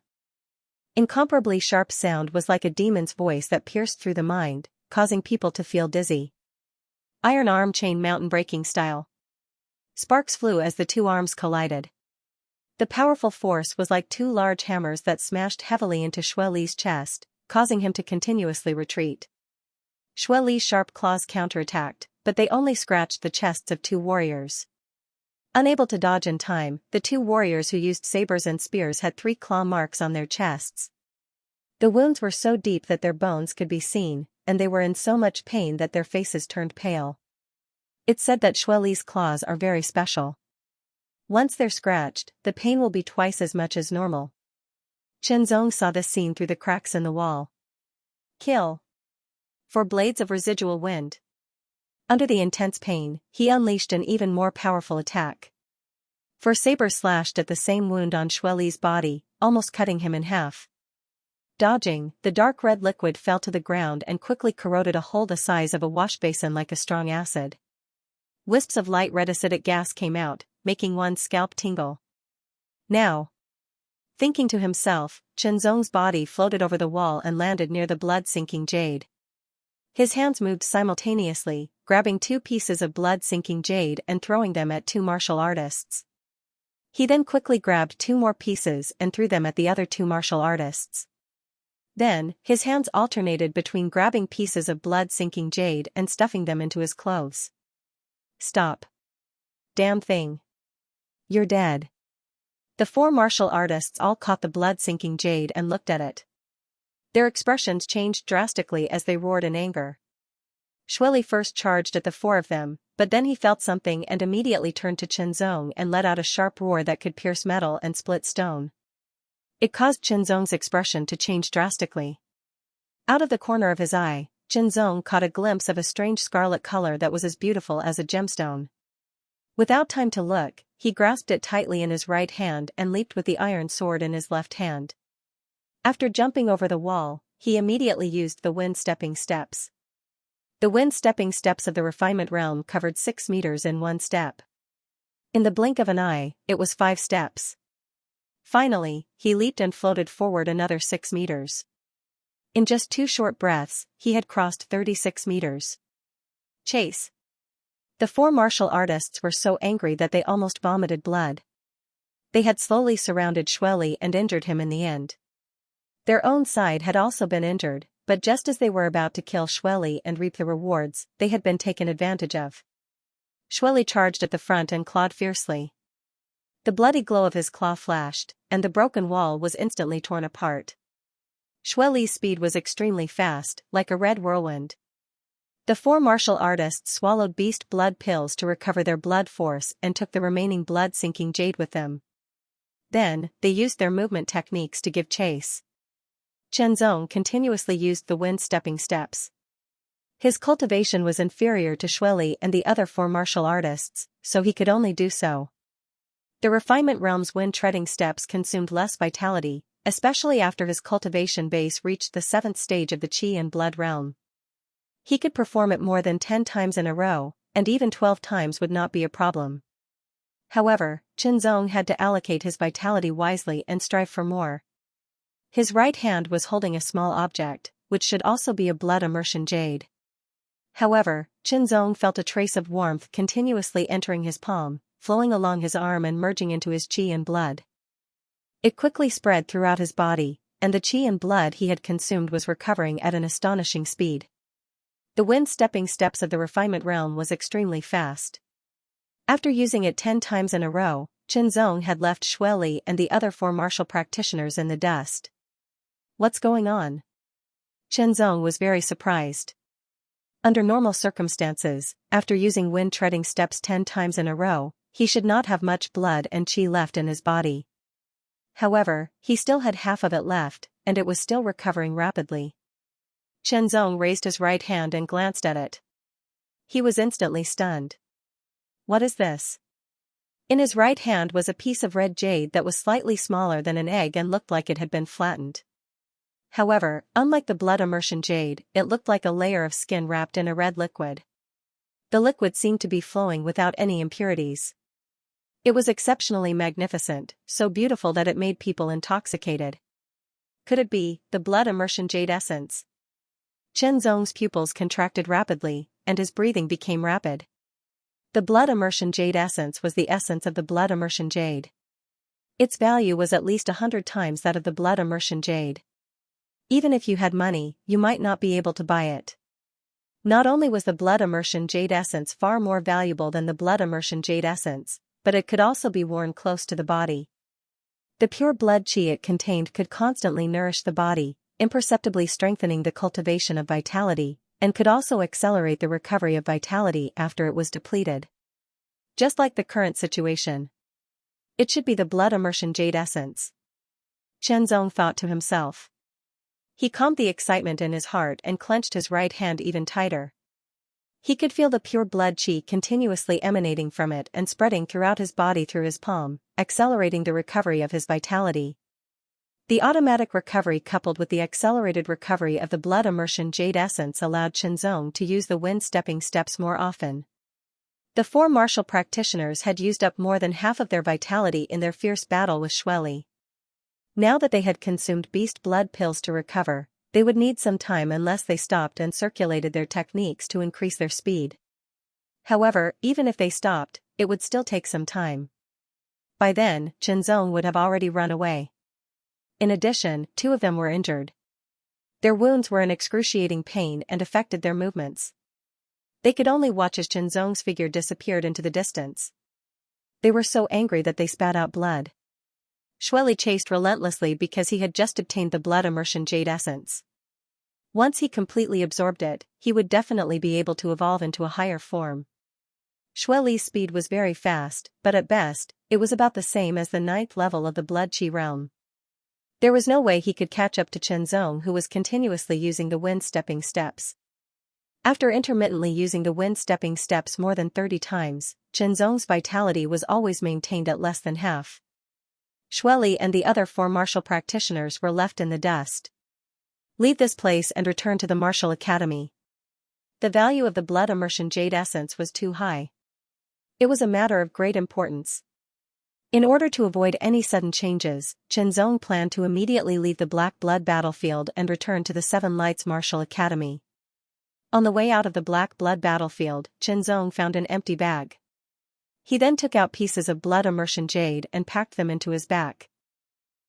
incomparably sharp sound was like a demon's voice that pierced through the mind, causing people to feel dizzy. Iron arm chain mountain breaking style. Sparks flew as the 2 arms collided. The powerful force was like 2 large hammers that smashed heavily into Xue Li's chest, causing him to continuously retreat. Xue Li's sharp claws counterattacked, but they only scratched the chests of 2 warriors. Unable to dodge in time, the 2 warriors who used sabers and spears had 3 claw marks on their chests. The wounds were so deep that their bones could be seen, and they were in so much pain that their faces turned pale. It's said that Xue Li's claws are very special. Once they're scratched, the pain will be twice as much as normal. Qianzong saw this scene through the cracks in the wall. Kill. 4 blades of residual wind. Under the intense pain, he unleashed an even more powerful attack. 4 sabers slashed at the same wound on Xue Li's body, almost cutting him in half. Dodging, the dark red liquid fell to the ground and quickly corroded a hole the size of a wash basin like a strong acid. Wisps of light red acidic gas came out, making one's scalp tingle. Now. Thinking to himself, Qianzong's body floated over the wall and landed near the blood-sinking jade. His hands moved simultaneously, grabbing 2 pieces of blood-sinking jade and throwing them at 2 martial artists. He then quickly grabbed 2 more pieces and threw them at the other 2 martial artists. Then, his hands alternated between grabbing pieces of blood-sinking jade and stuffing them into his clothes. Stop. Damn thing. You're dead. The 4 martial artists all caught the blood-sinking jade and looked at it. Their expressions changed drastically as they roared in anger. Xue Li first charged at the 4 of them, but then he felt something and immediately turned to Qianzong and let out a sharp roar that could pierce metal and split stone. It caused Qianzong's expression to change drastically. Out of the corner of his eye, Qianzong caught a glimpse of a strange scarlet color that was as beautiful as a gemstone. Without time to look, he grasped it tightly in his right hand and leaped with the iron sword in his left hand. After jumping over the wall, he immediately used the wind-stepping steps. The wind-stepping steps of the refinement realm covered 6 meters in 1 step. In the blink of an eye, it was 5 steps. Finally, he leaped and floated forward another 6 meters. In just 2 short breaths, he had crossed 36 meters. Chase. The 4 martial artists were so angry that they almost vomited blood. They had slowly surrounded Xue Li and injured him in the end. Their own side had also been injured, but just as they were about to kill Xue Li and reap the rewards, they had been taken advantage of. Xue Li charged at the front and clawed fiercely. The bloody glow of his claw flashed, and the broken wall was instantly torn apart. Xue Li's speed was extremely fast, like a red whirlwind. The 4 martial artists swallowed beast blood pills to recover their blood force and took the remaining blood-sinking jade with them. Then, they used their movement techniques to give chase. Qianzong continuously used the wind-stepping steps. His cultivation was inferior to Xue Li and the other 4 martial artists, so he could only do so. The refinement realm's wind-treading steps consumed less vitality, especially after his cultivation base reached the 7th stage of the Qi and Blood realm. He could perform it more than 10 times in a row, and even 12 times would not be a problem. However, Qianzong had to allocate his vitality wisely and strive for more. His right hand was holding a small object, which should also be a blood immersion jade. However, Qinzong felt a trace of warmth continuously entering his palm, flowing along his arm and merging into his qi and blood. It quickly spread throughout his body, and the qi and blood he had consumed was recovering at an astonishing speed. The wind-stepping steps of the refinement realm was extremely fast. After using it 10 times in a row, Qinzong had left Xueli and the other 4 martial practitioners in the dust. What's going on? Qinzong was very surprised. Under normal circumstances, after using wind-treading steps 10 times in a row, he should not have much blood and qi left in his body. However, he still had half of it left, and it was still recovering rapidly. Qinzong raised his right hand and glanced at it. He was instantly stunned. What is this? In his right hand was a piece of red jade that was slightly smaller than an egg and looked like it had been flattened. However, unlike the blood immersion jade, it looked like a layer of skin wrapped in a red liquid. The liquid seemed to be flowing without any impurities. It was exceptionally magnificent, so beautiful that it made people intoxicated. Could it be the blood immersion jade essence? Qinzong's pupils contracted rapidly, and his breathing became rapid. The blood immersion jade essence was the essence of the blood immersion jade. Its value was at least 100 times that of the blood immersion jade. Even if you had money, you might not be able to buy it. Not only was the blood immersion jade essence far more valuable than the blood immersion jade essence, but it could also be worn close to the body. The pure blood qi it contained could constantly nourish the body, imperceptibly strengthening the cultivation of vitality, and could also accelerate the recovery of vitality after it was depleted. Just like the current situation. It should be the blood immersion jade essence. Qinzong thought to himself. He calmed the excitement in his heart and clenched his right hand even tighter. He could feel the pure blood qi continuously emanating from it and spreading throughout his body through his palm, accelerating the recovery of his vitality. The automatic recovery coupled with the accelerated recovery of the blood immersion jade essence allowed Qinzong to use the wind-stepping steps more often. The 4 martial practitioners had used up more than half of their vitality in their fierce battle with Xueli. Now that they had consumed beast blood pills to recover, they would need some time unless they stopped and circulated their techniques to increase their speed. However, even if they stopped, it would still take some time. By then, Qinzong would have already run away. In addition, 2 of them were injured. Their wounds were in excruciating pain and affected their movements. They could only watch as Qinzong's figure disappeared into the distance. They were so angry that they spat out blood. Xueli chased relentlessly because he had just obtained the blood immersion jade essence. Once he completely absorbed it, he would definitely be able to evolve into a higher form. Xueli's speed was very fast, but at best, it was about the same as the 9th level of the blood qi realm. There was no way he could catch up to Qinzong, who was continuously using the wind-stepping steps. After intermittently using the wind-stepping steps more than 30 times, Qinzong's vitality was always maintained at less than half. Xueli and the other 4 martial practitioners were left in the dust. Leave this place and return to the martial academy. The value of the blood immersion jade essence was too high. It was a matter of great importance. In order to avoid any sudden changes, Qinzong planned to immediately leave the Black Blood battlefield and return to the 7 Lights Martial Academy. On the way out of the Black Blood battlefield, Qinzong found an empty bag. He then took out pieces of blood immersion jade and packed them into his back.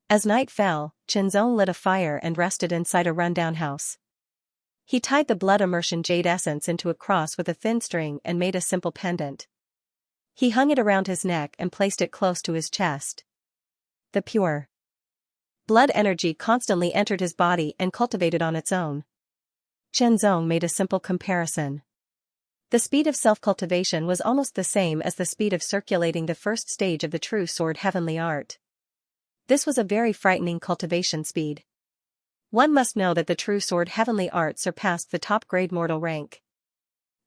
As night fell, Qinzong lit a fire and rested inside a rundown house. He tied the blood immersion jade essence into a cross with a thin string and made a simple pendant. He hung it around his neck and placed it close to his chest. The pure blood energy constantly entered his body and cultivated on its own. Qinzong made a simple comparison. The speed of self-cultivation was almost the same as the speed of circulating the first stage of the true sword heavenly art. This was a very frightening cultivation speed. One must know that the true sword heavenly art surpassed the top-grade mortal rank.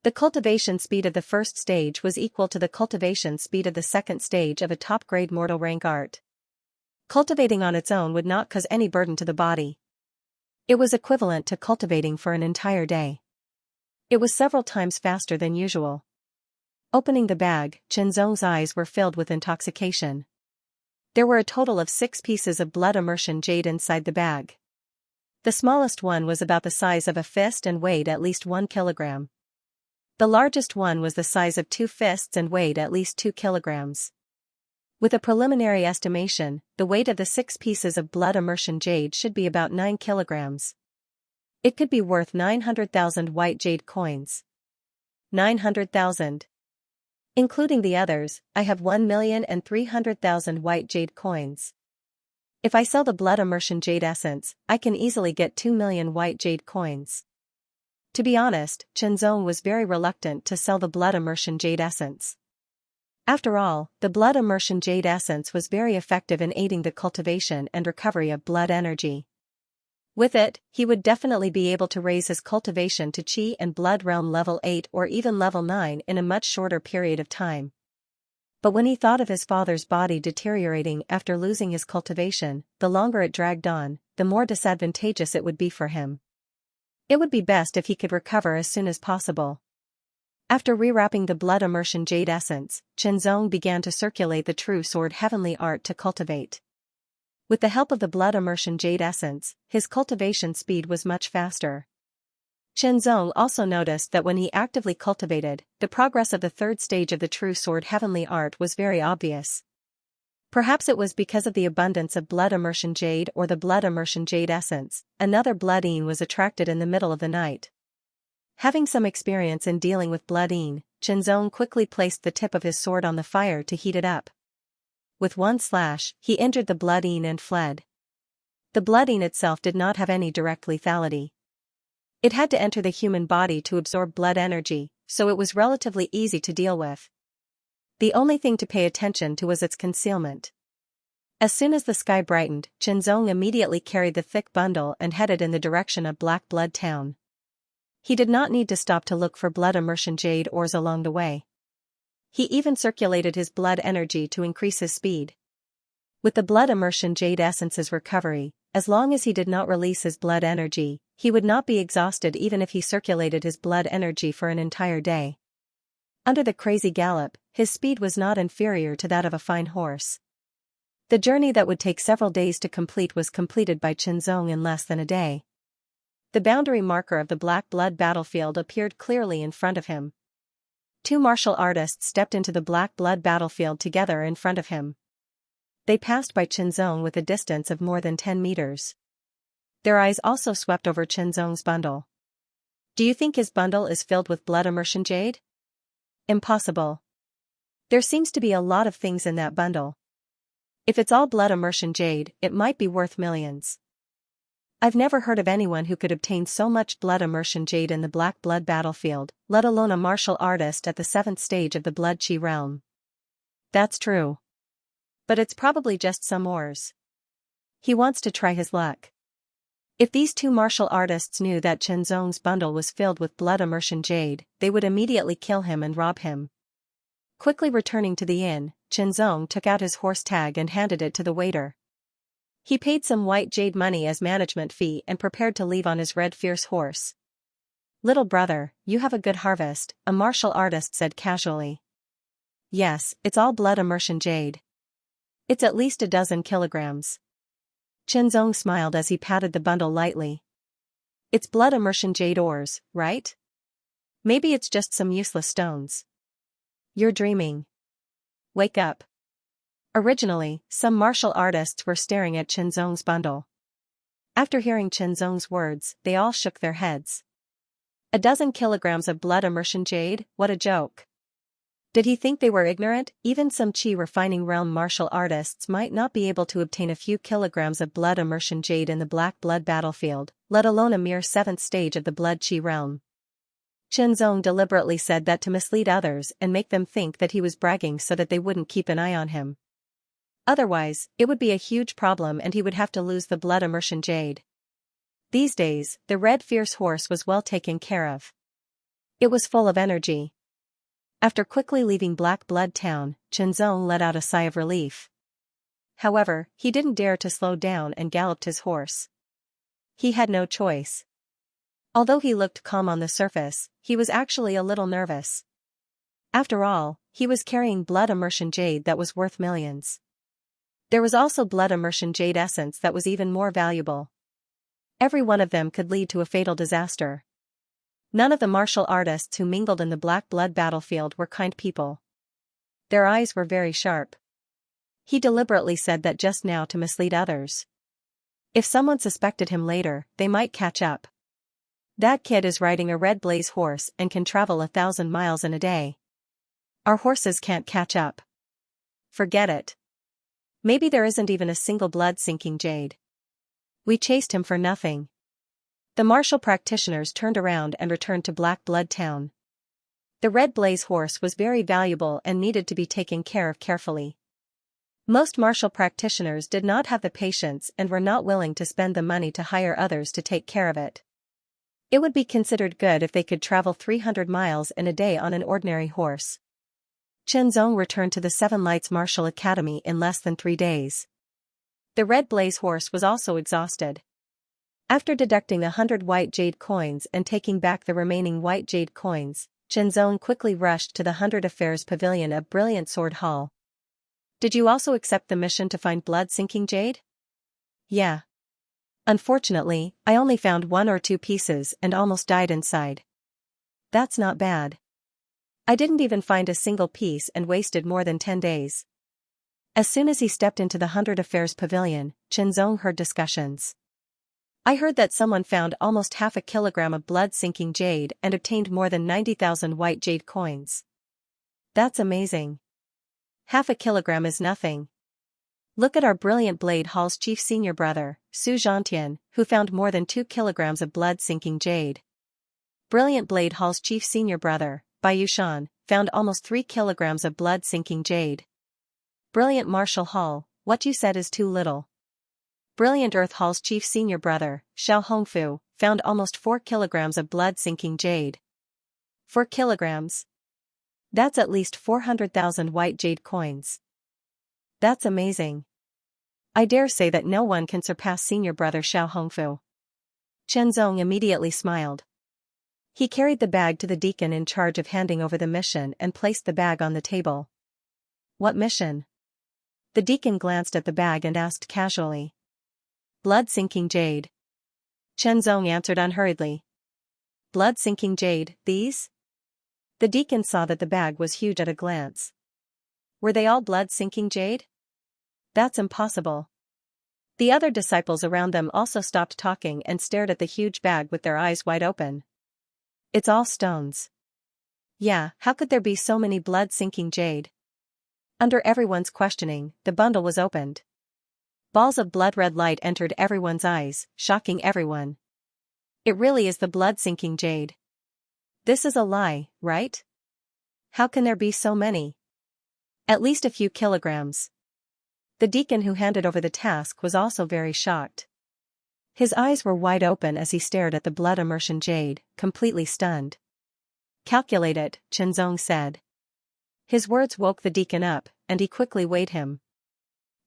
The cultivation speed of the first stage was equal to the cultivation speed of the second stage of a top-grade mortal rank art. Cultivating on its own would not cause any burden to the body. It was equivalent to cultivating for an entire day. It was several times faster than usual. Opening the bag, Qinzong's eyes were filled with intoxication. There were a total of 6 pieces of blood immersion jade inside the bag. The smallest one was about the size of a fist and weighed at least 1 kilogram. The largest one was the size of 2 fists and weighed at least 2 kilograms. With a preliminary estimation, the weight of the 6 pieces of blood immersion jade should be about 9 kilograms. It could be worth 900,000 white jade coins. 900,000. Including the others, I have 1,300,000 white jade coins. If I sell the blood immersion jade essence, I can easily get 2 million white jade coins. To be honest, Chenzong was very reluctant to sell the blood immersion jade essence. After all, the blood immersion jade essence was very effective in aiding the cultivation and recovery of blood energy. With it, he would definitely be able to raise his cultivation to Qi and Blood Realm level 8 or even level 9 in a much shorter period of time. But when he thought of his father's body deteriorating after losing his cultivation, the longer it dragged on, the more disadvantageous it would be for him. It would be best if he could recover as soon as possible. After rewrapping the blood immersion jade essence, Chenzong began to circulate the true sword heavenly art to cultivate. With the help of the blood immersion jade essence, his cultivation speed was much faster. Chenzong also noticed that when he actively cultivated, the progress of the 3rd stage of the true sword heavenly art was very obvious. Perhaps it was because of the abundance of blood immersion jade or the blood immersion jade essence. Another bloodine was attracted in the middle of the night. Having some experience in dealing with bloodine, Chenzong quickly placed the tip of his sword on the fire to heat it up. With one slash, he injured the bloodine and fled. The bloodine itself did not have any direct lethality. It had to enter the human body to absorb blood energy, so it was relatively easy to deal with. The only thing to pay attention to was its concealment. As soon as the sky brightened, Chenzong immediately carried the thick bundle and headed in the direction of Black Blood Town. He did not need to stop to look for blood immersion jade ores along the way. He even circulated his blood energy to increase his speed. With the blood immersion jade essence's recovery, as long as he did not release his blood energy, he would not be exhausted even if he circulated his blood energy for an entire day. Under the crazy gallop, his speed was not inferior to that of a fine horse. The journey that would take several days to complete was completed by Chenzong in less than a day. The boundary marker of the Black Blood battlefield appeared clearly in front of him. 2 martial artists stepped into the Black Blood battlefield together in front of him. They passed by Chenzong with a distance of more than 10 meters. Their eyes also swept over Chenzong's bundle. Do you think his bundle is filled with blood immersion jade? Impossible. There seems to be a lot of things in that bundle. If it's all blood immersion jade, it might be worth millions. I've never heard of anyone who could obtain so much blood immersion jade in the Black Blood battlefield, let alone a martial artist at the 7th stage of the Blood Qi realm. That's true. But it's probably just some ores. He wants to try his luck. If these 2 martial artists knew that Chenzong's bundle was filled with blood immersion jade, they would immediately kill him and rob him. Quickly returning to the inn, Chenzong took out his horse tag and handed it to the waiter. He paid some white jade money as management fee and prepared to leave on his red fierce horse. Little brother, you have a good harvest, a martial artist said casually. Yes, it's all blood immersion jade. It's at least 12 kilograms. Chenzong smiled as he patted the bundle lightly. It's blood immersion jade ores, right? Maybe it's just some useless stones. You're dreaming. Wake up. Originally, some martial artists were staring at Chenzong's bundle. After hearing Chenzong's words, they all shook their heads. 12 kilograms of blood immersion jade, what a joke. Did he think they were ignorant? Even some Qi refining realm martial artists might not be able to obtain a few kilograms of blood immersion jade in the Black Blood battlefield, let alone a mere 7th stage of the Blood Qi realm. Chenzong deliberately said that to mislead others and make them think that he was bragging so that they wouldn't keep an eye on him. Otherwise, it would be a huge problem and he would have to lose the blood immersion jade. These days, the red fierce horse was well taken care of. It was full of energy. After quickly leaving Black Blood Town, Chenzong let out a sigh of relief. However, he didn't dare to slow down and galloped his horse. He had no choice. Although he looked calm on the surface, he was actually a little nervous. After all, he was carrying blood immersion jade that was worth millions. There was also blood immersion jade essence that was even more valuable. Every one of them could lead to a fatal disaster. None of the martial artists who mingled in the Black Blood battlefield were kind people. Their eyes were very sharp. He deliberately said that just now to mislead others. If someone suspected him later, they might catch up. That kid is riding a red blaze horse and can travel 1,000 miles in a day. Our horses can't catch up. Forget it. Maybe there isn't even a single blood-sinking jade. We chased him for nothing. The martial practitioners turned around and returned to Black Blood Town. The red blaze horse was very valuable and needed to be taken care of carefully. Most martial practitioners did not have the patience and were not willing to spend the money to hire others to take care of it. It would be considered good if they could travel 300 miles in a day on an ordinary horse. Chenzong returned to the Seven Lights Martial Academy in less than 3 days. The red blaze horse was also exhausted. After deducting the 100 white jade coins and taking back the remaining white jade coins, Chenzong quickly rushed to the 100 Affairs Pavilion of Brilliant Sword Hall. Did you also accept the mission to find blood-sinking jade? Yeah. Unfortunately, I only found 1 or 2 pieces and almost died inside. That's not bad. I didn't even find a single piece and wasted more than 10 days. As soon as he stepped into the 100 Affairs Pavilion, Chenzong heard discussions. I heard that someone found almost half a kilogram of blood-sinking jade and obtained more than 90,000 white jade coins. That's amazing. Half a kilogram is nothing. Look at our Brilliant Blade Hall's chief senior brother, Su Zhantian, who found more than 2 kilograms of blood-sinking jade. Brilliant Blade Hall's chief senior brother, Bai Yushan, found almost 3 kilograms of blood-sinking jade. Brilliant Martial Hall, what you said is too little. Brilliant Earth Hall's chief senior brother, Xiao Hongfu, found almost 4 kilograms of blood-sinking jade. 4 kilograms? That's at least 400,000 white jade coins. That's amazing. I dare say that no one can surpass senior brother Xiao Hongfu. Chenzong immediately smiled. He carried the bag to the deacon in charge of handing over the mission and placed the bag on the table. What mission? The deacon glanced at the bag and asked casually. Blood-sinking jade. Chenzong answered unhurriedly. Blood-sinking jade, these? The deacon saw that the bag was huge at a glance. Were they all blood-sinking jade? That's impossible. The other disciples around them also stopped talking and stared at the huge bag with their eyes wide open. It's all stones. Yeah, how could there be so many blood-sinking jade? Under everyone's questioning, the bundle was opened. Balls of blood-red light entered everyone's eyes, shocking everyone. It really is the blood-sinking jade. This is a lie, right? How can there be so many? At least a few kilograms. The deacon who handed over the task was also very shocked. His eyes were wide open as he stared at the blood immersion jade, completely stunned. Calculate it, Chenzong said. His words woke the deacon up, and he quickly weighed him.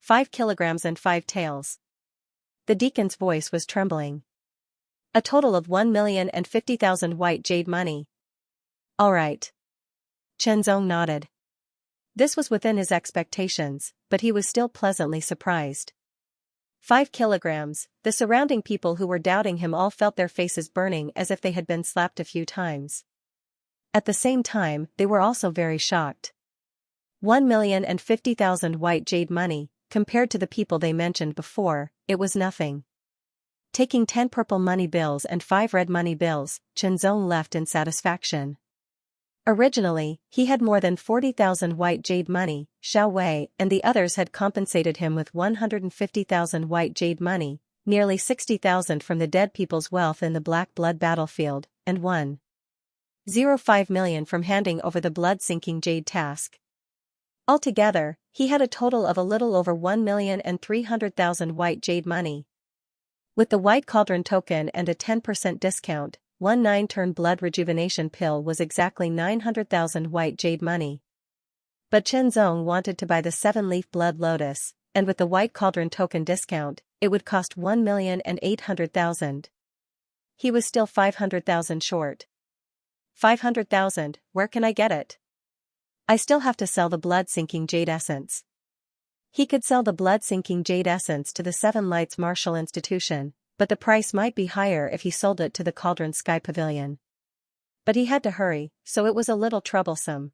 5 kilograms and 5 taels. The deacon's voice was trembling. A total of 1,050,000 white jade money. All right. Chenzong nodded. This was within his expectations, but he was still pleasantly surprised. 5 kilograms, the surrounding people who were doubting him all felt their faces burning as if they had been slapped a few times. At the same time, they were also very shocked. 1,050,000 white jade money, compared to the people they mentioned before, it was nothing. Taking 10 purple money bills and 5 red money bills, Chenzong left in satisfaction. Originally, he had more than 40,000 white jade money. Xiao Wei and the others had compensated him with 150,000 white jade money, nearly 60,000 from the dead people's wealth in the Black Blood battlefield, and 1.05 million from handing over the blood-sinking jade task. Altogether, he had a total of a little over 1,300,000 white jade money. With the White Cauldron token and a 10% discount, one 9-turn blood rejuvenation pill was exactly 900,000 white jade money. But Chenzong wanted to buy the 7-leaf blood lotus, and with the White Cauldron token discount, it would cost 1,800,000. He was still 500,000 short. 500,000, where can I get it? I still have to sell the blood-sinking jade essence. He could sell the blood-sinking jade essence to the Seven Lights Martial Institution, but the price might be higher if he sold it to the Cauldron Sky Pavilion. But he had to hurry, so it was a little troublesome.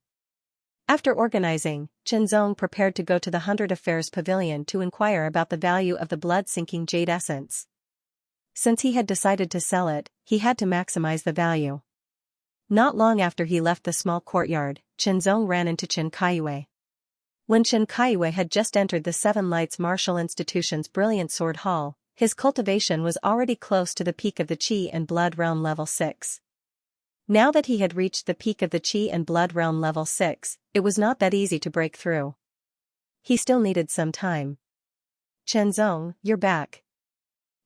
After organizing, Zhenzong prepared to go to the Hundred Affairs Pavilion to inquire about the value of the blood-sinking jade essence. Since he had decided to sell it, he had to maximize the value. Not long after he left the small courtyard, Zhenzong ran into Chen Kaiyue. When Chen Kaiyue had just entered the Seven Lights Martial Institution's brilliant sword hall, his cultivation was already close to the peak of the Qi and Blood Realm level 6. Now that he had reached the peak of the Qi and Blood Realm level 6, it was not that easy to break through. He still needed some time. "Zhenzong, you're back."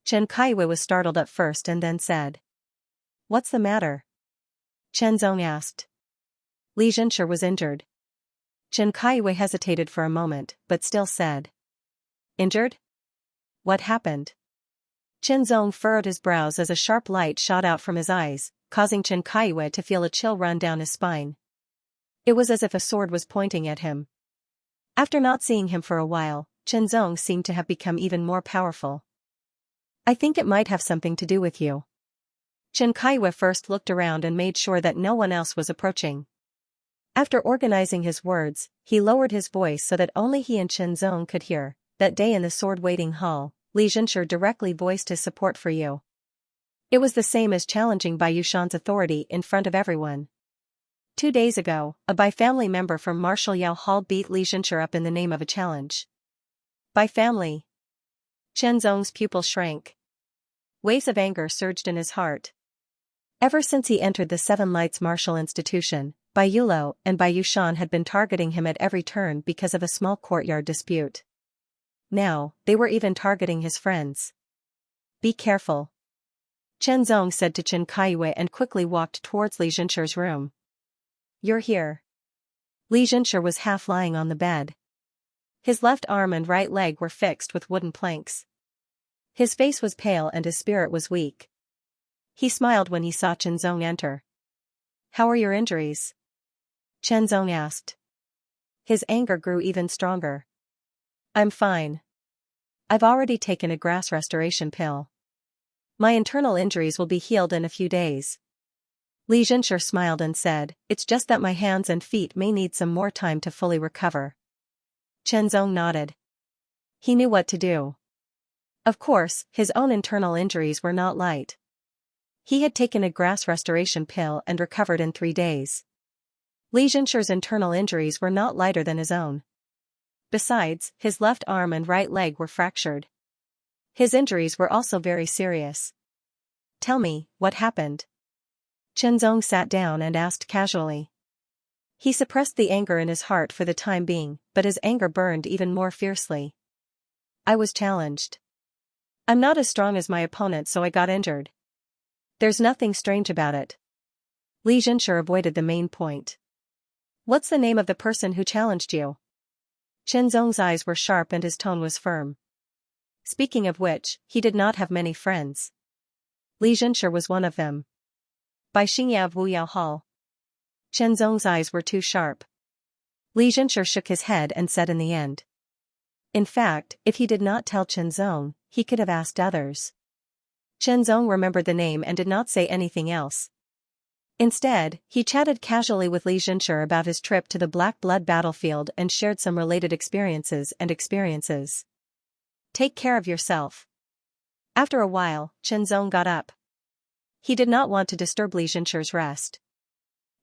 Chen Kaiyue was startled at first and then said. "What's the matter?" Zhenzong asked. Li Zhenshi was injured. Chen Kaiyue hesitated for a moment, but still said. "Injured? What happened?" Zhenzong furrowed his brows as a sharp light shot out from his eyes, causing Chen Kaiyue to feel a chill run down his spine. It was as if a sword was pointing at him. After not seeing him for a while, Zhenzong seemed to have become even more powerful. "I think it might have something to do with you." Chen Kaiyue first looked around and made sure that no one else was approaching. After organizing his words, he lowered his voice so that only he and Zhenzong could hear. "That day in the sword-waiting hall, Li Zhenshi directly voiced his support for you. It was the same as challenging Bai Yushan's authority in front of everyone. 2 days ago, a Bai family member from Martial Yao Hall beat Li Zhenshi up in the name of a challenge." "Bai family?" Zhenzong's pupil shrank. Waves of anger surged in his heart. Ever since he entered the Seven Lights Martial Institution, Bai Yulo and Bai Yushan had been targeting him at every turn because of a small courtyard dispute. Now, they were even targeting his friends. "Be careful," Zhenzong said to Chen Kaiyue and quickly walked towards Li Zhenshi's room. "You're here." Li Zhenshi was half lying on the bed. His left arm and right leg were fixed with wooden planks. His face was pale and his spirit was weak. He smiled when he saw Zhenzong enter. "How are your injuries?" Zhenzong asked. His anger grew even stronger. "I'm fine. I've already taken a grass restoration pill. My internal injuries will be healed in a few days." Li Zhenshi smiled and said, "It's just that my hands and feet may need some more time to fully recover." Zhenzong nodded. He knew what to do. Of course, his own internal injuries were not light. He had taken a grass restoration pill and recovered in 3 days. Li Zhenshi's internal injuries were not lighter than his own. Besides, his left arm and right leg were fractured. His injuries were also very serious. "Tell me, what happened?" Zhenzong sat down and asked casually. He suppressed the anger in his heart for the time being, but his anger burned even more fiercely. "I was challenged. I'm not as strong as my opponent, so I got injured. There's nothing strange about it." Li Zhenshi avoided the main point. "What's the name of the person who challenged you?" Zhenzong's eyes were sharp and his tone was firm. Speaking of which, he did not have many friends. Li Zhenshi was one of them. "Bai Xianxia of Wuyao Hall." Zhenzong's eyes were too sharp. Li Zhenshi shook his head and said in the end. In fact, if he did not tell Zhenzong, he could have asked others. Zhenzong remembered the name and did not say anything else. Instead, he chatted casually with Li Zhenshi about his trip to the Black Blood battlefield and shared some related experiences. "Take care of yourself." After a while, Zhenzong got up. He did not want to disturb Li Zhenshi's rest.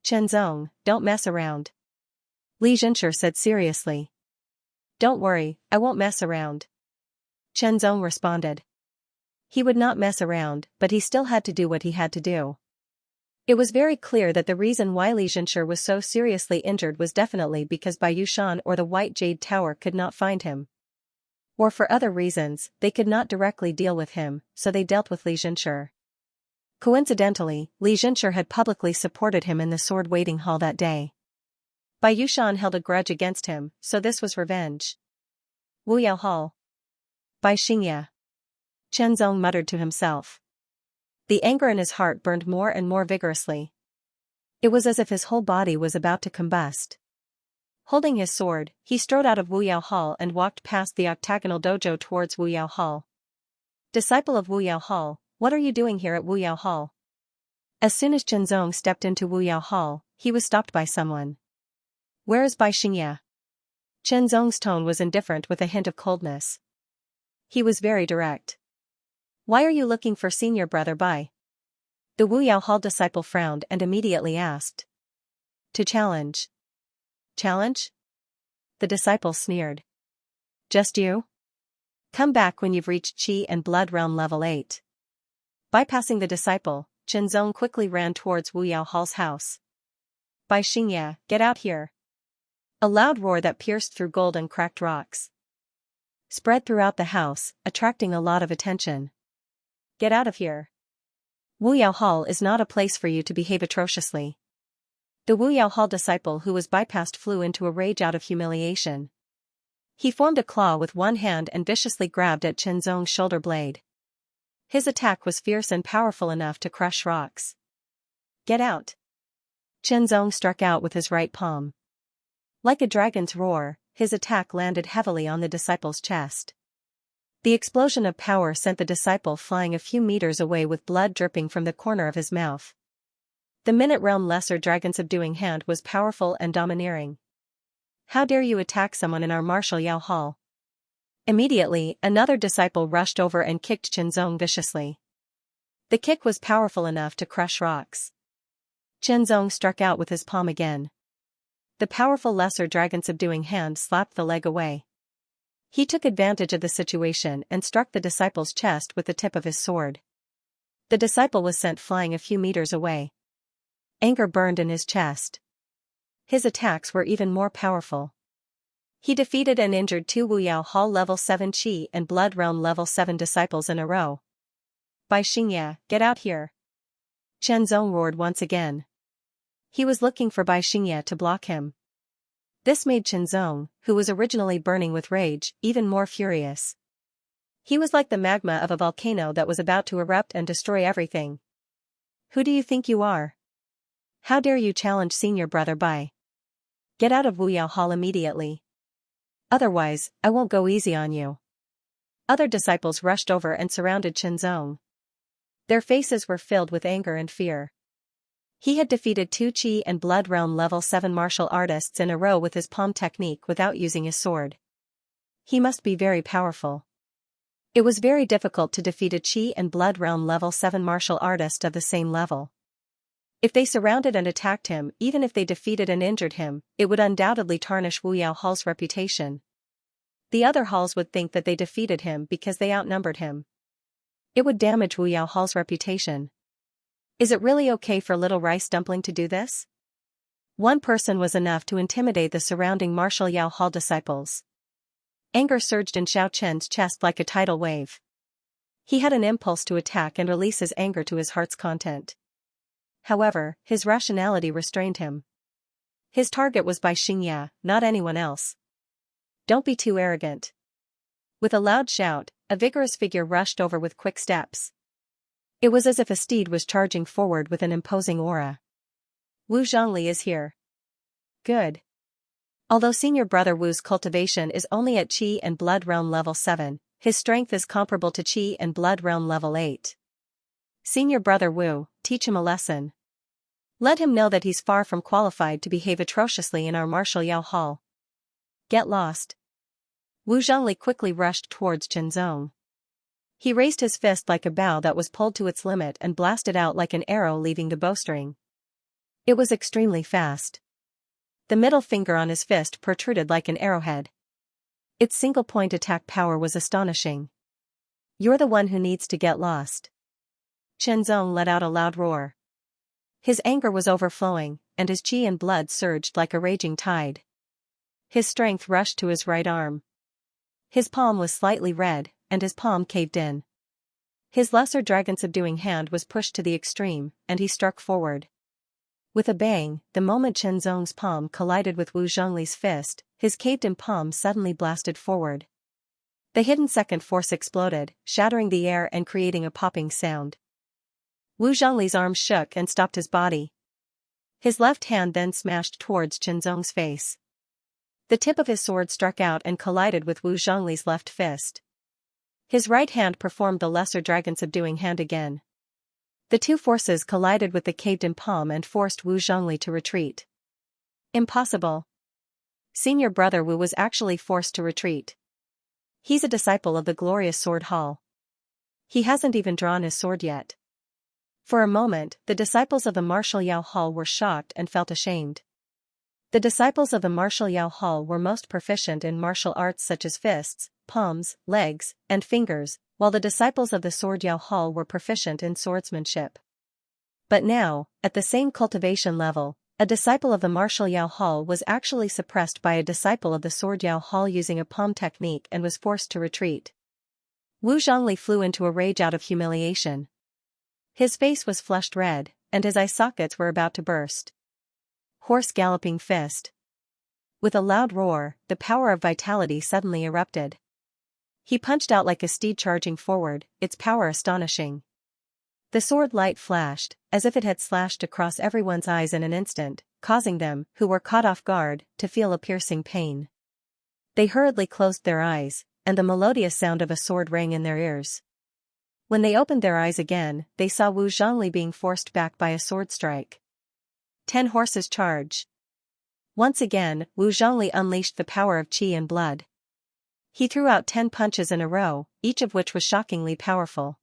"Zhenzong, don't mess around," Li Zhenshi said seriously. "Don't worry, I won't mess around," Zhenzong responded. He would not mess around, but he still had to do what he had to do. It was very clear that the reason why Li Zhenshi was so seriously injured was definitely because Bai Yushan or the White Jade Tower could not find him. Or for other reasons, they could not directly deal with him, so they dealt with Li Zhenshi. Coincidentally, Li Zhenshi had publicly supported him in the sword-waiting hall that day. Bai Yushan held a grudge against him, so this was revenge. "Wuyao Hall. Bai Xianxia," Zhenzong muttered to himself. The anger in his heart burned more and more vigorously. It was as if his whole body was about to combust. Holding his sword, he strode out of Wuyao Hall and walked past the octagonal dojo towards Wuyao Hall. "Disciple of Wuyao Hall, what are you doing here at Wuyao Hall?" As soon as Chenzong stepped into Wu Yao Hall, he was stopped by someone. "Where is Bai Xingye?" Chenzong's tone was indifferent with a hint of coldness. He was very direct. "Why are you looking for senior brother Bai?" The Wu Yao Hall disciple frowned and immediately asked. "To challenge." "Challenge?" The disciple sneered. "Just you? Come back when you've reached Qi and Blood Realm level 8. Bypassing the disciple, Chenzong quickly ran towards Wu Yao Hall's house. "Bai Xingye, get out here." A loud roar that pierced through gold and cracked rocks spread throughout the house, attracting a lot of attention. "Get out of here. Wu Yao Hall is not a place for you to behave atrociously." The Wu Yao Hall disciple who was bypassed flew into a rage out of humiliation. He formed a claw with one hand and viciously grabbed at Chenzong's shoulder blade. His attack was fierce and powerful enough to crush rocks. "Get out." Chenzong struck out with his right palm. Like a dragon's roar, his attack landed heavily on the disciple's chest. The explosion of power sent the disciple flying a few meters away with blood dripping from the corner of his mouth. The Minute Realm Lesser Dragon subduing hand was powerful and domineering. "How dare you attack someone in our martial Yao Hall?" Immediately, another disciple rushed over and kicked Chenzong viciously. The kick was powerful enough to crush rocks. Chenzong struck out with his palm again. The powerful Lesser Dragon subduing hand slapped the leg away. He took advantage of the situation and struck the disciple's chest with the tip of his sword. The disciple was sent flying a few meters away. Anger burned in his chest. His attacks were even more powerful. He defeated and injured 2 Wu Yao Hall level 7 Qi and Blood Realm level 7 disciples in a row. "Bai Xingye, get out here." Chenzong roared once again. He was looking for Bai Xingye to block him. This made Chenzong, who was originally burning with rage, even more furious. He was like the magma of a volcano that was about to erupt and destroy everything. "Who do you think you are? How dare you challenge senior brother Bai? Get out of Wu Yao Hall immediately. Otherwise, I won't go easy on you." Other disciples rushed over and surrounded Chenzong. Their faces were filled with anger and fear. He had defeated 2 Qi and Blood Realm level 7 martial artists in a row with his palm technique without using his sword. He must be very powerful. It was very difficult to defeat a Qi and Blood Realm level 7 martial artist of the same level. If they surrounded and attacked him, even if they defeated and injured him, it would undoubtedly tarnish Wu Yao Hall's reputation. The other halls would think that they defeated him because they outnumbered him. It would damage Wu Yao Hall's reputation. Is it really okay for little rice dumpling to do this? One person was enough to intimidate the surrounding martial Yao Hall disciples. Anger surged in Xiao Chen's chest like a tidal wave. He had an impulse to attack and release his anger to his heart's content. However, his rationality restrained him. His target was Bai Xingye, not anyone else. "Don't be too arrogant." With a loud shout, a vigorous figure rushed over with quick steps. It was as if a steed was charging forward with an imposing aura. "Wu Zhongli is here." "Good." Although senior brother Wu's cultivation is only at Qi and Blood Realm level 7, his strength is comparable to Qi and Blood Realm level 8. Senior brother Wu, teach him a lesson. Let him know that he's far from qualified to behave atrociously in our martial Yao Hall. Get lost. Wu Zhongli quickly rushed towards Chenzong. He raised his fist like a bow that was pulled to its limit and blasted out like an arrow leaving the bowstring. It was extremely fast. The middle finger on his fist protruded like an arrowhead. Its single-point attack power was astonishing. "You're the one who needs to get lost." Chenzong let out a loud roar. His anger was overflowing, and his qi and blood surged like a raging tide. His strength rushed to his right arm. His palm was slightly red, and his palm caved in. His lesser dragon subduing hand was pushed to the extreme, and he struck forward. With a bang, the moment Chenzong's palm collided with Wu Zhongli's fist, his caved-in palm suddenly blasted forward. The hidden second force exploded, shattering the air and creating a popping sound. Wu Zhongli's arm shook and stopped his body. His left hand then smashed towards Chenzong's face. The tip of his sword struck out and collided with Wu Zhongli's left fist. His right hand performed the lesser dragon subduing hand again. The two forces collided with the caved-in palm and forced Wu Zhongli to retreat. Impossible. Senior brother Wu was actually forced to retreat. He's a disciple of the glorious sword hall. He hasn't even drawn his sword yet. For a moment, the disciples of the martial Yao Hall were shocked and felt ashamed. The disciples of the martial Yao Hall were most proficient in martial arts such as fists, palms, legs, and fingers, while the disciples of the sword Yao Hall were proficient in swordsmanship. But now, at the same cultivation level, a disciple of the martial Yao Hall was actually suppressed by a disciple of the sword Yao Hall using a palm technique and was forced to retreat. Wu Zhongli flew into a rage out of humiliation. His face was flushed red, and his eye sockets were about to burst. Horse galloping fist. With a loud roar, the power of vitality suddenly erupted. He punched out like a steed charging forward, its power astonishing. The sword light flashed, as if it had slashed across everyone's eyes in an instant, causing them, who were caught off guard, to feel a piercing pain. They hurriedly closed their eyes, and the melodious sound of a sword rang in their ears. When they opened their eyes again, they saw Wu Zhongli being forced back by a sword strike. 10 horses charge. Once again, Wu Zhongli unleashed the power of qi and blood. He threw out 10 punches in a row, each of which was shockingly powerful.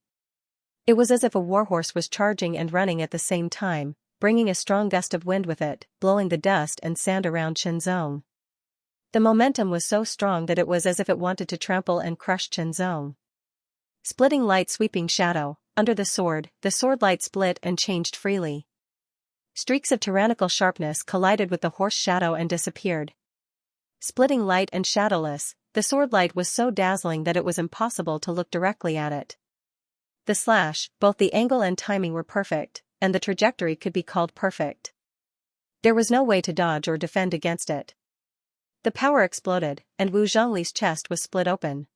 It was as if a warhorse was charging and running at the same time, bringing a strong gust of wind with it, blowing the dust and sand around Qinzong. The momentum was so strong that it was as if it wanted to trample and crush Qinzong. Splitting light sweeping shadow, under the sword light split and changed freely. Streaks of tyrannical sharpness collided with the horse shadow and disappeared. Splitting light and shadowless, the sword light was so dazzling that it was impossible to look directly at it. The slash, both the angle and timing were perfect, and the trajectory could be called perfect. There was no way to dodge or defend against it. The power exploded, and Wu Zhongli's chest was split open.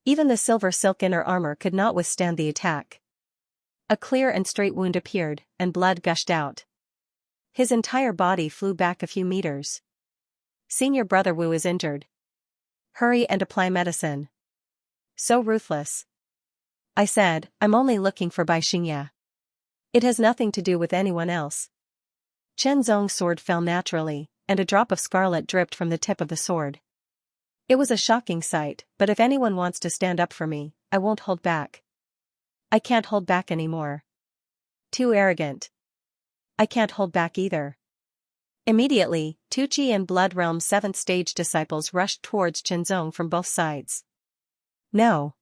Even the silver silk inner armor could not withstand the attack. A clear and straight wound appeared, and blood gushed out. His entire body flew back a few meters. Senior brother Wu is injured. Hurry and apply medicine. So ruthless. I said, I'm only looking for Bai Xingya. It has nothing to do with anyone else. Chen Zong's sword fell naturally, and a drop of scarlet dripped from the tip of the sword. It was a shocking sight, but if anyone wants to stand up for me, I won't hold back. I can't hold back anymore. Too arrogant. I can't hold back either. Immediately, 2 Qi and Blood Realm 7th stage disciples rushed towards Qinzong from both sides. No!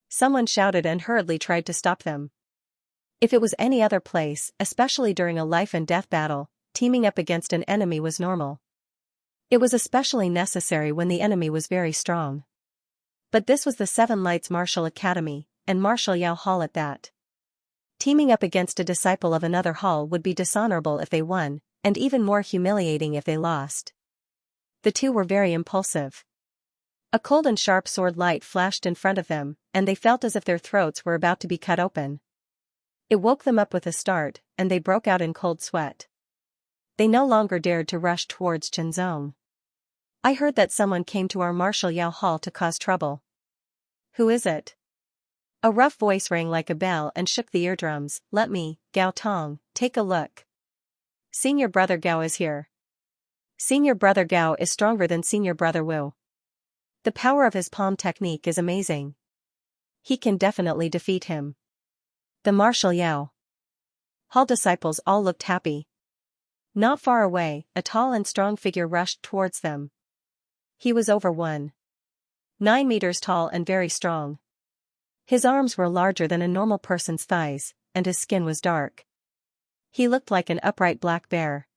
Someone shouted and hurriedly tried to stop them. If it was any other place, especially during a life-and-death battle, teaming up against an enemy was normal. It was especially necessary when the enemy was very strong. But this was the Seven Lights Martial Academy, and Martial Yao Hall at that. Teaming up against a disciple of another hall would be dishonorable if they won, and even more humiliating if they lost. The two were very impulsive. A cold and sharp sword light flashed in front of them, and they felt as if their throats were about to be cut open. It woke them up with a start, and they broke out in cold sweat. They no longer dared to rush towards Qinzong. I heard that someone came to our Martial Yao Hall to cause trouble. Who is it? A rough voice rang like a bell and shook the eardrums. Let me, Gao Tong, take a look. Senior brother Gao is here. Senior brother Gao is stronger than senior brother Wu. The power of his palm technique is amazing. He can definitely defeat him. The Martial Yao Hall disciples all looked happy. Not far away, a tall and strong figure rushed towards them. He was over 1.9 meters tall and very strong. His arms were larger than a normal person's thighs, and his skin was dark. He looked like an upright black bear.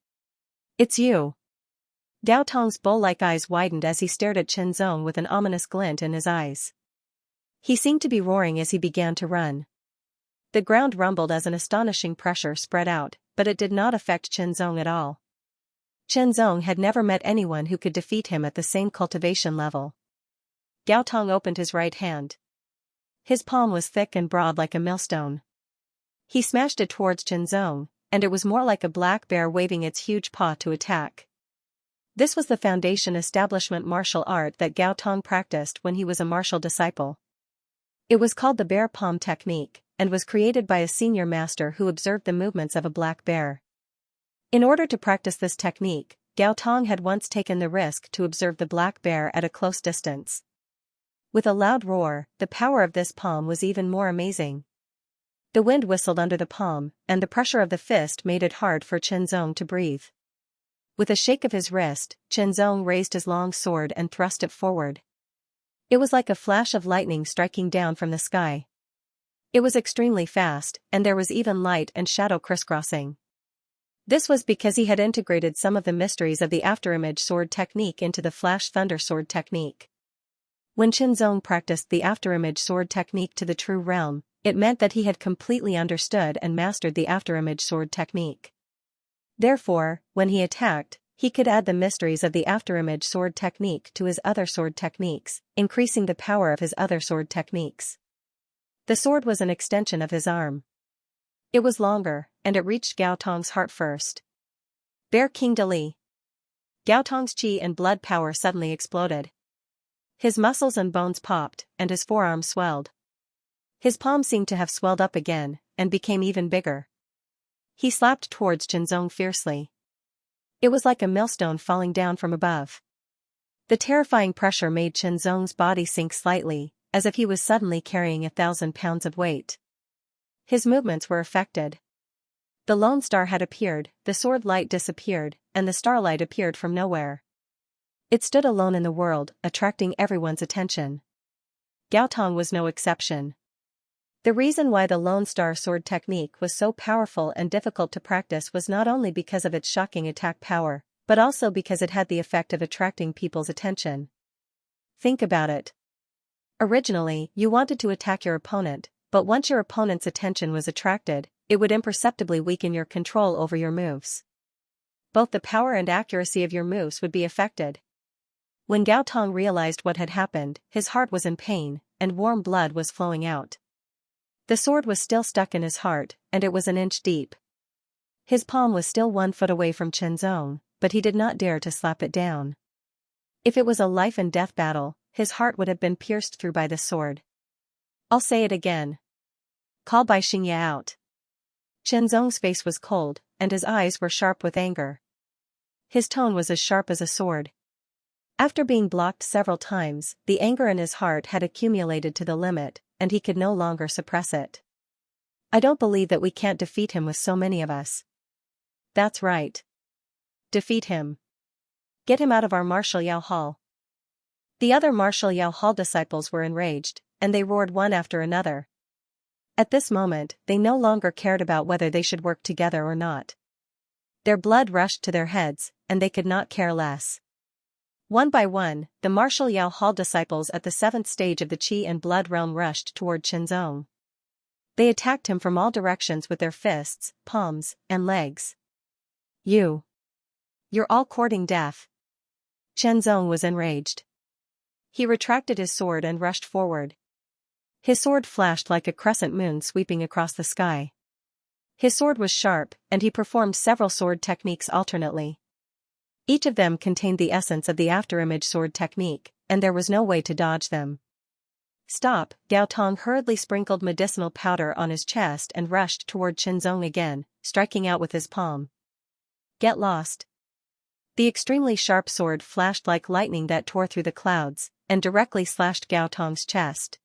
It's you. Gao Tong's bull-like eyes widened as he stared at Qinzong with an ominous glint in his eyes. He seemed to be roaring as he began to run. The ground rumbled as an astonishing pressure spread out, but it did not affect Qinzong at all. Qinzong had never met anyone who could defeat him at the same cultivation level. Gao Tong opened his right hand. His palm was thick and broad like a millstone. He smashed it towards Qinzong, and it was more like a black bear waving its huge paw to attack. This was the foundation establishment martial art that Gao Tong practiced when he was a martial disciple. It was called the bear palm technique, and was created by a senior master who observed the movements of a black bear. In order to practice this technique, Gao Tong had once taken the risk to observe the black bear at a close distance. With a loud roar, the power of this palm was even more amazing. The wind whistled under the palm, and the pressure of the fist made it hard for Chenzong to breathe. With a shake of his wrist, Chenzong raised his long sword and thrust it forward. It was like a flash of lightning striking down from the sky. It was extremely fast, and there was even light and shadow crisscrossing. This was because he had integrated some of the mysteries of the afterimage sword technique into the flash thunder sword technique. When Chenzong practiced the afterimage sword technique to the true realm, it meant that he had completely understood and mastered the afterimage sword technique. Therefore, when he attacked, he could add the mysteries of the afterimage sword technique to his other sword techniques, increasing the power of his other sword techniques. The sword was an extension of his arm. It was longer, and it reached Gao Tong's heart first. Bear King Dali. Gao Tong's qi and blood power suddenly exploded. His muscles and bones popped, and his forearm swelled. His palm seemed to have swelled up again, and became even bigger. He slapped towards Chenzong fiercely. It was like a millstone falling down from above. The terrifying pressure made Chenzong's body sink slightly, as if he was suddenly carrying 1,000 pounds of weight. His movements were affected. The lone star had appeared, the sword light disappeared, and the starlight appeared from nowhere. It stood alone in the world, attracting everyone's attention. Gao Tong was no exception. The reason why the Lone Star sword technique was so powerful and difficult to practice was not only because of its shocking attack power, but also because it had the effect of attracting people's attention. Think about it. Originally, you wanted to attack your opponent, but once your opponent's attention was attracted, it would imperceptibly weaken your control over your moves. Both the power and accuracy of your moves would be affected. When Gao Tong realized what had happened, his heart was in pain, and warm blood was flowing out. The sword was still stuck in his heart, and it was an inch deep. His palm was still 1 foot away from Chenzong, but he did not dare to slap it down. If it was a life and death battle, his heart would have been pierced through by the sword. I'll say it again. Call Bai Xianxia out. Chenzong's face was cold, and his eyes were sharp with anger. His tone was as sharp as a sword. After being blocked several times, the anger in his heart had accumulated to the limit, and he could no longer suppress it. I don't believe that we can't defeat him with so many of us. That's right. Defeat him. Get him out of our Martial Yao Hall. The other Martial Yao Hall disciples were enraged, and they roared one after another. At this moment, they no longer cared about whether they should work together or not. Their blood rushed to their heads, and they could not care less. One by one, the Martial Yao Hall disciples at the 7th stage of the Qi and Blood realm rushed toward Chenzong. They attacked him from all directions with their fists, palms, and legs. You're all courting death. Chenzong was enraged. He retracted his sword and rushed forward. His sword flashed like a crescent moon sweeping across the sky. His sword was sharp, and he performed several sword techniques alternately. Each of them contained the essence of the afterimage sword technique, and there was no way to dodge them. Stop! Gao Tong hurriedly sprinkled medicinal powder on his chest and rushed toward Chenzong again, striking out with his palm. Get lost. The extremely sharp sword flashed like lightning that tore through the clouds, and directly slashed Gao Tong's chest.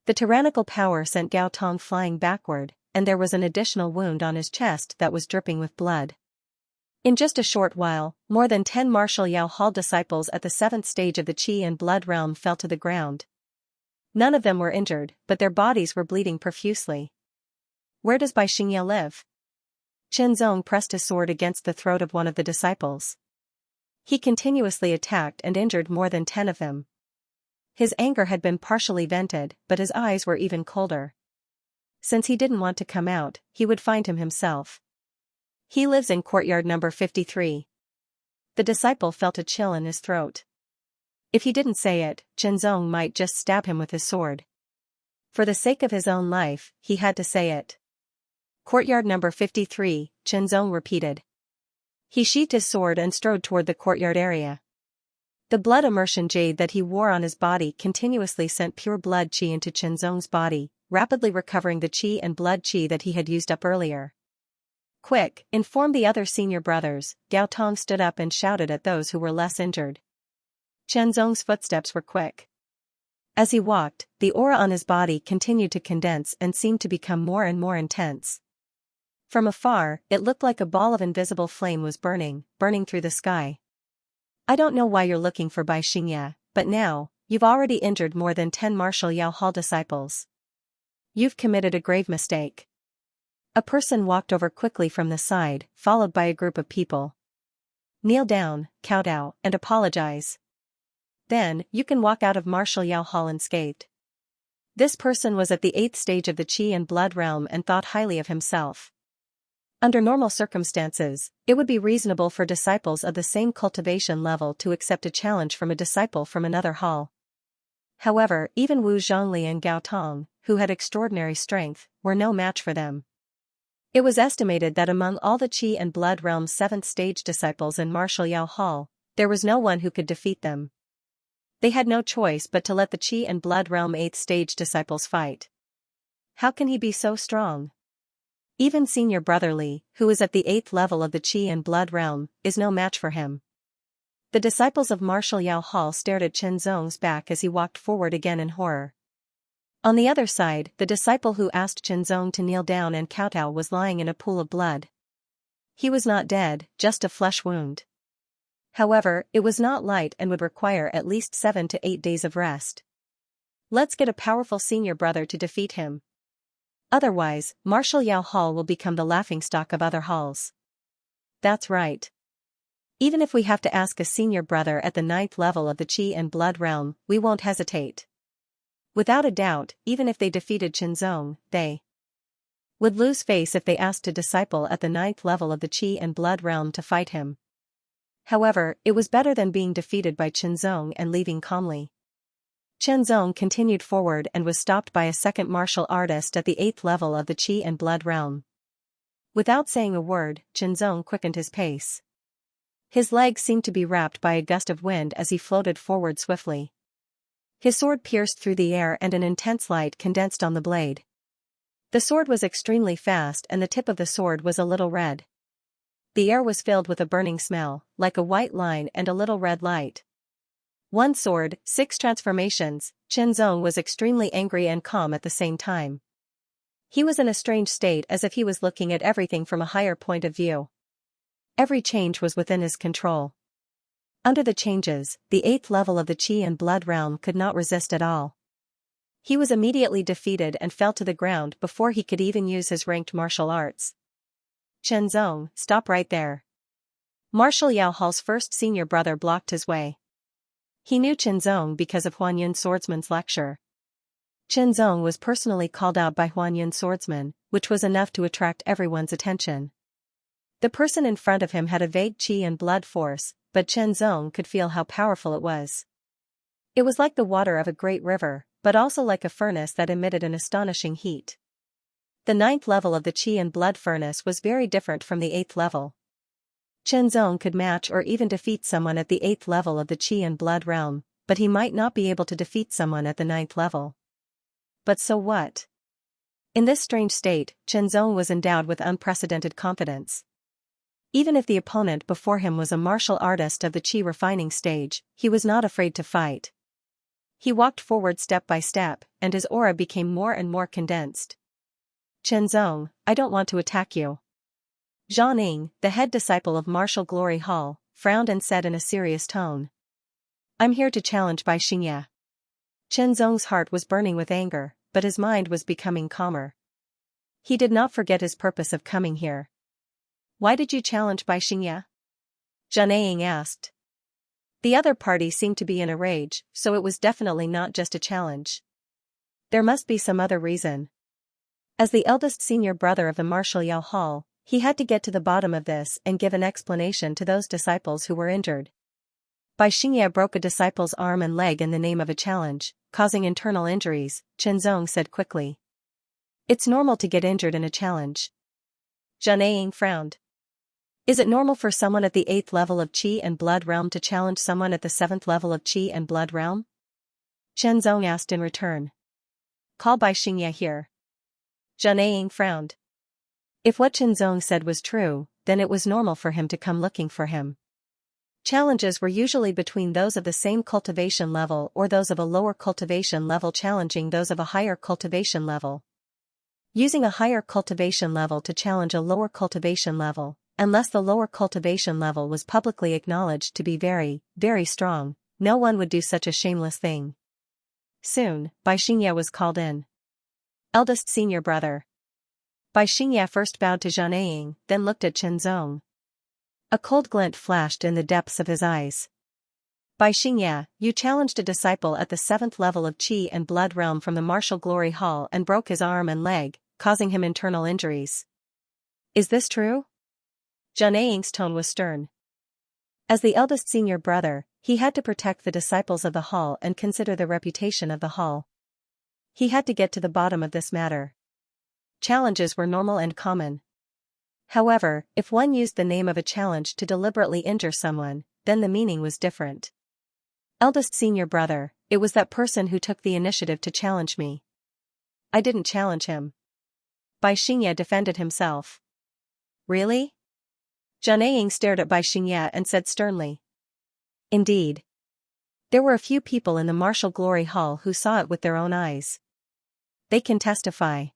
The tyrannical power sent Gao Tong flying backward, and there was an additional wound on his chest that was dripping with blood. In just a short while, more than 10 Martial Yao Hall disciples at the 7th stage of the Qi and Blood realm fell to the ground. None of them were injured, but their bodies were bleeding profusely. Where does Bai Xianxia live? Chenzong pressed his sword against the throat of one of the disciples. He continuously attacked and injured more than 10 of them. His anger had been partially vented, but his eyes were even colder. Since he didn't want to come out, he would find him himself. He lives in courtyard number 53. The disciple felt a chill in his throat. If he didn't say it, Chenzong might just stab him with his sword. For the sake of his own life, he had to say it. Courtyard number 53, Chenzong repeated. He sheathed his sword and strode toward the courtyard area. The blood immersion jade that he wore on his body continuously sent pure blood qi into Chenzong's body, rapidly recovering the qi and blood qi that he had used up earlier. Quick, inform the other senior brothers. Gao Tong stood up and shouted at those who were less injured. Chen Zong's footsteps were quick. As he walked, the aura on his body continued to condense and seemed to become more and more intense. From afar, it looked like a ball of invisible flame was burning through the sky. I don't know why you're looking for Bai Xingye, but now, you've already injured more than 10 Marshal Yao Hall disciples. You've committed a grave mistake. A person walked over quickly from the side, followed by a group of people. Kneel down, kowtow, and apologize. Then, you can walk out of Marshal Yao Hall unscathed. This person was at the 8th stage of the Qi and Blood realm and thought highly of himself. Under normal circumstances, it would be reasonable for disciples of the same cultivation level to accept a challenge from a disciple from another hall. However, even Wu Zhongli and Gao Tong, who had extraordinary strength, were no match for them. It was estimated that among all the Qi and Blood realm's 7th stage disciples in Marshal Yao Hall, there was no one who could defeat them. They had no choice but to let the Qi and Blood realm 8th stage disciples fight. How can he be so strong? Even senior brother Li, who is at the 8th level of the Qi and Blood realm, is no match for him. The disciples of Marshal Yao Hall stared at Chen Zong's back as he walked forward again in horror. On the other side, the disciple who asked Chen Zong to kneel down and kowtow was lying in a pool of blood. He was not dead, just a flesh wound. However, it was not light and would require at least 7 to 8 days of rest. Let's get a powerful senior brother to defeat him. Otherwise, Marshal Yao Hall will become the laughingstock of other halls. That's right. Even if we have to ask a senior brother at the 9th level of the Qi and Blood realm, we won't hesitate. Without a doubt, even if they defeated Chen Zong, they would lose face if they asked a disciple at the 9th level of the Qi and Blood realm to fight him. However, it was better than being defeated by Chen Zong and leaving calmly. Chen Zong continued forward and was stopped by a second martial artist at the 8th level of the Qi and Blood realm. Without saying a word, Chen Zong quickened his pace. His legs seemed to be wrapped by a gust of wind as he floated forward swiftly. His sword pierced through the air and an intense light condensed on the blade. The sword was extremely fast and the tip of the sword was a little red. The air was filled with a burning smell, like a white line and a little red light. One sword, 6 transformations. Chen Zong was extremely angry and calm at the same time. He was in a strange state as if he was looking at everything from a higher point of view. Every change was within his control. Under the changes, the 8th level of the Qi and Blood realm could not resist at all. He was immediately defeated and fell to the ground before he could even use his ranked martial arts. Chen Zong, stop right there. Marshal Yao Hall's first senior brother blocked his way. He knew Chen Zong because of Huan Yun's swordsman's lecture. Chen Zong was personally called out by Huan Yun's swordsman, which was enough to attract everyone's attention. The person in front of him had a vague Qi and Blood force, but Chen Zong could feel how powerful it was. It was like the water of a great river, but also like a furnace that emitted an astonishing heat. The 9th level of the Qi and Blood furnace was very different from the 8th level. Chen Zong could match or even defeat someone at the 8th level of the Qi and Blood realm, but he might not be able to defeat someone at the 9th level. But so what? In this strange state, Chen Zong was endowed with unprecedented confidence. Even if the opponent before him was a martial artist of the Qi refining stage, he was not afraid to fight. He walked forward step by step, and his aura became more and more condensed. Chen Zong, I don't want to attack you. Zhang Ning, the head disciple of Martial Glory Hall, frowned and said in a serious tone. I'm here to challenge Bai Xingye. Chen Zong's heart was burning with anger, but his mind was becoming calmer. He did not forget his purpose of coming here. Why did you challenge Bai Xingye? Zhang Ning asked. The other party seemed to be in a rage, so it was definitely not just a challenge. There must be some other reason. As the eldest senior brother of the Marshal Yao Hall, he had to get to the bottom of this and give an explanation to those disciples who were injured. Bai Xingye broke a disciple's arm and leg in the name of a challenge, causing internal injuries, Chen Zong said quickly. It's normal to get injured in a challenge. Zhang Ning frowned. Is it normal for someone at the 8th level of Qi and Blood realm to challenge someone at the 7th level of Qi and Blood realm? Chen Zong asked in return. call Bai Xingye here. Zhan Ying frowned. If what Qinzong said was true, then it was normal for him to come looking for him. Challenges were usually between those of the same cultivation level or those of a lower cultivation level challenging those of a higher cultivation level. Using a higher cultivation level to challenge a lower cultivation level, unless the lower cultivation level was publicly acknowledged to be very, very strong, no one would do such a shameless thing. Soon, Bai Xingye was called in. Eldest senior brother. Bai Xingye first bowed to Zhan Ying, then looked at Qinzong. A cold glint flashed in the depths of his eyes. Bai Xingye, you challenged a disciple at the 7th level of Qi and Blood Realm from the Martial Glory Hall and broke his arm and leg, causing him internal injuries. Is this true? Zhan Ying's tone was stern. As the eldest senior brother, he had to protect the disciples of the hall and consider the reputation of the hall. He had to get to the bottom of this matter. Challenges were normal and common. However, if one used the name of a challenge to deliberately injure someone, then the meaning was different. Eldest senior brother, it was that person who took the initiative to challenge me. I didn't challenge him. Bai Xingye defended himself. Really? Zhan Ying stared at Bai Xingye and said sternly. Indeed. There were a few people in the Martial Glory Hall who saw it with their own eyes. They can testify.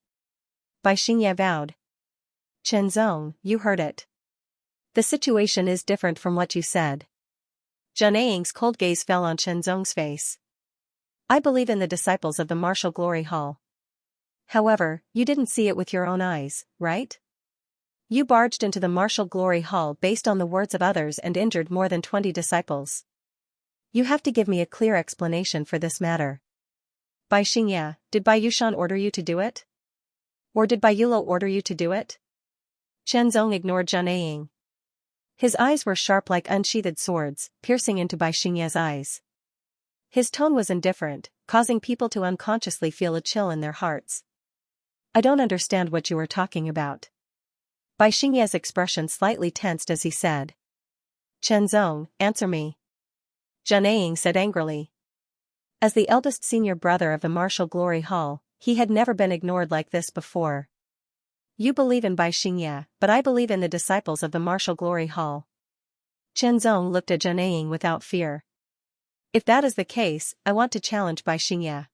Bai Xingye vowed. Qinzong, you heard it. The situation is different from what you said. Zhan Ying's cold gaze fell on Qinzong's face. I believe in the disciples of the Martial Glory Hall. However, you didn't see it with your own eyes, right? You barged into the Martial Glory Hall based on the words of others and injured more than 20 disciples. You have to give me a clear explanation for this matter. Bai Xingye, did Bai Yushan order you to do it? Or did Bai Yulo order you to do it? Qinzong ignored Zhan Ying. His eyes were sharp like unsheathed swords, piercing into Bai Xingye's eyes. His tone was indifferent, causing people to unconsciously feel a chill in their hearts. I don't understand what you are talking about. Bai Xingye's expression slightly tensed as he said. Qinzong, answer me. Zhan Ying said angrily. As the eldest senior brother of the Martial Glory Hall, he had never been ignored like this before. You believe in Bai Xingye, but I believe in the disciples of the Martial Glory Hall. Qinzong looked at Zhan Ying without fear. If that is the case, I want to challenge Bai Xingye.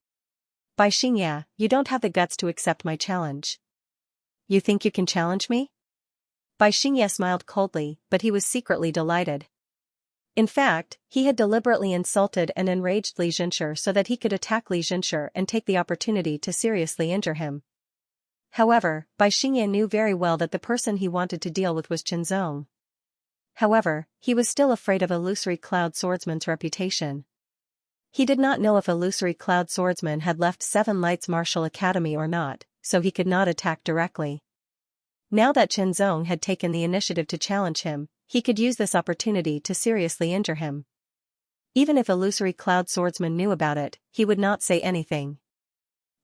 Bai Xingye, you don't have the guts to accept my challenge. You think you can challenge me? Bai Xingye smiled coldly, but he was secretly delighted. In fact, he had deliberately insulted and enraged Li Jinshi so that he could attack Li Jinshi and take the opportunity to seriously injure him. However, Bai Xingye knew very well that the person he wanted to deal with was Qinzong. However, he was still afraid of Illusory Cloud Swordsman's reputation. He did not know if Illusory Cloud Swordsman had left Seven Lights Martial Academy or not, so he could not attack directly. Now that Qinzong had taken the initiative to challenge him, he could use this opportunity to seriously injure him. Even if Illusory Cloud Swordsman knew about it, he would not say anything.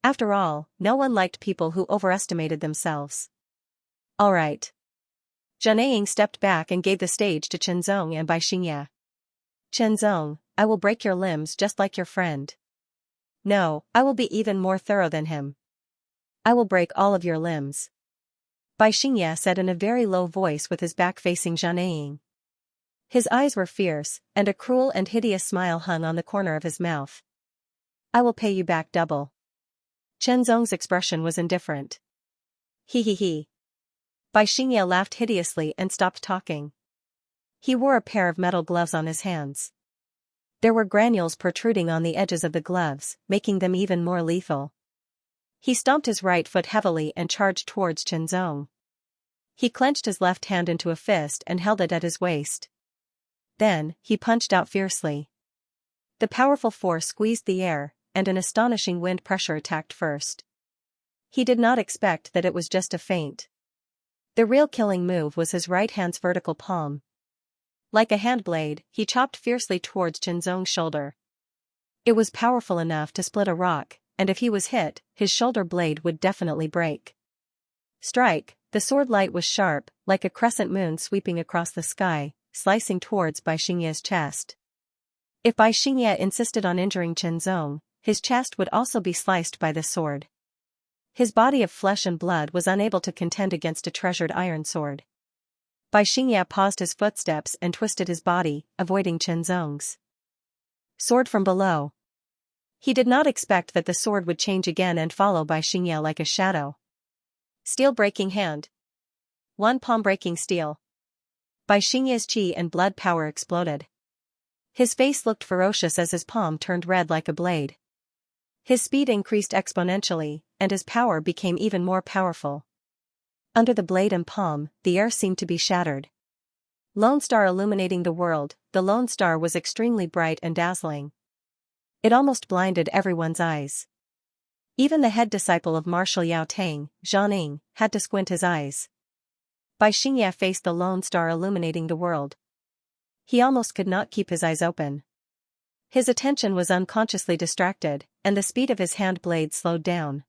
After all, no one liked people who overestimated themselves. All right. Zhan Ying stepped back and gave the stage to Qinzong and Bai Xingye. Qinzong, I will break your limbs just like your friend. No, I will be even more thorough than him. I will break all of your limbs. Bai Xingye said in a very low voice with his back facing Zhan Ying. His eyes were fierce, and a cruel and hideous smile hung on the corner of his mouth. I will pay you back double. Qinzong's expression was indifferent. He. Bai Xingye laughed hideously and stopped talking. He wore a pair of metal gloves on his hands. There were granules protruding on the edges of the gloves, making them even more lethal. He stomped his right foot heavily and charged towards Qinzong. He clenched his left hand into a fist and held it at his waist. Then, he punched out fiercely. The powerful force squeezed the air, and an astonishing wind pressure attacked first. He did not expect that it was just a feint. The real killing move was his right hand's vertical palm. Like a hand blade, he chopped fiercely towards Qinzong's shoulder. It was powerful enough to split a rock, and if he was hit, his shoulder blade would definitely break. Strike, the sword light was sharp, like a crescent moon sweeping across the sky, slicing towards Bai Xingye's chest. If Bai Xingye insisted on injuring Qinzong, his chest would also be sliced by the sword. His body of flesh and blood was unable to contend against a treasured iron sword. Xianxia paused his footsteps and twisted his body, avoiding Chenzong's sword from below. He did not expect that the sword would change again and follow Xianxia like a shadow. Steel breaking hand. One palm breaking steel. Xianxia's qi and blood power exploded. His face looked ferocious as his palm turned red like a blade. His speed increased exponentially, and his power became even more powerful. Under the blade and palm, the air seemed to be shattered. Lone Star illuminating the world, the Lone Star was extremely bright and dazzling. It almost blinded everyone's eyes. Even the head disciple of Marshal Yao Tang, Zhang, had to squint his eyes. Xianxia faced the Lone Star illuminating the world. He almost could not keep his eyes open. His attention was unconsciously distracted, and the speed of his hand blade slowed down.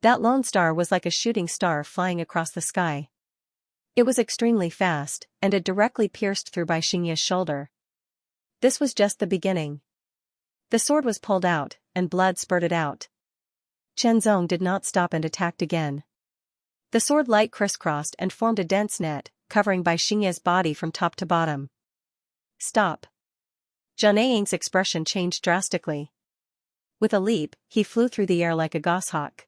That Lone Star was like a shooting star flying across the sky. It was extremely fast, and it directly pierced through Xianxia's shoulder. This was just the beginning. The sword was pulled out, and blood spurted out. Chenzong did not stop and attacked again. The sword light crisscrossed and formed a dense net, covering Xianxia's body from top to bottom. Stop. Zhang Ying's expression changed drastically. With a leap, he flew through the air like a goshawk.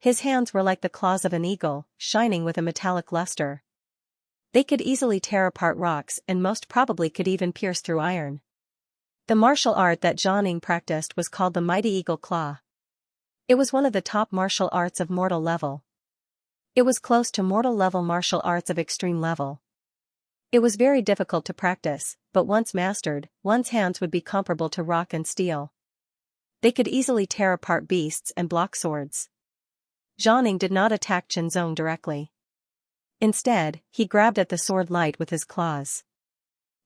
His hands were like the claws of an eagle, shining with a metallic luster. They could easily tear apart rocks and most probably could even pierce through iron. The martial art that Zhang Ying practiced was called the Mighty Eagle Claw. It was one of the top martial arts of mortal level. It was close to mortal level martial arts of extreme level. It was very difficult to practice, but once mastered, one's hands would be comparable to rock and steel. They could easily tear apart beasts and block swords. Zhang Ying did not attack Chenzong directly. Instead, he grabbed at the sword light with his claws.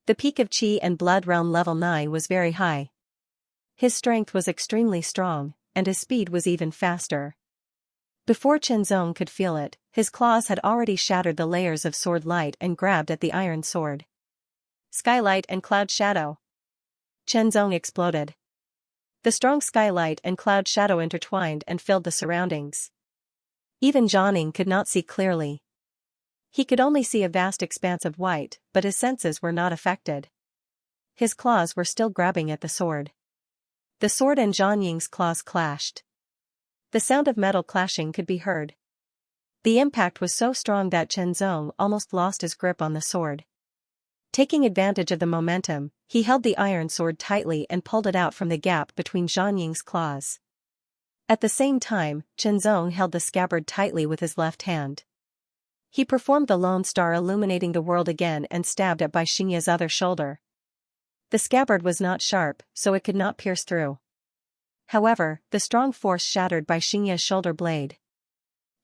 The peak of Qi and Blood Realm level 9 was very high. His strength was extremely strong, and his speed was even faster. Before Chenzong could feel it, his claws had already shattered the layers of sword light and grabbed at the iron sword. Skylight and Cloud Shadow. Chenzong exploded. The strong skylight and cloud shadow intertwined and filled the surroundings. Even Zhang Ying could not see clearly. He could only see a vast expanse of white, but his senses were not affected. His claws were still grabbing at the sword. The sword and Zhang Ying's claws clashed. The sound of metal clashing could be heard. The impact was so strong that Chenzong almost lost his grip on the sword. Taking advantage of the momentum, he held the iron sword tightly and pulled it out from the gap between Zhang Ying's claws. At the same time, Chenzong held the scabbard tightly with his left hand. He performed the Lone Star illuminating the world again and stabbed at Xianxia's other shoulder. The scabbard was not sharp, so it could not pierce through. However, the strong force shattered Xianxia's shoulder blade.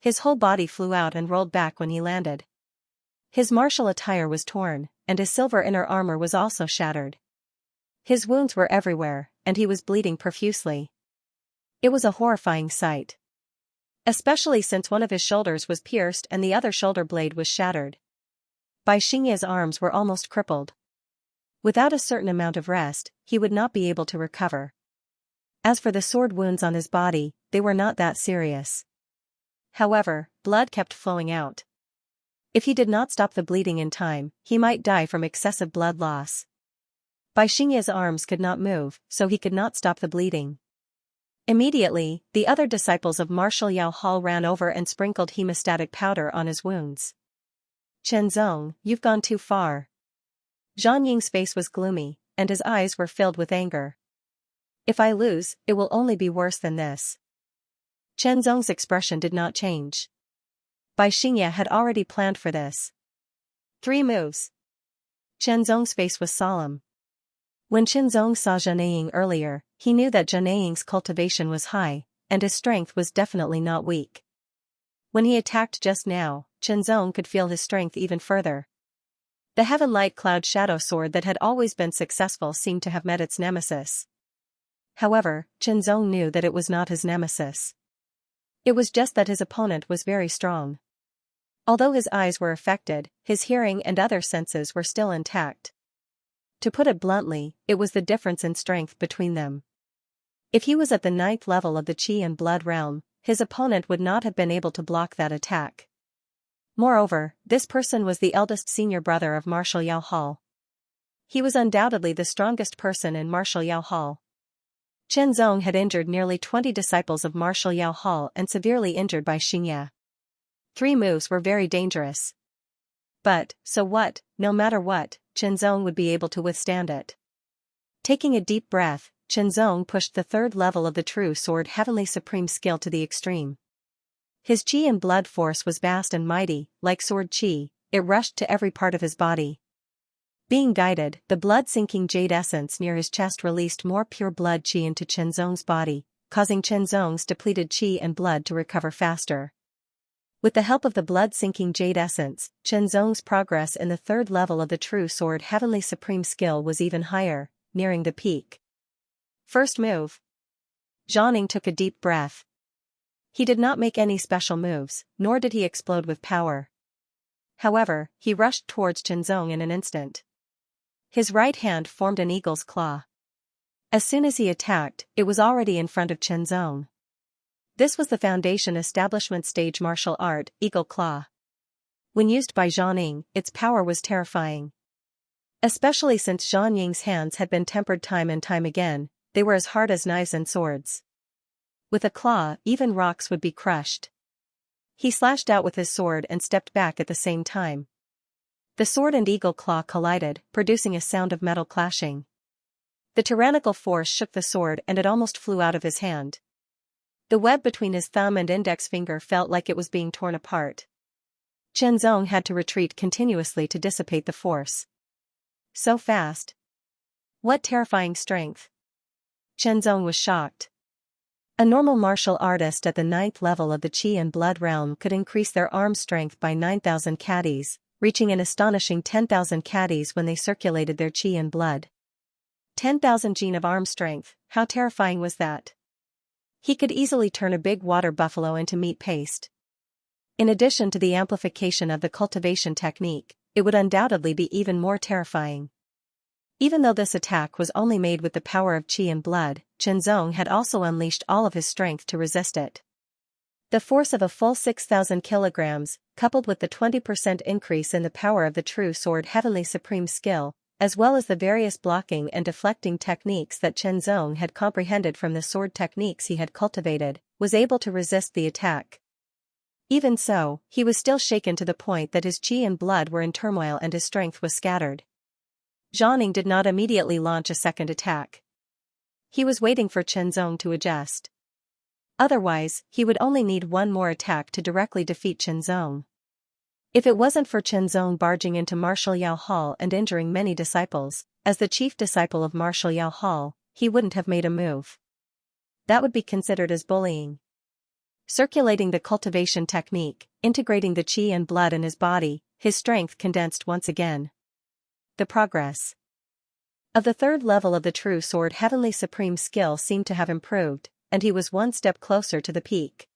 His whole body flew out and rolled back when he landed. His martial attire was torn, and his silver inner armor was also shattered. His wounds were everywhere, and he was bleeding profusely. It was a horrifying sight. Especially since one of his shoulders was pierced and the other shoulder blade was shattered. Xianxia's arms were almost crippled. Without a certain amount of rest, he would not be able to recover. As for the sword wounds on his body, they were not that serious. However, blood kept flowing out. If he did not stop the bleeding in time, he might die from excessive blood loss. Xianxia's arms could not move, so he could not stop the bleeding. Immediately, the other disciples of Marshal Yao Hall ran over and sprinkled hemostatic powder on his wounds. Chenzong, you've gone too far. Zhang Ying's face was gloomy, and his eyes were filled with anger. If I lose, it will only be worse than this. Chenzong's expression did not change. Xianxia had already planned for this. 3 moves. Chenzong's face was solemn. When Chenzong saw Zhang Ying earlier, he knew that Zhang Ying's cultivation was high, and his strength was definitely not weak. When he attacked just now, Chenzong could feel his strength even further. The Heaven Light Cloud Shadow sword that had always been successful seemed to have met its nemesis. However, Chenzong knew that it was not his nemesis. It was just that his opponent was very strong. Although his eyes were affected, his hearing and other senses were still intact. To put it bluntly, it was the difference in strength between them. If he was at the 9th level of the Qi and Blood realm, his opponent would not have been able to block that attack. Moreover, this person was the eldest senior brother of Marshal Yao Hall. He was undoubtedly the strongest person in Marshal Yao Hall. Chen Zong had injured nearly 20 disciples of Marshal Yao Hall and severely injured by Xianxia. 3 moves were very dangerous. But, so what, no matter what, Chen Zong would be able to withstand it. Taking a deep breath, Chen Zong pushed the 3rd level of the true sword Heavenly Supreme skill to the extreme. His qi and blood force was vast and mighty, like sword qi, it rushed to every part of his body. Being guided, the blood-sinking jade essence near his chest released more pure blood qi into Chen Zong's body, causing Chen Zong's depleted qi and blood to recover faster. With the help of the blood-sinking jade essence, Chen Zong's progress in the 3rd level of the true sword Heavenly Supreme skill was even higher, nearing the peak. First move. Xianxia took a deep breath. He did not make any special moves, nor did he explode with power. However, he rushed towards Chen Zong in an instant. His right hand formed an eagle's claw. As soon as he attacked, it was already in front of Chen Zong. This was the foundation establishment stage martial art, Eagle Claw. When used by Xianxia, its power was terrifying. Especially since Xianxing's hands had been tempered time and time again, they were as hard as knives and swords. With a claw, even rocks would be crushed. He slashed out with his sword and stepped back at the same time. The sword and eagle claw collided, producing a sound of metal clashing. The tyrannical force shook the sword and it almost flew out of his hand. The web between his thumb and index finger felt like it was being torn apart. Chen Zong had to retreat continuously to dissipate the force. So fast. What terrifying strength. Chen Zong was shocked. A normal martial artist at the 9th level of the Qi and Blood realm could increase their arm strength by 9,000 caddies, reaching an astonishing 10,000 caddies when they circulated their Qi and Blood. 10,000 gene of arm strength, how terrifying was that? He could easily turn a big water buffalo into meat paste. In addition to the amplification of the cultivation technique, it would undoubtedly be even more terrifying. Even though this attack was only made with the power of Qi and Blood, Chen Zong had also unleashed all of his strength to resist it. The force of a full 6,000 kilograms, coupled with the 20% increase in the power of the true sword Heavenly Supreme skill, as well as the various blocking and deflecting techniques that Chen Zong had comprehended from the sword techniques he had cultivated, was able to resist the attack. Even so, he was still shaken to the point that his Qi and Blood were in turmoil and his strength was scattered. Xianxia did not immediately launch a second attack. He was waiting for Chen Zong to adjust. Otherwise, he would only need one more attack to directly defeat Chen Zong. If it wasn't for Chen Zong barging into Marshal Yao Hall and injuring many disciples, as the chief disciple of Marshal Yao Hall, he wouldn't have made a move. That would be considered as bullying. Circulating the cultivation technique, integrating the Qi and Blood in his body, his strength condensed once again. The progress of the 3rd level of the true sword Heavenly Supreme skill seemed to have improved, and he was one step closer to the peak.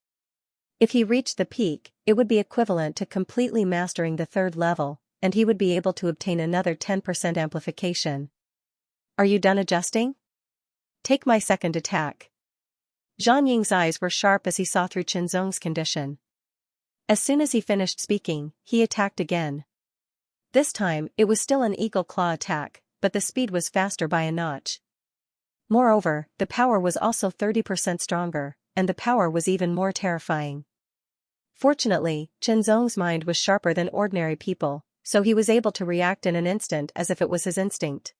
If he reached the peak, it would be equivalent to completely mastering the 3rd level, and he would be able to obtain another 10% amplification. Are you done adjusting? Take my second attack. Xianxing's eyes were sharp as he saw through Chen Zong's condition. As soon as he finished speaking, he attacked again. This time, it was still an eagle claw attack, but the speed was faster by a notch. Moreover, the power was also 30% stronger, and the power was even more terrifying. Fortunately, Chen Zong's mind was sharper than ordinary people, so he was able to react in an instant as if it was his instinct.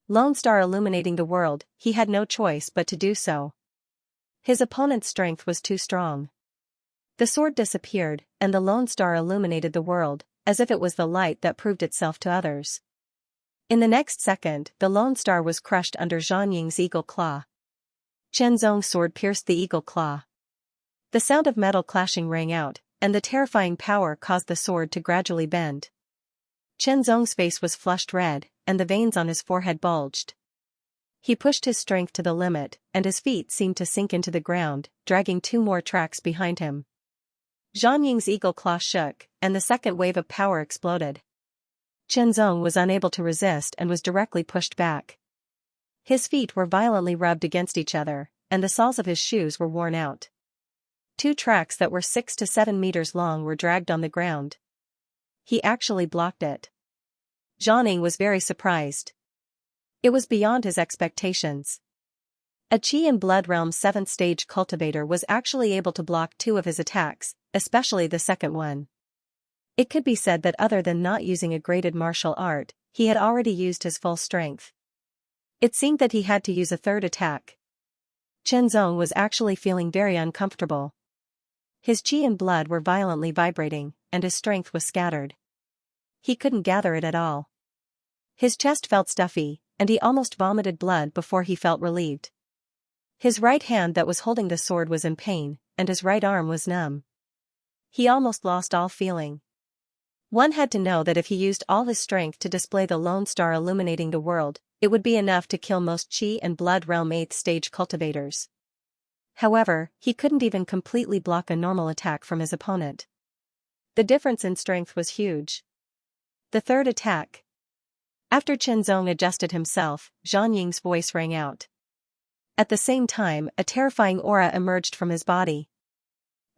Lone Star illuminating the world, he had no choice but to do so. His opponent's strength was too strong. The sword disappeared, and the Lone Star illuminated the world, as if it was the light that proved itself to others. In the next second, the Lone Star was crushed under Xianxing's eagle claw. Chen Zong's sword pierced the eagle claw. The sound of metal clashing rang out, and the terrifying power caused the sword to gradually bend. Chen Zong's face was flushed red, and the veins on his forehead bulged. He pushed his strength to the limit, and his feet seemed to sink into the ground, dragging 2 more tracks behind him. Xianxing's eagle claw shook, and the second wave of power exploded. Chen Zong was unable to resist and was directly pushed back. His feet were violently rubbed against each other, and the soles of his shoes were worn out. 2 tracks that were 6 to 7 meters long were dragged on the ground. He actually blocked it. Xianxia was very surprised. It was beyond his expectations. A Qi and Blood Realm 7th stage cultivator was actually able to block 2 of his attacks, especially the second one. It could be said that other than not using a graded martial art, he had already used his full strength. It seemed that he had to use a third attack. Xianxia was actually feeling very uncomfortable. His qi and blood were violently vibrating, and his strength was scattered. He couldn't gather it at all. His chest felt stuffy, and he almost vomited blood before he felt relieved. His right hand that was holding the sword was in pain, and his right arm was numb. He almost lost all feeling. One had to know that if he used all his strength to display the lone star illuminating the world, it would be enough to kill most Qi and Blood Realm 8th stage cultivators. However, he couldn't even completely block a normal attack from his opponent. The difference in strength was huge. The third attack. After Xianxia adjusted himself, Xianxia's voice rang out. At the same time, a terrifying aura emerged from his body.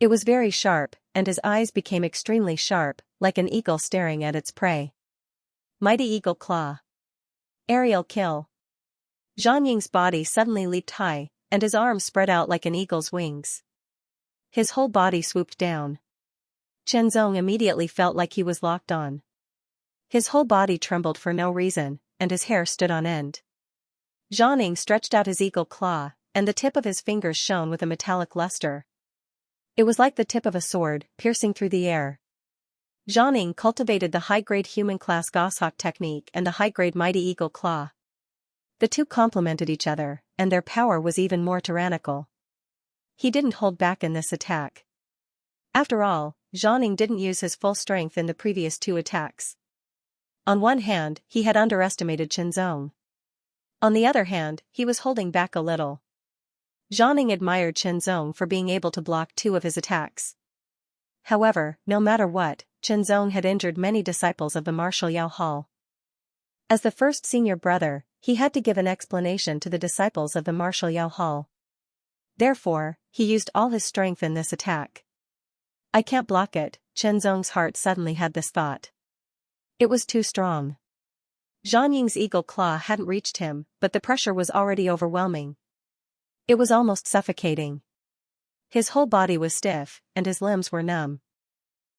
It was very sharp, and his eyes became extremely sharp, like an eagle staring at its prey. Mighty Eagle Claw. Aerial Kill. Xianxia's body suddenly leaped high, and his arms spread out like an eagle's wings. His whole body swooped down. Xianxia immediately felt like he was locked on. His whole body trembled for no reason, and his hair stood on end. Xianxia stretched out his eagle claw, and the tip of his fingers shone with a metallic luster. It was like the tip of a sword, piercing through the air. Xianxia cultivated the high-grade human-class Goshawk technique and the high-grade Mighty Eagle Claw. The two complemented each other, and their power was even more tyrannical. He didn't hold back in this attack. After all, Xianxia didn't use his full strength in the previous 2 attacks. On one hand, he had underestimated Xianxia. On the other hand, he was holding back a little. Xianxia admired Xianxia for being able to block 2 of his attacks. However, no matter what, Xianxia had injured many disciples of the martial Yao Hall. As the first senior brother, he had to give an explanation to the disciples of the martial Yao Hall. Therefore, he used all his strength in this attack. I can't block it, Xianxia's heart suddenly had this thought. It was too strong. Xianxia's eagle claw hadn't reached him, but the pressure was already overwhelming. It was almost suffocating. His whole body was stiff, and his limbs were numb.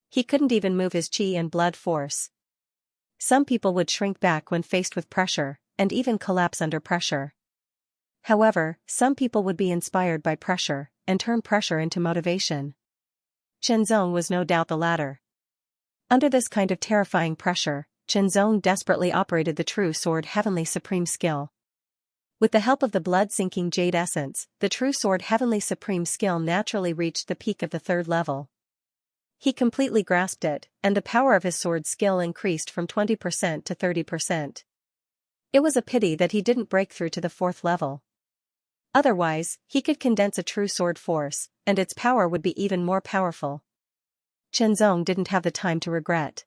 He couldn't even move his qi and blood force. Some people would shrink back when faced with pressure, and even collapse under pressure. However, some people would be inspired by pressure, and turn pressure into motivation. Xianxia was no doubt the latter. Under this kind of terrifying pressure, Xianxia desperately operated the true sword heavenly supreme skill. With the help of the blood-sinking jade essence, the true sword heavenly supreme skill naturally reached the peak of the 3rd level. He completely grasped it, and the power of his sword skill increased from 20% to 30%. It was a pity that he didn't break through to the 4th level. Otherwise, he could condense a true sword force, and its power would be even more powerful. Xianxia didn't have the time to regret.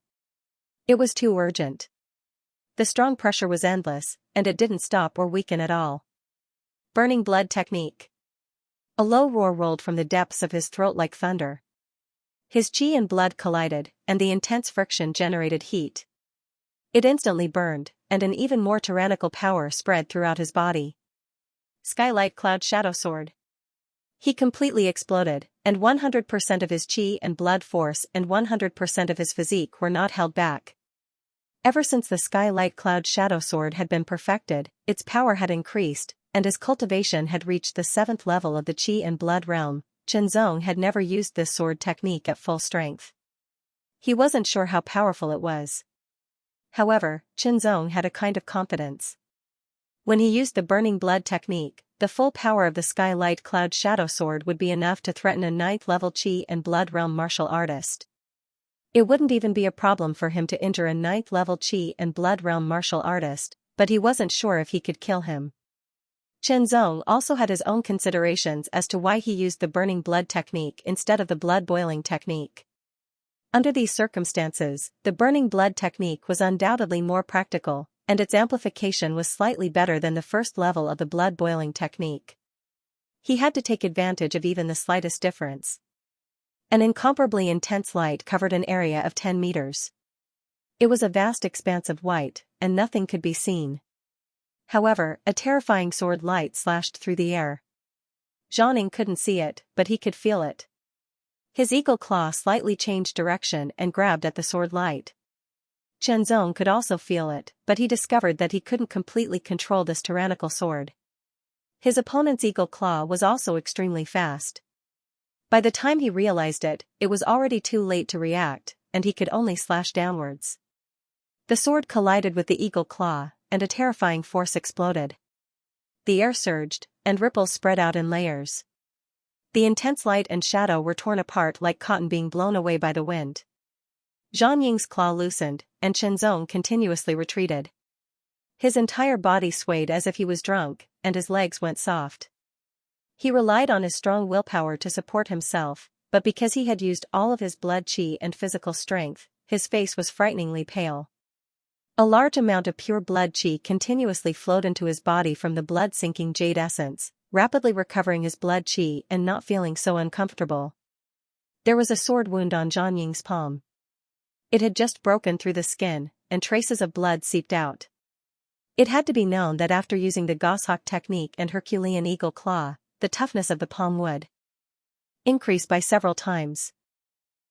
It was too urgent. The strong pressure was endless, and it didn't stop or weaken at all. Burning Blood Technique. A low roar rolled from the depths of his throat like thunder. His qi and blood collided, and the intense friction generated heat. It instantly burned, and an even more tyrannical power spread throughout his body. Skylight Cloud Shadow Sword. He completely exploded, and 100% of his qi and blood force and 100% of his physique were not held back. Ever since the Skylight Cloud Shadow Sword had been perfected, its power had increased, and as cultivation had reached the 7th level of the Qi and Blood Realm, Xianxia had never used this sword technique at full strength. He wasn't sure how powerful it was. However, Xianxia had a kind of confidence. When he used the Burning Blood technique, the full power of the Skylight Cloud Shadow Sword would be enough to threaten a 9th level Qi and Blood Realm martial artist. It wouldn't even be a problem for him to injure a 9th level Qi and Blood Realm martial artist, but he wasn't sure if he could kill him. Xianxia also had his own considerations as to why he used the Burning Blood technique instead of the Blood Boiling technique. Under these circumstances, the Burning Blood technique was undoubtedly more practical, and its amplification was slightly better than the 1st level of the Blood Boiling technique. He had to take advantage of even the slightest difference. An incomparably intense light covered an area of 10 meters. It was a vast expanse of white, and nothing could be seen. However, a terrifying sword light slashed through the air. Xianxia couldn't see it, but he could feel it. His eagle claw slightly changed direction and grabbed at the sword light. Chenzong could also feel it, but he discovered that he couldn't completely control this tyrannical sword. His opponent's eagle claw was also extremely fast. By the time he realized it, it was already too late to react, and he could only slash downwards. The sword collided with the eagle claw, and a terrifying force exploded. The air surged, and ripples spread out in layers. The intense light and shadow were torn apart like cotton being blown away by the wind. Xianxia's claw loosened, and Chenzong continuously retreated. His entire body swayed as if he was drunk, and his legs went soft. He relied on his strong willpower to support himself, but because he had used all of his blood qi and physical strength, his face was frighteningly pale. A large amount of pure blood qi continuously flowed into his body from the blood-sinking jade essence, rapidly recovering his blood qi and not feeling so uncomfortable. There was a sword wound on Xianxia's palm. It had just broken through the skin, and traces of blood seeped out. It had to be known that after using the goshawk technique and Herculean eagle claw, the toughness of the palm would increase by several times.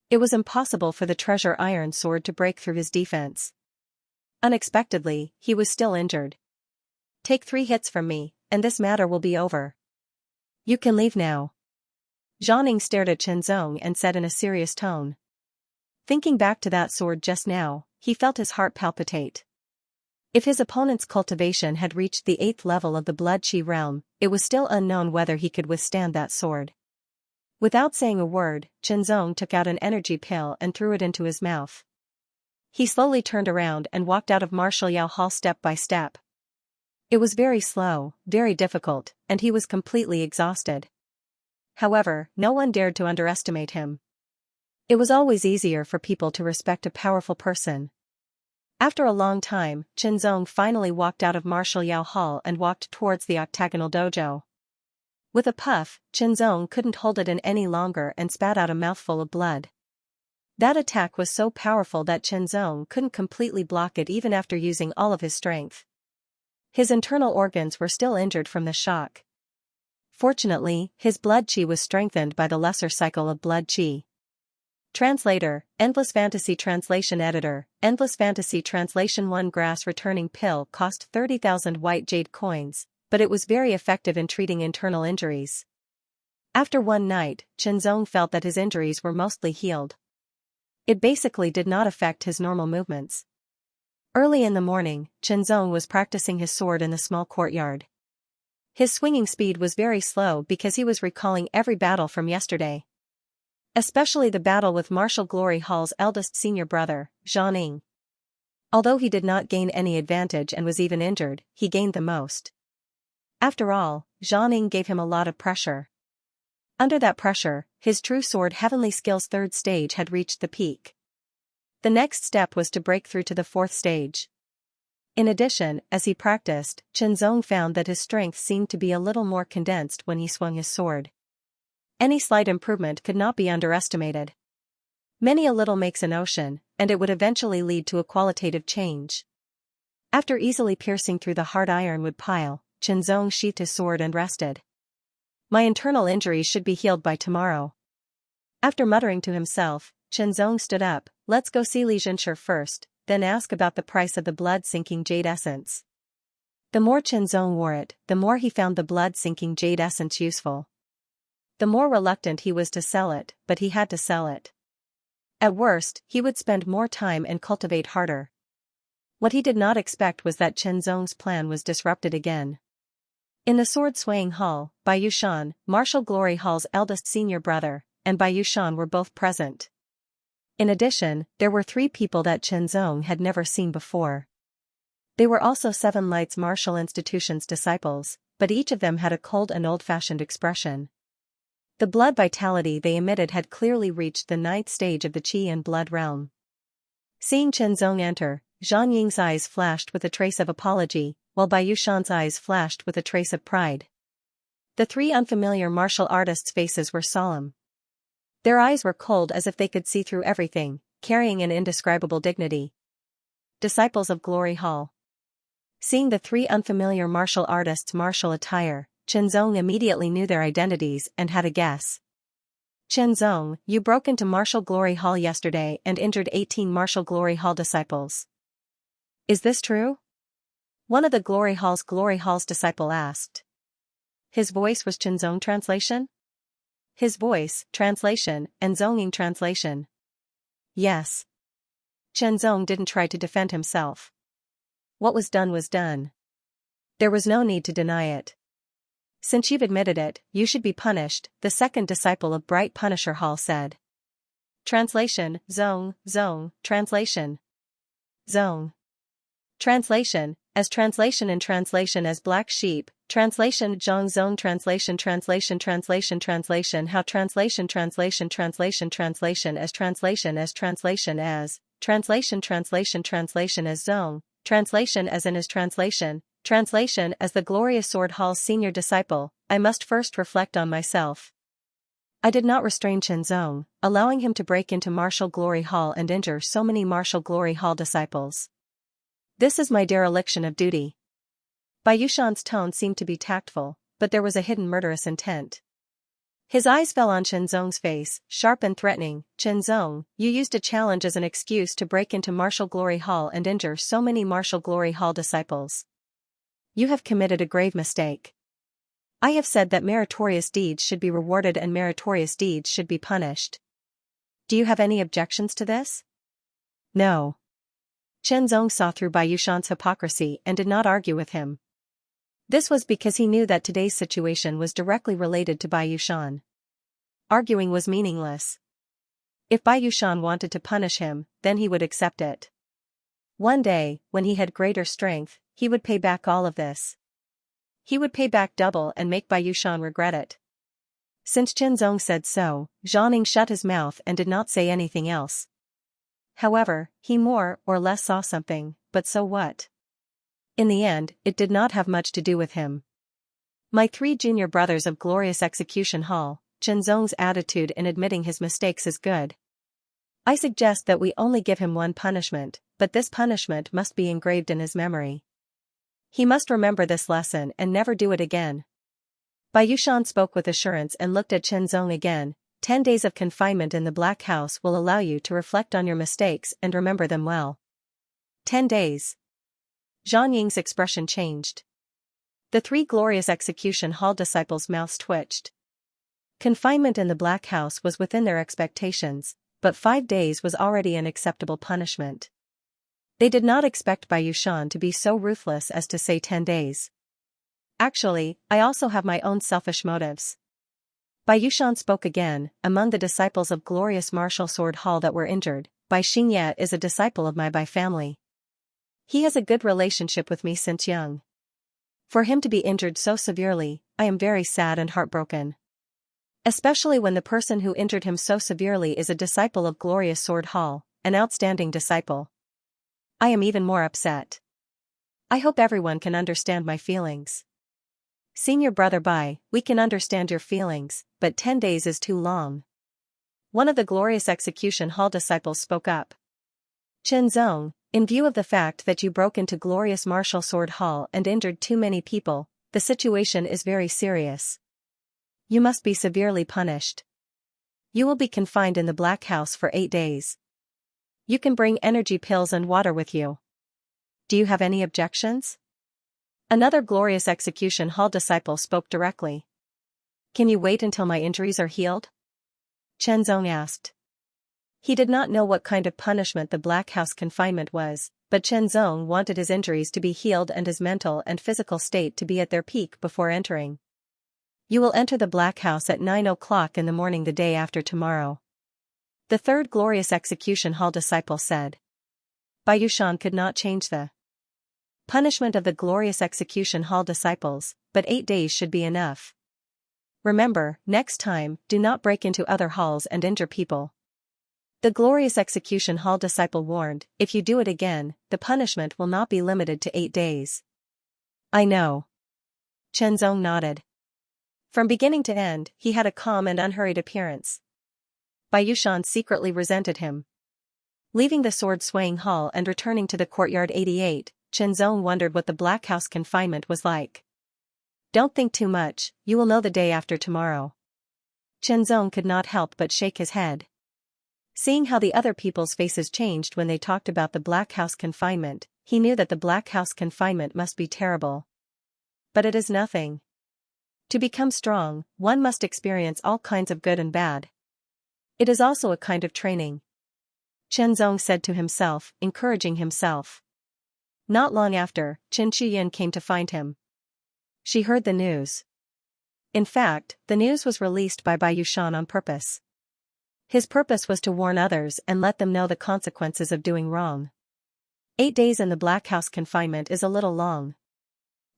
It was impossible for the treasure iron sword to break through his defense. Unexpectedly, he was still injured. "Take 3 hits from me, and this matter will be over. You can leave now." Xianxia stared at Chenzong and said in a serious tone. Thinking back to that sword just now, he felt his heart palpitate. If his opponent's cultivation had reached the 8th level of the blood qi realm, it was still unknown whether he could withstand that sword. Without saying a word, Chenzong took out an energy pill and threw it into his mouth. He slowly turned around and walked out of Martial Yao Hall step by step. It was very slow, very difficult, and he was completely exhausted. However, no one dared to underestimate him. It was always easier for people to respect a powerful person. After a long time, Chenzong finally walked out of Martial Yao Hall and walked towards the octagonal dojo. With a puff, Chenzong couldn't hold it in any longer and spat out a mouthful of blood. That attack was so powerful that Chenzong couldn't completely block it even after using all of his strength. His internal organs were still injured from the shock. Fortunately, his blood qi was strengthened by the lesser cycle of blood qi. Translator, Endless Fantasy Translation Editor, Endless Fantasy Translation 1 grass returning pill cost 30,000 white jade coins, but it was very effective in treating internal injuries. After one night, Chenzong felt that his injuries were mostly healed. It basically did not affect his normal movements. Early in the morning, Chenzong was practicing his sword in the small courtyard. His swinging speed was very slow because he was recalling every battle from yesterday. Especially the battle with Martial Glory Hall's eldest senior brother, Xianxia. Although he did not gain any advantage and was even injured, he gained the most. After all, Xianxia gave him a lot of pressure. Under that pressure, his true sword Heavenly Skill's 3rd stage had reached the peak. The next step was to break through to the 4th stage. In addition, as he practiced, Chenzong found that his strength seemed to be a little more condensed when he swung his sword. Any slight improvement could not be underestimated. Many a little makes an ocean, and it would eventually lead to a qualitative change. After easily piercing through the hard ironwood pile, Chenzong sheathed his sword and rested. My internal injuries should be healed by tomorrow. After muttering to himself, Chenzong stood up. Let's go see Li Xianxia first, then ask about the price of the blood-sinking jade essence. The more Chenzong wore it, the more he found the blood-sinking jade essence useful. The more reluctant he was to sell it, but he had to sell it. At worst, he would spend more time and cultivate harder. What he did not expect was that Chenzong's plan was disrupted again. In the sword-swaying hall, Bai Yushan, Martial Glory Hall's eldest senior brother, and Bai Yushan were both present. In addition, there were 3 people that Chenzong had never seen before. They were also 7 Lights Martial Institution's disciples, but each of them had a cold and old-fashioned expression. The blood vitality they emitted had clearly reached the 9th stage of the qi and blood realm. Seeing Chenzong enter, Xianxia's eyes flashed with a trace of apology, while Bai Yushan's eyes flashed with a trace of pride. The 3 unfamiliar martial artists' faces were solemn. Their eyes were cold as if they could see through everything, carrying an indescribable dignity. Disciples of Glory Hall. Seeing the three unfamiliar martial artists' martial attire, Chenzong immediately knew their identities and had a guess. Chenzong, you broke into Martial Glory Hall yesterday and injured 18 Martial Glory Hall disciples. Is this true? One of the Glory Hall's disciple asked. His voice was Chenzong translation? His voice, translation, and Zonging translation. Yes. Chenzong didn't try to defend himself. What was done was done. There was no need to deny it. Since you've admitted it, you should be punished, the second disciple of Bright Punisher Hall said. Translation, Zong, translation. Zong. Translation, as translation and translation as black sheep, translation Zhong translation how translation as translation as translation as Zong, translation as in his translation as the Glorious Sword Hall's senior disciple, I must first reflect on myself. I did not restrain Chenzong, allowing him to break into Martial Glory Hall and injure so many Martial Glory Hall disciples. This is my dereliction of duty. Bai Yushan's tone seemed to be tactful, but there was a hidden murderous intent. His eyes fell on Chenzong's face, sharp and threatening. Chenzong, you used a challenge as an excuse to break into Martial Glory Hall and injure so many Martial Glory Hall disciples. You have committed a grave mistake. I have said that meritorious deeds should be rewarded and meritorious deeds should be punished. Do you have any objections to this? No. Chenzong saw through Bai Yushan's hypocrisy and did not argue with him. This was because he knew that today's situation was directly related to Bai Yushan. Arguing was meaningless. If Bai Yushan wanted to punish him, then he would accept it. One day, when he had greater strength, he would pay back all of this. He would pay back double and make Bai Yushan regret it. Since Chenzong said so, Zhang shut his mouth and did not say anything else. However, he more or less saw something, but so what? In the end, it did not have much to do with him. My 3 junior brothers of Glorious Execution Hall, Chenzong's attitude in admitting his mistakes is good. I suggest that we only give him one punishment, but this punishment must be engraved in his memory. He must remember this lesson and never do it again. Bai Yushan spoke with assurance and looked at Chenzong again. 10 days of confinement in the Black House will allow you to reflect on your mistakes and remember them well. 10 days. Zhang Ying's expression changed. The 3 Glorious Execution Hall disciples' mouths twitched. Confinement in the Black House was within their expectations, but 5 days was already an acceptable punishment. They did not expect Bai Yushan to be so ruthless as to say 10 days. Actually, I also have my own selfish motives. Bai Yushan spoke again. Among the disciples of Glorious Martial Sword Hall that were injured, Bai Xianxia is a disciple of my Bai family. He has a good relationship with me since young. For him to be injured so severely, I am very sad and heartbroken. Especially when the person who injured him so severely is a disciple of Glorious Sword Hall, an outstanding disciple. I am even more upset. I hope everyone can understand my feelings. Senior brother Bai, we can understand your feelings, but 10 days is too long. One of the Glorious Execution Hall disciples spoke up. Chenzong, in view of the fact that you broke into Glorious Martial Sword Hall and injured too many people, the situation is very serious. You must be severely punished. You will be confined in the Black House for 8 days. You can bring energy pills and water with you. Do you have any objections? Another Glorious Execution Hall disciple spoke directly. Can you wait until my injuries are healed? Chenzong asked. He did not know what kind of punishment the Black House confinement was, but Chenzong wanted his injuries to be healed and his mental and physical state to be at their peak before entering. You will enter the Black House at 9 o'clock in the morning the day after tomorrow. The 3rd Glorious Execution Hall disciple said. Bai Yushan could not change the punishment of the Glorious Execution Hall disciples, but 8 days should be enough. Remember, next time, do not break into other halls and injure people. The Glorious Execution Hall disciple warned, if you do it again, the punishment will not be limited to 8 days. I know. Chenzong nodded. From beginning to end, he had a calm and unhurried appearance. Bai Yushan secretly resented him. Leaving the sword-swaying hall and returning to the courtyard 88, Zhenzong wondered what the Black House confinement was like. Don't think too much, you will know the day after tomorrow. Zhenzong could not help but shake his head. Seeing how the other people's faces changed when they talked about the Black House confinement, he knew that the Black House confinement must be terrible. But it is nothing. To become strong, one must experience all kinds of good and bad. It is also a kind of training. Zhenzong said to himself, encouraging himself. Not long after, Xianxia came to find him. She heard the news. In fact, the news was released by Bai Yushan on purpose. His purpose was to warn others and let them know the consequences of doing wrong. 8 days in the Black House confinement is a little long.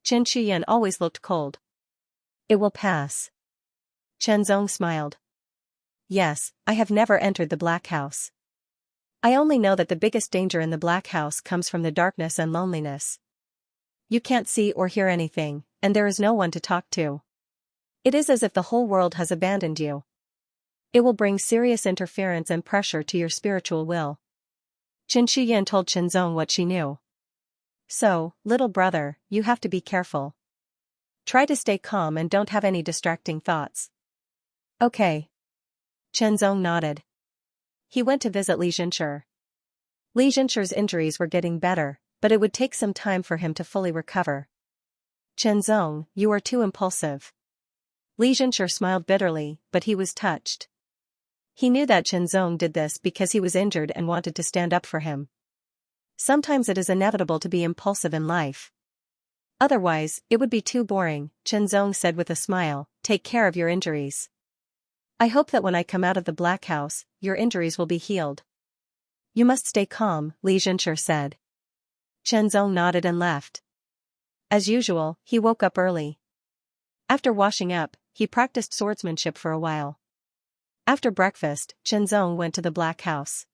Xianxia always looked cold. It will pass. Zhenzong smiled. Yes, I have never entered the Black House. I only know that the biggest danger in the Black House comes from the darkness and loneliness. You can't see or hear anything, and there is no one to talk to. It is as if the whole world has abandoned you. It will bring serious interference and pressure to your spiritual will. Xianxia told Zhenzong what she knew. So, little brother, you have to be careful. Try to stay calm and don't have any distracting thoughts. Okay. Zhenzong nodded. He went to visit Li Zhenshi. Li Zhenshi's injuries were getting better, but it would take some time for him to fully recover. Zhenzong, you are too impulsive. Li Zhenshi smiled bitterly, but he was touched. He knew that Zhenzong did this because he was injured and wanted to stand up for him. Sometimes it is inevitable to be impulsive in life. Otherwise, it would be too boring, Zhenzong said with a smile. Take care of your injuries. I hope that when I come out of the Black House, your injuries will be healed. You must stay calm, Li Zhenshi said. Zhenzong nodded and left. As usual, he woke up early. After washing up, he practiced swordsmanship for a while. After breakfast, Zhenzong went to the Black House.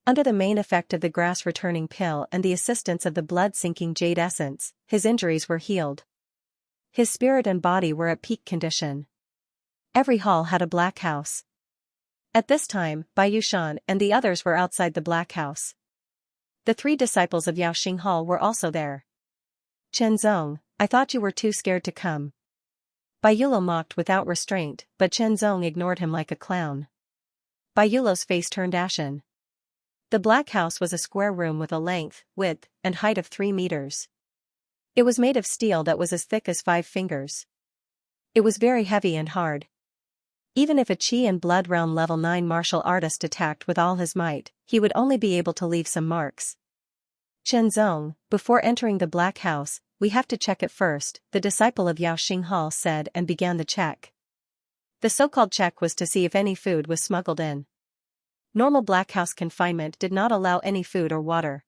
Under the main effect of the grass-returning pill and the assistance of the blood-sinking jade essence, his injuries were healed. His spirit and body were at peak condition. Every hall had a Black House. At this time, Bai Yushan and the others were outside the Black House. The 3 disciples of Yaoxing Hall were also there. Zhenzong, I thought you were too scared to come. Bai Yulo mocked without restraint, but Zhenzong ignored him like a clown. Bai Yulo's face turned ashen. The Black House was a square room with a length, width, and height of 3 meters. It was made of steel that was as thick as 5 fingers. It was very heavy and hard. Even if a Qi and Blood Realm level 9 martial artist attacked with all his might, he would only be able to leave some marks. Zhenzong, before entering the Black House, we have to check it first, the disciple of Yaoxing Hall said and began the check. The so-called check was to see if any food was smuggled in. Normal Black House confinement did not allow any food or water.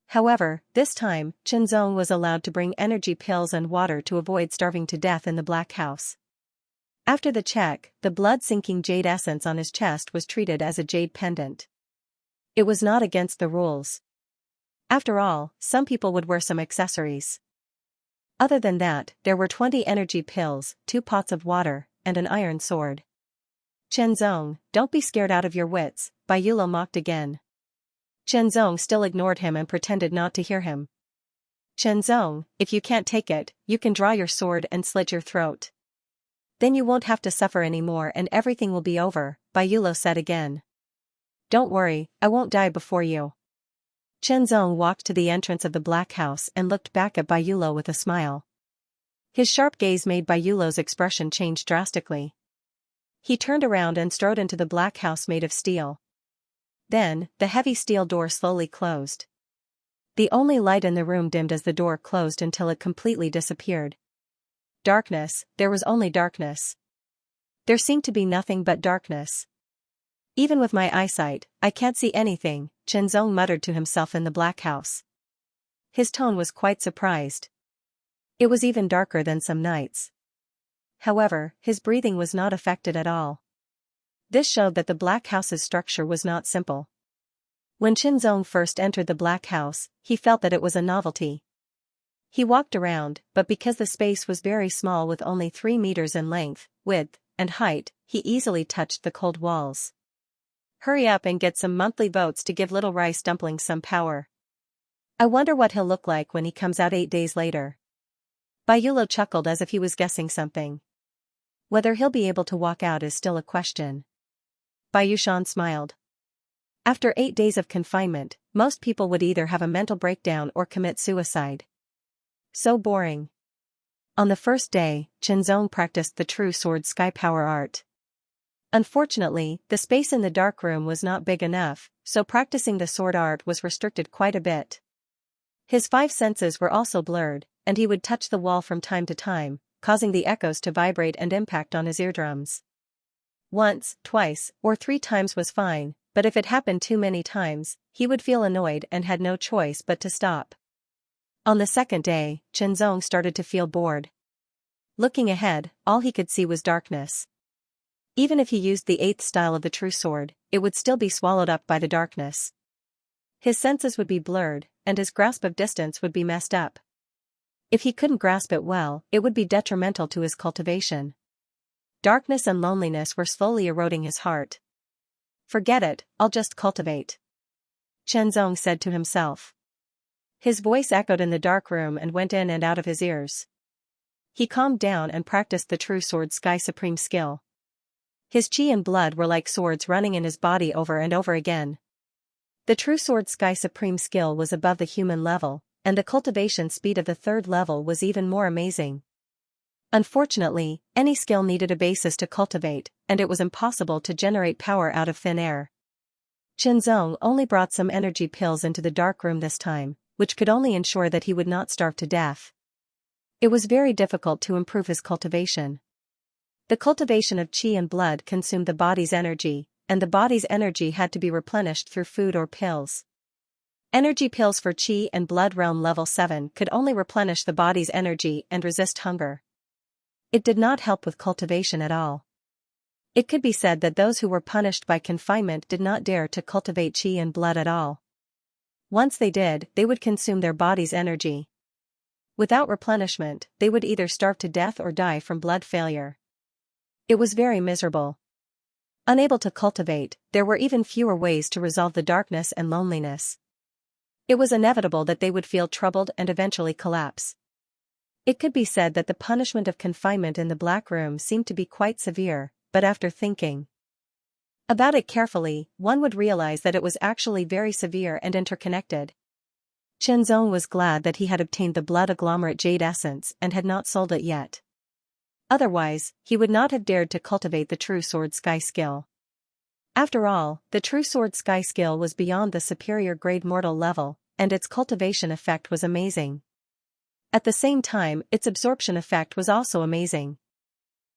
However, this time, Zhenzong was allowed to bring energy pills and water to avoid starving to death in the Black House. After the check, the blood-sinking jade essence on his chest was treated as a jade pendant. It was not against the rules. After all, some people would wear some accessories. Other than that, there were 20 energy pills, 2 pots of water, and an iron sword. Zhenzong, don't be scared out of your wits, Bai Yulo mocked again. Zhenzong still ignored him and pretended not to hear him. Zhenzong, if you can't take it, you can draw your sword and slit your throat. Then you won't have to suffer anymore and everything will be over, Bai Yulo said again. Don't worry, I won't die before you. Zhenzong walked to the entrance of the Black House and looked back at Bai Yulo with a smile. His sharp gaze made Bai Yulo's expression change drastically. He turned around and strode into the Black House made of steel. Then, the heavy steel door slowly closed. The only light in the room dimmed as the door closed until it completely disappeared. Darkness, there was only darkness. There seemed to be nothing but darkness. Even with my eyesight, I can't see anything, Zhenzong muttered to himself in the Black House. His tone was quite surprised. It was even darker than some nights. However, his breathing was not affected at all. This showed that the Black House's structure was not simple. When Zhenzong first entered the Black House, he felt that it was a novelty. He walked around, but because the space was very small with only 3 meters in length, width, and height, he easily touched the cold walls. Hurry up and get some monthly votes to give little rice dumplings some power. I wonder what he'll look like when he comes out 8 days later. Bai Yulo chuckled as if he was guessing something. Whether he'll be able to walk out is still a question. Bai Yushan smiled. After 8 days of confinement, most people would either have a mental breakdown or commit suicide. So boring. On the first day, Chenzong practiced the true sword sky power art. Unfortunately, the space in the dark room was not big enough, so practicing the sword art was restricted quite a bit. His 5 senses were also blurred, and he would touch the wall from time to time, causing the echoes to vibrate and impact on his eardrums. Once, twice, or 3 times was fine, but if it happened too many times, he would feel annoyed and had no choice but to stop. On the second day, Chenzong started to feel bored. Looking ahead, all he could see was darkness. Even if he used the 8th style of the true sword, it would still be swallowed up by the darkness. His senses would be blurred, and his grasp of distance would be messed up. If he couldn't grasp it well, it would be detrimental to his cultivation. Darkness and loneliness were slowly eroding his heart. Forget it, I'll just cultivate. Chenzong said to himself. His voice echoed in the dark room and went in and out of his ears. He calmed down and practiced the true sword sky supreme skill. His chi and blood were like swords running in his body over and over again. The true sword sky supreme skill was above the human level, and the cultivation speed of the 3rd level was even more amazing. Unfortunately, any skill needed a basis to cultivate, and it was impossible to generate power out of thin air. Chenzong only brought some energy pills into the dark room this time, which could only ensure that he would not starve to death. It was very difficult to improve his cultivation. The cultivation of chi and blood consumed the body's energy, and the body's energy had to be replenished through food or pills. Energy pills for chi and blood realm level 7 could only replenish the body's energy and resist hunger. It did not help with cultivation at all. It could be said that those who were punished by confinement did not dare to cultivate chi and blood at all. Once they did, they would consume their body's energy. Without replenishment, they would either starve to death or die from blood failure. It was very miserable. Unable to cultivate, there were even fewer ways to resolve the darkness and loneliness. It was inevitable that they would feel troubled and eventually collapse. It could be said that the punishment of confinement in the Black Room seemed to be quite severe, but after thinking about it carefully, one would realize that it was actually very severe and interconnected. Chenzong was glad that he had obtained the blood agglomerate jade essence and had not sold it yet. Otherwise, he would not have dared to cultivate the true sword sky skill. After all, the true sword sky skill was beyond the superior grade mortal level, and its cultivation effect was amazing. At the same time, its absorption effect was also amazing.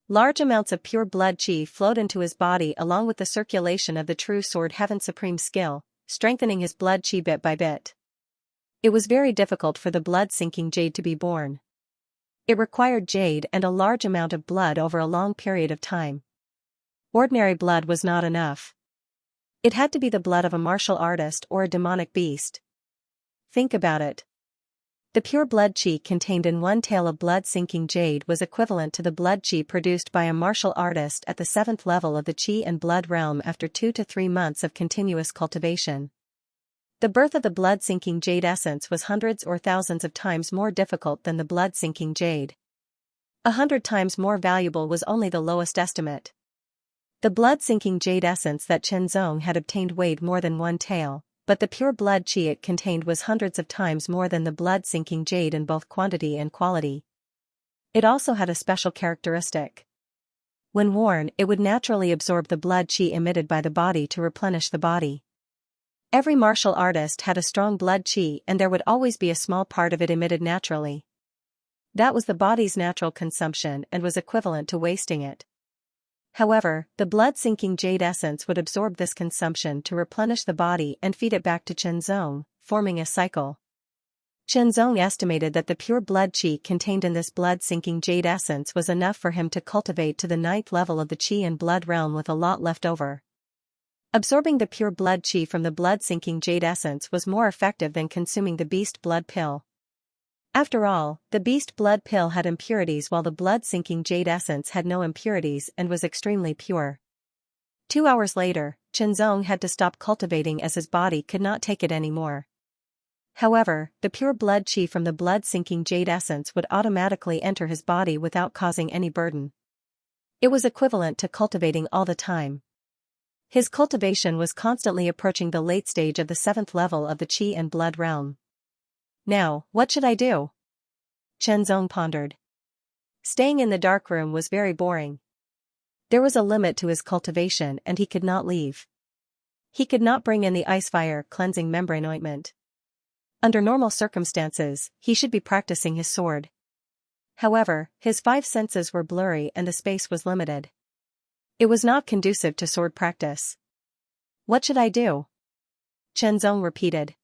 Large amounts of pure blood chi flowed into his body along with the circulation of the true sword heaven supreme skill, strengthening his blood chi bit by bit. It was very difficult for the blood-sinking jade to be born. It required jade and a large amount of blood over a long period of time. Ordinary blood was not enough. It had to be the blood of a martial artist or a demonic beast. Think about it. The pure blood chi contained in 1 tael of blood-sinking jade was equivalent to the blood chi produced by a martial artist at the 7th level of the chi and blood realm after 2 to 3 months of continuous cultivation. The birth of the blood-sinking jade essence was hundreds or thousands of times more difficult than the blood-sinking jade. 100 times more valuable was only the lowest estimate. The blood-sinking jade essence that Chenzong had obtained weighed more than 1 tael, but the pure blood chi it contained was hundreds of times more than the blood-sinking jade in both quantity and quality. It also had a special characteristic. When worn, it would naturally absorb the blood chi emitted by the body to replenish the body. Every martial artist had a strong blood chi and there would always be a small part of it emitted naturally. That was the body's natural consumption and was equivalent to wasting it. However, the blood-sinking jade essence would absorb this consumption to replenish the body and feed it back to Chenzong, forming a cycle. Chenzong estimated that the pure blood chi contained in this blood-sinking jade essence was enough for him to cultivate to the 9th level of the chi and blood realm with a lot left over. Absorbing the pure blood chi from the blood-sinking jade essence was more effective than consuming the beast blood pill. After all, the beast blood pill had impurities while the blood-sinking jade essence had no impurities and was extremely pure. 2 hours later, Zhenzong had to stop cultivating as his body could not take it anymore. However, the pure blood qi from the blood-sinking jade essence would automatically enter his body without causing any burden. It was equivalent to cultivating all the time. His cultivation was constantly approaching the late stage of the 7th level of the qi and blood realm. Now, what should I do? Zhenzong pondered. Staying in the dark room was very boring. There was a limit to his cultivation and he could not leave. He could not bring in the ice fire cleansing membrane ointment. Under normal circumstances, he should be practicing his sword. However, his 5 senses were blurry and the space was limited. It was not conducive to sword practice. What should I do? Zhenzong repeated.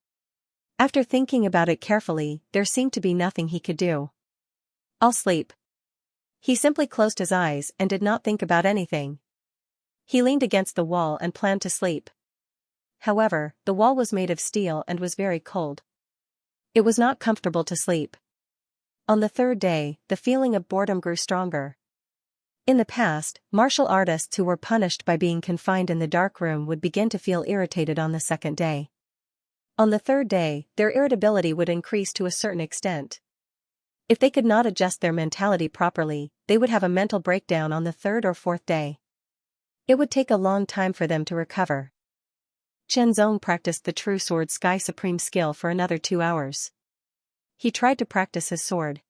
After thinking about it carefully, there seemed to be nothing he could do. I'll sleep. He simply closed his eyes and did not think about anything. He leaned against the wall and planned to sleep. However, the wall was made of steel and was very cold. It was not comfortable to sleep. On the 3rd day, the feeling of boredom grew stronger. In the past, martial artists who were punished by being confined in the dark room would begin to feel irritated on the 2nd day. On the 3rd day, their irritability would increase to a certain extent. If they could not adjust their mentality properly, they would have a mental breakdown on the 3rd or 4th day. It would take a long time for them to recover. Zhenzong practiced the true sword Sky Supreme skill for another 2 hours. He tried to practice his sword.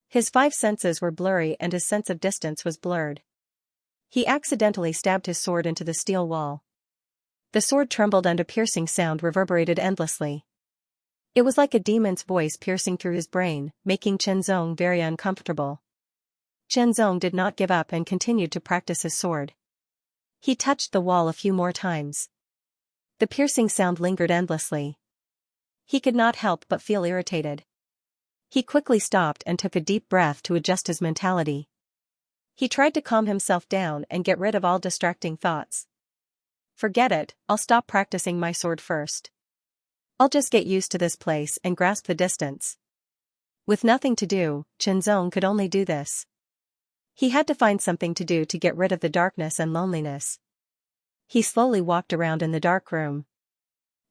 His 5 senses were blurry and his sense of distance was blurred. He accidentally stabbed his sword into the steel wall. The sword trembled and a piercing sound reverberated endlessly. It was like a demon's voice piercing through his brain, making Zhenzong very uncomfortable. Zhenzong did not give up and continued to practice his sword. He touched the wall a few more times. The piercing sound lingered endlessly. He could not help but feel irritated. He quickly stopped and took a deep breath to adjust his mentality. He tried to calm himself down and get rid of all distracting thoughts. Forget it, I'll stop practicing my sword first. I'll just get used to this place and grasp the distance. With nothing to do, Zhenzong could only do this. He had to find something to do to get rid of the darkness and loneliness. He slowly walked around in the dark room.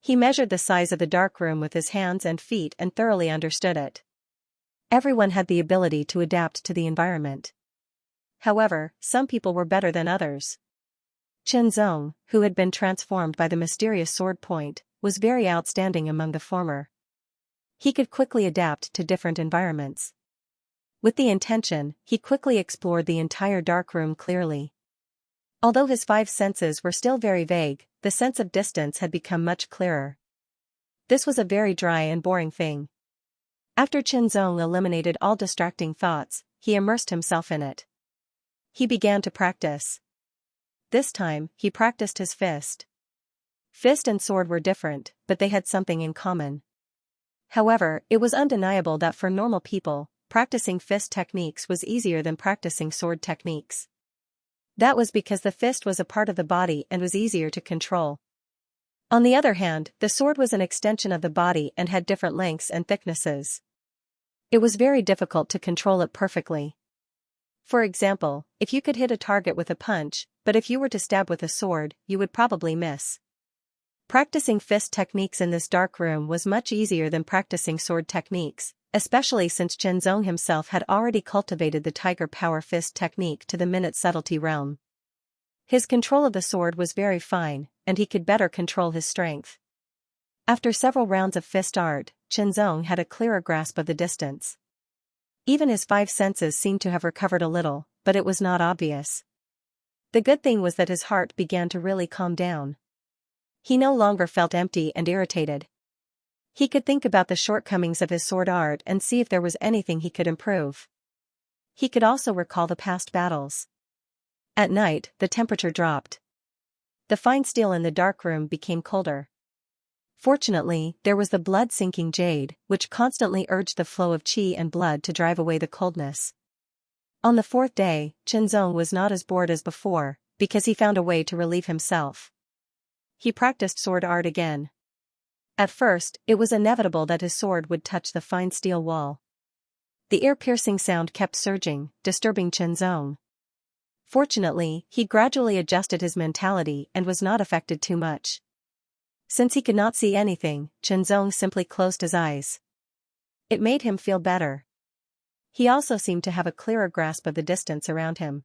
He measured the size of the dark room with his hands and feet and thoroughly understood it. Everyone had the ability to adapt to the environment. However, some people were better than others. Zhenzong, who had been transformed by the mysterious sword point, was very outstanding among the former. He could quickly adapt to different environments. With the intention, he quickly explored the entire dark room clearly. Although his 5 senses were still very vague, the sense of distance had become much clearer. This was a very dry and boring thing. After Zhenzong eliminated all distracting thoughts, he immersed himself in it. He began to practice. This time, he practiced his fist. Fist and sword were different, but they had something in common. However, it was undeniable that for normal people, practicing fist techniques was easier than practicing sword techniques. That was because the fist was a part of the body and was easier to control. On the other hand, the sword was an extension of the body and had different lengths and thicknesses. It was very difficult to control it perfectly. For example, if you could hit a target with a punch, but if you were to stab with a sword, you would probably miss. Practicing fist techniques in this dark room was much easier than practicing sword techniques, especially since Zhenzong himself had already cultivated the Tiger Power Fist technique to the minute subtlety realm. His control of the sword was very fine, and he could better control his strength. After several rounds of fist art, Zhenzong had a clearer grasp of the distance. Even his 5 senses seemed to have recovered a little, but it was not obvious. The good thing was that his heart began to really calm down. He no longer felt empty and irritated. He could think about the shortcomings of his sword art and see if there was anything he could improve. He could also recall the past battles. At night, the temperature dropped. The fine steel in the dark room became colder. Fortunately, there was the blood-sinking jade, which constantly urged the flow of qi and blood to drive away the coldness. On the 4th day, Zhenzong was not as bored as before, because he found a way to relieve himself. He practiced sword art again. At first, it was inevitable that his sword would touch the fine steel wall. The ear-piercing sound kept surging, disturbing Zhenzong. Fortunately, he gradually adjusted his mentality and was not affected too much. Since he could not see anything, Chenzong simply closed his eyes. It made him feel better. He also seemed to have a clearer grasp of the distance around him.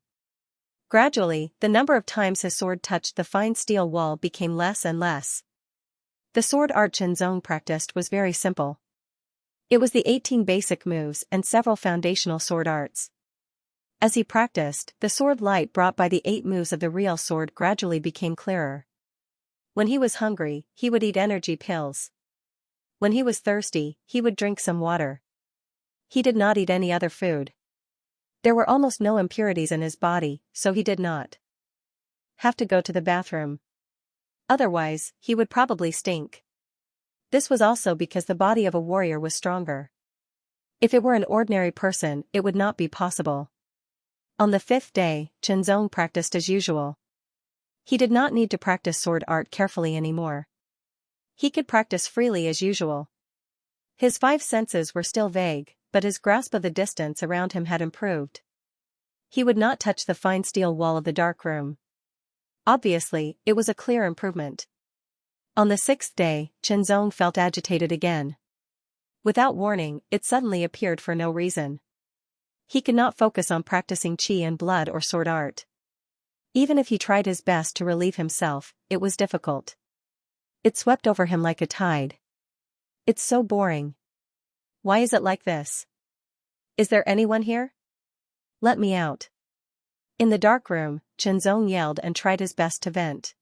Gradually, the number of times his sword touched the fine steel wall became less and less. The sword art Chenzong practiced was very simple. It was the 18 basic moves and several foundational sword arts. As he practiced, the sword light brought by the 8 moves of the real sword gradually became clearer. When he was hungry, he would eat energy pills. When he was thirsty, he would drink some water. He did not eat any other food. There were almost no impurities in his body, so he did not have to go to the bathroom. Otherwise, he would probably stink. This was also because the body of a warrior was stronger. If it were an ordinary person, it would not be possible. On the 5th day, Chenzong practiced as usual. He did not need to practice sword art carefully anymore. He could practice freely as usual. His 5 senses were still vague, but his grasp of the distance around him had improved. He would not touch the fine steel wall of the dark room. Obviously, it was a clear improvement. On the 6th day, Chenzong felt agitated again. Without warning, it suddenly appeared for no reason. He could not focus on practicing qi and blood or sword art. Even if he tried his best to relieve himself, it was difficult. It swept over him like a tide. It's so boring. Why is it like this? Is there anyone here? Let me out. In the dark room, Chenzong yelled and tried his best to vent.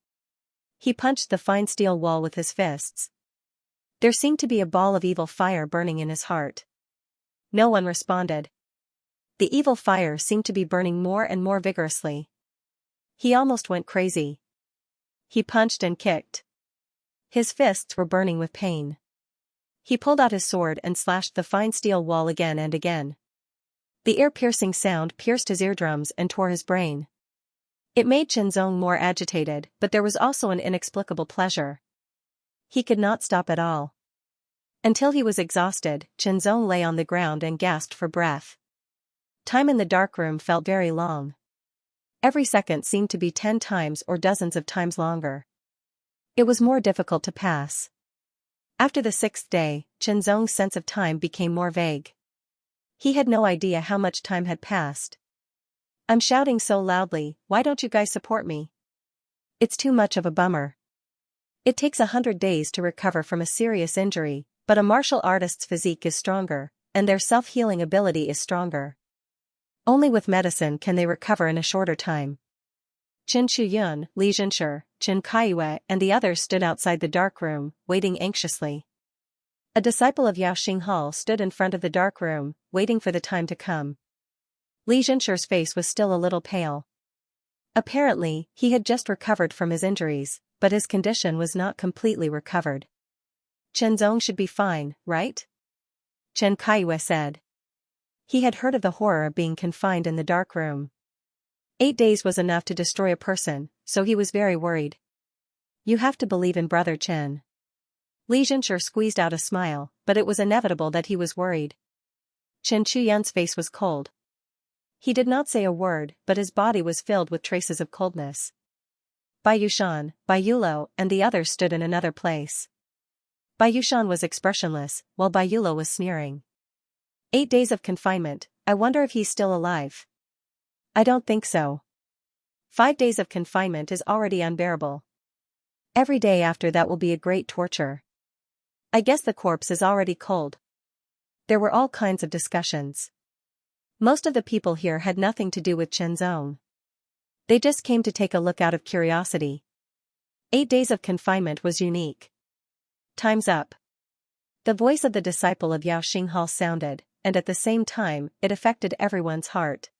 He punched the fine steel wall with his fists. There seemed to be a ball of evil fire burning in his heart. No one responded. The evil fire seemed to be burning more and more vigorously. He almost went crazy. He punched and kicked. His fists were burning with pain. He pulled out his sword and slashed the fine steel wall again and again. The ear-piercing sound pierced his eardrums and tore his brain. It made Chenzong more agitated, but there was also an inexplicable pleasure. He could not stop at all. Until he was exhausted, Chenzong lay on the ground and gasped for breath. Time in the dark room felt very long. Every second seemed to be 10 times or dozens of times longer. It was more difficult to pass. After the 6th day, Chenzong's sense of time became more vague. He had no idea how much time had passed. I'm shouting so loudly, why don't you guys support me? It's too much of a bummer. It takes 100 days to recover from a serious injury, but a martial artist's physique is stronger, and their self-healing ability is stronger. Only with medicine can they recover in a shorter time. Qin Shuyun, Li Zhenshi, Qin Kaiyue and the others stood outside the dark room, waiting anxiously. A disciple of Yao Xinghal stood in front of the dark room, waiting for the time to come. Li Zhenshi's face was still a little pale. Apparently, he had just recovered from his injuries, but his condition was not completely recovered. Chenzong should be fine, right? Qin Kaiyue said. He had heard of the horror of being confined in the dark room. 8 days was enough to destroy a person, so he was very worried. You have to believe in Brother Chen. Li Zhenshi squeezed out a smile, but it was inevitable that he was worried. Qin Chuyun's face was cold. He did not say a word, but his body was filled with traces of coldness. Bai Yushan, Bai Yulo and the others stood in another place. Bai Yushan was expressionless, while Bai Yulo was sneering. 8 days of confinement, I wonder if he's still alive. I don't think so. 5 days of confinement is already unbearable. Every day after that will be a great torture. I guess the corpse is already cold. There were all kinds of discussions. Most of the people here had nothing to do with Chenzong. They just came to take a look out of curiosity. 8 days of confinement was unique. Time's up. The voice of the disciple of Yao Xinghal sounded, and at the same time, it affected everyone's heart.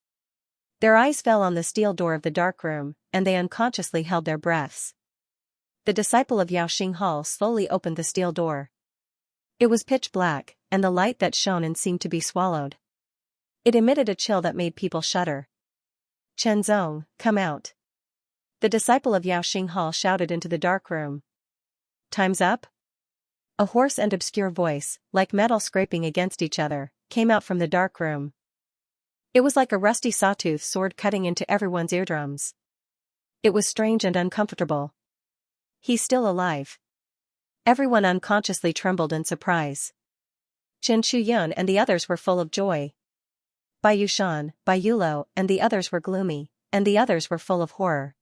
Their eyes fell on the steel door of the dark room, and they unconsciously held their breaths. The disciple of Yao Xinghal slowly opened the steel door. It was pitch black, and the light that shone in seemed to be swallowed. It emitted a chill that made people shudder. Chenzong, come out. The disciple of Yao Xinghal shouted into the dark room. Time's up? A hoarse and obscure voice, like metal scraping against each other, came out from the dark room. It was like a rusty sawtooth sword cutting into everyone's eardrums. It was strange and uncomfortable. He's still alive. Everyone unconsciously trembled in surprise. Chen Shuyun and the others were full of joy. Bai Yushan, Bai Yulo, and the others were gloomy, and the others were full of horror.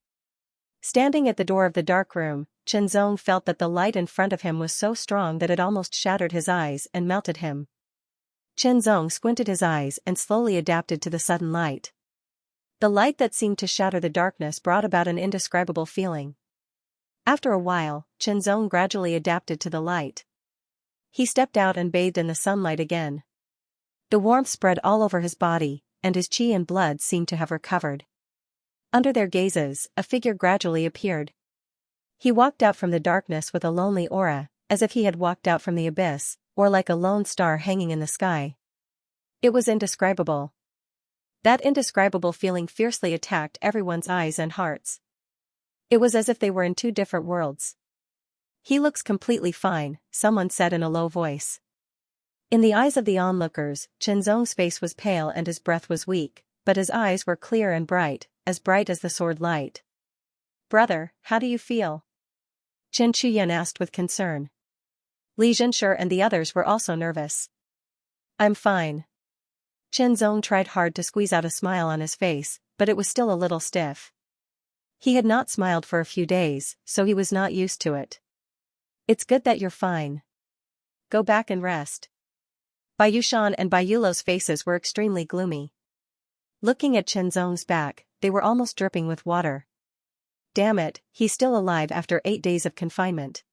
Standing at the door of the dark room, Chen Zong felt that the light in front of him was so strong that it almost shattered his eyes and melted him. Chen Zong squinted his eyes and slowly adapted to the sudden light. The light that seemed to shatter the darkness brought about an indescribable feeling. After a while, Chen Zong gradually adapted to the light. He stepped out and bathed in the sunlight again. The warmth spread all over his body, and his qi and blood seemed to have recovered. Under their gazes, a figure gradually appeared. He walked out from the darkness with a lonely aura, as if he had walked out from the abyss, or like a lone star hanging in the sky. It was indescribable. That indescribable feeling fiercely attacked everyone's eyes and hearts. It was as if they were in two different worlds. "He looks completely fine," someone said in a low voice. In the eyes of the onlookers, Chen Zong's face was pale and his breath was weak, but his eyes were clear and bright as the sword light. "Brother, how do you feel?" Chen Chuyan asked with concern. Li Zhenshi and the others were also nervous. "I'm fine." Chen Zong tried hard to squeeze out a smile on his face, but it was still a little stiff. He had not smiled for a few days, so he was not used to it. "It's good that you're fine. Go back and rest." Bai Yushan and Bai Yulo's faces were extremely gloomy. Looking at Chen Zong's back, they were almost dripping with water. Damn it, he's still alive after 8 days of confinement.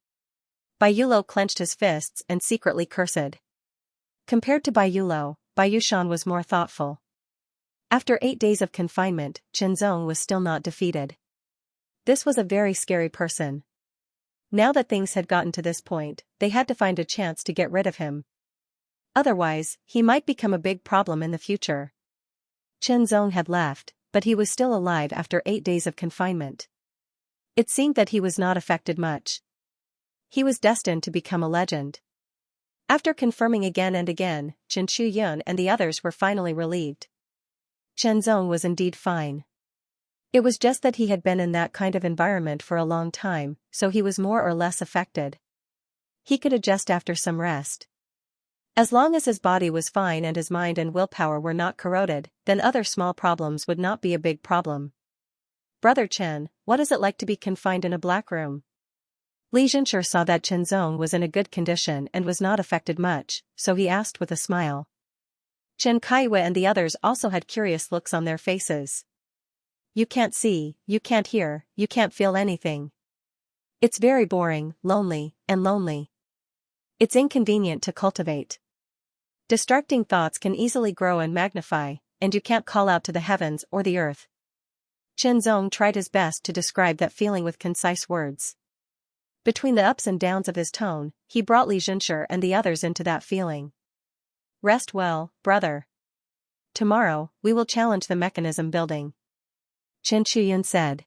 Bai Yulo clenched his fists and secretly cursed. Compared to Bai Yulo, Bai Yushan was more thoughtful. After 8 days of confinement, Chen Zong was still not defeated. This was a very scary person. Now that things had gotten to this point, they had to find a chance to get rid of him. Otherwise, he might become a big problem in the future. Chen Zong had left, but he was still alive after 8 days of confinement. It seemed that he was not affected much. He was destined to become a legend. After confirming again and again, Chen Shuyun and the others were finally relieved. Chen Zong was indeed fine. It was just that he had been in that kind of environment for a long time, so he was more or less affected. He could adjust after some rest. As long as his body was fine and his mind and willpower were not corroded, then other small problems would not be a big problem. "Brother Chen, what is it like to be confined in a black room?" Li Zhenshi saw that Chen Zong was in a good condition and was not affected much, so he asked with a smile. Chen Kaiwa and the others also had curious looks on their faces. "You can't see, you can't hear, you can't feel anything. It's very boring, lonely. It's inconvenient to cultivate. Distracting thoughts can easily grow and magnify, and you can't call out to the heavens or the earth." Chen Zong tried his best to describe that feeling with concise words. Between the ups and downs of his tone, he brought Li Zhenshi and the others into that feeling. "Rest well, brother. Tomorrow, we will challenge the mechanism building," Chen Chuyan said.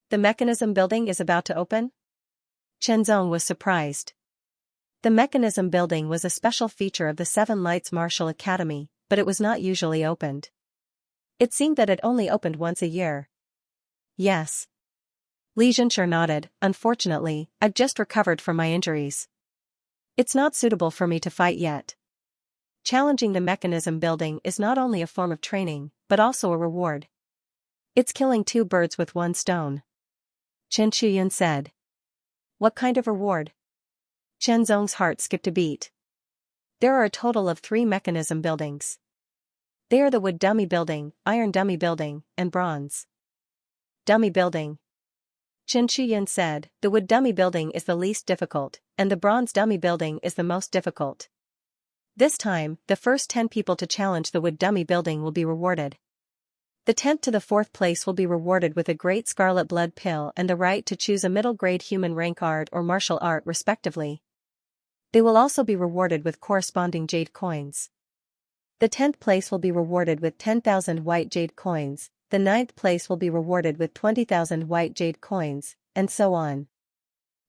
"The mechanism building is about to open?" Chen Zong was surprised. The mechanism building was a special feature of the Seven Lights Martial Academy, but it was not usually opened. It seemed that it only opened once a year. "Yes." Li Zhenshi nodded. "Unfortunately, I've just recovered from my injuries. It's not suitable for me to fight yet." Challenging the mechanism building is not only a form of training, but also a reward. It's killing 2 birds with 1 stone. Chen Chuyan said. "What kind of reward?" Chen Zong's heart skipped a beat. There are a total of 3 mechanism buildings. They are the wood dummy building, iron dummy building, and bronze dummy building. Chen Chuyan said, "The wood dummy building is the least difficult, and the bronze dummy building is the most difficult. This time, the first 10 people to challenge the wood dummy building will be rewarded. The 10th to the 4th place will be rewarded with a great scarlet blood pill and the right to choose a middle-grade human rank art or martial art respectively. They will also be rewarded with corresponding jade coins. The 10th place will be rewarded with 10,000 white jade coins, the 9th place will be rewarded with 20,000 white jade coins, and so on.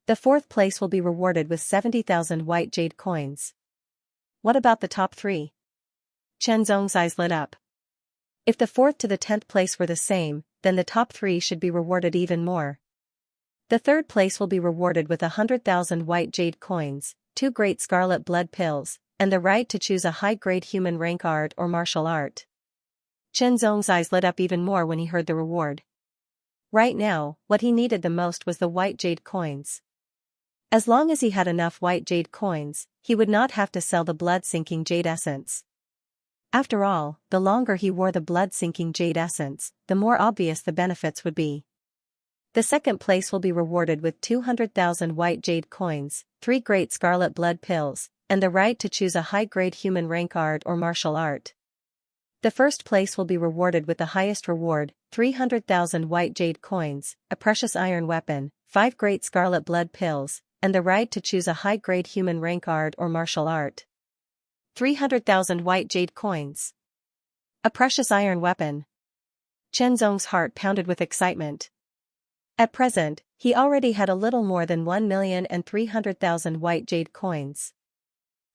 The 4th place will be rewarded with 70,000 white jade coins." "What about the top 3? Chen Zong's eyes lit up. If the 4th to the 10th place were the same, then the top 3 should be rewarded even more. The 3rd place will be rewarded with 100,000 white jade coins, 2 great scarlet blood pills, and the right to choose a high-grade human rank art or martial art. Chen Zong's eyes lit up even more when he heard the reward. Right now, what he needed the most was the white jade coins. As long as he had enough white jade coins, he would not have to sell the blood-sinking jade essence. After all, the longer he wore the blood-sinking jade essence, the more obvious the benefits would be. The 2nd place will be rewarded with 200,000 white jade coins, 3 great scarlet blood pills, and the right to choose a high-grade human rank art or martial art. The 1st place will be rewarded with the highest reward, 300,000 white jade coins, a precious iron weapon, 5 great scarlet blood pills, and the right to choose a high-grade human rank art or martial art. 300,000 white jade coins. A precious iron weapon. Chen Zong's heart pounded with excitement. At present, he already had a little more than 1,300,000 white jade coins.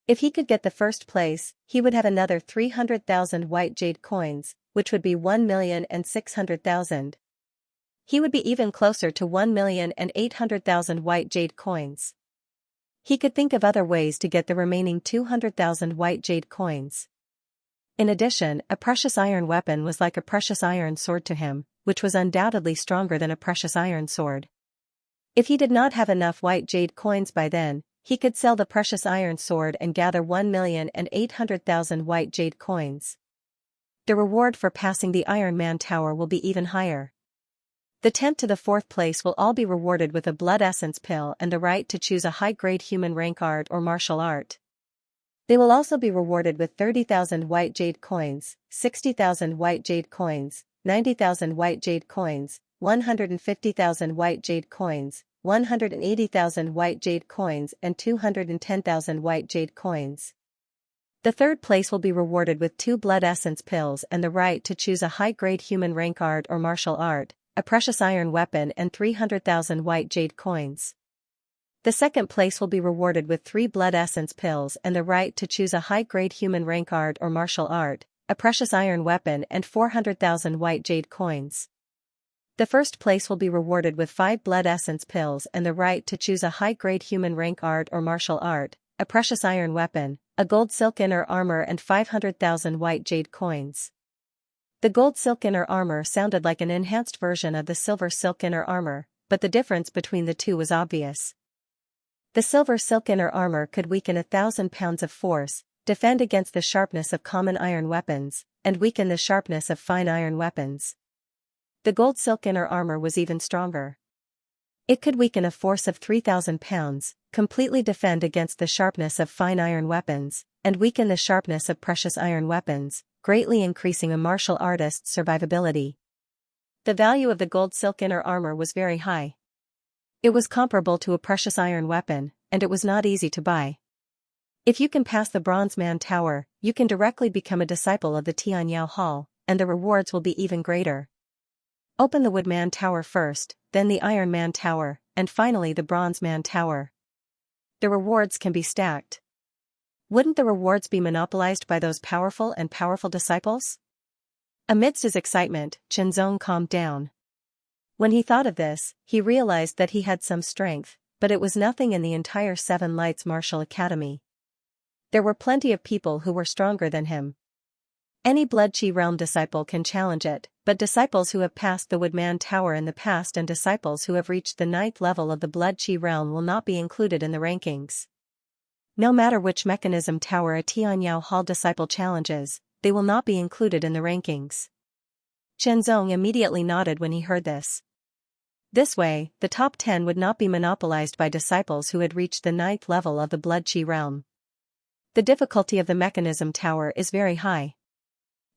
If he could get the 1st place, he would have another 300,000 white jade coins, which would be 1,600,000. He would be even closer to 1,800,000 white jade coins. He could think of other ways to get the remaining 200,000 white jade coins. In addition, a precious iron weapon was like a precious iron sword to him, which was undoubtedly stronger than a precious iron sword. If he did not have enough white jade coins by then, he could sell the precious iron sword and gather 1,800,000 white jade coins. The reward for passing the Iron Man Tower will be even higher. The 10th to the 4th place will all be rewarded with a blood essence pill and the right to choose a high-grade human rank art or martial art. They will also be rewarded with 30,000 white jade coins, 60,000 white jade coins, 90,000 white jade coins, 150,000 white jade coins, 180,000 white jade coins and 210,000 white jade coins. The 3rd place will be rewarded with 2 blood essence pills and the right to choose a high-grade human rank art or martial art, a precious iron weapon and 300,000 white jade coins. The 2nd place will be rewarded with 3 blood essence pills and the right to choose a high-grade human rank art or martial art, a precious iron weapon and 400,000 white jade coins. The 1st place will be rewarded with 5 blood essence pills and the right to choose a high-grade human rank art or martial art, a precious iron weapon, a gold silk inner armor and 500,000 white jade coins. The gold silk inner armor sounded like an enhanced version of the silver silk inner armor, but the difference between the two was obvious. The silver silk inner armor could weaken 1,000 pounds of force, defend against the sharpness of common iron weapons, and weaken the sharpness of fine iron weapons. The gold silk inner armor was even stronger. It could weaken a force of 3,000 pounds, completely defend against the sharpness of fine iron weapons, and weaken the sharpness of precious iron weapons, greatly increasing a martial artist's survivability. The value of the gold silk inner armor was very high. It was comparable to a precious iron weapon, and it was not easy to buy. If you can pass the Bronze Man Tower, you can directly become a disciple of the Tianyao Hall, and the rewards will be even greater. Open the Wood Man Tower first, then the Iron Man Tower, and finally the Bronze Man Tower. The rewards can be stacked. Wouldn't the rewards be monopolized by those powerful disciples? Amidst his excitement, Chen Zong calmed down. When he thought of this, he realized that he had some strength, but it was nothing in the entire Seven Lights Martial Academy. There were plenty of people who were stronger than him. Any Blood Chi Realm disciple can challenge it, but disciples who have passed the Woodman Tower in the past and disciples who have reached the 9th level of the Blood Chi Realm will not be included in the rankings. No matter which mechanism tower a Tianyao Hall disciple challenges, they will not be included in the rankings. Chen Zong immediately nodded when he heard this. This way, the top 10 would not be monopolized by disciples who had reached the 9th level of the Blood Chi Realm. The difficulty of the mechanism tower is very high.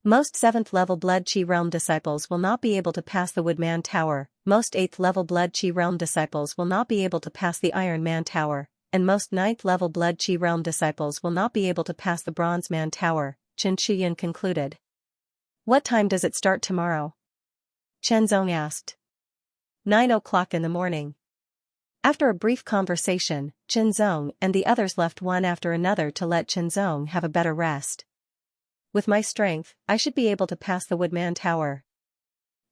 Most 7th level Blood Chi Realm disciples will not be able to pass the Woodman Tower, most 8th level Blood Chi Realm disciples will not be able to pass the Iron Man Tower, and most 9th level Blood Chi Realm disciples will not be able to pass the Bronze Man Tower, Chen Chuyan concluded. What time does it start tomorrow? Chen Zong asked. 9 o'clock in the morning. After a brief conversation, Chen Zong and the others left one after another to let Chen Zong have a better rest. With my strength, I should be able to pass the Woodman Tower.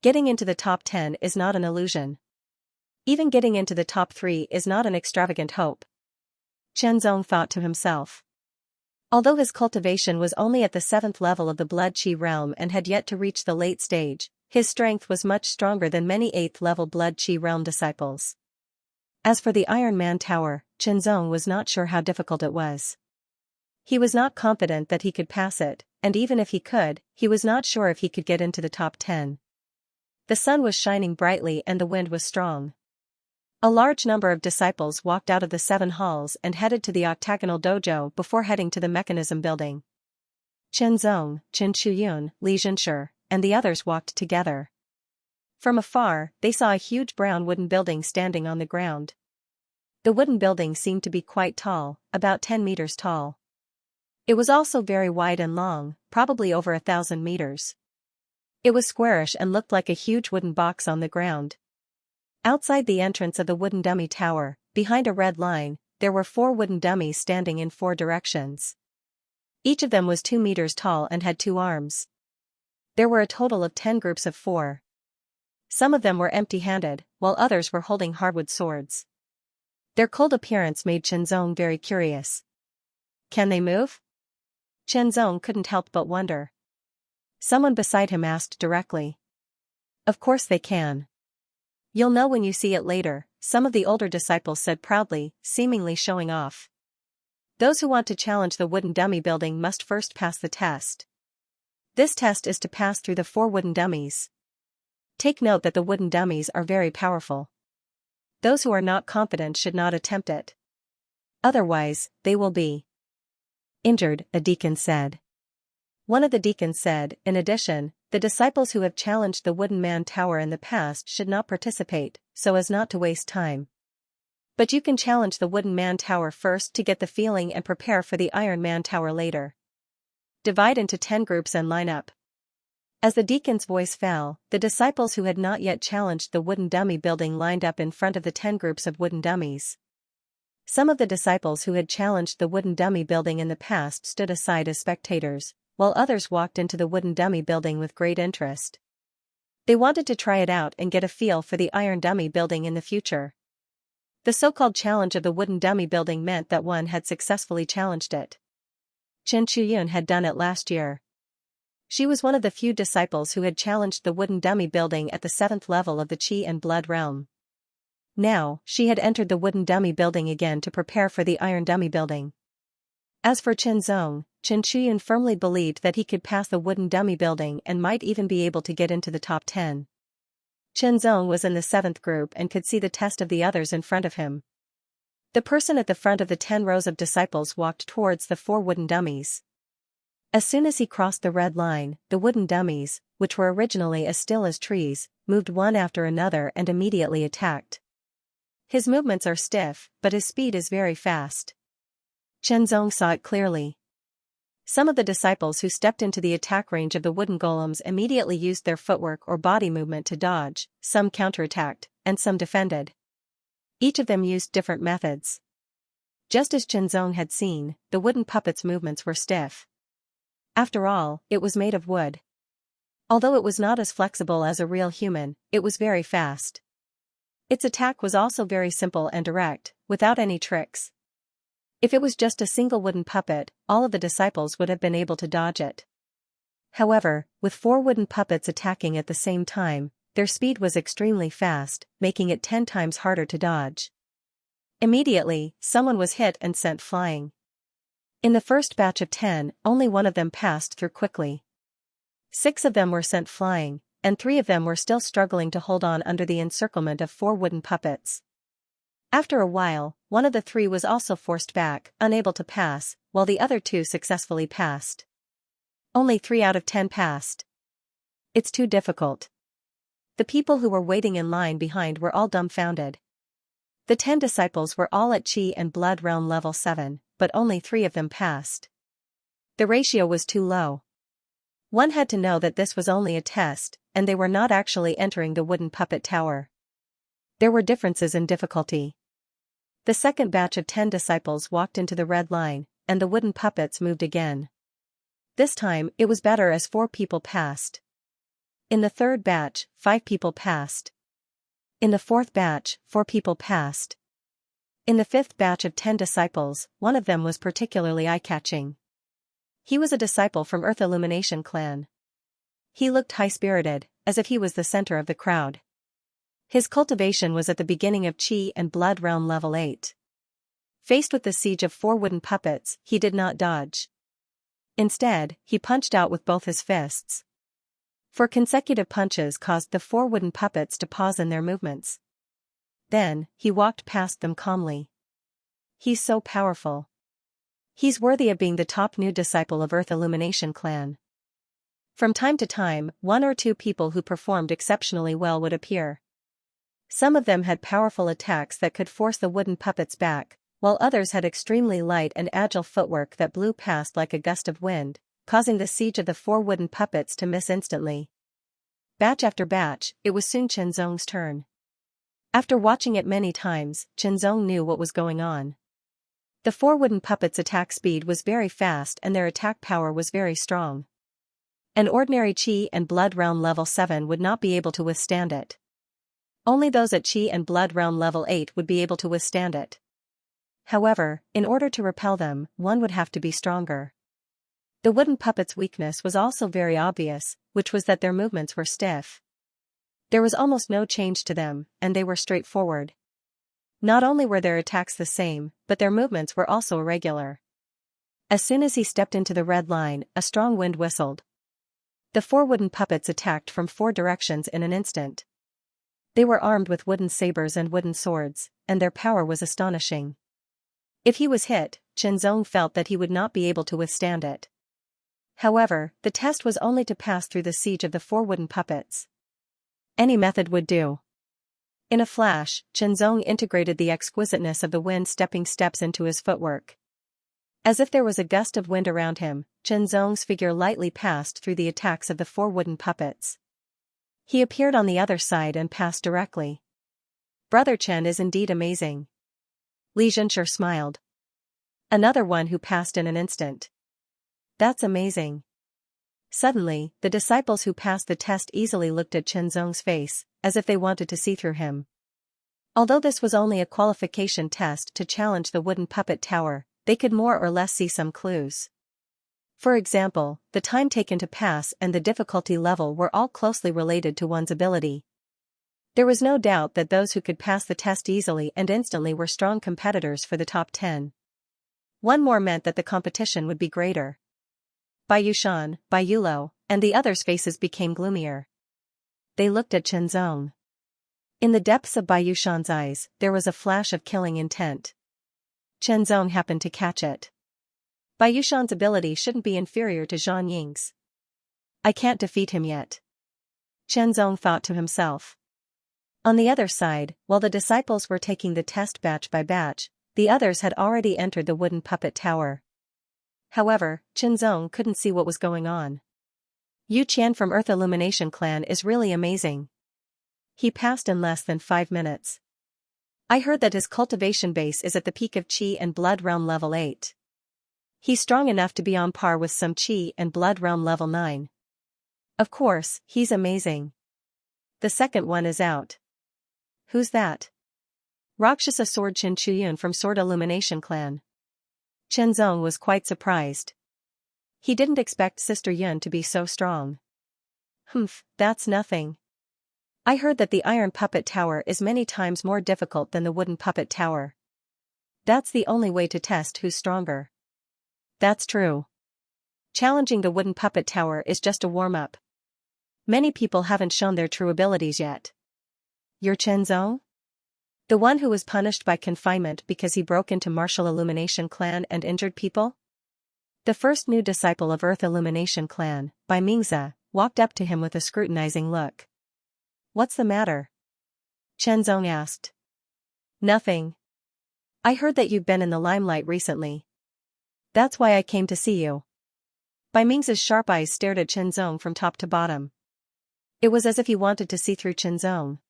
Getting into the top 10 is not an illusion. Even getting into the top 3 is not an extravagant hope. Chen Zong thought to himself. Although his cultivation was only at the 7th level of the blood qi realm and had yet to reach the late stage, his strength was much stronger than many 8th level blood qi realm disciples. As for the Iron Man Tower, Chen Zong was not sure how difficult it was. He was not confident that he could pass it, and even if he could, he was not sure if he could get into the top 10. The sun was shining brightly and the wind was strong. A large number of disciples walked out of the 7 halls and headed to the octagonal dojo before heading to the mechanism building. Chen Zong, Chen Chuyun, Li Zhenshi, and the others walked together. From afar, they saw a huge brown wooden building standing on the ground. The wooden building seemed to be quite tall, about 10 meters tall. It was also very wide and long, probably over 1,000 meters. It was squarish and looked like a huge wooden box on the ground. Outside the entrance of the wooden dummy tower, behind a red line, there were 4 wooden dummies standing in 4 directions. Each of them was 2 meters tall and had 2 arms. There were a total of 10 groups of 4. Some of them were empty-handed, while others were holding hardwood swords. Their cold appearance made Chen Zong very curious. Can they move? Chen Zong couldn't help but wonder. Someone beside him asked directly. Of course they can. You'll know when you see it later, some of the older disciples said proudly, seemingly showing off. Those who want to challenge the wooden dummy building must first pass the test. This test is to pass through the 4 wooden dummies. Take note that the wooden dummies are very powerful. Those who are not confident should not attempt it. Otherwise, they will be injured, a deacon said. One of the deacons said, in addition, the disciples who have challenged the Wooden Man Tower in the past should not participate, so as not to waste time. But you can challenge the Wooden Man Tower first to get the feeling and prepare for the Iron Man Tower later. Divide into 10 groups and line up. As the deacon's voice fell, the disciples who had not yet challenged the wooden dummy building lined up in front of the 10 groups of wooden dummies. Some of the disciples who had challenged the wooden dummy building in the past stood aside as spectators, while others walked into the wooden dummy building with great interest. They wanted to try it out and get a feel for the iron dummy building in the future. The so-called challenge of the wooden dummy building meant that one had successfully challenged it. Chen Chuyun had done it last year. She was one of the few disciples who had challenged the wooden dummy building at the 7th level of the Qi and Blood realm. Now, she had entered the wooden dummy building again to prepare for the iron dummy building. As for Chen Zong, Chen Chuyun firmly believed that he could pass the wooden dummy building and might even be able to get into the top 10. Chen Zong was in the 7th group and could see the test of the others in front of him. The person at the front of the 10 rows of disciples walked towards the 4 wooden dummies. As soon as he crossed the red line, the wooden dummies, which were originally as still as trees, moved one after another and immediately attacked. His movements are stiff, but his speed is very fast. Chen Zong saw it clearly. Some of the disciples who stepped into the attack range of the wooden golems immediately used their footwork or body movement to dodge, some counterattacked, and some defended. Each of them used different methods. Just as Chen Zong had seen, the wooden puppet's movements were stiff. After all, it was made of wood. Although it was not as flexible as a real human, it was very fast. Its attack was also very simple and direct, without any tricks. If it was just a single wooden puppet, all of the disciples would have been able to dodge it. However, with 4 wooden puppets attacking at the same time, their speed was extremely fast, making it 10 times harder to dodge. Immediately, someone was hit and sent flying. In the first batch of 10, only one of them passed through quickly. 6 of them were sent flying, and 3 of them were still struggling to hold on under the encirclement of 4 wooden puppets. After a while, one of the 3 was also forced back, unable to pass, while the other 2 successfully passed. Only 3 out of 10 passed. It's too difficult. The people who were waiting in line behind were all dumbfounded. The 10 disciples were all at Qi and Blood realm level 7, but only 3 of them passed. The ratio was too low. One had to know that this was only a test, and they were not actually entering the wooden puppet tower. There were differences in difficulty. The second batch of 10 disciples walked into the red line, and the wooden puppets moved again. This time, it was better as 4 people passed. In the third batch, 5 people passed. In the fourth batch, 4 people passed. In the fifth batch of 10 disciples, one of them was particularly eye-catching. He was a disciple from Earth Illumination clan. He looked high-spirited, as if he was the center of the crowd. His cultivation was at the beginning of Qi and Blood Realm level 8. Faced with the siege of 4 wooden puppets, he did not dodge. Instead, he punched out with both his fists. 4 consecutive punches caused the 4 wooden puppets to pause in their movements. Then, he walked past them calmly. He's so powerful. He's worthy of being the top new disciple of Earth Illumination clan. From time to time, 1 or 2 people who performed exceptionally well would appear. Some of them had powerful attacks that could force the wooden puppets back, while others had extremely light and agile footwork that blew past like a gust of wind, causing the siege of the 4 wooden puppets to miss instantly. Batch after batch, it was soon Qianzong's turn. After watching it many times, Qianzong knew what was going on. The 4 wooden puppets' attack speed was very fast and their attack power was very strong. An ordinary Qi and Blood Realm level 7 would not be able to withstand it. Only those at Qi and Blood Realm level 8 would be able to withstand it. However, in order to repel them, one would have to be stronger. The wooden puppets' weakness was also very obvious, which was that their movements were stiff. There was almost no change to them, and they were straightforward. Not only were their attacks the same, but their movements were also irregular. As soon as he stepped into the red line, a strong wind whistled. The 4 wooden puppets attacked from 4 directions in an instant. They were armed with wooden sabers and wooden swords, and their power was astonishing. If he was hit, Qianzong felt that he would not be able to withstand it. However, the test was only to pass through the siege of the 4 wooden puppets. Any method would do. In a flash, Qianzong integrated the exquisiteness of the wind-stepping steps into his footwork. As if there was a gust of wind around him, Qianzong's figure lightly passed through the attacks of the 4 wooden puppets. He appeared on the other side and passed directly. Brother Chen is indeed amazing. Li Zhenshur smiled. Another one who passed in an instant. That's amazing. Suddenly, the disciples who passed the test easily looked at Qianzong's face, as if they wanted to see through him. Although this was only a qualification test to challenge the wooden puppet tower, they could more or less see some clues. For example, the time taken to pass and the difficulty level were all closely related to one's ability. There was no doubt that those who could pass the test easily and instantly were strong competitors for the top 10. One more meant that the competition would be greater. Bai Yushan, Bai Yulo, and the others' faces became gloomier. They looked at Qianzong. In the depths of Bai Yushan's eyes, there was a flash of killing intent. Qianzong happened to catch it. Bai Yushan's ability shouldn't be inferior to Zhang Ying's. I can't defeat him yet. Qianzong thought to himself. On the other side, while the disciples were taking the test batch by batch, the others had already entered the wooden puppet tower. However, Qianzong couldn't see what was going on. Yu Qian from Earth Illumination clan is really amazing. He passed in less than 5 minutes. I heard that his cultivation base is at the peak of Qi and Blood Realm level 8. He's strong enough to be on par with some Qi and Blood Realm level 9. Of course, he's amazing. The second one is out. Who's that? Rakshasa Sword Qin Chuyun from Sword Illumination clan. Qianzong was quite surprised. He didn't expect Sister Yun to be so strong. Humph, that's nothing. I heard that the iron puppet tower is many times more difficult than the wooden puppet tower. That's the only way to test who's stronger. That's true. Challenging the wooden puppet tower is just a warm-up. Many people haven't shown their true abilities yet. You're Qianzong? The one who was punished by confinement because he broke into Martial Illumination clan and injured people? The first new disciple of Earth Illumination clan, Bai Mingze, walked up to him with a scrutinizing look. What's the matter? Qianzong asked. Nothing. I heard that you've been in the limelight recently. That's why I came to see you. Bai Mingze's sharp eyes stared at Qianzong from top to bottom. It was as if he wanted to see through Qianzong.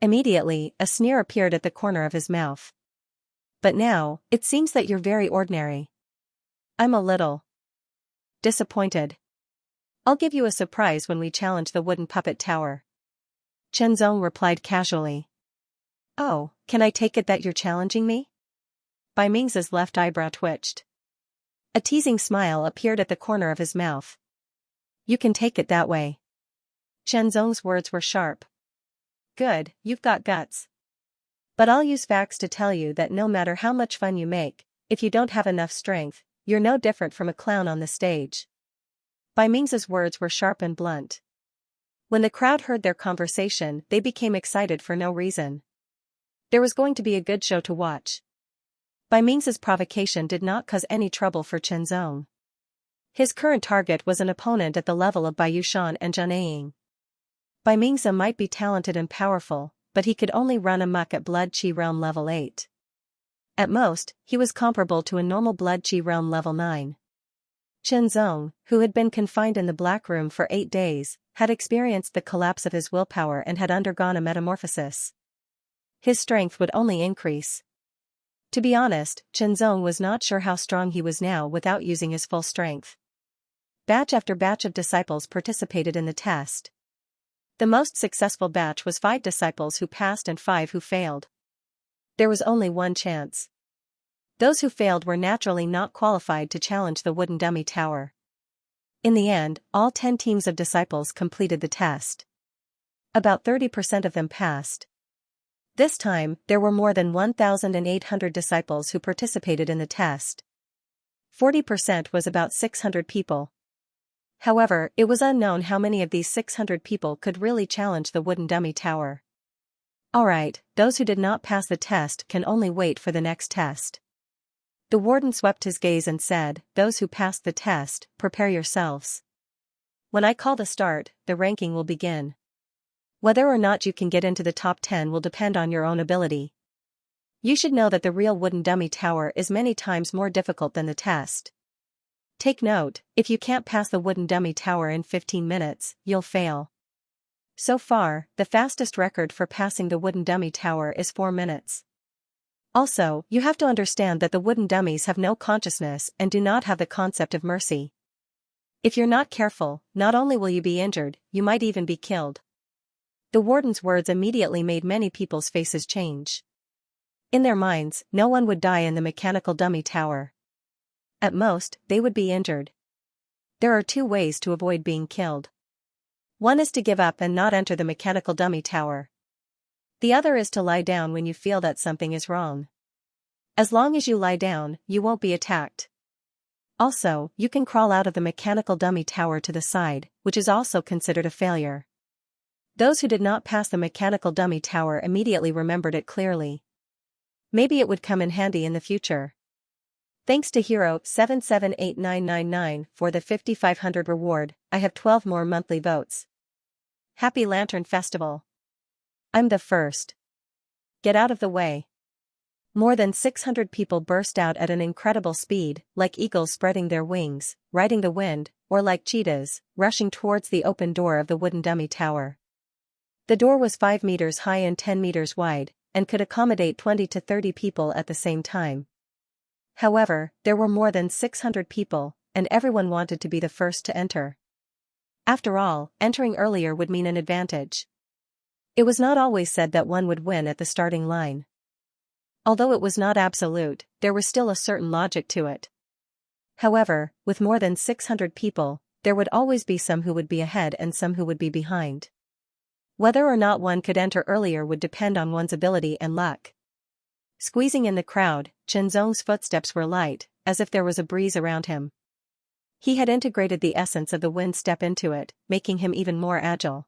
Immediately, a sneer appeared at the corner of his mouth. But now, it seems that you're very ordinary. I'm a little. disappointed. I'll give you a surprise when we challenge the wooden puppet tower. Chenzong replied casually. Oh, can I take it that you're challenging me? Bai Ming's left eyebrow twitched. A teasing smile appeared at the corner of his mouth. You can take it that way. Chenzong's words were sharp. Good, you've got guts. But I'll use facts to tell you that no matter how much fun you make, if you don't have enough strength, you're no different from a clown on the stage. Bai Ming's words were sharp and blunt. When the crowd heard their conversation, they became excited for no reason. There was going to be a good show to watch. Bai Ming's provocation did not cause any trouble for Chenzong. His current target was an opponent at the level of Bai Yushan and Zhang. Bai Ming's might be talented and powerful, but he could only run amok at Blood Qi Realm level 8. At most, he was comparable to a normal Blood Qi Realm level 9. Chenzong, who had been confined in the Black Room for 8 days, had experienced the collapse of his willpower and had undergone a metamorphosis. His strength would only increase. To be honest, Chenzong was not sure how strong he was now without using his full strength. Batch after batch of disciples participated in the test. The most successful batch was 5 disciples who passed and 5 who failed. There was only one chance. Those who failed were naturally not qualified to challenge the wooden dummy tower. In the end, all 10 teams of disciples completed the test. About 30% of them passed. This time, there were more than 1,800 disciples who participated in the test. 40% was about 600 people. However, it was unknown how many of these 600 people could really challenge the wooden dummy tower. Alright, those who did not pass the test can only wait for the next test. The warden swept his gaze and said, those who passed the test, prepare yourselves. When I call the start, the ranking will begin. Whether or not you can get into the top 10 will depend on your own ability. You should know that the real wooden dummy tower is many times more difficult than the test. Take note, if you can't pass the wooden dummy tower in 15 minutes, you'll fail. So far, the fastest record for passing the wooden dummy tower is 4 minutes. Also, you have to understand that the wooden dummies have no consciousness and do not have the concept of mercy. If you're not careful, not only will you be injured, you might even be killed. The warden's words immediately made many people's faces change. In their minds, no one would die in the mechanical dummy tower. At most, they would be injured. There are 2 ways to avoid being killed. One is to give up and not enter the mechanical dummy tower. The other is to lie down when you feel that something is wrong. As long as you lie down, you won't be attacked. Also, you can crawl out of the mechanical dummy tower to the side, which is also considered a failure. Those who did not pass the mechanical dummy tower immediately remembered it clearly. Maybe it would come in handy in the future. Thanks to Hero 778999 for the 5500 reward, I have 12 more monthly votes. Happy Lantern Festival. I'm the first. Get out of the way. More than 600 people burst out at an incredible speed, like eagles spreading their wings, riding the wind, or like cheetahs, rushing towards the open door of the wooden dummy tower. The door was 5 meters high and 10 meters wide, and could accommodate 20 to 30 people at the same time. However, there were more than 600 people, and everyone wanted to be the first to enter. After all, entering earlier would mean an advantage. It was not always said that one would win at the starting line. Although it was not absolute, there was still a certain logic to it. However, with more than 600 people, there would always be some who would be ahead and some who would be behind. Whether or not one could enter earlier would depend on one's ability and luck. Squeezing in the crowd, Chenzong's footsteps were light, as if there was a breeze around him. He had integrated the essence of the wind step into it, making him even more agile.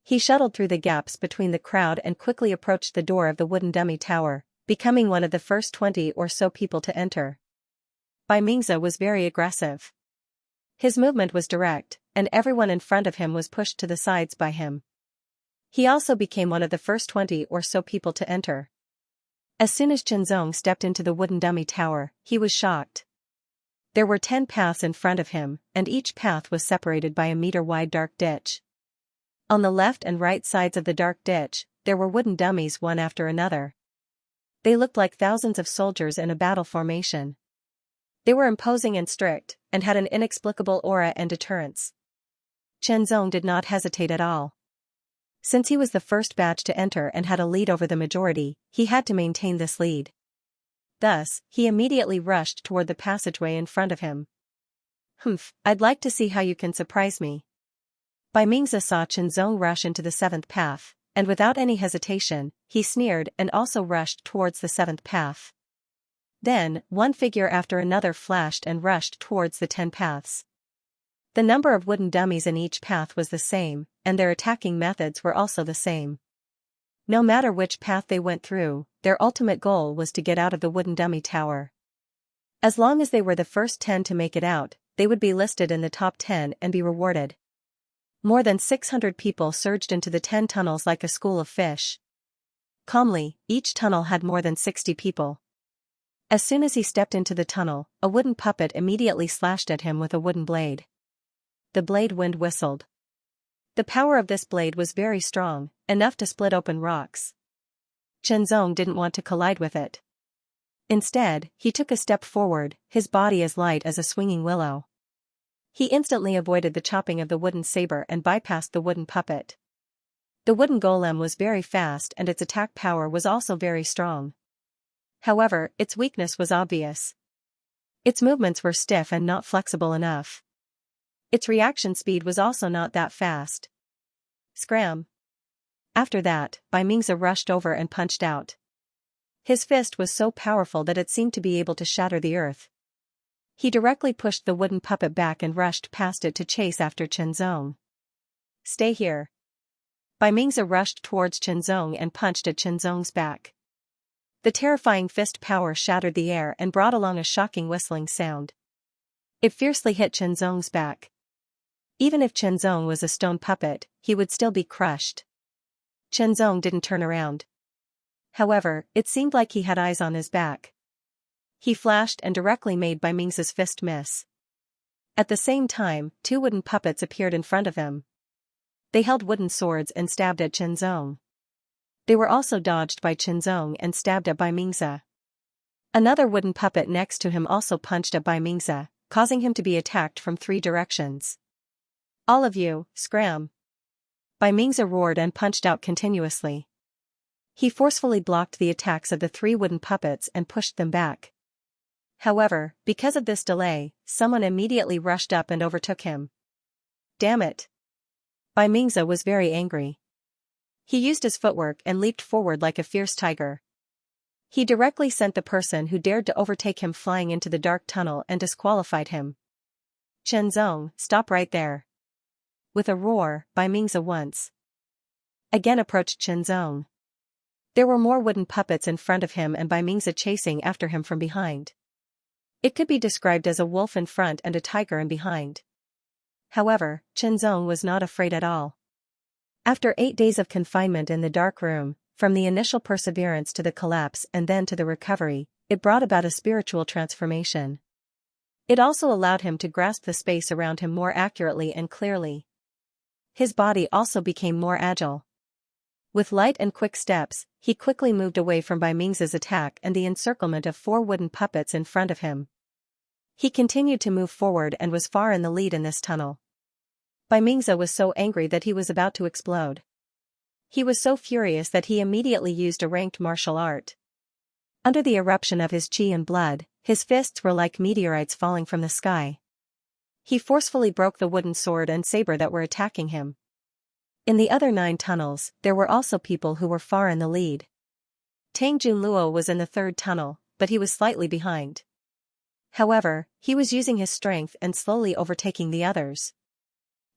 He shuttled through the gaps between the crowd and quickly approached the door of the wooden dummy tower, becoming one of the first 20 or so people to enter. Bai Ming's was very aggressive. His movement was direct, and everyone in front of him was pushed to the sides by him. He also became one of the first 20 or so people to enter. As soon as Chenzong stepped into the wooden dummy tower, he was shocked. There were 10 paths in front of him, and each path was separated by a meter-wide dark ditch. On the left and right sides of the dark ditch, there were wooden dummies one after another. They looked like thousands of soldiers in a battle formation. They were imposing and strict, and had an inexplicable aura and deterrence. Chen Zong did not hesitate at all. Since he was the first batch to enter and had a lead over the majority, he had to maintain this lead. Thus, he immediately rushed toward the passageway in front of him. "Humph, I'd like to see how you can surprise me." Bai Mingzi saw Chen Zong rush into the seventh path, and without any hesitation, he sneered and also rushed towards the seventh path. Then, one figure after another flashed and rushed towards the 10 paths. The number of wooden dummies in each path was the same, and their attacking methods were also the same. No matter which path they went through, their ultimate goal was to get out of the wooden dummy tower. As long as they were the first 10 to make it out, they would be listed in the top 10 and be rewarded. More than 600 people surged into the 10 tunnels like a school of fish. Calmly, each tunnel had more than 60 people. As soon as he stepped into the tunnel, a wooden puppet immediately slashed at him with a wooden blade. The blade wind whistled. The power of this blade was very strong, enough to split open rocks. Chen Zong didn't want to collide with it. Instead, he took a step forward, his body as light as a swinging willow. He instantly avoided the chopping of the wooden saber and bypassed the wooden puppet. The wooden golem was very fast and its attack power was also very strong. However, its weakness was obvious. Its movements were stiff and not flexible enough. Its reaction speed was also not that fast. Scram! After that, Bai Mingzi rushed over and punched out. His fist was so powerful that it seemed to be able to shatter the earth. He directly pushed the wooden puppet back and rushed past it to chase after Chen Zong. "Stay here." Bai Mingzi rushed towards Chen Zong and punched at Chen Zong's back. The terrifying fist power shattered the air and brought along a shocking whistling sound. It fiercely hit Chen Zong's back. Even if Chen Zong was a stone puppet, he would still be crushed. Chen Zong didn't turn around. However, it seemed like he had eyes on his back. He flashed and directly made Bai Mingzi's fist miss. At the same time, 2 wooden puppets appeared in front of him. They held wooden swords and stabbed at Chen Zong. They were also dodged by Chen Zong and stabbed at Bai Mingzi. Another wooden puppet next to him also punched at Bai Mingzi, causing him to be attacked from 3 directions. "All of you, scram!" Bai Mingzi roared and punched out continuously. He forcefully blocked the attacks of the 3 wooden puppets and pushed them back. However, because of this delay, someone immediately rushed up and overtook him. "Damn it!" Bai Mingzi was very angry. He used his footwork and leaped forward like a fierce tiger. He directly sent the person who dared to overtake him flying into the dark tunnel and disqualified him. "Chen Zong, stop right there." With a roar, Bai Mingzi once again approached Chen Zong. There were more wooden puppets in front of him and Bai Mingzi chasing after him from behind. It could be described as a wolf in front and a tiger in behind. However, Chen Zong was not afraid at all. After 8 days of confinement in the dark room, from the initial perseverance to the collapse and then to the recovery, it brought about a spiritual transformation. It also allowed him to grasp the space around him more accurately and clearly. His body also became more agile. With light and quick steps, he quickly moved away from Bai Mingzi's attack and the encirclement of 4 wooden puppets in front of him. He continued to move forward and was far in the lead in this tunnel. Bai Mingzi was so angry that he was about to explode. He was so furious that he immediately used a ranked martial art. Under the eruption of his qi and blood, his fists were like meteorites falling from the sky. He forcefully broke the wooden sword and saber that were attacking him. In the other 9 tunnels, there were also people who were far in the lead. Tang Junluo was in the 3rd tunnel, but he was slightly behind. However, he was using his strength and slowly overtaking the others.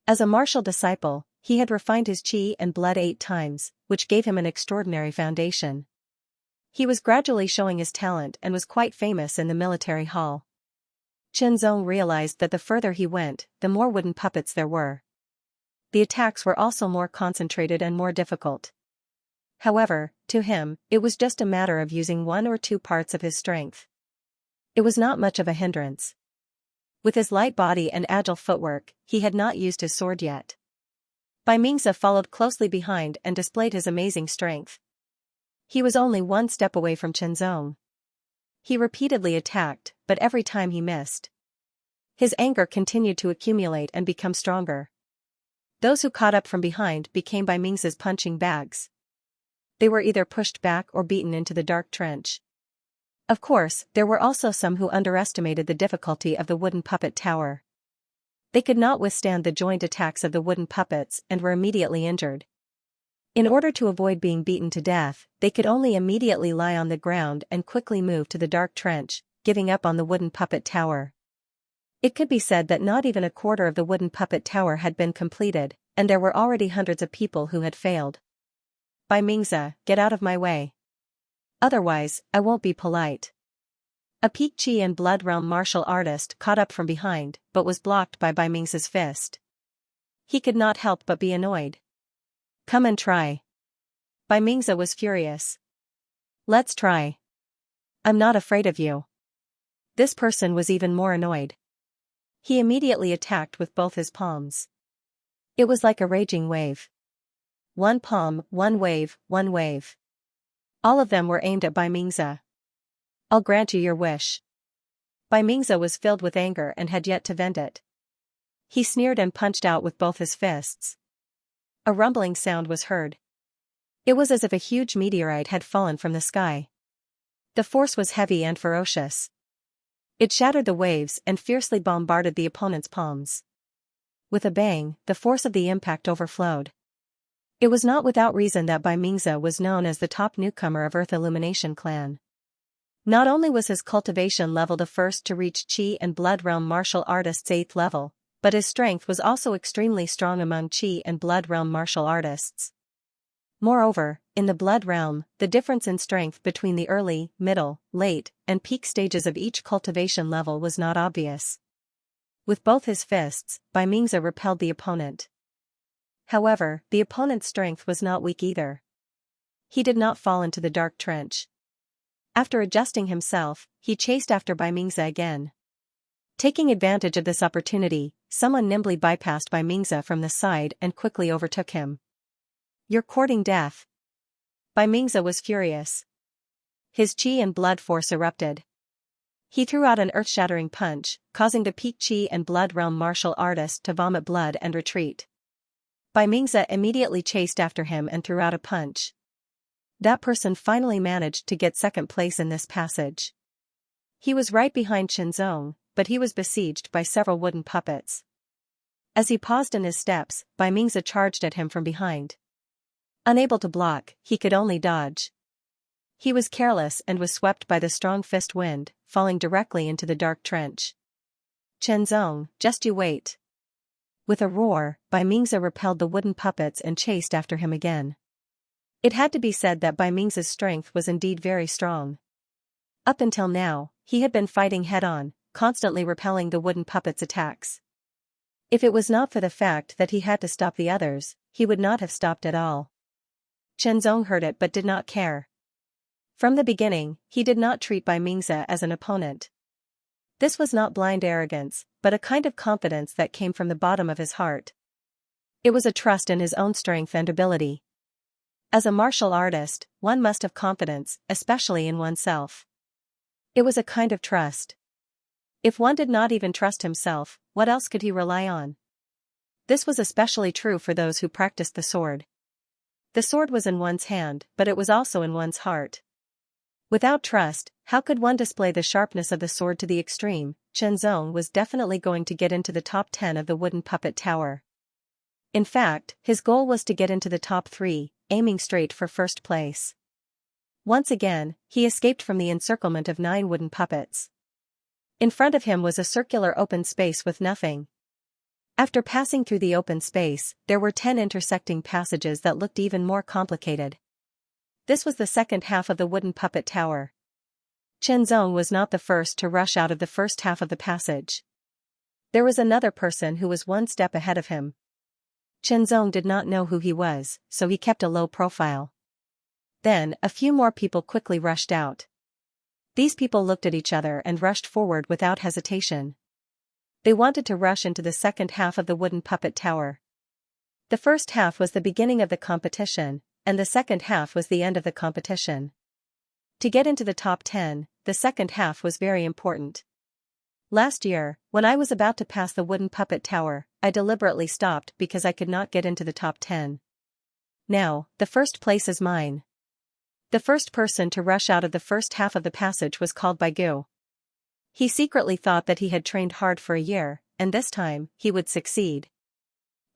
As a martial disciple, he had refined his qi and blood 8 times, which gave him an extraordinary foundation. He was gradually showing his talent and was quite famous in the military hall. Chen Zong realized that the further he went, the more wooden puppets there were. The attacks were also more concentrated and more difficult. However, to him, it was just a matter of using 1 or 2 parts of his strength. It was not much of a hindrance. With his light body and agile footwork, he had not used his sword yet. Bai Mingzi followed closely behind and displayed his amazing strength. He was only 1 step away from Chen Zong. He repeatedly attacked, but every time he missed. His anger continued to accumulate and become stronger. Those who caught up from behind became Bai Ming's punching bags. They were either pushed back or beaten into the dark trench. Of course, there were also some who underestimated the difficulty of the wooden puppet tower. They could not withstand the joint attacks of the wooden puppets and were immediately injured. In order to avoid being beaten to death, they could only immediately lie on the ground and quickly move to the dark trench, giving up on the wooden puppet tower. It could be said that not even a quarter of the wooden puppet tower had been completed, and there were already hundreds of people who had failed. Bai Mingzi, get out of my way. Otherwise, I won't be polite. A Peak Chi and Blood Realm martial artist caught up from behind, but was blocked by Bai Ming's fist. He could not help but be annoyed. Come and try. Bai Mingzi was furious. Let's try. I'm not afraid of you. This person was even more annoyed. He immediately attacked with both his palms. It was like a raging wave. One palm, one wave, one wave. All of them were aimed at Bai Mingzi. I'll grant you your wish. Bai Mingzi was filled with anger and had yet to vent it. He sneered and punched out with both his fists. A rumbling sound was heard. It was as if a huge meteorite had fallen from the sky. The force was heavy and ferocious. It shattered the waves and fiercely bombarded the opponent's palms. With a bang, the force of the impact overflowed. It was not without reason that Bai Mingzi was known as the top newcomer of Earth Illumination clan. Not only was his cultivation level the first to reach Qi and Blood Realm martial artists' 8th level, but his strength was also extremely strong among Qi and Blood Realm martial artists. Moreover, in the Blood Realm, the difference in strength between the early, middle, late, and peak stages of each cultivation level was not obvious. With both his fists, Bai Mingzi repelled the opponent. However, the opponent's strength was not weak either. He did not fall into the dark trench. After adjusting himself, he chased after Bai Mingzi again. Taking advantage of this opportunity, someone nimbly bypassed Bai Mingzi from the side and quickly overtook him. You're courting death. Bai Mingzi was furious. His Qi and blood force erupted. He threw out an earth-shattering punch, causing the Peak Qi and Blood Realm martial artist to vomit blood and retreat. Bai Mingzi immediately chased after him and threw out a punch. That person finally managed to get second place in this passage. He was right behind Xianxia, but he was besieged by several wooden puppets. As he paused in his steps, Bai Mingzi charged at him from behind. Unable to block, he could only dodge. He was careless and was swept by the strong fist wind, falling directly into the dark trench. Xianxia, just you wait. With a roar, Bai Mingzi repelled the wooden puppets and chased after him again. It had to be said that Bai Ming's strength was indeed very strong. Up until now, he had been fighting head-on, constantly repelling the wooden puppets' attacks. If it was not for the fact that he had to stop the others, he would not have stopped at all. Xianxia heard it but did not care. From the beginning, he did not treat Bai Mingzi as an opponent. This was not blind arrogance, but a kind of confidence that came from the bottom of his heart. It was a trust in his own strength and ability. As a martial artist, one must have confidence, especially in oneself. It was a kind of trust. If one did not even trust himself, what else could he rely on? This was especially true for those who practiced the sword. The sword was in one's hand, but it was also in one's heart. Without trust, how could one display the sharpness of the sword to the extreme? Xianxia was definitely going to get into the top 10 of the wooden puppet tower. In fact, his goal was to get into the top 3, aiming straight for first place. Once again, he escaped from the encirclement of 9 wooden puppets. In front of him was a circular open space with nothing. After passing through the open space, there were 10 intersecting passages that looked even more complicated. This was the second half of the wooden puppet tower. Xianxia was not the first to rush out of the first half of the passage. There was another person who was one step ahead of him. Xianxia did not know who he was, so he kept a low profile. Then, a few more people quickly rushed out. These people looked at each other and rushed forward without hesitation. They wanted to rush into the second half of the wooden puppet tower. The first half was the beginning of the competition, and the second half was the end of the competition. To get into the top 10, the second half was very important. Last year, when I was about to pass the wooden puppet tower, I deliberately stopped because I could not get into the top 10. Now, the first place is mine. The first person to rush out of the first half of the passage was called Baigu. He secretly thought that he had trained hard for a year, and this time, he would succeed.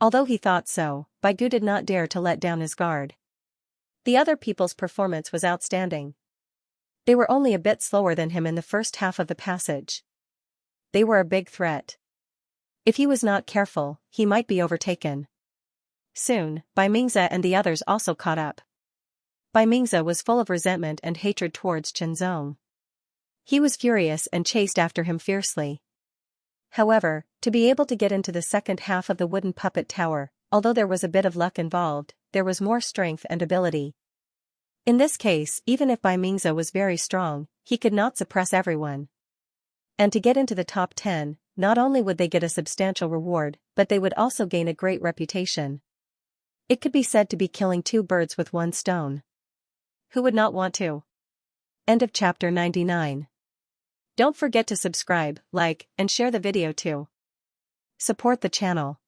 Although he thought so, Baigu did not dare to let down his guard. The other people's performance was outstanding. They were only a bit slower than him in the first half of the passage. They were a big threat. If he was not careful, he might be overtaken. Soon, Bai Mingze and the others also caught up. Bai Mingze was full of resentment and hatred towards Chen Zong. He was furious and chased after him fiercely. However, to be able to get into the second half of the wooden puppet tower, although there was a bit of luck involved, there was more strength and ability. In this case, even if Bai Mingze was very strong, he could not suppress everyone. And to get into the top 10, not only would they get a substantial reward, but they would also gain a great reputation. It could be said to be killing two birds with one stone. Who would not want to? End of chapter 99. Don't forget to subscribe, like, and share the video too. Support the channel.